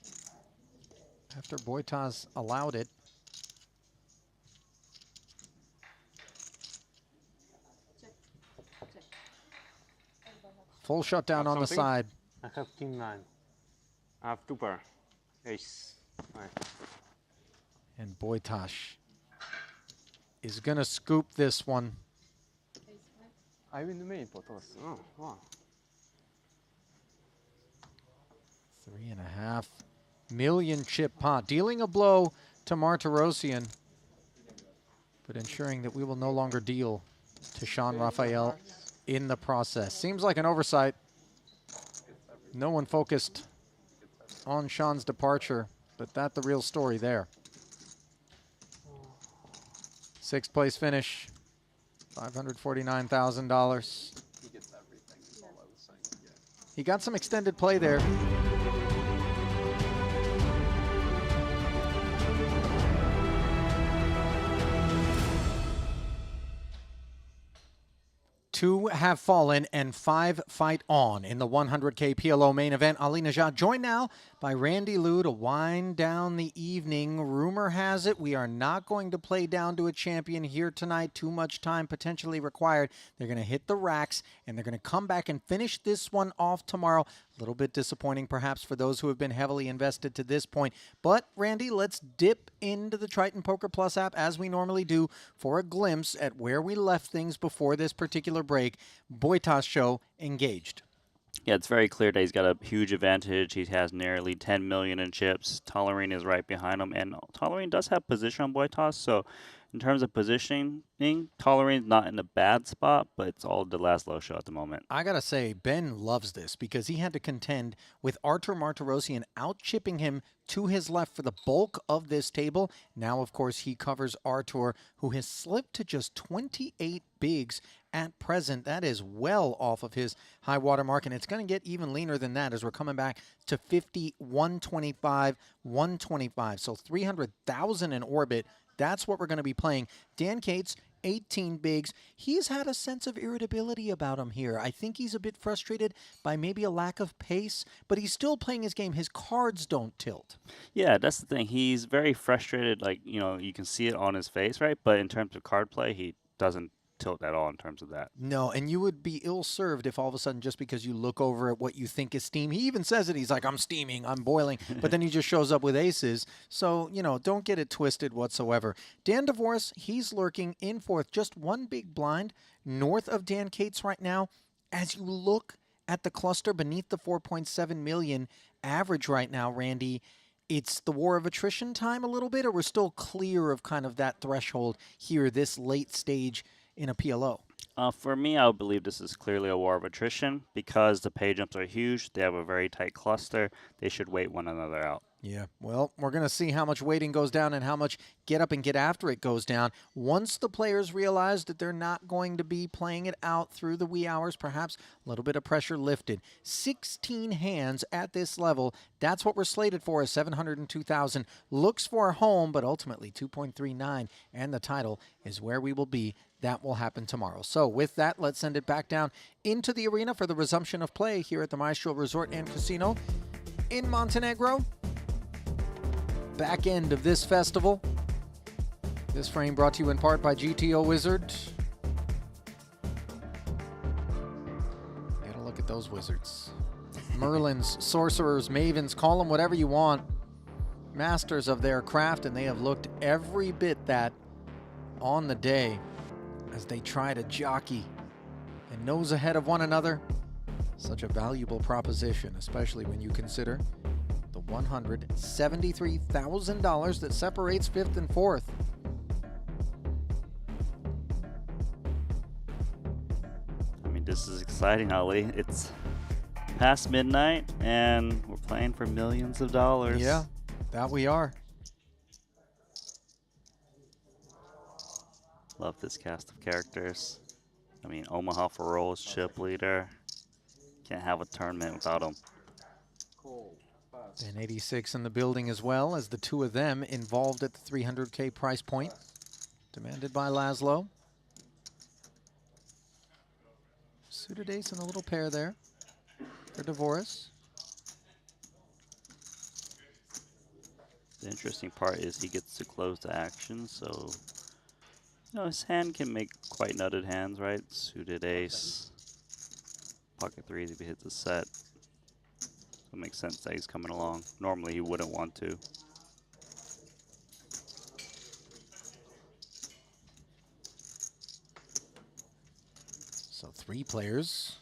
after Boytosh allowed it. Full shutdown on the side. I have king 9. I have 2 pair. Ace. Right. And Boytosh is going to scoop this one. I win the main pot also. Oh, wow. 3.5 million chip pot, dealing a blow to Martirosian, but ensuring that we will no longer deal to Sean Raphael in the process. Seems like an oversight. No one focused on Sean's departure, but that's the real story there. 6th place finish, $549,000. He got some extended play there. Two have fallen and 5 fight on in the 100K PLO main event. Ali Najad joined now by Randy Liu to wind down the evening. Rumor has it we are not going to play down to a champion here tonight. Too much time potentially required. They're going to hit the racks and they're going to come back and finish this one off tomorrow. A little bit disappointing perhaps for those who have been heavily invested to this point. But Randy, let's dip into the Triton Poker Plus app as we normally do for a glimpse at where we left things before this particular break. Boytosh show engaged. Yeah, it's very clear that he's got a huge advantage. He has nearly 10 million in chips. Tolerine is right behind him, and Tolerine does have position on Boytosh, so in terms of positioning, Tolerine's not in a bad spot, but it's all the Laszlo show at the moment. I gotta say, Ben loves this because he had to contend with Artur Martirosian out-chipping him to his left for the bulk of this table. Now, of course, he covers Artur, who has slipped to just 28 bigs at present. That is well off of his high water mark, and it's going to get even leaner than that as we're coming back to 50, 125, 125. So 300,000 in orbit. That's what we're going to be playing. Dan Cates, 18 bigs. He's had a sense of irritability about him here. I think he's a bit frustrated by maybe a lack of pace, but he's still playing his game. His cards don't tilt. Yeah, that's the thing. He's very frustrated. Like, you know, you can see it on his face, right? But in terms of card play, he doesn't tilt at all in terms of that. No, and you would be ill-served if all of a sudden, just because you look over at what you think is steam, he even says it, he's like, I'm steaming, I'm boiling, but then he just shows up with aces. So, you know, don't get it twisted whatsoever. Dan DeVoris, he's lurking in fourth, just one big blind north of Dan Cates right now. As you look at the cluster beneath the 4.7 million average right now, Randy, it's the war of attrition time a little bit, or we're still clear of kind of that threshold here this late stage in a PLO? For me, I would believe this is clearly a war of attrition because the pay jumps are huge. They have a very tight cluster. They should wait one another out. Yeah, well, we're going to see how much waiting goes down and how much get up and get after it goes down. Once the players realize that they're not going to be playing it out through the wee hours, perhaps a little bit of pressure lifted. 16 hands at this level. That's what we're slated for, is 702,000. Looks for a home, but ultimately 2.39, and the title is where we will be. That will happen tomorrow. So with that, let's send it back down into the arena for the resumption of play here at the Maestral Resort and Casino in Montenegro. Back end of this festival. This frame brought to you in part by GTO Wizard. Gotta look at those wizards. Merlins, sorcerers, mavens, call them whatever you want. Masters of their craft, and they have looked every bit that on the day as they try to jockey and nose ahead of one another. Such a valuable proposition, especially when you consider the $173,000 that separates fifth and fourth. I mean, this is exciting, Ali. It's past midnight, and we're playing playing for millions of dollars. Yeah, that we are. Love this cast of characters. I mean, Omaha for Rolls, chip leader. Can't have a tournament without him. And 86 in the building as well, as the two of them involved at the 300K price point demanded by Laszlo. Suited ace and a little pair there for Dvoris. The interesting part is he gets to close the action, so you know, his hand can make quite nutted hands, right? Suited ace, pocket threes if he hits a set. So it makes sense that he's coming along. Normally he wouldn't want to. So 3 players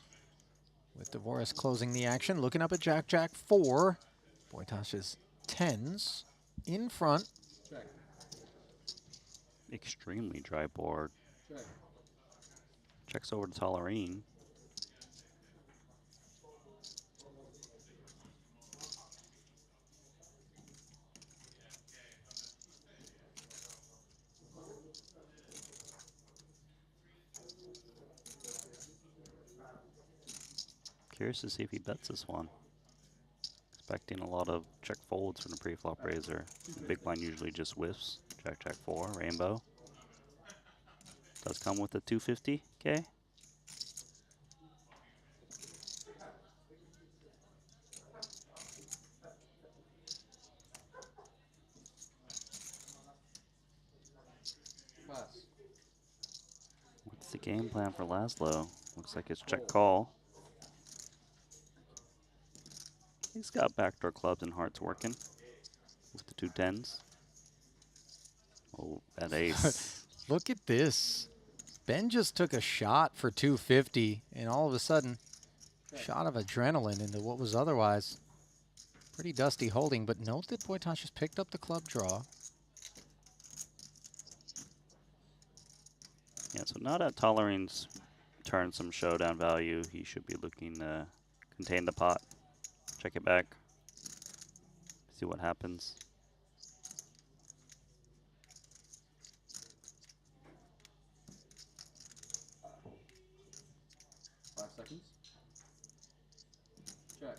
with Dvoris closing the action, looking up at Jack, Jack 4. Wojtasz's 10s in front. Extremely dry board. Checks over to Tolerine. Curious to see if he bets this one. Expecting a lot of check folds from the pre-flop raiser. The big blind usually just whiffs. Jack, Jack 4, rainbow. Does come with a 250K. What's the game plan for Laszlo? Looks like it's check call. He's got backdoor clubs and hearts working with the 2 10s. Oh, that ace. Look at this. Ben just took a shot for 250, and all of a sudden, shot of adrenaline into what was otherwise pretty dusty holding. But note that Wojtasz's just picked up the club draw. Yeah, so now that Tolerine's turned some showdown value, he should be looking to contain the pot. Check it back. See what happens. Check.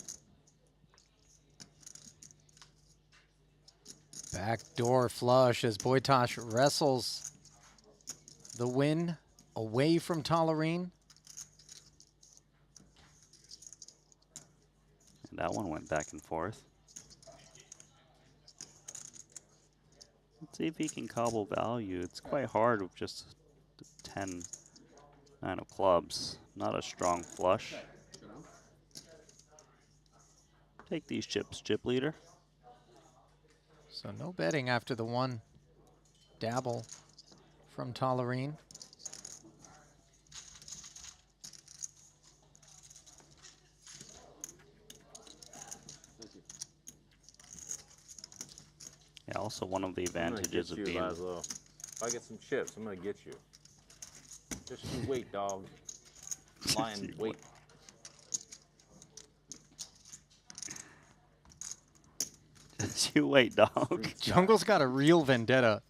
Backdoor flush as Wojtasz wrestles the win away from Tolerine. And that one went back and forth. Let's see if he can cobble value. It's quite hard with just the 10, 9 of clubs. Not a strong flush. Take these chips, chip leader. So no betting after the one dabble from Tolerine. Yeah, also one of the advantages of being... Laszlo. If I get some chips, I'm going to get you. Just you wait, dog. Lion, wait. Just you wait, dog. Jungle's got a real vendetta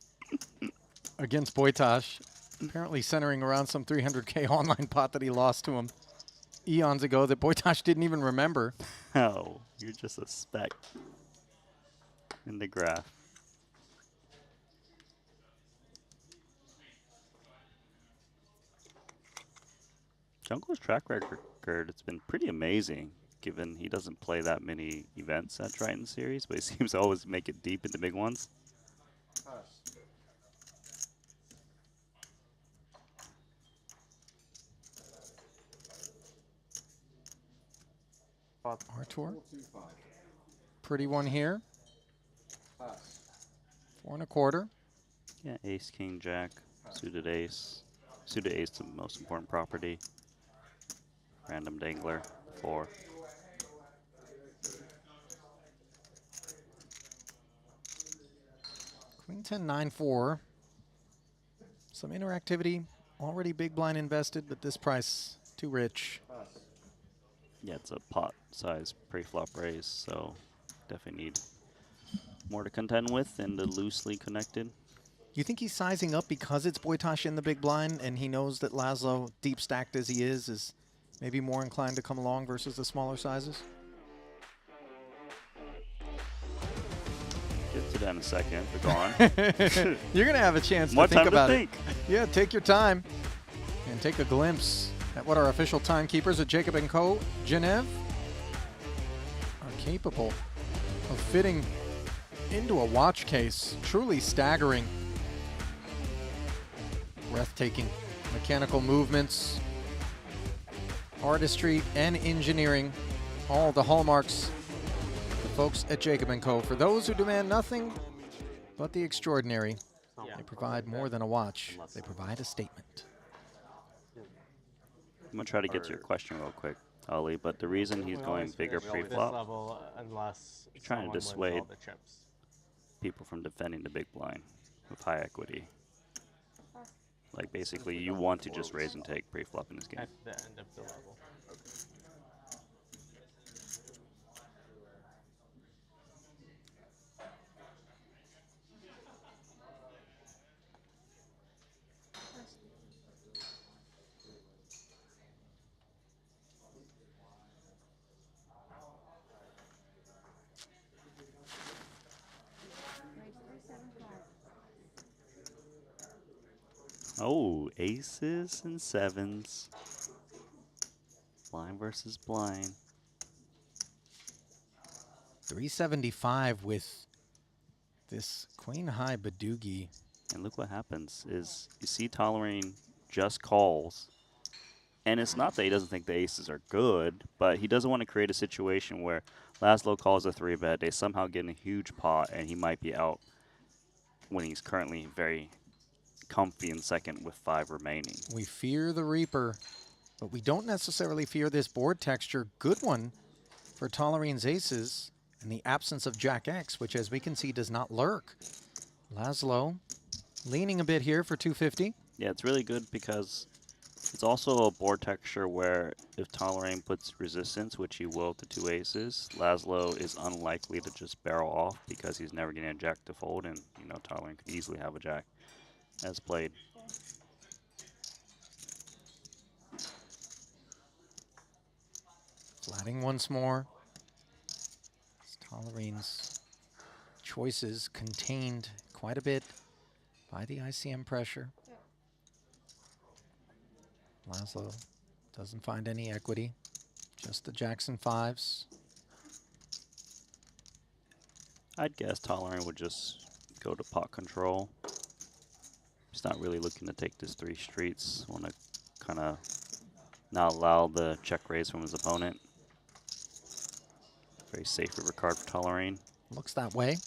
against Wojtasz, apparently centering around some 300K online pot that he lost to him eons ago that Wojtasz didn't even remember. Oh, you're just a speck in the graph. Jungle's track record, it's been pretty amazing, given he doesn't play that many events at Triton series, but he seems to always make it deep in the big ones. Artur. Pretty one here. 4 1/4. Yeah, ace, king, jack, suited ace. Suited ace the most important property. Random dangler, 4. Queen 10 9-4. Some interactivity. Already big blind invested, but this price too rich. Yeah, it's a pot size pre-flop raise, so definitely need more to contend with and the loosely connected. You think he's sizing up because it's Boytosh in the big blind, and he knows that Laszlo, deep stacked as he is maybe more inclined to come along versus the smaller sizes? Get to that in a second, but go on. You're going to have a chance More to think time about to it. think. Yeah, take your time and take a glimpse at what our official timekeepers at Jacob & Co. Genève are capable of fitting into a watch case. Truly staggering. Breathtaking mechanical movements, artistry, and engineering. All the hallmarks of the folks at Jacob & Co. For those who demand nothing but the extraordinary, they provide more than a watch. They provide a statement. I'm going to try to get to your question real quick, Ali, but the reason he's going bigger pre-flop, unless he's trying to someone wins dissuade all the chips. people from defending the big blind with high equity. Like, basically, you want to just raise and take pre-flop in this game. At the end of the level. Oh, aces and sevens. Blind versus blind. 375 with this queen high Badugi. And look what happens is you see Tolerine just calls. And it's not that he doesn't think the aces are good, but he doesn't want to create a situation where Laszlo calls a 3-bet, they somehow get in a huge pot, and he might be out when he's currently very comfy in second with 5 remaining. We fear the Reaper, but we don't necessarily fear this board texture. Good one for Tolerine's aces in the absence of Jack X, which as we can see does not lurk. Laszlo leaning a bit here for 250. Yeah, it's really good because it's also a board texture where if Tolerine puts resistance, which he will to 2 aces, Laszlo is unlikely to just barrel off because he's never getting a jack to fold, and you know Tolerine could easily have a jack as played. Flatting once more. Tolerine's choices contained quite a bit by the ICM pressure. Laszlo doesn't find any equity, just the jacks and 5s. I'd guess Tolerine would just go to pot control. He's not really looking to take this 3 streets. Want to kind of not allow the check raise from his opponent. Very safe river card for Tolerine. Looks that way.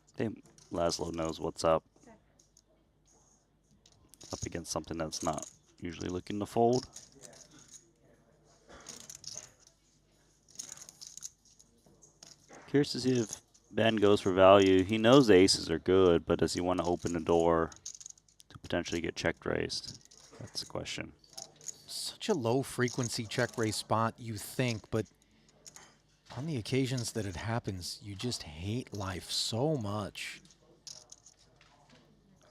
I think Laszlo knows what's up. Up against something that's not usually looking to fold. Curious to see if Ben goes for value. He knows the aces are good, but does he want to open the door to potentially get check raised? That's the question. Such a low frequency check raise spot, you think, but on the occasions that it happens, you just hate life so much.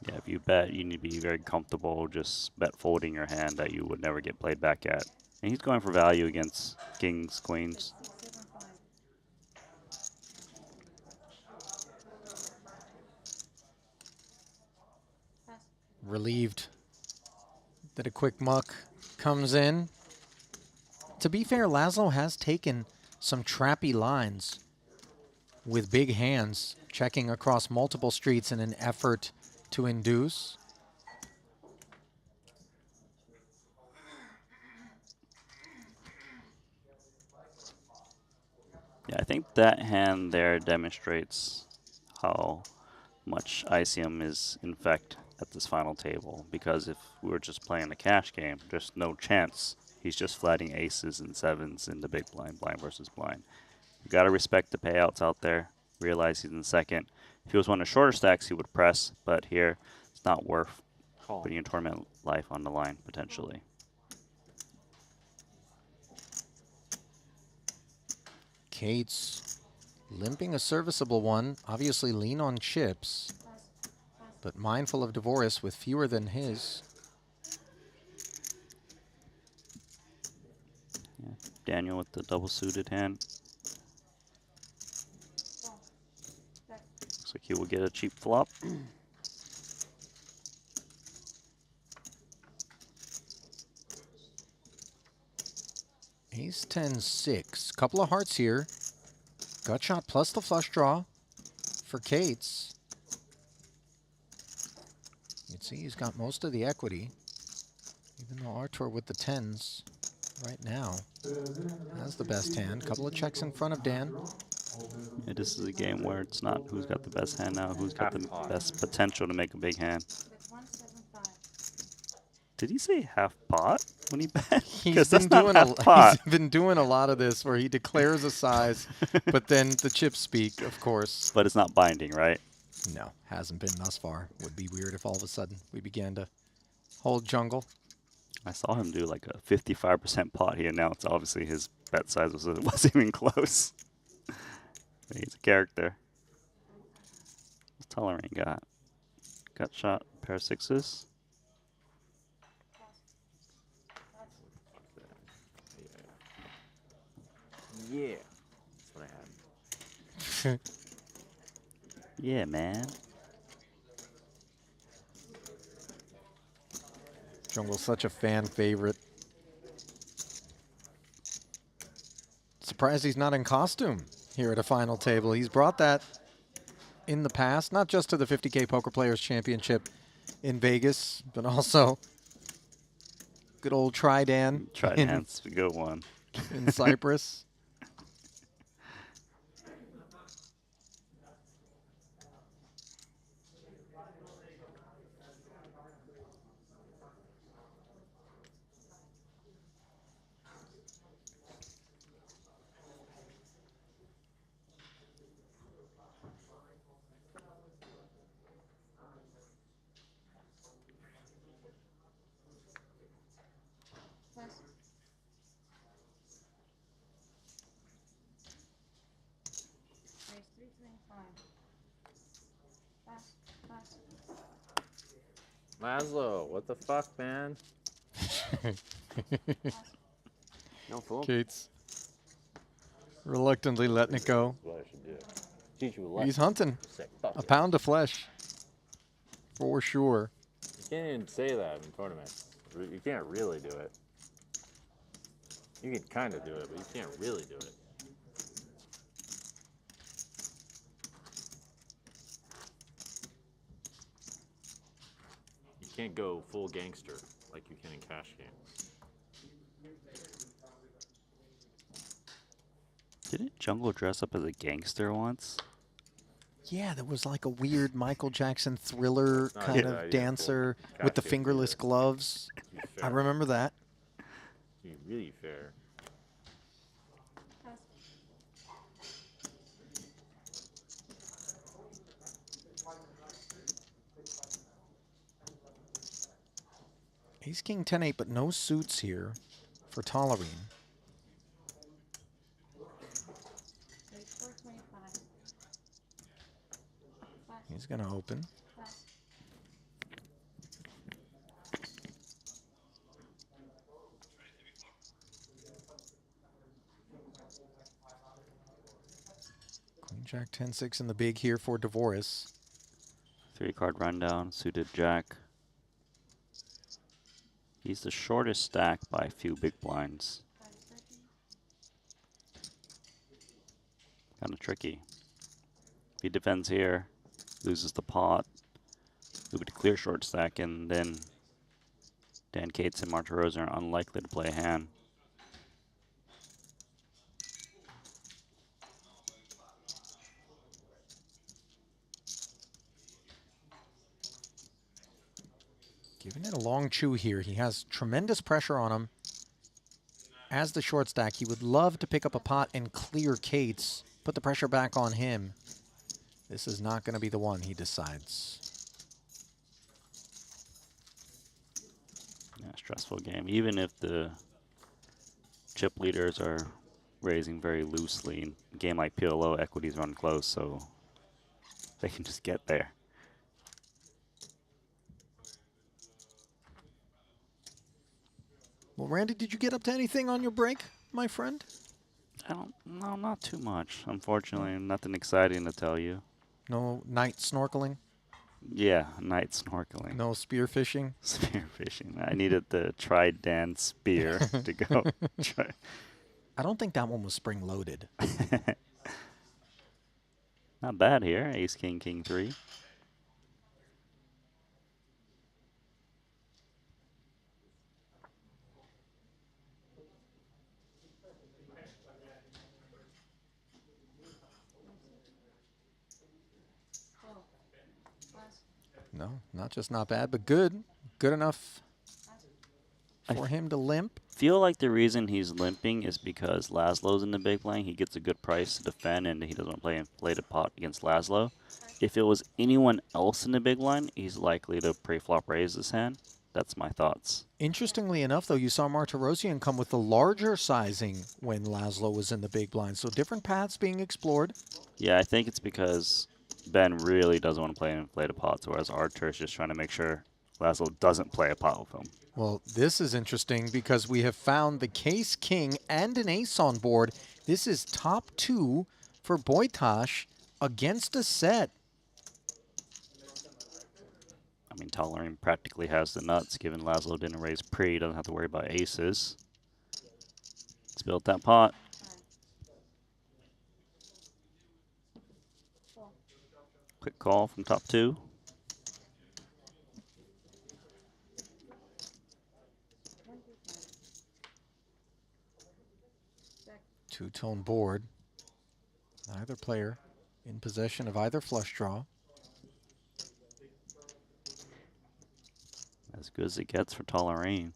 Yeah, if you bet, you need to be very comfortable just bet folding your hand that you would never get played back at. And he's going for value against kings, queens. Relieved that a quick muck comes in. To be fair, Laszlo has taken some trappy lines with big hands, checking across multiple streets in an effort to induce. Yeah, I think that hand there demonstrates how much ICM is in fact at this final table, because if we were just playing a cash game, there's no chance he's just flatting aces and 7s in the big blind, blind versus blind. You got to respect the payouts out there, realize he's in second. If he was one of shorter stacks, he would press, but here it's not worth putting your tournament life on the line, potentially. Kate's limping a serviceable one. Obviously lean on chips, but mindful of Dvoris with fewer than his. Yeah, Daniel with the double suited hand. Looks like he will get a cheap flop. Ace 10-6. Couple of hearts here. Gut shot plus the flush draw for Kate's. You can see he's got most of the equity. Even though Artur with the 10s right now has the best hand. Couple of checks in front of Dan. Yeah, this is a game where it's not who's got the best hand now, who's got the best potential to make a big hand. Did he say half pot when he bet? He's Because been, that's not half pot. he's been doing a lot of this where he declares a size, but then the chips speak, of course. But it's not binding, right? No, hasn't been thus far. Would be weird if all of a sudden we began to hold jungle. I saw him do like a 55% pot. He announced obviously his bet size wasn't even close. He's a character. What's Tolerine got? Gut shot, pair of sixes. Yeah. That's what I had. Yeah, man. Jungle's such a fan favorite. Surprised he's not in costume here at a final table. He's brought that in the past, not just to the 50K Poker Players Championship in Vegas, but also good old Triton. Triton's a good one. In Cyprus. Laszlo, what the fuck, man? No fool. Kate's reluctantly letting it go. That's what I should do. Teach you a lesson. He's hunting Sick. Fuck a it. pound of flesh for sure. You can't even say that in tournaments. You can't really do it. You can kind of do it, but you can't really do it. You can't go full gangster like you can in cash games. Didn't Jungle dress up as a gangster once? Yeah, there was like a weird Michael Jackson Thriller Not a kind good of idea dancer for with the cash games fingerless either. gloves. To be I fair. remember that. To be really fair. Ace King 10-8, but no suits here for Tolerine. He's going to open. Queen Jack 10-6 in the big here for Dvoris. 3-card rundown, suited jack. He's the shortest stack by a few big blinds. Kind of tricky. If he defends here, loses the pot, move it to clear short stack, and then Dan Cates and Martirosian are unlikely to play a hand. Giving it a long chew here. He has tremendous pressure on him. As the short stack, he would love to pick up a pot and clear Cates, put the pressure back on him. This is not going to be the one, he decides. Yeah, stressful game. Even if the chip leaders are raising very loosely. In a game like PLO, equities run close, so they can just get there. Well, Randy, did you get up to anything on your break, my friend? No, not too much. Unfortunately, nothing exciting to tell you. No night snorkeling? Yeah, night snorkeling. No spear fishing? Spear fishing. I needed the Triton spear to go try. I don't think that one was spring loaded. Not bad here. Ace, king, king, 3. No, not just not bad, but good. Good enough for him to limp. Feel like the reason he's limping is because Laszlo's in the big blind. He gets a good price to defend, and he doesn't play inflated pot against Laszlo. If it was anyone else in the big blind, he's likely to pre-flop raise his hand. That's my thoughts. Interestingly enough, though, you saw Martirosian come with the larger sizing when Laszlo was in the big blind. So different paths being explored. Yeah, I think it's because Ben really doesn't want to play inflated pots, whereas Archer is just trying to make sure Laszlo doesn't play a pot with him. Well, this is interesting because we have found the case king and an ace on board. This is top 2 for Boytosh against a set. I mean, Tolerine practically has the nuts, given Laszlo didn't raise pre, he doesn't have to worry about aces. Let's build that pot. Quick call from top 2. Two-tone board. Neither player in possession of either flush draw. As good as it gets for Tolerine.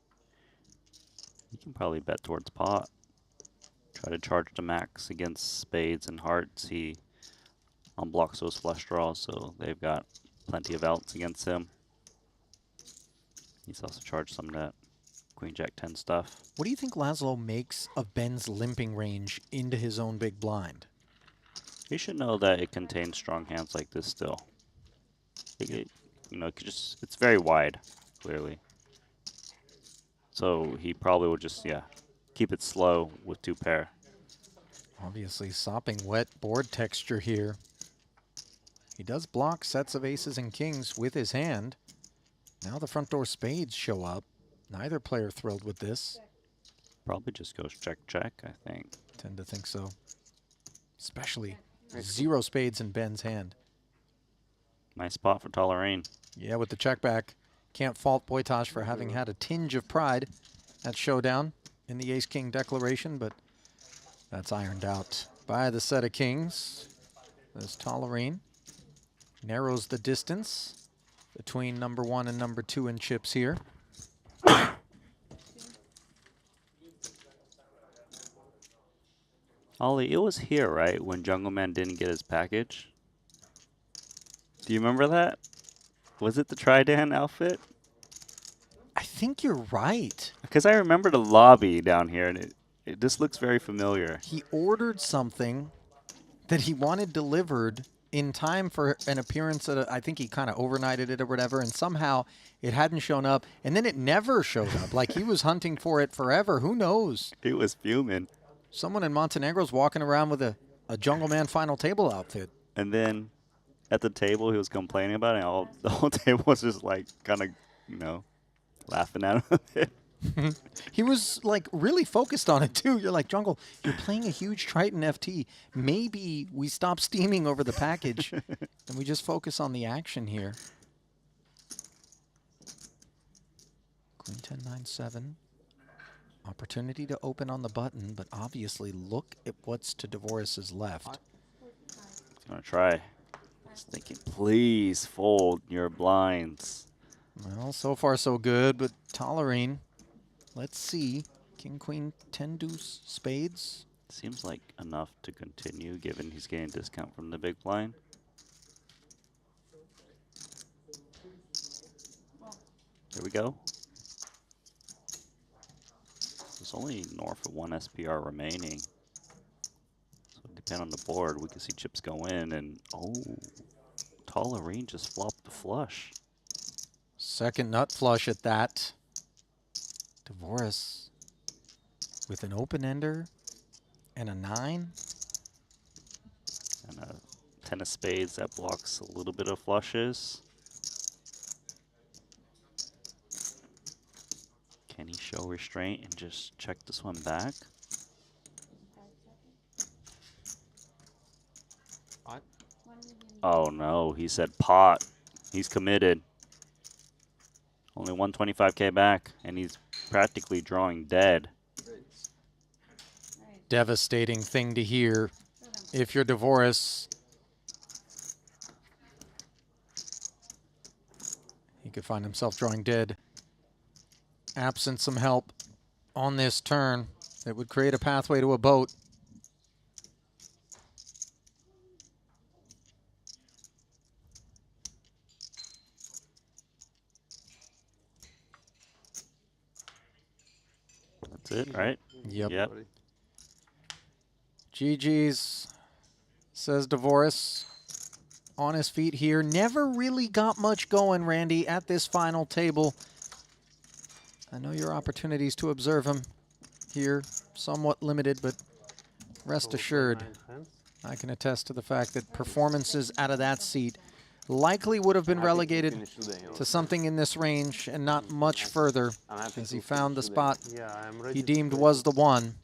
You can probably bet towards pot. Try to charge the max against spades and hearts. He unblocks those flush draws, so they've got plenty of outs against him. He's also charged some of that Queen Jack 10 stuff. What do you think Laszlo makes of Ben's limping range into his own big blind? He should know that it contains strong hands like this still. You know, it's very wide, clearly. So he probably will just, keep it slow with 2 pair. Obviously sopping wet board texture here. He does block sets of aces and kings with his hand. Now the front door spades show up. Neither player thrilled with this. Probably just goes check, check, I think. Tend to think so. Especially 0 spades in Ben's hand. Nice spot for Tolerine. Yeah, with the check back. Can't fault Boytosh for having had a tinge of pride at showdown in the ace-king declaration, but that's ironed out by the set of kings. As Tolerine narrows the distance between number 1 and number 2 in chips here. Ollie, it was here, right, when Jungle Man didn't get his package? Do you remember that? Was it the Triton outfit? I think you're right. Because I remember the lobby down here, and it just looks very familiar. He ordered something that he wanted delivered in time for an appearance at I think he kind of overnighted it or whatever, and somehow it hadn't shown up, and then it never showed up. Like he was hunting for it forever. Who knows? He was fuming. Someone in Montenegro's walking around with a Jungle Man final table outfit. And then at the table, he was complaining about it, and the whole table was just like kind of, laughing at him a bit. He was like really focused on it too. You're like, Jungle, you're playing a huge Triton FT. Maybe we stop steaming over the package and we just focus on the action here. Queen 10, 9, 7. Opportunity to open on the button, but obviously look at what's to Dvoris's left. He's going to try. He's thinking, please fold your blinds. Well, so far so good, but Tolerine, let's see. King, Queen, 10 deuce, spades. Seems like enough to continue, given he's getting a discount from the big blind. Here we go. There's only north of 1 SPR remaining. 10 on the board, we could see chips go in, and oh, Tolerine just flopped the flush. Second nut flush at that. Dvoris with an open ender and a 9. And a 10 of spades that blocks a little bit of flushes. Can he show restraint and just check this one back? Oh no, he said pot. He's committed. Only 125K back, and he's practically drawing dead. Devastating thing to hear if you're Dvoris. He could find himself drawing dead. Absent some help on this turn, it would create a pathway to a boat. That's it, right? Yep. GG's, says Dvoris. On his feet here. Never really got much going, Randy, at this final table. I know your opportunities to observe him here somewhat limited, but rest assured, I can attest to the fact that performances out of that seat likely would have been relegated to something in this range and not much further, as he found the spot he deemed was the one.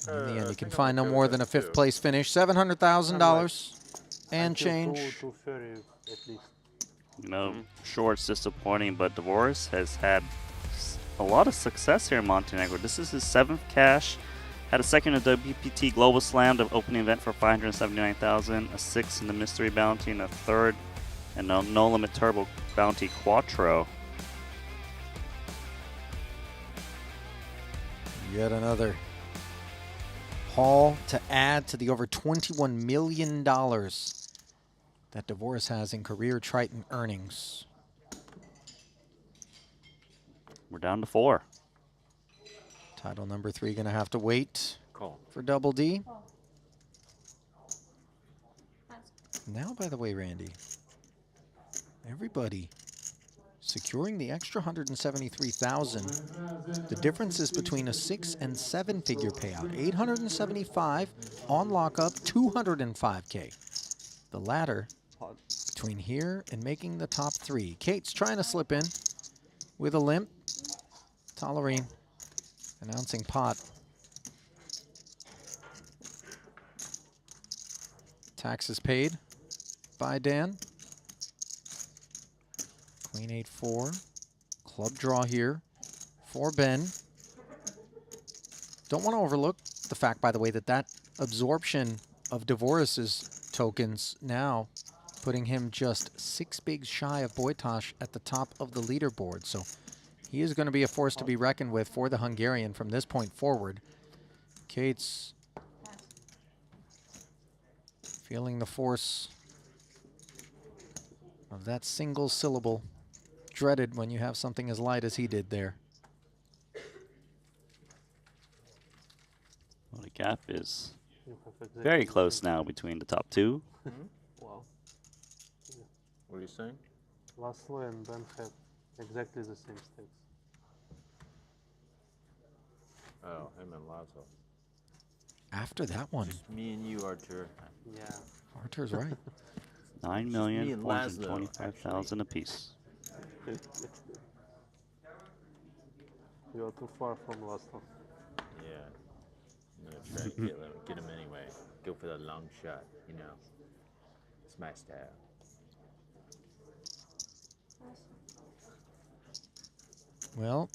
In the end, you can find no more than a 5th place finish, $700,000 and change. You know, sure, it's disappointing, but Dvoris has had a lot of success here in Montenegro. This is his 7th cash. Had a 2nd in the WPT Global Slam, the opening event for $579,000, a 6th in the Mystery Bounty, and a 3rd in the No Limit Turbo Bounty Quattro. Yet another haul to add to the over $21 million that Dvoris has in career Triton earnings. We're down to 4. Title number 3 going to have to wait Call. for Double D. Now, by the way, Randy, everybody securing the extra $173,000. The difference is between a 6- and 7-figure payout. $875 on lockup, $205K. The latter between here and making the top 3. Kate's trying to slip in with a limp. Tolerine announcing pot. Taxes paid by Dan. Queen 8-4. Club draw here for Ben. Don't want to overlook the fact, by the way, that absorption of Dvoris's tokens now putting him just 6 bigs shy of Boytosh at the top of the leaderboard. So he is going to be a force to be reckoned with for the Hungarian from this point forward. Kate's feeling the force of that single syllable. Dreaded when you have something as light as he did there. Well, the gap is very close now between the top 2. Wow. What are you saying? Laszlo and Ben have exactly the same stakes. Oh, him and Lazo. After that one. Just me and you, Artur. Yeah. Artur's right. 9,425,000 apiece. You are too far from Laszlo. Yeah. I'm gonna try to get him anyway. Go for the long shot, you know. It's my style. Well,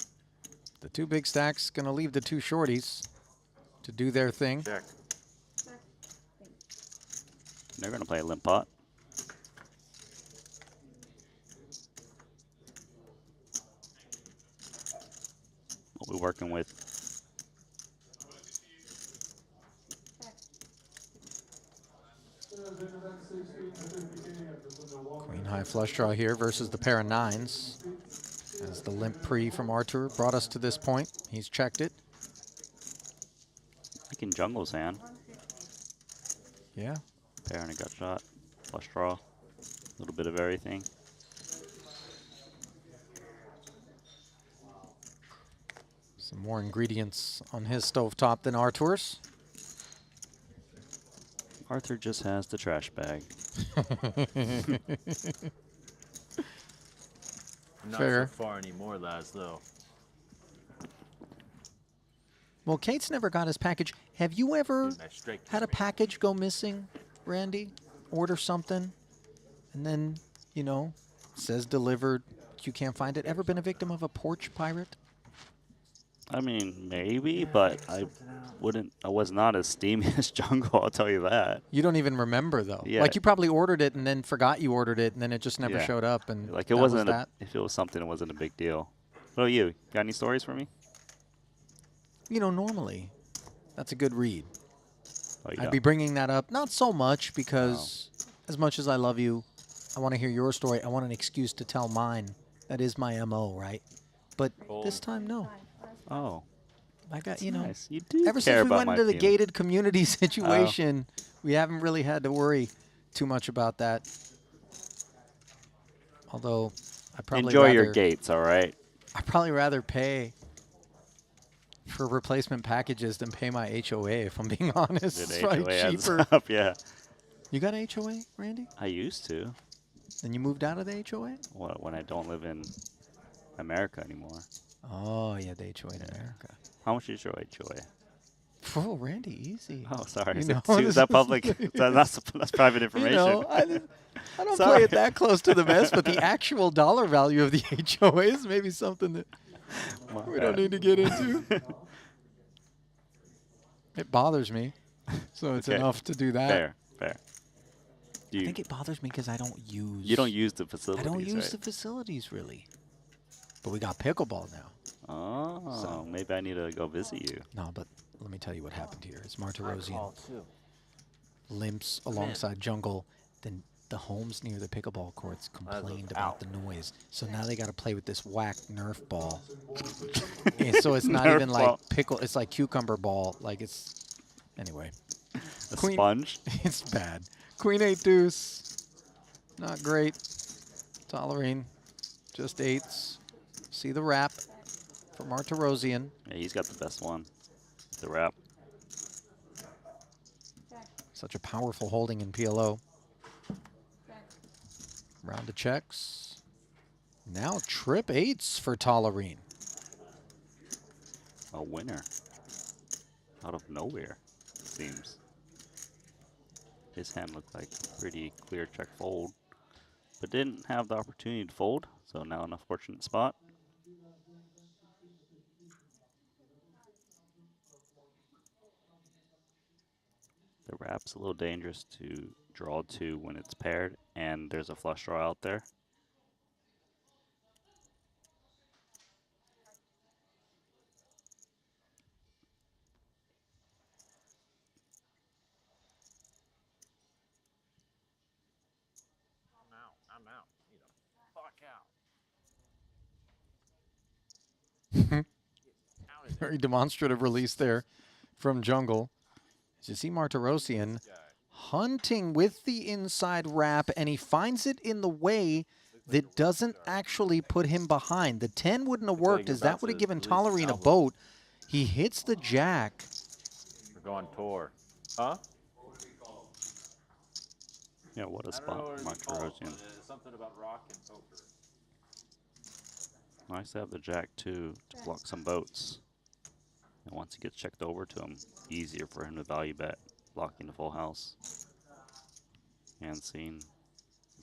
the 2 big stacks going to leave the 2 shorties to do their thing. Check. They're going to play a limp pot. What we're working with. Queen high flush draw here versus the pair of 9s. As the limp pre from Artur brought us to this point. He's checked it. He can jungle's hand. Yeah. Pair and a gut shot. Flush draw. A little bit of everything. Some more ingredients on his stovetop than Artur's. Arthur just has the trash bag. Not Fair. so far anymore, lads, though. Well, Kate's never got his package. Have you ever Dude, nice straight had a package go missing, Randy? Order something, and then, you know, says delivered, you can't find it. Ever been a victim of a porch pirate? I mean, maybe, but I was not as steamy as Jungle, I'll tell you that. You don't even remember, though. Yeah. Like, you probably ordered it and then forgot you ordered it, and then it just never Yeah. showed up, and Like, it that wasn't, was that. if it was something, it wasn't a big deal. What about you? Got any stories for me? You know, normally, that's a good read. Oh, you I'd don't? be bringing that up, not so much, because as much as I love you, I want to hear your story. I want an excuse to tell mine. That is my MO, right? But this time, no. Oh. I got, That's you know, nice. You do ever care since we about went my into the feelings. gated community situation, we haven't really had to worry too much about that. Although, I probably Enjoy your rather- gates, all right? I'd probably rather pay for replacement packages than pay my HOA, if I'm being honest. Good It's probably HOA adds cheaper. up, yeah. You got a HOA, Randy? I used to. And you moved out of the HOA? Well, when I don't live in America anymore. Oh, yeah, the HOA in America. How much is your HOA? Oh, Randy, easy. Oh, sorry. You Is, know, is that public? That's private information. You know, I don't Sorry. play it that close to the vest, but the actual dollar value of the HOA is maybe something that we don't need to get into. It bothers me, so it's Okay. enough to do that. Fair, fair. I think it bothers me because I don't use... You don't use the facilities, I don't use right? the facilities, really. But we got pickleball now. Oh, maybe I need to go visit you. No, but let me tell you what happened here. It's I Martirosian call, too. limps alongside Jungle. Then the homes near the pickleball courts complained about the noise. So now they got to play with this whack Nerf ball. And so it's not Nerf even ball. like pickle. It's like cucumber ball. Like it's... Anyway. A sponge? It's bad. Queen 8 deuce. Not great. Tolerine. Just 8s. See the wrap for Martirosian. Yeah, he's got the best one. The wrap. Such a powerful holding in PLO. Round of checks. Now trip 8s for Tolerine. A winner. Out of nowhere, it seems. His hand looked like a pretty clear check fold, but didn't have the opportunity to fold, so now in a fortunate spot. The wrap's a little dangerous to draw to when it's paired, and there's a flush draw out there. I'm out. Need to fuck out. Very demonstrative release there from Jungle. As you see Martirosian hunting with the inside wrap, and he finds it in the way that doesn't actually put him behind. The 10 wouldn't have worked, as that would have given Tolerine a boat. He hits the jack. We're going tour. Huh? Yeah, what a spot, Martirosian. Something about rock and poker. Nice to have the jack too to block some boats. And once he gets checked over to him, easier for him to value bet, blocking the full house. And seeing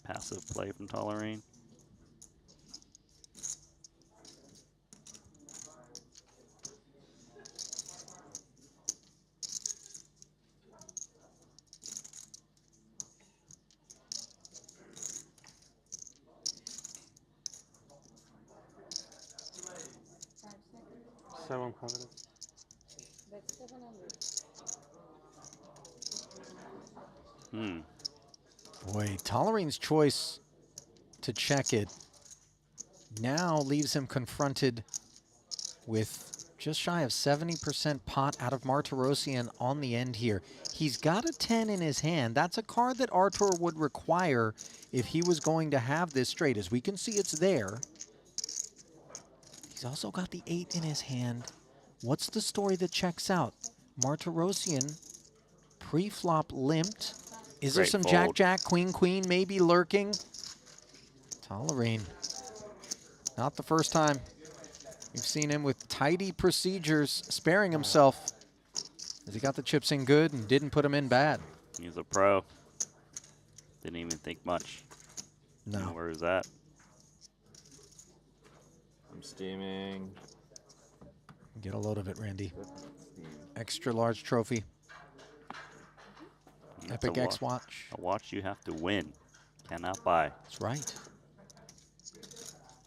passive play from Tolerine. Someone covered it. Boy, Tolerine's choice to check it now leaves him confronted with just shy of 70% pot out of Martirosian on the end here. He's got a 10 in his hand. That's a card that Artur would require if he was going to have this straight. As we can see, it's there. He's also got the 8 in his hand. What's the story that checks out? Martirosian pre-flop limped. Is there Great some fold. jack-jack, queen-queen maybe lurking? Tolerine. Not the first time. We've seen him with tidy procedures, sparing himself as he got the chips in good and didn't put them in bad. He's a pro. Didn't even think much. No. Where is that? I'm steaming. Get a load of it, Randy. Extra large trophy. That's Epic a X watch. A watch you have to win. Cannot buy. That's right.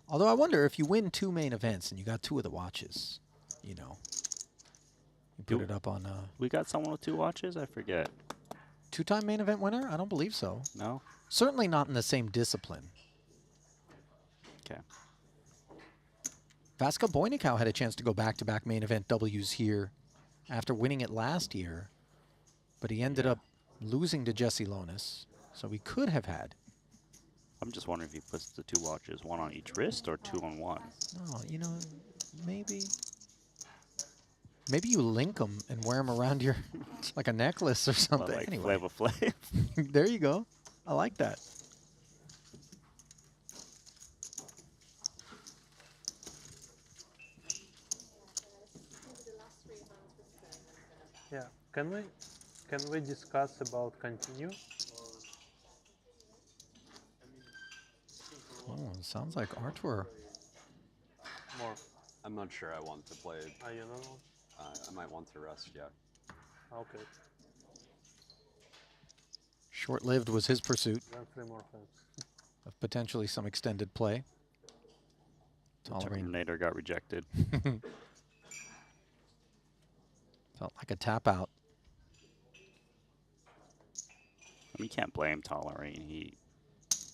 Although I wonder if you win 2 main events and you got 2 of the watches, you know, you put it up on. We got someone with 2 watches? I forget. 2-time main event winner? I don't believe so. No? Certainly not in the same discipline. Okay. Vaska Boynikau had a chance to go back-to-back main event Ws here after winning it last year, but he ended up losing to Jesse Lonis, so he could have had. I'm just wondering if he puts the 2 watches, 1 on each wrist or 2 on 1. No, you know, maybe you link them and wear them around your, like a necklace or something. Like anyway. Flava Flav. There you go. I like that. Yeah. Can we discuss about continue? Oh, it sounds like Artur. More. I'm not sure I want to play. You know? I might want to rest, yeah. Okay. Short-lived was his pursuit Then 3 more hands. of potentially some extended play. Tolerine. Terminator got rejected. Felt like a tap out. I mean, you can't blame Tolerine. He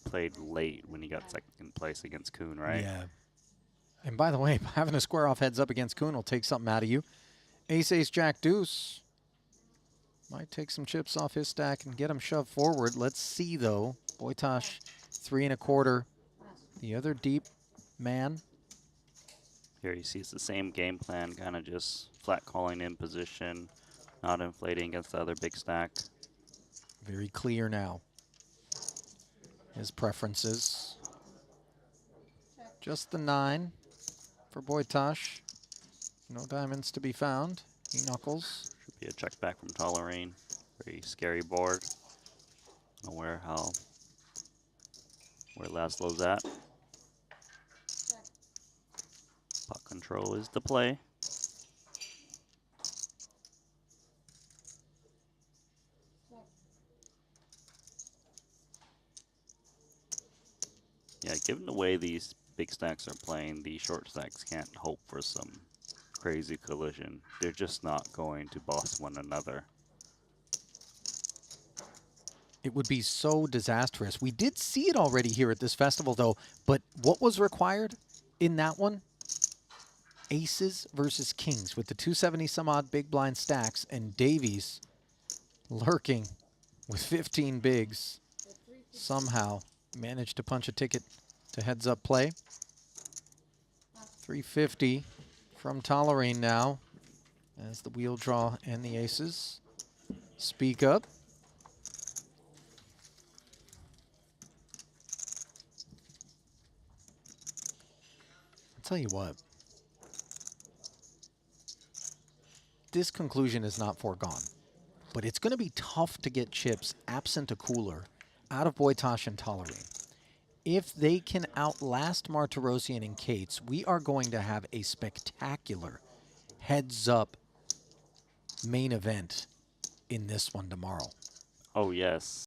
played late when he got second place against Kuhn, right? Yeah. And by the way, having a square off heads up against Kuhn will take something out of you. Ace, ace, jack, deuce. Might take some chips off his stack and get him shoved forward. Let's see, though. Wojtas, 3 1/4. The other deep man. Here you see it's the same game plan, kind of just flat calling in position, not inflating against the other big stack. Very clear now. His preferences. Just the 9 for Wojtas. No diamonds to be found. He knuckles. Should be a check back from Tolerine. Very scary board. Nowhere where Laszlo's at. Pot control is the play. Yeah, given the way these big stacks are playing, the short stacks can't hope for some crazy collision. They're just not going to boss one another. It would be so disastrous. We did see it already here at this festival, though, but what was required in that one? Aces versus kings with the 270 some odd big blind stacks, and Davies lurking with 15 bigs. Somehow managed to punch a ticket to heads up play. 350 from Tolerine now as the wheel draw and the aces speak up. I'll tell you what. This conclusion is not foregone, but it's going to be tough to get chips absent a cooler out of Wojtas and Tolerine. If they can outlast Martirosian and Cates, we are going to have a spectacular heads-up main event in this one tomorrow. Oh, yes.